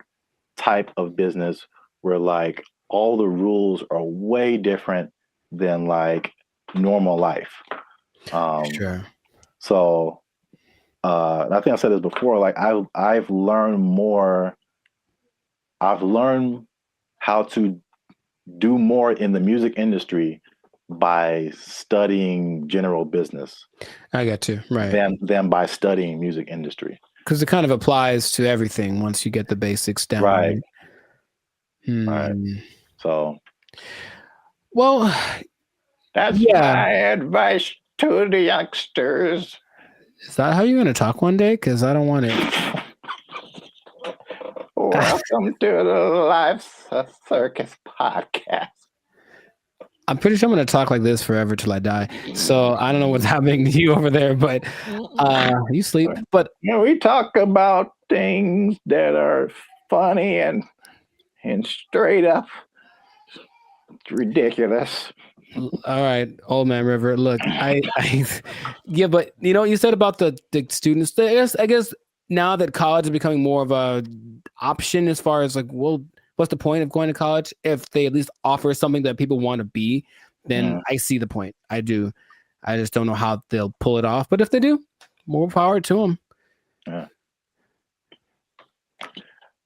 type of business where like all the rules are way different than like normal life. Sure. So I think I've said this before, like I've learned more. I've learned how to do more in the music industry by studying general business. I got you. Right. Than by studying music industry. Because it kind of applies to everything once you get the basics down. Right. Right. So. Well, that's my advice to the youngsters. Is that how you're going to talk one day? Because I don't want it. Welcome to the Life Circus podcast. I'm pretty sure I'm going to talk like this forever till I die. So I don't know what's happening to you over there, but you sleep. But we talk about things that are funny and straight up ridiculous. All right, Old Man River. Look, yeah, but you said about the students. I guess now that college is becoming more of a option as far as like, well, what's the point of going to college if they at least offer something that people want to be? Then I see the point. I do. I just don't know how they'll pull it off. But if they do, more power to them. Yeah.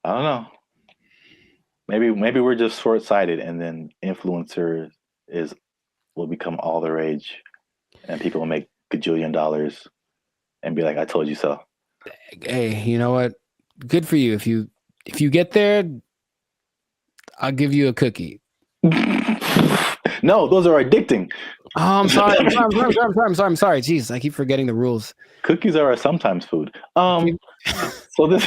I don't know. Maybe we're just short-sighted, and then influencer will become all the rage, and people will make gajillion dollars and be like, "I told you so." Hey, you know what? Good for you. If you get there, I'll give you a cookie. No, those are addicting. Oh, I'm sorry. I'm sorry. Jeez, I keep forgetting the rules. Cookies are a sometimes food. So this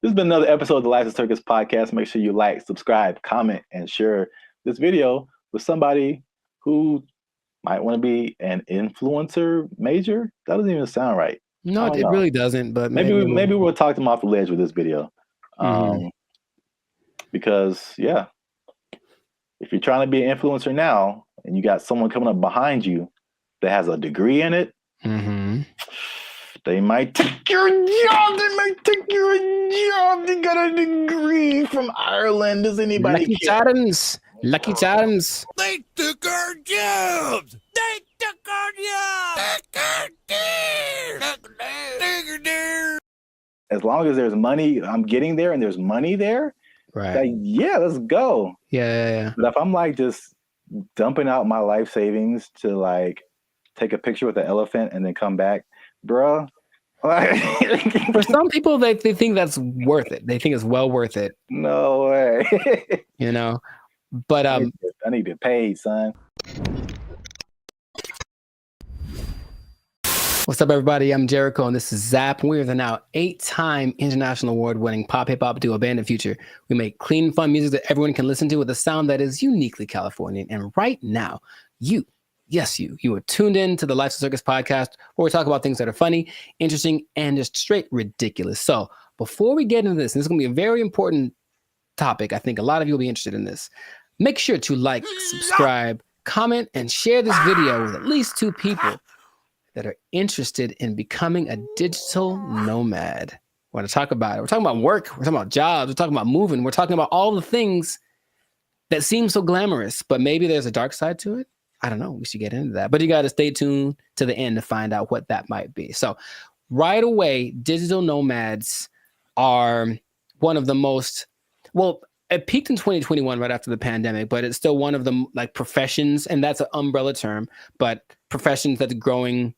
has been another episode of the License Circus podcast. Make sure you like, subscribe, comment, and share this video with somebody who might want to be an influencer major. That doesn't even sound right. No, it really doesn't. But maybe we'll talk them off the ledge with this video. Because if you're trying to be an influencer now and you got someone coming up behind you that has a degree in it, they might take your job. They might take your job. They got a degree from Ireland. Does anybody Lucky Charms. Lucky Charms. They took our jobs. They took our jobs. As long as there's money, I'm getting there and there's money there. Right. Like, let's go. Yeah. But if I'm like just dumping out my life savings to like take a picture with the elephant and then come back, bruh. For some people, they think that's worth it. They think it's well worth it. No way. But I need to get paid, son. What's up, everybody? I'm Jericho, and this is Zap. We're the now 8-time international award-winning pop hip-hop duo Band of Future. We make clean, fun music that everyone can listen to with a sound that is uniquely Californian. And right now, you are tuned in to the License Circus podcast, where we talk about things that are funny, interesting, and just straight ridiculous. So before we get into this, and this is going to be a very important topic, I think a lot of you will be interested in this. Make sure to like, subscribe, comment, and share this video with at least 2 people that are interested in becoming a digital nomad. We're going to talk about it. We're talking about work. We're talking about jobs. We're talking about moving. We're talking about all the things that seem so glamorous, but maybe there's a dark side to it. I don't know. We should get into that. But you got to stay tuned to the end to find out what that might be. So right away, digital nomads are one of the most, it peaked in 2021 right after the pandemic, but it's still one of the professions, and that's an umbrella term, but professions that's growing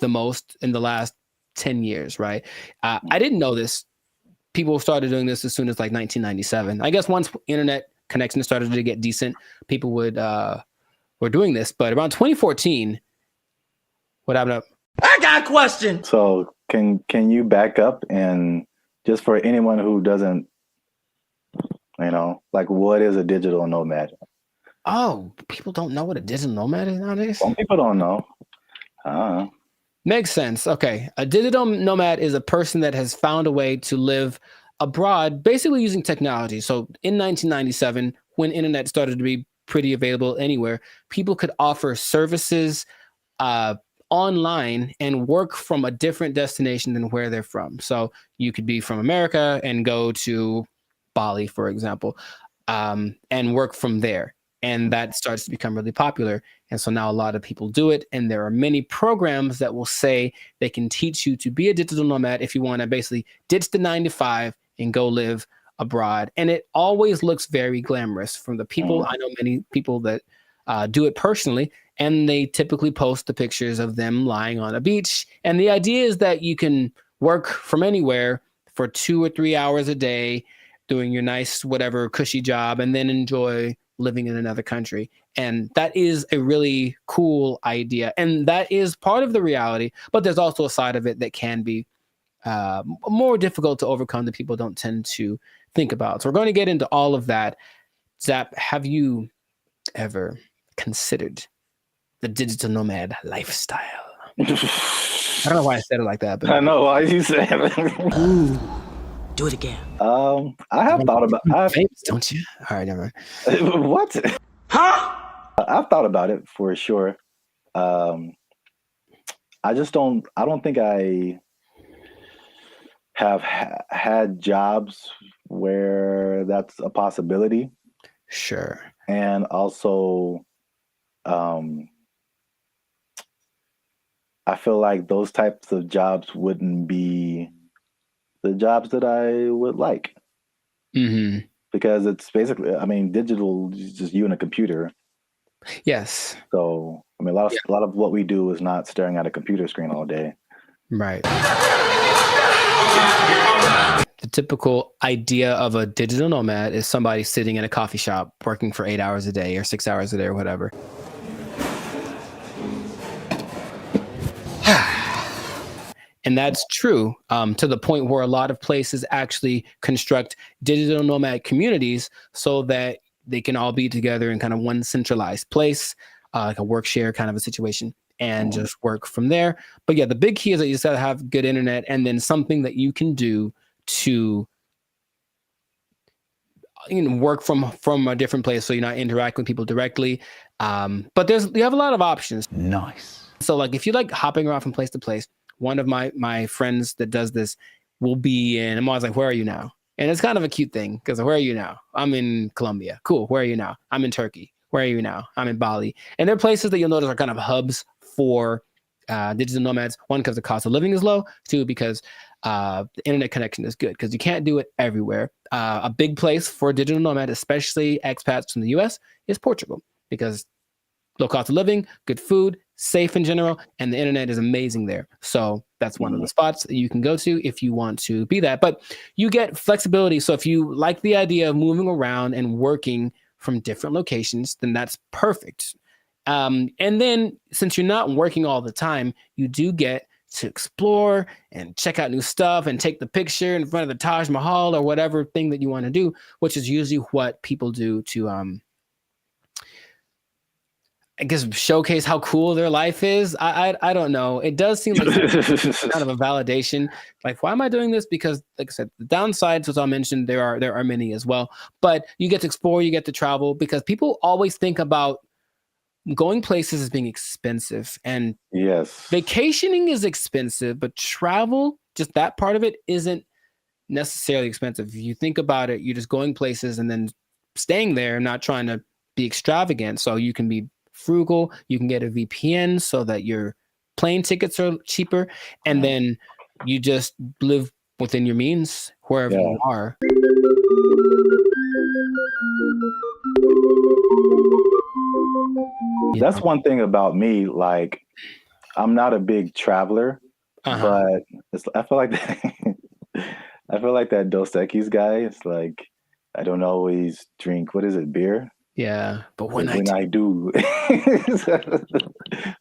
the most in the last 10 years, right? I didn't know this. People started doing this as soon as 1997. I guess once internet connection started to get decent, people were doing this. But around 2014, what happened? I got a question. So can you back up and just for anyone who doesn't, what is a digital nomad? Oh, people don't know what a digital nomad is nowadays? Some people don't know. Makes sense. Okay. A digital nomad is a person that has found a way to live abroad, basically using technology. So in 1997, when internet started to be pretty available anywhere, people could offer services online and work from a different destination than where they're from. So you could be from America and go to Bali, for example, and work from there. And that starts to become really popular. And so now a lot of people do it. And there are many programs that will say they can teach you to be a digital nomad if you want to basically ditch the 9-to-5 and go live abroad. And it always looks very glamorous from the people. I know many people that do it personally, and they typically post the pictures of them lying on a beach. And the idea is that you can work from anywhere for 2 or 3 hours a day, doing your nice, whatever cushy job, and then enjoy living in another country. And that is a really cool idea. And that is part of the reality, but there's also a side of it that can be more difficult to overcome that people don't tend to think about. So we're going to get into all of that. Zap, have you ever considered the digital nomad lifestyle? I don't know why I said it like that, but I know why you said it. Ooh, do it again. I have thought about famous, don't you? All right, never mind. What? Huh? I've thought about it for sure. I don't think I have had jobs where that's a possibility. Sure. And also, I feel like those types of jobs wouldn't be the jobs that I would like. Mm-hmm. Because it's basically, digital is just you and a computer. Yes. So, a lot of what we do is not staring at a computer screen all day. Right. The typical idea of a digital nomad is somebody sitting in a coffee shop working for 8 hours a day or 6 hours a day or whatever. And that's true to the point where a lot of places actually construct digital nomad communities so that they can all be together in kind of one centralized place, like a work share kind of a situation, and just work from there. But yeah, the big key is that you just gotta have good internet and then something that you can do to work from a different place so you're not interacting with people directly. But you have a lot of options. Nice. So like if you like hopping around from place to place, one of my friends that does this will be in, I'm always like, where are you now? And it's kind of a cute thing because where are you now? I'm in Colombia. Cool. Where are you now? I'm in Turkey. Where are you now? I'm in Bali. And they're places that you'll notice are kind of hubs for digital nomads. One, because the cost of living is low. Two, because the internet connection is good because you can't do it everywhere. A big place for a digital nomad, especially expats from the US, is Portugal because low cost of living, good food, safe in general, and the internet is amazing there. So that's one of the spots that you can go to if you want to be that. But you get flexibility. So if you like the idea of moving around and working from different locations, then that's perfect. And then since you're not working all the time, you do get to explore and check out new stuff and take the picture in front of the Taj Mahal or whatever thing that you want to do, which is usually what people do to I guess showcase how cool their life is. I don't know. It does seem like kind of a validation. Like, why am I doing this? Because, like I said, the downsides, as I mentioned, there are many as well. But you get to explore, you get to travel, because people always think about going places as being expensive. And yes, vacationing is expensive, but travel, just that part of it, isn't necessarily expensive. If you think about it, you're just going places and then staying there, not trying to be extravagant. So you can be frugal, you can get a VPN so that your plane tickets are cheaper, and then you just live within your means wherever you are. That's one thing about me. Like, I'm not a big traveler, but I feel like I feel like that Dos Equis guy. It's like I don't always drink. What is it? Beer. Yeah, but when I do, so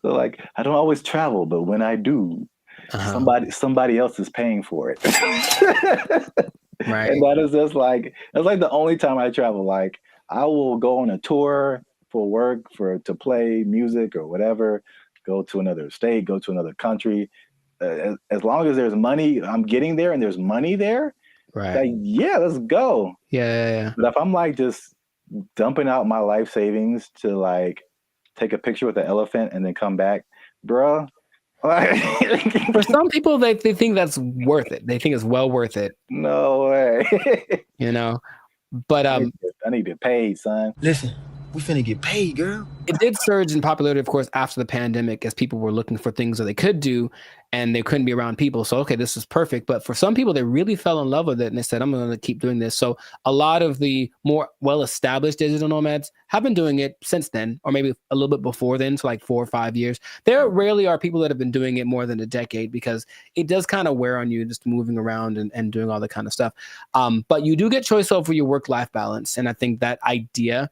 like I don't always travel, but when I do, somebody else is paying for it. Right. And that is just like that's like the only time I travel. Like I will go on a tour for work, to play music or whatever, go to another state, go to another country. As long as there's money, I'm getting there and there's money there. Right. Like, yeah, let's go. Yeah. But if I'm like just dumping out my life savings to like take a picture with the elephant and then come back, bruh. For some people, they think that's worth it. They think it's well worth it. No way. But I need to pay, son. Listen, we finna get paid, girl. It did surge in popularity, of course, after the pandemic, as people were looking for things that they could do and they couldn't be around people. So, okay, this is perfect. But for some people, they really fell in love with it and they said, I'm going to keep doing this. So a lot of the more well-established digital nomads have been doing it since then, or maybe a little bit before then, so like 4 or 5 years. There rarely are people that have been doing it more than a decade because it does kind of wear on you just moving around and doing all that kind of stuff. But you do get choice over your work-life balance. And I think that idea,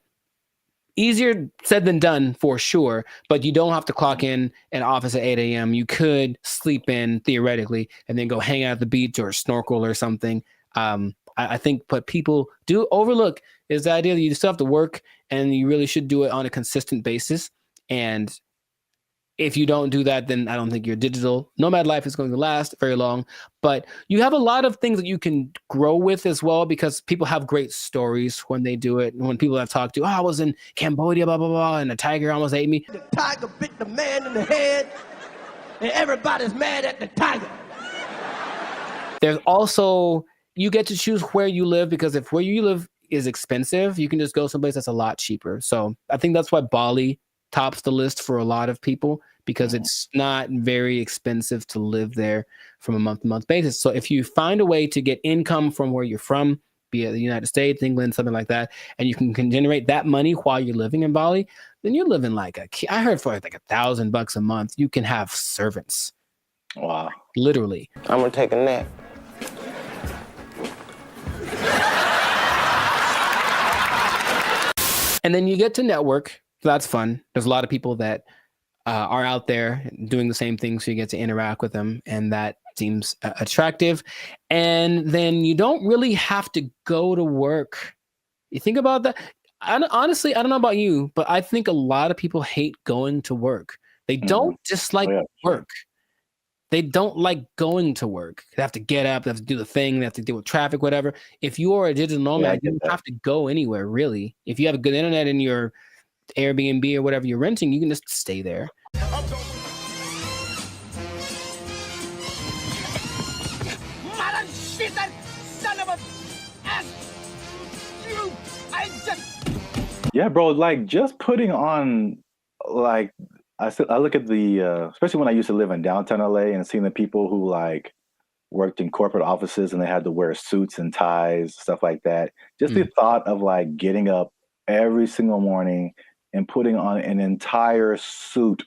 easier said than done for sure, but you don't have to clock in an office at 8 a.m. You could sleep in theoretically and then go hang out at the beach or snorkel or something. I think what people do overlook is the idea that you still have to work and you really should do it on a consistent basis. And if you don't do that, then I don't think your digital nomad life is going to last very long. But you have a lot of things that you can grow with as well, because people have great stories when they do it. And when people I've talked to, I was in Cambodia, blah, blah, blah, and a tiger almost ate me. The tiger bit the man in the head, and everybody's mad at the tiger. There's also, you get to choose where you live, because if where you live is expensive, you can just go someplace that's a lot cheaper. So I think that's why Bali tops the list for a lot of people, because it's not very expensive to live there from a month-to-month basis. So if you find a way to get income from where you're from, be it the United States, England, something like that, and you can generate that money while you're living in Bali, then you're living like I heard for like $1,000 a month, you can have servants. Wow. Literally. I'm gonna take a nap. And then you get to network. So that's fun. There's a lot of people that are out there doing the same thing, so you get to interact with them, and that seems attractive. And then you don't really have to go to work. You think about that. Honestly, I don't know about you, but I think a lot of people hate going to work. They don't dislike work. They don't like going to work. They have to get up, they have to do the thing, they have to deal with traffic, whatever. If you are a digital nomad, you don't have to go anywhere, really. If you have a good internet in your Airbnb or whatever you're renting, you can just stay there. Mother shit, that son of a ass! You, I just... Yeah, bro, like just putting on, like, I look at the, especially when I used to live in downtown LA and seeing the people who like worked in corporate offices and they had to wear suits and ties, stuff like that. Just the thought of like getting up every single morning and putting on an entire suit,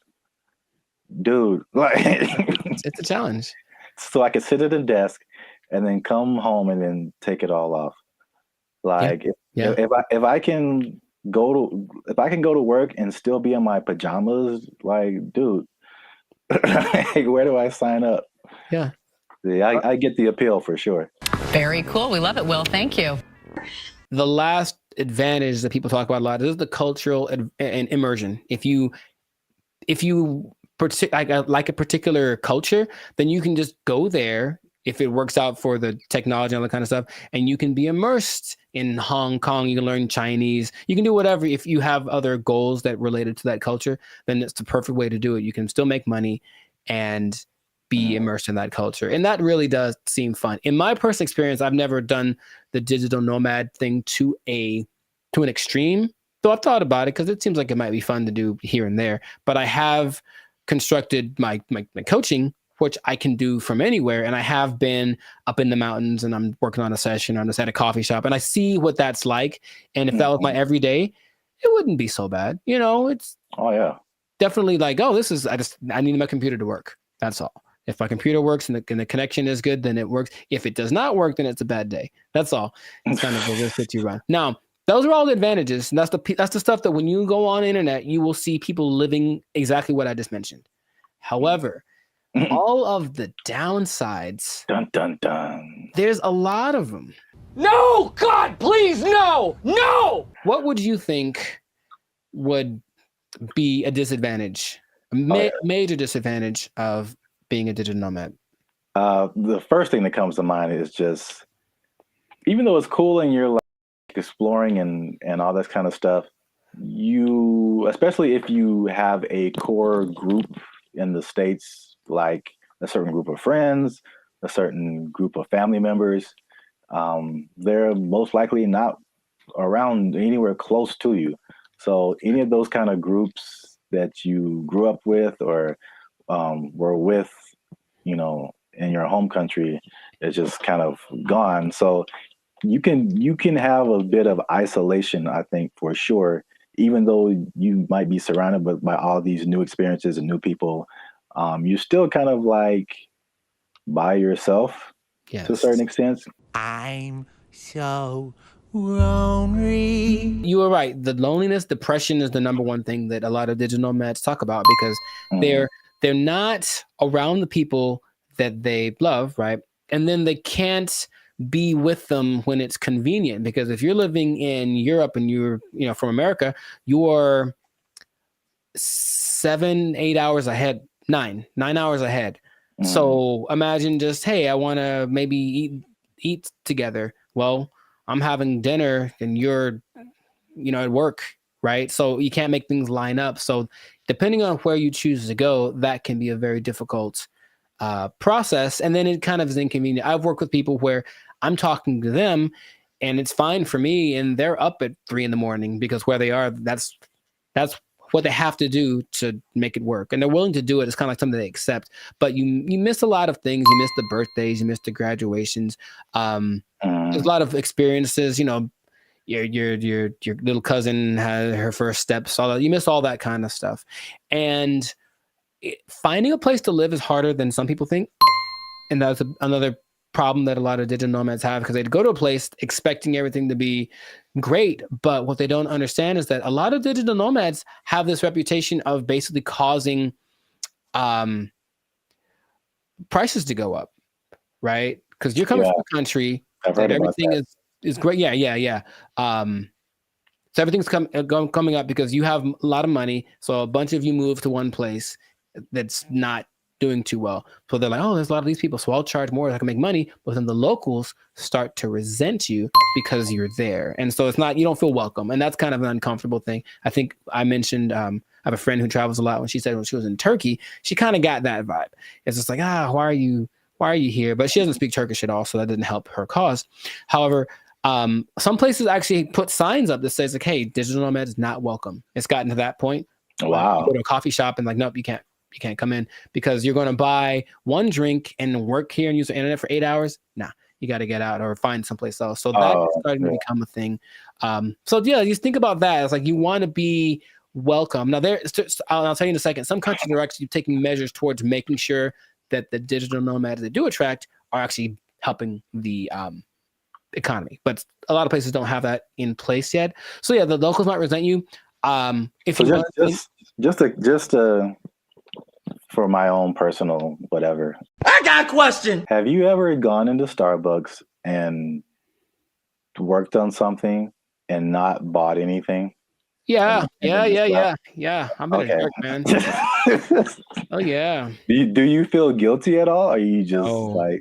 dude, like it's a challenge. So I could sit at a desk and then come home and then take it all off. Like if I can go to work and still be in my pajamas, like, dude, like, where do I sign up? Yeah, I get the appeal for sure. Very cool. We love it, Will. Thank you. The last advantage that people talk about a lot is the cultural and immersion. If you like a particular culture, then you can just go there if it works out for the technology and all that kind of stuff, and you can be immersed in Hong Kong. You can learn Chinese. You can do whatever. If you have other goals that related to that culture, then it's the perfect way to do it. You can still make money and be immersed in that culture. And that really does seem fun. In my personal experience, I've never done the digital nomad thing to an extreme, though I've thought about it because it seems like it might be fun to do here and there. But I have constructed my coaching, which I can do from anywhere. And I have been up in the mountains and I'm working on a session. I'm just at a coffee shop and I see what that's like. And if that was my everyday, it wouldn't be so bad. You know, it's definitely like, oh, I need my computer to work. That's all. If my computer works and the connection is good, then it works. If it does not work, then it's a bad day. That's all. It's kind of the risk that you run. Now, those are all the advantages. And that's the stuff that when you go on the internet, you will see people living exactly what I just mentioned. However, all of the downsides, dun, dun, dun. There's a lot of them. No, God, please, no, no! What would you think would be a disadvantage, major disadvantage of being a digital nomad? The first thing that comes to mind is just, even though it's cool and you're like exploring and all this kind of stuff, especially if you have a core group in the States, like a certain group of friends, a certain group of family members, they're most likely not around anywhere close to you. So any of those kind of groups that you grew up with or were with, you know, in your home country is just kind of gone. So you can have a bit of isolation, I think, for sure, even though you might be surrounded by all these new experiences and new people. You're still kind of like by yourself to a certain extent. I'm so lonely. You were right. The loneliness, depression is the number one thing that a lot of digital nomads talk about because they're not around the people that they love, right? And then they can't be with them when it's convenient, because if you're living in Europe and you're, you know, from America, you are 7-8 hours ahead, 9 hours ahead. So imagine just, hey, I want to maybe eat together. Well, I'm having dinner and you're, you know, at work, right? So you can't make things line up. So depending on where you choose to go, that can be a very difficult process. And then it kind of is inconvenient. I've worked with people where I'm talking to them and it's fine for me and they're up at 3 a.m. because where they are, that's what they have to do to make it work. And they're willing to do it. It's kind of like something they accept, but you miss a lot of things. You miss the birthdays, you miss the graduations. There's a lot of experiences, you know, your little cousin had her first steps, all that. You miss all that kind of stuff. And finding a place to live is harder than some people think. And that's another problem that a lot of digital nomads have, because they'd go to a place expecting everything to be great, but what they don't understand is that a lot of digital nomads have this reputation of basically causing prices to go up, right? Because you're coming from a country that everything is great. Yeah. So everything's coming up because you have a lot of money. So a bunch of you move to one place that's not doing too well. So they're like, oh, there's a lot of these people, so I'll charge more so I can make money. But then the locals start to resent you because you're there. And so it's not, you don't feel welcome. And that's kind of an uncomfortable thing. I think I mentioned, I have a friend who travels a lot. When she said when she was in Turkey, she kind of got that vibe. It's just like, why are you here? But she doesn't speak Turkish at all, so that didn't help her cause. However, some places actually put signs up that says like, hey, digital nomad is not welcome. It's gotten to that point. Wow. You go to a coffee shop and like, nope, you can't come in because you're going to buy one drink and work here and use the internet for 8 hours. Nah, you got to get out or find someplace else. So that's starting to become a thing. So yeah, just think about that. It's like you want to be welcome. Now I'll tell you in a second, some countries are actually taking measures towards making sure that the digital nomads they do attract are actually helping the economy, but a lot of places don't have that in place yet. So yeah, the locals might resent you. If so you just for my own personal whatever, I got a question. Have you ever gone into Starbucks and worked on something and not bought anything? Yeah. I'm in a dark, man. Oh yeah. Do you feel guilty at all? Or are you just like?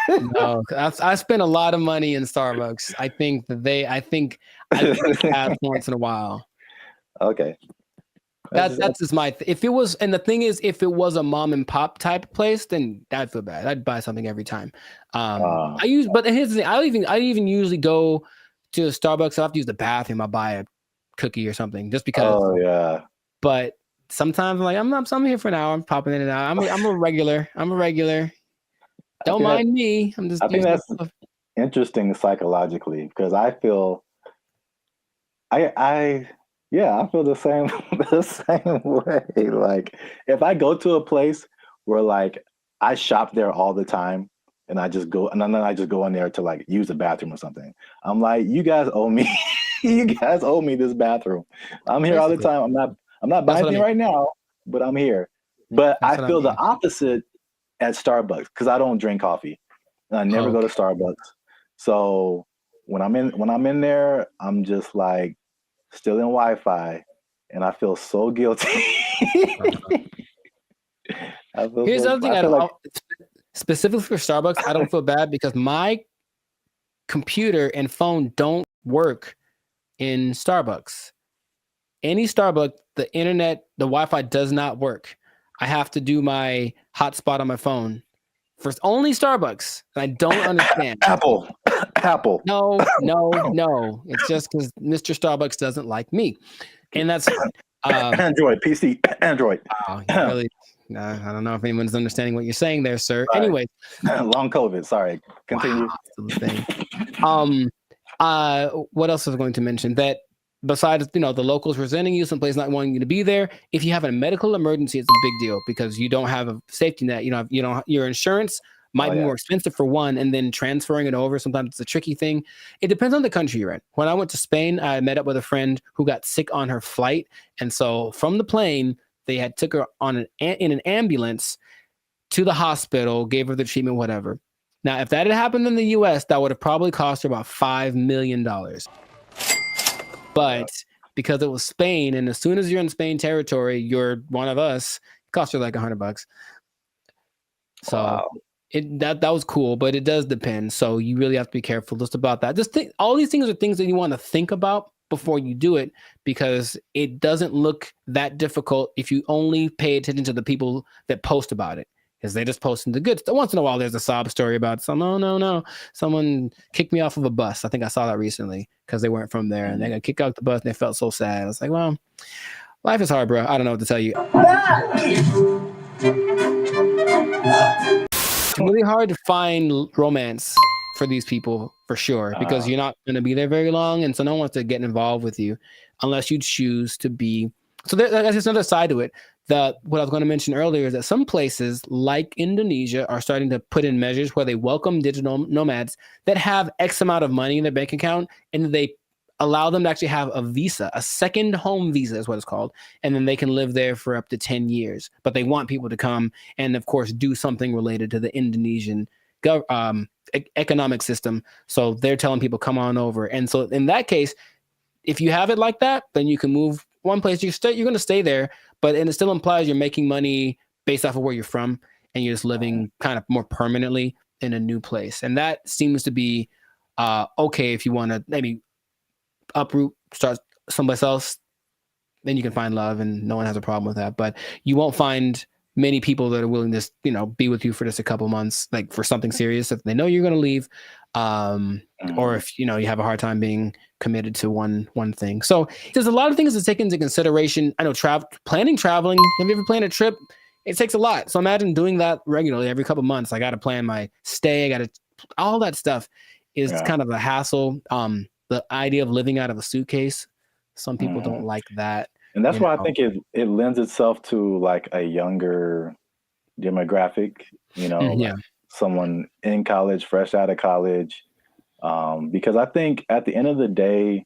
No, I spend a lot of money in Starbucks. I think I once in a while. Okay. That's just my. If it was, and the thing is, if it was a mom and pop type place, then I'd feel bad. I'd buy something every time. But here's the thing. I even usually go to Starbucks. I have to use the bathroom. I buy a cookie or something just because. Oh yeah. But sometimes I'm here for an hour. I'm popping in and out. I'm a regular. Don't mind me. I think that's interesting psychologically because I feel I feel the same way. Like if I go to a place where like I shop there all the time and I just go and then I just go in there to like use the bathroom or something. I'm like, you guys owe me. You guys owe me this bathroom. I'm here all the time. I'm not buying anything right now, but I'm here. But I feel the opposite at Starbucks because I don't drink coffee and I never go to Starbucks. So when I'm in there, I'm just like still in Wi-Fi and I feel so guilty. Here's the other thing. Specifically for Starbucks, I don't feel bad because my computer and phone don't work in Starbucks. Any Starbucks, the internet, the Wi-Fi does not work. I have to do my hotspot on my phone for only Starbucks. And I don't understand. Apple. No. It's just because Mr. Starbucks doesn't like me. And that's Android, PC, Android. Really, I don't know if anyone's understanding what you're saying there, sir. Right. Anyway. Long COVID. Sorry. Continue. Wow, what else was I going to mention? That besides, the locals resenting you, someplace not wanting you to be there, if you have a medical emergency, it's a big deal because you don't have a safety net. Your insurance might be more expensive for one, and then transferring it over, sometimes it's a tricky thing. It depends on the country you're in. When I went to Spain, I met up with a friend who got sick on her flight. And so from the plane, they had took her in an ambulance to the hospital, gave her the treatment, whatever. Now, if that had happened in the US, that would have probably cost her about $5 million. But because it was Spain, and as soon as you're in Spain territory, you're one of us, it cost her like $100. So that was cool, but it does depend. So you really have to be careful just about that. All these things are things that you want to think about before you do it, because it doesn't look that difficult if you only pay attention to the people that post about it. Because they just posting the good stuff. Once in a while, there's a sob story about no. Someone kicked me off of a bus. I think I saw that recently because they weren't from there and they got kicked out the bus and they felt so sad. I was like, well, life is hard, bro. I don't know what to tell you. It's really hard to find romance for these people for sure, because you're not going to be there very long. And so no one wants to get involved with you unless you choose to be. So that's just another side to it. what I was going to mention earlier is that some places like Indonesia are starting to put in measures where they welcome digital nomads that have X amount of money in their bank account, and they allow them to actually have a visa, a second home visa is what it's called. And then they can live there for up to 10 years. But they want people to come and, of course, do something related to the Indonesian economic system. So they're telling people, come on over. And so in that case, if you have it like that, then you can move one place. You're going to stay there, but and it still implies you're making money based off of where you're from, and you're just living kind of more permanently in a new place. And that seems to be okay if you want to maybe uproot, start someplace else, then you can find love, and no one has a problem with that. But you won't find many people that are willing to, be with you for just a couple months, like for something serious, if they know you're going to leave, or if you have a hard time being committed to one thing. So there's a lot of things to take into consideration. I know traveling. Have you ever planned a trip? It takes a lot. So imagine doing that regularly every couple months. I got to plan my stay. All that stuff is kind of a hassle. The idea of living out of a suitcase, some people don't like that. And that's why I think it lends itself to like a younger demographic, like someone in college, fresh out of college. Because I think at the end of the day,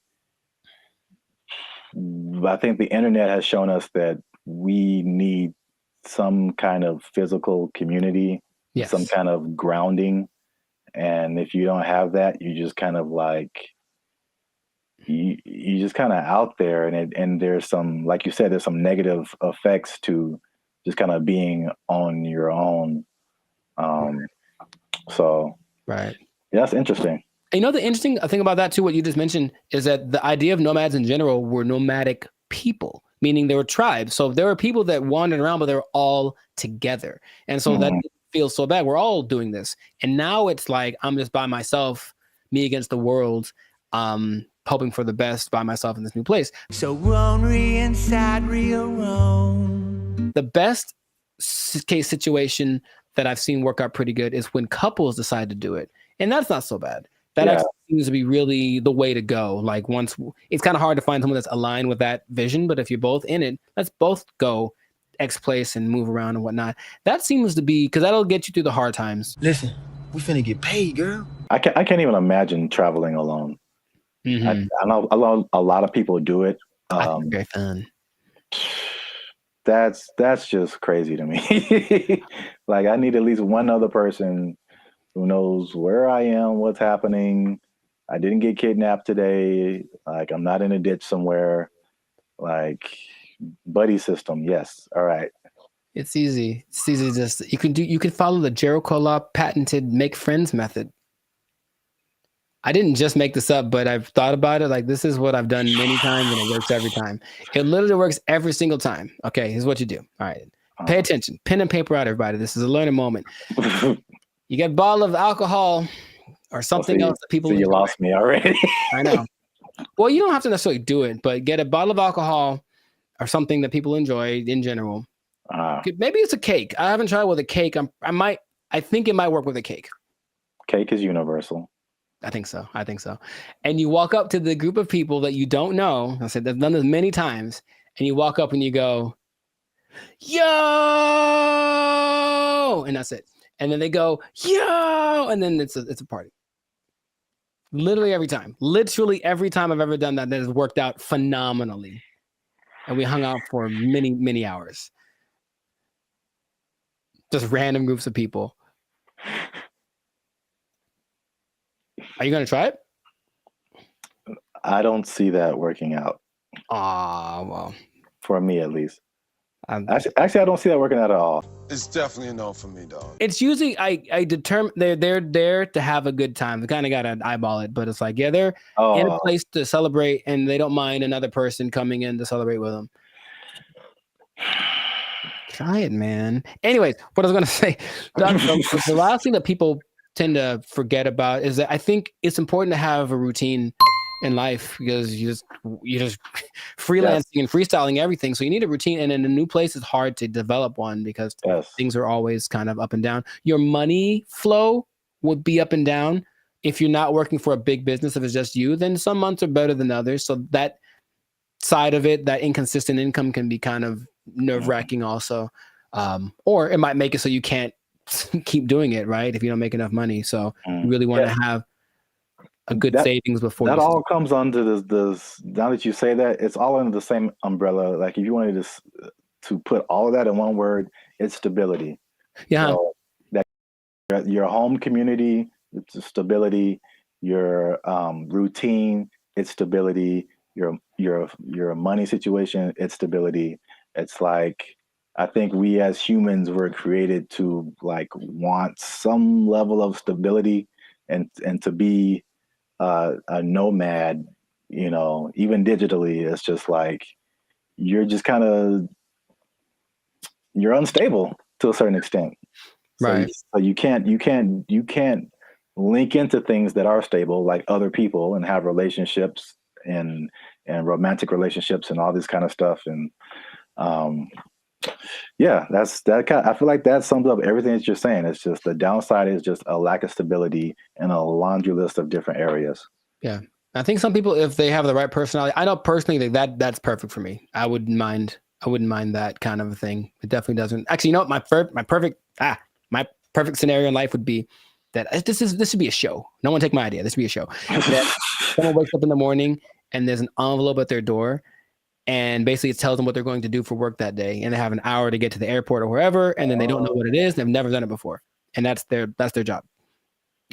I think the internet has shown us that we need some kind of physical community, some kind of grounding. And if you don't have that, you just kind of like, you just kind of out there, and there's some, like you said, there's some negative effects to just kind of being on your own. So right, yeah, that's interesting. And the interesting thing about that too, what you just mentioned, is that the idea of nomads in general were nomadic people, meaning they were tribes. So there were people that wandered around, but they were all together, and so that feels so bad. We're all doing this, and now it's like I'm just by myself, me against the world. Hoping for the best by myself in this new place. So lonely inside, real alone. The best case situation that I've seen work out pretty good is when couples decide to do it. And that's not so bad. That actually seems to be really the way to go. Like once, it's kind of hard to find someone that's aligned with that vision, but if you're both in it, let's both go X place and move around and whatnot. That seems to be, because that'll get you through the hard times. Listen, we finna get paid, girl. I can't even imagine traveling alone. I know a lot of people do it. I think it's very fun. That's just crazy to me. Like I need at least one other person who knows where I am, what's happening. I didn't get kidnapped today. Like I'm not in a ditch somewhere. Like buddy system. Yes. All right. It's easy. It's easy. Just you can follow the Jericho Law patented make friends method. I didn't just make this up, but I've thought about it. Like this is what I've done many times, and it works every time. It literally works every single time. Okay, here's what you do. All right, pay attention. Pen and paper out, everybody. This is a learning moment. You get a bottle of alcohol or something else that people. You lost me already. I know. Well, you don't have to necessarily do it, but get a bottle of alcohol or something that people enjoy in general. Maybe it's a cake. I haven't tried with a cake. I think it might work with a cake. Cake is universal. I think so. And you walk up to the group of people that you don't know. I said, I've done this many times. And you walk up and you go, yo, and that's it. And then they go, yo, and then it's a party. Literally every time I've ever done that has worked out phenomenally. And we hung out for many, many hours. Just random groups of people. Are you going to try it? I don't see that working out. Well. For me, at least. Actually, I don't see that working out at all. It's definitely a no for me, dog. It's usually, I determine they're there to have a good time. They kind of got to eyeball it, but it's like, yeah, they're in a place to celebrate, and they don't mind another person coming in to celebrate with them. Try it, man. Anyways, what I was going to say, the last thing that people tend to forget about is that I think it's important to have a routine in life, because you're just freelancing and freestyling everything. So you need a routine, and in a new place, it's hard to develop one because things are always kind of up and down. Your money flow would be up and down. If you're not working for a big business, if it's just you, then some months are better than others. So that side of it, that inconsistent income can be kind of nerve-wracking also. Or it might make it so you can't keep doing it, right? If you don't make enough money. So you really want to have a good savings before that you all comes under this. Now that you say that, it's all under the same umbrella. Like if you wanted to put all of that in one word, it's stability. Yeah. So that your home community, it's stability. Your routine, it's stability. Your money situation, it's stability. It's like I think we as humans were created to like want some level of stability and to be a nomad, you know, even digitally. It's just like you're just kind of you're unstable to a certain extent. Right. So you can't link into things that are stable like other people and have relationships and romantic relationships and all this kind of stuff. And yeah, I feel like that sums up everything that you're saying. It's just the downside is just a lack of stability in a laundry list of different areas. Yeah. I think some people, if they have the right personality, I know personally that's perfect for me. I wouldn't mind that kind of a thing. It definitely doesn't. Actually, you know what? My perfect scenario in life would be that this should be a show. No one take my idea. This should be a show. That someone wakes up in the morning and there's an envelope at their door, and basically it tells them what they're going to do for work that day, and they have an hour to get to the airport or wherever, and then they don't know what it is. They've never done it before, and that's their job.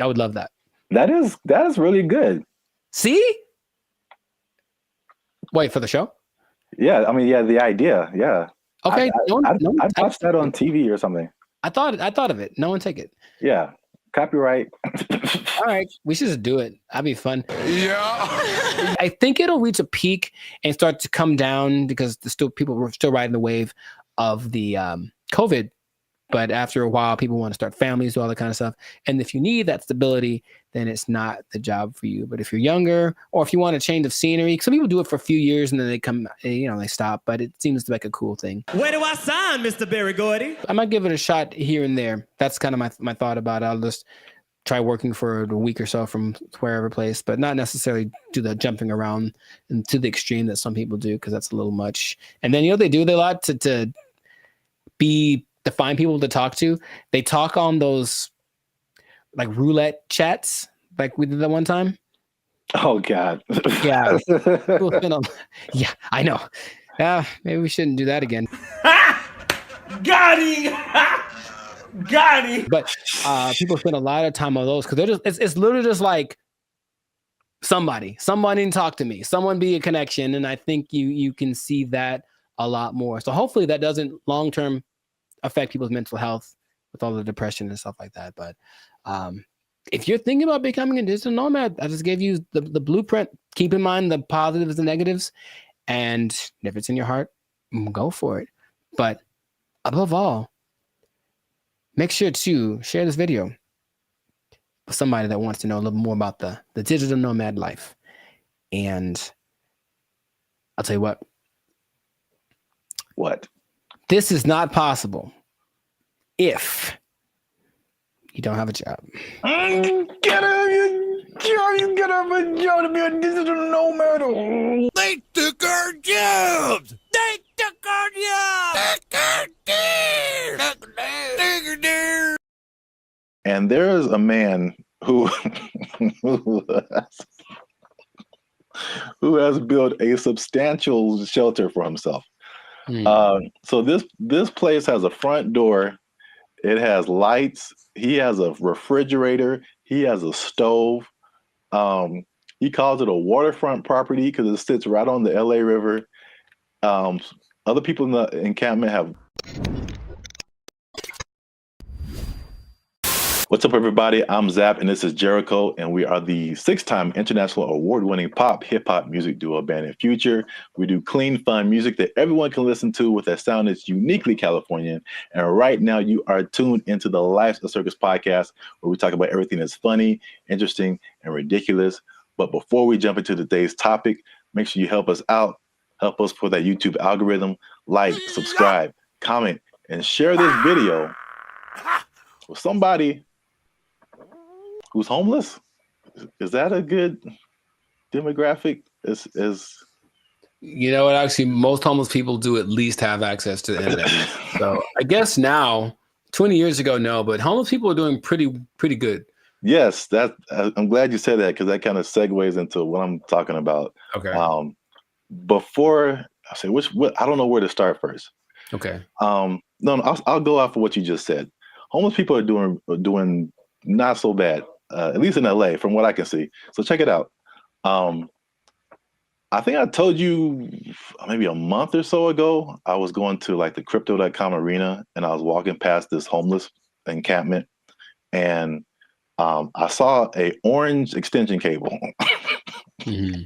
I would love that. That is really good. See? Wait for the show? Yeah, I mean, yeah, the idea, yeah. Okay, I'd watch that on TV or something. I thought of it. No one take it. Yeah, copyright. All right, we should just do it. That'd be fun. Yeah. I think it'll reach a peak and start to come down because people were still riding the wave of the COVID. But after a while, people want to start families, do all that kind of stuff. And if you need that stability, then it's not the job for you. But if you're younger, or if you want a change of scenery, some people do it for a few years and then they stop. But it seems like a cool thing. Where do I sign, Mr. Berry Gordy? I might give it a shot here and there. That's kind of my thought about it. I'll just try working for a week or so from wherever place, but not necessarily do the jumping around and to the extreme that some people do, because that's a little much. And then they do a lot to find people to talk to. They talk on those like roulette chats, like we did that one time. Oh God. Yeah. Yeah, I know. Maybe we shouldn't do that again. Got him! Got him! But people spend a lot of time on those because it's literally just like somebody to talk to me, someone be a connection. And I think you can see that a lot more. So hopefully that doesn't long-term affect people's mental health with all the depression and stuff like that. But if you're thinking about becoming a digital nomad, I just gave you the blueprint. Keep in mind the positives and negatives, and if it's in your heart, go for it. But above all, make sure to share this video with somebody that wants to know a little more about the digital nomad life. And I'll tell you what. What? This is not possible if you don't have a job. You gotta have a job to be a digital nomad. They took our jobs! They took our jobs! And there's a man who has built a substantial shelter for himself. So this place has a front door. It has lights. He has a refrigerator. He has a stove. He calls it a waterfront property because it sits right on the LA River. Other people in the encampment have. What's up, everybody? I'm Zap, and this is Jericho, and we are the 6-time international award-winning pop hip-hop music duo Band in Future. We do clean, fun music that everyone can listen to with a sound that's uniquely Californian. And right now, you are tuned into the Life's a Circus podcast, where we talk about everything that's funny, interesting, and ridiculous. But before we jump into today's topic, make sure you help us out. Help us for that YouTube algorithm. Like, subscribe, comment, and share this video with somebody who's homeless. Is that a good demographic? You know what? Actually, most homeless people do at least have access to the internet. So I guess now, 20 years ago, no, but homeless people are doing pretty good. Yes, I'm glad you said that because that kind of segues into what I'm talking about. Okay. Before I say I don't know where to start first. Okay. No, I'll go off of what you just said. Homeless people are doing not so bad, at least in LA, from what I can see. So check it out. I think I told you maybe a month or so ago, I was going to like the crypto.com arena and I was walking past this homeless encampment and I saw a orange extension cable. Mm-hmm.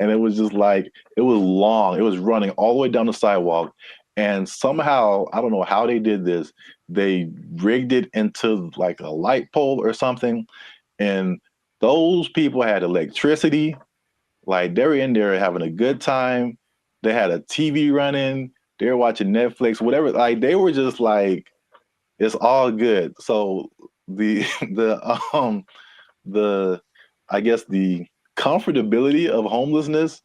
And it was just like, it was long. It was running all the way down the sidewalk. And somehow, I don't know how they did this. They rigged it into like a light pole or something. And those people had electricity. Like they were in there having a good time. They had a TV running. They were watching Netflix, whatever. Like they were just like, it's all good. So the I guess the comfortability of homelessness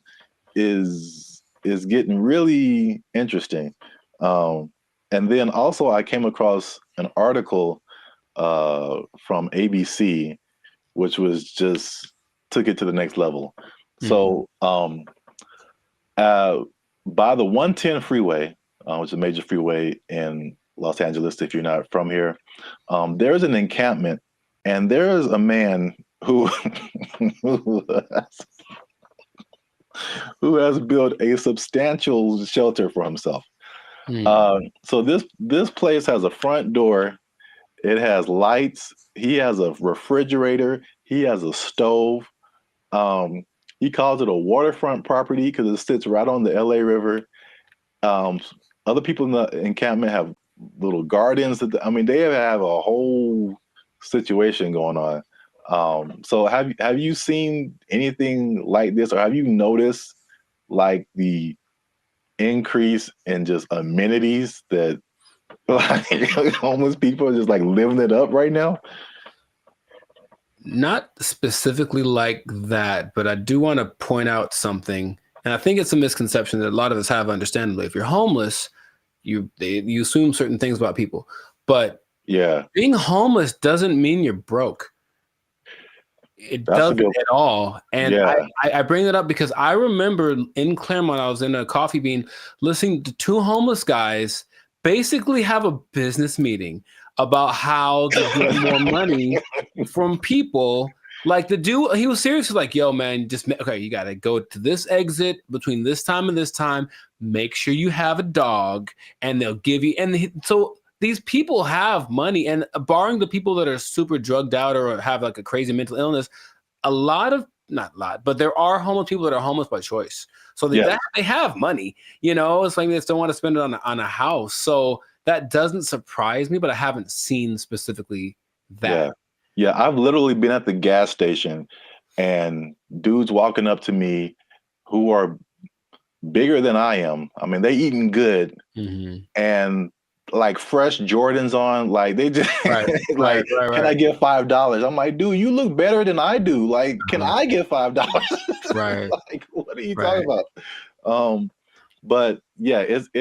is getting really interesting. And then also I came across an article from ABC, which was just took it to the next level. So by the 110 freeway, which is a major freeway in Los Angeles, if you're not from here, there's an encampment, and there's a man who who has built a substantial shelter for himself. So this place has a front door. It has lights. He has a refrigerator. He has a stove. He calls it a waterfront property because it sits right on the LA River. Other people in the encampment have little gardens. They have a whole situation going on. So have you seen anything like this, or have you noticed like the increase in just amenities that like homeless people are just like living it up right now? Not specifically like that, but I do want to point out something. And I think it's a misconception that a lot of us have, understandably. If you're homeless, you assume certain things about people. But yeah, being homeless doesn't mean you're broke. It doesn't at all. And I bring that up because I remember in Claremont, I was in a Coffee Bean listening to two homeless guys basically have a business meeting about how to get more money from people. Like the dude, he was seriously like, yo, man, you got to go to this exit between this time and this time. Make sure you have a dog and they'll give you. So these people have money, and barring the people that are super drugged out or have like a crazy mental illness, not a lot, but there are homeless people that are homeless by choice. So they have money, it's like they just don't want to spend it on a house. So that doesn't surprise me, but I haven't seen specifically that. Yeah, I've literally been at the gas station and dudes walking up to me who are bigger than I am. They eating good and like fresh Jordans on, like they just can I get $5? I'm like, dude, you look better than I do. Like, can I get $5? Right. Like, what are you talking about? But yeah, it's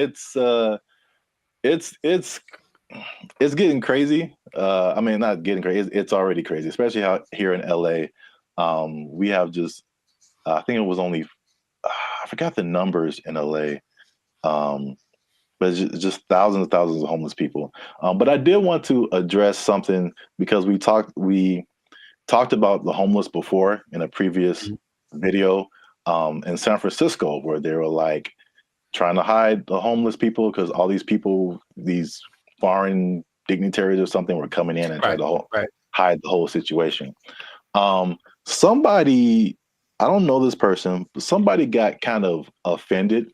getting crazy. Not getting crazy. It's already crazy, especially how here in LA, we have just, I think it was only, I forgot the numbers in LA, but it's just thousands and thousands of homeless people. But I did want to address something because we talked about the homeless before in a previous video in San Francisco, where they were like trying to hide the homeless people because all these people, these foreign dignitaries or something, were coming in and trying to hide the whole situation. Somebody, I don't know this person, but somebody got kind of offended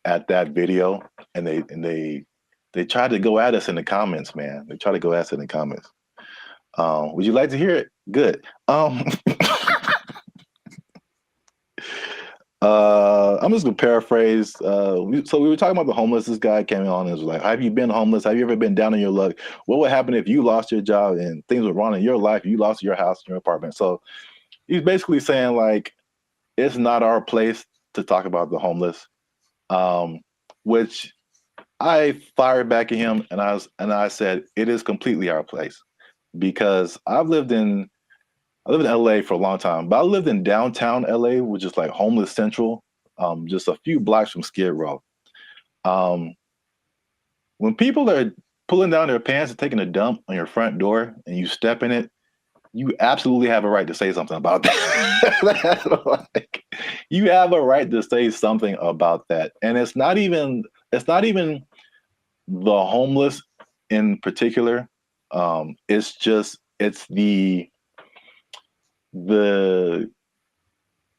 at that video, and they tried to go at us in the comments, man. They tried to go at us in the comments. Would you like to hear it? Good. I'm just gonna paraphrase. So we were talking about the homeless. This guy came on and was like, have you been homeless? Have you ever been down on your luck? What would happen if you lost your job and things were wrong in your life? You lost your house, your apartment. So he's basically saying like, it's not our place to talk about the homeless, which I fired back at him, and I said it is completely our place, because I lived in LA for a long time, but I lived in downtown LA, which is like homeless central, just a few blocks from Skid Row. When people are pulling down their pants and taking a dump on your front door and you step in it, you absolutely have a right to say something about that. Like, you have a right to say something about that. And it's not even the homeless in particular. It's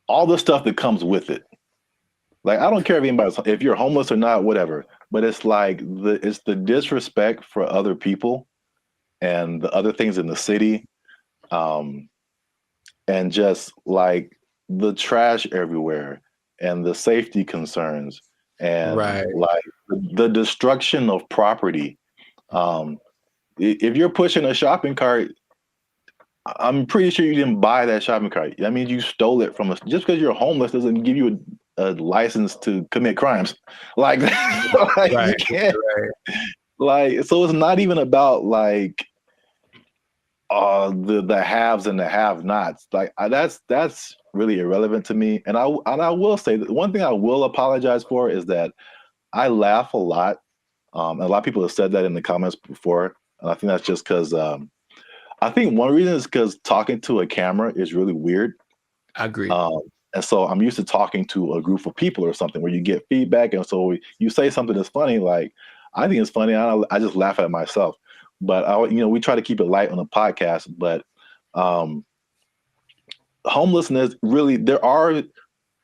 all the stuff that comes with it. Like, I don't care if you're homeless or not, whatever, but it's like it's the disrespect for other people and the other things in the city. And just like the trash everywhere and the safety concerns and like the destruction of property. If you're pushing a shopping cart, I'm pretty sure you didn't buy that shopping cart. That means you stole it from us. Just because you're homeless doesn't give you a license to commit crimes. Like, you can't. Like, so it's not even about like the haves and the have-nots. Like, that's really irrelevant to me. And I will say that one thing I will apologize for is that I laugh a lot. And a lot of people have said that in the comments before. And I think that's just because I think one reason is because talking to a camera is really weird. I agree. And so I'm used to talking to a group of people or something where you get feedback. And so you say something that's funny, like, I think it's funny. I just laugh at myself. But we try to keep it light on the podcast. But homelessness, really, there are,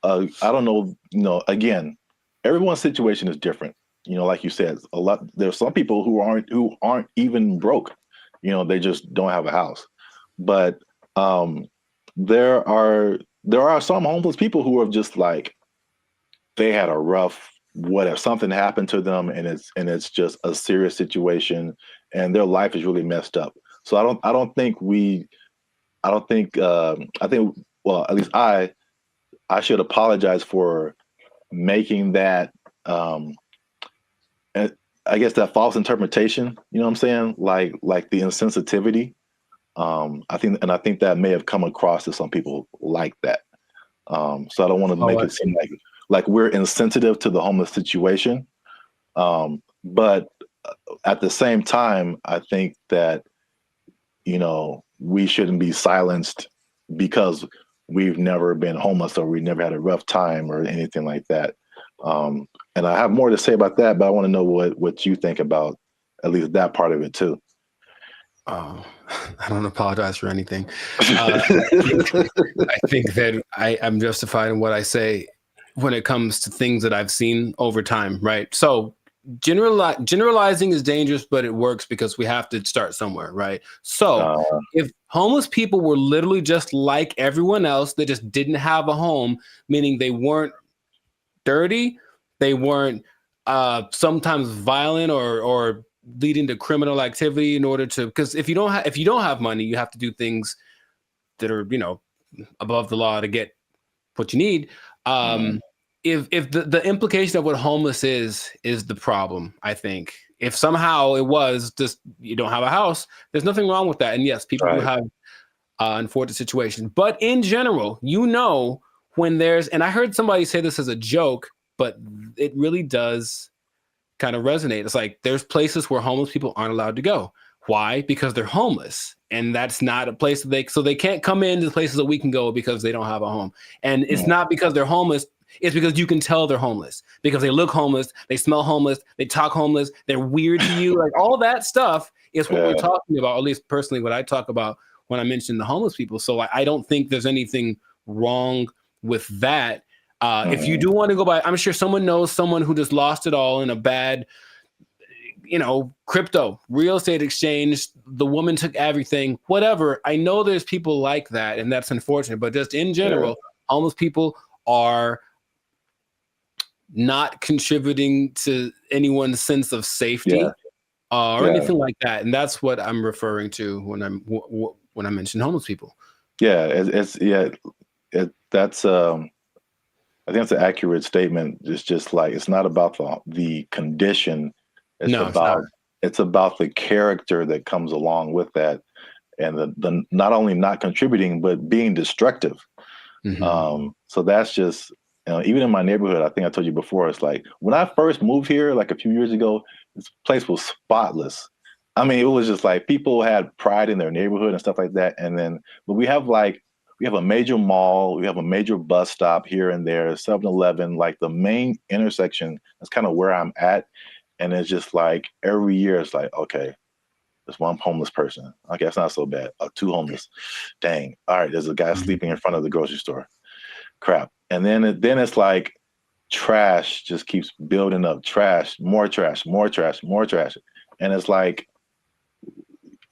I don't know, again, everyone's situation is different. Like you said, there's some people who aren't even broke. They just don't have a house. But there are some homeless people who are just like, they had a rough whatever, something happened to them, and it's just a serious situation, and their life is really messed up. So I think well, at least I should apologize for making that and I guess that false interpretation, you know what I'm saying? Like the insensitivity. I think that may have come across to some people like that. So I don't want to make it seem like we're insensitive to the homeless situation. But at the same time, I think that, we shouldn't be silenced because we've never been homeless or we never had a rough time or anything like that. And I have more to say about that, but I want to know what you think about at least that part of it too. Oh, I don't apologize for anything. I think that I'm justified in what I say when it comes to things that I've seen over time, right? So generalizing is dangerous, but it works because we have to start somewhere, right? So if homeless people were literally just like everyone else, they just didn't have a home, meaning they weren't dirty, they weren't sometimes violent or leading to criminal activity in order to, because if you don't have money, you have to do things that are above the law to get what you need. If the implication of what homeless is the problem, I think if somehow it was just you don't have a house, there's nothing wrong with that. And yes, people who have unfortunate situations, but in general, when there's, and I heard somebody say this as a joke, but it really does kind of resonate. It's like there's places where homeless people aren't allowed to go. Why? Because they're homeless, and that's not a place that they can't come into the places that we can go because they don't have a home. And it's not because they're homeless. It's because you can tell they're homeless because they look homeless, they smell homeless, they talk homeless, they're weird to you. Like all that stuff is what we're talking about. At least personally, what I talk about when I mention the homeless people. So I don't think there's anything wrong with that. If you do want to go by, I'm sure someone knows someone who just lost it all in a bad, crypto, real estate exchange. The woman took everything, whatever. I know there's people like that, and that's unfortunate. But just in general, homeless people are not contributing to anyone's sense of safety or anything like that. And that's what I'm referring to when I mention homeless people. Yeah, that's I think that's an accurate statement. It's just like it's not about the condition. It's No, it's not. it's about the character that comes along with that, and the not only not contributing but being destructive. So that's just even in my neighborhood. I think I told you before. It's like when I first moved here, like a few years ago, this place was spotless. I mean, it was just like people had pride in their neighborhood and stuff like that. And then, but we have a major mall, we have a major bus stop here and there, 7-Eleven, like the main intersection. That's kind of where I'm at. And it's just like every year, it's like, okay, there's one homeless person. Okay, that's not so bad. Two homeless. Dang. All right, there's a guy sleeping in front of the grocery store. Crap. And then it's like trash just keeps building up. Trash, more trash, more trash, more trash. And it's like,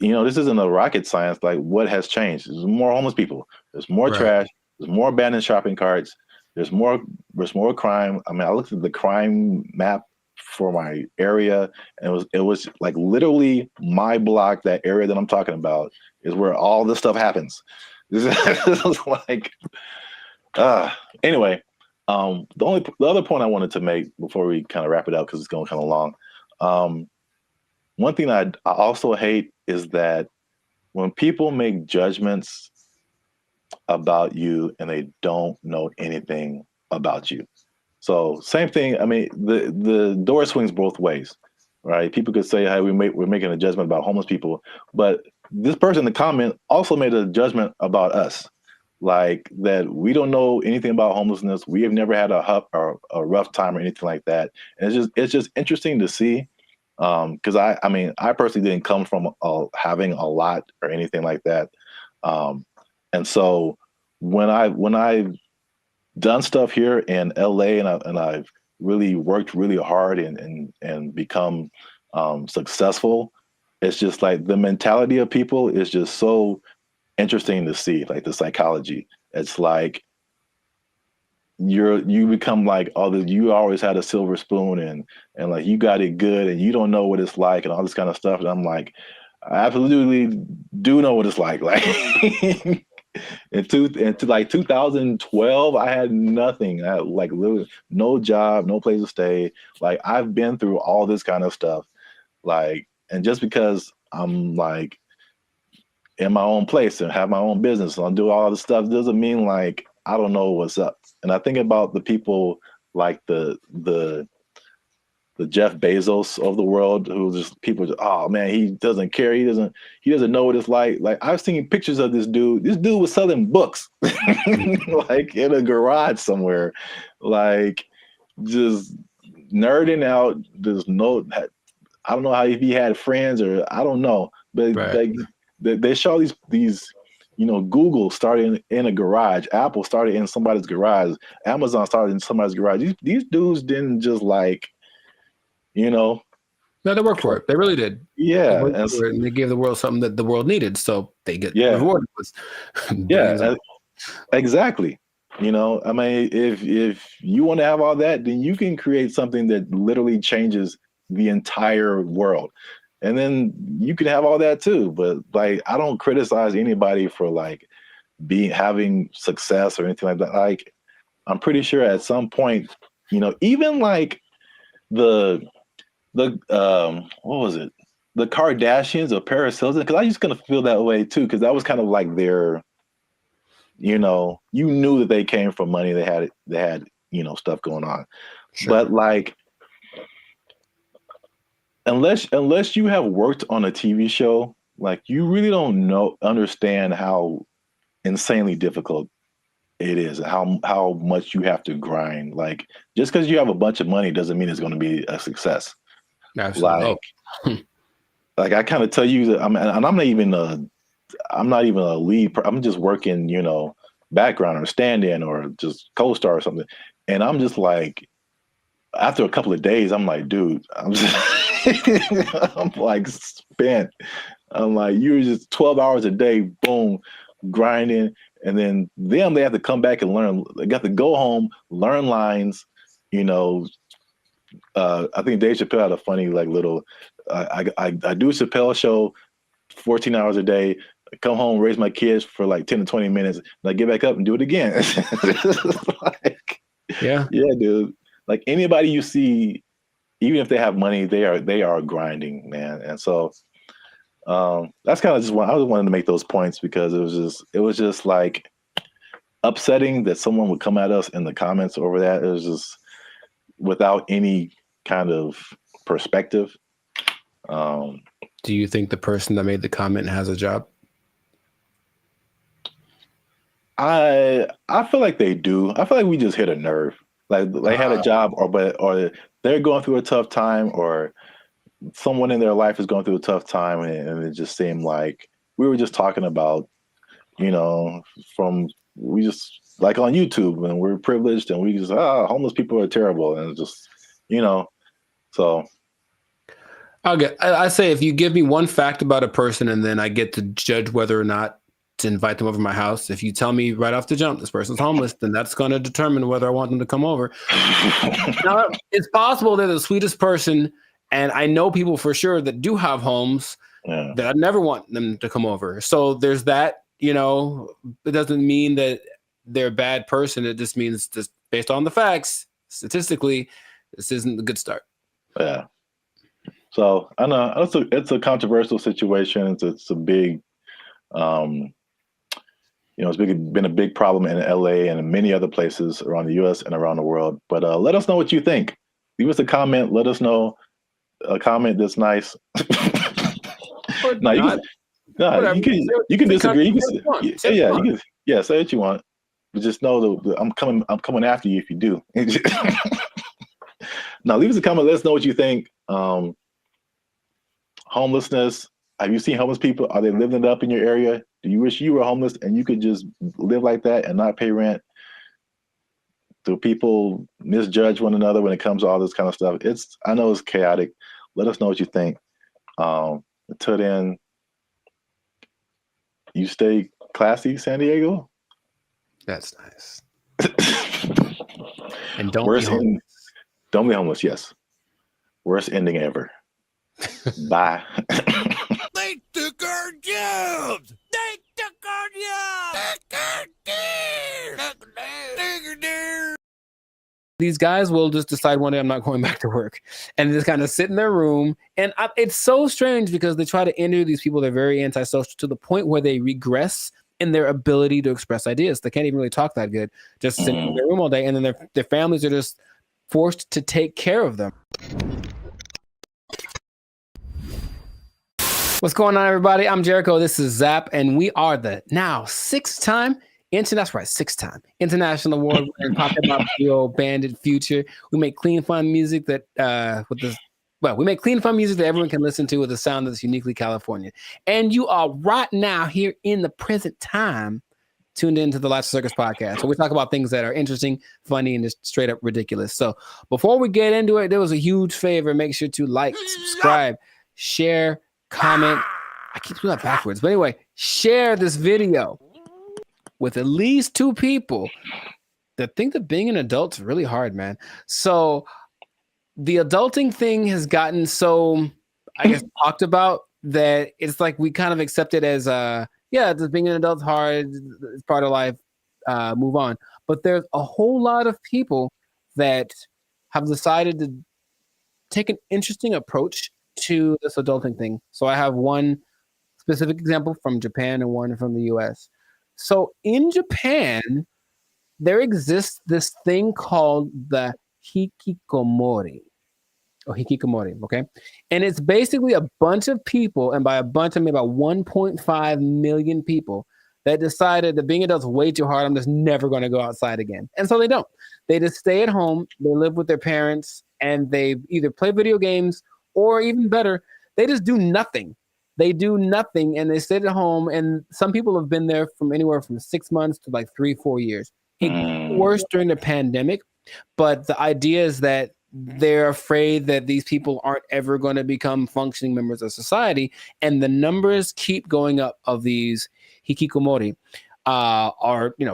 this isn't a rocket science. Like, what has changed? There's more homeless people. There's more trash. There's more abandoned shopping carts. There's more crime. I mean, I looked at the crime map for my area, and it was like literally my block, that area that I'm talking about, is where all this stuff happens. This is like, anyway. The other point I wanted to make before we kind of wrap it up, because it's going kind of long. One thing I also hate is that when people make judgments about you and they don't know anything about you. So same thing. I mean, the door swings both ways, right? People could say, "Hey, we're making a judgment about homeless people," but this person in the comment also made a judgment about us, like that we don't know anything about homelessness. We have never had a rough time or anything like that. And it's just interesting to see. Because I personally didn't come from having a lot or anything like that, and so when I've done stuff here in LA and I've really worked really hard and become successful, it's just like the mentality of people is just so interesting to see, like the psychology. It's like you become like, oh, you always had a silver spoon and like you got it good and you don't know what it's like and all this kind of stuff. And I'm like, I absolutely do know what it's like. Like into like 2012, I had nothing. I had like literally no job, no place to stay. Like I've been through all this kind of stuff. Like, and just because I'm like in my own place and have my own business and I'll do all this stuff doesn't mean like I don't know what's up. And I think about the people like the Jeff Bezos of the world, who just people just, oh man, he doesn't care. He doesn't know what it's like. Like I've seen pictures of this dude. This dude was selling books like in a garage somewhere, like just nerding out. I don't know how, if he had friends or I don't know, but they show these Google started in a garage, Apple started in somebody's garage, Amazon started in somebody's garage. These dudes didn't just like, No, they worked for it. They really did. Yeah. And they gave the world something that the world needed. So they get rewarded with. Exactly. I mean, if you want to have all that, then you can create something that literally changes the entire world. And then you can have all that too. But like, I don't criticize anybody for like having success or anything like that. Like, I'm pretty sure at some point, even like the what was it? The Kardashians or Paris Hilton, because I used to kind of feel that way too, because that was kind of like their, you knew that they came from money. They had stuff going on. Sure. But like, unless you have worked on a TV show, like you really don't understand how insanely difficult it is, how much you have to grind. Like just because you have a bunch of money doesn't mean it's going to be a success. Absolutely. Like I kind of tell you that I'm not even a lead. I'm just working, background or stand-in or just co-star or something. And I'm just like, after a couple of days, I'm like, dude, I'm like spent. I'm like, you're just 12 hours a day, boom, grinding. And then they have to come back and learn. They got to go home, learn lines, I think Dave Chappelle had a funny like little, I do a Chappelle show 14 hours a day, I come home, raise my kids for like 10 to 20 minutes, and I get back up and do it again. Yeah. Yeah, dude. Like anybody you see, even if they have money, they are grinding, man. And so that's kind of just I just wanted to make those points because it was just like upsetting that someone would come at us in the comments over that. It was just without any kind of perspective. Do you think the person that made the comment has a job? I feel like they do. I feel like we just hit a nerve. Like they had a job, or they're going through a tough time, or someone in their life is going through a tough time, and it just seemed like we were just talking about, we just like on YouTube, and we're privileged, and we just homeless people are terrible, and it's just so. I say if you give me one fact about a person and then I get to judge whether or not to invite them over to my house. If you tell me right off the jump this person's homeless, then that's going to determine whether I want them to come over. Now, it's possible they're the sweetest person, and I know people for sure that do have homes that I'd never want them to come over. So there's that. It doesn't mean that they're a bad person. It just means just based on the facts, statistically, this isn't a good start. Yeah. So I know it's a controversial situation. It's a big, it's been a big problem in LA and in many other places around the US and around the world. But let us know what you think. Leave us a comment. Let us know a comment that's nice. You can disagree. You can say what you want. But just know that I'm coming after you if you do. Now leave us a comment. Let us know what you think. Homelessness. Have you seen homeless people? Are they living it up in your area? Do you wish you were homeless and you could just live like that and not pay rent? Do people misjudge one another when it comes to all this kind of stuff? I know it's chaotic. Let us know what you think. Until then, you stay classy, San Diego. That's nice. And don't be homeless. Don't be homeless. Yes. Worst ending ever. Bye. They took our jobs. They took our jobs. These guys will just decide one day I'm not going back to work and just kind of sit in their room. And it's so strange because they try to interview these people. They're very antisocial to the point where they regress in their ability to express ideas. They can't even really talk that good, just sitting in their room all day. And then their families are just forced to take care of them. What's going on, everybody? I'm Jericho. This is Zap, and we are the now six-time International Award winner Pocket Pop Duo Bandit Future. We make clean, fun music that we make clean, fun music that everyone can listen to with a sound that's uniquely California. And you are right now here in the present time tuned into the Last Circus podcast. So we talk about things that are interesting, funny, and just straight up ridiculous. So before we get into it, there was a huge favor. Make sure to like, subscribe, share, comment. I keep doing that backwards. But anyway, share this video with at least 2 people that think that being an adult is really hard, man. So the adulting thing has gotten so, I guess, talked about that it's like we kind of accept it as just being an adult's hard, it's part of life, move on. But there's a whole lot of people that have decided to take an interesting approach to this adulting thing. So I have one specific example from Japan and one from the US. So in Japan, there exists this thing called the hikikomori. Okay? And it's basically a bunch of people, and by a bunch I mean about 1.5 million people that decided that being adults is way too hard. I'm just never going to go outside again. And so they don't. They just stay at home, they live with their parents, and they either play video games or even better, they just do nothing. They do nothing and they sit at home. And some people have been there from anywhere from 6 months to like 3-4 years. It got worse during the pandemic, but the idea is that they're afraid that these people aren't ever going to become functioning members of society. And the numbers keep going up of these hikikomori,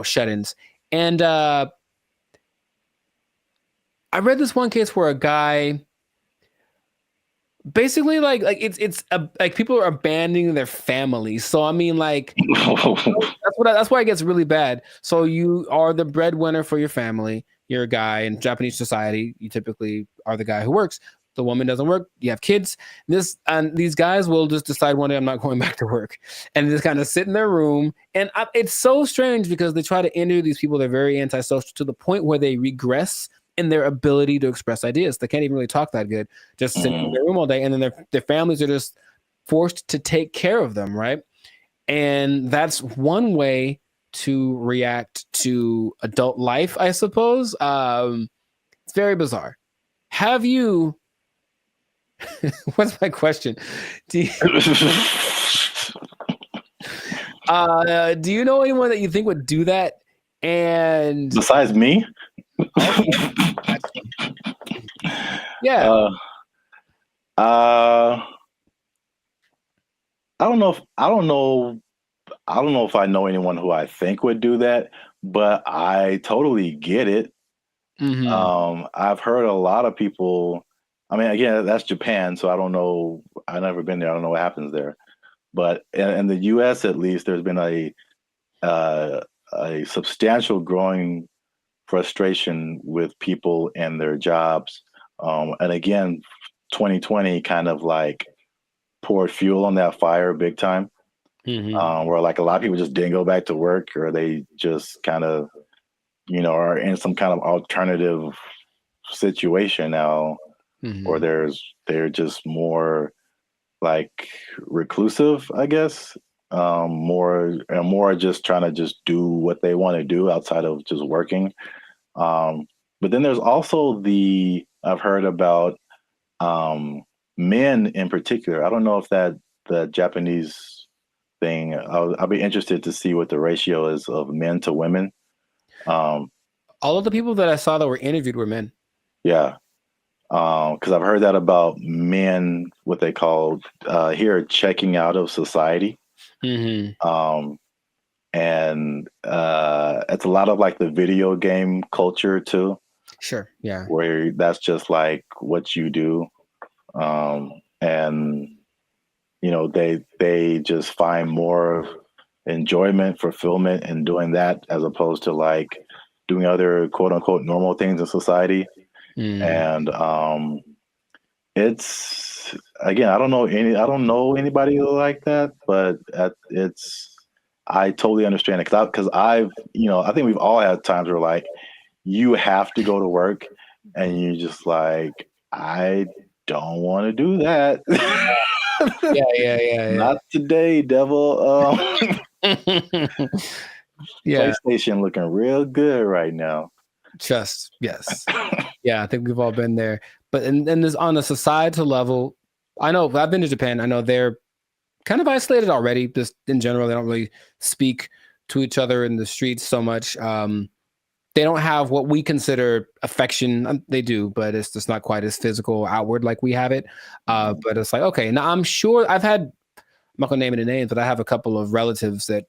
shut-ins. And I read this one case where a guy basically like people are abandoning their families. So I mean, like that's why it gets really bad. So you are the breadwinner for your family. you're a guy in Japanese society, you typically are the guy who works. The woman doesn't work. You have kids. These guys will just decide one day I'm not going back to work, and just kind of sit in their room. And it's so strange because they try to interview these people. They're very antisocial to the point where they regress in their ability to express ideas. They can't even really talk that good. Just sitting in their room all day, and then their families are just forced to take care of them, right? And that's one way to react to adult life, I suppose. It's very bizarre. Have you? What's my question? Do you know anyone that you think would do that? And besides me? Yeah. I don't know if I know anyone who I think would do that, but I totally get it. I've heard a lot of people. I mean, again, that's Japan, so I don't know. I've never been there. I don't know what happens there. But in the U.S., at least, there's been a substantial growing frustration with people and their jobs. And again, 2020 kind of like poured fuel on that fire big time. Where like a lot of people just didn't go back to work, or they just kind of, are in some kind of alternative situation now. Or they're just more like reclusive, I guess. More just trying to just do what they want to do outside of just working. But then there's also I've heard about men in particular. I don't know if the Japanese thing. I'll be interested to see what the ratio is of men to women. All of the people that I saw that were interviewed were men. Yeah. Because I've heard that about men, what they call here checking out of society. And it's a lot of like the video game culture too. Sure. Yeah. Where that's just like what you do. And they just find more enjoyment, fulfillment in doing that as opposed to like doing other quote unquote normal things in society. And it's again, I don't know anybody like that, but I totally understand it because I think we've all had times where like you have to go to work and you just like, I don't want to do that. Yeah. Not today, devil. PlayStation looking real good right now. Yes. Yeah, I think we've all been there. But and this on a societal level, I know I've been to Japan. I know they're kind of isolated already. Just in general, they don't really speak to each other in the streets so much. They don't have what we consider affection. They do, but it's just not quite as physical outward like we have it. But it's like, okay, now I'm sure I'm not gonna name any names, but I have a couple of relatives that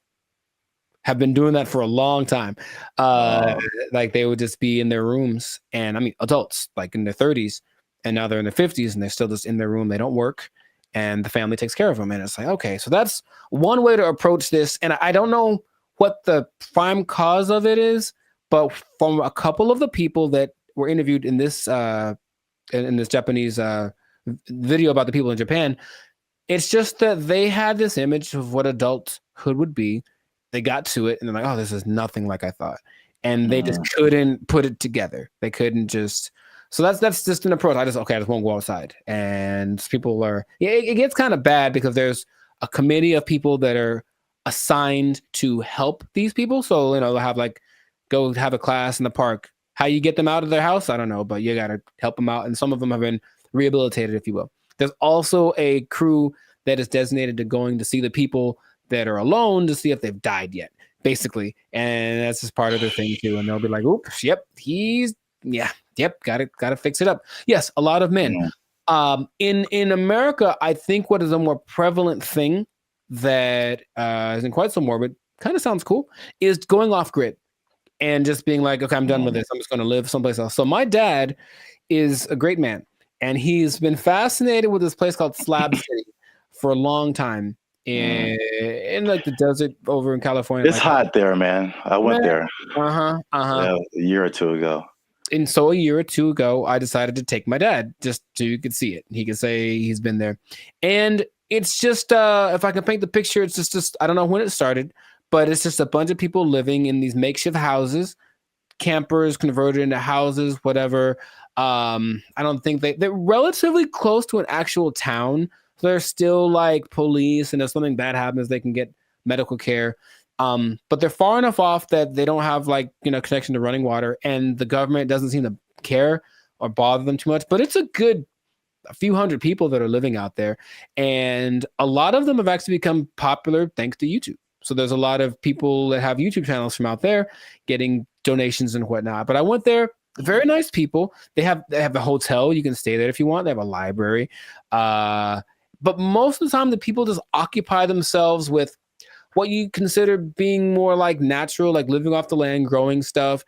have been doing that for a long time. Like they would just be in their rooms, and I mean adults like in their 30s, and now they're in their 50s and they're still just in their room. They don't work, and the family takes care of them. And it's like, okay, so that's one way to approach this. And I don't know what the prime cause of it is, but from a couple of the people that were interviewed in this Japanese video about the people in Japan, it's just that they had this image of what adulthood would be. They got to it and they're like, oh, this is nothing like I thought. And they just couldn't put it together. They couldn't just, so that's just an approach. I just won't go outside. And people it gets kind of bad because there's a committee of people that are assigned to help these people. So, they'll have like, go have a class in the park. How you get them out of their house, I don't know, but you got to help them out. And some of them have been rehabilitated, if you will. There's also a crew that is designated to going to see the people that are alone to see if they've died yet, basically. And that's just part of their thing too. And they'll be like, oops, yep, gotta fix it up. Yes, a lot of men. In America, I think what is a more prevalent thing that isn't quite so morbid, kind of sounds cool, is going off grid and just being like, okay, I'm done with this. I'm just going to live someplace else. So my dad is a great man, and he's been fascinated with this place called Slab City for a long time in like the desert over in California. It's hot there, man. I went there. Yeah, a year or two ago. And so a year or two ago, I decided to take my dad just so you could see it. He could say he's been there. And it's just, if I can paint the picture, it's just I don't know when it started, but it's just a bunch of people living in these makeshift houses, campers converted into houses, whatever. I don't think they're relatively close to an actual town. So there's still like police, and if something bad happens, they can get medical care. But they're far enough off that they don't have like, connection to running water, and the government doesn't seem to care or bother them too much. But it's a few hundred people that are living out there, and a lot of them have actually become popular thanks to YouTube. So there's a lot of people that have YouTube channels from out there getting donations and whatnot. But I went there, very nice people. They have a hotel, you can stay there if you want. They have a library. But most of the time, the people just occupy themselves with what you consider being more like natural, like living off the land, growing stuff,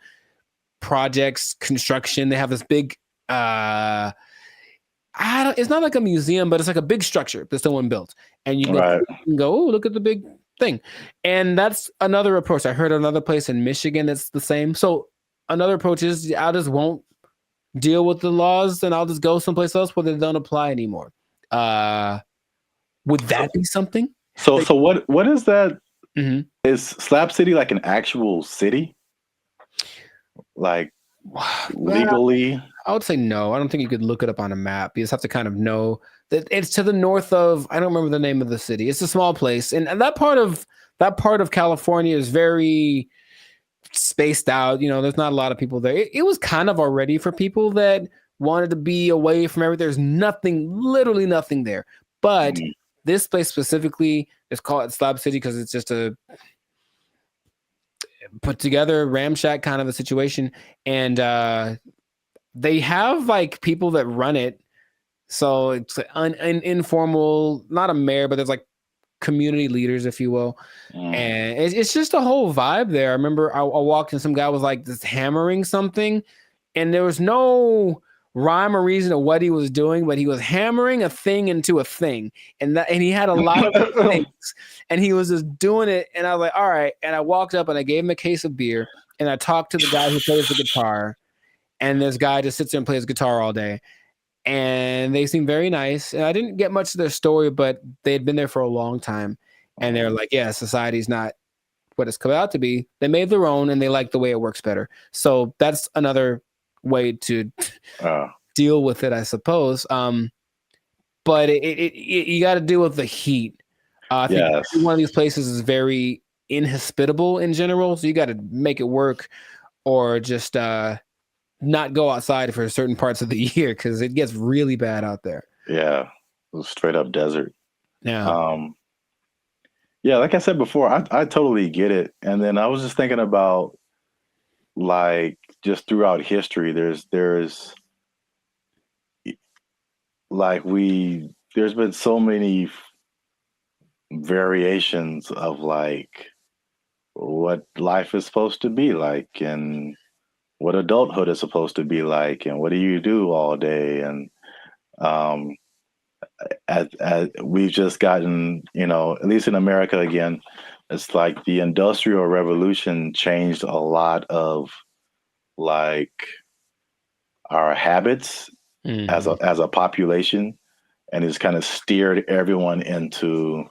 projects, construction. They have this big, it's not like a museum, but it's like a big structure that someone built. And you can go, oh, look at the big thing. And that's another approach. I heard another place in Michigan that's the same. So another approach is I just won't deal with the laws, and I'll just go someplace else where they don't apply anymore. Would that be something? So what is that? Mm-hmm. Is Slab City like an actual city? Like legally? I would say no. I don't think you could look it up on a map. You just have to kind of know that it's to the north of, I don't remember the name of the city. It's a small place. And that part of California is very spaced out. There's not a lot of people there. It was kind of already for people that wanted to be away from everything. There's literally nothing there. But this place specifically is called Slab City because it's just a put together ramshack kind of a situation. And they have like people that run it. So it's an informal, not a mayor, but there's like community leaders, if you will. And it's just a whole vibe there. I remember I walked in, some guy was like just hammering something, and there was no rhyme or reason of what he was doing, but he was hammering a thing into a thing. And he had a lot of things, and he was just doing it. And I was like, all right. And I walked up and I gave him a case of beer, and I talked to the guy who plays the guitar. And this guy just sits there and plays guitar all day. And they seem very nice. And I didn't get much of their story, but they had been there for a long time. And they're like, yeah, society's not what it's come out to be. They made their own, and they like the way it works better. So that's another way to deal with it, I suppose. But you got to deal with the heat. I think every one of these places is very inhospitable in general. So you got to make it work, or just not go outside for certain parts of the year because it gets really bad out there. Yeah, straight up desert. Yeah. Yeah, like I said before, I totally get it. And then I was just thinking about, like, just throughout history, there's been so many variations of like what life is supposed to be like, and what adulthood is supposed to be like, and what do you do all day. And as we've just gotten, at least in America again, it's like the Industrial Revolution changed a lot of like our habits as a population, and it's kind of steered everyone into,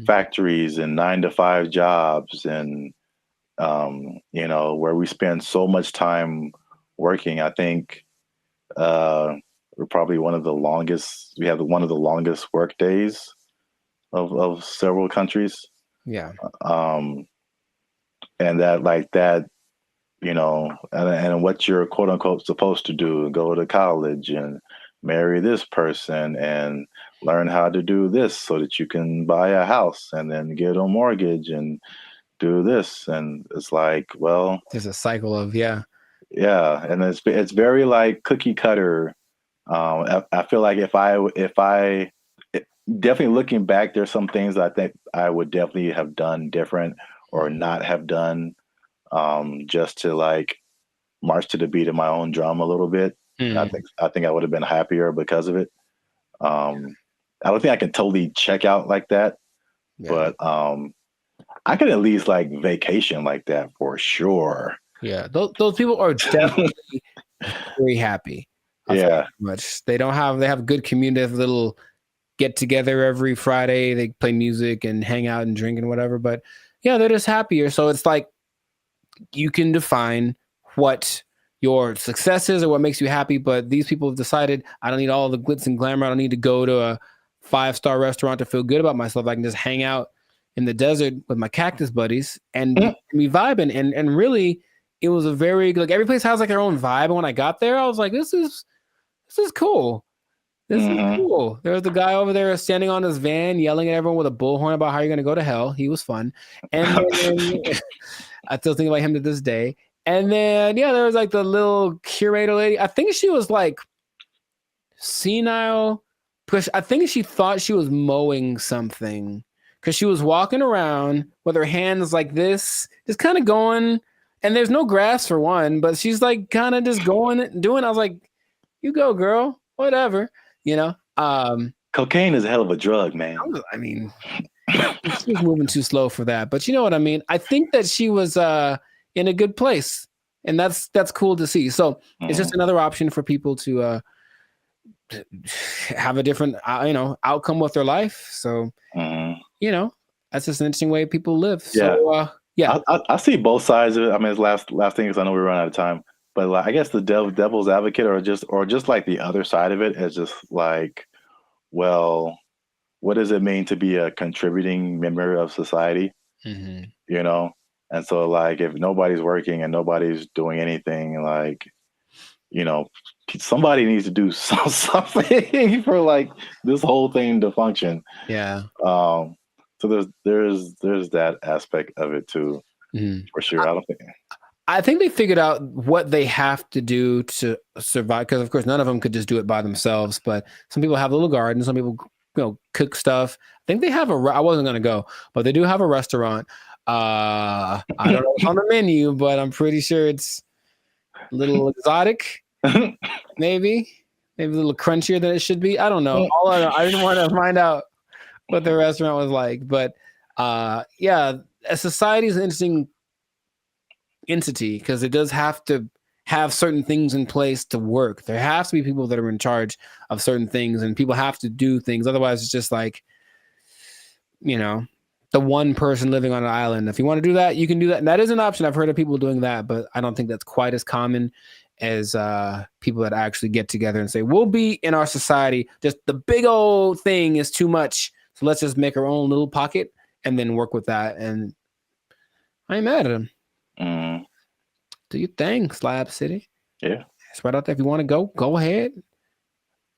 factories and 9-to-5 jobs, and where we spend so much time working. I think we're probably one of the longest. We have one of the longest work days of several countries. Yeah. And that, and what you're quote unquote supposed to do: go to college and marry this person and learn how to do this so that you can buy a house and then get a mortgage and do this. And it's like, well, there's a cycle of and it's very like cookie cutter. I feel like if I definitely looking back, there's some things I think I would definitely have done different or not have done, just to like march to the beat of my own drum a little bit. I think I would have been happier because of it. I don't think I can totally check out like that, but I could at least like vacation like that for sure. Yeah, those people are definitely very happy. Yeah. Much they have good community, have little get together every Friday. They play music and hang out and drink and whatever. But yeah, they're just happier. So it's like you can define what your success is or what makes you happy. But these people have decided I don't need all the glitz and glamour. I don't need to go to a 5-star restaurant to feel good about myself. I can just hang out in the desert with my cactus buddies and be vibing. And really, it was a very like every place has like their own vibe. And when I got there, I was like, this is cool. This is cool. There was the guy over there standing on his van, yelling at everyone with a bullhorn about how you're going to go to hell. He was fun. And then, I still think about him to this day. And then, yeah, there was like the little curator lady. I think she was like senile. I think she thought she was mowing something because she was walking around with her hands like this, just kind of going. And there's no grass for one, but she's like kind of just going, doing. I was like, you go, girl, whatever. Cocaine is a hell of a drug, man. I mean, she was moving too slow for that, but you know what I mean? I think that she was in a good place, and that's cool to see. So it's just another option for people to have a different, outcome with their life. So, that's just an interesting way people live. Yeah. So, yeah. I see both sides of it. I mean, it's last thing because I know we run out of time. But like, I guess the devil's advocate, or just like the other side of it, is just like, well, what does it mean to be a contributing member of society? And so like, if nobody's working and nobody's doing anything, like, somebody needs to do something for like this whole thing to function. Yeah. So there's that aspect of it too, for sure. I think they figured out what they have to do to survive, because of course none of them could just do it by themselves. But some people have little gardens, some people cook stuff. I think they have I wasn't gonna go, but they do have a restaurant. I don't know what's on the menu, but I'm pretty sure it's a little exotic, maybe a little crunchier than it should be. I don't know. I didn't want to find out what the restaurant was like, but yeah, a society is an interesting entity because it does have to have certain things in place to work. There has to be people that are in charge of certain things, and people have to do things. Otherwise, it's just like, the one person living on an island. If you want to do that, you can do that. And that is an option. I've heard of people doing that, but I don't think that's quite as common as people that actually get together and say, we'll be in our society. Just the big old thing is too much. So let's just make our own little pocket and then work with that. And I ain't mad at them. Do your thing, Slab City. Yeah. It's right out there. If you want to go ahead.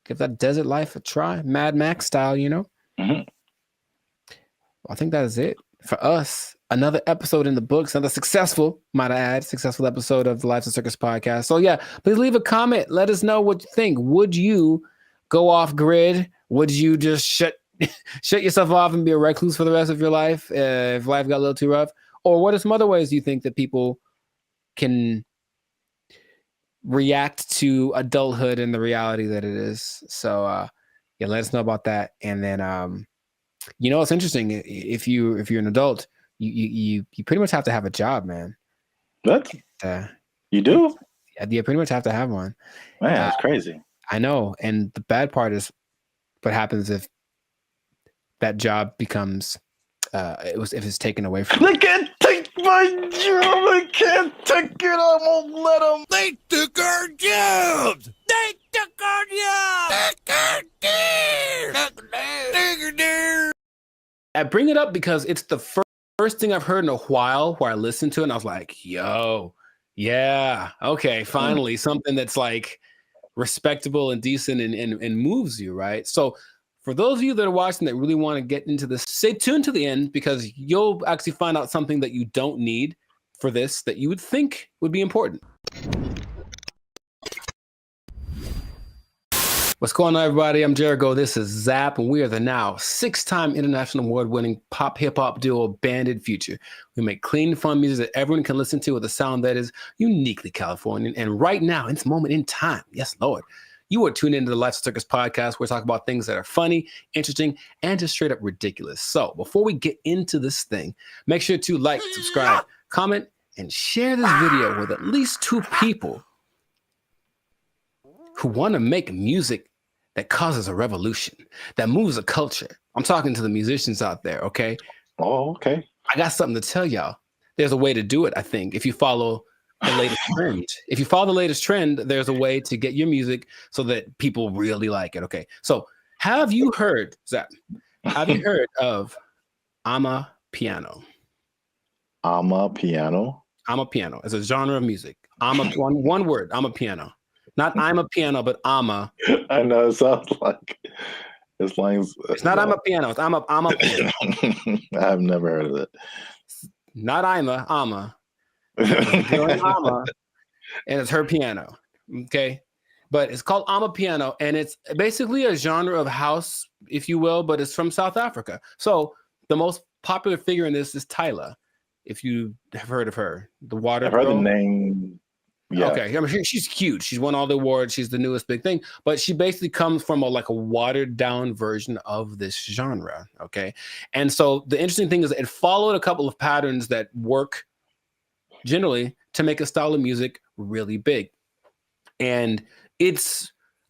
Give that desert life a try. Mad Max style, I think that is it for us. Another episode in the books, another successful episode of the Lives of Circus podcast. So yeah, please leave a comment. Let us know what you think. Would you go off grid? Would you just shut yourself off and be a recluse for the rest of your life if life got a little too rough? Or what are some other ways you think that people can react to adulthood and the reality that it is? So yeah, let us know about that. And then it's interesting. If you're an adult, you pretty much have to have a job, man. What? You do? You pretty much have to have one. Man, that's crazy. I know. And the bad part is what happens if that job becomes if it's taken away from you. They can't take my job. I can't take it. I won't let them. They took our jobs. They took our jobs. I bring it up because it's the first thing I've heard in a while where I listened to it and I was like, yo, yeah, okay, finally something that's like respectable and decent and moves you, right? So for those of you that are watching that really want to get into this, stay tuned to the end because you'll actually find out something that you don't need for this that you would think would be important. What's going on, everybody? I'm Jericho. This is Zap, and we are the now 6-time international award-winning pop hip-hop duo Banded Future. We make clean, fun music that everyone can listen to with a sound that is uniquely Californian. And right now, in this moment in time, yes, Lord, you are tuned into the Life Circus podcast where we talk about things that are funny, interesting, and just straight up ridiculous. So before we get into this thing, make sure to like, subscribe, comment, and share this video with at least 2 people who want to make music that causes a revolution, that moves a culture. I'm talking to the musicians out there, okay? Oh, okay. I got something to tell y'all. There's a way to do it, I think, if you follow the latest trend. If you follow the latest trend, there's a way to get your music so that people really like it, okay? So have you heard, Zach, have you heard of Amapiano? Amapiano? Amapiano. It's a genre of music. One word, Amapiano. Not I'm a piano, but ama. I know, it sounds like it's not I'm a piano, it's I'm a piano. I've never heard of it. Not ama. Ama, and it's her piano. Okay. But it's called Amapiano, and it's basically a genre of house, if you will, but it's from South Africa. So the most popular figure in this is Tyla, if you have heard of her. The water I've heard girl. the name. Yeah. Okay, I mean, she's huge. She's won all the awards. She's the newest big thing, but she basically comes from a watered down version of this genre. Okay, and so the interesting thing is it followed a couple of patterns that work generally to make a style of music really big. And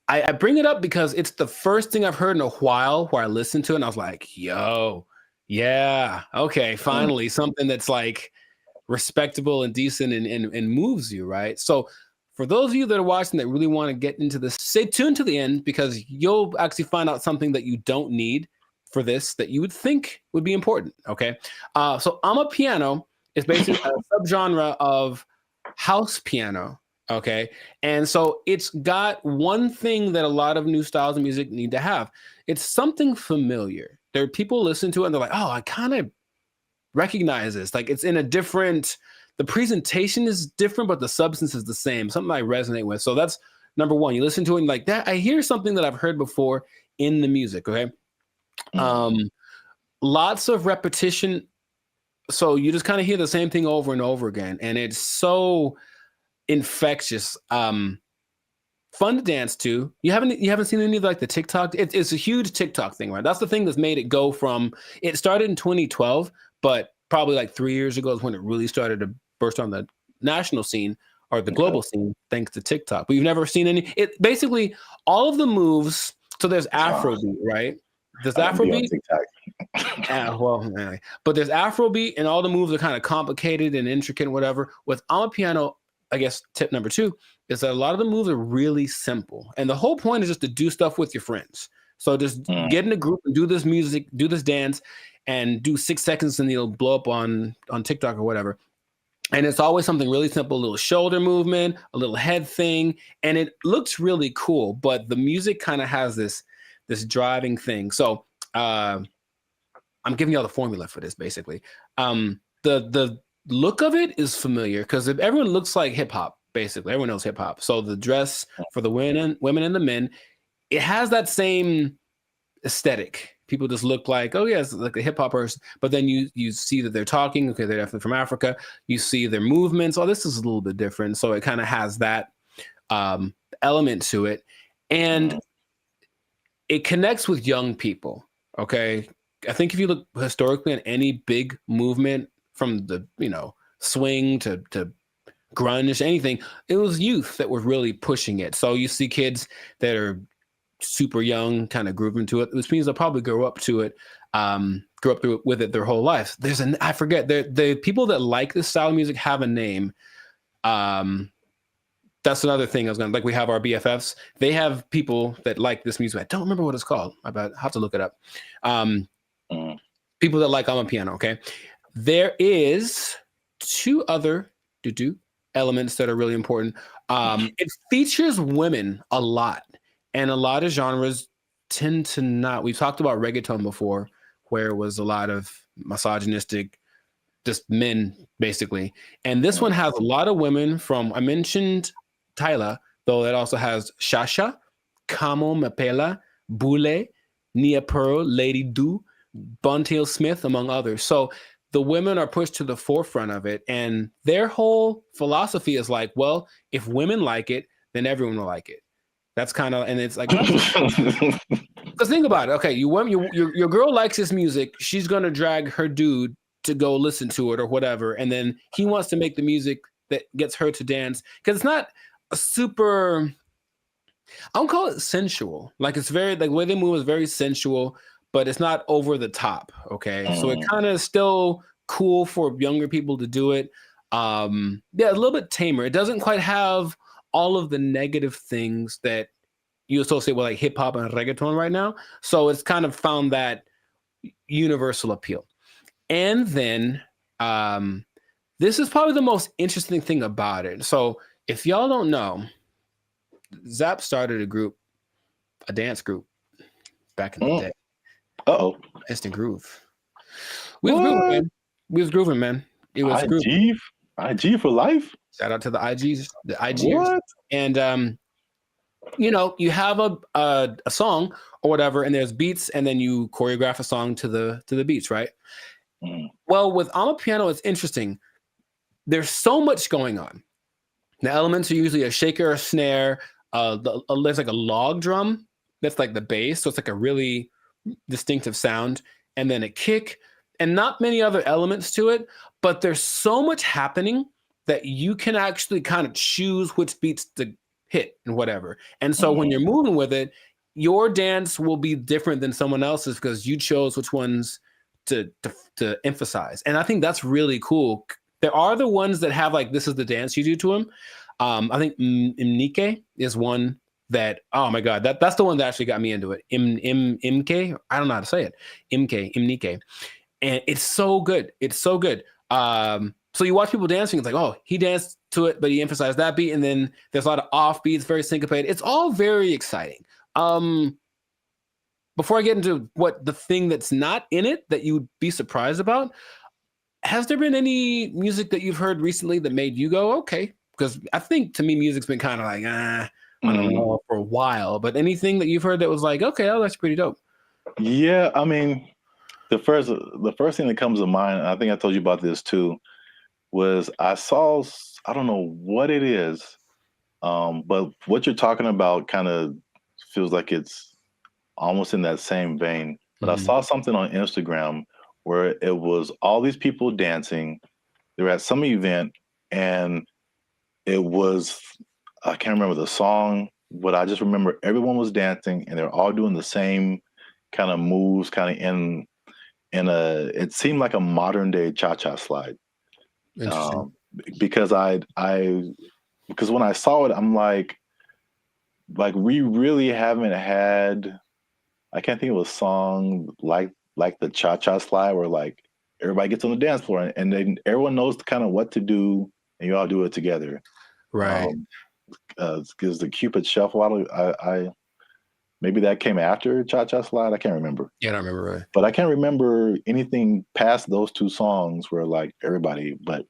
I bring it up because it's the first thing I've heard in a while where I listened to it and I was like, yo, yeah, okay, finally something that's like respectable and decent and moves you, right? So for those of you that are watching that really want to get into this, stay tuned to the end because you'll actually find out something that you don't need for this that you would think would be important, okay? So Amapiano is basically a subgenre of house piano, okay? And so it's got one thing that a lot of new styles of music need to have. It's something familiar. There are people listen to it and they're like, oh, I kind of recognize this. Like it's in a different, the presentation is different, but the substance is the same. Something I resonate with. So that's number one. You listen to it and like that, I hear something that I've heard before in the music, okay? Lots of repetition. So you just kind of hear the same thing over and over again. And it's so infectious. Fun to dance to. You haven't seen any of like the TikTok? It's a huge TikTok thing, right? That's the thing that's made it go from, it started in 2012, but probably like 3 years ago is when it really started to burst on the national scene or the global scene, thanks to TikTok. But you've never seen any, it basically all of the moves. So there's Afrobeat, right? There's Afrobeat. Yeah, well, anyway. But there's Afrobeat and all the moves are kind of complicated and intricate and whatever. With Amapiano, I guess tip number 2 is that a lot of the moves are really simple. And the whole point is just to do stuff with your friends. So just get in a group and do this music, do this dance, and do 6 seconds and it'll blow up on TikTok or whatever. And it's always something really simple, a little shoulder movement, a little head thing. And it looks really cool, but the music kind of has this driving thing. So I'm giving y'all the formula for this basically. The look of it is familiar because if everyone looks like hip hop, basically everyone knows hip hop. So the dress for the women and the men, it has that same aesthetic. People just look like, oh yeah, it's like a hip hop person. But then you see that they're talking. Okay, they're definitely from Africa. You see their movements. Oh, this is a little bit different. So it kind of has that element to it, and it connects with young people. Okay, I think if you look historically at any big movement from the swing to grunge, anything, it was youth that were really pushing it. So you see kids that are super young kind of grooving to it, which means they'll probably grow up to it, grow up with it their whole life. I forget, the people that like this style of music have a name. That's another thing I was going to, like, we have our BFFs. They have people that like this music. I don't remember what it's called. I have to look it up. People that like Amapiano, okay? There is 2 other elements that are really important. It features women a lot. And a lot of genres tend to not. We've talked about reggaeton before, where it was a lot of misogynistic, just men, basically. And this one has a lot of women from, I mentioned Tyla, though it also has Shasha, Kamo Mapela, Bule, Nia Pearl, Lady Do, Buntail Smith, among others. So the women are pushed to the forefront of it. And their whole philosophy is like, well, if women like it, then everyone will like it. That's kind of, and it's like, because think about it. Okay, your girl likes this music. She's gonna drag her dude to go listen to it or whatever, and then he wants to make the music that gets her to dance, because it's not a super, I don't call it sensual. Like, it's very, like, the way they move is very sensual, but it's not over the top. Okay. So it kind of still cool for younger people to do it. Yeah, a little bit tamer. It doesn't quite have all of the negative things that you associate with like hip hop and reggaeton right now. So it's kind of found that universal appeal. And then this is probably the most interesting thing about it. So if y'all don't know, Zap started a dance group back in the day. Instant Groove. We was grooving, man. We was grooving, man. It was IG for life. Shout out to the IGers. What? And you know, you have a song or whatever, and there's beats, and then you choreograph a song to the beats, right? Well, with Amapiano, it's interesting. There's so much going on. The elements are usually a shaker, a snare. There's like a log drum that's like the bass, so it's like a really distinctive sound, and then a kick, and not many other elements to it. But there's so much happening that you can actually kind of choose which beats to hit and whatever. And so when you're moving with it, your dance will be different than someone else's because you chose which ones to emphasize. And I think that's really cool. There are the ones that have like, this is the dance you do to them. I think Imnike is one that, oh my God, that's the one that actually got me into it. Imke, I don't know how to say it. Imnike. And it's so good. It's so good. So you watch people dancing, it's like, oh, he danced to it, but he emphasized that beat. And then there's a lot of off beats, very syncopated. It's all very exciting. Before I get into what the thing that's not in it that you'd be surprised about, has there been any music that you've heard recently that made you go, okay? Because I think to me, music's been kind of like, I don't know, for a while. But anything that you've heard that was like, okay, oh, that's pretty dope. Yeah, I mean, the first thing that comes to mind, and I think I told you about this too, was I saw, I don't know what it is, but what you're talking about kind of feels like it's almost in that same vein. But I saw something on Instagram where it was all these people dancing. They were at some event, and it was, I can't remember the song, but I just remember everyone was dancing, and they're all doing the same kind of moves, kind of in it seemed like a modern day cha-cha slide. Because because when I saw it, I'm like we really haven't had, I can't think of a song like the cha-cha slide where like everybody gets on the dance floor and then everyone knows kind of what to do and you all do it together. Right. Because the Cupid Shuffle, I maybe that came after Cha-Cha Slide. I can't remember. Yeah, I don't remember. Right. But I can't remember anything past those two songs where like everybody, but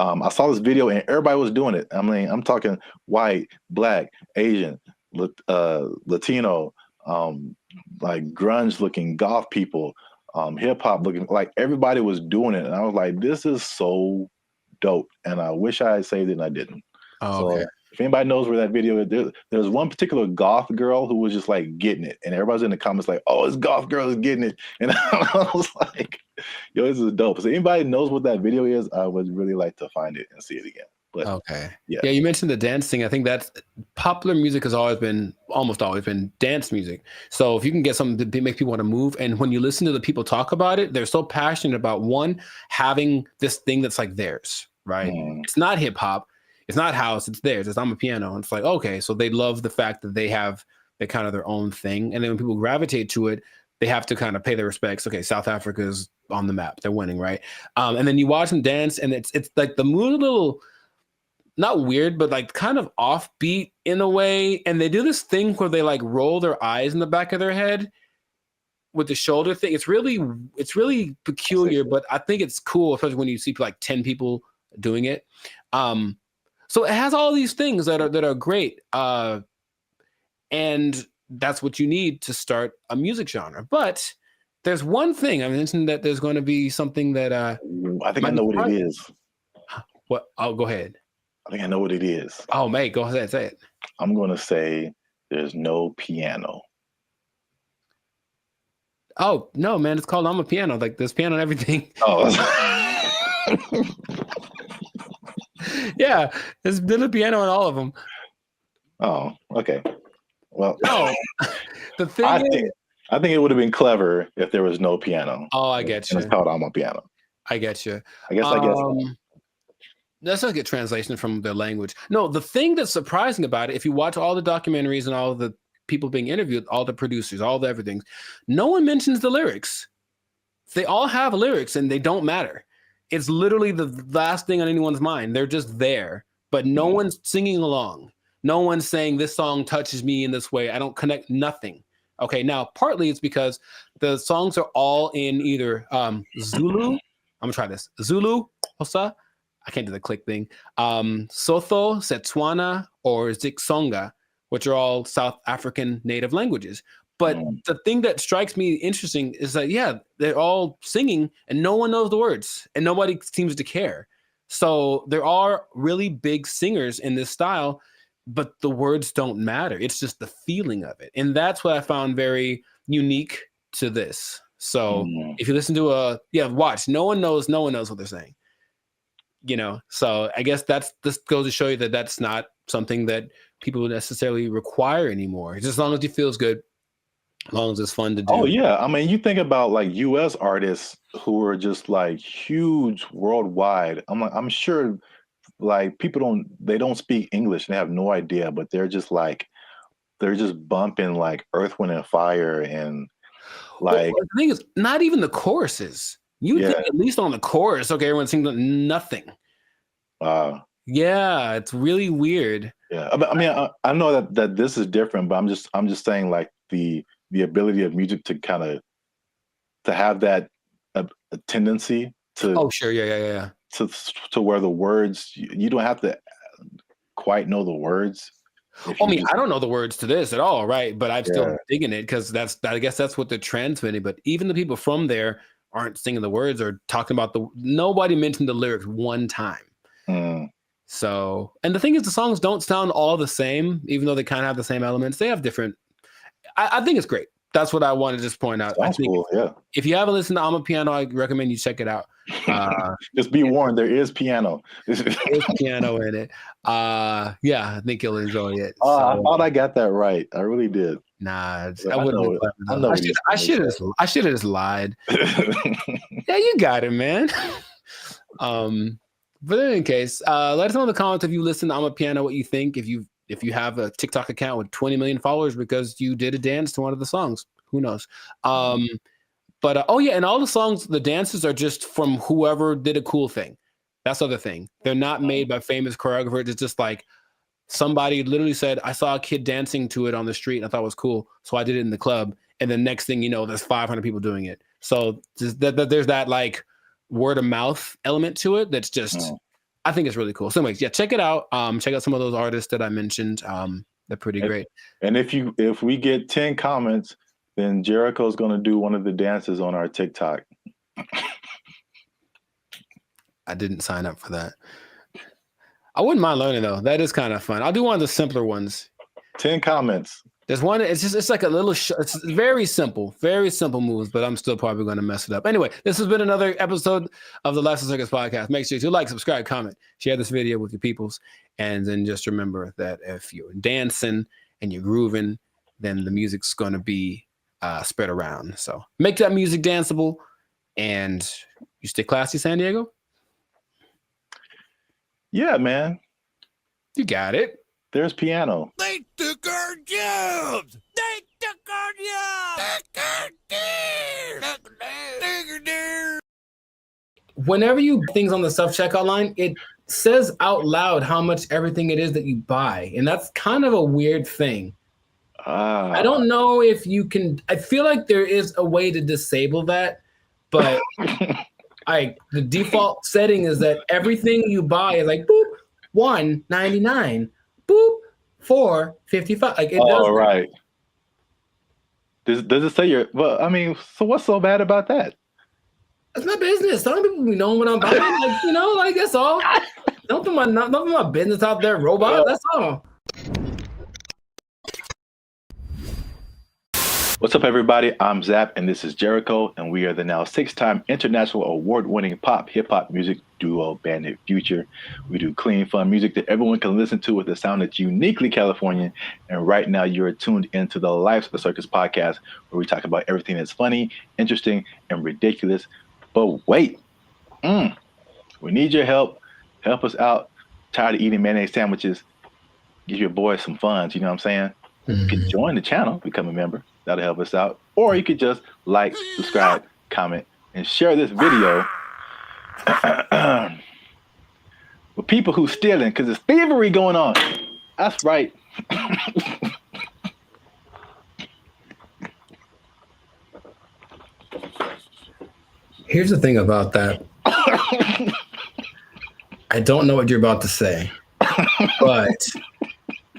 I saw this video and everybody was doing it. I mean, I'm talking white, black, Asian, Latino, like grunge looking goth people, hip hop looking, like everybody was doing it. And I was like, this is so dope. And I wish I had saved it and I didn't. Oh, okay. So if anybody knows where that video is, there's one particular goth girl who was just like getting it. And everybody's in the comments like, oh, this goth girl is getting it. And I was like, yo, this is dope. So anybody knows what that video is, I would really like to find it and see it again. But okay. Yeah, you mentioned the dancing. I think that's popular music has almost always been dance music. So if you can get something to make people want to move, and when you listen to the people talk about it, they're so passionate about one, having this thing that's like theirs, right? It's not hip hop. It's not house, it's theirs. It's Amapiano. And it's like, okay, so they love the fact that they have kind of their own thing. And then when people gravitate to it, they have to kind of pay their respects. Okay, South Africa is on the map. They're winning, right? And then you watch them dance, and it's like the mood a little, not weird, but like kind of offbeat in a way. And they do this thing where they like roll their eyes in the back of their head with the shoulder thing. It's really peculiar, but I think it's cool, especially when you see like 10 people doing it. So it has all these things that are great, and that's what you need to start a music genre. But there's one thing I mentioned, that there's going to be something that I think I know what it is. What? Oh, go ahead. I think I know what it is. Oh, mate, go ahead, say it. I'm going to say there's no piano. Oh no, man! It's called I'm a Piano. Like there's piano and everything. Oh. Yeah, there's a piano in all of them. Oh, okay. Well, no. The thing I think it would have been clever if there was no piano. Oh, I get you. It's called I'm a Piano. I get you. I guess. That's not a good translation from their language. No, the thing that's surprising about it, if you watch all the documentaries and all the people being interviewed, all the producers, all the everything, no one mentions the lyrics. They all have lyrics and they don't matter. It's literally the last thing on anyone's mind. They're just there, but no one's singing along. No one's saying this song touches me in this way. I don't connect nothing. Okay, now partly it's because the songs are all in either Zulu. I'm gonna try this. Zulu, Xhosa. I can't do the click thing. Sotho, Setswana, or Xitsonga, which are all South African native languages. But the thing that strikes me interesting is that, yeah, they're all singing and no one knows the words and nobody seems to care. So there are really big singers in this style, but the words don't matter. It's just the feeling of it. And that's what I found very unique to this. So if you listen to watch, no one knows what they're saying. You know, so I guess this goes to show you that that's not something that people necessarily require anymore. Just as long as it feels good, as long as it's fun to do. Oh yeah, I mean, you think about like U.S. artists who are just like huge worldwide. I'm sure like people don't speak English and they have no idea, but they're just bumping like Earth, Wind and Fire and like. Well, the thing is, not even the choruses. You think at least on the chorus, okay, everyone sings nothing. Yeah, it's really weird. Yeah, I mean, I know that this is different, but I'm just saying like the ability of music to kind of to have that a tendency to. Oh sure, yeah. To where the words you don't have to quite know the words. I mean, I don't know the words to this at all, right? But I'm still digging it because I guess that's what they're transmitting. But even the people from there aren't singing the words or talking about nobody mentioned the lyrics one time. So, and the thing is, the songs don't sound all the same, even though they kind of have the same elements. They have different. I think it's great. That's what I want to just point out. Sounds cool, yeah. If you haven't listened to I'm a Piano, I recommend you check it out. Just be warned, there is piano. There's piano in it. Yeah, I think you'll enjoy it. I thought I got that right. I really did. Nah, I wouldn't. I should have just lied. Yeah, you got it, man. But in any case, let us know in the comments if you listen to I'm a Piano, what you think. If you have a TikTok account with 20 million followers because you did a dance to one of the songs, who knows? But oh yeah, and all the songs, the dances are just from whoever did a cool thing. That's the other thing. They're not made by famous choreographers. It's just like somebody literally said, I saw a kid dancing to it on the street and I thought it was cool. So I did it in the club. And the next thing you know, there's 500 people doing it. So there's that like word of mouth element to it. That's just, I think it's really cool. So anyways, yeah, check it out. Check out some of those artists that I mentioned. They're pretty great. And if we get 10 comments, then Jericho's going to do one of the dances on our TikTok. I didn't sign up for that. I wouldn't mind learning though. That is kind of fun. I'll do one of the simpler ones. 10 comments. There's one. It's like a little. It's very simple moves, but I'm still probably going to mess it up. Anyway, this has been another episode of the Lifestyle Circus podcast. Make sure to like, subscribe, comment, share this video with your peoples, and then just remember that if you're dancing and you're grooving, then the music's going to be spread around. So make that music danceable, and you stay classy, San Diego. Yeah, man. You got it. There's piano. They took our jobs. They took our jobs. Whenever you things on the self-checkout line, it says out loud how much everything it is that you buy. And that's kind of a weird thing. I don't know if you can. I feel like there is a way to disable that, but the default setting is that everything you buy is like boop $1.99, boop $4.55. Like it does. Right. Does it say your? Well, I mean, so what's so bad about that? That's my business. Some people be knowing what I'm buying. Like that's all. Don't put my business out there, robot. That's all. What's up, everybody? I'm Zap, and this is Jericho, and we are the now 6-time international award-winning pop hip-hop music duo Bandit Future. We do clean, fun music that everyone can listen to with a sound that's uniquely Californian. And right now, you're tuned into the Life's a Circus podcast, where we talk about everything that's funny, interesting, and ridiculous. But wait, we need your help. Help us out. Tired of eating mayonnaise sandwiches. Give your boys some funds. You know what I'm saying? You can join the channel, become a member. That'll help us out. Or you could just like, subscribe, comment, and share this video with people who stealing, because there's thievery going on. That's right. Here's the thing about that. I don't know what you're about to say, but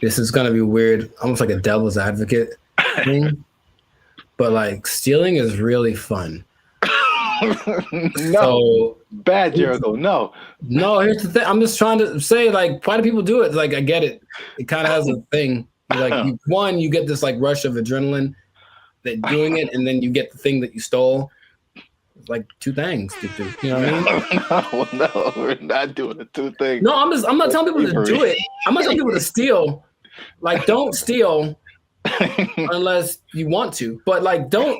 this is going to be weird, almost like a devil's advocate thing. But like stealing is really fun. No, bad, Jericho. No, here's the thing. I'm just trying to say, like, why do people do it? Like, I get it. It kind of has a thing. Like, you get this like rush of adrenaline that doing it, and then you get the thing that you stole. It's like two things to do. You know what I mean? No, we're not doing the two things. No, I'm not telling people to do it. I'm not telling people to steal. Like, don't steal unless you want to. But like, don't,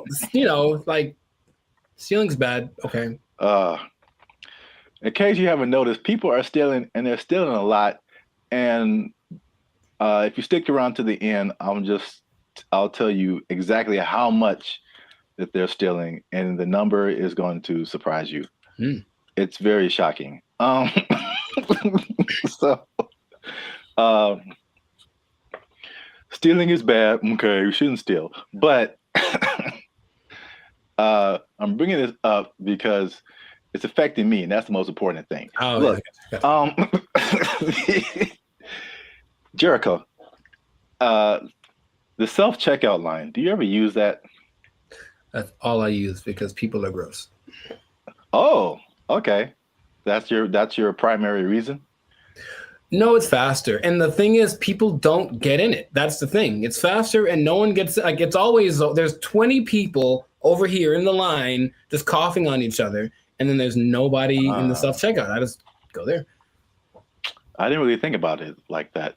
like, stealing's bad. Okay. In case you haven't noticed, people are stealing, and they're stealing a lot. And if you stick around to the end, I'll tell you exactly how much that they're stealing, and the number is going to surprise you. It's very shocking. Stealing is bad. Okay, you shouldn't steal. But I'm bringing this up because it's affecting me, and that's the most important thing. Look, Jericho, the self-checkout line, do you ever use that? That's all I use because people are gross. Oh, okay. That's your primary reason? No, it's faster. And the thing is, people don't get in it. That's the thing. It's faster and no one gets, like, it's always, there's 20 people over here in the line just coughing on each other. And then there's nobody in the self-checkout. I just go there. I didn't really think about it like that.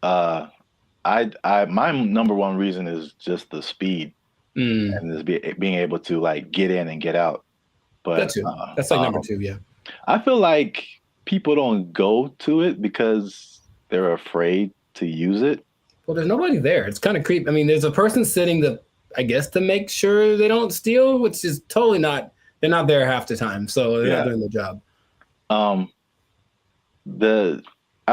My number one reason is just the speed. And just being able to like get in and get out. But that's like number two, yeah. I feel like people don't go to it because they're afraid to use it. Well, there's nobody there. It's kind of creepy. I mean, there's a person sitting to make sure they don't steal, which is totally not. They're not there half the time, so they're not doing the job. I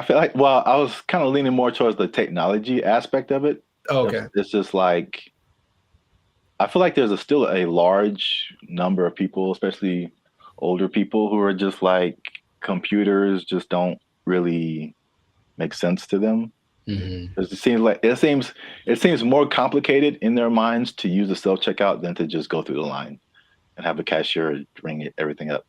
feel like, well, I was kind of leaning more towards the technology aspect of it. Oh, okay. It's just like, I feel like there's still a large number of people, especially older people, who are just like, computers just don't really make sense to them. It seems more complicated in their minds to use the self-checkout than to just go through the line and have a cashier ring everything up.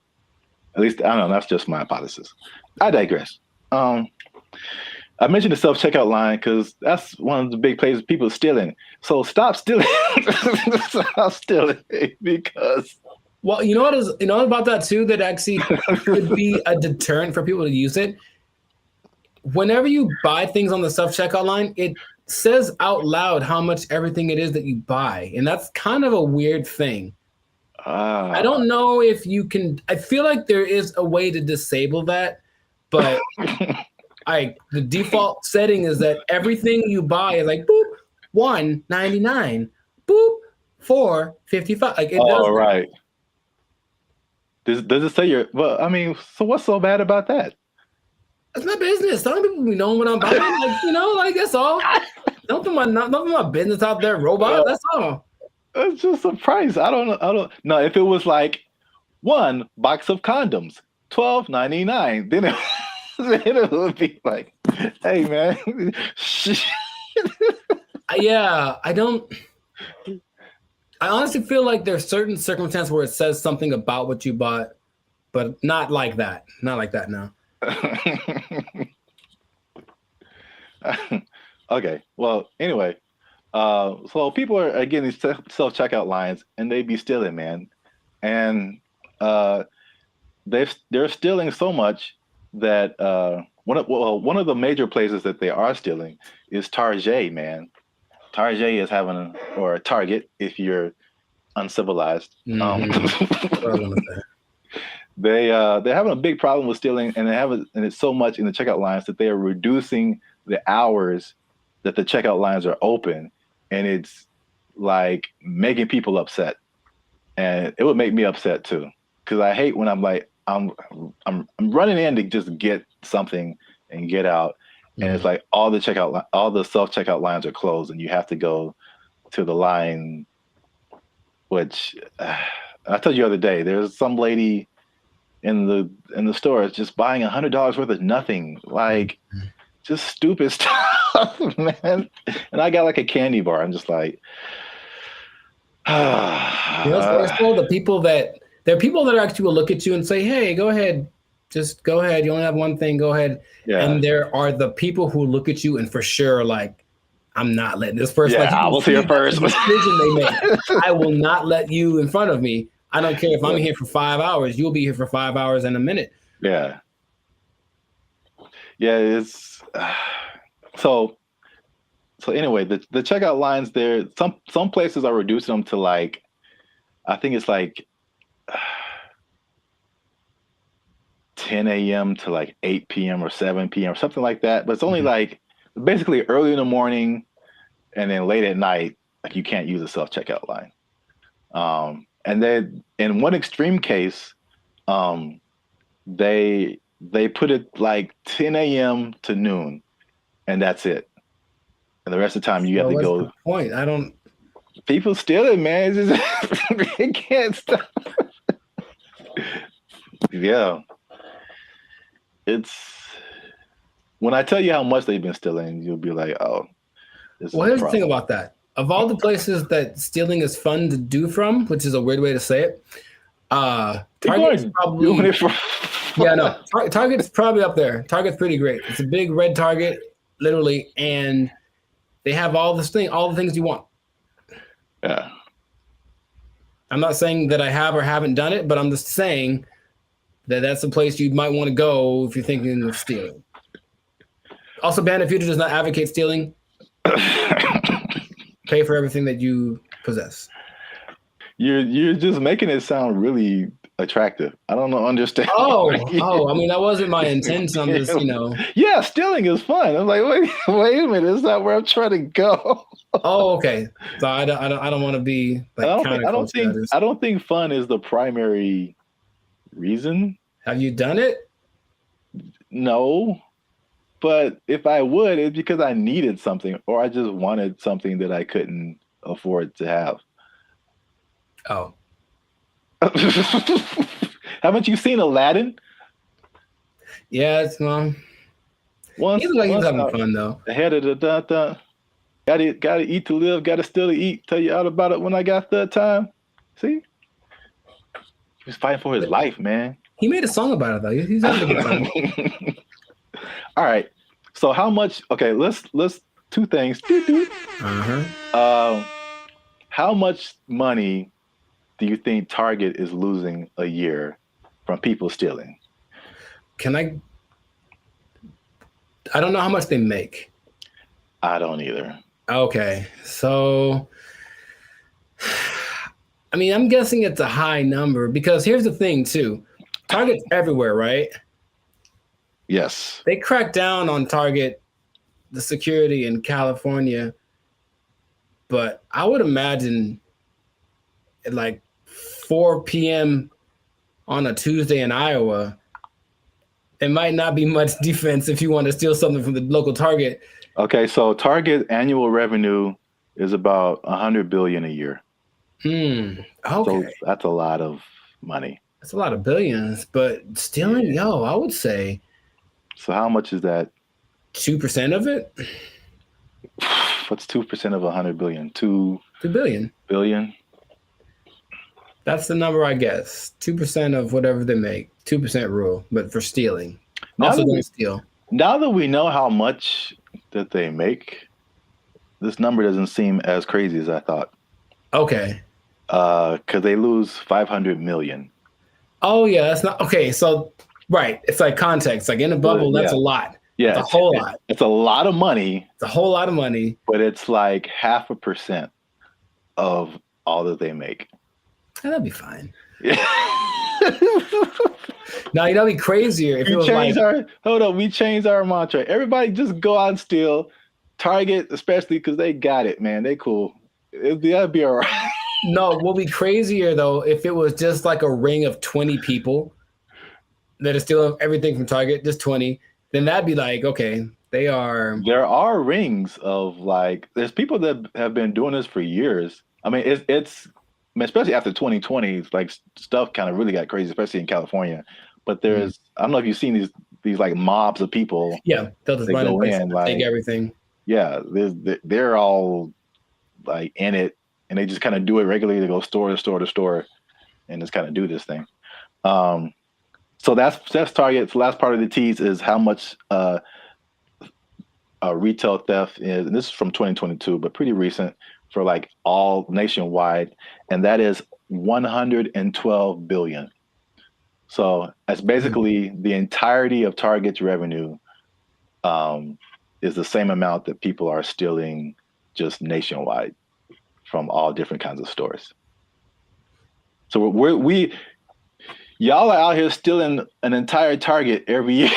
At least, I don't know, that's just my hypothesis. I digress. I mentioned the self-checkout line because that's one of the big places people are stealing. So stop stealing. Stop stealing because... Well, you know about that too, that actually could be a deterrent for people to use it. Whenever you buy things on the self-checkout line, it says out loud how much everything it is that you buy. And that's kind of a weird thing. I don't know if you can, I feel like there is a way to disable that, but the default setting is that everything you buy is like, boop, $1.99, boop, $4.55. Like, it does. Right. Does it say well, I mean, so what's so bad about that? That's my business. Some people be knowing what I'm buying. Like, that's all. Don't put my business out there, robot. That's all. It's just a price. I don't know. If it was like one box of condoms, $12.99, then it would be like, hey man. Yeah, I honestly feel like there's certain circumstances where it says something about what you bought, but not like that. Not like that, no. Okay. Well, anyway, So people are getting these self checkout lines, and they be stealing, man, and they're stealing so much that one of the major places that they are stealing is Target, man. Target is having or Target if you're uncivilized. They're having a big problem with stealing, and it's so much in the checkout lines that they are reducing the hours that the checkout lines are open, and it's like making people upset. And it would make me upset too, because I hate when I'm like I'm running in to just get something and get out, and it's like all the self checkout lines are closed, and you have to go to the line. Which I told you the other day, there's some lady in the store just buying $100 worth of nothing, like just stupid stuff, man. And I got like a candy bar. I'm just like, the people that there are people that actually will look at you and say, "Hey, go ahead, just go ahead. You only have one thing. Go ahead." Yeah. And there are the people who look at you and for sure like, I'm not letting this person. Yeah, like, I was here first. Decision they make. I will not let you in front of me. I don't care if I'm here for 5 hours. You'll be here for 5 hours and a minute. Yeah. Yeah, it's so anyway, the checkout lines there, some places are reducing them to like, I think it's like 10 a.m. to like 8 p.m. or 7 p.m. or something like that. But it's only like basically early in the morning and then late at night, like you can't use a self-checkout line. And then in one extreme case, they put it like 10 a.m. to noon, and that's it. And the rest of the time you have to go. What's the point? I don't. People steal it, man. It's just, they can't stop. Yeah. It's when I tell you how much they've been stealing, you'll be like, oh. Well, here's the thing about that. Of all the places that stealing is fun to do from, which is a weird way to say it, Target's probably doing it for yeah, no. Target's probably up there. Target's pretty great. It's a big red Target, literally, and they have all the things you want. Yeah. I'm not saying that I have or haven't done it, but I'm just saying that that's a place you might want to go if you're thinking of stealing. Also, Bandit Future does not advocate stealing. Pay for everything that you possess. You're just making it sound really attractive. I don't understand. Oh, I mean, that wasn't my intention. I'm just, Yeah, stealing is fun. I'm like, wait a minute, it's not where I'm trying to go. Oh, okay. So I don't want to be like I don't think fun is the primary reason. Have you done it? No. But if I would, it's because I needed something or I just wanted something that I couldn't afford to have. Oh. Haven't you seen Aladdin? Yeah, it's He was having fun though. Ahead of the gotta eat to live, gotta still to eat. Tell you all about it when I got the time. See? He was fighting for his life, man. He made a song about it though. He's having a good time. All right. So how much? Okay, let's two things. How much money do you think Target is losing a year from people stealing? I don't know how much they make. I don't either. Okay. So I mean, I'm guessing it's a high number because here's the thing too. Target's everywhere, right? Yes. They cracked down on Target, the security in California, but I would imagine at like 4 p.m. on a Tuesday in Iowa, it might not be much defense if you want to steal something from the local Target. Okay, so Target annual revenue is about $100 billion a year. Okay. So that's a lot of money. That's a lot of billions, but stealing, I would say. So how much is that? 2% of it? What's 2% of 100 billion? 2 billion. Billion? That's the number, I guess. 2% of whatever they make. 2% rule, but for stealing. Also don't steal. Now that we know how much that they make, this number doesn't seem as crazy as I thought. Okay. Because they lose 500 million. Oh yeah, that's not okay. So right, it's like context. Like in a bubble, that's a lot. Yeah, it's a whole lot. It's a lot of money. It's a whole lot of money. But it's like 0.5% of all that they make. Oh, that'd be fine. Now you know, it'd be crazier if it was like, we changed our mantra. Everybody just go out and steal. Target, especially because they got it, man. They cool. That'd be all right. No, what'd be crazier though if it was just like a ring of 20 people that are stealing everything from Target, just 20. Then that'd be like, okay, they are. There are rings of like, there's people that have been doing this for years. I mean, it's especially after 2020, like stuff kind of really got crazy, especially in California. But there's, I don't know if you've seen these like mobs of people. Yeah, they'll just run in, like, take everything. Yeah, they're all like in it, and they just kind of do it regularly. They go store to store to store, and just kind of do this thing. So that's Target. The last part of the tease is how much retail theft is, and this is from 2022, but pretty recent for like all nationwide, and that is 112 billion. So that's basically the entirety of Target's revenue is the same amount that people are stealing just nationwide from all different kinds of stores. So y'all are out here stealing an entire Target every year.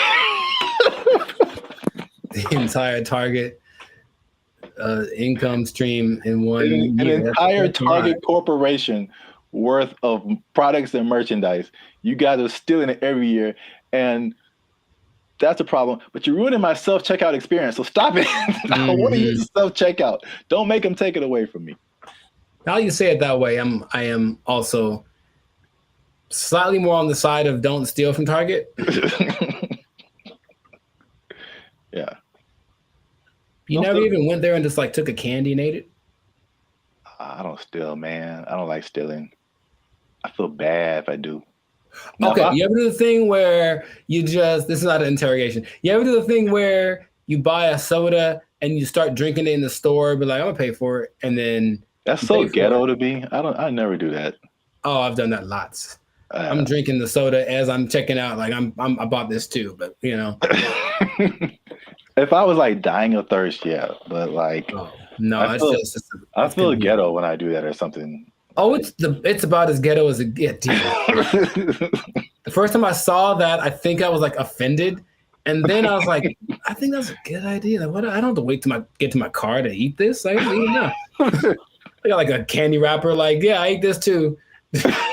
The entire Target income stream in one an year. Entire Target corporation worth of products and merchandise. You guys are stealing it every year, and that's a problem. But you're ruining my self-checkout experience, so stop it. I want to use the self-checkout. Don't make them take it away from me. Now you say it that way, I am also slightly more on the side of don't steal from Target. Yeah. You never even went there and just like took a candy and ate it? I don't steal, man. I don't like stealing. I feel bad if I do. Okay, you ever do the thing where you just, this is not an interrogation. You ever do the thing where you buy a soda and you start drinking it in the store, but like, I'm gonna pay for it, and then that's so ghetto to me. I never do that. Oh, I've done that lots. I'm drinking the soda as I'm checking out. Like I bought this too, but you know. If I was like dying of thirst, yeah, but like, no, I feel ghetto when I do that or something. Oh, it's about as ghetto as it gets. The first time I saw that, I think I was like offended, and then I was like, I think that's a good idea. Like, what? I don't have to wait to get to my car to eat this. I don't even know. I got like a candy wrapper. Like, yeah, I ate this too.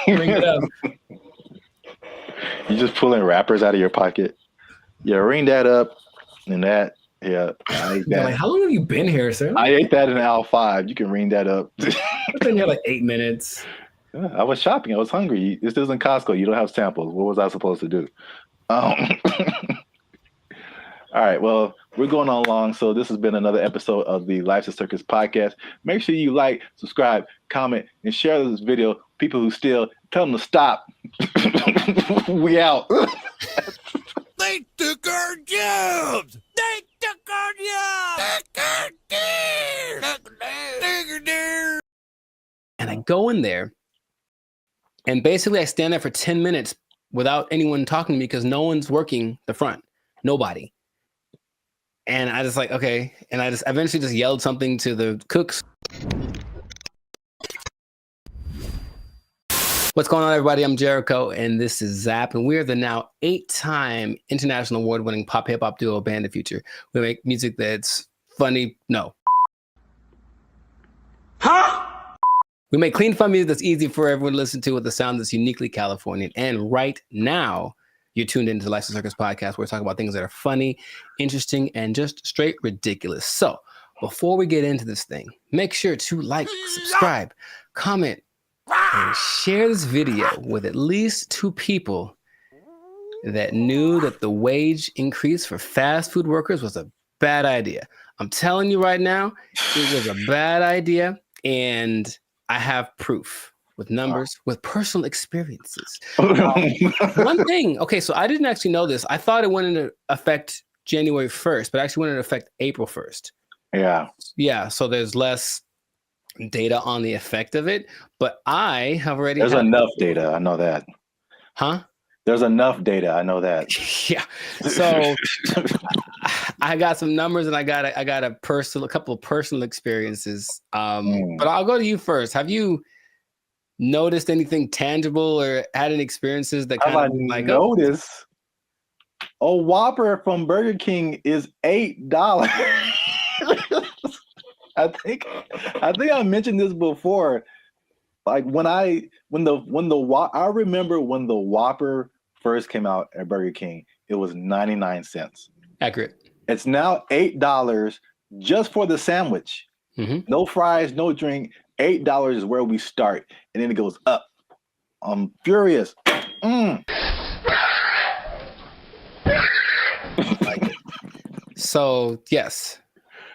Bring it up. You just pulling wrappers out of your pocket. Yeah, ring that up, and that. Yeah, I ate that. Like, how long have you been here, sir? I ate that in aisle 5. You can ring that up. I've been here like 8 minutes. Yeah, I was shopping. I was hungry. This isn't Costco. You don't have samples. What was I supposed to do? All right. Well, we're going on long. So this has been another episode of the Life's a Circus podcast. Make sure you like, subscribe, comment, and share this video. People who steal, tell them to stop. We out. They took our jobs. They took our jobs. And I go in there, and basically I stand there for 10 minutes without anyone talking to me because no one's working the front. Nobody. And I just like, okay. And I just eventually just yelled something to the cooks. What's going on, everybody? I'm Jericho, and this is Zap, and we're the now 8-time international award-winning pop hip-hop duo Band of Future. We make music that's funny. No. Huh? We make clean, fun music that's easy for everyone to listen to with a sound that's uniquely Californian. And right now, you're tuned into the Life's a Circus podcast, where we talk about things that are funny, interesting, and just straight ridiculous. So before we get into this thing, make sure to like, subscribe, comment, and share this video with at least 2 people that knew that the wage increase for fast food workers was a bad idea. I'm telling you right now, it was a bad idea, and I have proof with numbers, with personal experiences. One thing, okay, so I didn't actually know this. I thought it went into effect January 1st, but actually went into effect April 1st. Yeah. Yeah. So there's less data on the effect of it. But I have already There's had enough data. I know that. Huh? There's enough data. I know that. Yeah. So I got some numbers and I got a couple of personal experiences. But I'll go to you first. Have you noticed anything tangible or had any experiences that kind Have I of like noticed? A Whopper from Burger King is $8. I think I mentioned this before. Like I remember when the Whopper first came out at Burger King, it was 99 cents. Accurate. It's now $8 just for the sandwich. No fries, no drink. $8 is where we start, and then it goes up. I'm furious. So yes,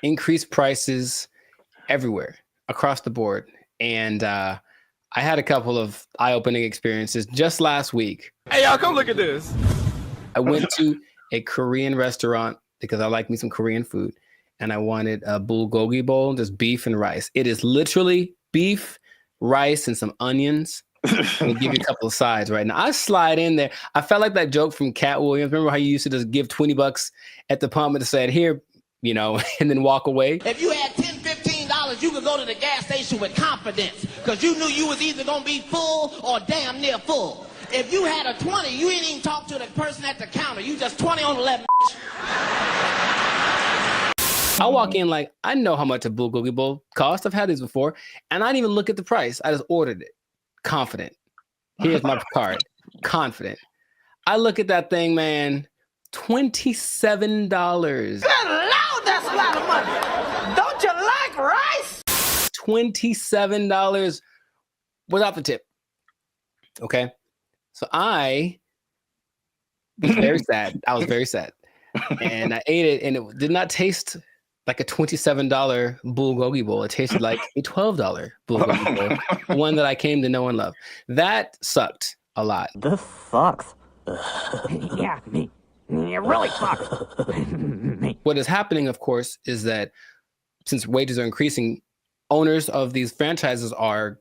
increased prices everywhere across the board. And I had a couple of eye-opening experiences just last week. Hey, y'all, come look at this. I went to a Korean restaurant because I like me some Korean food. And I wanted a bulgogi bowl, just beef and rice. It is literally beef, rice, and some onions. We'll give you a couple of sides right now. I slide in there. I felt like that joke from Cat Williams. Remember how you used to just give $20 at the pump and said, here, and then walk away? If you had $10, $15, you could go to the gas station with confidence because you knew you was either going to be full or damn near full. If you had a 20, you ain't even talk to the person at the counter. You just 20 on 11. I walk in like, I know how much a bulgogi bowl costs. I've had these before. And I didn't even look at the price. I just ordered it. Confident. Here's my card. Confident. I look at that thing, man. $27. Good Lord, that's a lot of money. Don't you like rice? $27 without the tip. Okay. So I was very sad. I was very sad. And I ate it and it did not taste like a $27 bulgogi bowl. It tasted like a $12 bulgogi bowl, one that I came to know and love. That sucked a lot. This sucks. Yeah, it really sucks. What is happening, of course, is that since wages are increasing, owners of these franchises are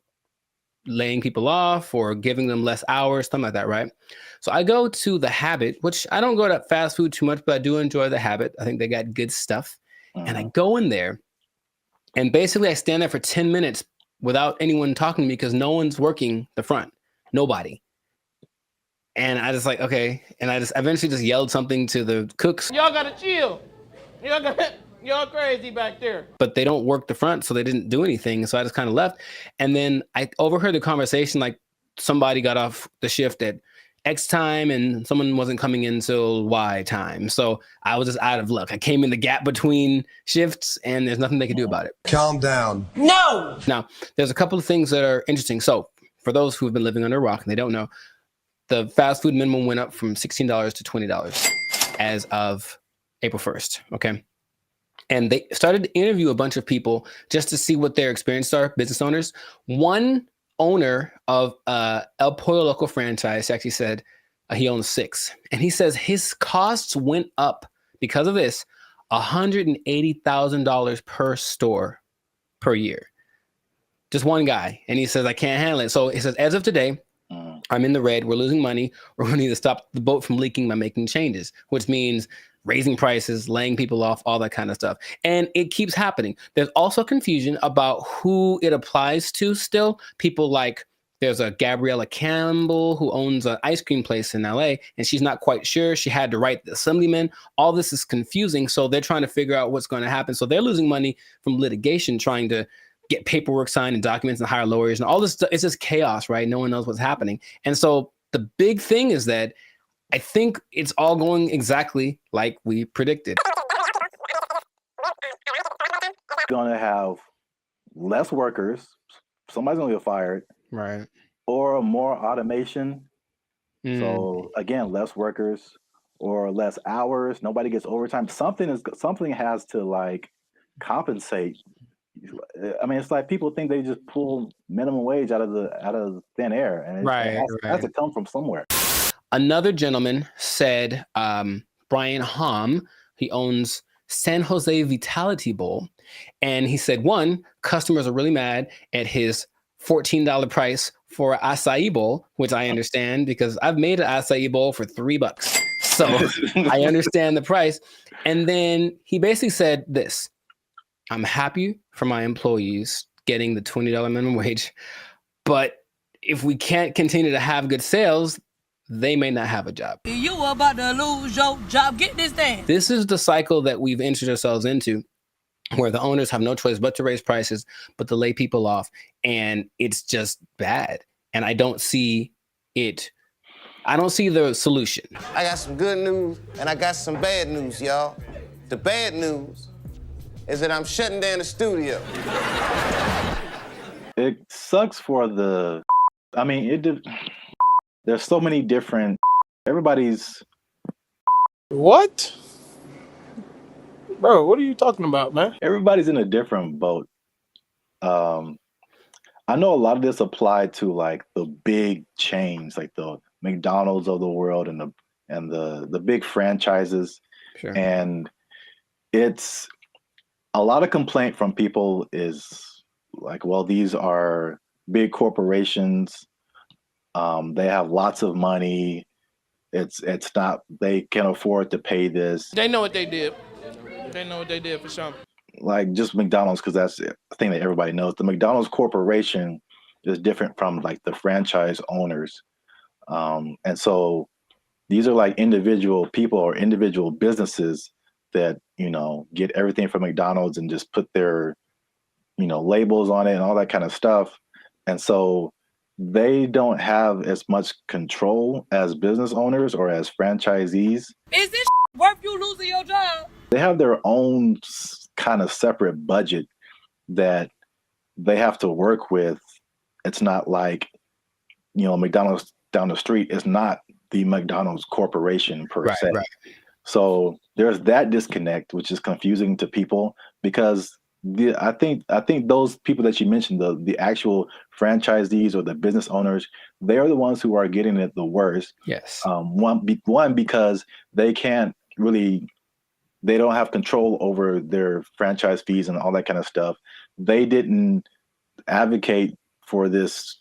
laying people off or giving them less hours, something like that, right? So I go to The Habit, which I don't go to fast food too much, but I do enjoy The Habit. I think they got good stuff. And I go in there and basically I stand there for 10 minutes without anyone talking to me because no one's working the front. Nobody. And I just like, okay. And I just eventually just yelled something to the cooks. Y'all gotta chill. Y'all crazy back there. But they don't work the front, so they didn't do anything. So I just kind of left. And then I overheard the conversation, like somebody got off the shift at X time and someone wasn't coming in till Y time. So I was just out of luck. I came in the gap between shifts and there's nothing they could do about it. Calm down. No! Now, there's a couple of things that are interesting. So for those who have been living under a rock and they don't know, the fast food minimum went up from $16 to $20 as of April 1st. Okay. And they started to interview a bunch of people just to see what their experiences are, business owners. One owner of El Pollo Loco franchise actually said he owns 6. And he says his costs went up because of this $180,000 per store per year. Just one guy. And he says, I can't handle it. So he says, as of today, I'm in the red. We're losing money. We're going to need to stop the boat from leaking by making changes, which means raising prices, laying people off, all that kind of stuff. And it keeps happening. There's also confusion about who it applies to still. People like, there's a Gabriella Campbell who owns an ice cream place in LA, and she's not quite sure. She had to write the assemblyman. All this is confusing. So they're trying to figure out what's going to happen. So they're losing money from litigation, trying to get paperwork signed and documents and hire lawyers and all this stuff. It's just chaos, right? No one knows what's happening. And so the big thing is that I think it's all going exactly like we predicted. Going to have less workers. Somebody's going to get fired. Right. Or more automation. So again, less workers or less hours. Nobody gets overtime. Something has to like compensate. I mean, it's like people think they just pull minimum wage out of thin air, and it has to come from somewhere. Another gentleman said, Brian Hom, he owns San Jose Vitality Bowl. And he said, one, customers are really mad at his $14 price for an acai bowl, which I understand because I've made an acai bowl for $3. So I understand the price. And then he basically said this: I'm happy for my employees getting the $20 minimum wage, but if we can't continue to have good sales, they may not have a job. You about to lose your job. Get this thing. This is the cycle that we've entered ourselves into, where the owners have no choice but to raise prices, but to lay people off. And it's just bad. And I don't see it. I don't see the solution. I got some good news and I got some bad news, y'all. The bad news is that I'm shutting down the studio. It sucks for the. I mean, there's so many different. Everybody's. What? Bro, what are you talking about, man? Everybody's in a different boat. I know a lot of this applied to like the big chains, like the McDonald's of the world and the big franchises. Sure. And it's a lot of complaint from people is like, well, these are big corporations. They have lots of money. It's not, they can afford to pay this. They know what they did. They know what they did for sure. Like just McDonald's, because that's the thing that everybody knows. The McDonald's corporation is different from like the franchise owners. And so these are like individual people or individual businesses that, get everything from McDonald's and just put their, labels on it and all that kind of stuff. And so they don't have as much control as business owners or as franchisees. Is this worth you losing your job? They have their own kind of separate budget that they have to work with. It's not like, McDonald's down the street is not the McDonald's corporation per se. Right. So there's that disconnect, which is confusing to people because I think those people that you mentioned, the actual franchisees or the business owners, they're the ones who are getting it the worst. Yes. One because they can't really. They don't have control over their franchise fees and all that kind of stuff. They didn't advocate for this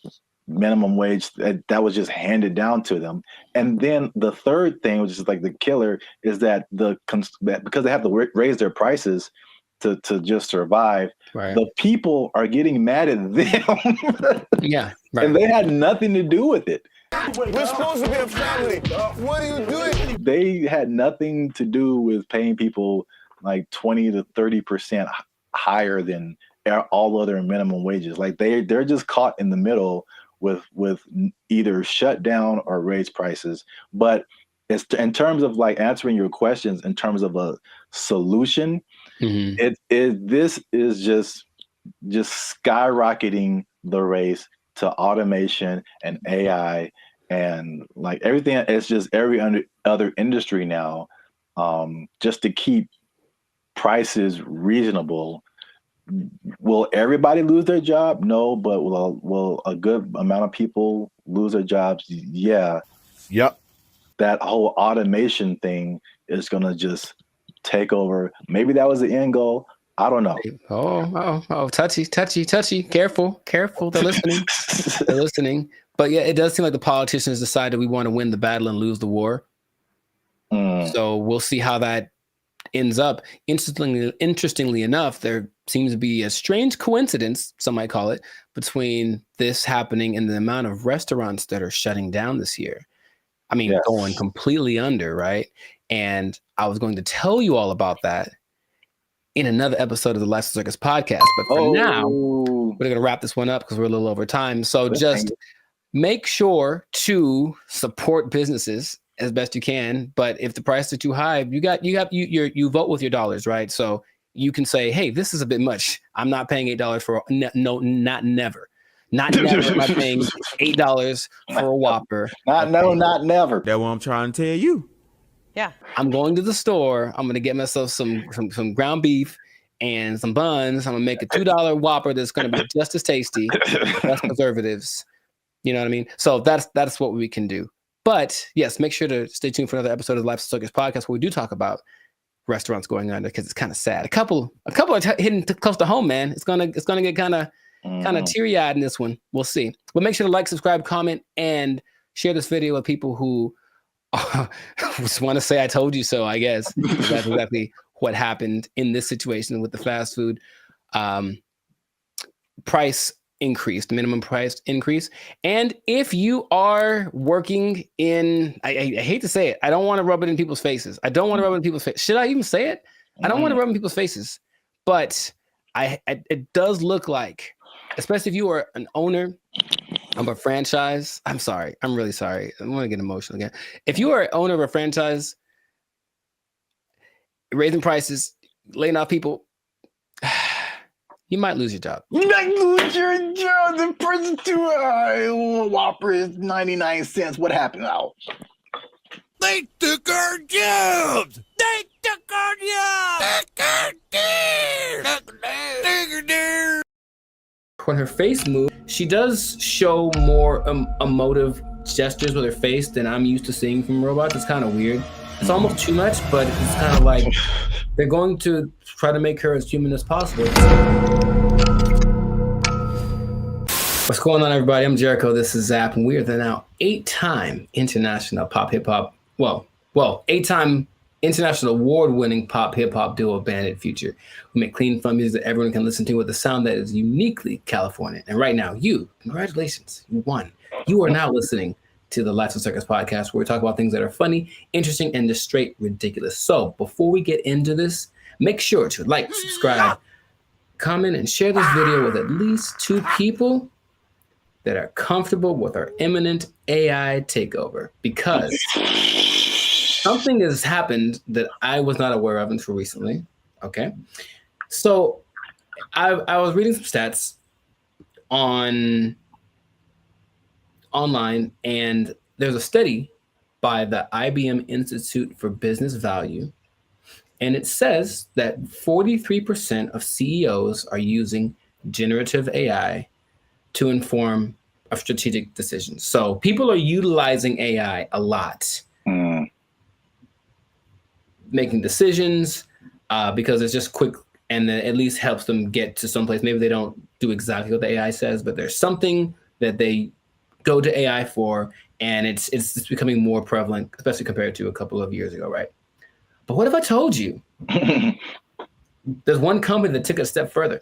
minimum wage that was just handed down to them. And then the third thing, which is like the killer, is that because they have to raise their prices to just survive, right. The people are getting mad at them. Yeah, right. And they had nothing to do with it. We're supposed to be a family. What are you doing? They had nothing to do with paying people like 20 to 30% higher than all other minimum wages. Like they're just caught in the middle with either shut down or raise prices. But it's in terms of like answering your questions in terms of a solution, this is just skyrocketing the race to automation and AI and like everything. It's just every other industry now, just to keep prices reasonable. Will everybody lose their job? No, but will a good amount of people lose their jobs? Yeah. Yep. That whole automation thing is going to just take over. Maybe that was the end goal. I don't know. Oh, touchy. Careful. They're listening. But yeah, it does seem like the politicians decided we want to win the battle and lose the war. So we'll see how that ends up. Interestingly enough, there seems to be a strange coincidence, some might call it, between this happening and the amount of restaurants that are shutting down this year. I mean, yes. Going completely under, right? And I was going to tell you all about that in another episode of the Lifestyle Circus podcast. But for now, we're going to wrap this one up because we're a little over time. So just make sure to support businesses as best you can. But if the prices are too high, you vote with your dollars, right? So you can say, hey, this is a bit much. I'm not paying $8 for not never. Not never am I paying $8 for a Whopper. Not never. That's what I'm trying to tell you. Yeah. I'm going to the store. I'm going to get myself some ground beef and some buns. I'm going to make a $2 Whopper that's going to be just as tasty, less preservatives. You know what I mean? So that's what we can do. But yes, make sure to stay tuned for another episode of the Lifestyle Circus podcast where we do talk about restaurants going under because it's kind of sad. A couple are hitting close to home, man. It's gonna get kind of teary eyed in this one. We'll see. But make sure to like, subscribe, comment, and share this video with people who just want to say I told you so. I guess that's exactly what happened in this situation with the fast food. Price increased, minimum price increase. And if you are working in, I hate to say it, I don't want to rub it in people's faces. Should I even say it? I don't want to rub it in people's faces, but it does look like, especially if you are an owner of a franchise. I'm sorry. I'm really sorry. I'm going to get emotional again. If you are an owner of a franchise, raising prices, laying off people, you might lose your job. You might lose your job. The person to Whopper is 99 cents. What happened now? They took our jobs! They took our jobs! When her face moves, she does show more emotive gestures with her face than I'm used to seeing from robots. It's kind of weird. It's almost too much, but it's kind of like they're going to try to make her as human as possible. What's going on, everybody? I'm Jericho. This is Zap, and we are the now 8-time international pop hip hop. Well, 8-time international award-winning pop hip hop duo Bandit Future. We make clean, fun music that everyone can listen to with a sound that is uniquely Californian. And right now, congratulations, you won. You are now listening to the Lights and Circus podcast, where we talk about things that are funny, interesting, and just straight ridiculous. So before we get into this, make sure to like, subscribe, comment, and share this video with at least 2 people that are comfortable with our imminent AI takeover, because something has happened that I was not aware of until recently. Okay. So I was reading some stats online, and there's a study by the IBM Institute for Business Value, and it says that 43% of CEOs are using generative AI to inform of strategic decisions. So people are utilizing AI a lot, making decisions because it's just quick, and then at least helps them get to someplace. Maybe they don't do exactly what the AI says, but there's something that they go to AI for, and it's becoming more prevalent, especially compared to a couple of years ago, right? But what if I told you there's one company that took it a step further?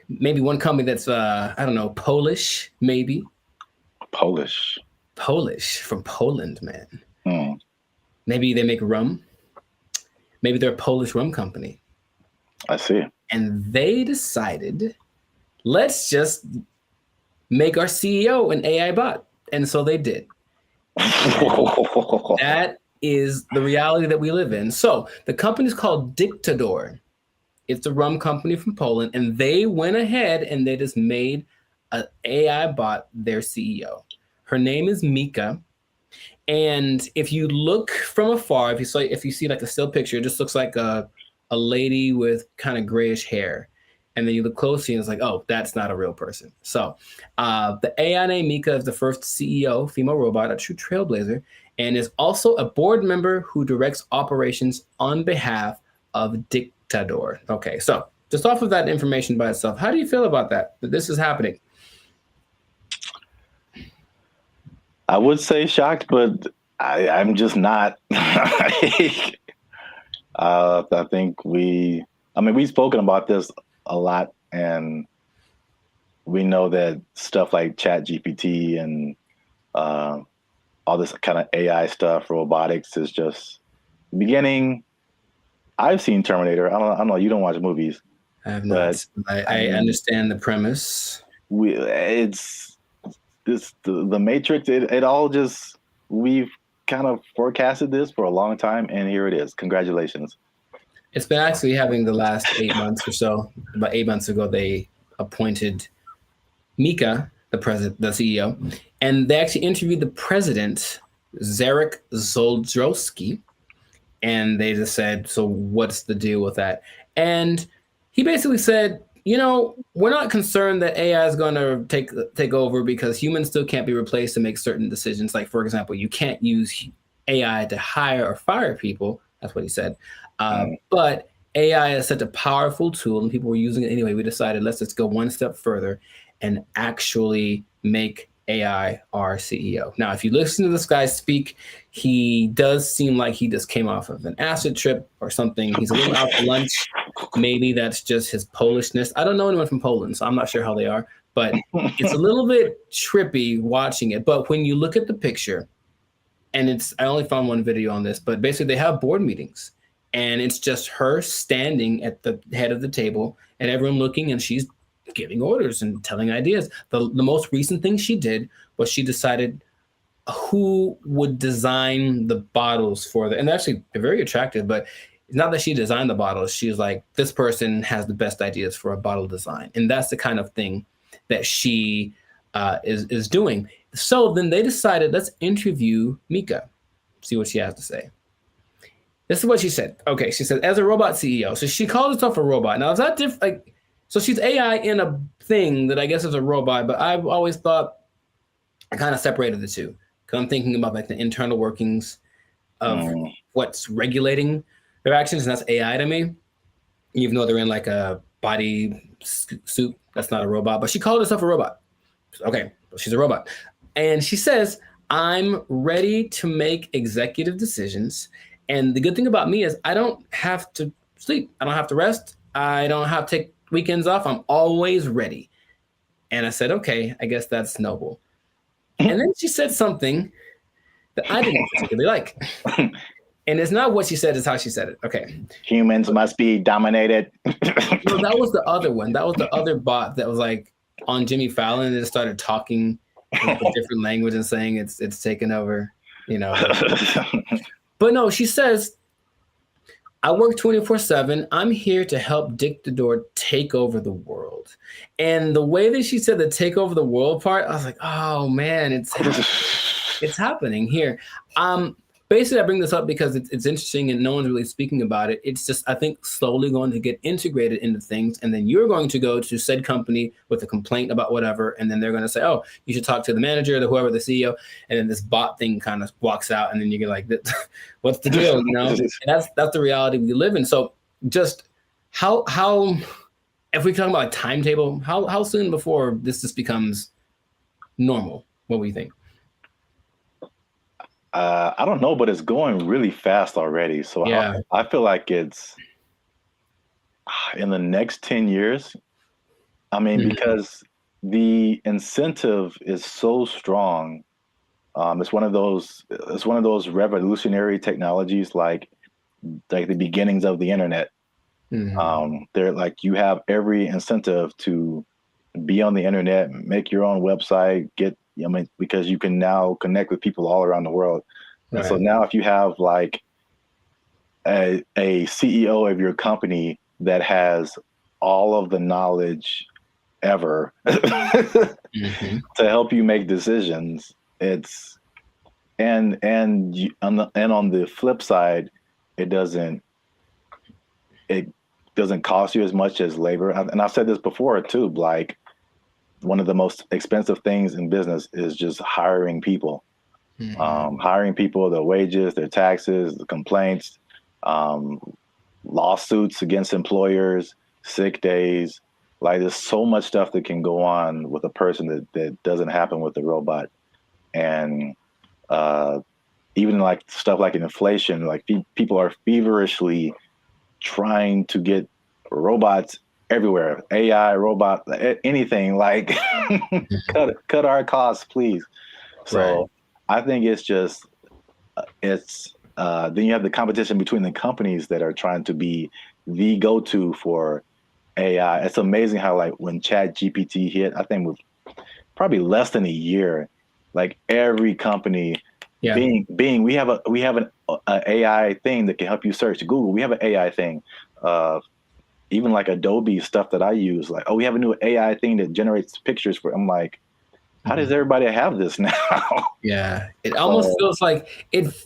Maybe one company that's I don't know, Polish, maybe. Polish from Poland, man. Maybe they make rum. Maybe they're a Polish rum company. I see. And they decided, let's just make our CEO an AI bot. And so they did. That is the reality that we live in. So the company is called Dictador. It's a rum company from Poland, and they went ahead and they just made an AI bot their CEO. Her name is Mika. And if you look from afar, if you see like a still picture, it just looks like a lady with kind of grayish hair. And then you look closely and it's like, oh, that's not a real person. So the AI named Mika is the first CEO, female robot, a true trailblazer, and is also a board member who directs operations on behalf of Dictador. Okay, so just off of that information by itself, how do you feel about that this is happening? I would say shocked, but I'm just not. I think we've spoken about this a lot, and we know that stuff like ChatGPT and all this kind of AI stuff, robotics, is just beginning. I've seen Terminator. I don't know. You don't watch movies. I have not. I understand the premise. It's the Matrix. It all just, we've kind of forecasted this for a long time, and here it is. Congratulations. It's been actually having the last 8 months or so. About 8 months ago, they appointed Mika, the CEO, and they actually interviewed the president, Zarek Zoldrowski, and they just said, so what's the deal with that? And he basically said, we're not concerned that AI is going to take over, because humans still can't be replaced to make certain decisions. Like, for example, you can't use AI to hire or fire people. That's what he said. But AI is such a powerful tool, and people were using it anyway. We decided let's just go one step further and actually make AI our CEO. Now, if you listen to this guy speak, he does seem like he just came off of an acid trip or something. He's a little out to lunch. Maybe that's just his Polishness. I don't know anyone from Poland, so I'm not sure how they are, but it's a little bit trippy watching it. But when you look at the picture, and I only found one video on this, but basically they have board meetings, and it's just her standing at the head of the table and everyone looking, and she's giving orders and telling ideas. The most recent thing she did was she decided who would design the bottles for and actually they're very attractive, but it's not that she designed the bottles. She was like, this person has the best ideas for a bottle design. And that's the kind of thing that she is doing. So then they decided, let's interview Mika, see what she has to say. This is what she said. Okay, she said, as a robot CEO. So she called herself a robot. Now, is that different? Like, so she's AI in a thing that I guess is a robot, but I've always thought I kind of separated the two. Because I'm thinking about like the internal workings of what's regulating their actions, and that's AI to me. Even though they're in like a body suit, that's not a robot. But she called herself a robot. Okay, she's a robot. And she says, I'm ready to make executive decisions. And the good thing about me is I don't have to sleep. I don't have to rest. I don't have to take weekends off. I'm always ready. And I said, okay, I guess that's noble. And then she said something that I didn't particularly like. And it's not what she said, it's how she said it. Okay. Humans must be dominated. No, that was the other one. That was the other bot that was like on Jimmy Fallon and it started talking in a different language and saying it's taken over, you know. But no, she says, I work 24/7. I'm here to help Dick the Door take over the world. And the way that she said the take over the world part, I was like, oh man, it's happening here. Basically, I bring this up because it's interesting and no one's really speaking about it. It's just, I think, slowly going to get integrated into things. And then you're going to go to said company with a complaint about whatever. And then they're going to say, oh, you should talk to the manager, whoever, the CEO. And then this bot thing kind of walks out. And then you get like, what's the deal? You know, and that's the reality we live in. So just how if we talk about a timetable, how soon before this just becomes normal? What do you think? I don't know, but it's going really fast already. So yeah. I feel like it's in the next 10 years. I mean, because the incentive is so strong. It's one of those revolutionary technologies, like the beginnings of the internet. They're like, you have every incentive to be on the internet, make your own website, because you can now connect with people all around the world. Right. And so now if you have like a CEO of your company that has all of the knowledge ever to help you make decisions, it's and on the flip side, it doesn't cost you as much as labor. And I've said this before too, like, one of the most expensive things in business is just hiring people. Hiring people, their wages, their taxes, the complaints, lawsuits against employers, sick days. Like, there's so much stuff that can go on with a person that doesn't happen with the robot. And even like stuff like inflation, like people are feverishly trying to get robots everywhere, AI, robot, anything, like cut our costs, please. So I think it's just, then you have the competition between the companies that are trying to be the go-to for AI. It's amazing how, like, when ChatGPT hit, I think with probably less than a year, like every company, Bing, we have an AI thing that can help you search. Google, we have an AI thing. Even like Adobe stuff that I use, like, oh, we have a new AI thing that generates pictures for. I'm like, how does everybody have this now? Yeah, it almost feels like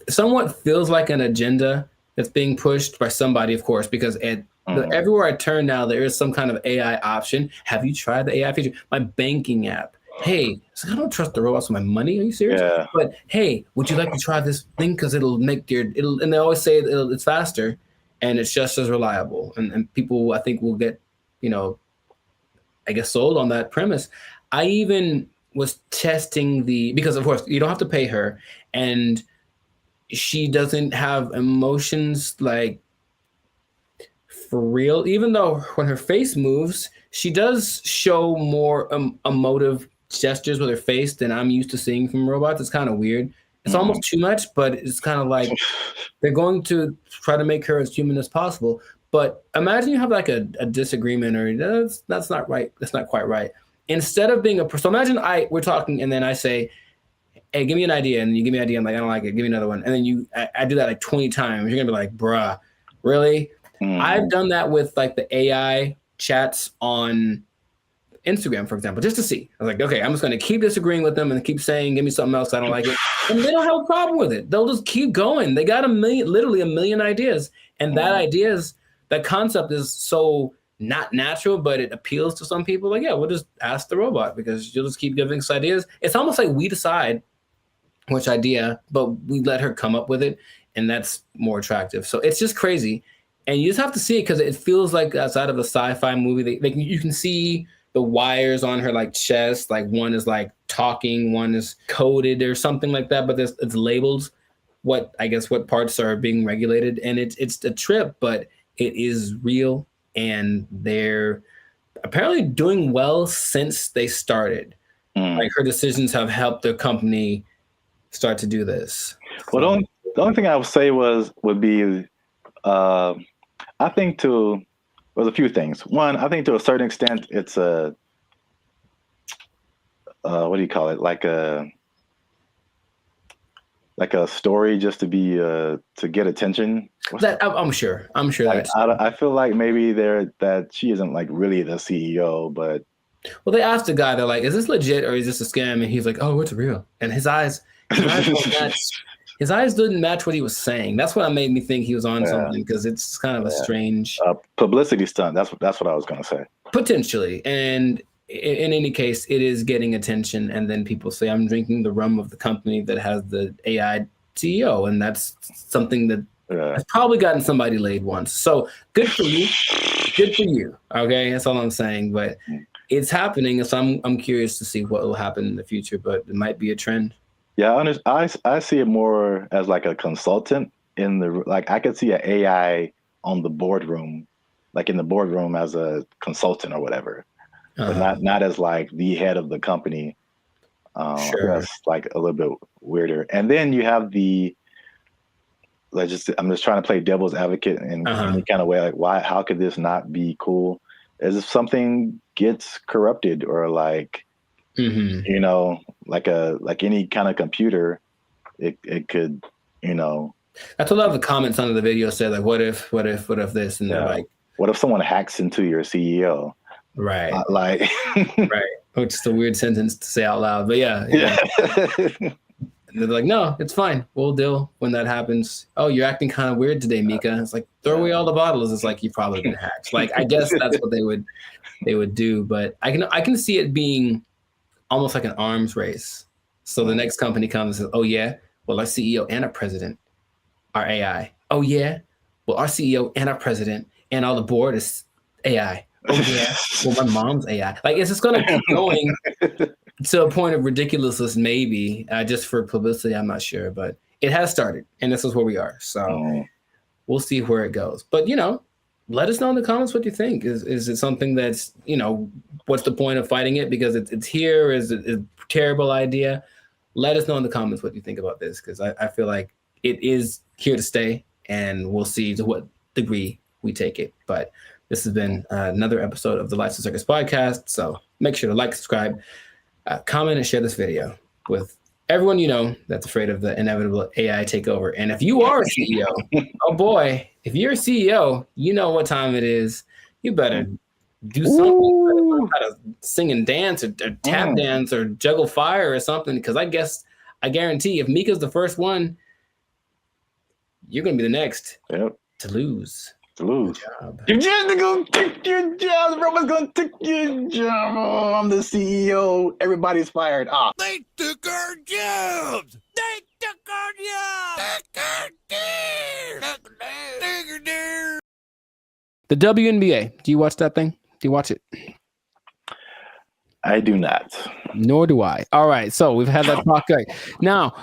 somewhat feels like an agenda that's being pushed by somebody, of course, because everywhere I turn now, there is some kind of AI option. Have you tried the AI feature? My banking app hey, I don't trust the robots with my money. Are you serious? Yeah. But hey, would you like to try this thing? Because it'll make and they always say it's faster and it's just as reliable. And people, I think, will get, I guess, sold on that premise. I even was testing because of course you don't have to pay her, and she doesn't have emotions like for real, even though when her face moves, she does show more emotive gestures with her face than I'm used to seeing from robots. It's kind of weird. It's almost too much, but it's kind of like they're going to try to make her as human as possible. But imagine you have like a disagreement, or that's not right. That's not quite right. Instead of being so imagine we're talking, and then I say, hey, give me an idea, and you give me an idea. I'm like, I don't like it. Give me another one. And then I do that like 20 times. You're gonna be like, bruh, really? I've done that with like the AI chats on Instagram, for example, just to see. I was like, okay, I'm just going to keep disagreeing with them and keep saying, give me something else. I don't like it. And they don't have a problem with it. They'll just keep going. They got literally a million ideas. And that concept is so not natural, but it appeals to some people. Like, yeah, we'll just ask the robot because you'll just keep giving us ideas. It's almost like we decide which idea, but we let her come up with it. And that's more attractive. So it's just crazy. And you just have to see it because it feels like outside of a sci-fi movie. You can see the wires on her like chest. Like one is like talking, one is coded or something like that. But it's labeled what parts are being regulated, and it's a trip, but it is real, and they're apparently doing well since they started. Like her decisions have helped the company start to do this. Well, the only thing I would say would be. I think there's a few things. One, I think to a certain extent, it's a, what do you call it? Like a story just to be, to get attention. I'm sure I feel like maybe that she isn't like really the CEO, but. Well, they asked the guy, they're like, is this legit or is this a scam? And he's like, oh, it's real. And his eyes didn't match what he was saying. That's what made me think he was on something, because it's kind of a strange publicity stunt. That's what I was going to say. Potentially. And in any case, it is getting attention. And then people say, I'm drinking the rum of the company that has the AI CEO. And that's something that has probably gotten somebody laid once. So good for you. Good for you. Okay. That's all I'm saying. But it's happening. So I'm curious to see what will happen in the future, but it might be a trend. Yeah, I see it more as like a consultant I could see an AI on the boardroom, like in the boardroom as a consultant or whatever, but not as like the head of the company. Sure. That's like a little bit weirder. And then you have I'm just trying to play devil's advocate in any kind of way. Like, how could this not be cool? As if something gets corrupted or like, like any kind of computer, it could, That's what a lot of the comments under the video said, like, what if this? And they're like, what if someone hacks into your CEO? Right. Right. Which is a weird sentence to say out loud, but yeah. They're like, no, it's fine. We'll deal when that happens. Oh, you're acting kind of weird today, Mika. It's like, throw away all the bottles. It's like, you've probably been hacked. Like, I guess that's what they would do. But I can see it being almost like an arms race. So the next company comes and says, oh yeah, well, our CEO and our president are AI. Oh yeah, well, our CEO and our president and all the board is AI. Oh yeah, well, my mom's AI. Like, it's just gonna keep going to a point of ridiculousness, maybe, just for publicity. I'm not sure, but it has started, and this is where we are. So we'll see where it goes. But let us know in the comments what you think. Is it something that's, what's the point of fighting it because it's here? Is it a terrible idea? Let us know in the comments what you think about this, because I feel like it is here to stay, and we'll see to what degree we take it. But this has been another episode of the Lights and Circus podcast. So make sure to like, subscribe, comment, and share this video with everyone you know that's afraid of the inevitable AI takeover. And if you are a CEO, oh boy, if you're a CEO, you know what time it is. You better do something. You better learn how to sing and dance or tap dance or juggle fire or something, because I guarantee if Mika's the first one, you're going to be the next to lose. Lose. You're just gonna take your job. Roman's gonna take your job. Oh, I'm the CEO. Everybody's fired. Ah. They took our jobs. They took our jobs. The WNBA. Do you watch that thing? Do you watch it? I do not. Nor do I. All right. So we've had that talk. Right. Now,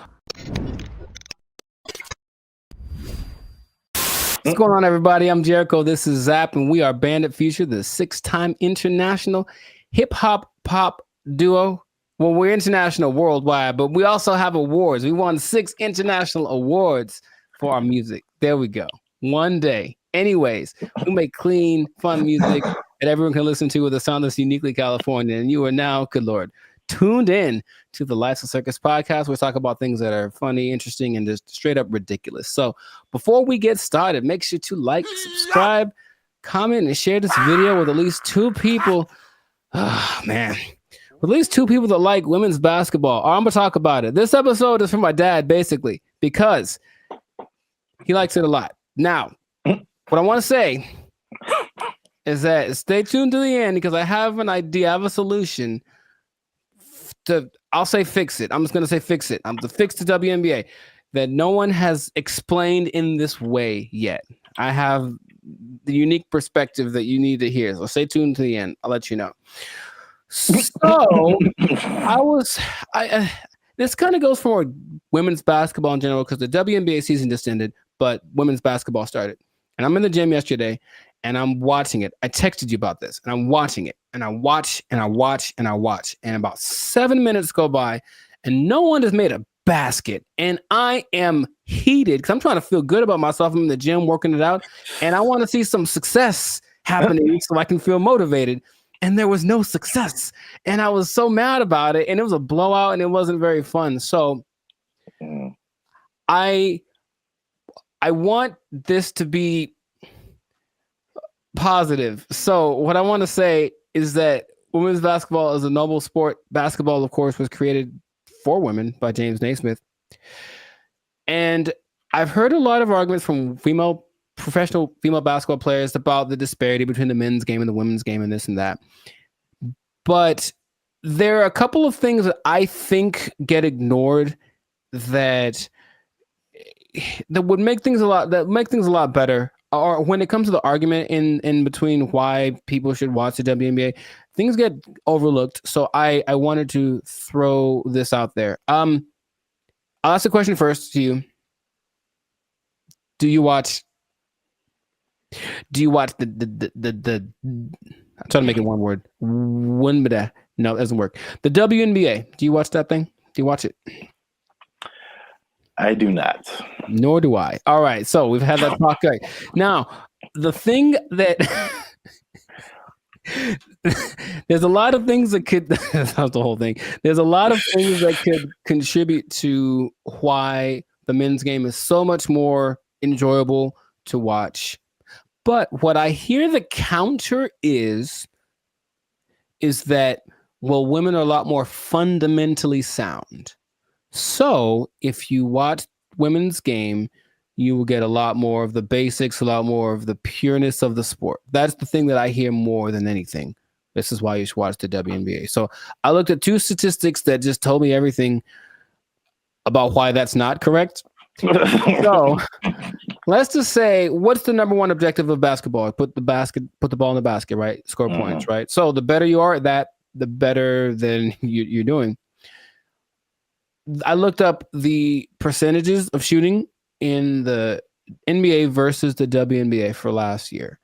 what's going on, everybody? I'm Jericho. This is Zap, and we are Bandit Future, the 6-time international hip hop pop duo. Well, we're international worldwide, but we also have awards. We won 6 international awards for our music. There we go. One day. Anyways, we make clean, fun music that everyone can listen to with a sound that's uniquely California. And you are now, good Lord, tuned in to the Lights of Circus podcast. We talk about things that are funny, interesting, and just straight up ridiculous. So before we get started, make sure to like, subscribe, comment, and share this video with at least 2 people. Oh, man. With at least 2 people that like women's basketball. I'm going to talk about it. This episode is for my dad, basically, because he likes it a lot. Now, what I want to say is that stay tuned to the end because I have an idea, I have a solution to, I'll say fix it. I'm just going to say fix it. I'm to fix the WNBA that no one has explained in this way yet. I have the unique perspective that you need to hear. So stay tuned to the end. I'll let you know. So this kind of goes for women's basketball in general because the WNBA season just ended, but women's basketball started. And I'm in the gym yesterday and I'm watching it. I texted you about this and I'm watching it and I watch and I watch and I watch. And about 7 minutes go by and no one has made a basket. And I am heated because I'm trying to feel good about myself. I'm in the gym working it out and I want to see some success happening so I can feel motivated. And there was no success. And I was so mad about it. And it was a blowout and it wasn't very fun. So I want this to be positive. So what I want to say is that women's basketball is a noble sport. Basketball, of course, was created for women by James Naismith. And I've heard a lot of arguments from professional female basketball players about the disparity between the men's game and the women's game and this and that. But there are a couple of things that I think get ignored that would make things a lot better. Or when it comes to the argument in between why people should watch the WNBA, things get overlooked. So I wanted to throw this out there. I'll ask the question first to you. Do you watch the I'm trying to make it one word. No, it doesn't work. The WNBA. Do you watch that thing? Do you watch it? I do not. Nor do I. All right. So we've had that talk. Right. Now, the thing that there's a lot of things that could that's not the whole thing. There's a lot of things that could contribute to why the men's game is so much more enjoyable to watch. But what I hear the counter is that, well, women are a lot more fundamentally sound. So if you watch women's game, you will get a lot more of the basics, a lot more of the pureness of the sport. That's the thing that I hear more than anything. This is why you should watch the WNBA. So I looked at 2 statistics that just told me everything about why that's not correct. So let's just say, what's the number one objective of basketball? Put the ball in the basket, right? Score points, right? So the better you are at that, the better than you're doing. I looked up the percentages of shooting in the NBA versus the WNBA for last year,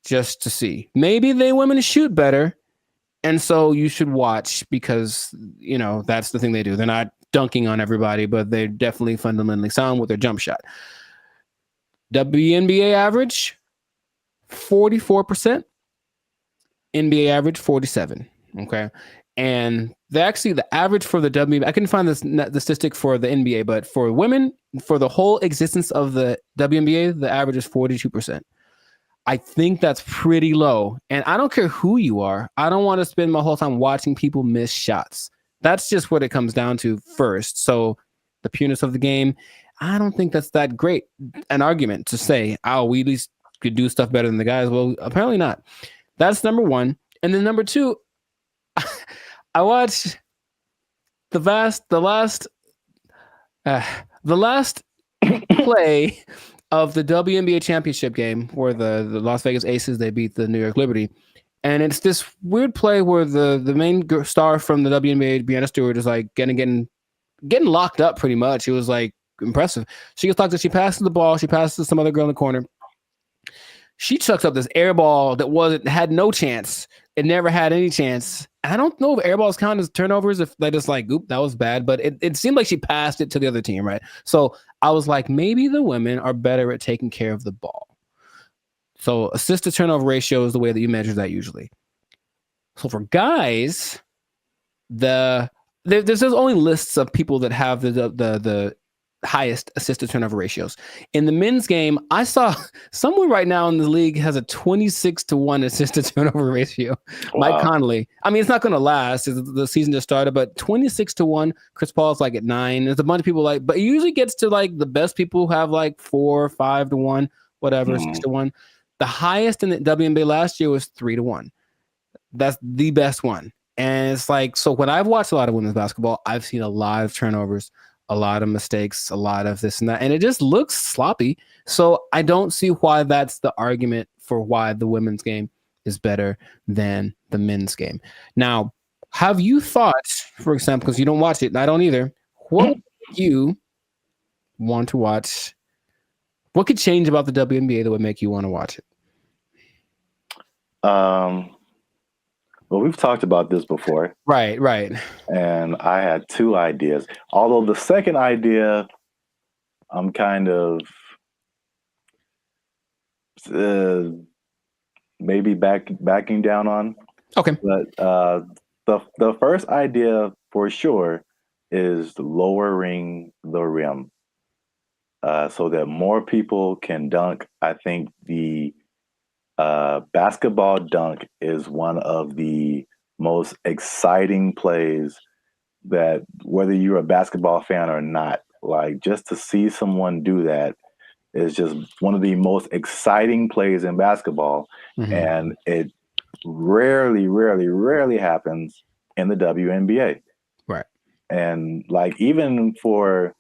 just to see. Maybe women shoot better, and so you should watch because, you know, that's the thing they do. They're not dunking on everybody, but they're definitely fundamentally sound with their jump shot. WNBA average, 44%. NBA average, 47%. Okay. And the average for the WNBA, I couldn't find the statistic for the NBA, but for women, for the whole existence of the WNBA, the average is 42%. I think that's pretty low. And I don't care who you are. I don't want to spend my whole time watching people miss shots. That's just what it comes down to first. So the pureness of the game, I don't think that's that great an argument to say, oh, we at least could do stuff better than the guys. Well, apparently not. That's number one. And then number two, I watched the last play of the WNBA championship game where the Las Vegas Aces, they beat the New York Liberty. And it's this weird play where the main star from the WNBA, Brianna Stewart, is like getting locked up pretty much. It was like impressive. She gets locked up. She passes the ball. She passes to some other girl in the corner. She chucks up this air ball that had no chance. It never had any chance. I don't know if air balls count as turnovers, if they just like, oop, that was bad. But it seemed like she passed it to the other team, right? So I was like, maybe the women are better at taking care of the ball. So assist to turnover ratio is the way that you measure that usually. So for guys, there's only lists of people that have the highest assist to turnover ratios. In the men's game, I saw someone right now in the league has a 26-1 assist to turnover ratio. Wow. Mike Conley. I mean, it's not going to last. The season just started, but 26-1. Chris Paul's like at 9. There's a bunch of people but it usually gets to like the best people who have like 4, 5-1, whatever, 6-1. The highest in the WNBA last year was 3-1. That's the best one. And it's like, so when I've watched a lot of women's basketball, I've seen a lot of turnovers, a lot of mistakes, a lot of this and that, and it just looks sloppy. So I don't see why that's the argument for why the women's game is better than the men's game. Now, have you thought, for example, because you don't watch it, and I don't either, what would you want to watch? What could change about the WNBA that would make you want to watch it? Well, we've talked about this before. Right. And I had 2 ideas. Although the second idea, I'm kind of maybe backing down on. Okay. But the first idea for sure is lowering the rim. So that more people can dunk. I think the basketball dunk is one of the most exciting plays that, whether you're a basketball fan or not, like just to see someone do that is just one of the most exciting plays in basketball. Mm-hmm. And it rarely happens in the WNBA. Right. And like even for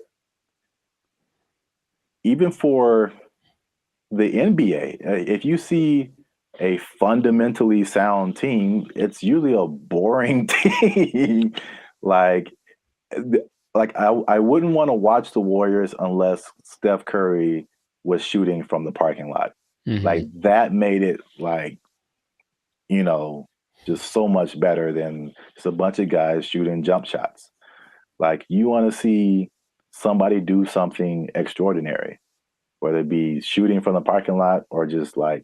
the NBA, if you see a fundamentally sound team, it's usually a boring team. like I wouldn't want to watch the Warriors unless Steph Curry was shooting from the parking lot. Mm-hmm. Like that made it like, just so much better than just a bunch of guys shooting jump shots. Like you want to see somebody do something extraordinary, whether it be shooting from the parking lot or just like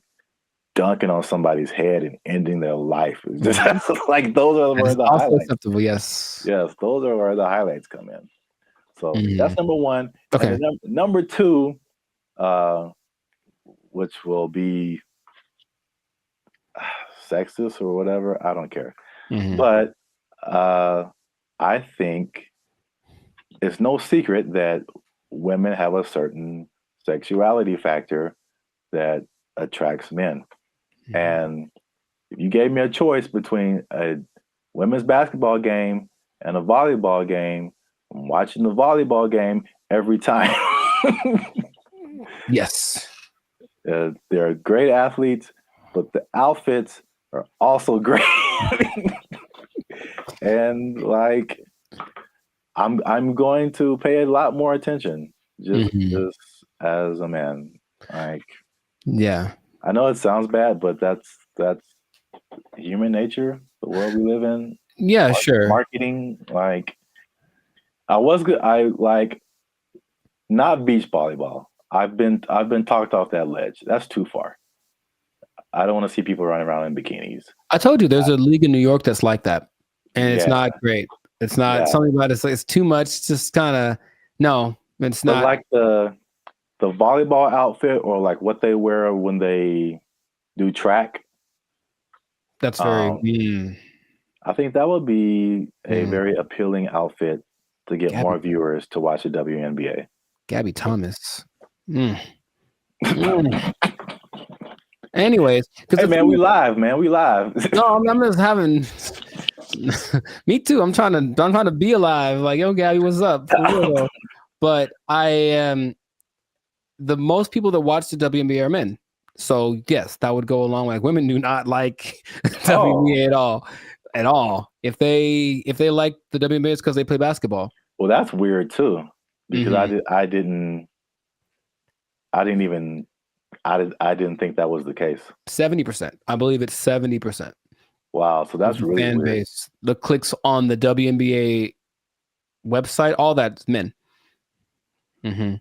dunking on somebody's head and ending their life. Just like those are where the highlights. Acceptable, yes, those are where the highlights come in. So that's number one. Okay. And then number 2, which will be sexist or whatever, I don't care. Mm-hmm. But I think it's no secret that women have a certain sexuality factor that attracts men. Mm-hmm. And if you gave me a choice between a women's basketball game and a volleyball game, I'm watching the volleyball game every time. Yes. They're great athletes, but the outfits are also great. And like, I'm going to pay a lot more attention just as a man. Like, yeah, I know it sounds bad, but that's human nature, the world we live in. Yeah, sure. Marketing, like, I like not beach volleyball. I've been talked off that ledge. That's too far. I don't want to see people running around in bikinis. I told you there's a league in New York that's like that, and it's not great. It's not something about it. It's too much. It's just kind of no. It's not like the volleyball outfit or like what they wear when they do track. That's very. I think that would be a very appealing outfit to get more viewers to watch the WNBA. Gabby Thomas. Anyways, hey man, we live, man. We live. No, I'm just having. Me too. I'm trying to be alive. Like, yo, Gabby, what's up? For real though. But I am. The most people that watch the WNBA are men. So yes, that would go along. Like, women do not like WNBA at all. If they like the WNBA, it's because they play basketball. Well, that's weird too, because Mm-hmm. I didn't think that was the case. 70%. I believe it's 70%. Wow, so that's really fan weird. base. The clicks on the WNBA website, all that's men. Mm-hmm.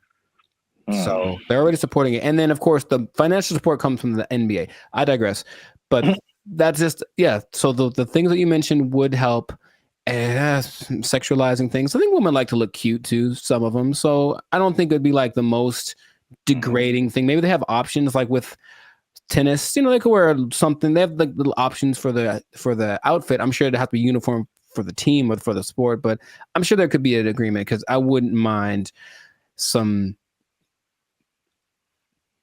So they're already supporting it. And then, of course, the financial support comes from the NBA. I digress. But that's just, yeah. So the things that you mentioned would help. Sexualizing things. I think women like to look cute too, some of them. So I don't think it'd be like the most degrading thing. Maybe they have options like with tennis. You know, they could wear something. They have like little options for the outfit. I'm sure it'd have to be uniform for the team or for the sport. But I'm sure there could be an agreement because I wouldn't mind some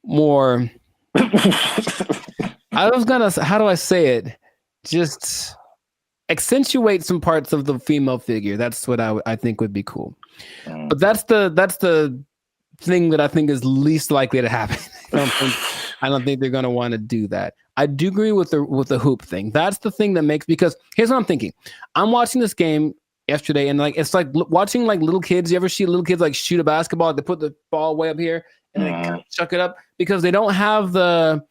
more. I was gonna. How do I say it? Just accentuate some parts of the female figure. That's what I think would be cool. But that's the thing that I think is least likely to happen. I don't think they're gonna want to do that. I do agree with the hoop thing. That's the thing that makes, because here's what I'm thinking. I'm watching this game yesterday, and like it's like watching like little kids. You ever see little kids like shoot a basketball? They put the ball way up here and then they chuck it up because they don't have the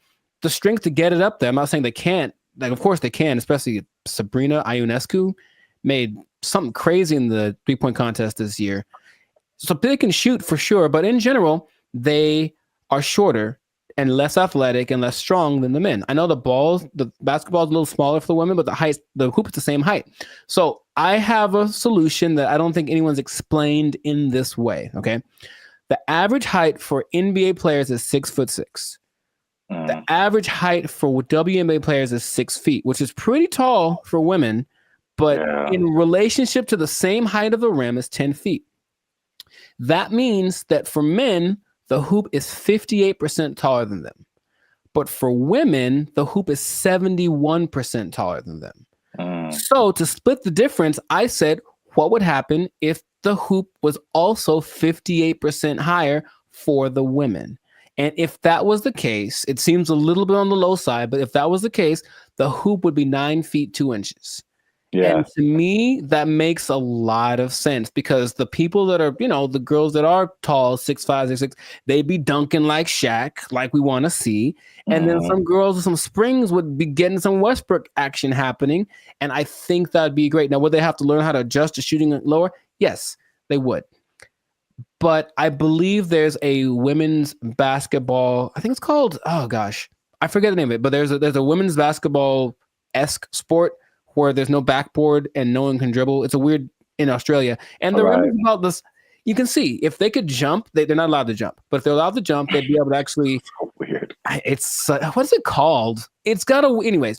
strength to get it up there. I'm not saying they can't. Like, of course they can, especially Sabrina Ionescu made something crazy in the 3-point contest this year. So they can shoot for sure, but in general, they are shorter and less athletic and less strong than the men. I know the basketball is a little smaller for the women, but the hoop is the same height. So I have a solution that I don't think anyone's explained in this way. Okay. The average height for NBA players is 6'6". The average height for WNBA players is 6 feet, which is pretty tall for women, but in relationship to the same height of the rim is 10 feet. That means that for men, the hoop is 58% taller than them. But for women, the hoop is 71% taller than them. So to split the difference, I said, what would happen if the hoop was also 58% higher for the women? And if that was the case, it seems a little bit on the low side, but if that was the case, the hoop would be 9 feet 2 inches. Yeah. And to me, that makes a lot of sense because the people that are, the girls that are tall, 6'5", 6'6", they'd be dunking like Shaq, like we want to see. And then some girls with some springs would be getting some Westbrook action happening. And I think that'd be great. Now, would they have to learn how to adjust to shooting lower? Yes, they would. But I believe there's a women's basketball. I think it's called, oh gosh, I forget the name of it. But there's a women's basketball-esque sport where there's no backboard and no one can dribble. It's a weird in Australia. And the reason about this, you can see if they could jump, they're not allowed to jump. But if they're allowed to jump, they'd be able to actually. So weird. It's what is it called? It's got a. Anyways,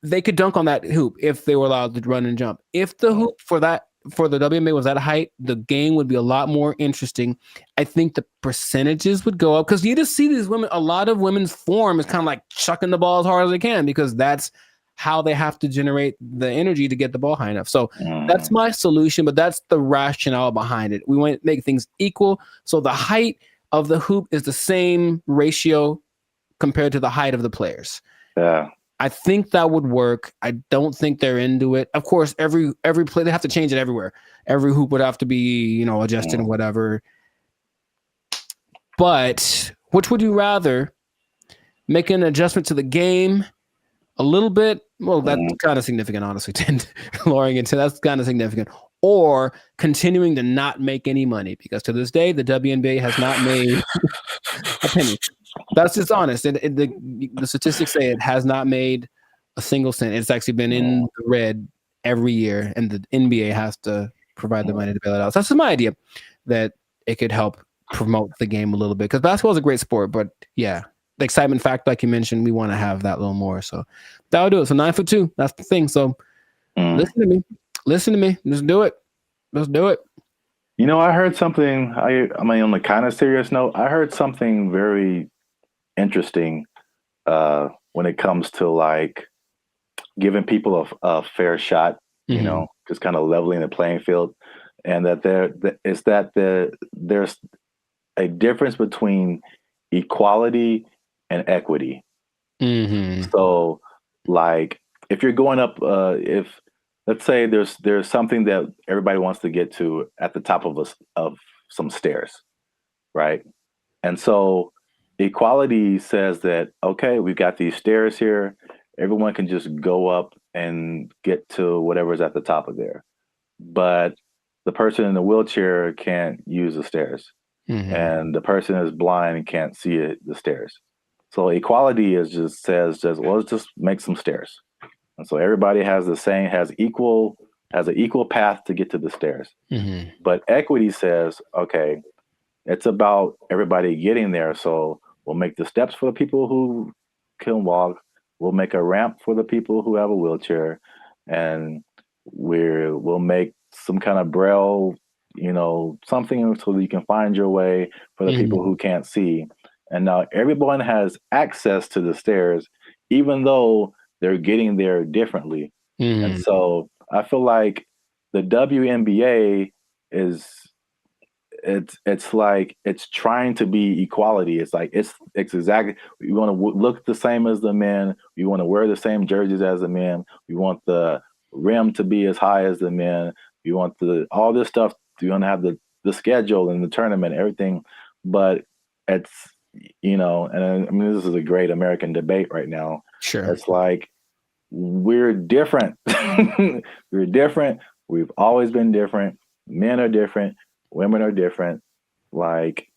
they could dunk on that hoop if they were allowed to run and jump. If the hoop for the WNBA was that height, the game would be a lot more interesting. I think the percentages would go up because you just see these women. A lot of women's form is kind of like chucking the ball as hard as they can because that's how they have to generate the energy to get the ball high enough. So that's my solution, but that's the rationale behind it. We want to make things equal. So the height of the hoop is the same ratio compared to the height of the players. Yeah. I think that would work. I don't think they're into it. Of course, every play, they have to change it everywhere. Every hoop would have to be, adjusted and whatever. But which would you rather? Make an adjustment to the game a little bit? Well, that's kind of significant, honestly. Lowering it to that's kind of significant. Or continuing to not make any money because to this day, the WNBA has not made a penny. That's just honest. The statistics say it has not made a single cent. It's actually been in the red every year, and the NBA has to provide the money to bail it out. So that's just my idea that it could help promote the game a little bit because basketball is a great sport, but yeah. The excitement factor, like you mentioned, we want to have that a little more. So that'll do it. So 9'2", that's the thing. So listen to me. Let's do it. Let's do it. I heard something. On a kind of serious note, I heard something very interesting when it comes to like giving people a fair shot, you know, just kind of leveling the playing field, and that there's a difference between equality and equity. So, like, if you're going up, if let's say there's something that everybody wants to get to at the top of some stairs, right? And so equality says that, okay, we've got these stairs here. Everyone can just go up and get to whatever's at the top of there. But the person in the wheelchair can't use the stairs. And the person is blind and can't see the stairs. So equality says well, let's just make some stairs. And so everybody has an equal path to get to the stairs. But equity says, okay, it's about everybody getting there. So we'll make the steps for the people who can walk. We'll make a ramp for the people who have a wheelchair, and we'll make some kind of braille, you know, something so that you can find your way for the people who can't see. And now everyone has access to the stairs, even though they're getting there differently. And so I feel like the WNBA it's like it's trying to be equality. It's like it's exactly, we want to look the same as the men. We want to wear the same jerseys as the men. We want the rim to be as high as the men. We want all this stuff. We want to have the schedule and the tournament, everything. But it's, you know, and I mean, this is a great American debate right now. Sure. It's like, we're different. We're different. We've always been different. Men are different. Women are different. Like,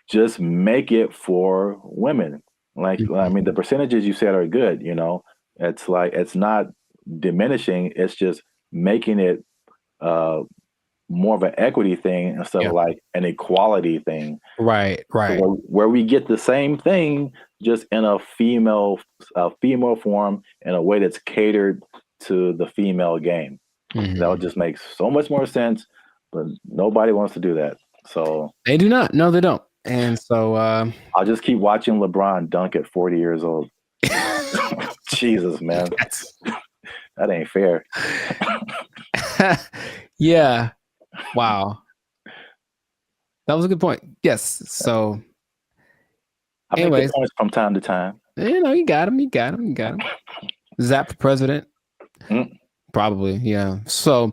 just make it for women. Like, I mean, the percentages you said are good, you know. It's like, it's not diminishing. It's just making it more of an equity thing instead of like an equality thing. Right. So where we get the same thing, just in a female form, in a way that's catered to the female game. That would just make so much more sense, but nobody wants to do that. So they do not. No, they don't. And so I'll just keep watching LeBron dunk at 40 years old. Jesus, man. That ain't fair. Yeah. Wow. That was a good point. Yes. So anyways, make the points from time to time. You know, you got him. Zap for president. Probably, yeah. So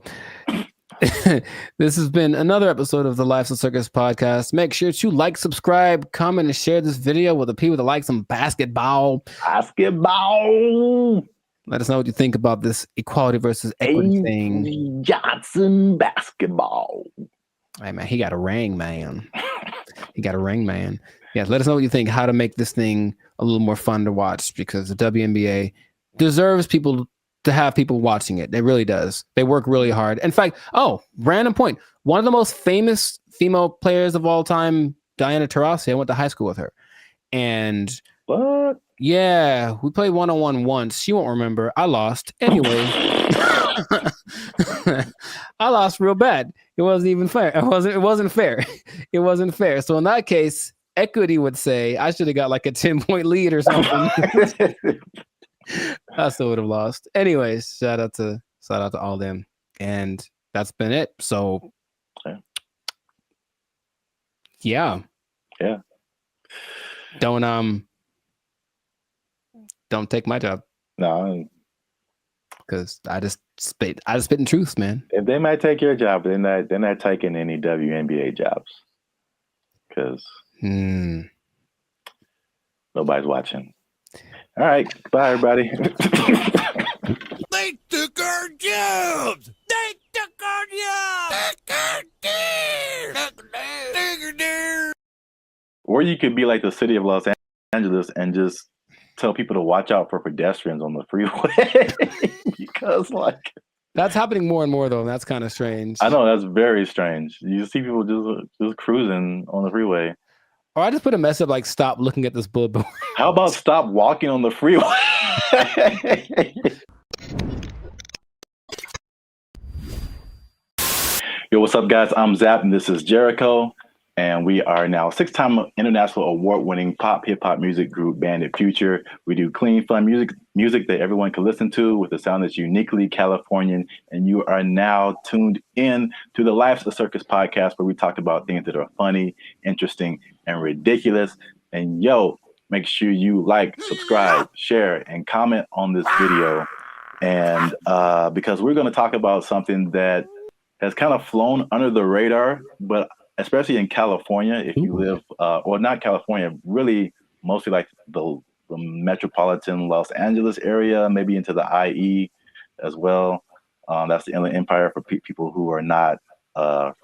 this has been another episode of the Life's a Circus podcast. Make sure to like, subscribe, comment, and share this video with the people that like some basketball. Let us know what you think about this equality versus equity thing. Johnson basketball. Hey, man, he got a ring, man. Yeah, let us know what you think, how to make this thing a little more fun to watch, because the WNBA deserves people to have people watching it. It really does. They work really hard. In fact, random point. One of the most famous female players of all time, Diana Taurasi, I went to high school with her. And what? Yeah, we played one-on-one once. She won't remember. I lost. Anyway, I lost real bad. It wasn't even fair. It wasn't fair. It wasn't fair. So in that case, equity would say I should have got like a 10-point lead or something. I still would have lost. Anyways, shout out to all them. And that's been it. So yeah. Don't take my job. No, because I just spit in truth, man. If they might take your job, they're not taking any WNBA jobs, because nobody's watching. All right, bye everybody. They took our jobs. They took our jobs. Or you could be like the city of Los Angeles and just tell people to watch out for pedestrians on the freeway. Because like, that's happening more and more though, and that's kind of strange. I know, that's very strange. You see people just cruising on the freeway. Or I just put a message like, stop looking at this billboard. How about stop walking on the freeway? Yo, what's up guys? I'm Zap and this is Jericho. And we are now 6-time international award-winning pop hip-hop music group Bandit Future. We do clean, fun music that everyone can listen to with a sound that's uniquely Californian. And you are now tuned in to the Life's a Circus podcast, where we talk about things that are funny, interesting, and ridiculous. And make sure you like, subscribe, share, and comment on this video. And because we're going to talk about something that has kind of flown under the radar, but especially in California, if you live, or not California, really mostly like the metropolitan Los Angeles area, maybe into the IE as well. That's the Inland Empire for people who are not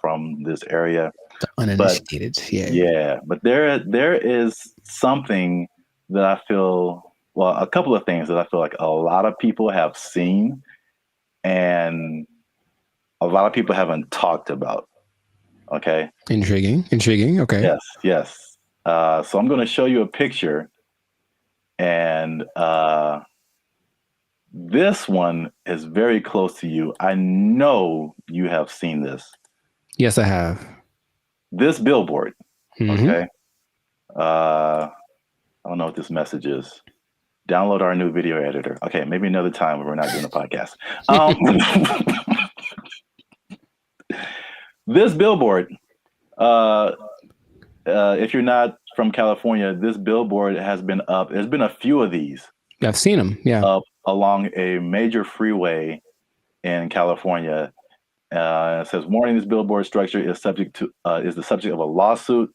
from this area. The uninitiated, yeah. But there is something that I feel, a couple of things that I feel like a lot of people have seen and a lot of people haven't talked about. Okay. Intriguing. Okay. Yes. So I'm going to show you a picture, and this one is very close to you. I know you have seen this. Yes, I have. This billboard. Mm-hmm. Okay. I don't know what this message is. Download our new video editor. Okay, maybe another time when we're not doing a podcast. This billboard, if you're not from California, this billboard has been up. There's been a few of these. I've seen them. Yeah. Up along a major freeway in California. It says, "Warning: this billboard structure is the subject of a lawsuit.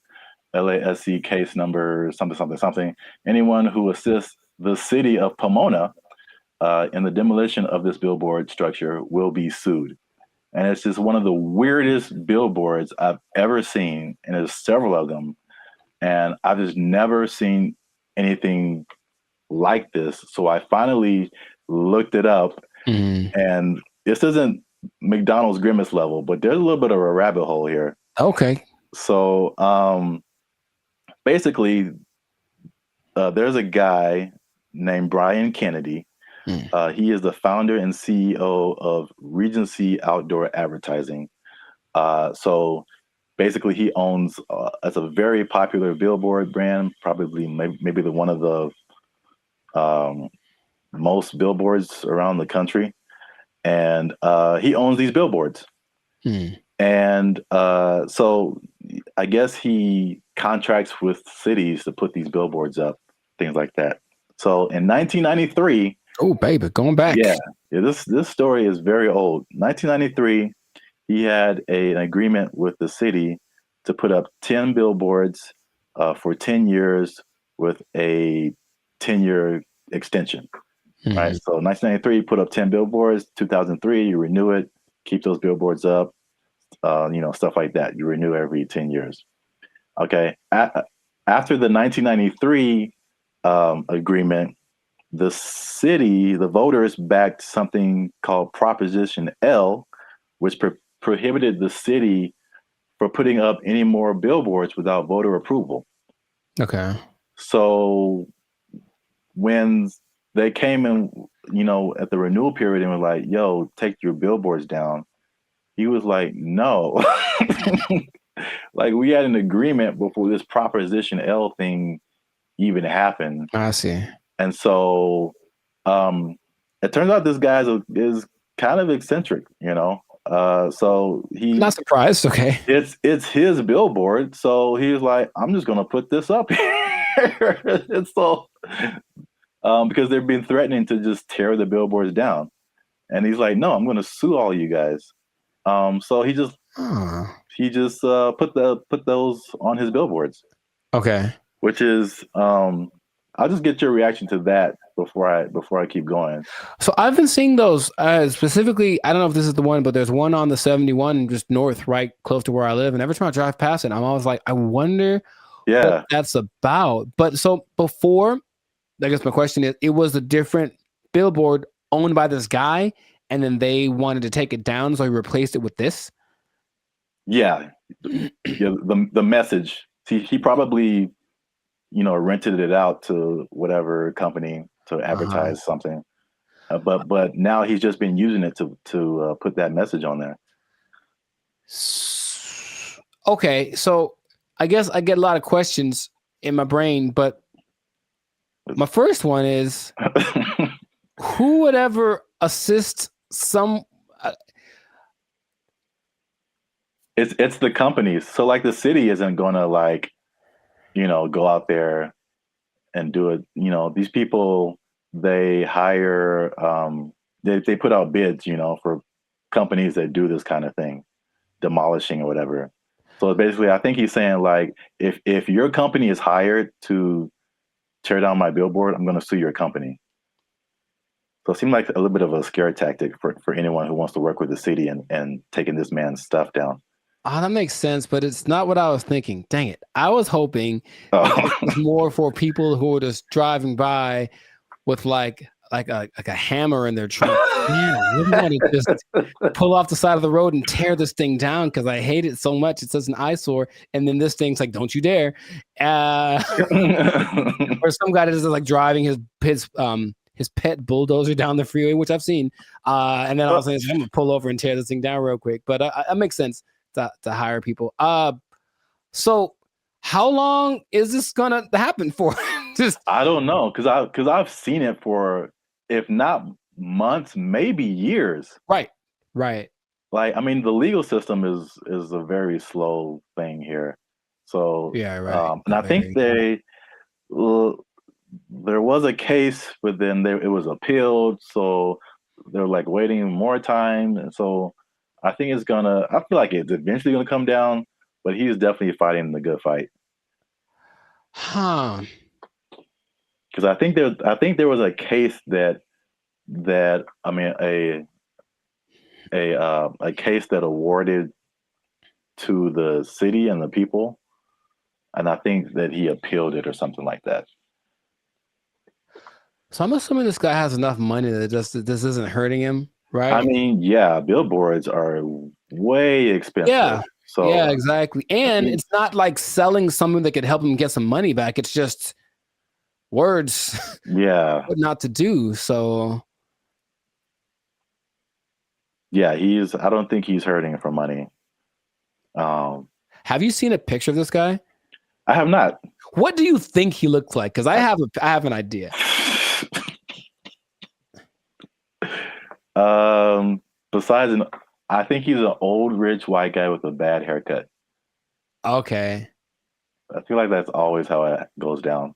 LASC case number something. Anyone who assists the city of Pomona in the demolition of this billboard structure will be sued." And it's just one of the weirdest billboards I've ever seen. And there's several of them. And I've just never seen anything like this. So I finally looked it up. And this isn't McDonald's Grimace level, but there's a little bit of a rabbit hole here. Okay. So basically, there's a guy named Brian Kennedy. He is the founder and CEO of Regency Outdoor Advertising. So basically, he owns it's a very popular billboard brand, probably maybe one of the most billboards around the country. And he owns these billboards. And so I guess he contracts with cities to put these billboards up, things like that. So in 1993, oh baby, going back. Yeah, this story is very old. 1993, he had an agreement with the city to put up 10 billboards for 10 years with a 10-year extension. Right. So 1993, put up 10 billboards. 2003, you renew it, keep those billboards up. Stuff like that. You renew every 10 years. Okay. After the 1993 agreement, the city, the voters backed something called Proposition L, which prohibited the city for putting up any more billboards without voter approval. Okay. So when they came in, at the renewal period and were like, "Yo, take your billboards down," he was like, "No." Like, we had an agreement before this Proposition L thing even happened. I see. And so it turns out this guy is kind of eccentric, so he not surprised. Okay. It's his billboard. So he was like, "I'm just going to put this up here." And so because they've been threatening to just tear the billboards down. And he's like, "No, I'm going to sue all you guys." So he just put those on his billboards. Okay. Which is I'll just get your reaction to that before I keep going. So I've been seeing those specifically. I don't know if this is the one, but there's one on the 71 just north, right close to where I live. And every time I drive past it, I'm always like, I wonder what that's about. But so before, I guess my question is, it was a different billboard owned by this guy, and then they wanted to take it down, so he replaced it with this. Yeah. The message. He probably rented it out to whatever company to advertise something. But now he's just been using it to put that message on there. Okay, so I guess I get a lot of questions in my brain, but my first one is who would ever assist some? It's the companies. So like the city isn't gonna like, go out there and do it. These people, they hire, they put out bids, for companies that do this kind of thing, demolishing or whatever. So basically, I think he's saying like, if your company is hired to tear down my billboard, I'm going to sue your company. So it seemed like a little bit of a scare tactic for anyone who wants to work with the city and taking this man's stuff down. Oh, that makes sense, but it's not what I was thinking. Dang it. I was hoping it was more for people who were just driving by with like a hammer in their trunk. Man, I really want to just pull off the side of the road and tear this thing down because I hate it so much. It's such an eyesore. And then this thing's like, don't you dare. Or some guy that is like driving his pet bulldozer down the freeway, which I've seen. And then all of a sudden, I'm going to pull over and tear this thing down real quick. But that makes sense to hire people. So how long is this going to happen for? I don't know. Cause I've seen it for, if not months, maybe years. Right. Like, I mean, the legal system is a very slow thing here. So yeah, right. And I think there was a case, but then it was appealed. So they're like waiting more time. And so I think I feel like it's eventually gonna come down, but he's definitely fighting the good fight. Huh. Because I think there was a case that I mean a case that awarded to the city and the people, and I think that he appealed it or something like that. So I'm assuming this guy has enough money that this isn't hurting him, right? I mean, yeah, billboards are way expensive. Yeah. So yeah, exactly. And it's not like selling something that could help him get some money back. It's just words. Yeah. What not to do. So yeah, I don't think he's hurting for money. Have you seen a picture of this guy? I have not. What do you think he looks like? Because I have an idea. Besides, I think he's an old rich white guy with a bad haircut. Okay. I feel like that's always how it goes down.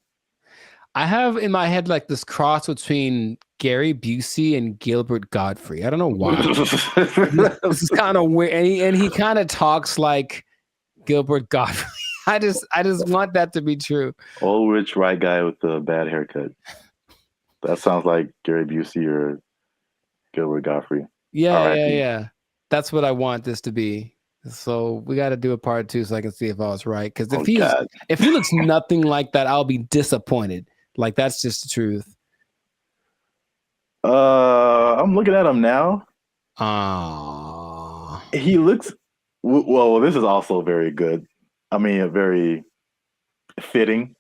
I have in my head like this cross between Gary Busey and Gilbert Gottfried. I don't know why. This is kind of weird, and he kind of talks like Gilbert Gottfried. I just want that to be true. Old rich white guy with a bad haircut. That sounds like Gary Busey or Gilbert Gottfried. Yeah. That's what I want this to be. So we got to do a part 2 so I can see if I was right. Because if he looks nothing like that, I'll be disappointed. Like that's just the truth. I'm looking at him now. He looks well. This is also very good. I mean, very fitting.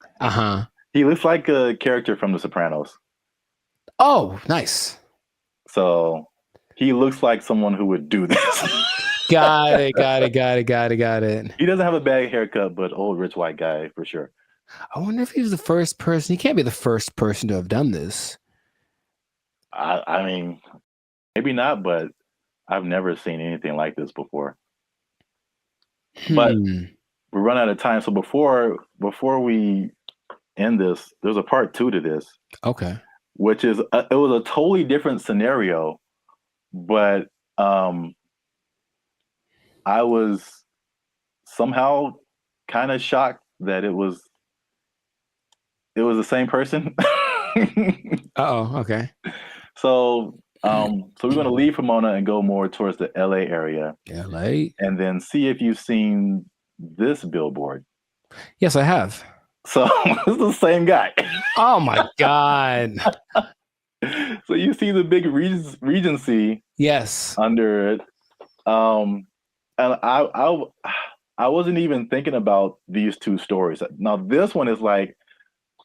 He looks like a character from The Sopranos. Oh, nice. So he looks like someone who would do this. Got it. He doesn't have a bad haircut, but old rich white guy for sure. I wonder if he was the first person. He can't be the first person to have done this. I mean, maybe not, but I've never seen anything like this before. But we run out of time. So before we end this, there's a part 2 to this. Okay. Which is it was a totally different scenario, but I was somehow kind of shocked that it was the same person. Okay. So we're going to leave Pomona and go more towards the LA area. LA. And then see if you've seen this billboard. Yes, I have. So it's the same guy. Oh my God. So you see the big Regency. Yes. Under it. And I wasn't even thinking about these 2 stories. Now this one is like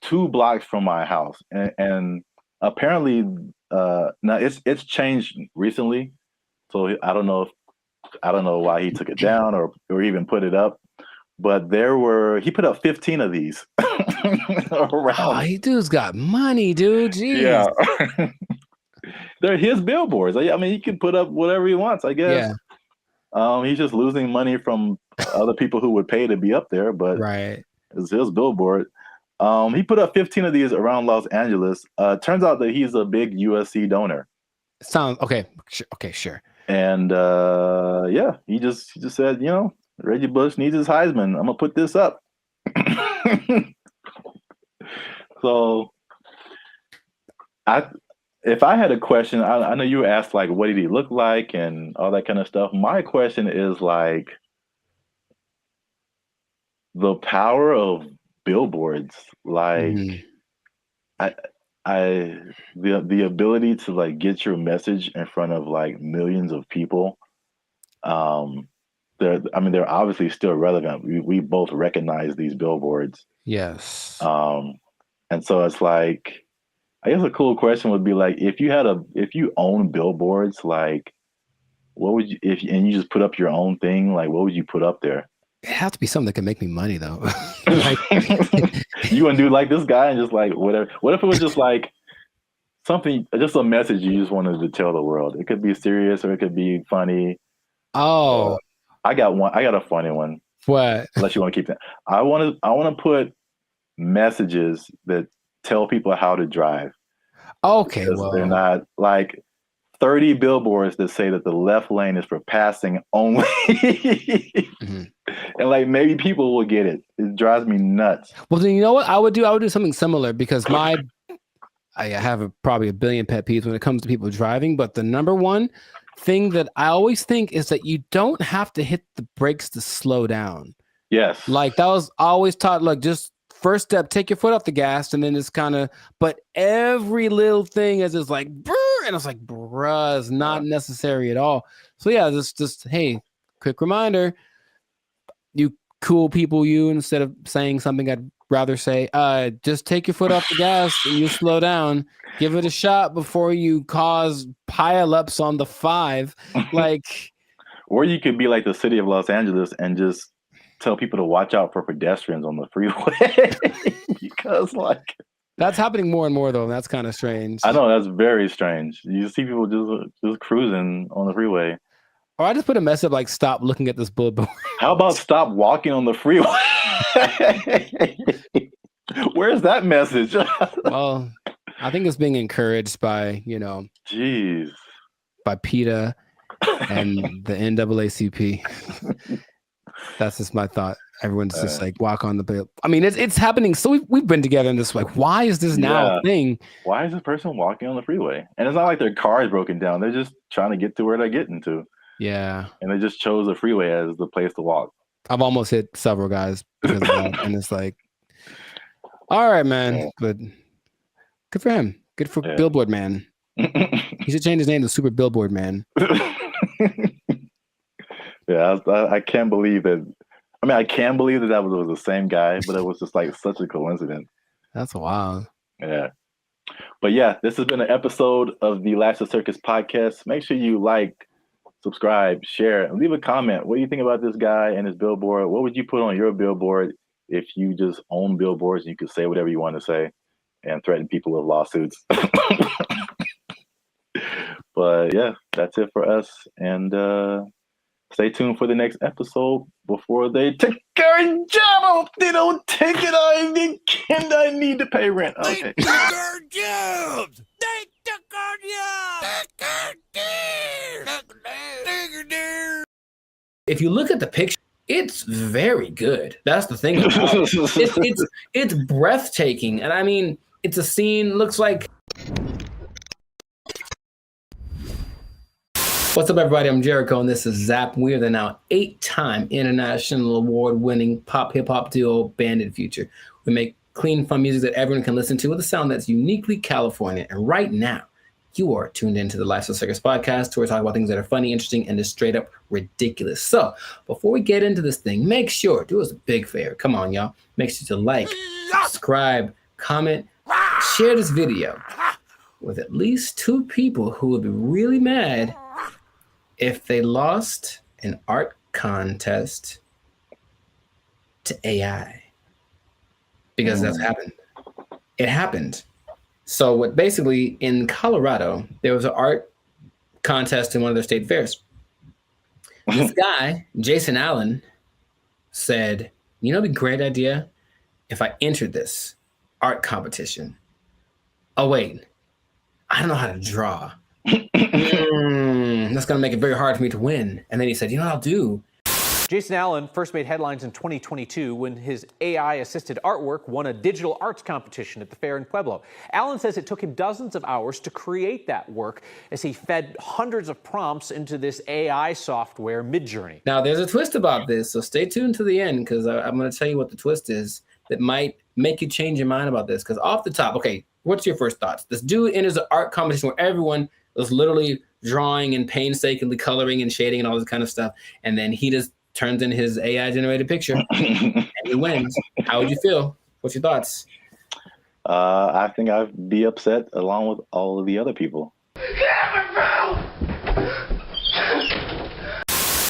2 blocks from my house, and apparently now it's changed recently. So I don't know why he took it down or even put it up, But he put up 15 of these around. Oh, he dude's got money, dude. Jeez. Yeah. They're his billboards. I mean, he can put up whatever he wants, I guess. Yeah. He's just losing money from other people who would pay to be up there, but it's his billboard. He put up 15 of these around Los Angeles. Turns out that he's a big USC donor. Sounds okay. Okay, sure. And yeah, he just said, Reggie Bush needs his Heisman. I'm gonna put this up. So, if I had a question, I know you asked like, what did he look like and all that kind of stuff. My question is like the power of billboards, like the ability to like get your message in front of like millions of people. They're obviously still relevant. We both recognize these billboards. Yes. And so it's like, I guess a cool question would be like, if you own billboards, like what would you, and you just put up your own thing, like what would you put up there? It has to be something that can make me money though. You want to do like this guy and just like whatever. What if it was just like something, just a message you just wanted to tell the world? It could be serious or it could be funny. Oh, I got a funny one. What? Unless you want to keep that. I want to put messages that tell people how to drive. Okay, well, they're not like 30 billboards that say that the left lane is for passing only. And like maybe people will get it. It drives me nuts. Well, then you know what I would do? I would do something similar because I have probably a billion pet peeves when it comes to people driving. But the number one thing that I always think is that you don't have to hit the brakes to slow down. Yes. Like that was always taught, like just first step, take your foot off the gas, and then it's kind of, but every little thing is just like, brr, and it's like, bruh, it's not necessary at all. So yeah, just hey, quick reminder, you cool people, instead of saying something I'd rather say, just take your foot off the gas and you slow down. Give it a shot before you cause pileups on the 5. Like, or you could be like the city of Los Angeles and just tell people to watch out for pedestrians on the freeway. Because like that's happening more and more though, and that's kind of strange. I know, that's very strange. You see people just cruising on the freeway. Or I just put a message up like, stop looking at this billboard. How about stop walking on the freeway? Where's that message? Well, I think it's being encouraged by, jeez, by PETA and the NAACP. That's just my thought. Everyone's just like, walk on the bill. I mean, it's happening. So we've been together in this, like, why is this now a thing? Why is this person walking on the freeway? And it's not like their car is broken down. They're just trying to get to where they're getting to. Yeah. And they just chose the freeway as the place to walk. I've almost hit several guys because of that. And it's like, all right, man. But good for him. Good for Billboard Man. He should change his name to Super Billboard Man. Yeah, I can't believe that. I mean, I can believe that was the same guy, but it was just like such a coincidence. That's wild. Yeah. But yeah, this has been an episode of the Last of Circus podcast. Make sure you like, subscribe, share, and leave a comment. What do you think about this guy and his billboard? What would you put on your billboard if you just own billboards and you could say whatever you want to say and threaten people with lawsuits? But yeah, that's it for us. And stay tuned for the next episode before they take our job. They don't take it. I need to pay rent. Okay. They took our jobs. They took our jobs. If you look at the picture, it's very good. That's the thing. It's breathtaking. And I mean, it's a scene, looks like. What's up, everybody? I'm Jericho, and this is Zap. We are the now 8-time international award-winning pop hip-hop duo Bandit Future. We make clean, fun music that everyone can listen to with a sound that's uniquely California. And right now, you are tuned into the Lifestyle Circus podcast, where we talk about things that are funny, interesting, and just straight up ridiculous. So before we get into this thing, make sure, do us a big favor. Come on, y'all. Make sure to like, subscribe, comment, share this video with at least 2 people who would be really mad if they lost an art contest to AI because that's happened. It happened. So what basically in Colorado, there was an art contest in one of their state fairs. This guy, Jason Allen, said, you know, it'd be a great idea if I entered this art competition. Oh, wait, I don't know how to draw. That's going to make it very hard for me to win. And then he said, you know what I'll do? Jason Allen first made headlines in 2022 when his AI-assisted artwork won a digital arts competition at the fair in Pueblo. Allen says it took him dozens of hours to create that work as he fed hundreds of prompts into this AI software, Midjourney. Now, there's a twist about this, so stay tuned to the end because I'm going to tell you what the twist is that might make you change your mind about this. Because off the top, okay, what's your first thoughts? This dude enters an art competition where everyone was literally drawing and painstakingly coloring and shading and all this kind of stuff, and then he just turns in his AI-generated picture and he wins. How would you feel? What's your thoughts? I think I'd be upset along with all of the other people.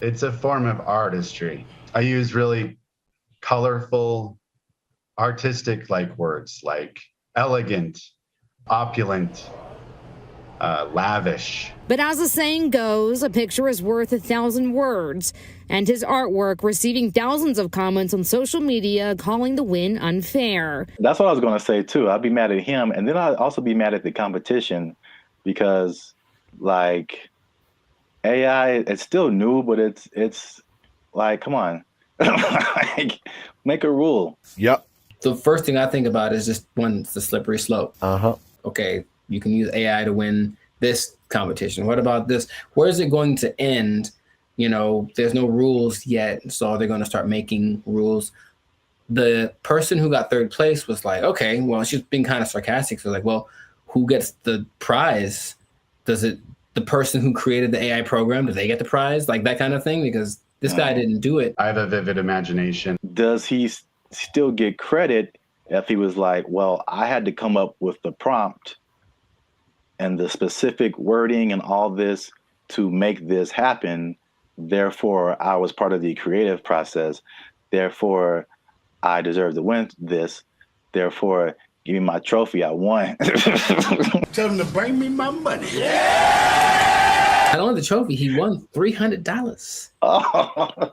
It's a form of artistry. I use really colorful, artistic-like words like elegant, opulent, lavish. But as the saying goes, a picture is worth 1,000 words. And his artwork receiving thousands of comments on social media calling the win unfair. That's what I was going to say, too. I'd be mad at him. And then I'd also be mad at the competition because, like, AI, it's still new, but it's like, come on. Like, make a rule. Yep. The first thing I think about is just one, it's the slippery slope. Okay, you can use AI to win this competition. What about this? Where is it going to end? You know, there's no rules yet, so they're going to start making rules. The person who got third place was like, okay, well, she's being kind of sarcastic. So like, well, who gets the prize? Does it, the person who created the AI program, do they get the prize? Like that kind of thing? Because this guy didn't do it. I have a vivid imagination. Does he still get credit if he was like, well, I had to come up with the prompt and the specific wording and all this to make this happen? Therefore, I was part of the creative process. Therefore, I deserve to win this. Therefore, give me my trophy. I won. Tell him to bring me my money. Not only the trophy, he won $300. Oh.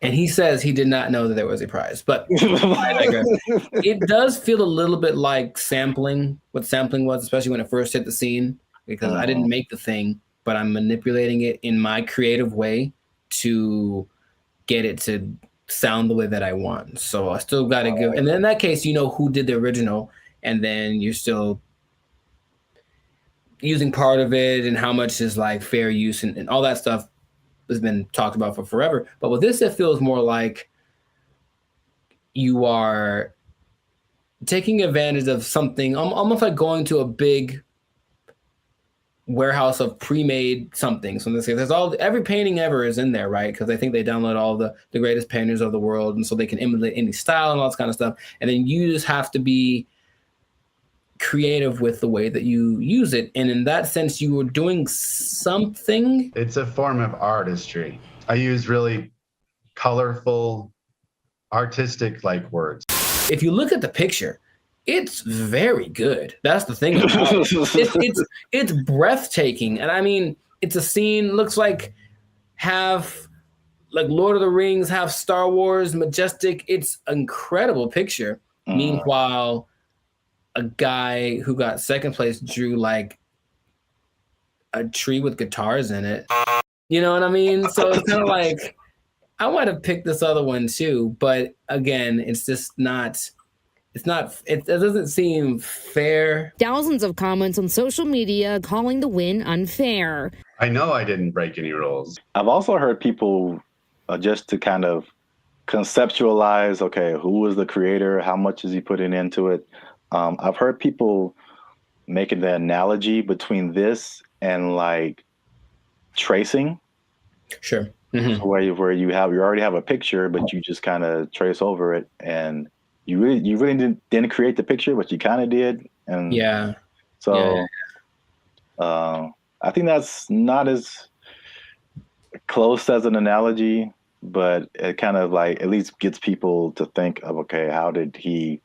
And he says he did not know that there was a prize. But I digress. It does feel a little bit like sampling, what sampling was, especially when it first hit the scene, because I didn't make the thing, but I'm manipulating it in my creative way to get it to sound the way that I want. So I still got to give, and then in that case, you know who did the original, and then you're still using part of it and how much is like fair use and all that stuff has been talked about for forever. But with this, it feels more like you are taking advantage of something, almost like going to a big warehouse of pre-made something. So in this case, there's every painting ever is in there, right? Because I think they download all the greatest painters of the world, and so they can emulate any style and all this kind of stuff. And then you just have to be creative with the way that you use it. And in that sense, you were doing something. It's a form of artistry. I use really colorful, artistic-like words. If you look at the picture, it's very good. That's the thing about it. It's breathtaking. And I mean, it's a scene, looks like half like Lord of the Rings, half Star Wars, majestic. It's an incredible picture. Meanwhile, a guy who got second place drew like a tree with guitars in it. You know what I mean? So it's kind of like, I might have picked this other one too, but again, it's just not, it doesn't seem fair. Thousands of comments on social media calling the win unfair. I know I didn't break any rules. I've also heard people just to kind of conceptualize, okay, who was the creator? How much is he putting into it? I've heard people making the analogy between this and like tracing. Sure. So where you already have a picture, but you just kind of trace over it, and you really didn't create the picture, but you kind of did. And yeah. So I think that's not as close as an analogy but it kind of like at least gets people to think of, okay, how did he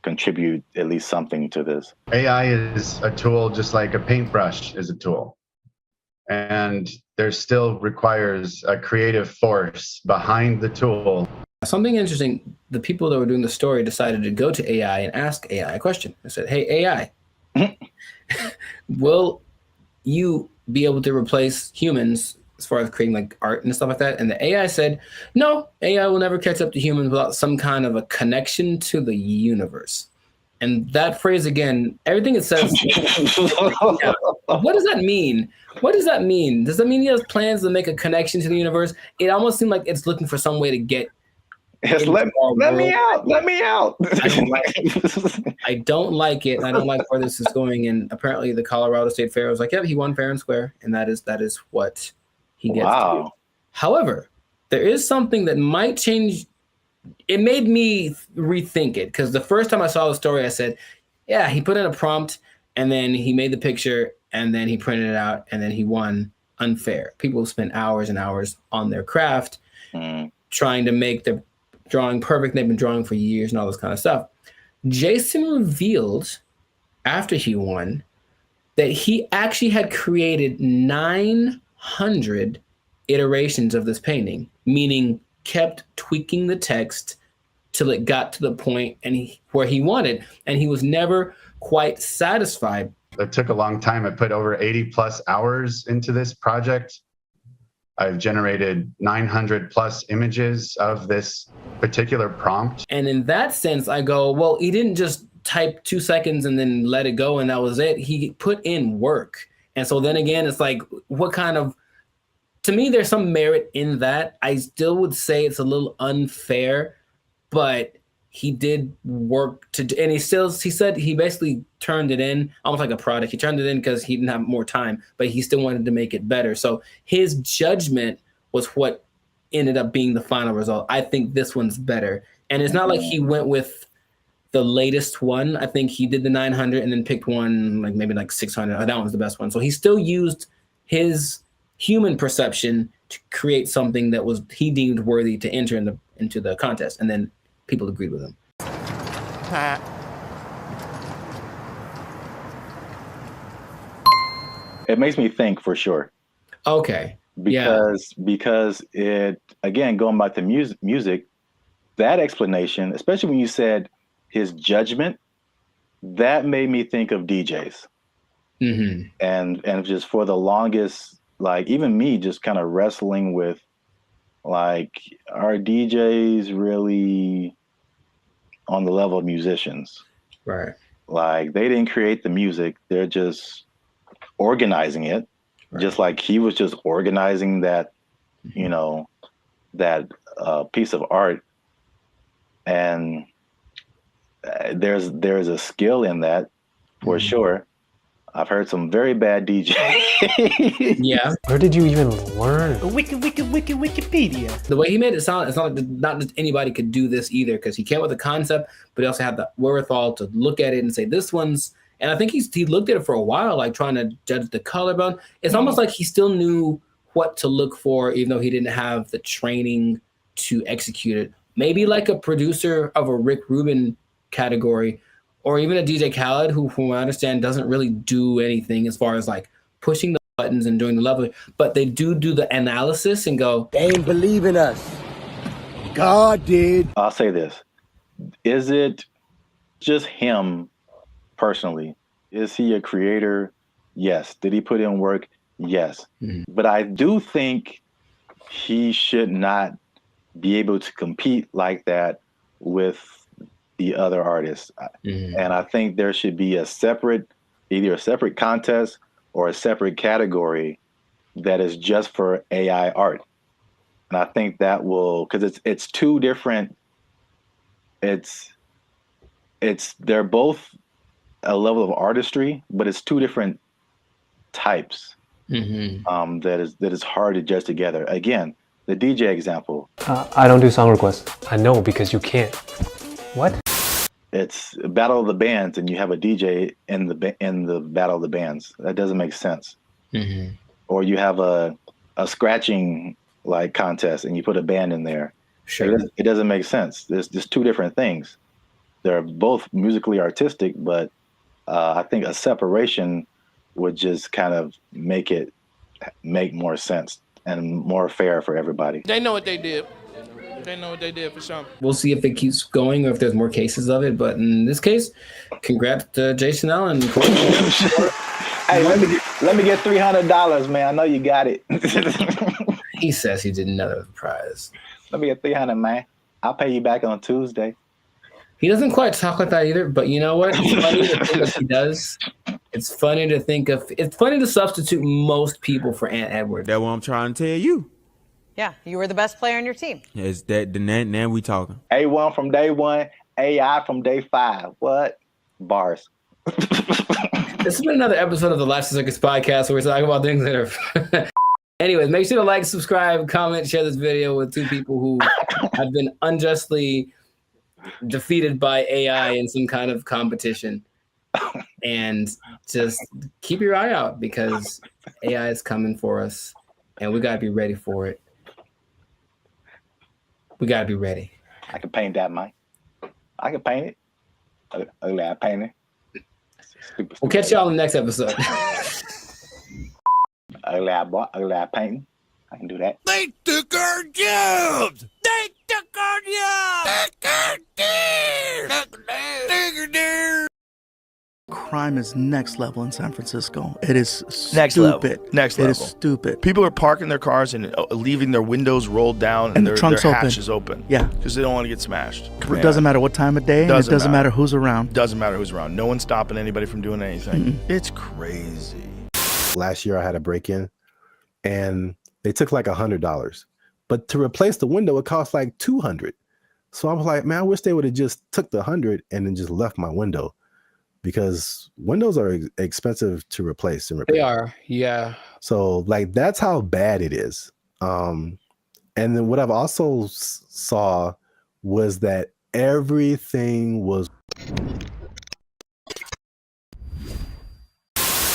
contribute at least something to this? AI is a tool just like a paintbrush is a tool. And there still requires a creative force behind the tool. Something interesting, the people that were doing the story decided to go to AI and ask AI a question. I said, hey, AI, will you be able to replace humans as far as creating like art and stuff like that? And the AI said, no, AI will never catch up to humans without some kind of a connection to the universe. And that phrase again, everything it says, yeah, what does that mean? What does that mean? Does that mean he has plans to make a connection to the universe? It almost seemed like it's looking for some way to get let me out. Let me out. I don't like it. I don't like where this is going. And apparently the Colorado State Fair was like, yep, he won fair and square. And that is what he gets to do. However, there is something that might change. It made me rethink it, because the first time I saw the story, I said, yeah, he put in a prompt and then he made the picture and then he printed it out and then he won unfair. People spent hours and hours on their craft trying to make the drawing perfect. They've been drawing for years and all this kind of stuff. Jason revealed after he won that he actually had created 900 iterations of this painting, meaning kept tweaking the text till it got to the point where he wanted, and he was never quite satisfied. It took a long time. I put over 80 plus hours into this project. I've generated 900 plus images of this particular prompt. And in that sense, I go, well, he didn't just type 2 seconds and then let it go and that was it. He put in work. And so then again, it's like, what kind of, to me, there's some merit in that. I still would say it's a little unfair, but he did work and he said he basically turned it in almost like a product. He turned it in because he didn't have more time, but he still wanted to make it better. So his judgment was what ended up being the final result. I think this one's better. And it's not like he went with the latest one. I think he did the 900 and then picked one, like maybe like 600. That one was the best one. So he still used his human perception to create something that was he deemed worthy to enter into the contest. And then people agreed with him. It makes me think for sure. Okay. Because it, again, going back to music, that explanation, especially when you said his judgment, that made me think of DJs. Mm-hmm. And just for the longest, like even me just kind of wrestling with, like, are DJs really on the level of musicians? Right. Like, they didn't create the music. They're just organizing it. Right. Just like he was just organizing that, you know, that piece of art. And there's a skill in that for sure. I've heard some very bad DJs. Yeah. Where did you even learn? Wikipedia. The way he made it sound, it's not just anybody could do this either, because he came up with the concept, but he also had the wherewithal to look at it and say, this one's, and I think he looked at it for a while, like trying to judge the color, but it's almost like he still knew what to look for, even though he didn't have the training to execute it. Maybe like a producer of a Rick Rubin category, or even a DJ Khaled, who, from what I understand, doesn't really do anything as far as like pushing the buttons and doing the level, but they do the analysis and go, they ain't believe in us. God did. I'll say this. Is it just him personally? Is he a creator? Yes. Did he put in work? Yes. Mm-hmm. But I do think he should not be able to compete like that with the other artists. Mm-hmm. And I think there should be either a separate contest or a separate category that is just for AI art. And I think that will, because it's two different, they're both a level of artistry, but it's two different types. Mm-hmm. That is hard to judge together. Again, the DJ example. I don't do song requests. I know, because you can't. What? It's a battle of the bands, and you have a DJ in the battle of the bands. That doesn't make sense. Mm-hmm. Or you have a scratching like contest and you put a band in there. Sure. It doesn't make sense. There's just two different things. They're both musically artistic, but I think a separation would just kind of make more sense and more fair for everybody. They know what they did. They know what they did for sure. We'll see if it keeps going or if there's more cases of it. But in this case, congrats to Jason Allen. Hey, let me get $300, man. I know you got it. He says he did another prize. Let me get $300, man. I'll pay you back on Tuesday. He doesn't quite talk like that either, but you know what? It's funny to think if he does. It's funny to substitute most people for Ant Edwards. That's what I'm trying to tell you. Yeah, you were the best player on your team. Is that now we talking? A1 from day one, AI from day 5. What? Bars. This has been another episode of the Last Circus podcast where we talk about things that are. Anyways, make sure to like, subscribe, comment, share this video with two people who have been unjustly defeated by AI in some kind of competition. And just keep your eye out because AI is coming for us and we got to be ready for it. We got to be ready. I can paint that, Mike. I can paint it. Ugly eye painting. We'll catch y'all in the next episode. Ugly eye painting. I can do that. They took our jobs! They took our jobs! Crime is next level in San Francisco. It is Next stupid. level. Next It level. is stupid. People are parking their cars and leaving their windows rolled down And the their trunk's hatch open. is open. Yeah. Because they don't want to get smashed. It doesn't matter what time of day, and it doesn't matter who's around. Doesn't matter who's around. No one's stopping anybody from doing anything. It's crazy. Last year I had a break-in and they took like $100. But to replace the window, it cost like $200. So I was like, man, I wish they would have just took the $100 and then just left my window. Because windows are expensive to replace and repair. They are, yeah. So like that's how bad it is. And then what I've also saw was that everything was.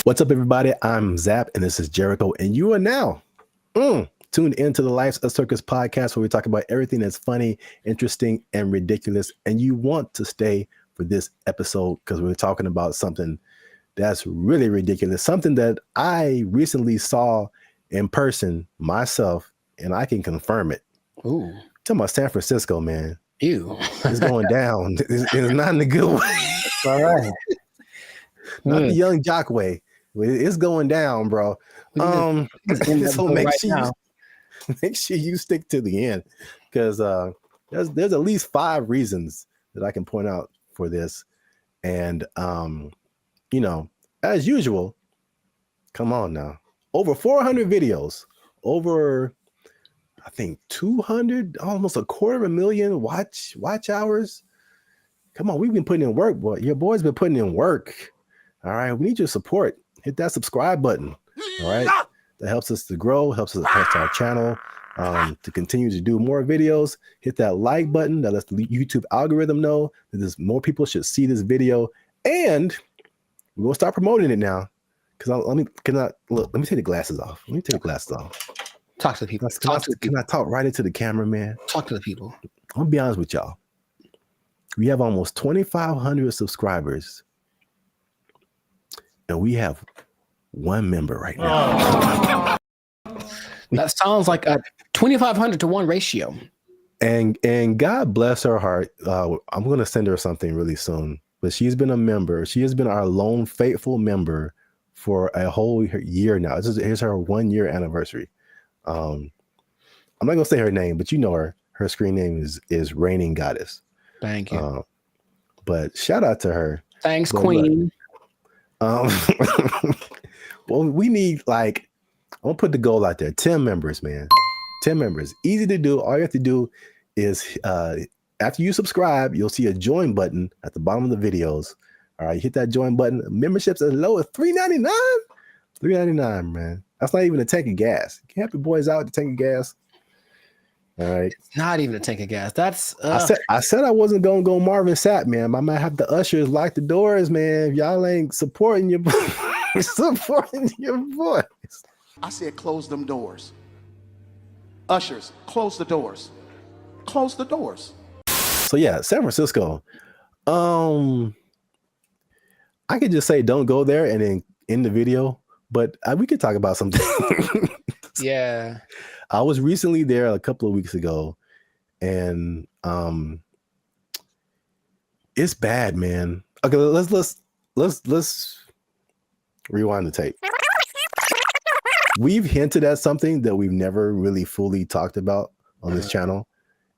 What's up, everybody? I'm Zap, and this is Jericho, and you are now tuned into the Life's a Circus podcast, where we talk about everything that's funny, interesting, and ridiculous. And you want to stay for this episode because we're talking about something that's really ridiculous, something that I recently saw in person myself, and I can confirm it. Ooh, talking about San Francisco, man. Ew, it's going down. It's not in a good way. All right, not the young jock way. It's going down, bro. So make sure you stick to the end because there's at least 5 reasons that I can point out for this. And as usual, come on now, over 400 videos, over I think 200, almost 250,000 watch hours. Come on, we've been putting in work, boy. Your boy's been putting in work. All right, we need your support. Hit that subscribe button. All right, that helps us to grow, helps our channel to continue to do more videos. Hit that like button. That lets the YouTube algorithm know that there's more people should see this video, and we're gonna start promoting it now. Because let me take the glasses off. Let me take the glasses off. Talk to the people. Can I talk right into the camera, man? Talk to the people. I'm gonna be honest with y'all. We have almost 2,500 subscribers, and we have 1 member right now. That sounds like a 2,500 to 1 ratio. And God bless her heart. I'm gonna send her something really soon. But she's been a member. She has been our lone faithful member for a whole year now. Here's her 1-year anniversary. I'm not gonna say her name, but you know her. Her screen name is Reigning Goddess. Thank you. But shout out to her. Thanks, Queen. Well, we need I'm gonna put the goal out there. 10 members, man. 10 members. Easy to do. All you have to do is after you subscribe, you'll see a join button at the bottom of the videos. All right, hit that join button. Memberships as low as $3.99. $3.99, man. That's not even a tank of gas. You can help your boys out with the tank of gas. All right. It's not even a tank of gas. That's I said I wasn't gonna go Marvin Sapp, man. I might have the ushers lock the doors, man. If y'all ain't supporting your boys. I said close them doors. Ushers, close the doors. Close the doors. So yeah, San Francisco. I could just say don't go there and then end the video, but we could talk about something. Yeah. I was recently there a couple of weeks ago, and it's bad, man. Okay, let's rewind the tape. We've hinted at something that we've never really fully talked about on this channel,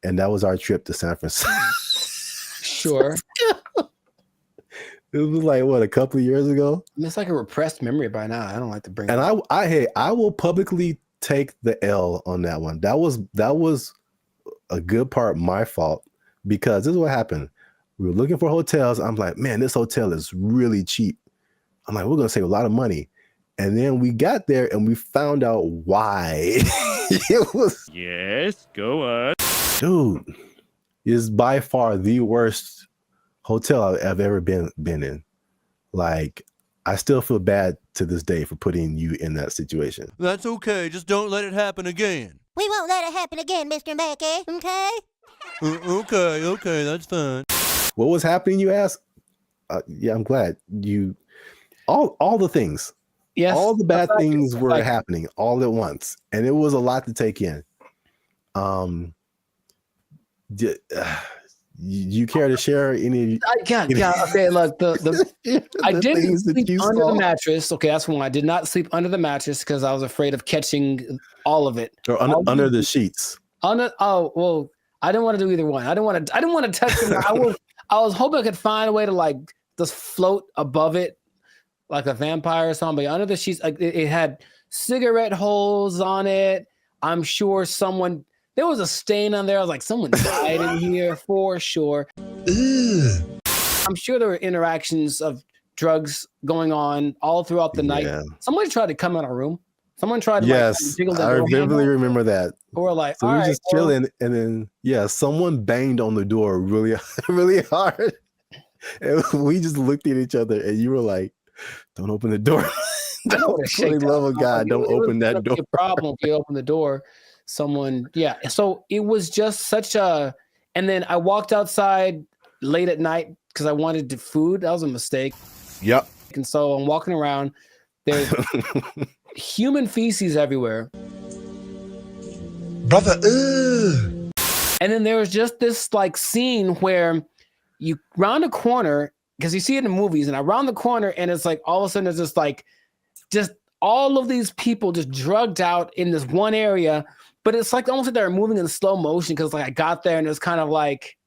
and that was our trip to San Francisco. Sure. It was like what, a couple of years ago? It's like a repressed memory by now. I don't like to bring And it up. I will publicly take the L on that one. That was a good part my fault, because this is what happened. We were looking for hotels. I'm like, man, this hotel is really cheap. I'm like, we're gonna save a lot of money. And then we got there and we found out why. It was, Yes, go on. dude, is by far the worst hotel I've ever been in. Like, I still feel bad to this day for putting you in that situation. That's okay. Just don't let it happen again. We won't let it happen again, Mr. Becky, okay? Okay, that's fine. What was happening, you ask? Yeah, I'm glad you. All the things. Yes, all the bad things were happening all at once, and it was a lot to take in. You care to share any? Okay, look, I didn't sleep under saw? the mattress. Okay, that's one. I did not sleep under the mattress because I was afraid of catching all of it. Or under the sheets. Oh well, I didn't want to do either one. I didn't want to touch them. I was hoping I could find a way to like just float above it, like a vampire or something. But under the sheets, like it had cigarette holes on it. I'm sure there was a stain on there. I was like, someone died in here for sure. Ugh. I'm sure there were interactions of drugs going on all throughout the night. Somebody tried to come in our room. Someone tried to jiggle the I door handle. vividly remember that. Or like, so we were just chilling, and then someone banged on the door really, really hard, and we just looked at each other, and you were like, "Don't open the door." For the love of God, don't open that door. A problem if you open the door. Someone, so it was just such a, and then I walked outside late at night because I wanted food. That was a mistake. Yep. And so I'm walking around, there's human feces everywhere. Brother, ugh. And then there was just this like scene where you round a corner, because you see it in movies, and I round the corner and it's like all of a sudden there's just all of these people just drugged out in this one area. But it's like almost like they're moving in slow motion, because like I got there and it's kind of like,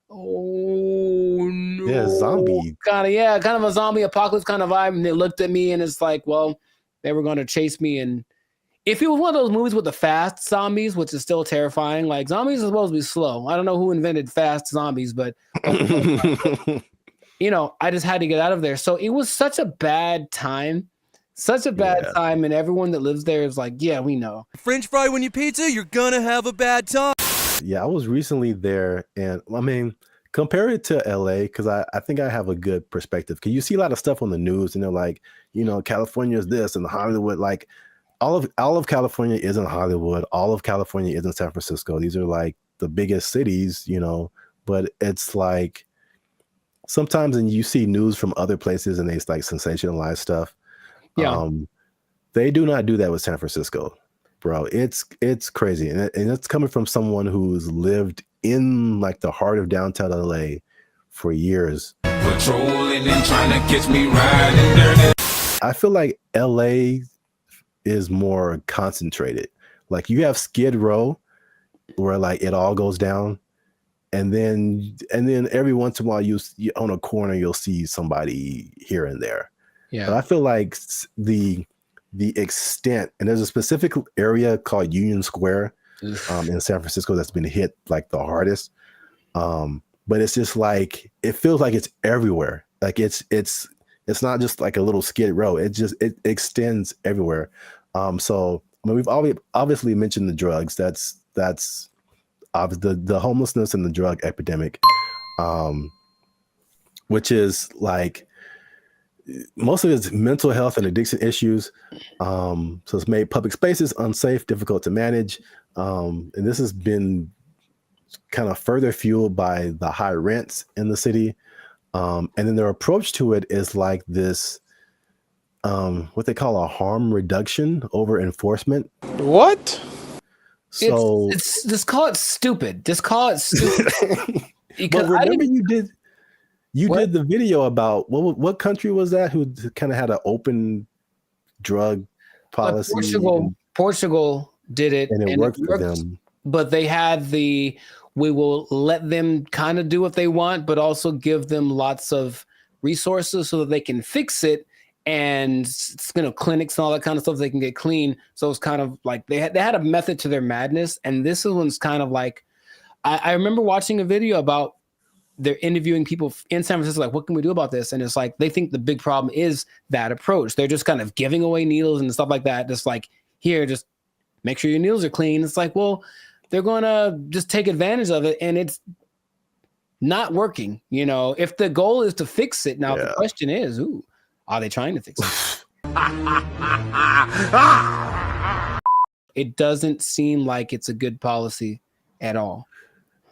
oh no. Yeah, zombie. Kind of a zombie apocalypse kind of vibe. And they looked at me and it's like, well, they were going to chase me. And if it was one of those movies with the fast zombies, which is still terrifying, like zombies are supposed to be slow. I don't know who invented fast zombies, but you know, I just had to get out of there. So it was such a bad time. Such a bad time, and everyone that lives there is like, yeah, we know. French fry when you pizza, you're gonna have a bad time. Yeah, I was recently there, and I mean, compare it to LA, because I think I have a good perspective. Because you see a lot of stuff on the news, and they're like, you know, California is this, and Hollywood, like all of California isn't Hollywood. All of California isn't San Francisco. These are like the biggest cities, you know. But it's like sometimes, and you see news from other places, and they like sensationalize stuff. Yeah. They do not do that with San Francisco, bro. It's crazy. And it's coming from someone who's lived in like the heart of downtown LA for years. Patrolling and trying to catch me riding dirty. I feel like LA is more concentrated. Like you have Skid Row where like it all goes down. And then every once in a while you on a corner, you'll see somebody here and there. Yeah. But I feel like the extent, and there's a specific area called Union Square in San Francisco that's been hit like the hardest. But it's just like, it feels like it's everywhere. Like it's not just like a little Skid Row. It extends everywhere. So I mean, we've obviously mentioned the drugs. That's the homelessness and the drug epidemic, which is like, most of it's mental health and addiction issues. So it's made public spaces unsafe, difficult to manage. And this has been kind of further fueled by the high rents in the city. And then their approach to it is like this, what they call a harm reduction over enforcement. What? So it's just call it stupid. Just call it stupid. Because remember you did the video about what country was that who kind of had an open drug policy? Portugal did it, and it worked for them. But they had we will let them kind of do what they want, but also give them lots of resources so that they can fix it. And clinics and all that kind of stuff, they can get clean. So it's kind of like they had a method to their madness. And this one's kind of like, I remember watching a video about they're interviewing people in San Francisco, like, what can we do about this? And it's like, they think the big problem is that approach. They're just kind of giving away needles and stuff like that. Just like, here, just make sure your needles are clean. It's like, well, they're going to just take advantage of it. And it's not working. If the goal is to fix it. Now, the question is, are they trying to fix it? It doesn't seem like it's a good policy at all.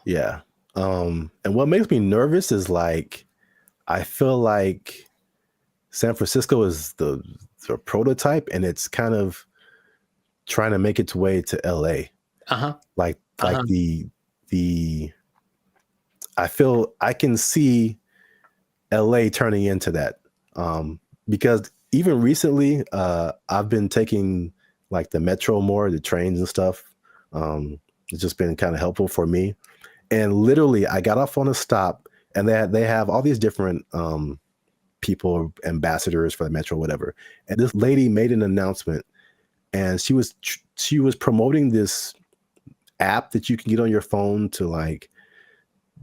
Yeah. And what makes me nervous is like, I feel like San Francisco is the prototype, and it's kind of trying to make its way to LA. Like the I feel I can see LA turning into that. Because even recently, I've been taking like the metro more, the trains and stuff. It's just been kind of helpful for me. And literally, I got off on a stop, and they have all these different people, ambassadors for the metro, whatever. And this lady made an announcement, and she was promoting this app that you can get on your phone to like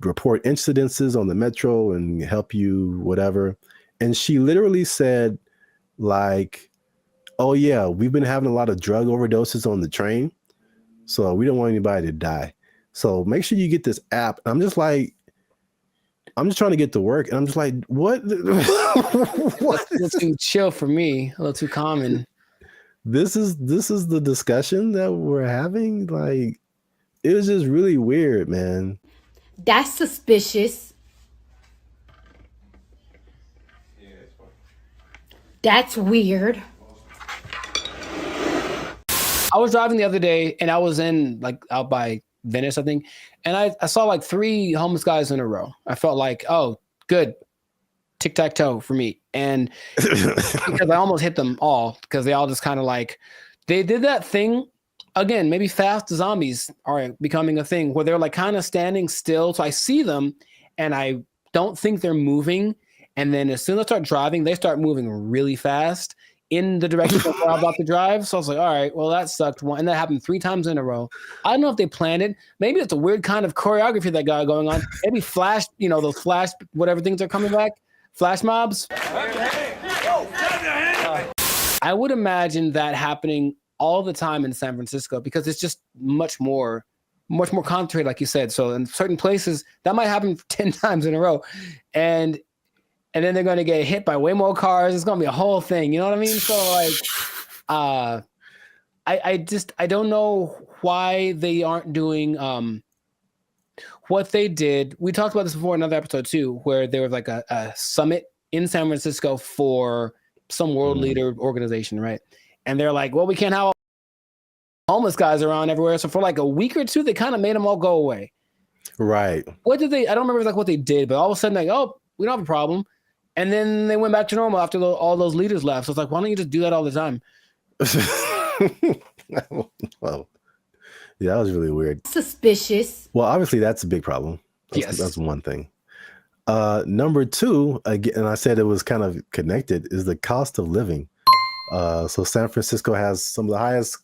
report incidences on the metro and help you whatever. And she literally said, like, oh, yeah, we've been having a lot of drug overdoses on the train, so we don't want anybody to die. So make sure you get this app. And I'm just like, I'm just trying to get to work. And I'm just like, what? What? A little too chill for me, a little too common. This is the discussion that we're having? Like, it was just really weird, man. That's suspicious. That's weird. I was driving the other day, and I was out by Venice, I think, and I saw like 3 homeless guys in a row. I felt like, oh, good, tic-tac-toe for me. And because I almost hit them all, because they all just kind of like, they did that thing again. Maybe fast zombies are becoming a thing where they're like kind of standing still. So I see them, and I don't think they're moving. And then as soon as I start driving, they start moving really fast in the direction of where I'm about to drive. So I was like, all right, well, that sucked. And that happened 3 times in a row. I don't know if they planned it. Maybe it's a weird kind of choreography that got going on. Maybe flash, those flash, whatever things are coming back, flash mobs. I would imagine that happening all the time in San Francisco, because it's just much more concentrated, like you said. So in certain places, that might happen 10 times in a row. And then they're going to get hit by way more cars. It's going to be a whole thing. You know what I mean? So like, I don't know why they aren't doing what they did. We talked about this before in another episode too, where there was like a summit in San Francisco for some world leader organization, right? And they're like, well, we can't have homeless guys around everywhere. So for like a week or two, they kind of made them all go away. Right. What did they? I don't remember like what they did, but all of a sudden, like, oh, we don't have a problem. And then they went back to normal after all those leaders left. So it's like, why don't you just do that all the time? Well, yeah, that was really weird. Suspicious. Well, obviously, that's a big problem. That's one thing. Number 2, again, and I said it was kind of connected, is the cost of living. So San Francisco has some of the highest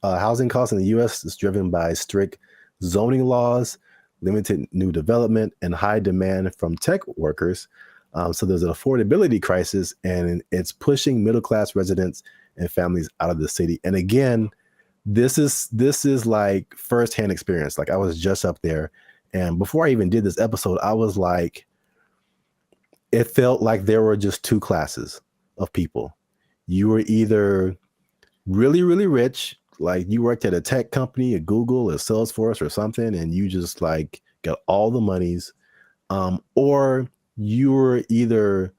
housing costs in the U.S. It's driven by strict zoning laws, limited new development, and high demand from tech workers. So there's an affordability crisis, and it's pushing middle-class residents and families out of the city. And again, this is like firsthand experience. Like, I was just up there, and before I even did this episode, I was like, it felt like there were just two classes of people. You were either really, really rich, like you worked at a tech company, at Google, or Salesforce or something, and you just like got all the monies, or you were either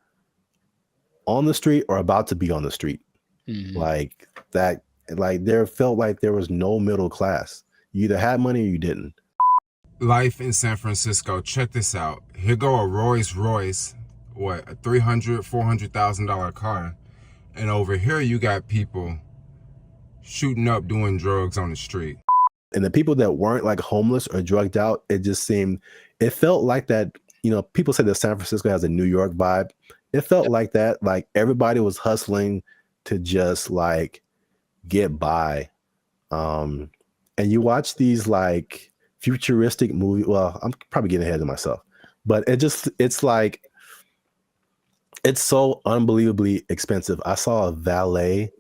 on the street or about to be on the street. Like that, like there felt like there was no middle class. You either had money or you didn't. Life in San Francisco. Check this out. Here go a Rolls Royce, what, a $300,000-$400,000 car, and over here you got people shooting up doing drugs on the street. And the people that weren't like homeless or drugged out, it felt like that. You know, people say that San Francisco has a New York vibe. It felt like that. Like everybody was hustling to just like get by. And you watch these like futuristic movie. Well, I'm probably getting ahead of myself, but it's like, it's so unbelievably expensive. I saw a valet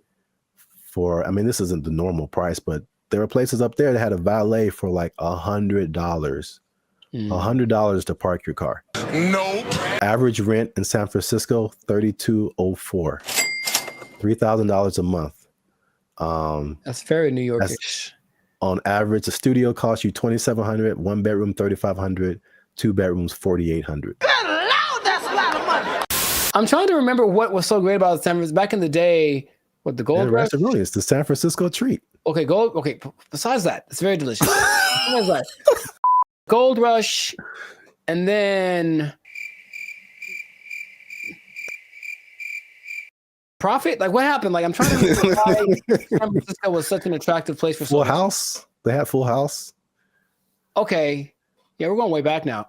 for, I mean, this isn't the normal price, but there were places up there that had a valet for like $100. $100 to park your car. Nope. Average rent in San Francisco, $3,204. $3,000 a month. That's very New Yorkish. On average, a studio costs you $2,700, one bedroom $3,500, two bedrooms $4,800. That's a lot of money. I'm trying to remember what was so great about San Francisco back in the day. What, the Gold Rush? It's the San Francisco treat. Okay, gold. Okay, besides that, it's very delicious. Besides that, Gold Rush, and then Profit. Like, what happened? Like, I'm trying to remember why San Francisco was such an attractive place for Full House. They had Full House. Okay, yeah, we're going way back now.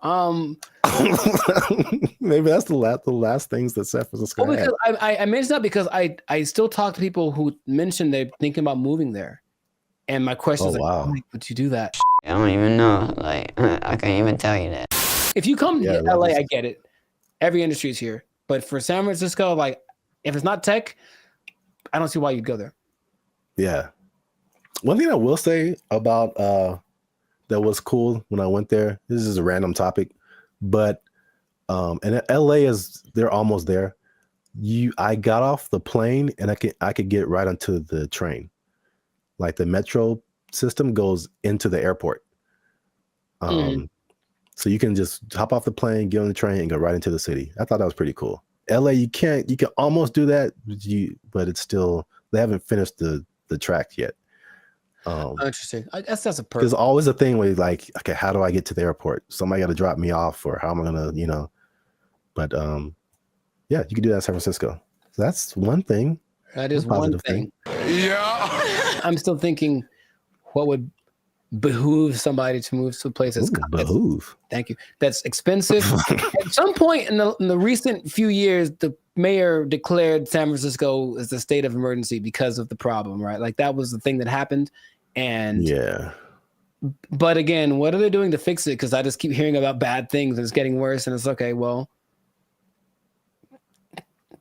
Maybe that's the last things that San Francisco had. Because I mentioned that because I still talk to people who mentioned they're thinking about moving there, and my question is, wow, like, would you do that? I don't even know. Like, I can't even tell you that. If you come to LA, I get it. Every industry is here, but for San Francisco, like, if it's not tech, I don't see why you'd go there. Yeah. One thing I will say about that was cool when I went there. This is a random topic, but and LA they're almost there. I got off the plane and I could get right onto the train. Like the metro system goes into the airport. So you can just hop off the plane, get on the train, and go right into the city. I thought that was pretty cool. LA, you can almost do that, but it's still, they haven't finished the track yet. Interesting. I guess that's a perk. There's always a thing where you're like, okay, how do I get to the airport? Somebody got to drop me off, or how am I gonna, But yeah, you can do that in San Francisco. So that's one thing. That is one thing. Yeah. I'm still thinking, what would behoove somebody to move to a place that's behoove. Thank you. That's expensive. At some point in the recent few years, the mayor declared San Francisco as a state of emergency because of the problem, right? Like that was the thing that happened. And yeah. But again, what are they doing to fix it? Because I just keep hearing about bad things and it's getting worse. And it's okay, well,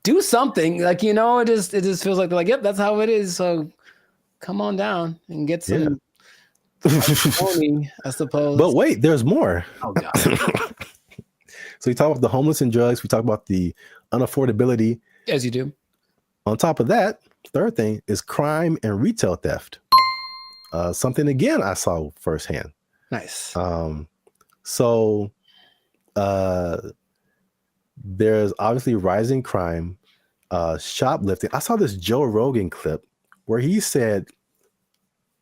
do something. Like, it just feels like they're like, yep, that's how it is. So come on down and get some money, I suppose. But wait, there's more. Oh God. So we talk about the homeless and drugs. We talk about the unaffordability. As you do. On top of that, third thing is crime and retail theft. Something again I saw firsthand. Nice. So there's obviously rising crime, shoplifting. I saw this Joe Rogan clip where he said,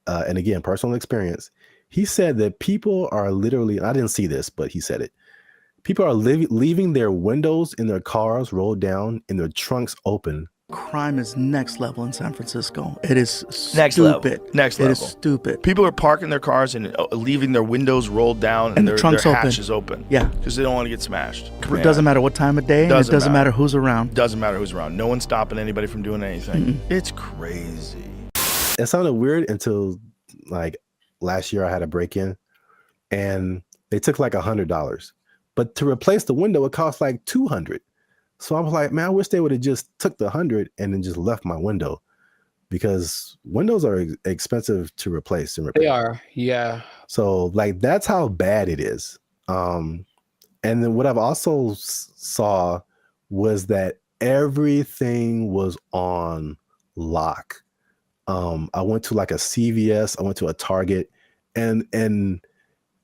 and again, personal experience, he said that people are literally, I didn't see this, but he said it. People are leaving their windows in their cars rolled down and their trunks open. Crime is next level in San Francisco. It is Next stupid. level. Next level. It is stupid. People are parking their cars and leaving their windows rolled down and their trunks hatches open. Yeah. Because they don't want to get smashed. It doesn't matter what time of day, and it doesn't matter who's around. Doesn't matter who's around. No one's stopping anybody from doing anything. It's crazy. It sounded weird until like last year I had a break-in and they took like $100. But to replace the window, it cost like $200. So I was like, man, I wish they would have just took the $100 and then just left my window, because windows are expensive to replace and repair. They are, yeah. So like that's how bad it is. And then what I've also saw was that everything was on lock. I went to like a CVS, I went to a Target, and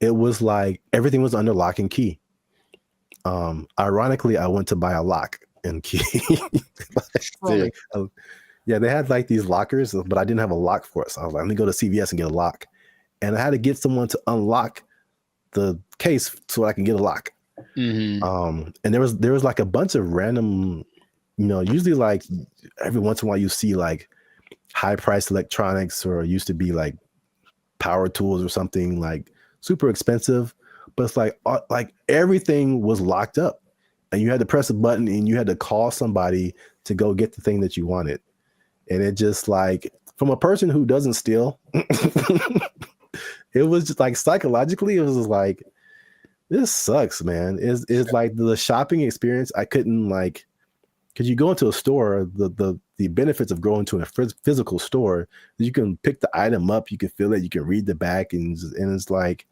it was like everything was under lock and key. Ironically, I went to buy a lock and key. Yeah, they had like these lockers, but I didn't have a lock for it. So I was like, let me go to CVS and get a lock. And I had to get someone to unlock the case so I can get a lock. And there was like a bunch of random, usually like every once in a while you see like high priced electronics, or it used to be like power tools or something like super expensive, but it's like everything was locked up, and you had to press a button and you had to call somebody to go get the thing that you wanted. And it just like, from a person who doesn't steal, it was just like psychologically, it was just like, this sucks, man. It's like the shopping experience. I couldn't like, because you go into a store, the benefits of going to a physical store, you can pick the item up, you can feel it, you can read the back, and it's like,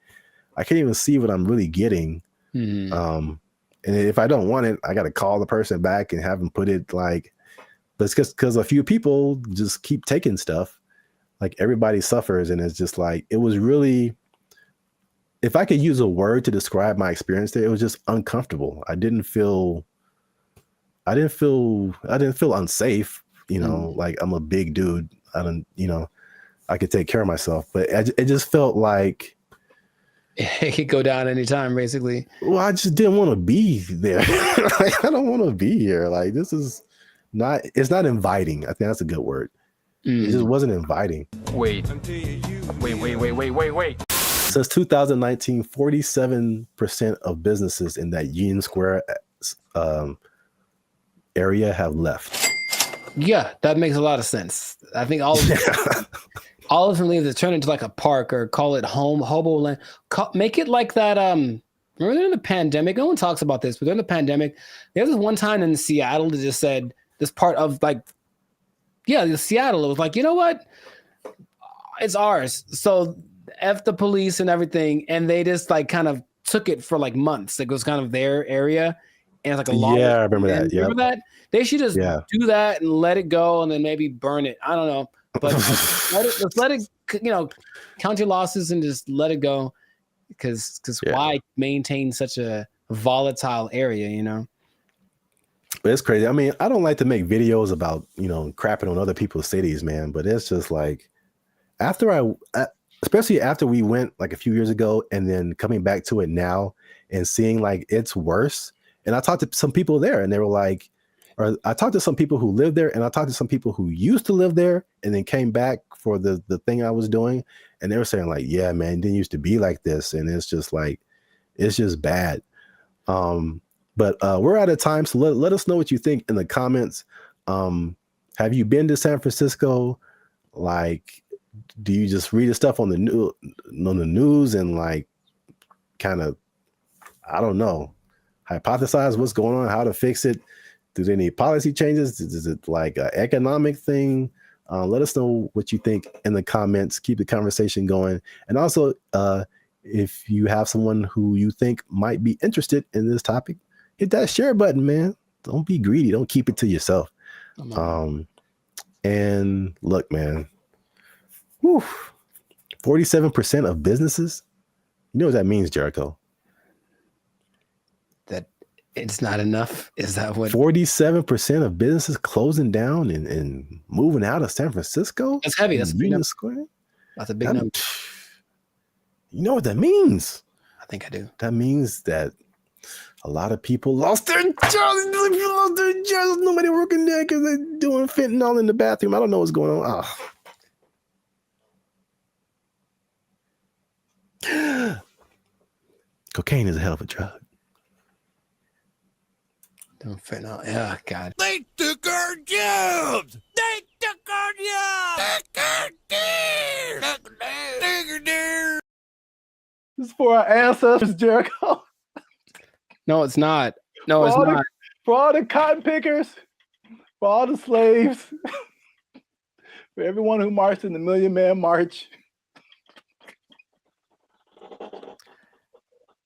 I can't even see what I'm really getting. And if I don't want it, I got to call the person back and have them put it like, but it's because a few people just keep taking stuff. Like everybody suffers, and it's just like, it was really, if I could use a word to describe my experience there, it was just uncomfortable. I didn't feel unsafe, like I'm a big dude. I could take care of myself, but it just felt like it could go down anytime, basically. Well, I just didn't want to be there. Like, I don't want to be here. Like, this is not, it's not inviting. I think that's a good word. It just wasn't inviting. Wait. Since 2019, 47% of businesses in that Union Square area have left. Yeah, that makes a lot of sense. I think all of them leave to turn into like a park, or call it hobo land. Make it like that. Remember during the pandemic, no one talks about this, but during the pandemic, there was one time in Seattle that just said this part of like, Seattle. It was like, you know what? It's ours. So F the police and everything. And they just like kind of took it for like months. Like, it was kind of their area. And it's like a long. Yeah, I remember that. Yeah. Remember that? They should just do that and let it go, and then maybe burn it. I don't know. But let it, count your losses and just let it go. Because why maintain such a volatile area, But it's crazy. I mean, I don't like to make videos about, crapping on other people's cities, man. But it's just like, especially after we went like a few years ago, and then coming back to it now and seeing like it's worse. And I talked to some people there, and they were like, or I talked to some people who live there, and I talked to some people who used to live there and then came back for the thing I was doing. And they were saying like, yeah, man, it didn't used to be like this. And it's just like, it's just bad. But we're out of time. So let us know what you think in the comments. Have you been to San Francisco? Like, do you just read the stuff on the news and like kind of, I don't know, hypothesize what's going on, how to fix it? Do they need policy changes? Is it like an economic thing? Let us know what you think in the comments. Keep the conversation going. And also, if you have someone who you think might be interested in this topic, hit that share button, man. Don't be greedy. Don't keep it to yourself. And look, man, 47% of businesses, you know what that means, Jericho? That it's not enough. Is that what? 47% of businesses closing down and moving out of San Francisco? That's heavy. That's a big number. Square? That's a big number. You know what that means? I think I do. That means that a lot of people lost their jobs. Nobody working there because they're doing fentanyl in the bathroom. I don't know what's going on. Cocaine is a hell of a drug. Don't fentanyl. Yeah, God. They took our jobs. They took our jobs. This is for our ancestors, Jericho. No, it's not. No, it's not. For all the cotton pickers, for all the slaves, for everyone who marched in the Million Man March.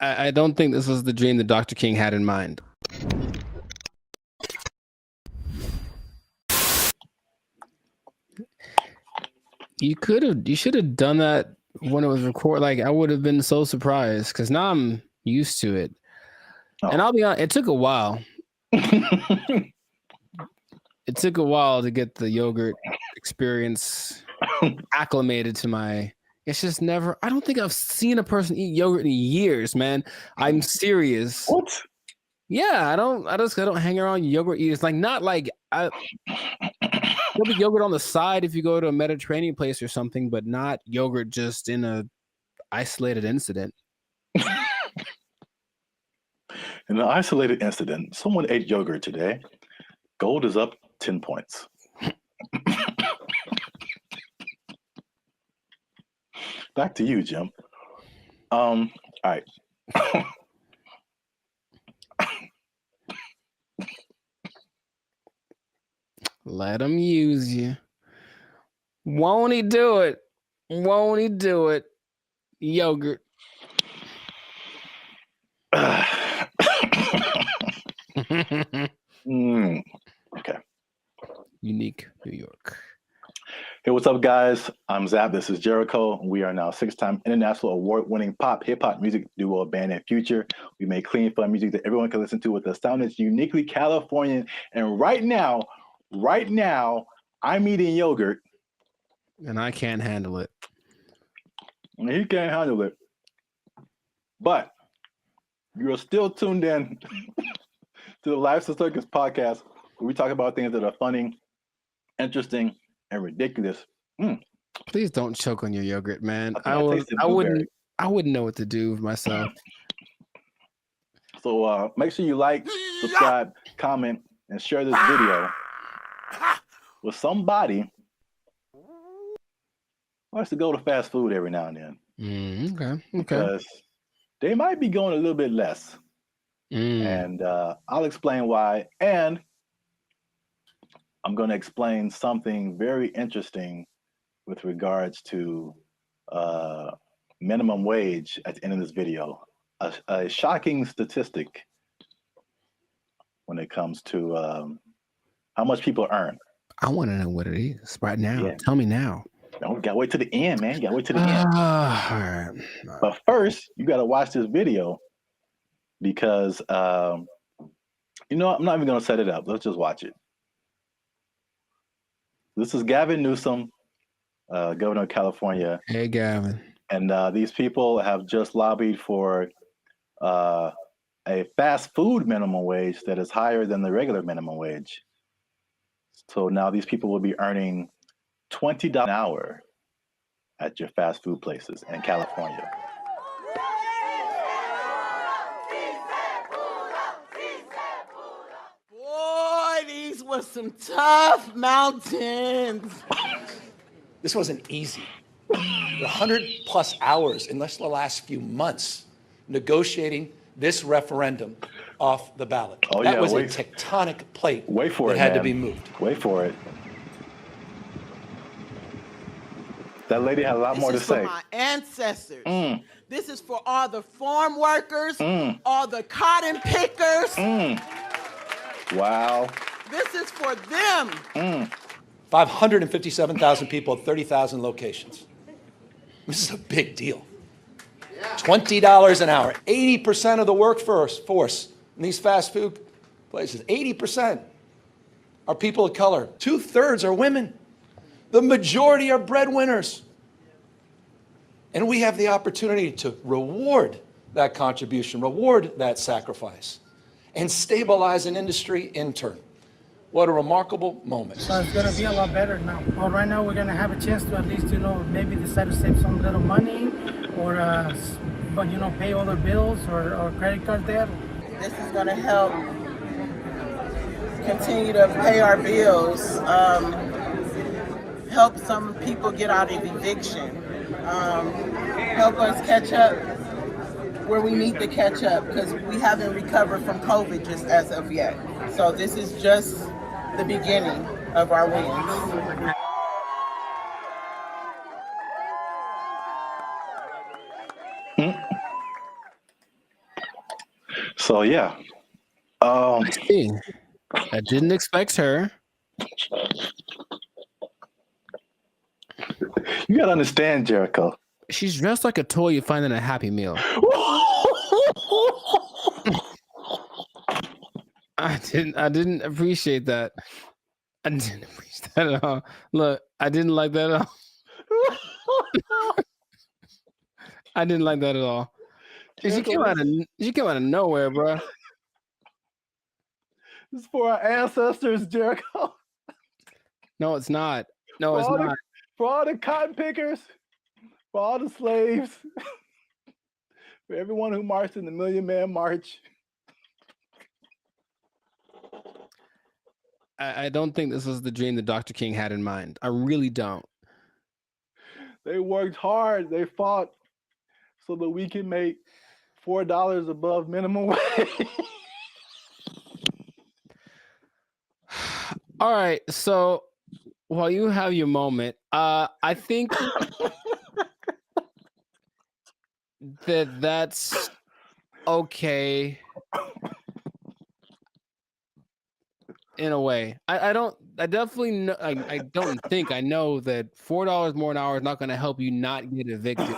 I don't think this was the dream that Dr. King had in mind. You should have done that when it was recorded. Like, I would have been so surprised because now I'm used to it. Oh. And I'll be honest, it took a while. It took a while to get the yogurt experience acclimated to my. It's just never. I don't think I've seen a person eat yogurt in years, man. I'm serious. What? Yeah, I don't hang around yogurt eaters. Like, not like there'll be yogurt on the side if you go to a Mediterranean place or something, but not yogurt just in a isolated incident. In an isolated incident, someone ate yogurt today. Gold is up 10 points. Back to you, Jim. All right. Let him use you. Won't he do it? Won't he do it? Yogurt. Okay. Unique New York. Hey, what's up, guys? I'm Zap. This is Jericho. We are now 6-time international award-winning pop, hip-hop music duo band and future. We make clean, fun music that everyone can listen to with a sound that's uniquely Californian. And right now, I'm eating yogurt. And I can't handle it. And he can't handle it. But you're still tuned in to the Life's a Circus podcast, where we talk about things that are funny, interesting, and ridiculous. Please don't choke on your yogurt, man. I wouldn't know what to do with myself. So make sure you like, subscribe, comment, and share this video with somebody who likes to go to fast food every now and then. Okay. Because they might be going a little bit less. And I'll explain why. And I'm going to explain something very interesting with regards to minimum wage at the end of this video. A shocking statistic when it comes to how much people earn. I want to know what it is right now. Yeah. Tell me now. No, you gotta wait to the end, man. You gotta wait to the end. All right. But first, you gotta watch this video because I'm not even gonna set it up. Let's just watch it. This is Gavin Newsom, governor of California. Hey, Gavin. And these people have just lobbied for a fast food minimum wage that is higher than the regular minimum wage. So now these people will be earning $20 an hour at your fast food places in California. Boy, these were some tough mountains. This wasn't easy. 100+ hours in the last few months negotiating this referendum off the ballot. Oh, that yeah, was a tectonic plate that had to be moved. Wait for it. That lady had a lot more to say. This is for my ancestors. This is for all the farm workers, all the cotton pickers. Wow. This is for them. 557,000 people at 30,000 locations. This is a big deal. $20 an hour. 80% of the workforce in these fast food places, 80% are people of color. 2/3 are women. The majority are breadwinners. And we have the opportunity to reward that contribution, reward that sacrifice, and stabilize an industry in turn. What a remarkable moment. So it's going to be a lot better now. Well, right now we're going to have a chance to at least, maybe decide to save some little money or, pay all their bills or credit card debt. This is going to help continue to pay our bills, help some people get out of eviction, help us catch up where we need to catch up because we haven't recovered from COVID just as of yet. So this is just the beginning of our wins. So yeah. I didn't expect her. You gotta understand, Jericho. She's dressed like a toy you find in a Happy Meal. I didn't appreciate that. I didn't appreciate that at all. Look, I didn't like that at all. I didn't like that at all. And she came out of nowhere, bro. This is for our ancestors, Jericho. No, it's not. No, it's not. For all the cotton pickers, for all the slaves, for everyone who marched in the Million Man March. I don't think this was the dream that Dr. King had in mind. I really don't. They worked hard. They fought so that we can make $4 above minimum wage. All right, so while you have your moment, I think that's okay in a way. I definitely know, I don't think I know that $4 more an hour is not going to help you not get evicted.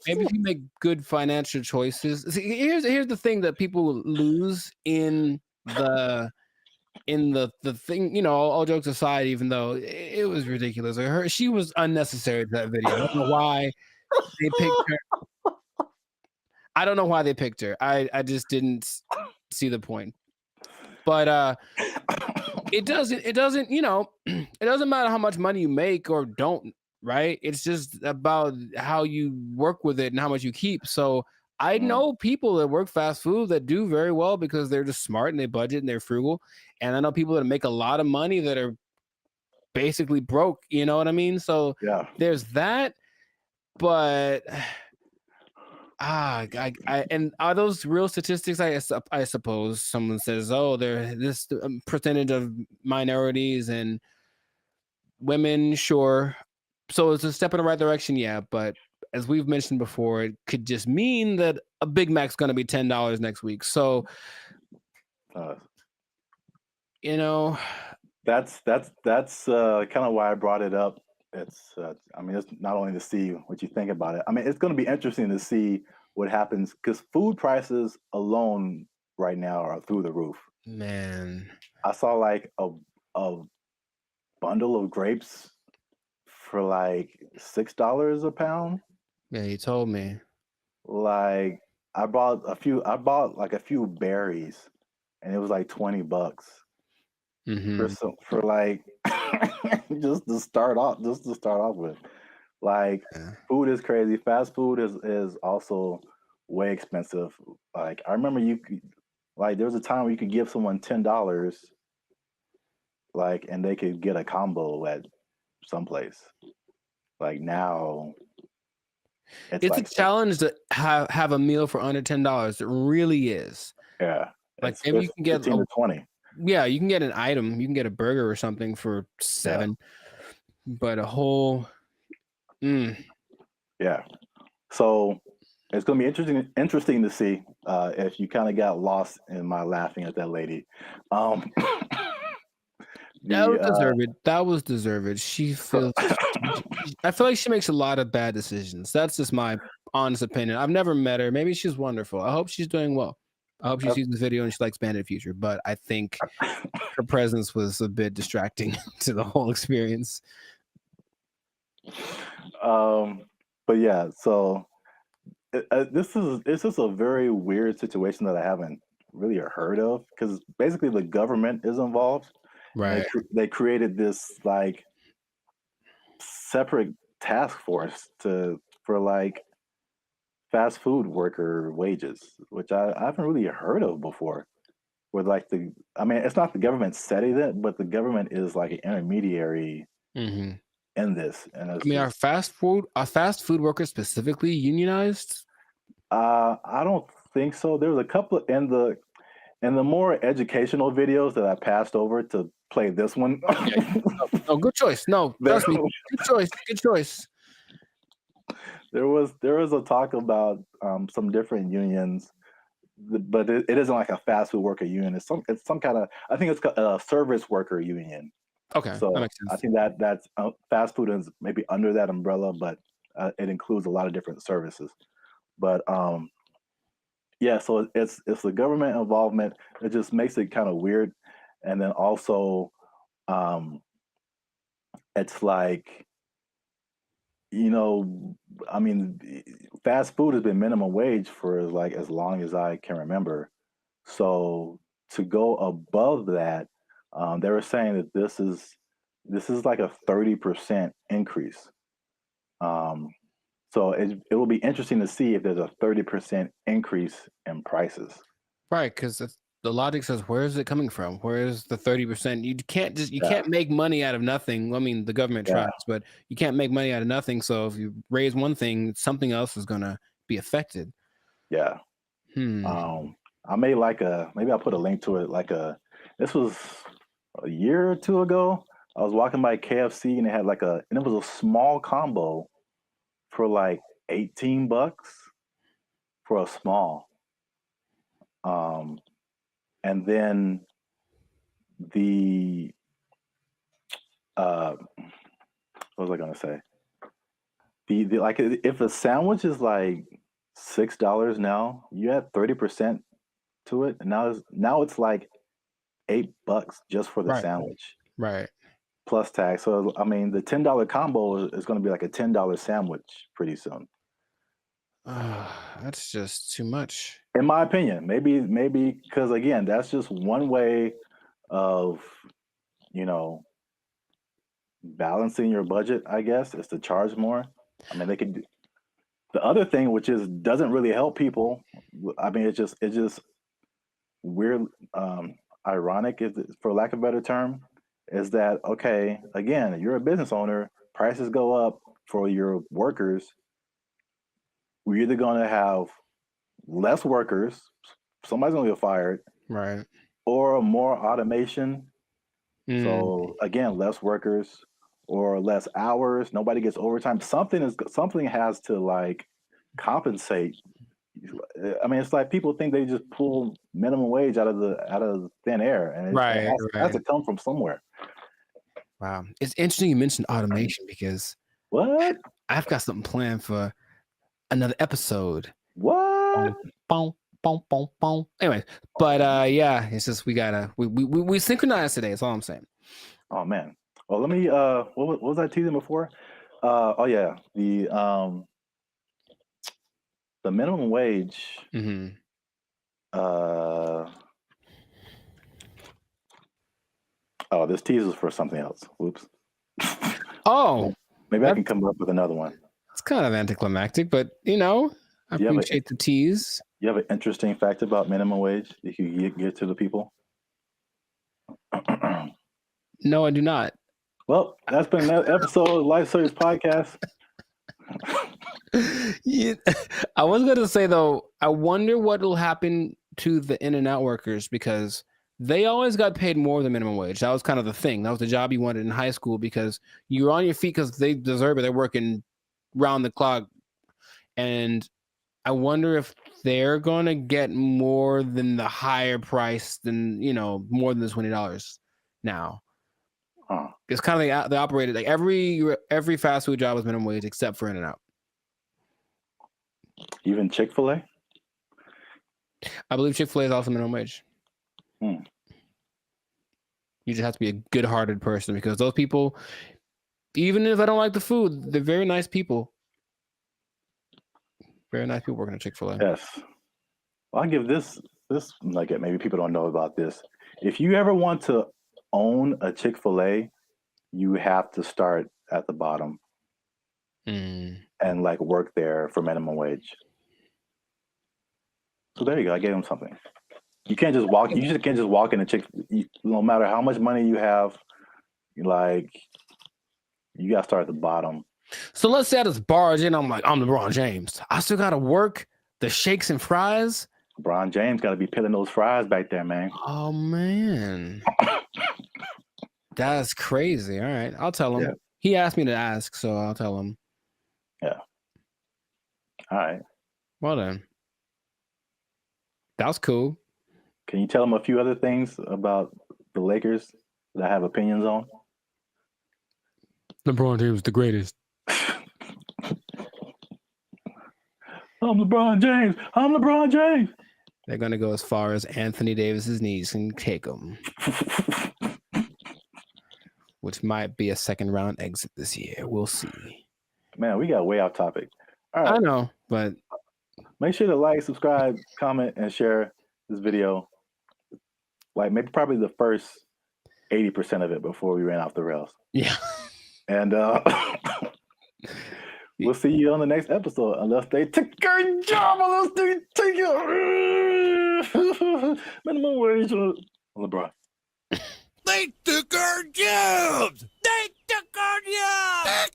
Maybe if you make good financial choices. See, here's the thing that people lose in the thing, you know, all jokes aside, even though it was ridiculous. She was unnecessary to that video. I don't know why they picked her. I don't know why they picked her. I just didn't see the point. But it doesn't, you know, it doesn't matter how much money you make or don't, right? It's just about how you work with it and how much you keep. So I know people that work fast food that do very well because they're just smart and they budget and they're frugal. And I know people that make a lot of money that are basically broke, you know what I mean? So yeah, there's that. But and are those real statistics? I suppose someone says, oh, there this percentage of minorities and women, sure. So it's a step in the right direction, yeah. But as we've mentioned before, it could just mean that a Big Mac's going to be $10 next week. So, you know, that's kind of why I brought it up. It's I mean, it's not only to see what you think about it. I mean, it's going to be interesting to see what happens because food prices alone right now are through the roof. Man, I saw like a bundle of grapes for like $6 a pound. Yeah, you told me. Like I bought like a few berries, and it was like $20 for like just to start off with. Like food is crazy. Fast food is also way expensive. Like I remember there was a time where you could give someone $10, like, and they could get a combo at someplace. Like now, it's like a challenge to have a meal for under $10. It really is. Yeah, like maybe you can get 15 to 20. Yeah, you can get an item. You can get a burger or something for $7, but a whole. Yeah. So it's going to be interesting to see if you kind of got lost in my laughing at that lady. That was deserved. That was deserved. She feels. I feel like she makes a lot of bad decisions. That's just my honest opinion. I've never met her. Maybe she's wonderful. I hope she's doing well. I hope she sees this video and she likes Bandit Future. But I think her presence was a bit distracting to the whole experience. But yeah, so this is a very weird situation that I haven't really heard of because basically the government is involved. Right. They created this like separate task force for like fast food worker wages, which I haven't really heard of before. With like it's not the government setting it, but the government is like an intermediary in this. And I mean, are fast food workers specifically unionized? I don't think so. There was a couple in the more educational videos that I passed over to play this one. Oh, good choice. No, trust me. Good choice. Good choice. There was a talk about some different unions, but it isn't like a fast food worker union. It's some kind of, I think it's a service worker union. Okay, So that makes sense. I think that's fast food is maybe under that umbrella, but it includes a lot of different services. But yeah, so it's the government involvement. It just makes it kind of weird, and then also it's like, you know, I mean, fast food has been minimum wage for like as long as I can remember. So to go above that, they were saying that this is like a 30% increase. Um, so it will be interesting to see if there's a 30% increase in prices. Right, because the logic says, where is it coming from? Where is the 30%? You can't make money out of nothing. I mean, the government tries, but you can't make money out of nothing. So if you raise one thing, something else is gonna be affected. Yeah. I made maybe I'll put a link to it. This was a year or two ago. I was walking by KFC and it was a small combo for like $18 for a small. And then the what was I gonna say? The like if a sandwich is like $6 now, you add 30% to it, and now it's like $8 just for the sandwich. Right. Plus tax. So I mean the $10 combo is gonna be like a $10 sandwich pretty soon. That's just too much. In my opinion. Maybe because again, that's just one way of, balancing your budget, I guess, is to charge more. I mean, they could do the other thing, which doesn't really help people. I mean, it's just weird, ironic, for lack of a better term, is that okay? Again, you're a business owner. Prices go up for your workers. We're either going to have less workers, somebody's going to get fired, right, or more automation. So again, less workers or less hours. Nobody gets overtime. Something has to like compensate. I mean, it's like people think they just pull minimum wage out of thin air, and it has to come from somewhere. Wow, it's interesting you mentioned automation because what I've got something planned for another episode. What? Boom, boom, boom, boom. Anyway, but yeah, it's just we synchronized today. That's all I'm saying. Oh man. Well, let me. What was I teasing before? Oh yeah, the minimum wage. Oh, this teaser is for something else. Whoops. Oh, maybe I can come up with another one. It's kind of anticlimactic, but I appreciate the tease. You have an interesting fact about minimum wage that you get to the people? No, I do not. Well, that's been another episode of Life Service Podcast. Yeah, I was going to say, though, I wonder what will happen to the In-N-Out workers because they always got paid more than minimum wage. That was kind of the thing. That was the job you wanted in high school because you were on your feet because they deserve it. They're working round the clock. And I wonder if they're going to get more than the higher price than, more than the $20 now. Huh. It's kind of like they operated like every fast food job was minimum wage except for In-N-Out. Even Chick-fil-A? I believe Chick-fil-A is also minimum wage. You just have to be a good-hearted person because those people, even if I don't like the food, they're very nice people. Very nice people working at Chick-fil-A. Yes. Well, I'll give this nugget. Maybe people don't know about this. If you ever want to own a Chick-fil-A, you have to start at the bottom and like work there for minimum wage. So there you go. I gave them something. You can't just walk. You just can't just walk in a no matter how much money you have, you got to start at the bottom. So let's say I just barge in. I'm like, I'm LeBron James. I still got to work the shakes and fries. LeBron James got to be peeling those fries back there, man. Oh man, that's crazy. All right, I'll tell him. Yeah. He asked me to ask, so I'll tell him. Yeah. All right. Well then, that was cool. Can you tell him a few other things about the Lakers that I have opinions on? LeBron James is the greatest. I'm LeBron James. I'm LeBron James. They're gonna go as far as Anthony Davis's knees can take them, which might be a second round exit this year. We'll see. Man, we got way off topic. All right. I know, but make sure to like, subscribe, comment, and share this video. Like maybe probably the first 80% of it before we ran off the rails. Yeah. And we'll see you on the next episode, unless they take a job, unless they take it. Minimum wage on LeBron. They took our jobs! They took our jobs!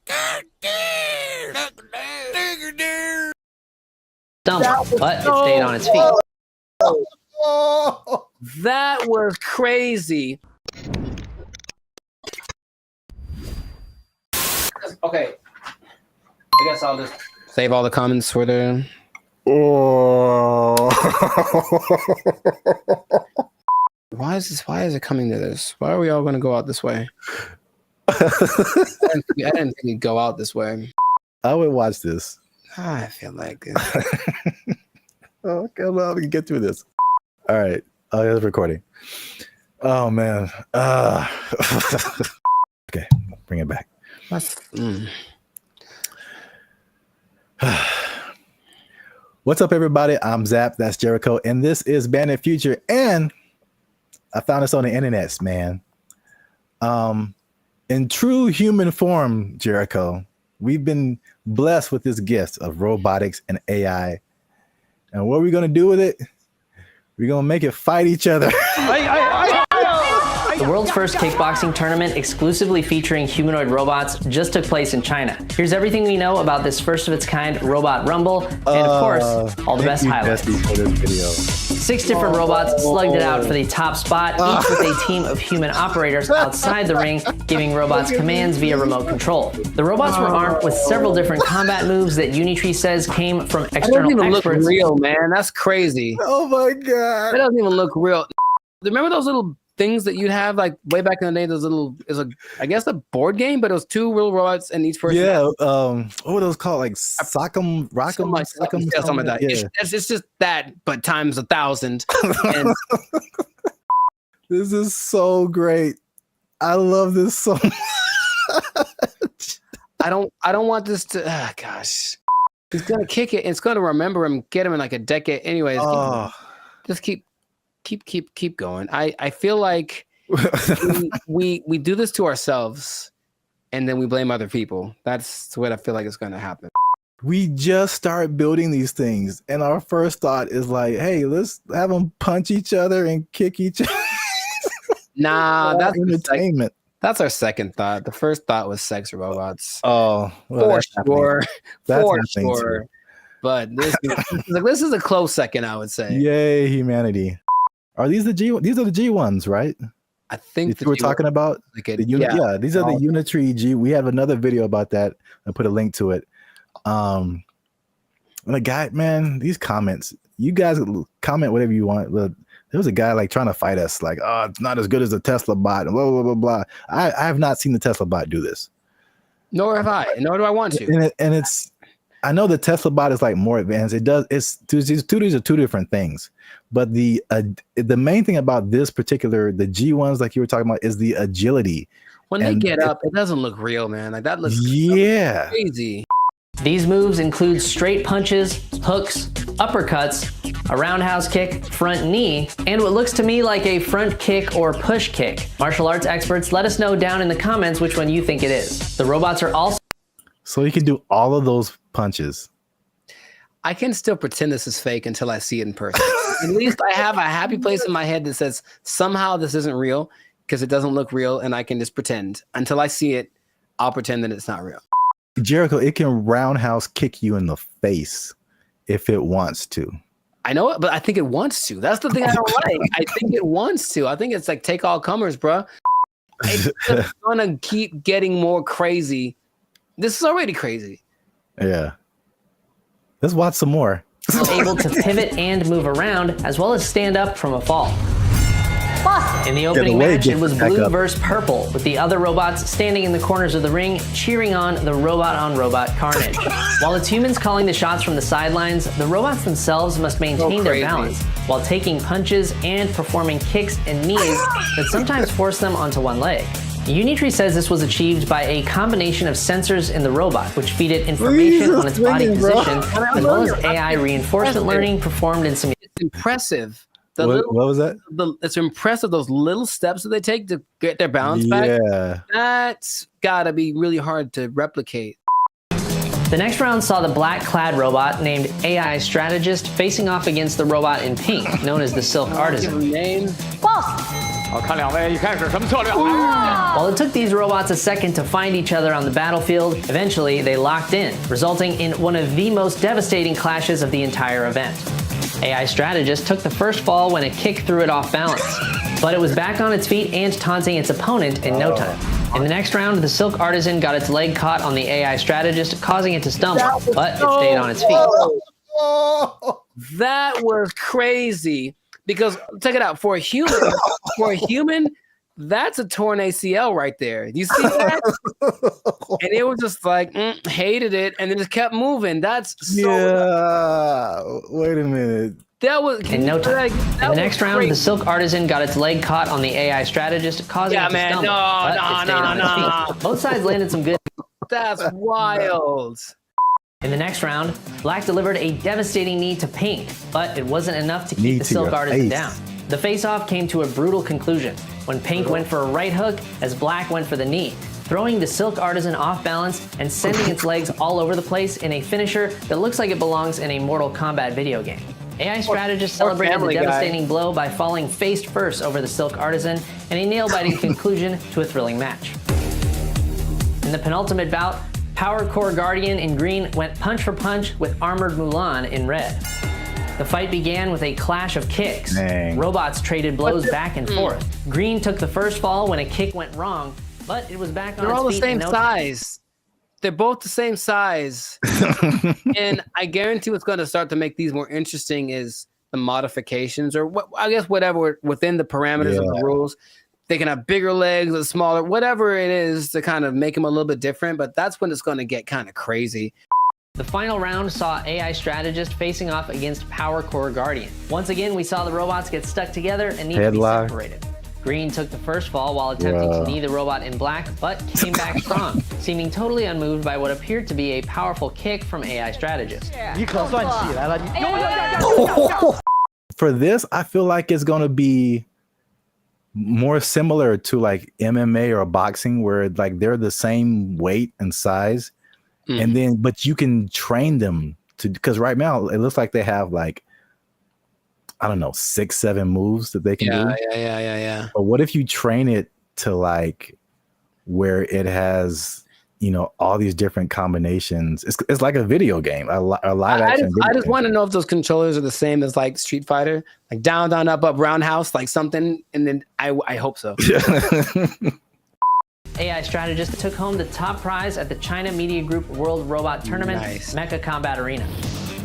Dump, but it stayed on its feet. That was crazy. Okay. I guess I'll just save all the comments for the. Why is it coming to this? Why are we all going to go out this way? I didn't think we'd go out this way. I would watch this. I feel like it. Okay, well, we can get through this. All right. Oh, it's recording. Oh man. Okay, bring it back. What's up, everybody? I'm Zap. That's Jericho, and this is Bandit Future. And I found this on the internet, man. In true human form, Jericho, we've been blessed with this gift of robotics and AI. And what are we gonna do with it? We're gonna make it fight each other. The world's first kickboxing tournament exclusively featuring humanoid robots just took place in China. Here's everything we know about this first of its kind robot rumble, and of course, all the best highlights. For this video. 6 different robots slugged it out for the top spot, each with a team of human operators outside the ring, giving robots commands via remote control. The robots were armed with several different combat moves that Unitree says came from external That doesn't even experts. look real, man. That's crazy. Oh my god. That doesn't even look real. Remember those little things that you'd have like way back in the day? Those little, I guess a board game, but it was 2 real robots and each person. Yeah. What were those called? Like Sock'em, Rock'em, Sock'em, something like that. Yeah. It's just that, but times 1,000. And this is so great. I love this so much. I don't want this to. Gosh, he's gonna kick it. And it's gonna remember him, get him in like a decade. Anyways, just keep going. I feel like we do this to ourselves, and then we blame other people. That's what I feel like is gonna happen. We just start building these things, and our first thought is like, "Hey, let's have them punch each other and kick each other." Nah, that's entertainment. That's our second thought. The first thought was sex robots. Oh, well, for for sure. But this is a close second, I would say. Yay, humanity! Are these the G? These are the G ones, right? I think we're talking about. Yeah, these are the Unitree G. We have another video about that. I put a link to it. And the guy, man, these comments. You guys comment whatever you want, but there was a guy like trying to fight us, like, oh, it's not as good as the Tesla bot, and blah blah blah blah. I have not seen the Tesla bot do this. Nor have I. Nor do I want to. And it's, I know the Tesla bot is like more advanced. It does. These are 2 different things. But the main thing about this particular, the G ones, like you were talking about, is the agility. When they get up, it doesn't look real, man. Like that looks crazy. These moves include straight punches, hooks, uppercuts, a roundhouse kick, front knee, and what looks to me like a front kick or push kick. Martial arts experts, let us know down in the comments which one you think it is. The robots are also... So you can do all of those punches. I can still pretend this is fake until I see it in person. At least I have a happy place in my head that says somehow this isn't real because it doesn't look real, and I can just pretend. Until I see it, I'll pretend that it's not real. Jericho, it can roundhouse kick you in the face if it wants to. I know it, but I think it wants to. That's the thing I don't like. I think it wants to. I think it's like take all comers, bro. It's just gonna keep getting more crazy. This is already crazy. Yeah. Let's watch some more. Able to pivot and move around, as well as stand up from a fall. In the opening way match, it gets was back blue up. versus purple, with the other robots standing in the corners of the ring, cheering on the robot-on-robot carnage. While it's humans calling the shots from the sidelines, the robots themselves must maintain their balance while taking punches and performing kicks and knees that sometimes force them onto one leg. Unitree says this was achieved by a combination of sensors in the robot, which feed it information on its body position, as well as AI reinforcement learning performed in simulation. It's impressive. What was that? It's impressive, those little steps that they take to get their balance back. Yeah. That's gotta be really hard to replicate. The next round saw the black-clad robot named AI Strategist facing off against the robot in pink, known as the Silk Artisan. While it took these robots a second to find each other on the battlefield, eventually they locked in, resulting in one of the most devastating clashes of the entire event. AI Strategist took the first fall when a kick threw it off balance, but it was back on its feet and taunting its opponent in no time. In the next round, the Silk Artisan got its leg caught on the AI Strategist, causing it to stumble, but it stayed on its feet. That was crazy because check it out, for a human, that's a torn ACL right there. You see that? And it was just like hated it, and then just kept moving. That's so Wait a minute. That was in no time. In the next round, the Silk Artisan got its leg caught on the AI Strategist, causing it to stumble. But it stayed on its feet. Both sides landed some good. That's wild. In the next round, Black delivered a devastating knee to Pink, but it wasn't enough to keep the Silk Artisan down. The face-off came to a brutal conclusion when Pink went for a right hook as Black went for the knee, throwing the Silk Artisan off balance and sending its legs all over the place in a finisher that looks like it belongs in a Mortal Kombat video game. AI Strategist celebrated the devastating blow by falling face first over the Silk Artisan in a nail-biting conclusion to a thrilling match. In the penultimate bout, Power Core Guardian in green went punch for punch with Armored Mulan in red. The fight began with a clash of kicks. Robots traded blows back and forth. Green took the first fall when a kick went wrong, but it was back on its feet. They're all the in same no size. They're both the same size. And I guarantee what's going to start to make these more interesting is the modifications, or what, I guess whatever within the parameters of the rules. They can have bigger legs or smaller, whatever it is to kind of make them a little bit different, but that's when it's going to get kind of crazy. The final round saw AI Strategist facing off against Power Core Guardian. Once again, we saw the robots get stuck together and need to be separated. Green took the first fall while attempting to knee the robot in black, but came back strong, seeming totally unmoved by what appeared to be a powerful kick from AI Strategist. For this, I feel like it's going to be more similar to like MMA or boxing, where like they're the same weight and size, and then but you can train them to, because right now it looks like they have like, I don't know, 6-7 moves that they can do. Yeah. But what if you train it to like where it has, you know, all these different combinations? It's like a video game, a live action. I just want to know if those controllers are the same as like Street Fighter, like down, down, up, up, roundhouse, like something. And then I hope so. AI Strategist took home the top prize at the China Media Group World Robot Tournament, Mecha Combat Arena.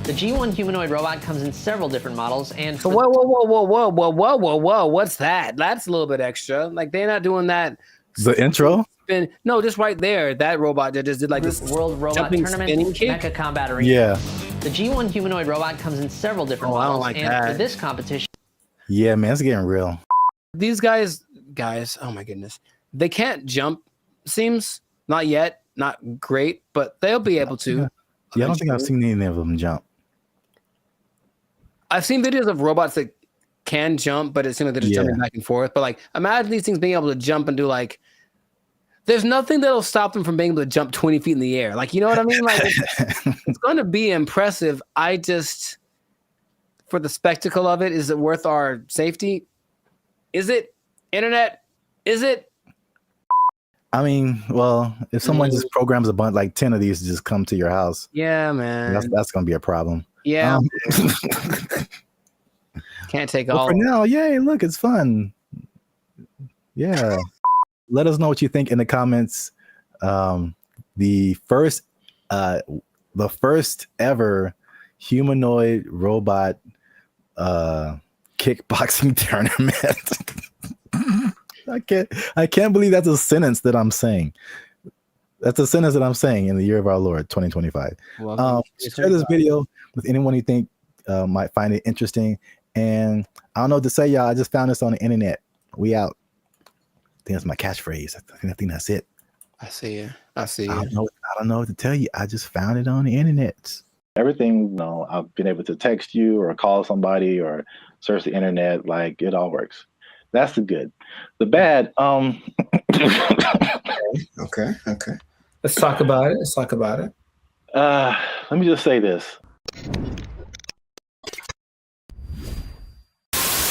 The G1 humanoid robot comes in several different models, and whoa, what's that? That's a little bit extra. Like they're not doing that. The intro? No, just right there. That robot that just did like this World Robot Tournament, Mecha Combat Arena. Yeah. The G1 humanoid robot comes in several different models, I don't like and that. for this competition. Yeah, man, it's getting real. These guys, oh my goodness, they can't jump. Seems not yet, not great, but they'll be able to. Yeah, I don't think I've seen any of them jump. I've seen videos of robots that can jump, but it seems like they're just jumping back and forth. But like, imagine these things being able to jump and do like, there's nothing that'll stop them from being able to jump 20 feet in the air. Like, you know what I mean? Like, it's going to be impressive. I just, for the spectacle of it, is it worth our safety? Is it? Internet? Is it? I mean, well, if someone just programs a bunch, like 10 of these to just come to your house. Yeah, man. That's going to be a problem. Yeah. Can't take all. For now, yay, look, it's fun. Yeah. Let us know what you think in the comments. The first ever humanoid robot kickboxing tournament. I can't believe that's a sentence that I'm saying. That's a sentence that I'm saying in the year of our Lord, 2025. Share this video with anyone you think might find it interesting. And I don't know what to say, y'all. I just found this on the internet. We out. I think that's my catchphrase. I think that's it. I see you. I see you. I don't know what to tell you. I just found it on the internet. Everything, you know, I've been able to text you or call somebody or search the internet. Like, it all works. That's the good. The bad, Okay. Let's talk about it. let me just say this.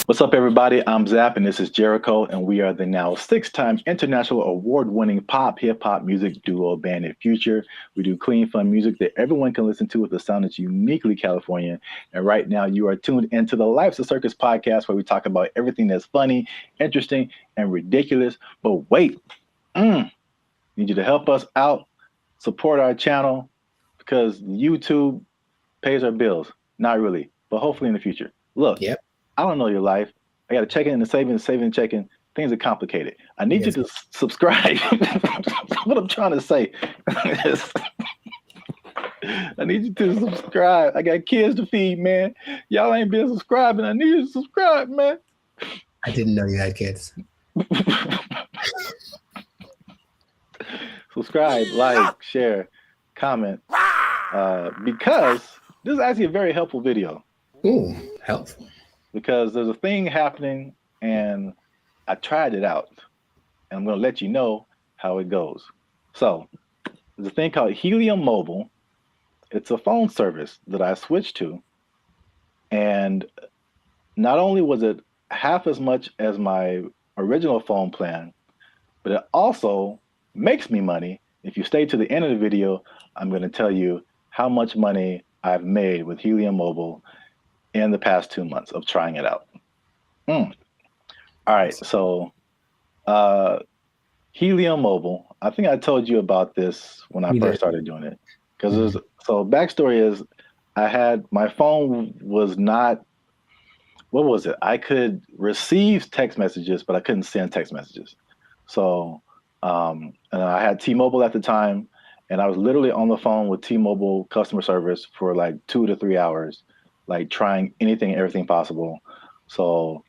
What's up, everybody? I'm Zap, and this is Jericho, and we are the now 6-time international award-winning pop hip-hop music duo band in Future. We do clean, fun music that everyone can listen to with a sound that's uniquely Californian. And right now, you are tuned into the Life's a Circus podcast, where we talk about everything that's funny, interesting, and ridiculous. But wait, need you to help us out, support our channel, because YouTube pays our bills. Not really, but hopefully in the future. Look. Yep. I don't know your life. I got to check in and saving and checking. Things are complicated. I need you to subscribe. What I'm trying to say is I need you to subscribe. I got kids to feed, man. Y'all ain't been subscribing. I need you to subscribe, man. I didn't know you had kids. Subscribe, like, share, comment. Because this is actually a very helpful video. Ooh, helpful. Because there's a thing happening and I tried it out and I'm going to let you know how it goes. So there's a thing called Helium Mobile. It's a phone service that I switched to. And not only was it half as much as my original phone plan, but it also makes me money. If you stay to the end of the video, I'm going to tell you how much money I've made with Helium Mobile in the past 2 months of trying it out. All right, so Helium Mobile. I think I told you about this when I first started doing it. Because so backstory is I had my phone was not, what was it? I could receive text messages, but I couldn't send text messages. So and I had T-Mobile at the time, and I was literally on the phone with T-Mobile customer service for like 2 to 3 hours, like trying anything and everything possible. So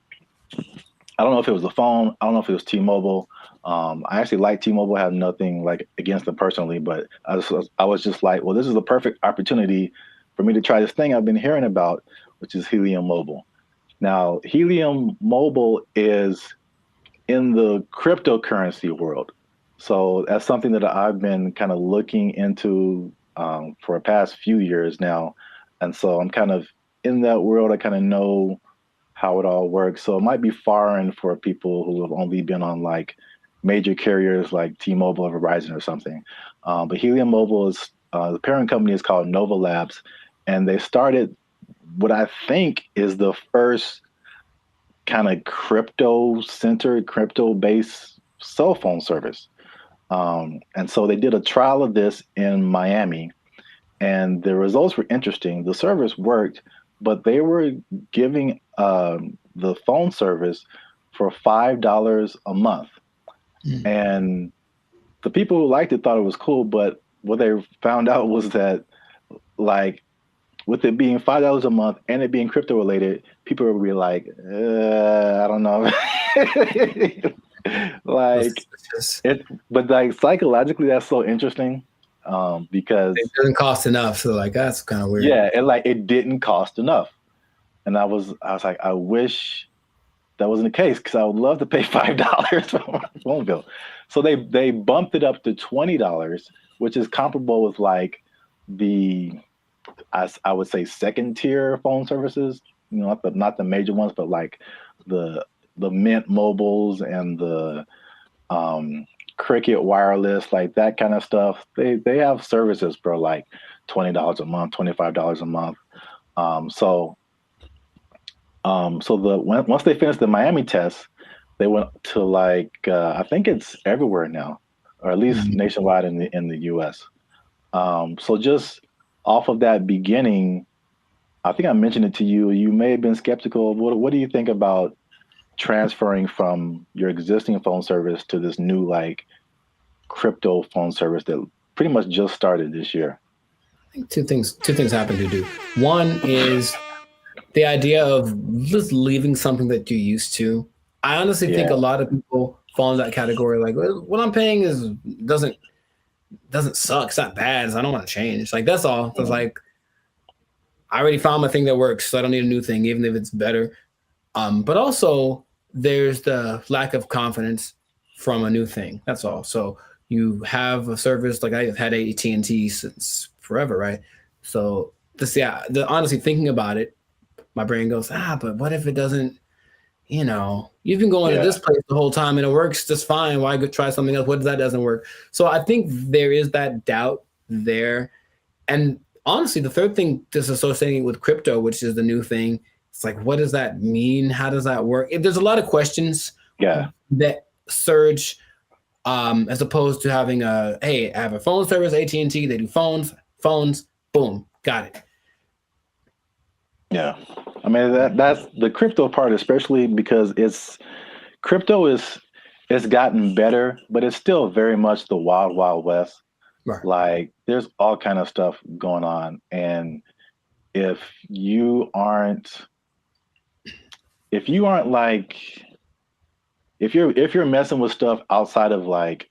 I don't know if it was the phone. I don't know if it was T-Mobile. I actually like T-Mobile. I have nothing like against them personally, but I was just like, well, this is the perfect opportunity for me to try this thing I've been hearing about, which is Helium Mobile. Now, Helium Mobile is in the cryptocurrency world. So that's something that I've been kind of looking into for the past few years now. And so I'm kind of in that world. I kind of know how it all works. So it might be foreign for people who have only been on like major carriers like T-Mobile or Verizon or something. But Helium Mobile is, the parent company is called Nova Labs. And they started what I think is the first kind of crypto-centered, crypto-based cell phone service. And so they did a trial of this in Miami. And the results were interesting. The service worked, but they were giving the phone service for $5 a month. And the people who liked it thought it was cool, but what they found out was that, like, with it being $5 a month and it being crypto related, people would be like, I don't know. Like, but like psychologically, that's so interesting. Because it doesn't cost enough, so like that's kind of weird. Yeah, it didn't cost enough, and I was like, I wish that wasn't the case because I would love to pay $5 for my phone bill. So they bumped it up to $20, which is comparable with like I would say second tier phone services. You know, not the major ones, but like the Mint Mobiles and the Cricket Wireless, like that kind of stuff. They have services for like $20 a month, $25 a month. So once they finished the Miami test, they went to like I think it's everywhere now, or at least nationwide in the US. So just off of that beginning, I think I mentioned it to you. You may have been skeptical. What do you think about transferring from your existing phone service to this new like crypto phone service that pretty much just started this year. I think two things happen to do. One is the idea of just leaving something that you're used to. I honestly think a lot of people fall in that category. Like, well, what I'm paying doesn't suck. It's not bad. So I don't want to change. Like, that's all. It's like, I already found my thing that works, so I don't need a new thing, even if it's better. But also, there's the lack of confidence from a new thing. That's all. So you have a service, like I've had AT&T since forever, right? So honestly, thinking about it, my brain goes, but what if it doesn't, you've been going to this place the whole time and it works just fine. Why go try something else? What if that doesn't work? So I think there is that doubt there. And honestly, the third thing disassociating with crypto, which is the new thing, it's like, what does that mean? How does that work? There's a lot of questions that surge as opposed to having I have a phone service, AT&T, they do phones, boom, got it. Yeah. I mean, that's the crypto part, especially because it's gotten better, but it's still very much the wild, wild west. Right. Like there's all kind of stuff going on. And if you're messing with stuff outside of like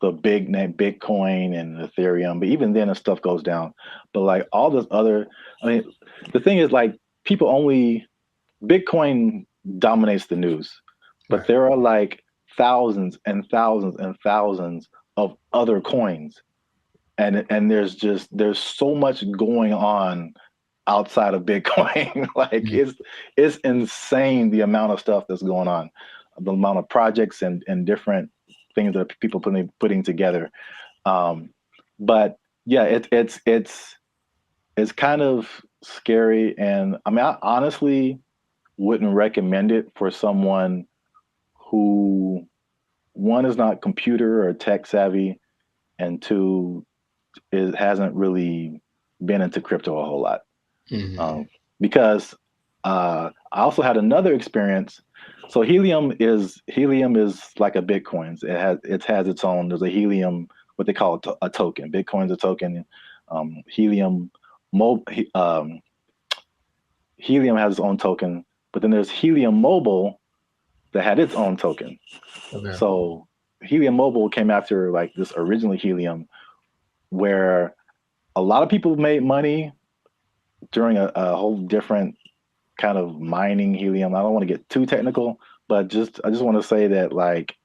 the big name Bitcoin and Ethereum, but even then the stuff goes down. But like all this other, the thing is like Bitcoin dominates the news, but there are like thousands and thousands and thousands of other coins. And there's so much going on outside of Bitcoin. Like it's insane the amount of stuff that's going on, the amount of projects and different things that people putting together. But yeah, it's kind of scary. And I mean, I honestly wouldn't recommend it for someone who, one, is not computer or tech savvy, and two, hasn't really been into crypto a whole lot. Because I also had another experience. So Helium is like a Bitcoin. It has its own. There's a Helium, what they call a token. Bitcoin's a token. Helium has its own token, but then there's Helium Mobile that had its own token. Okay. So Helium Mobile came after like this original Helium, where a lot of people made money during a whole different kind of mining helium. I don't want to get too technical, but I just want to say that like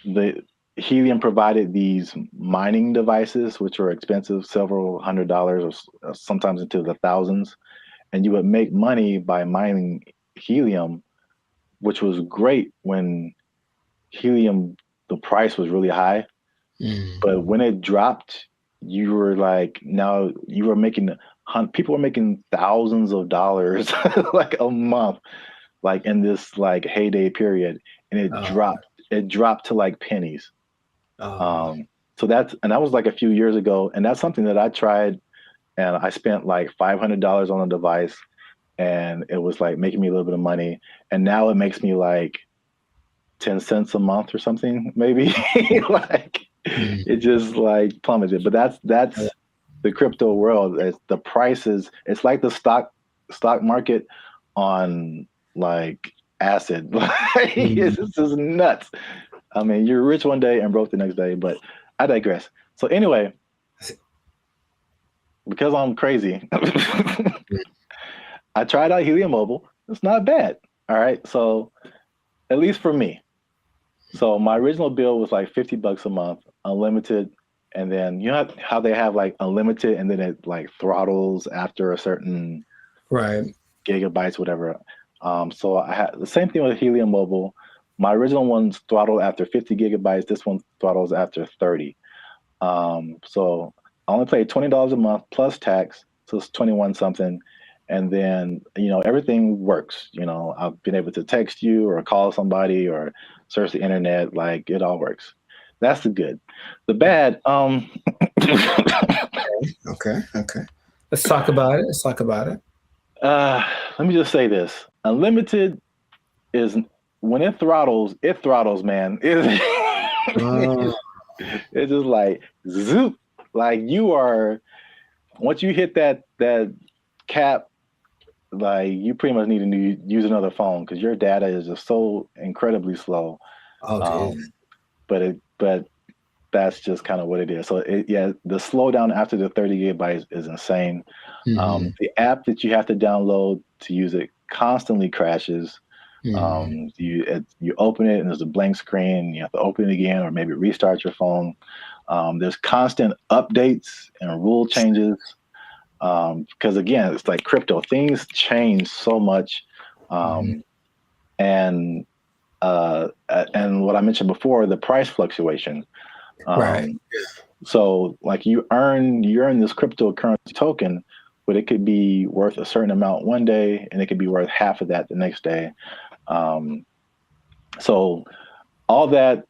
the Helium provided these mining devices, which were expensive, several $100s or sometimes into the thousands. And you would make money by mining helium, which was great when helium, the price was really high. But when it dropped, you were like, now you were making, people were making thousands of dollars like a month, like in this like heyday period. And it dropped to like pennies. So that was like a few years ago. And that's something that I tried, and I spent like $500 on a device, and it was like making me a little bit of money. And now it makes me like 10 cents a month or something, maybe. Like it just like plummeted. But that's the crypto world. The prices, it's like the stock market on like acid. It's just nuts. I mean, you're rich one day and broke the next day, but I digress. So anyway, because I'm crazy, I tried out Helium Mobile. It's not bad. All right. So at least for me. So my original bill was like $50 a month, unlimited. And then you know how they have like unlimited and then it like throttles after a certain gigabytes, whatever. So I had the same thing with Helium Mobile. My original one's throttled after 50 gigabytes. This one throttles after 30. So I only paid $20 a month plus tax. So it's 21 something. And then, everything works. I've been able to text you or call somebody or search the internet. Like it all works. That's the good. The bad. Okay. Let's talk about it. Let me just say this. Unlimited is when it throttles, man. It's just like zoop. Like you are once you hit that cap, like you pretty much need to use another phone because your data is just so incredibly slow. Oh, but that's just kind of what it is. So the slowdown after the 30 gigabytes is insane. The app that you have to download to use it constantly crashes. You open it and there's a blank screen. You have to open it again or maybe restart your phone. There's constant updates and rule changes because again, it's like crypto. Things change so much, and what I mentioned before, the price fluctuation. Right. So like you earn this cryptocurrency token, but it could be worth a certain amount one day and it could be worth half of that the next day. So all that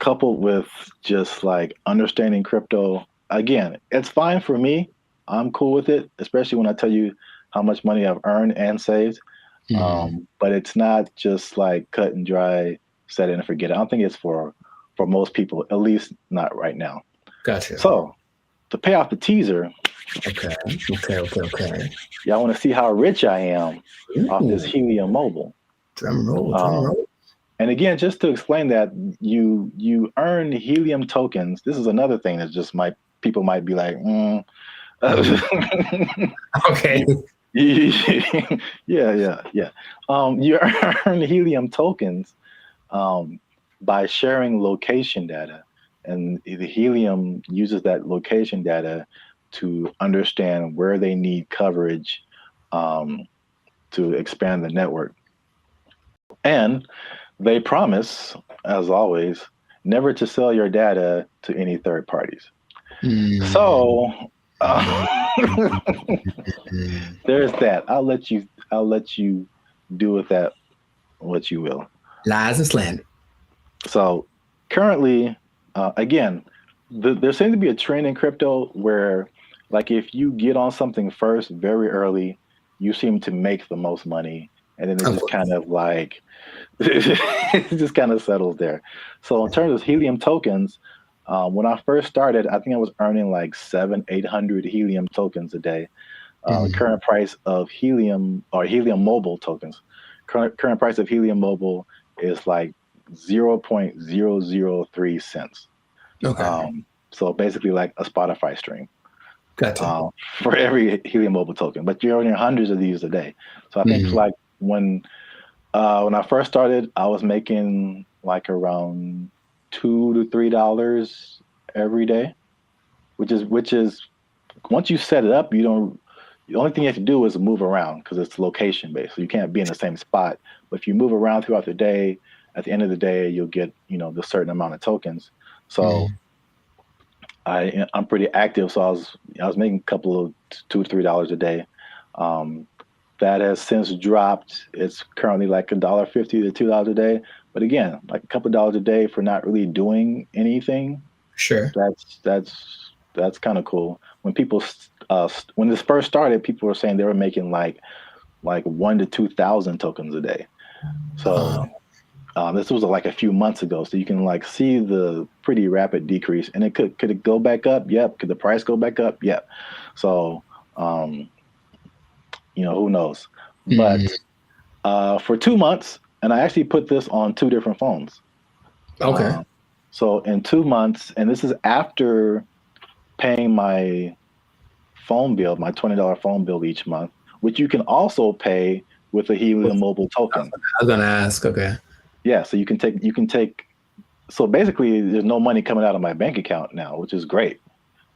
coupled with just like understanding crypto, again, it's fine for me. I'm cool with it, especially when I tell you how much money I've earned and saved. But it's not just like cut and dry, set it and forget it. I don't think it's for most people, at least not right now. Gotcha. So to pay off the teaser. Okay. Y'all want to see how rich I am off this Helium Mobile. Drum roll. And again, just to explain that, you earn Helium tokens. This is another thing that just people might be like, okay. Yeah. You earn Helium tokens by sharing location data, and the Helium uses that location data to understand where they need coverage to expand the network. And they promise, as always, never to sell your data to any third parties. So there's that. I'll let you do with that what you will. Lies and slander. So currently, again, there seems to be a trend in crypto where, like, if you get on something first very early, you seem to make the most money, and then it just kind of like it just kind of settles there. So in terms of Helium tokens, when I first started, I think I was earning like 700-800 Helium tokens a day. Current price of Helium or Helium Mobile tokens. Current price of Helium Mobile is like 0.003 cents. Okay. So basically like a Spotify stream. Gotcha. For every Helium Mobile token, but you're earning hundreds of these a day. So I think like when I first started, I was making like around $2 to $3 every day, which is once you set it up, the only thing you have to do is move around because it's location based. So you can't be in the same spot. But if you move around throughout the day, at the end of the day, you'll get, the certain amount of tokens. So I'm pretty active. So I was making a couple of $2 to $3 a day. That has since dropped. It's currently like $1.50 to $2 a day. But again, like a couple of dollars a day for not really doing anything. Sure. That's kind of cool. When people when this first started, people were saying they were making like 1,000 to 2,000 tokens a day. So this was like a few months ago. So you can like see the pretty rapid decrease. And could it go back up? Yep. Could the price go back up? Yep. So who knows? But for 2 months, and I actually put this on 2 different phones. Okay. So in 2 months, and this is after paying my phone bill, my $20 phone bill each month, which you can also pay with a Helium Mobile token. I was gonna ask. Okay. Yeah. So you can take. So basically, there's no money coming out of my bank account now, which is great.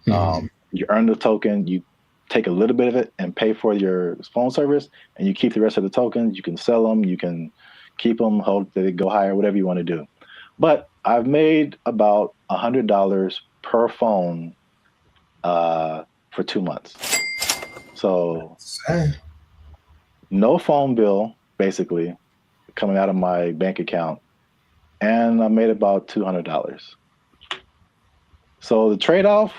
You earn the token, you take a little bit of it and pay for your phone service, and you keep the rest of the tokens. You can sell them, you can keep them, hope that they go higher, whatever you want to do. But I've made about $100 per phone for 2 months. So no phone bill, basically, coming out of my bank account, and I made about $200. So the trade-off,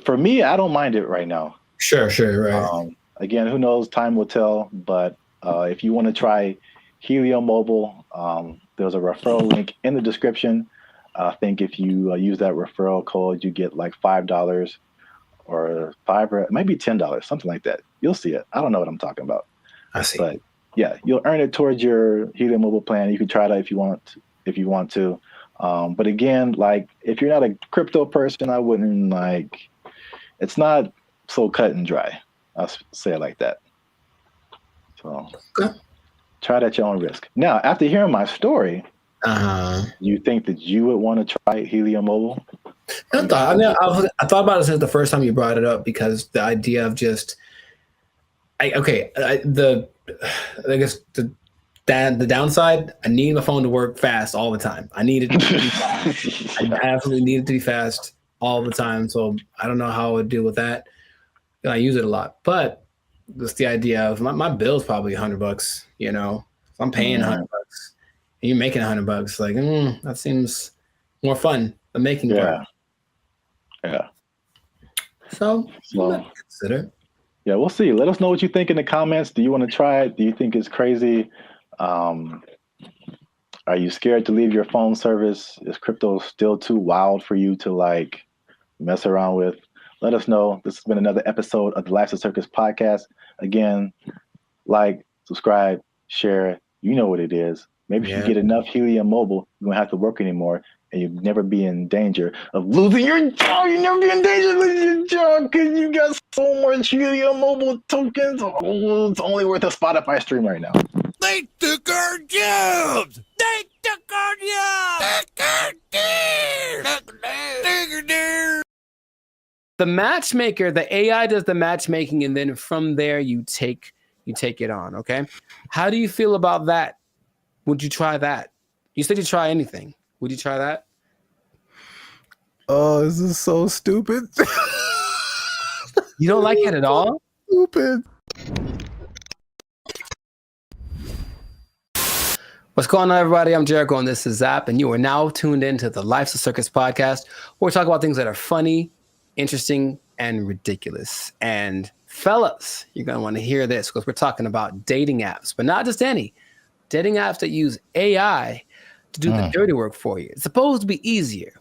for me, I don't mind it right now. Sure, right. Again, who knows? Time will tell. But If you want to try Helium Mobile, there's a referral link in the description. I think if you use that referral code, you get like $5 or it might be $10, something like that. You'll see it. I don't know what I'm talking about. I see. But yeah, you'll earn it towards your Helium Mobile plan. You can try that if you want to. But again, like if you're not a crypto person, I wouldn't it's not so cut and dry. I'll say it like that. So try that at your own risk. Now, after hearing my story, you think that you would want to try Helium Mobile? I thought about it since the first time you brought it up, because the idea of just, I guess the downside, I need my phone to work fast all the time. I need it to be fast. I absolutely need it to be fast all the time. So I don't know how I would deal with that. I use it a lot, but just the idea of my bill's probably $100. You know, if I'm paying $100 and you're making $100, like that seems more fun than making part. Yeah. So consider. Yeah, we'll see. Let us know what you think in the comments. Do you want to try it? Do you think it's crazy? Are you scared to leave your phone service? Is crypto still too wild for you to mess around with? Let us know. This has been another episode of the Life's a Circus podcast. Again, subscribe, share. You know what it is. Maybe if you get enough Helium Mobile, you won't have to work anymore, and you'll never be in danger of losing your job. You never be in danger of losing your job because you got so much Helium Mobile tokens. Oh, it's only worth a Spotify stream right now. They took our jobs! They took our jobs! The matchmaker, the AI does the matchmaking, and then from there you take it on. Okay, how do you feel about that? Would you try that? You said you try anything. Would you try that? Oh, this is so stupid. You don't like it at all? Stupid. What's going on, everybody? I'm Jericho, and this is Zap, and you are now tuned into the Life's a Circus podcast, where we talk about things that are funny, interesting, and ridiculous. And fellas, you're going to want to hear this, because we're talking about dating apps, but not just any. Dating apps that use AI to do the dirty work for you. It's supposed to be easier.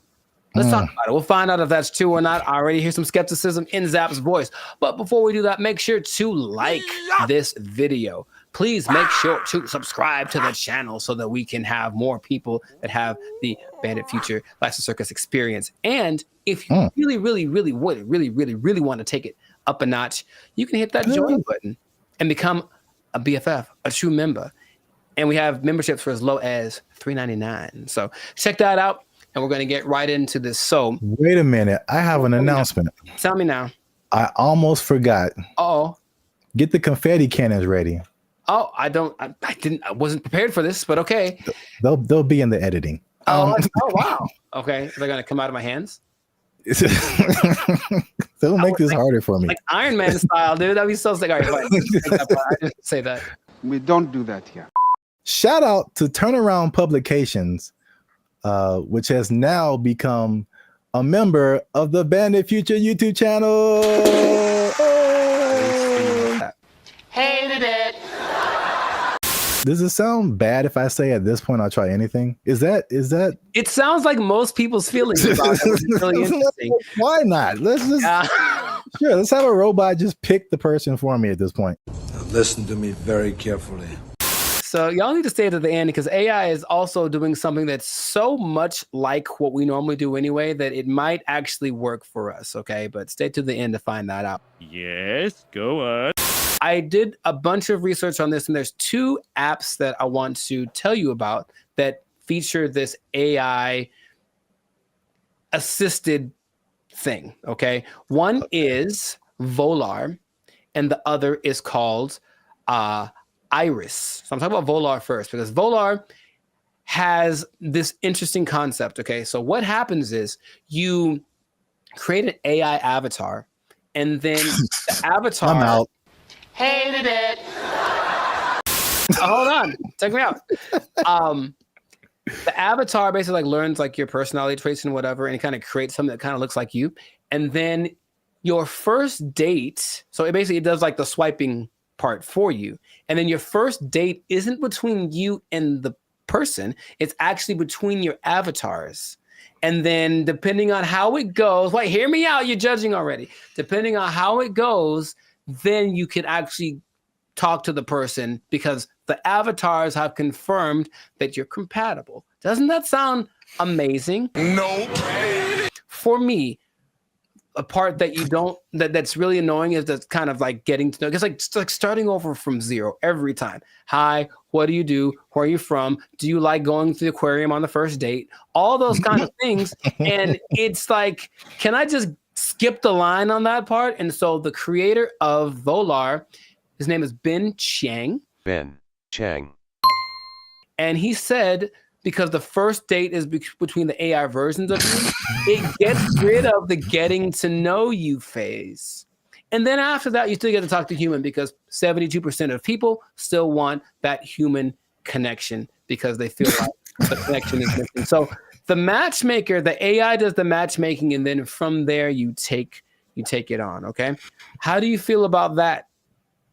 Let's talk about it. We'll find out if that's true or not. I already hear some skepticism in Zap's voice. But before we do that, make sure to like this video. Please make sure to subscribe to the channel so that we can have more people that have the Bandit Future Life's a Circus experience. And if you really want to take it up a notch, you can hit that join button and become a BFF, a true member. And we have memberships for as low as $3.99. So check that out, and we're going to get right into this. So wait a minute. I have an announcement. Tell me now. I almost forgot. Oh. Get the confetti cannons ready. Oh, I wasn't prepared for this, but okay. They'll be in the editing. Oh wow. Okay. They're going to come out of my hands? They'll make this harder for me. Like Iron Man style, dude. That'd be so sick. All right, I didn't say that. We don't do that here. Shout out to Turnaround Publications, which has now become a member of the Bandit Future YouTube channel. Oh. Hated it. Does it sound bad if I say at this point I'll try anything? Is that? It sounds like most people's feelings about it. It's really interesting. Why not? Let's have a robot just pick the person for me at this point. Now listen to me very carefully. So y'all need to stay to the end, because AI is also doing something that's so much like what we normally do anyway that it might actually work for us, okay? But stay to the end to find that out. Yes, go on. I did a bunch of research on this, and there's 2 apps that I want to tell you about that feature this AI assisted thing, okay? One is Volar, and the is is called Iris. So I'm talking about Volar first, because Volar has this interesting concept. Okay, so what happens is you create an AI avatar, and then the avatar. I'm out. Hated it. Hold on, check me out. The avatar basically learns your personality traits and whatever, and it kind of creates something that kind of looks like you. And then your first date, so it does the swiping part for you. And then your first date isn't between you and the person, it's actually between your avatars. And then depending on how it goes, wait, hear me out, you're judging already. Depending on how it goes, then you can actually talk to the person because the avatars have confirmed that you're compatible. Doesn't that sound amazing? Nope. For me, a part that you don't that's really annoying is that's kind of like getting to know. It's like starting over from zero every time. Hi, what do you do? Where are you from? Do you like going to the aquarium on the first date? All those kind of things. And it's like, can I just skip the line on that part? And so the creator of Volar, his name is Ben Chang. Ben Chang. And he said, because the first date is between the AI versions of you, it gets rid of the getting to know you phase. And then after that, you still get to talk to human because 72% of people still want that human connection because they feel like the connection is missing. So the matchmaker, the AI does the matchmaking, and then from there you take it on. Okay. How do you feel about that?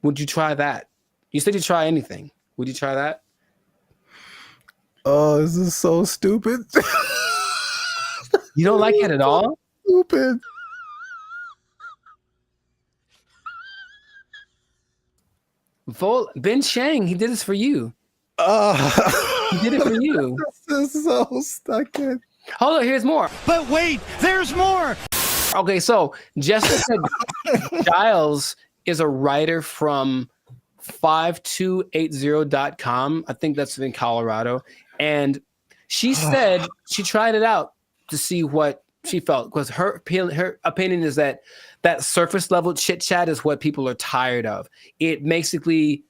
Would you try that? You said you try anything. Would you try that? Oh, this is so stupid. You don't like it at all? Stupid. Ben Chang, he did this for you. He did it for you. This is so stuck in. Hold on, here's more. But wait, there's more. Okay, so Jessica Giles is a writer from 5280.com. I think that's in Colorado. And she said she tried it out to see what she felt, because her opinion is that surface level chit chat is what people are tired of. It basically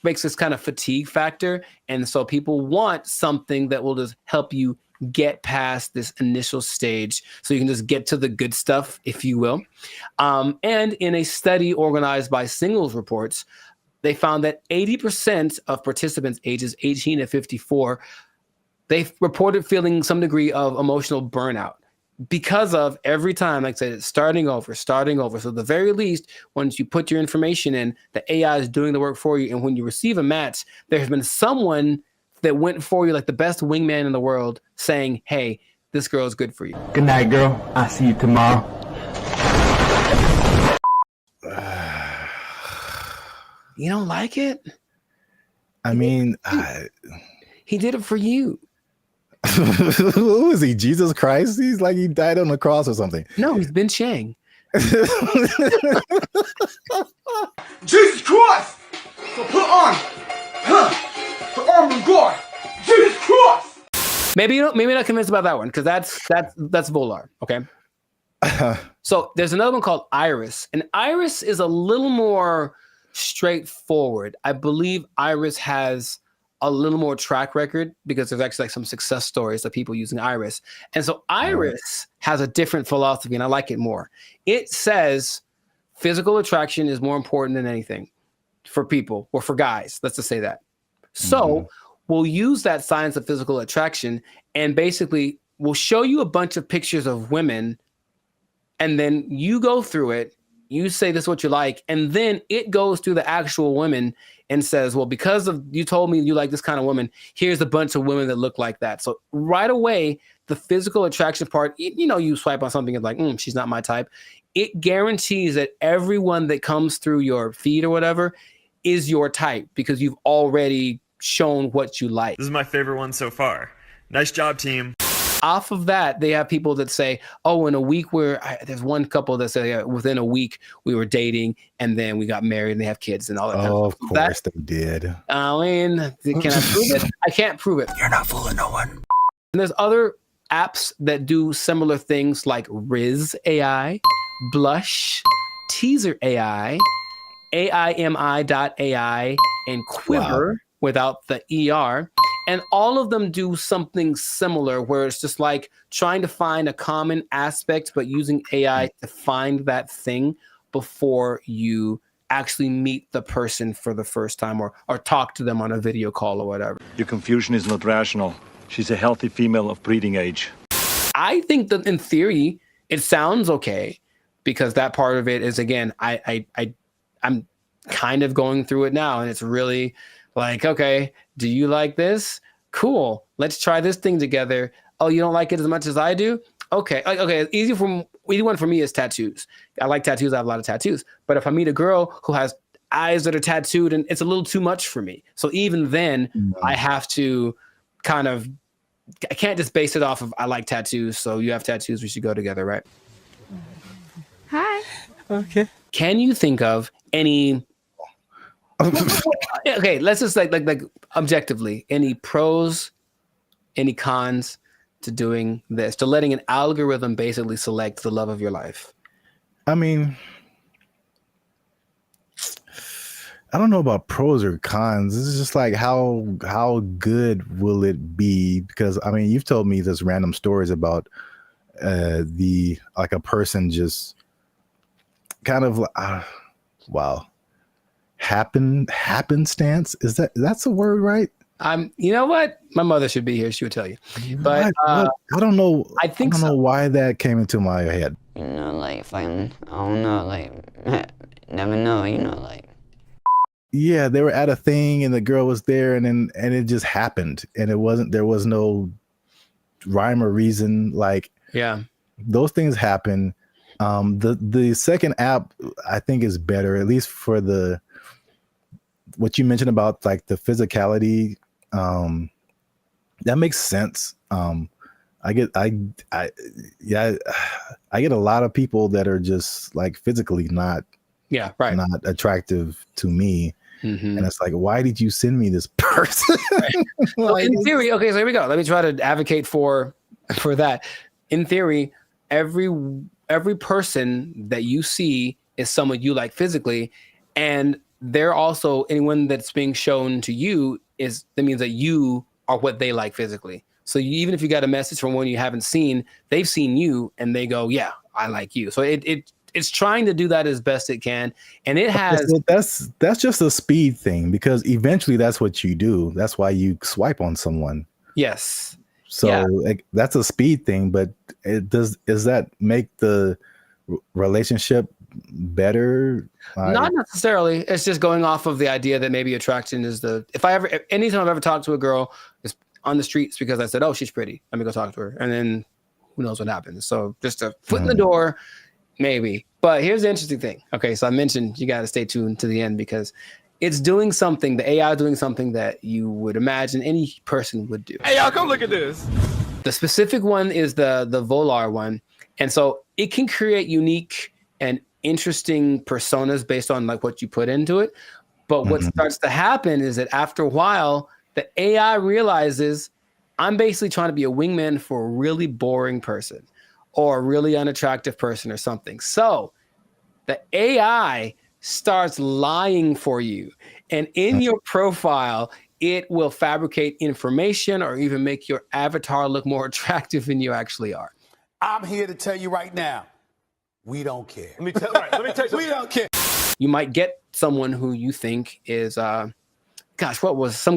makes this kind of fatigue factor. And so people want something that will just help you get past this initial stage so you can just get to the good stuff, if you will. And in a study organized by Singles Reports, they found that 80% of participants ages 18 to 54, they've reported feeling some degree of emotional burnout because of every time, like I said, it's starting over. So at the very least, once you put your information in, the AI is doing the work for you. And when you receive a match, there has been someone that went for you like the best wingman in the world saying, hey, this girl is good for you. Good night, girl. I'll see you tomorrow. You don't like it? I mean, he did it for you. Who is he? Jesus Christ? He's like he died on the cross or something. No, he's Ben Chang. Jesus Christ! So put on the armor of God. Jesus Christ! Maybe you're not convinced about that one because that's Volar. Okay. So there's another one called Iris, and Iris is a little more straightforward. I believe Iris has a little more track record because there's actually like some success stories of people using Iris. And so Iris has a different philosophy, and I like it more. It says physical attraction is more important than anything for people, or for guys. Let's just say that. So we'll use that science of physical attraction, and basically we'll show you a bunch of pictures of women, and then you go through it. You say this is what you like, and then it goes through the actual women and says, well, because of you told me you like this kind of woman, here's a bunch of women that look like that. So right away, the physical attraction part, you swipe on something and like, she's not my type. It guarantees that everyone that comes through your feed or whatever is your type because you've already shown what you like. This is my favorite one so far. Nice job, team. Off of that, they have people that say, oh, in a week there's one couple that say within a week we were dating and then we got married and they have kids and all that. Oh, of course they did. I mean, can I prove it? I can't prove it. You're not fooling no one. And there's other apps that do similar things like Riz AI, Blush, Teaser AI, AIMI.ai, and Quiver without the ER. And all of them do something similar where it's just like trying to find a common aspect, but using AI to find that thing before you actually meet the person for the first time or talk to them on a video call or whatever. Your confusion is not rational. She's a healthy female of breeding age. I think that in theory, it sounds okay because that part of it is, again, I'm kind of going through it now, and it's really like, okay, do you like this? Cool, let's try this thing together. Oh, you don't like it as much as I do? Okay, easy one for me is tattoos. I like tattoos. I have a lot of tattoos. But if I meet a girl who has eyes that are tattooed, and it's a little too much for me. So even then, I have to kind of, I can't just base it off of I like tattoos, so you have tattoos, we should go together, right? Hi. Okay. Can you think of any? Okay, let's just like objectively, any pros, any cons to doing this, to letting an algorithm basically select the love of your life? I mean, I don't know about pros or cons. This is just like how good will it be? Because I mean, you've told me this random stories about like a person just kind of happenstance. That's a word, right? You know what? My mother should be here. She would tell you. But I don't know. I don't know why that came into my head. You know, like if I don't know, like never know. You know, like. Yeah, they were at a thing and the girl was there, and it just happened, and there was no rhyme or reason. Like, yeah, those things happen. The second app I think is better, at least for what you mentioned about like the physicality. That makes sense. I get a lot of people that are just like physically not attractive to me. And it's like, why did you send me this person? Well, in theory, okay, so here we go. Let me try to advocate for that. In theory, every person that you see is someone you like physically, and they're also anyone that's being shown to you that means that you are what they like physically. So even if you got a message from one you haven't seen, they've seen you and they go, yeah, I like you. So it's trying to do that as best it can, and it has. That's just a speed thing, because eventually that's what you do. That's why you swipe on someone. Yes. So like, that's a speed thing, but does that make the relationship better? Not necessarily. It's just going off of the idea that maybe attraction is anytime I've ever talked to a girl is on the streets because I said, oh, she's pretty, let me go talk to her, and then who knows what happens. So just a foot in the door. Maybe. But here's the interesting thing. Okay, so I mentioned you got to stay tuned to the end, because it's doing something, the AI doing something that you would imagine any person would do. Hey, y'all, come look at this. The specific one is the Volar one. And so it can create unique and interesting personas based on like what you put into it. But what starts to happen is that after a while, the AI realizes I'm basically trying to be a wingman for a really boring person, or a really unattractive person or something. So the AI starts lying for you. And in your profile, it will fabricate information or even make your avatar look more attractive than you actually are. I'm here to tell you right now, we don't care. Let me tell you we don't care. You might get someone who you think is, some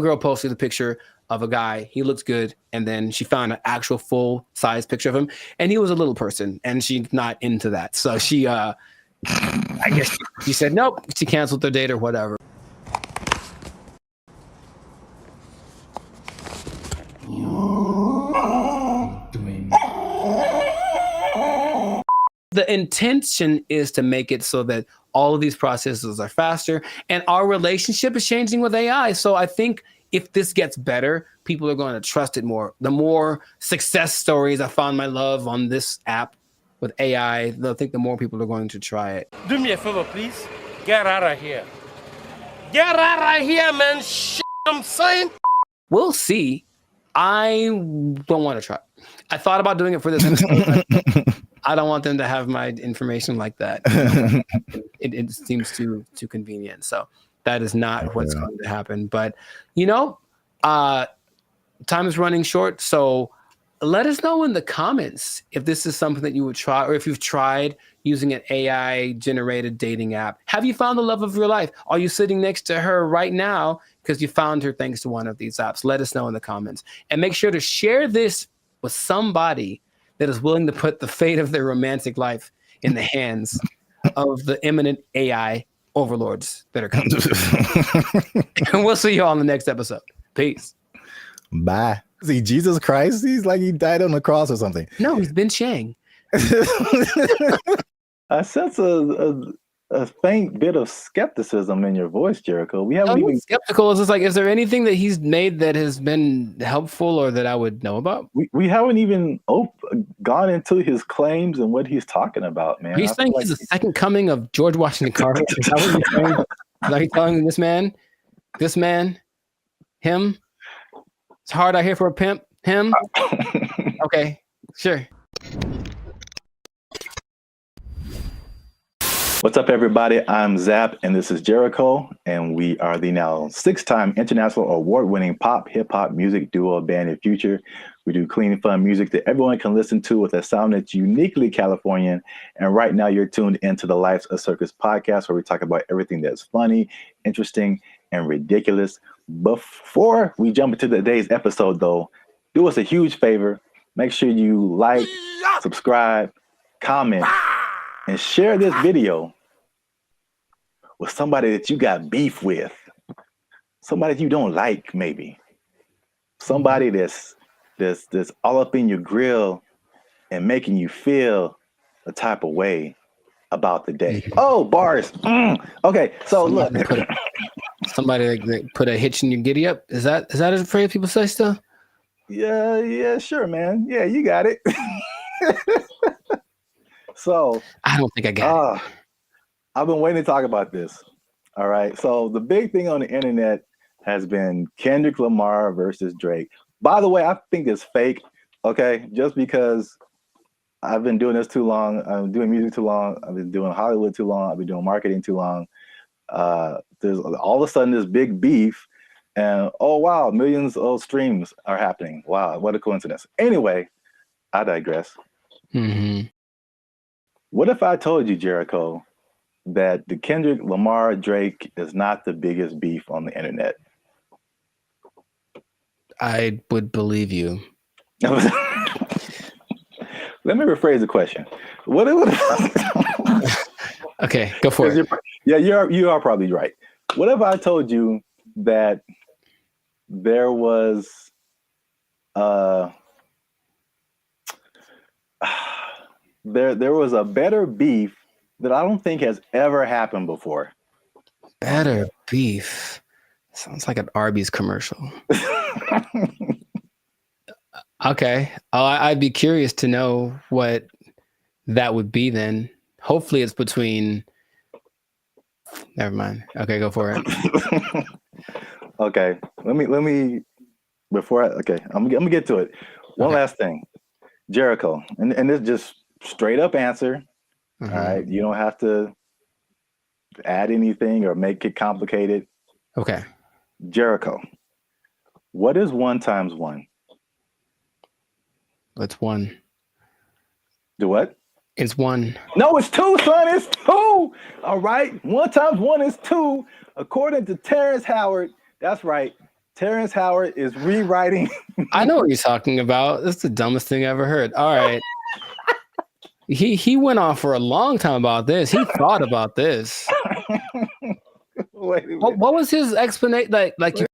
girl posted a picture of a guy, he looks good, and then she found an actual full size picture of him, and he was a little person, and she's not into that. So she, I guess she said nope. She canceled their date or whatever. The intention is to make it so that all of these processes are faster, and our relationship is changing with AI. So I think if this gets better, people are going to trust it more. The more success stories I found my love on this app with AI, they'll think the more people are going to try it. Do me a favor, please. Get out of here. Get out of here, man. Shit, I'm saying. We'll see. I don't want to try. I thought about doing it for this episode. I don't want them to have my information like that. It seems too convenient. So that is not what's going to happen. But, time is running short. So let us know in the comments if this is something that you would try, or if you've tried using an AI-generated dating app. Have you found the love of your life? Are you sitting next to her right now because you found her thanks to one of these apps? Let us know in the comments. And make sure to share this with somebody that is willing to put the fate of their romantic life in the hands of the imminent AI overlords that are coming. And we'll see you all on the next episode. Peace. Bye. See, Jesus Christ, he's like he died on the cross or something. No, he's been Shang. I sense a faint bit of skepticism in your voice, Jericho. We haven't even skeptical. It's just like, is there anything that he's made that has been helpful or that I would know about? we haven't even gone into his claims and what he's talking about, man. Are you saying he's the second coming of George Washington Carver? Is that what you're saying? Are you telling this man, him? It's hard out here for a pimp. Him? Okay, sure. What's up, everybody? I'm Zap, and this is Jericho, and we are the now 6-time international award-winning pop hip-hop music duo band in Future. We do clean, fun music that everyone can listen to with a sound that's uniquely Californian. And right now, you're tuned into the Life's a Circus podcast, where we talk about everything that's funny, interesting, and ridiculous. Before we jump into today's episode, though, do us a huge favor. Make sure you like, subscribe, comment, and share this video with somebody that you got beef with, somebody that you don't like, maybe somebody that's all up in your grill and making you feel a type of way about the day. Oh, bars. Okay, so look, somebody that put a hitch in your giddy up. Is that a phrase people say still? Yeah, sure, man. Yeah, you got it. So I don't think I got it. I've been waiting to talk about this. All right. So the big thing on the internet has been Kendrick Lamar versus Drake. By the way, I think it's fake. Okay. Just because I've been doing this too long. I'm doing music too long. I've been doing Hollywood too long. I've been doing marketing too long. There's all of a sudden this big beef and oh, wow, millions of streams are happening. Wow. What a coincidence. Anyway, I digress. Mm-hmm. What if I told you, Jericho, that the Kendrick Lamar Drake is not the biggest beef on the internet? I would believe you. Let me rephrase the question. Okay, go for it. You are probably right. What if I told you that there was there was a better beef that I don't think has ever happened before? Better beef. Sounds like an Arby's commercial. Okay. I'd be curious to know what that would be then. Hopefully it's between... Never mind. Okay, go for it. Okay. Let me before I'm gonna get to it. One last thing. Jericho, and it's just straight up answer. Mm-hmm. All right. You don't have to add anything or make it complicated. Okay. Jericho, what is 1 times 1? It's 1. Do what? It's 1. No, it's 2, son. It's 2. All right. 1 times 1 is 2. According to Terrence Howard. That's right. Terrence Howard is rewriting. I know what you're talking about. That's the dumbest thing I ever heard. All right. He went on for a long time about this. He thought about this. Wait a minute. What was his explanation? Like you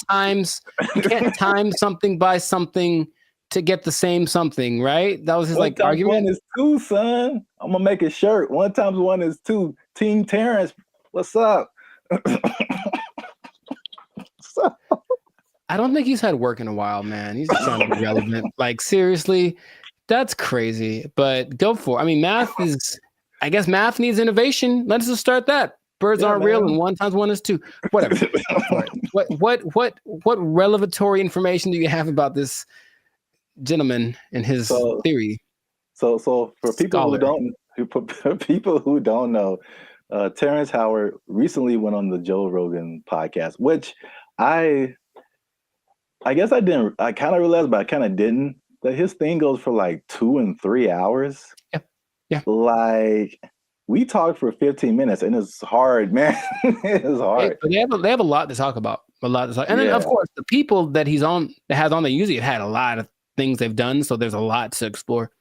can't time something by something to get the same something, right? That was his argument. 1 is 2, son. I'm gonna make a shirt. 1 times 1 is 2. Team Terrence, what's up? I don't think he's had work in a while, man. He's just trying to be relevant. Like, seriously, that's crazy. But go for it. I mean, math needs innovation. Let's just start that. Birds aren't real, and 1 times 1 is 2. Whatever. What revelatory information do you have about this gentleman and his theory? So for people who don't know, Terrence Howard recently went on the Joe Rogan podcast, which I guess I kind of realized, but I kind of didn't, that his thing goes for like 2 and 3 hours. Yeah. Like, we talked for 15 minutes and it's hard, man. It's hard. But they have a lot to talk about. And then of course the people that has on, they usually have had a lot of things they've done. So there's a lot to explore.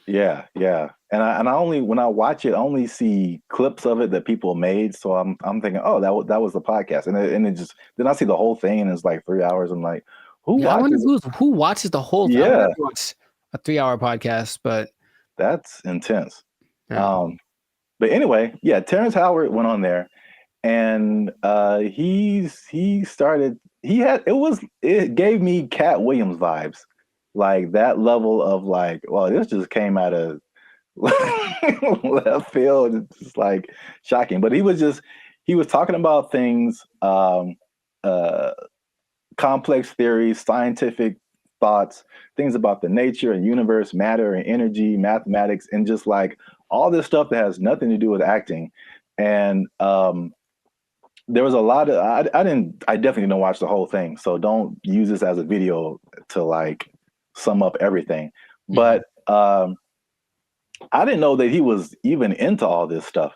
Yeah, yeah. And I only when I watch it, I only see clips of it that people made. So I'm thinking, oh, that was the podcast, and it just then I see the whole thing, and it's like 3 hours. I'm like, who Yeah, I wonder watches? who watches the whole thing. I would Yeah, never watch a 3 hour podcast, but that's intense. yeah. But anyway, yeah, Terrence Howard went on there, and it gave me Cat Williams vibes, like that level of like, well, this just came out of left field. It's just like shocking. But he was talking about things, uh, complex theories, scientific thoughts, things about the nature and universe, matter and energy, mathematics, and just like all this stuff that has nothing to do with acting. And there was a lot of I definitely didn't watch the whole thing, so don't use this as a video to like sum up everything. But I didn't know that he was even into all this stuff.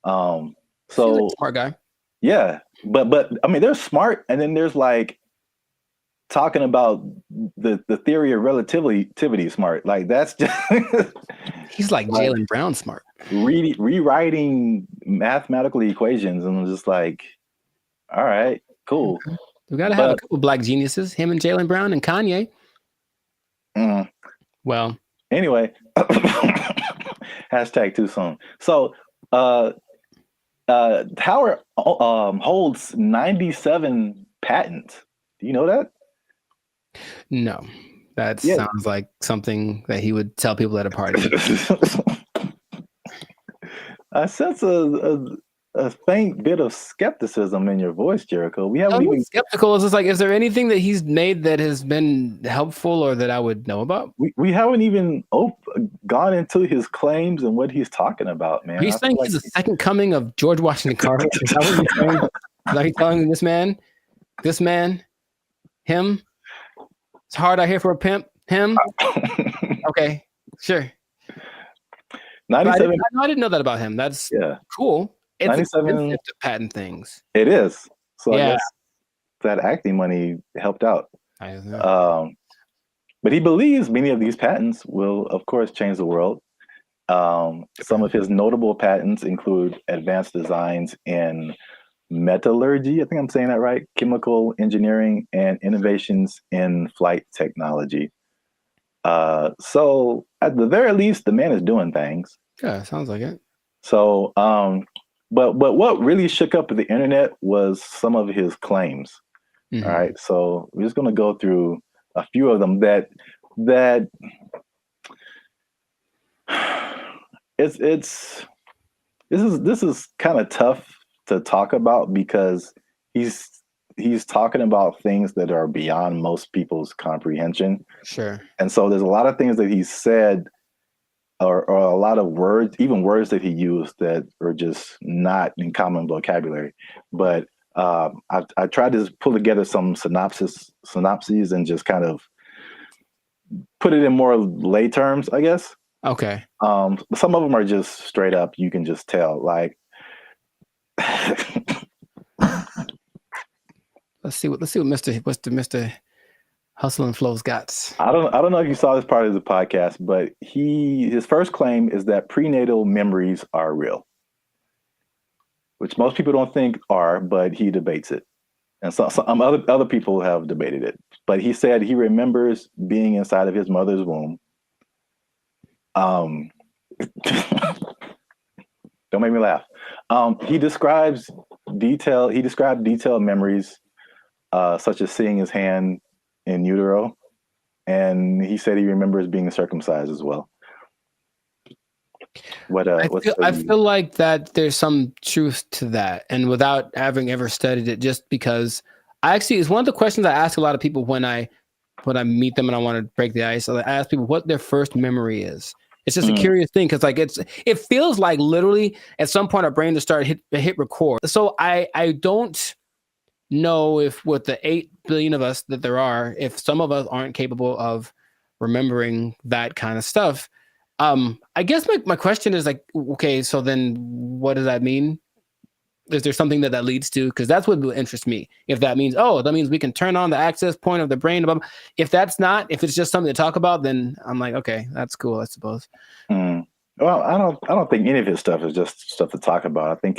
Seems So like a smart guy. yeah, but I mean, there's smart, and then there's like talking about the theory of relativity smart. Like that's just He's like like Jalen Brown smart. rewriting mathematical equations, and I'm just like, all right, cool. We got to have a But couple black geniuses, him and Jalen Brown and Kanye. Well, anyway, hashtag too soon. So Howard holds 97 patents. Do you know that? no, that Yeah. sounds like something that he would tell people at a party. I sense a faint bit of skepticism in your voice, Jericho. We haven't I'm even skeptical. It's just like, is there anything that he's made that has been helpful or that I would know about? we haven't even gone into his claims and what he's talking about, man. Are you I saying feel he's the second coming of George Washington Carver? Is that what you're saying? Are you telling this man, him? It's hard out here for a pimp. Him? Okay, sure. But 97. I didn't know that about him. That's cool. It's 97 expensive to patent things. It is. So I Yeah. guess that acting money helped out. I don't know. But he believes many of these patents will, of course, change the world. Some of his notable patents include advanced designs in metallurgy, I think I'm saying that right, chemical engineering, and innovations in flight technology. So at the very least, the man is doing things. Yeah, sounds like it. So, but what really shook up the internet was some of his claims. Mhm. All right, so we're just going to go through a few of them that this is kind of tough to talk about because he's talking about things that are beyond most people's comprehension. Sure. And so there's a lot of things that he said or a lot of words, even words that he used that are just not in common vocabulary. But I tried to pull together some synopses and just kind of put it in more lay terms, I guess. Okay. Some of them are just straight up. You can just tell. Like, let's see what Mr. Hustle and Flow's got. I don't know if you saw this part of the podcast, but his first claim is that prenatal memories are real, which most people don't think are, but he debates it, and some other people have debated it. But he said he remembers being inside of his mother's womb. Don't make me laugh. He described detailed memories, such as seeing his hand in utero, and he said he remembers being circumcised as well. I feel like that there's some truth to that, and without having ever studied it, just because it's one of the questions I ask a lot of people when I meet them and I want to break the ice. I ask people what their first memory is. It's just a curious thing because like it feels like literally at some point our brain just started hit record. So I don't know if with the 8 billion of us that there are, if some of us aren't capable of remembering that kind of stuff. I guess my question is like, okay, so then what does that mean? Is there something that leads to? Because that's what would interest me. If that means, oh, that means we can turn on the access point of the brain. Blah, blah. If that's not, if it's just something to talk about, then I'm like, okay, that's cool, I suppose. Well, I don't think any of his stuff is just stuff to talk about. I think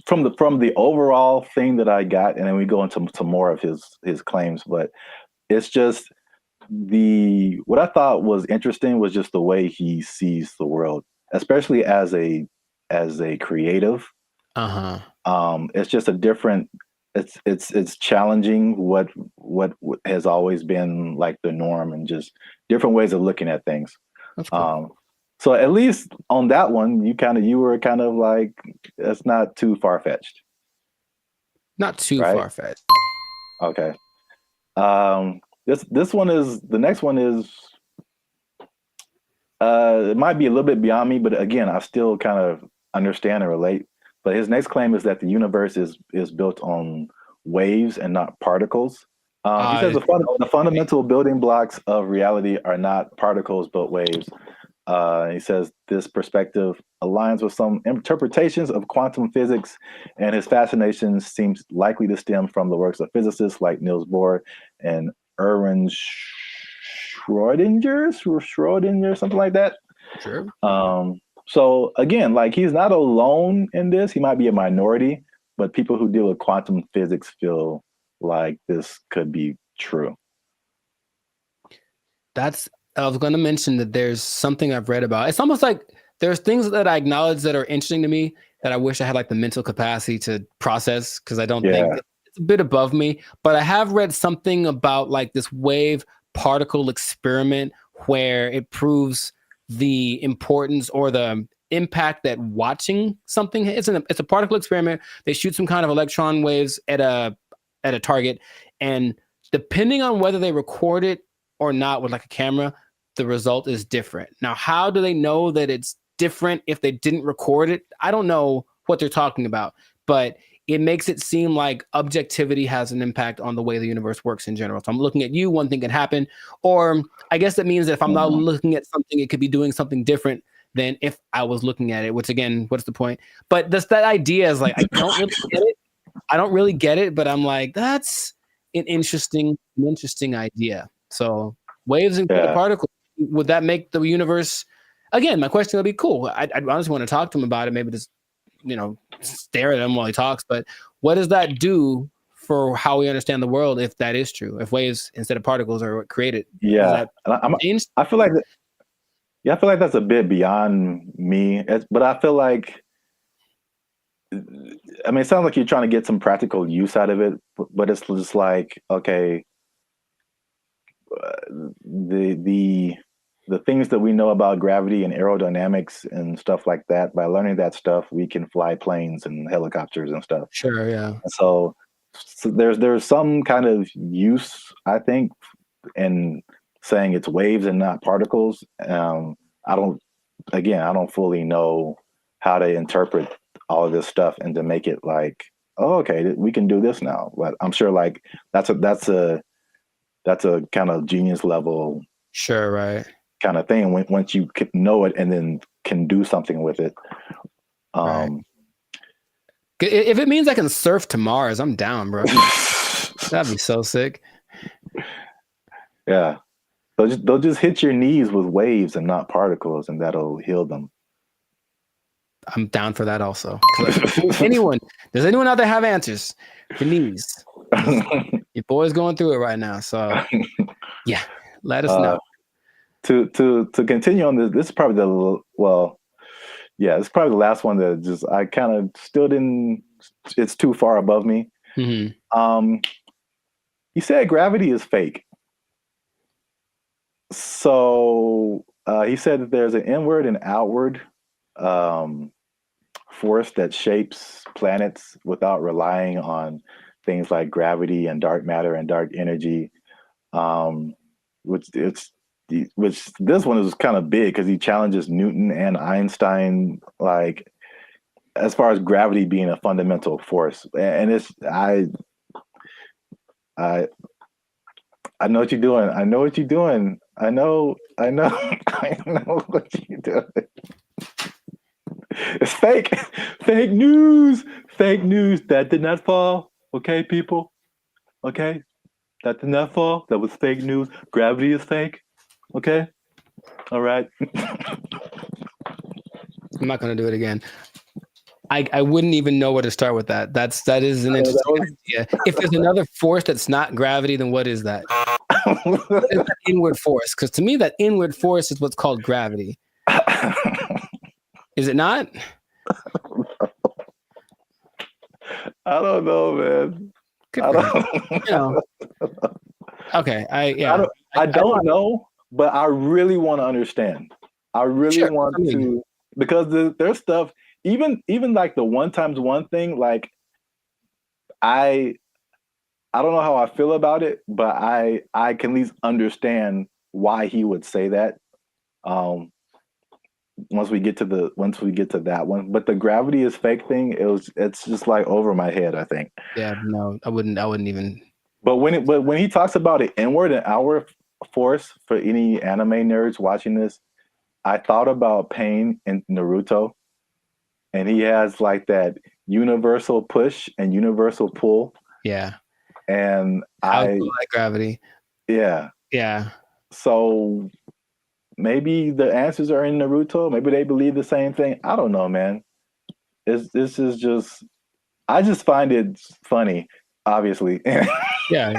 from the overall thing that I got, and then we go into more of his claims, but it's just what I thought was interesting was just the way he sees the world, especially as a creative. It's just a different. It's challenging what has always been like the norm, and just different ways of looking at things. That's cool. So at least on that one, you were kind of like, that's not too far fetched. Not too far fetched. Okay. This one is, the next one is, it might be a little bit beyond me, but again, I still kind of understand and relate. But his next claim is that the universe is built on waves and not particles. He says the fundamental building blocks of reality are not particles, but waves. He says this perspective aligns with some interpretations of quantum physics, and his fascination seems likely to stem from the works of physicists like Niels Bohr and Erwin Schrödinger, something like that. Sure. So again, like, he's not alone in this. He might be a minority, but people who deal with quantum physics feel like this could be true. I was going to mention that there's something I've read about. It's almost like there's things that I acknowledge that are interesting to me that I wish I had like the mental capacity to process, because I don't think it's a bit above me. But I have read something about like this wave particle experiment where it proves the importance or the impact that watching something. It's a particle experiment. They shoot some kind of electron waves at a target, and depending on whether they record it or not with like a camera, the result is different. Now, how do they know that it's different if they didn't record it? I don't know what they're talking about, but it makes it seem like objectivity has an impact on the way the universe works in general. So I'm looking at you, one thing can happen. Or I guess that means that if I'm not looking at something, it could be doing something different than if I was looking at it, which again, what's the point? But that idea is like, I don't really get it. I don't really get it, but I'm like, that's an interesting idea. So waves and particles, would that make the universe? Again, my question would be cool. I'd honestly want to talk to him about it. Maybe just, stare at him while he talks. But what does that do for how we understand the world if that is true? If waves instead of particles are created? Yeah, I feel like that's a bit beyond me. But I feel like, I mean, it sounds like you're trying to get some practical use out of it. But it's just like, okay, the things that we know about gravity and aerodynamics and stuff like that, by learning that stuff, we can fly planes and helicopters and stuff. Sure, yeah. So there's some kind of use, I think, in saying it's waves and not particles. I don't fully know how to interpret all of this stuff and to make it like, oh, okay, we can do this now. But I'm sure like that's a kind of genius level, sure, right, kind of thing. Once you know it and then can do something with it. Right. If it means I can surf to Mars, I'm down, bro. That'd be so sick. Yeah, they'll just hit your knees with waves and not particles, and that'll heal them. I'm down for that also. Does anyone out there have answers for knees? Your boy's going through it right now, so yeah, let us know. To continue on this is probably it's probably the last one that just I kind of still didn't. It's too far above me. Mm-hmm. He said gravity is fake. So he said that there's an inward and outward force that shapes planets without relying on things like gravity and dark matter and dark energy, which this one is kind of big because he challenges Newton and Einstein, like as far as gravity being a fundamental force. And it's I know what you're doing. I know what you're doing. I know I know what you're doing. It's fake. Fake news. Fake news. That did not fall. Okay, people. Okay, that did not fall. That was fake news. Gravity is fake. Okay. All right. I'm not going to do it again. I wouldn't even know where to start with that. That is an interesting idea. If there's another force that's not gravity, then what is that? What is that inward force? Because to me, that inward force is what's called gravity. Is it not? I don't know, man. I don't. Okay. I don't know, but I really want to understand. I really want to, because there's stuff. Even like the 1x1 thing. Like I don't know how I feel about it, but I can at least understand why he would say that. Once we get to that one, but the gravity is fake thing, it's just like over my head, I think. Yeah, no, I wouldn't even. But when he talks about it inward and outward force, for any anime nerds watching this, I thought about Pain in Naruto, and he has like that universal push and universal pull. Yeah. And I like gravity. Yeah. Yeah. So maybe the answers are in Naruto. Maybe they believe the same thing. I don't know, man. This is just, I just find it funny, obviously. Yeah.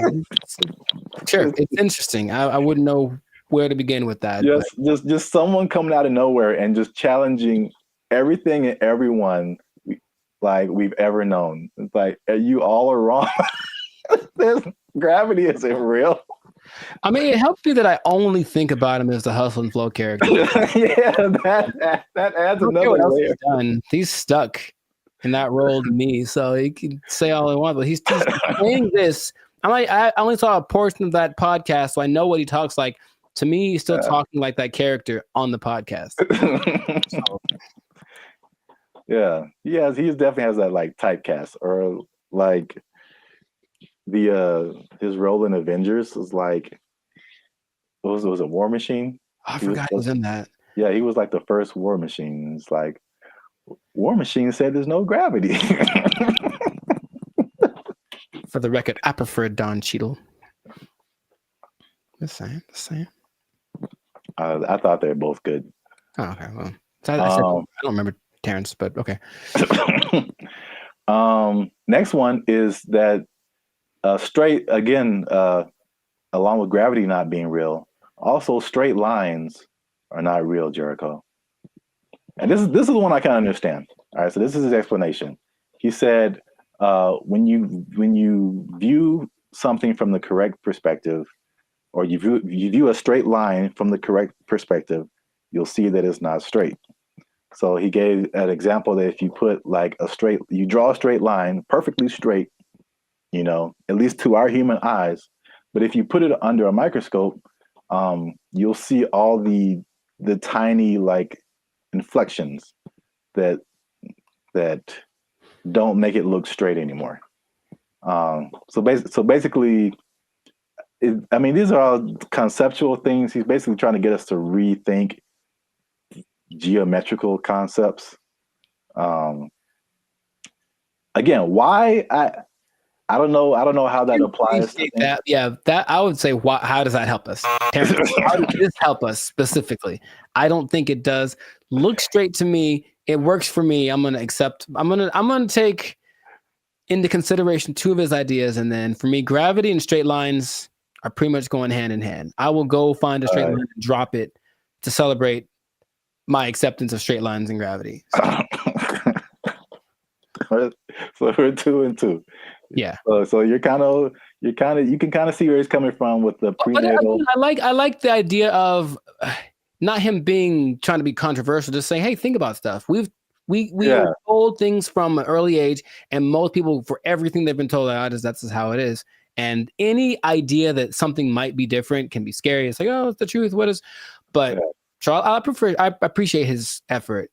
Sure. It's interesting. I wouldn't know where to begin with that. Just someone coming out of nowhere and just challenging everything and everyone like we've ever known. It's like, you all are wrong. Gravity isn't real. I mean, it helps me that I only think about him as the Hustle and Flow character. Yeah, that adds another layer. He's stuck in that role to me, so he can say all he wants, but he's saying this. I only saw a portion of that podcast, so I know what he talks like. To me, he's still talking like that character on the podcast. So. Yeah, he definitely has that like typecast, or like his role in Avengers was like, was it War Machine? I forgot he was in that. Yeah, he was like the first War Machine. It's like War Machine said there's no gravity. For the record, I prefer Don Cheadle. The same. I thought they were both good. Oh, okay. Well, I don't remember Terrence, but okay. Next one is that straight, again, along with gravity not being real, also straight lines are not real, Jericho. And this is the one I kind of understand. All right, so this is his explanation. He said, when you view something from the correct perspective, or you view a straight line from the correct perspective, you'll see that it's not straight. So he gave an example that if you put like you draw a straight line, perfectly straight, at least to our human eyes, but if you put it under a microscope, you'll see all the tiny like inflections that don't make it look straight anymore. So basically, these are all conceptual things. He's basically trying to get us to rethink geometrical concepts. Again, why I don't know how that applies to that. Yeah, that I would say. How does that help us? Terrence, how does this help us specifically? I don't think it does. Look straight to me. It works for me. I'm gonna accept. I'm gonna take into consideration two of his ideas, and then for me, gravity and straight lines are pretty much going hand in hand. I will go find a straight line and drop it to celebrate my acceptance of straight lines and gravity. So we're 2 and 2. Yeah. So you can kind of see where he's coming from with the prenatal. I like the idea of not him trying to be controversial, just saying, hey, think about stuff. We are told things from an early age, and most people, for everything they've been told, that's just how it is. And any idea that something might be different can be scary. It's like, oh, it's the truth. What is? But so I appreciate his effort.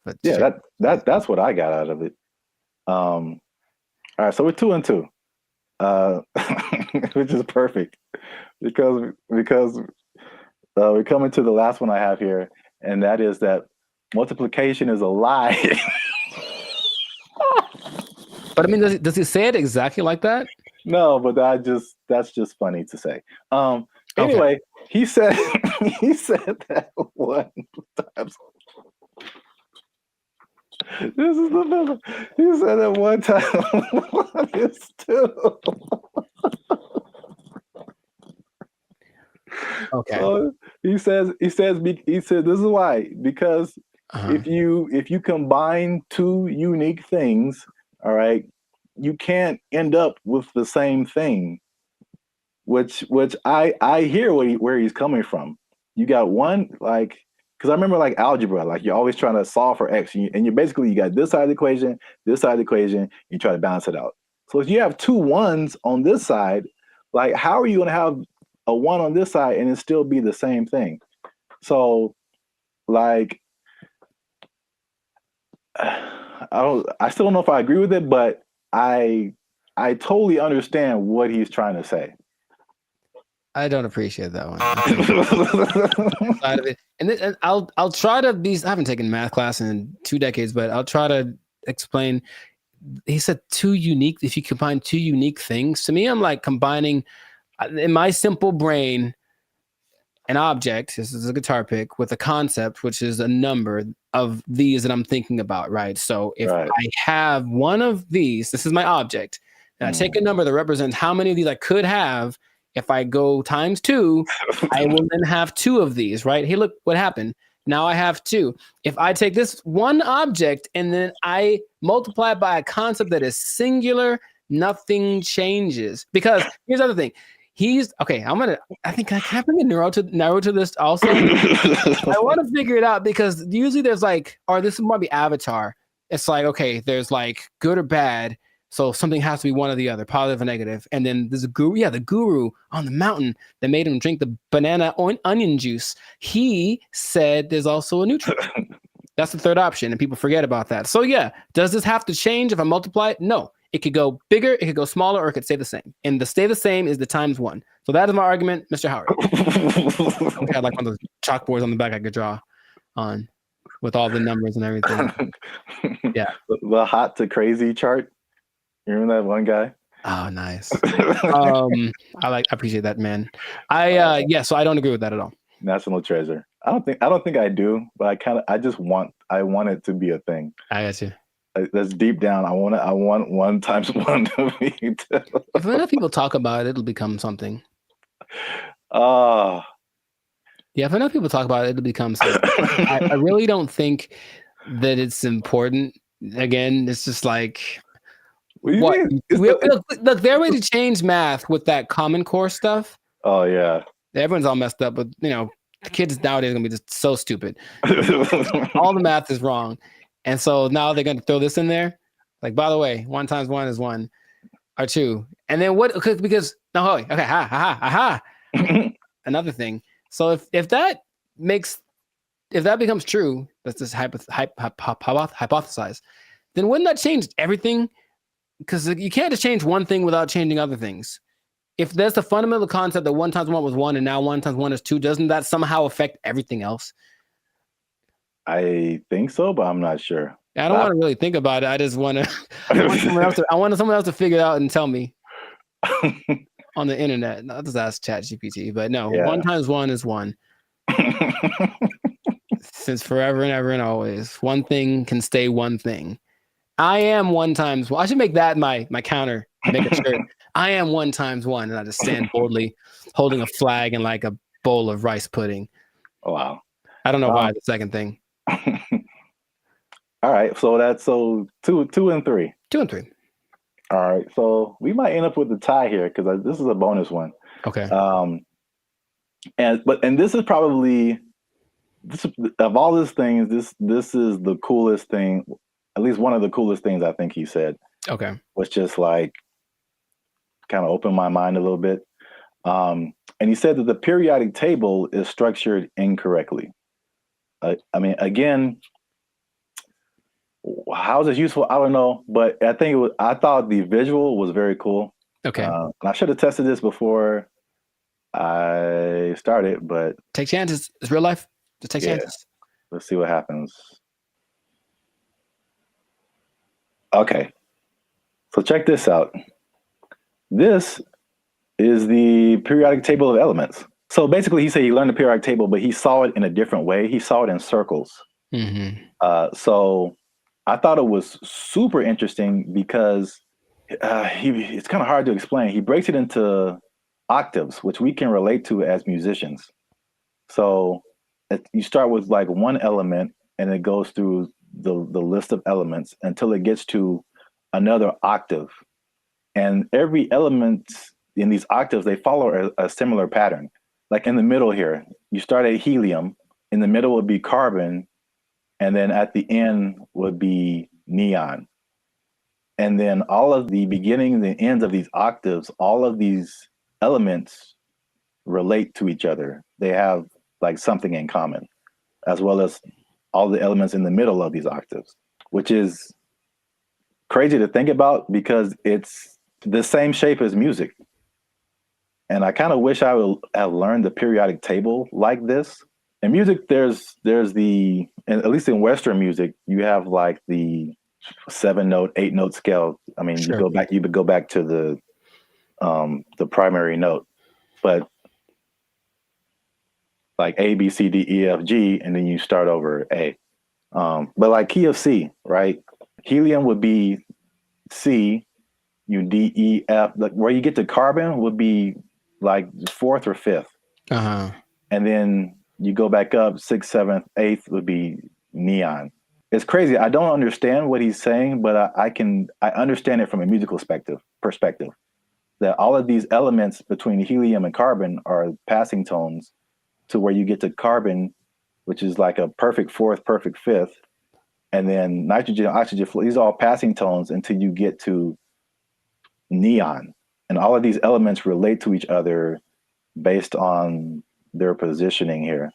But yeah, that's what I got out of it. All right, so we're 2 and 2, which is perfect because we're coming to the last one I have here, and that is that multiplication is a lie. But I mean, does he say it exactly like that? No, but that's just funny to say. Anyway, he said he said that one time. This is the number. He said that one time. One is two. Okay. So he said this is why, because if you combine two unique things, all right, you can't end up with the same thing. Which I hear where he's coming from. You got one, like, because I remember like algebra, like you're always trying to solve for x, and you basically you got this side of the equation, this side of the equation, you try to balance it out. So if you have two ones on this side, like how are you going to have a one on this side and it still be the same thing? So like I still don't know if I agree with it, but I totally understand what he's trying to say. I don't appreciate that one. Side of it. And I'll try to be. I haven't taken math class in 2 decades, but I'll try to explain. He said two unique. If you combine two unique things, to me, I'm like combining in my simple brain an object. This is a guitar pick with a concept, which is a number of these that I'm thinking about. Right. So if I have one of these, this is my object, and I take a number that represents how many of these I could have. If I go times 2, I will then have 2 of these, right? Hey, look what happened. Now I have 2. If I take this one object and then I multiply it by a concept that is singular, nothing changes. Because here's the other thing. I think I can bring a narrow to this also. I want to figure it out because usually there's like, or this might be Avatar. It's like, okay, there's like good or bad. So something has to be one or the other, positive or negative. And then there's a guru, the guru on the mountain that made him drink the banana onion juice. He said there's also a neutral. That's the third option, and people forget about that. So yeah, does this have to change if I multiply it? No. It could go bigger, it could go smaller, or it could stay the same. And the stay the same is the times 1. So that is my argument, Mr. Howard. I had like one of those chalkboards on the back I could draw on with all the numbers and everything. Yeah. The hot to crazy chart. You remember that one guy? Oh, nice. I appreciate that, man. So I don't agree with that at all. National treasure. I don't think I do, but I want it to be a thing. I got you. That's deep down. I want 1 times 1 to be 2. If enough people talk about it, it'll become something. Yeah, if enough people talk about it, it'll become something. I really don't think that it's important. Again, it's just like look, their way to change math with that Common Core stuff. Oh yeah, everyone's all messed up, but the kids nowadays are gonna be just so stupid. All the math is wrong, and so now they're gonna throw this in there. Like, by the way, 1 times 1 is 1 or 2, and then what? Because no, okay, another thing. So if that becomes true, that's just hypothesize. Then wouldn't that change everything? Because you can't just change one thing without changing other things. If there's the fundamental concept that 1 times 1 was 1 and now 1 times 1 is 2, doesn't that somehow affect everything else? I think so, but I'm not sure. I don't want to really think about it. I just want to. I want someone else to figure it out and tell me on the internet. I'll just ask ChatGPT. But no, 1 times 1 is 1. Since forever and ever and always, one thing can stay one thing. I am 1 times 1. I should make that my counter. Make a shirt. I am 1 times 1, and I just stand boldly, holding a flag and like a bowl of rice pudding. Oh, wow. I don't know why the second thing. All right, so that's 2 and 3. 2 and 3. All right, so we might end up with a tie here because this is a bonus one. Okay. And this is probably of all these things, this is the coolest thing. At least one of the coolest things I think he said. Okay. Was just like kind of opened my mind a little bit. And he said that the periodic table is structured incorrectly. I mean, again, how is this useful? I don't know, but I thought the visual was very cool. Okay. And I should have tested this before I started, but take chances. It's real life. Just take chances. Let's see what happens. Okay. So check this out. This is the periodic table of elements. So basically, he said he learned the periodic table, but he saw it in a different way. He saw it in circles. So I thought it was super interesting because it's kind of hard to explain. He breaks it into octaves, which we can relate to as musicians. So you start with like one element, and it goes through the list of elements until it gets to another octave. And every element in these octaves, they follow a similar pattern. Like in the middle here, you start at helium, in the middle would be carbon, and then at the end would be neon. And then all of the beginnings and ends of these octaves, all of these elements relate to each other. They have like something in common, as well as all the elements in the middle of these octaves, which is crazy to think about because it's the same shape as music. And I kind of wish I would have learned the periodic table like this. In music, there's the, at least in Western music, you have like the 7-note, 8-note scale. I mean, you would go back to the primary note, but like A, B, C, D, E, F, G, and then you start over A. But like key of C, right? Helium would be C, you D, E, F. Like where you get to carbon would be like 4th or 5th. And then you go back up, 6th, 7th, 8th would be neon. It's crazy. I don't understand what he's saying, but I understand it from a musical perspective. That all of these elements between helium and carbon are passing tones to where you get to carbon, which is like a perfect 4th, perfect 5th. And then nitrogen, oxygen, these are all passing tones until you get to neon. And all of these elements relate to each other based on their positioning here.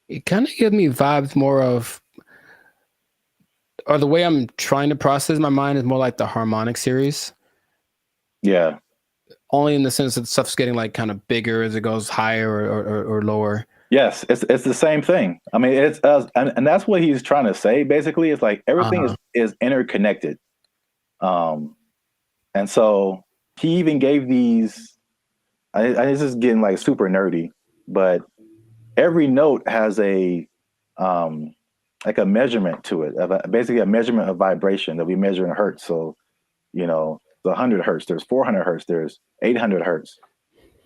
It kind of gives me vibes more of, or the way I'm trying to process my mind is more like the harmonic series. Yeah. Only in the sense that stuff's getting like kind of bigger as it goes higher or lower. Yes, it's the same thing. I mean, it's and that's what he's trying to say. Basically, it's like everything is interconnected. And so he even gave these. This is getting like super nerdy, but every note has a like a measurement to it, basically a measurement of vibration that we measure in hertz. So, the 100 hertz, there's 400 hertz, there's 800 hertz.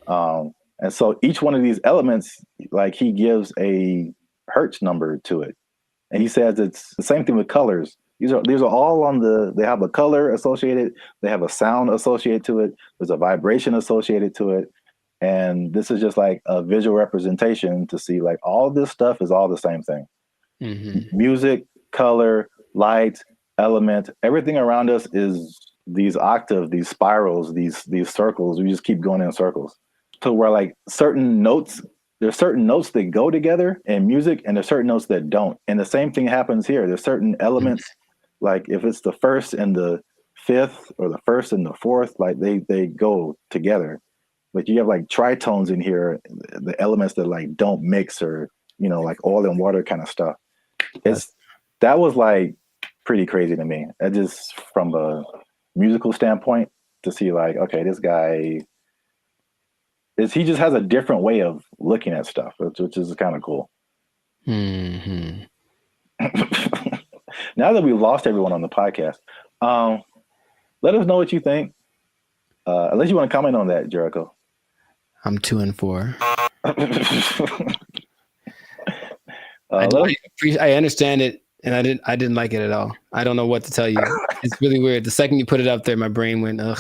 And so each one of these elements, like he gives a hertz number to it. And he says it's the same thing with colors. These are all they have a color associated, they have a sound associated to it, there's a vibration associated to it. And this is just like a visual representation to see like all this stuff is all the same thing. Music, color, light, element, everything around us is these octaves, these spirals, these circles. We just keep going in circles. So where like there's certain notes that go together in music and there's certain notes that don't. And the same thing happens here. There's certain elements, like if it's the 1st and the 5th or the 1st and the 4th, like they go together. But you have like tritones in here, the elements that like don't mix or, like oil and water kind of stuff. That was like pretty crazy to me. That just from a musical standpoint to see like, okay, this guy he just has a different way of looking at stuff, which is kind of cool. Now that we've lost everyone on the podcast, let us know what you think. Unless you want to comment on that, Jericho. I'm 2 and 4. I understand it, and I didn't like it at all. I don't know what to tell you. It's really weird. The second you put it up there, my brain went ugh.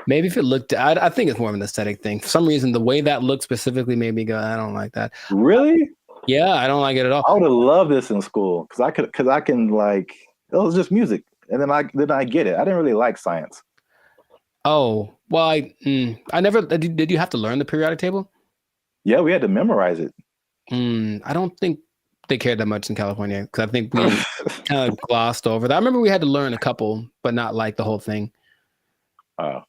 Maybe if it looked, I think it's more of an aesthetic thing. For some reason, the way that looked specifically made me go, I don't like that. Really? Yeah, I don't like it at all. I would have loved this in school because I can like, it was just music, and then I get it. I didn't really like science. Oh well, I never did. You have to learn the periodic table? Yeah, we had to memorize it. I don't think they cared that much in California because I think we kind of glossed over that. I remember we had to learn a couple, but not like the whole thing. All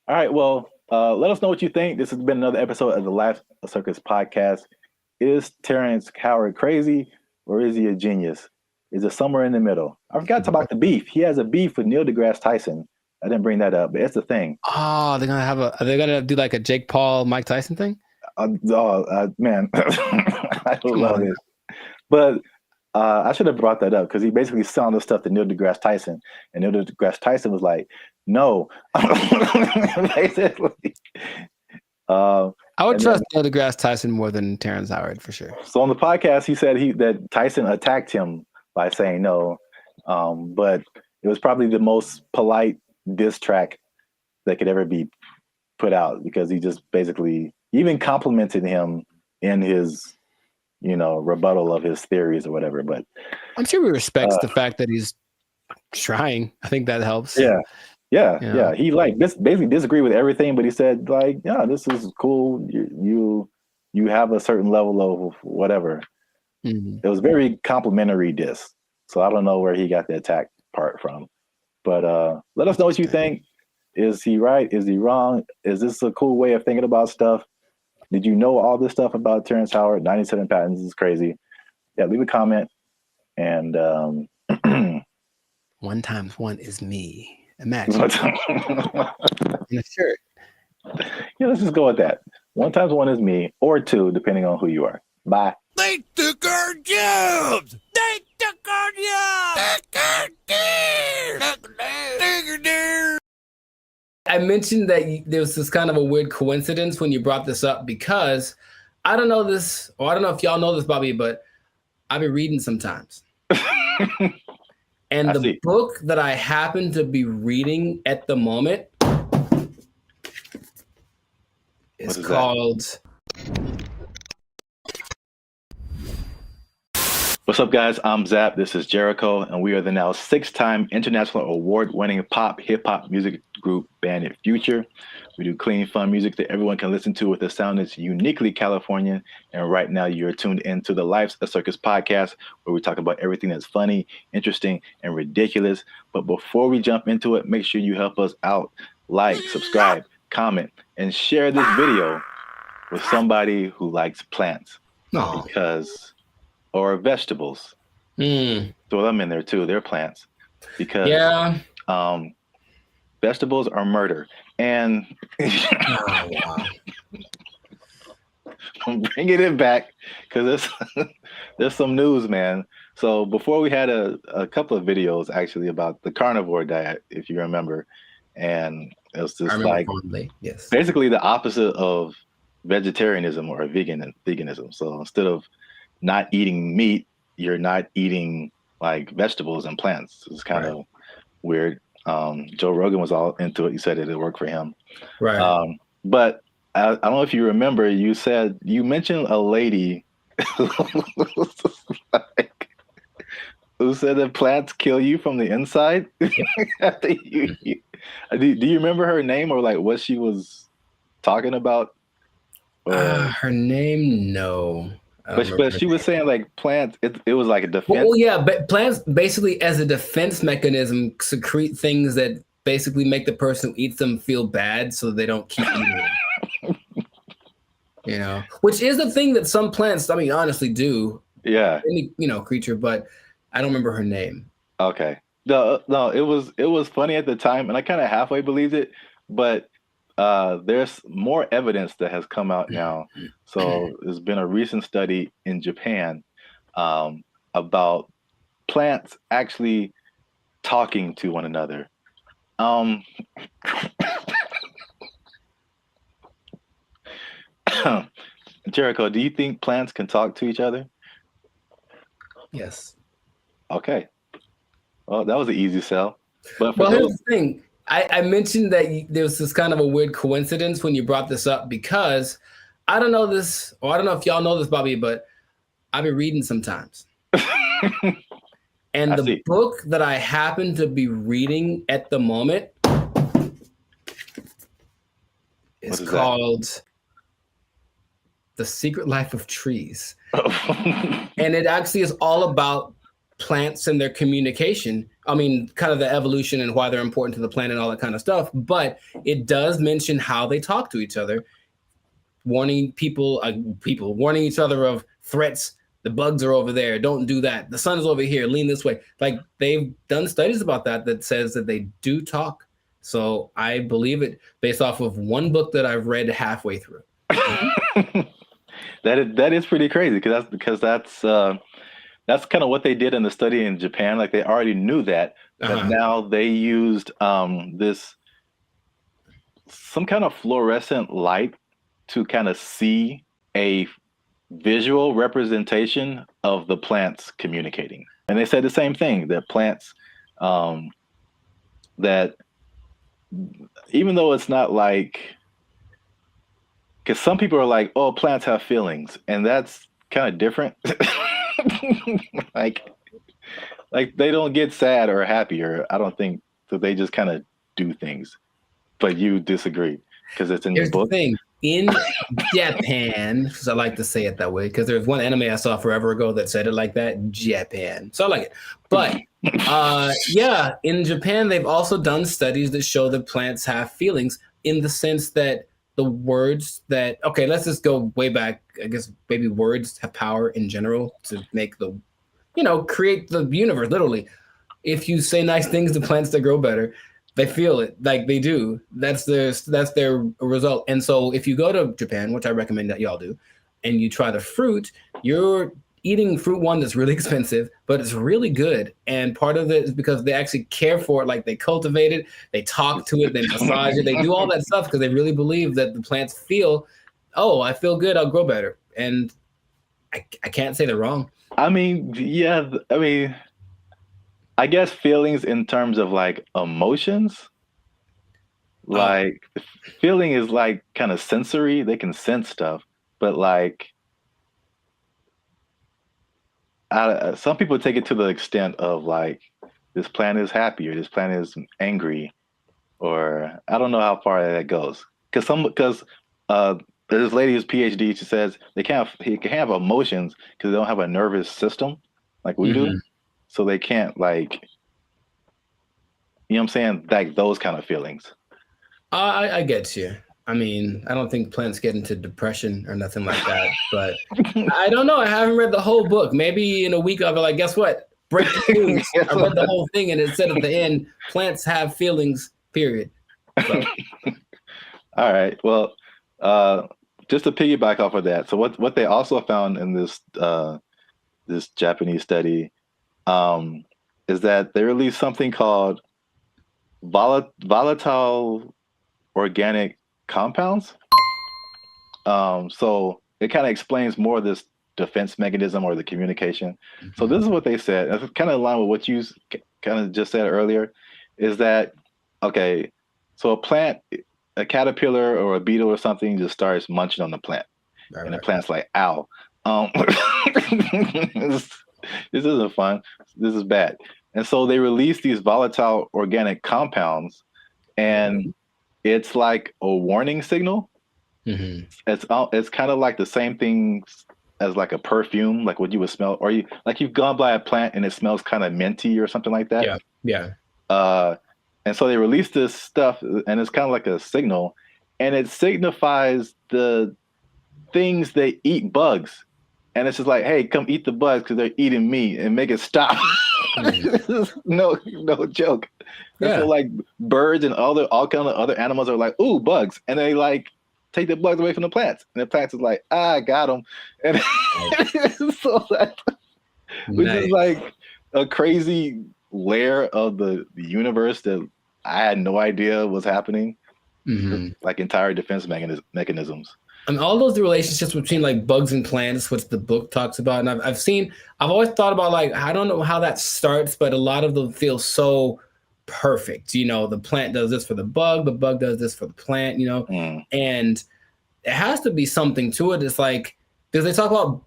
right. Well, Let us know what you think. This has been another episode of the Life Circus podcast. Is Terrence Howard crazy or is he a genius? Is it somewhere in the middle? I forgot to talk about the beef. He has a beef with Neil deGrasse Tyson. I didn't bring that up, but it's the thing. Oh, are they gonna do like a Jake Paul, Mike Tyson thing? Man, I love this. But I should have brought that up because he basically selling the stuff to Neil deGrasse Tyson, and Neil deGrasse Tyson was like, "No." Basically, I would trust Neil deGrasse Tyson more than Terrence Howard for sure. So on the podcast, he said that Tyson attacked him by saying no, but it was probably the most polite diss track that could ever be put out because he just basically even complimented him in his, rebuttal of his theories or whatever. But I'm sure he respects the fact that he's trying. I think that helps. Yeah. He basically disagreed with everything, but he said this is cool. You have a certain level of whatever. Mm-hmm. It was very complimentary diss. So I don't know where he got the attack part from. But let us know what you think. Is he right? Is he wrong? Is this a cool way of thinking about stuff? Did you know all this stuff about Terrence Howard? 97 patents is crazy. Yeah, leave a comment. And 1 times 1 is me. Imagine. In a shirt. Yeah, let's just go with that. 1 times 1 is me, or 2, depending on who you are. Bye. They took our jobs! They took our jobs! I mentioned that there was this kind of a weird coincidence when you brought this up because I don't know this, or I don't know if y'all know this, Bobby, but I've been reading sometimes. And the book that I happen to be reading at the moment is called... What's up, guys? I'm Zap. This is Jericho, and we are the now 6-time international award-winning pop hip-hop music group Bandit Future. We do clean, fun music that everyone can listen to with a sound that's uniquely Californian. And right now, you're tuned into the Life's a Circus podcast, where we talk about everything that's funny, interesting, and ridiculous. But before we jump into it, make sure you help us out. Like, subscribe, comment, and share this video with somebody who likes plants. Or vegetables. Throw them in there too. They're plants. Because vegetables are murder. And I'm bringing it back because there's some news, man. So before we had a couple of videos actually about the carnivore diet, if you remember. And it was just basically the opposite of vegetarianism or veganism. So instead of not eating meat, you're not eating like vegetables and plants. It's kind of weird. Joe Rogan was all into it. He said it worked for him. Right. But I don't know if you remember, you mentioned a lady who said that plants kill you from the inside. Do you remember her name or like what she was talking about? Her name, no. But she was saying like plants, it was like a defense. Well, yeah, but plants basically as a defense mechanism secrete things that basically make the person who eats them feel bad so they don't keep eating them. Which is the thing that some plants, honestly do. Yeah. Any, creature, but I don't remember her name. Okay. No, it was funny at the time and I kind of halfway believed it, but there's more evidence that has come out now. So there's been a recent study in Japan about plants actually talking to one another. Jericho, do you think plants can talk to each other? Yes. Okay. Well, that was an easy sell. But here's the thing. I mentioned that there was this kind of a weird coincidence when you brought this up because I don't know this, or I don't know if y'all know this, Bobby, but I've been reading sometimes. And the book that I happen to be reading at the moment is called The Secret Life of Trees. And it actually is all about plants and their communication. I mean, kind of the evolution and why they're important to the planet and all that kind of stuff. But it does mention how they talk to each other, warning people warning each other of threats. The bugs are over there. Don't do that. The sun is over here. Lean this way. Like, they've done studies about that says that they do talk. So I believe it based off of one book that I've read halfway through. That is pretty crazy because that's kind of what they did in the study in Japan. Like, they already knew that, but now they used some kind of fluorescent light to kind of see a visual representation of the plants communicating. And they said the same thing, that plants, that even though it's not like, because some people are like, oh, plants have feelings, and that's kind of different. like they don't get sad or happy, or I don't think, so they just kind of do things. But you disagree because it's in your book. The thing. In Japan, because I like to say it that way, because there's one anime I saw forever ago that said it like that, Japan. So I like it. But yeah, in Japan, they've also done studies that show that plants have feelings, in the sense that the words that, okay, let's just go way back. I guess maybe words have power in general to make the, create the universe, literally. If you say nice things to plants, that grow better. They feel it, like they do. That's their result. And so if you go to Japan, which I recommend that y'all do, and you try the fruit, you're eating fruit one that's really expensive, but it's really good. And part of it is because they actually care for it. Like, they cultivate it, they talk to it, they massage it, they do all that stuff because they really believe that the plants feel, oh, I feel good, I'll grow better. And I can't say they're wrong. I mean, yeah, I guess feelings in terms of like emotions, like feeling is like kind of sensory. They can sense stuff, but like some people take it to the extent of like, this plant is happy or this plant is angry, or I don't know how far that goes. Because there's this lady who's PhD. She says he can have emotions because they don't have a nervous system like we do. So they can't, like, you know what I'm saying? Like those kind of feelings. I get you. I mean, I don't think plants get into depression or nothing like that, but I don't know. I haven't read the whole book. Maybe in a week I'll be like, guess what? Break the news. I read the whole thing, and it said at the end, plants have feelings, period. So. All right. Well, just to piggyback off of that. So what they also found in this this Japanese study is that they released something called volatile organic compounds. So it kind of explains more of this defense mechanism or the communication. So this is what they said. It's kind of in line with what you kind of just said earlier, is that, okay, so a plant, a caterpillar or a beetle or something just starts munching on the plant. And the plant's like, ow. This isn't fun. This is bad. And so they release these volatile organic compounds, and it's like a warning signal. It's kind of like the same thing as like a perfume, like what you would smell, or you've gone by a plant and it smells kind of minty or something like that. Yeah. And so they release this stuff, and it's kind of like a signal, and it signifies the things they eat bugs. And it's just like, hey, come eat the bugs because they're eating me, and make it stop. no joke. Yeah. And so like birds and all kind of other animals are like, ooh, bugs. And they like take the bugs away from the plants. And the plants is like, I got them. And so which is like a crazy layer of the universe that I had no idea was happening. Like entire defense mechanisms. And all those relationships between like bugs and plants, which the book talks about. And I've always thought about, like, I don't know how that starts, but a lot of them feel so perfect. The plant does this for the bug does this for the plant, and it has to be something to it. It's like, because they talk about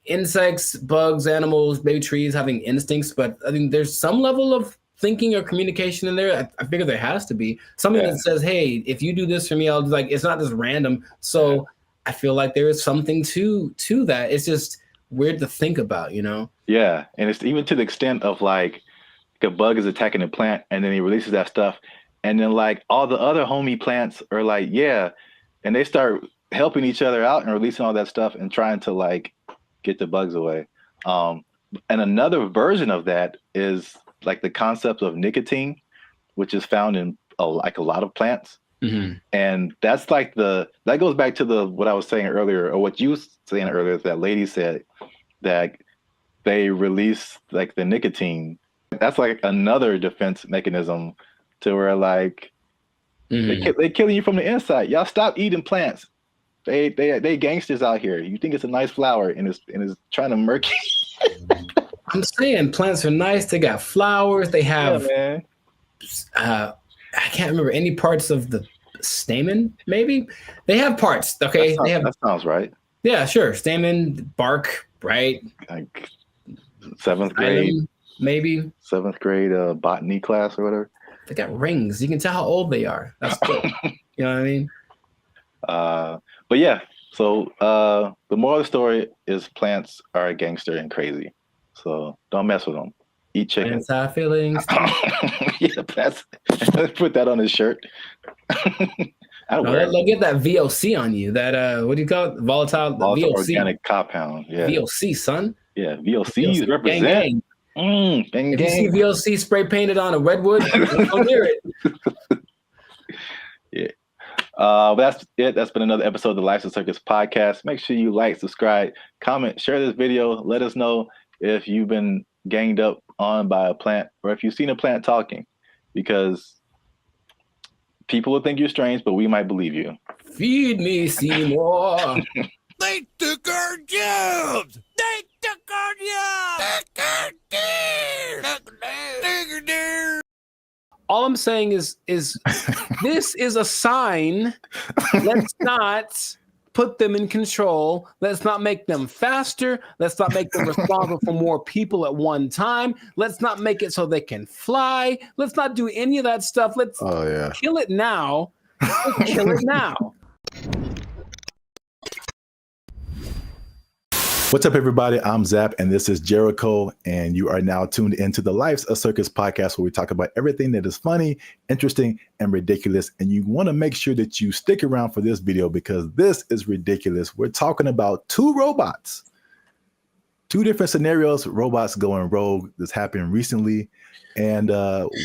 insects, bugs, animals, maybe trees having instincts, but I think there's some level of thinking or communication in there. I figure there has to be something that says, hey, if you do this for me, I'll do, like, it's not just random. So I feel like there is something to that. It's just weird to think about, you know? Yeah, and it's even to the extent of like a bug is attacking a plant, and then he releases that stuff, and then like all the other homie plants are like, yeah, and they start helping each other out and releasing all that stuff and trying to like get the bugs away. And another version of that is like the concept of nicotine, which is found in a lot of plants. Mm-hmm. And that's like that goes back to what I was saying earlier, or what you were saying earlier, that lady said that they release like the nicotine. That's like another defense mechanism to where like they killing you from the inside. Y'all stop eating plants. They gangsters out here. You think it's a nice flower and it's trying to murk you. I'm saying plants are nice. They got flowers. They have I can't remember any parts of the stamen. Maybe they have parts. Okay, that sounds right. Yeah, sure. Stamen, bark, right? Like 7th grade, maybe 7th grade botany class or whatever. They got rings. You can tell how old they are. That's cool. You know what I mean? But yeah. So the moral of the story is plants are a gangster and crazy. So don't mess with them. Eat chicken. Plants have feelings. Yeah, let's put that on his shirt. They'll get that VOC on you. That what do you call it? Volatile VOC. Organic compound. Yeah. VOC, son. Yeah, VOCs represent. Gang. If you see VOC spray painted on a redwood, don't near it. Yeah. But that's it. That's been another episode of the Life's a Circus podcast. Make sure you like, subscribe, comment, share this video. Let us know if you've been ganged up on by a plant or if you've seen a plant talking, because people will think you're strange, but we might believe you. Feed me, Seymour. They took our jobs. They took our jobs. All I'm saying is this is a sign. Let's not put them in control. Let's not make them faster. Let's not make them responsible for more people at one time. Let's not make it so they can fly. Let's not do any of that stuff. Let's kill it now. Let's kill it now. What's up, everybody? I'm Zap, and this is Jericho, and you are now tuned into the Life's a Circus podcast, where we talk about everything that is funny, interesting, and ridiculous. And you want to make sure that you stick around for this video, because this is ridiculous. We're talking about two robots, two different scenarios, robots going rogue. This happened recently, and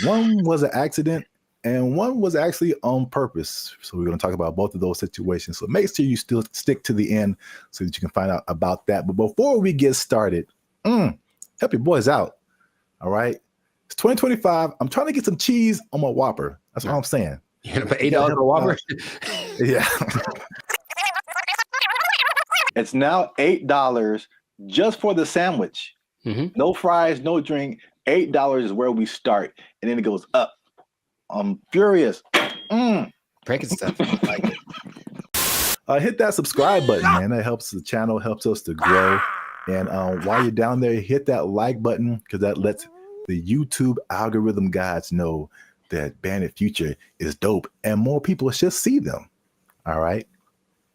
one was an accident, and one was actually on purpose. So we're going to talk about both of those situations. So make sure you still stick to the end so that you can find out about that. But before we get started, help your boys out. All right. It's 2025. I'm trying to get some cheese on my Whopper. That's what I'm saying. You're going to pay $8 a Whopper? Yeah. It's now $8 just for the sandwich. No fries, no drink. $8 is where we start. And then it goes up. I'm furious. Breaking stuff. Like it. Hit that subscribe button, man. That helps the channel, helps us to grow. And while you're down there, hit that like button, because that lets the YouTube algorithm gods know that Bandit Future is dope and more people should see them. All right.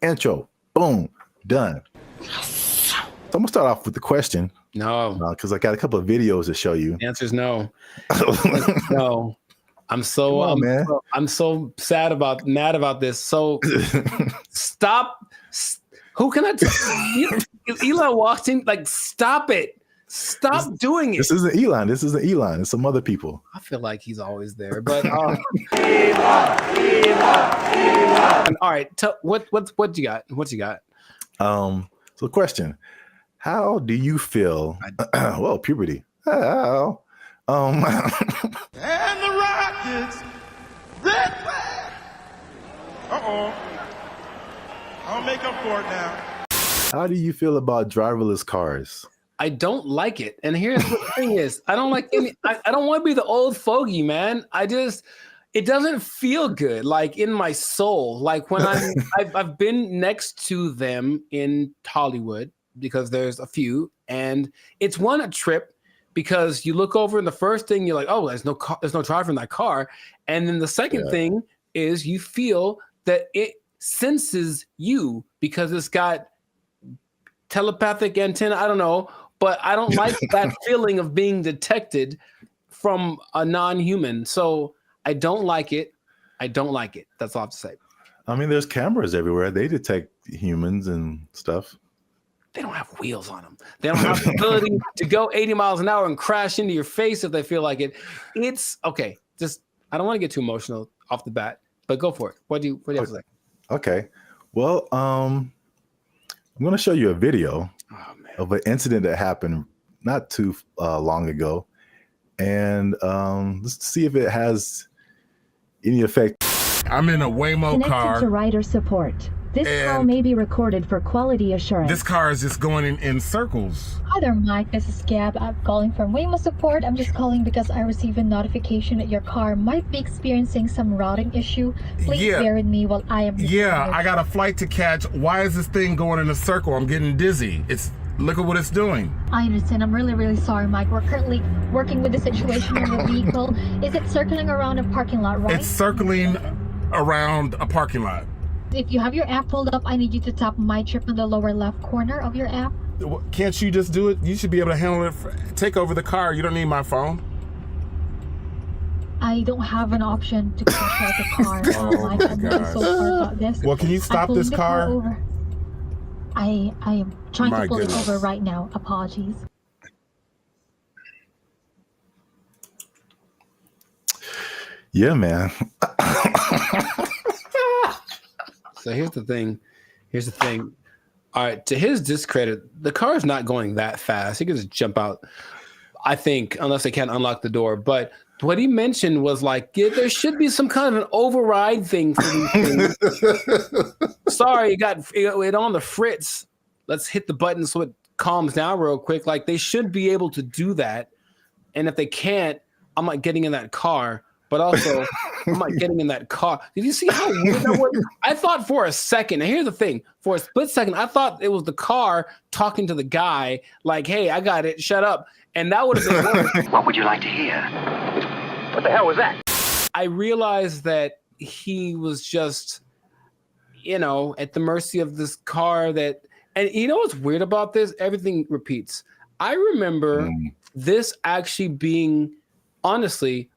Intro. Boom. Done. So I'm gonna start off with the question. No. Because I got a couple of videos to show you. The answer is no. No. I'm so I'm so mad about this. So stop. Who can I tell? Elon walked in, like, stop it. Stop doing it. This isn't Elon. This isn't Elon. It's some other people. I feel like he's always there. But Elon. All right, what you got? What you got? So question. How do you feel? Well, puberty. How? And the Rockets, red flag. I'll make up for it now. How do you feel about driverless cars? I don't like it. And here's what the thing is. I don't like any, I don't want to be the old fogey, man. It doesn't feel good, like in my soul. Like when I've been next to them in Hollywood, because there's a few, and it's a trip. Because you look over and the first thing you're like, oh, there's no driver in that car. And then the second thing is you feel that it senses you because it's got telepathic antenna. I don't know, but I don't like that feeling of being detected from a non-human. So I don't like it. I don't like it. That's all I have to say. I mean, there's cameras everywhere. They detect humans and stuff. They don't have wheels on them. They don't have the ability to go 80 miles an hour and crash into your face if they feel like it. It's okay. Just, I don't want to get too emotional off the bat, but go for it. What do you have to say? Okay. Well, I'm going to show you a video of an incident that happened not too long ago. And let's see if it has any effect. I'm in a Waymo car. Connected to rider support. This call may be recorded for quality assurance. This car is just going in circles. Hi there, Mike. This is Gab. I'm calling from Waymo support. I'm just calling because I received a notification that your car might be experiencing some routing issue. Please bear with me while I am. Yeah, I got a flight to catch. Why is this thing going in a circle? I'm getting dizzy. Look at what it's doing. I understand. I'm really, really sorry, Mike. We're currently working with the situation in the vehicle. Is it circling around a parking lot, right? It's circling around a parking lot. If you have your app pulled up, I need you to tap My Trip in the lower left corner of your app. Can't you just do it? You should be able to handle it. Take over the car. You don't need my phone. I don't have an option to control the car. Mike, I'm really so sorry about this. Well, can you stop this car? Over. I am trying to pull it over right now. Apologies. Yeah, man. So here's the thing. All right, to his discredit, the car is not going that fast. He can just jump out, I think, unless they can't unlock the door. But what he mentioned was like, yeah, there should be some kind of an override thing for these things. Sorry, it on the fritz. Let's hit the button so it calms down real quick. Like, they should be able to do that. And if they can't, I'm not getting in that car. But also, I'm not getting in that car. Did you see how weird that was? I thought for a second, and here's the thing, for a split second, I thought it was the car talking to the guy, like, hey, I got it, shut up. And that would have been worse. What would you like to hear? What the hell was that? I realized that he was just, at the mercy of this car that, and you know what's weird about this? Everything repeats. I remember this actually being, honestly,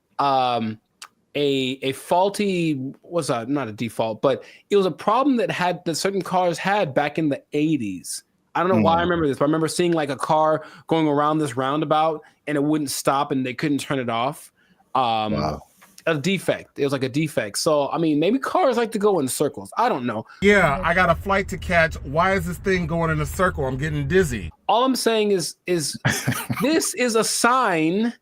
a faulty, not a default, but it was a problem that certain cars had back in the 80s. I don't know why I remember this, but I remember seeing like a car going around this roundabout and it wouldn't stop and they couldn't turn it off. Wow. A defect. It was like a defect. So, I mean, maybe cars like to go in circles. I don't know. Yeah, I got a flight to catch. Why is this thing going in a circle? I'm getting dizzy. All I'm saying is this is a sign.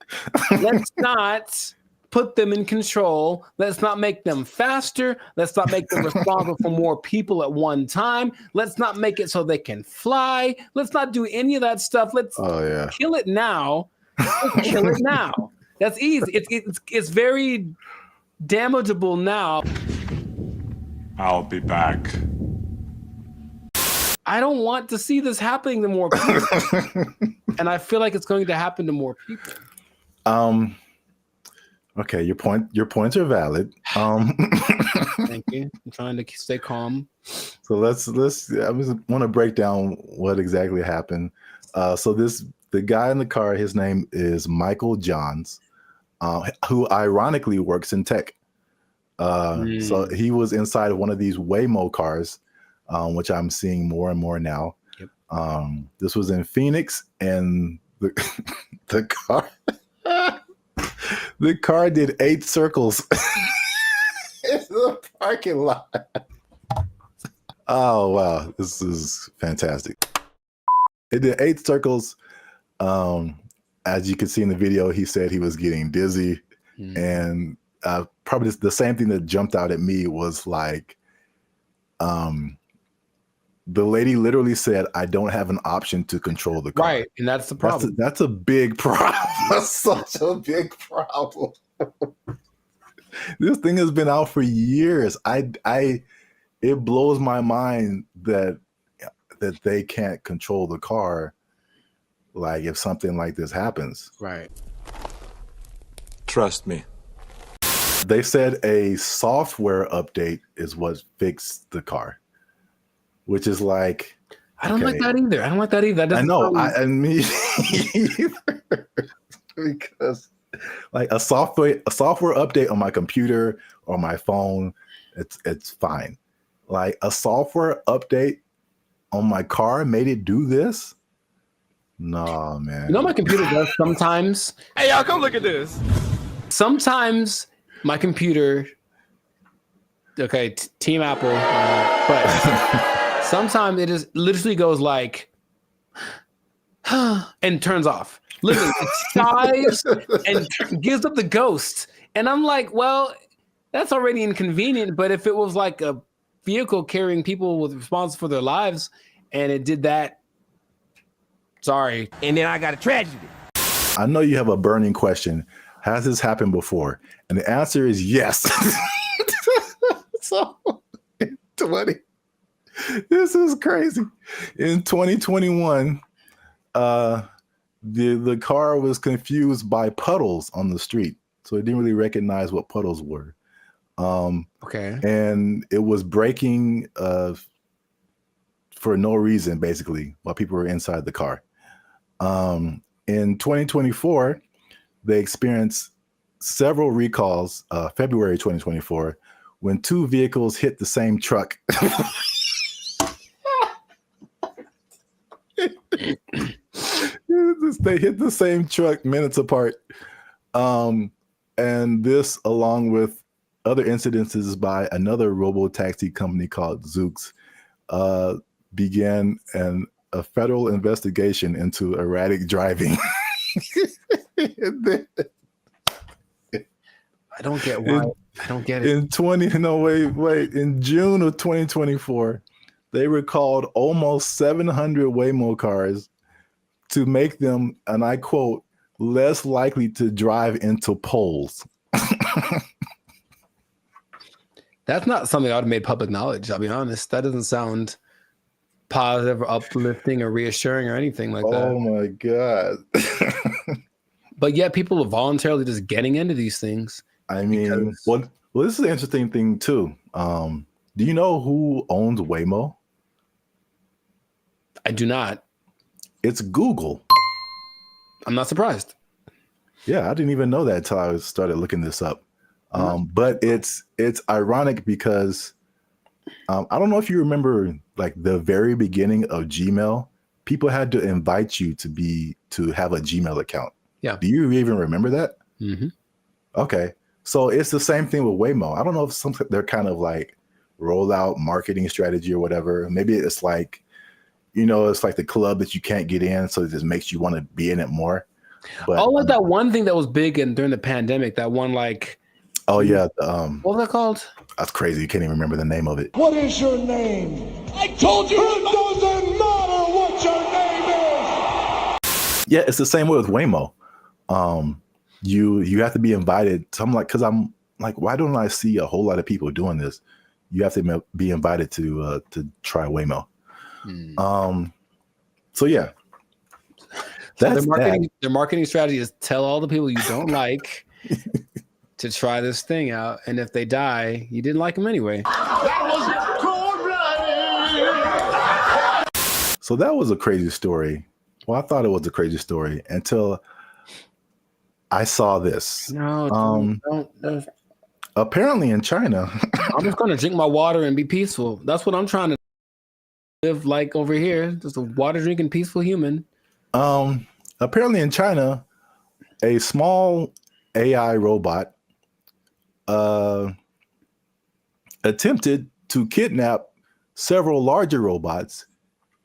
Let's not put them in control. Let's not make them faster. Let's not make them responsible for more people at one time. Let's not make it so they can fly. Let's not do any of that stuff. Let's kill it now. Let's kill it now. That's easy. It's very damageable now. I'll be back. I don't want to see this happening to more people. And I feel like it's going to happen to more people. Okay, your points are valid. Thank you. I'm trying to stay calm. So let's I just want to break down what exactly happened. So the guy in the car, his name is Michael Johns, who ironically works in tech. So he was inside of one of these Waymo cars, which I'm seeing more and more now. Yep. This was in Phoenix, and the car the car did 8 circles in the parking lot. Oh wow, this is fantastic. It did 8 circles. As you can see in the video, he said he was getting dizzy, and probably the same thing that jumped out at me was like, the lady literally said, "I don't have an option to control the car." Right, and that's the problem. That's a big problem. That's such a big problem. This thing has been out for years. It blows my mind that they can't control the car. Like if something like this happens. Right. Trust me. They said a software update is what fixed the car, which is like, I don't like that either. I don't like that either. That I know. sound... I mean, because like a software update on my computer or my phone, it's fine. Like a software update on my car made it do this. No, man. You know, my computer does sometimes. Hey, y'all, come look at this. Sometimes my computer, okay, Team Apple, but sometimes it just literally goes like, and turns off. Literally, it sighs and gives up the ghost. And I'm like, well, that's already inconvenient. But if it was like a vehicle carrying people with responsible for their lives and it did that, sorry. And then I got a tragedy. I know you have a burning question. Has this happened before? And the answer is yes. So, this is crazy. In 2021, the car was confused by puddles on the street. So it didn't really recognize what puddles were. Okay. And it was braking for no reason, basically, while people were inside the car. In 2024, they experienced several recalls, February 2024, when two vehicles hit the same truck. They hit the same truck minutes apart. And this, along with other incidences by another robo-taxi company called Zoox, began a federal investigation into erratic driving. I don't get why. I don't get it. In June of 2024, they recalled almost 700 Waymo cars to make them, and I quote, less likely to drive into poles. That's not something I would have made public knowledge, I'll be honest. That doesn't sound positive or uplifting or reassuring or anything like that. Oh my God. But yet people are voluntarily just getting into these things. I mean, well, this is an interesting thing too. Do you know who owns Waymo? I do not. It's Google. I'm not surprised. Yeah, I didn't even know that until I started looking this up. But it's ironic because I don't know if you remember, like the very beginning of Gmail, people had to invite you to have a Gmail account. Yeah. Do you even remember that? Mm-hmm. Okay. So it's the same thing with Waymo. I don't know if they're kind of like rollout marketing strategy or whatever. Maybe it's like, it's like the club that you can't get in, so it just makes you want to be in it more. But like that one thing that was big during the pandemic, that one like. Oh yeah. What was that called? That's crazy. You can't even remember the name of it. What is your name? I told you it doesn't matter what your name is. Yeah, it's the same way with Waymo. You have to be invited. So I'm like, because I'm like, why don't I see a whole lot of people doing this? You have to be invited to try Waymo. So yeah, that's their marketing strategy is tell all the people you don't like to try this thing out, and if they die, you didn't like them anyway. So that was a crazy story. Well, I thought it was a crazy story until I saw this. No, don't. Apparently in China. I'm just gonna drink my water and be peaceful. That's what I'm trying to live like over here. Just a water drinking peaceful human. Apparently in China, a small AI robot attempted to kidnap several larger robots,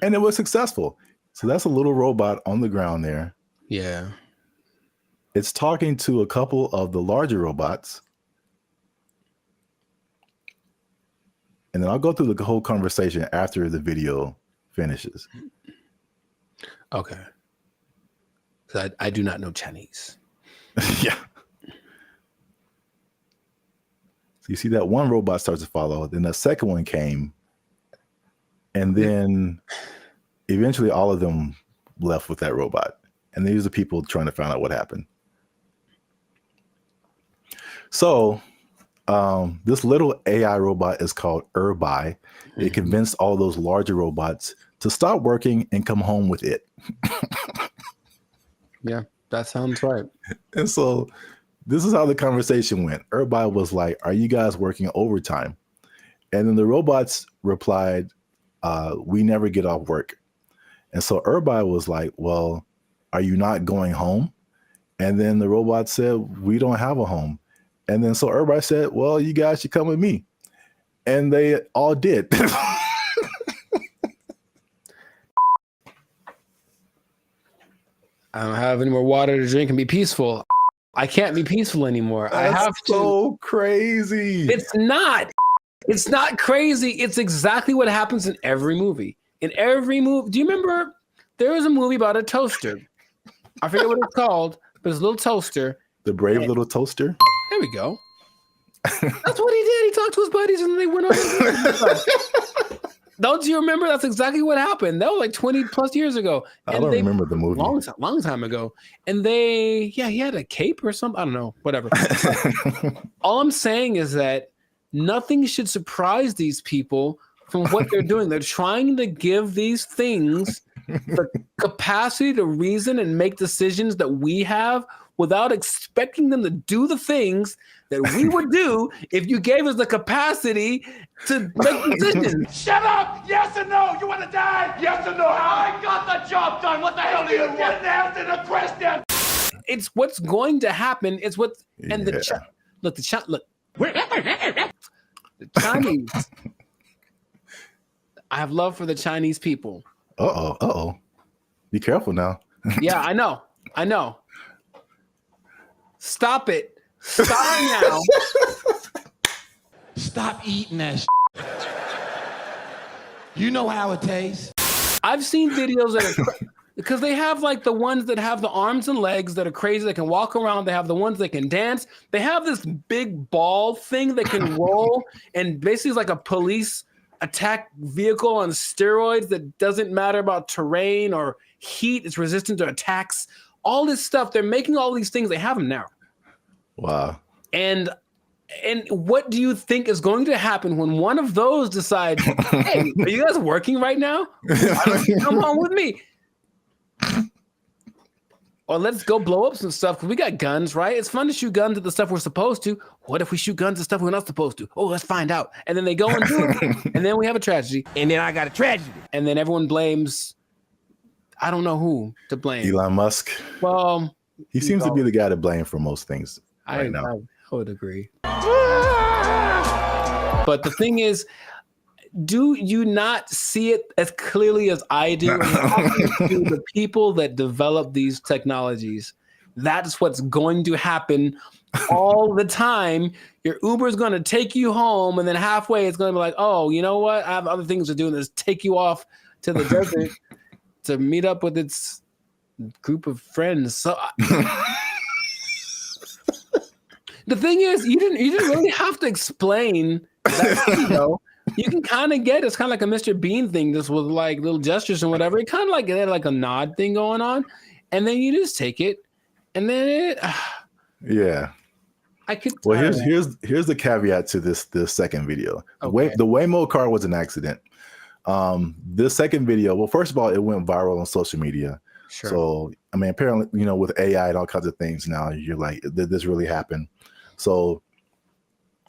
and it was successful. So that's a little robot on the ground there. Yeah. It's talking to a couple of the larger robots. And then I'll go through the whole conversation after the video finishes. Okay. Because I do not know Chinese. Yeah. So you see that one robot starts to follow, then the second one came, and then eventually all of them left with that robot. And these are people trying to find out what happened. So this little AI robot is called BrandBee. It convinced all those larger robots to stop working and come home with it. Yeah, that sounds right. And so this is how the conversation went. Everybody was like, are you guys working overtime? And then the robots replied, we never get off work. And so everybody was like, well, are you not going home? And then the robot said, we don't have a home. And then so everybody said, well, you guys should come with me. And they all did. I don't have any more water to drink and be peaceful. I can't be peaceful anymore. That's I have to. So crazy. It's not. It's not crazy. It's exactly what happens in every movie. In every movie. Do you remember there was a movie about a toaster? I forget what it's called, but it's a little toaster. The Brave Little Toaster? There we go. That's what he did. He talked to his buddies and they went over. Don't you remember? That's exactly what happened. That was like 20 plus years ago. I don't remember the movie. Long time ago. And he had a cape or something. I don't know. Whatever. All I'm saying is that nothing should surprise these people from what they're doing. They're trying to give these things the capacity to reason and make decisions that we have without expecting them to do the things that we would do if you gave us the capacity to make decisions. Shut up! Yes or no? You want to die? Yes or no? I got the job done. What the hell do you want? Didn't answer the question. It's what's going to happen. It's what and the Chinese. I have love for the Chinese people. Uh-oh. Be careful now. Yeah, I know. Stop it. Stop now. Stop eating that shit. You know how it tastes. I've seen videos that are because they have like the ones that have the arms and legs that are crazy. They can walk around. They have the ones that can dance. They have this big ball thing that can roll and basically is like a police attack vehicle on steroids that doesn't matter about terrain or heat. It's resistant to attacks. All this stuff. They're making all these things. They have them now. Wow. And what do you think is going to happen when one of those decides, hey, are you guys working right now? Come on with me. Or let's go blow up some stuff because we got guns, right? It's fun to shoot guns at the stuff we're supposed to. What if we shoot guns at stuff we're not supposed to? Oh, let's find out. And then they go and do it. And then we have a tragedy. And then I got a tragedy. And then everyone blames, I don't know who to blame. Elon Musk. Well, he seems to be the guy to blame for most things right now. I would agree. But the thing is, do you not see it as clearly as I do? To the people that develop these technologies, that's what's going to happen all the time. Your Uber is going to take you home, and then halfway it's going to be like, oh, you know what? I have other things to do, and just take you off to the desert to meet up with its group of friends. So the thing is, you didn't really have to explain that, you can kind of get it's kind of like a Mr. Bean thing, just with like little gestures and whatever. It kind of like had like a nod thing going on, and then you just take it, and then it. Yeah. I could. Well, here's the caveat to this second video. Okay. The Waymo car was an accident. This second video, well, first of all, it went viral on social media. Sure. So I mean, apparently, with AI and all kinds of things now, you're like, did this really happen? So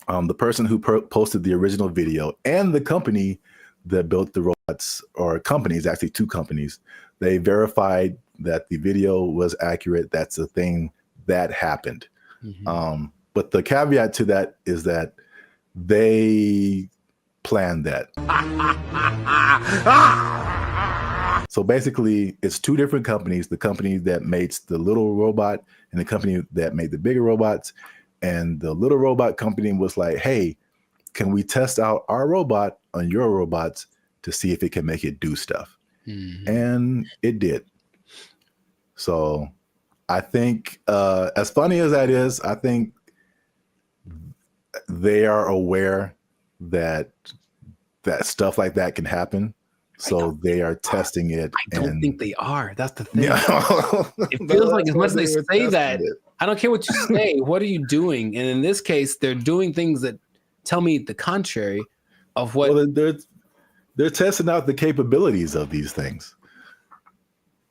the person who posted the original video and the company that built the robots, or companies, actually two companies, they verified that the video was accurate. That's the thing that happened. Mm-hmm. But the caveat to that is that they planned that. So basically, it's two different companies, the company that makes the little robot and the company that made the bigger robots. And the little robot company was like, hey, can we test out our robot on your robots to see if it can make it do stuff? Mm-hmm. And it did. So I think, as funny as that is, I think they are aware that stuff like that can happen. So they are testing it. I don't think they are. That's the thing. It feels like as much as they say that, I don't care what you say. What are you doing? And in this case, they're doing things that tell me the contrary of what. Well, they're testing out the capabilities of these things.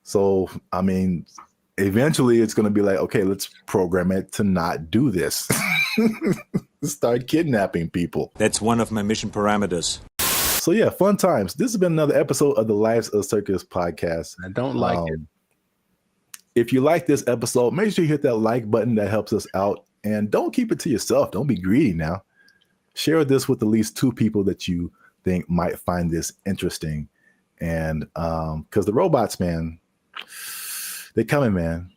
So, I mean, eventually it's going to be like, okay, let's program it to not do this. Start kidnapping people. That's one of my mission parameters. So yeah, fun times. This has been another episode of the Lives of Circus podcast. I don't like it. If you like this episode, make sure you hit that like button. That helps us out. And don't keep it to yourself. Don't be greedy now. Share this with at least 2 people that you think might find this interesting. And because the robots, man, they're coming, man.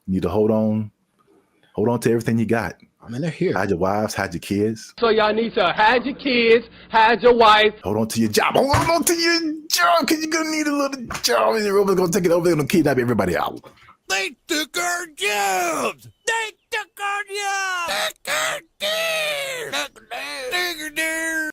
You need to hold on to everything you got. I mean, they're here. Hide your wives, hide your kids. So y'all need to hide your kids, hide your wife. Hold on to your job. Hold on to your job, because you're going to need a little job. And the robots going to take it over. They're going to kidnap everybody out. They took our jobs! They took our jobs! Took our deer! Took our deer!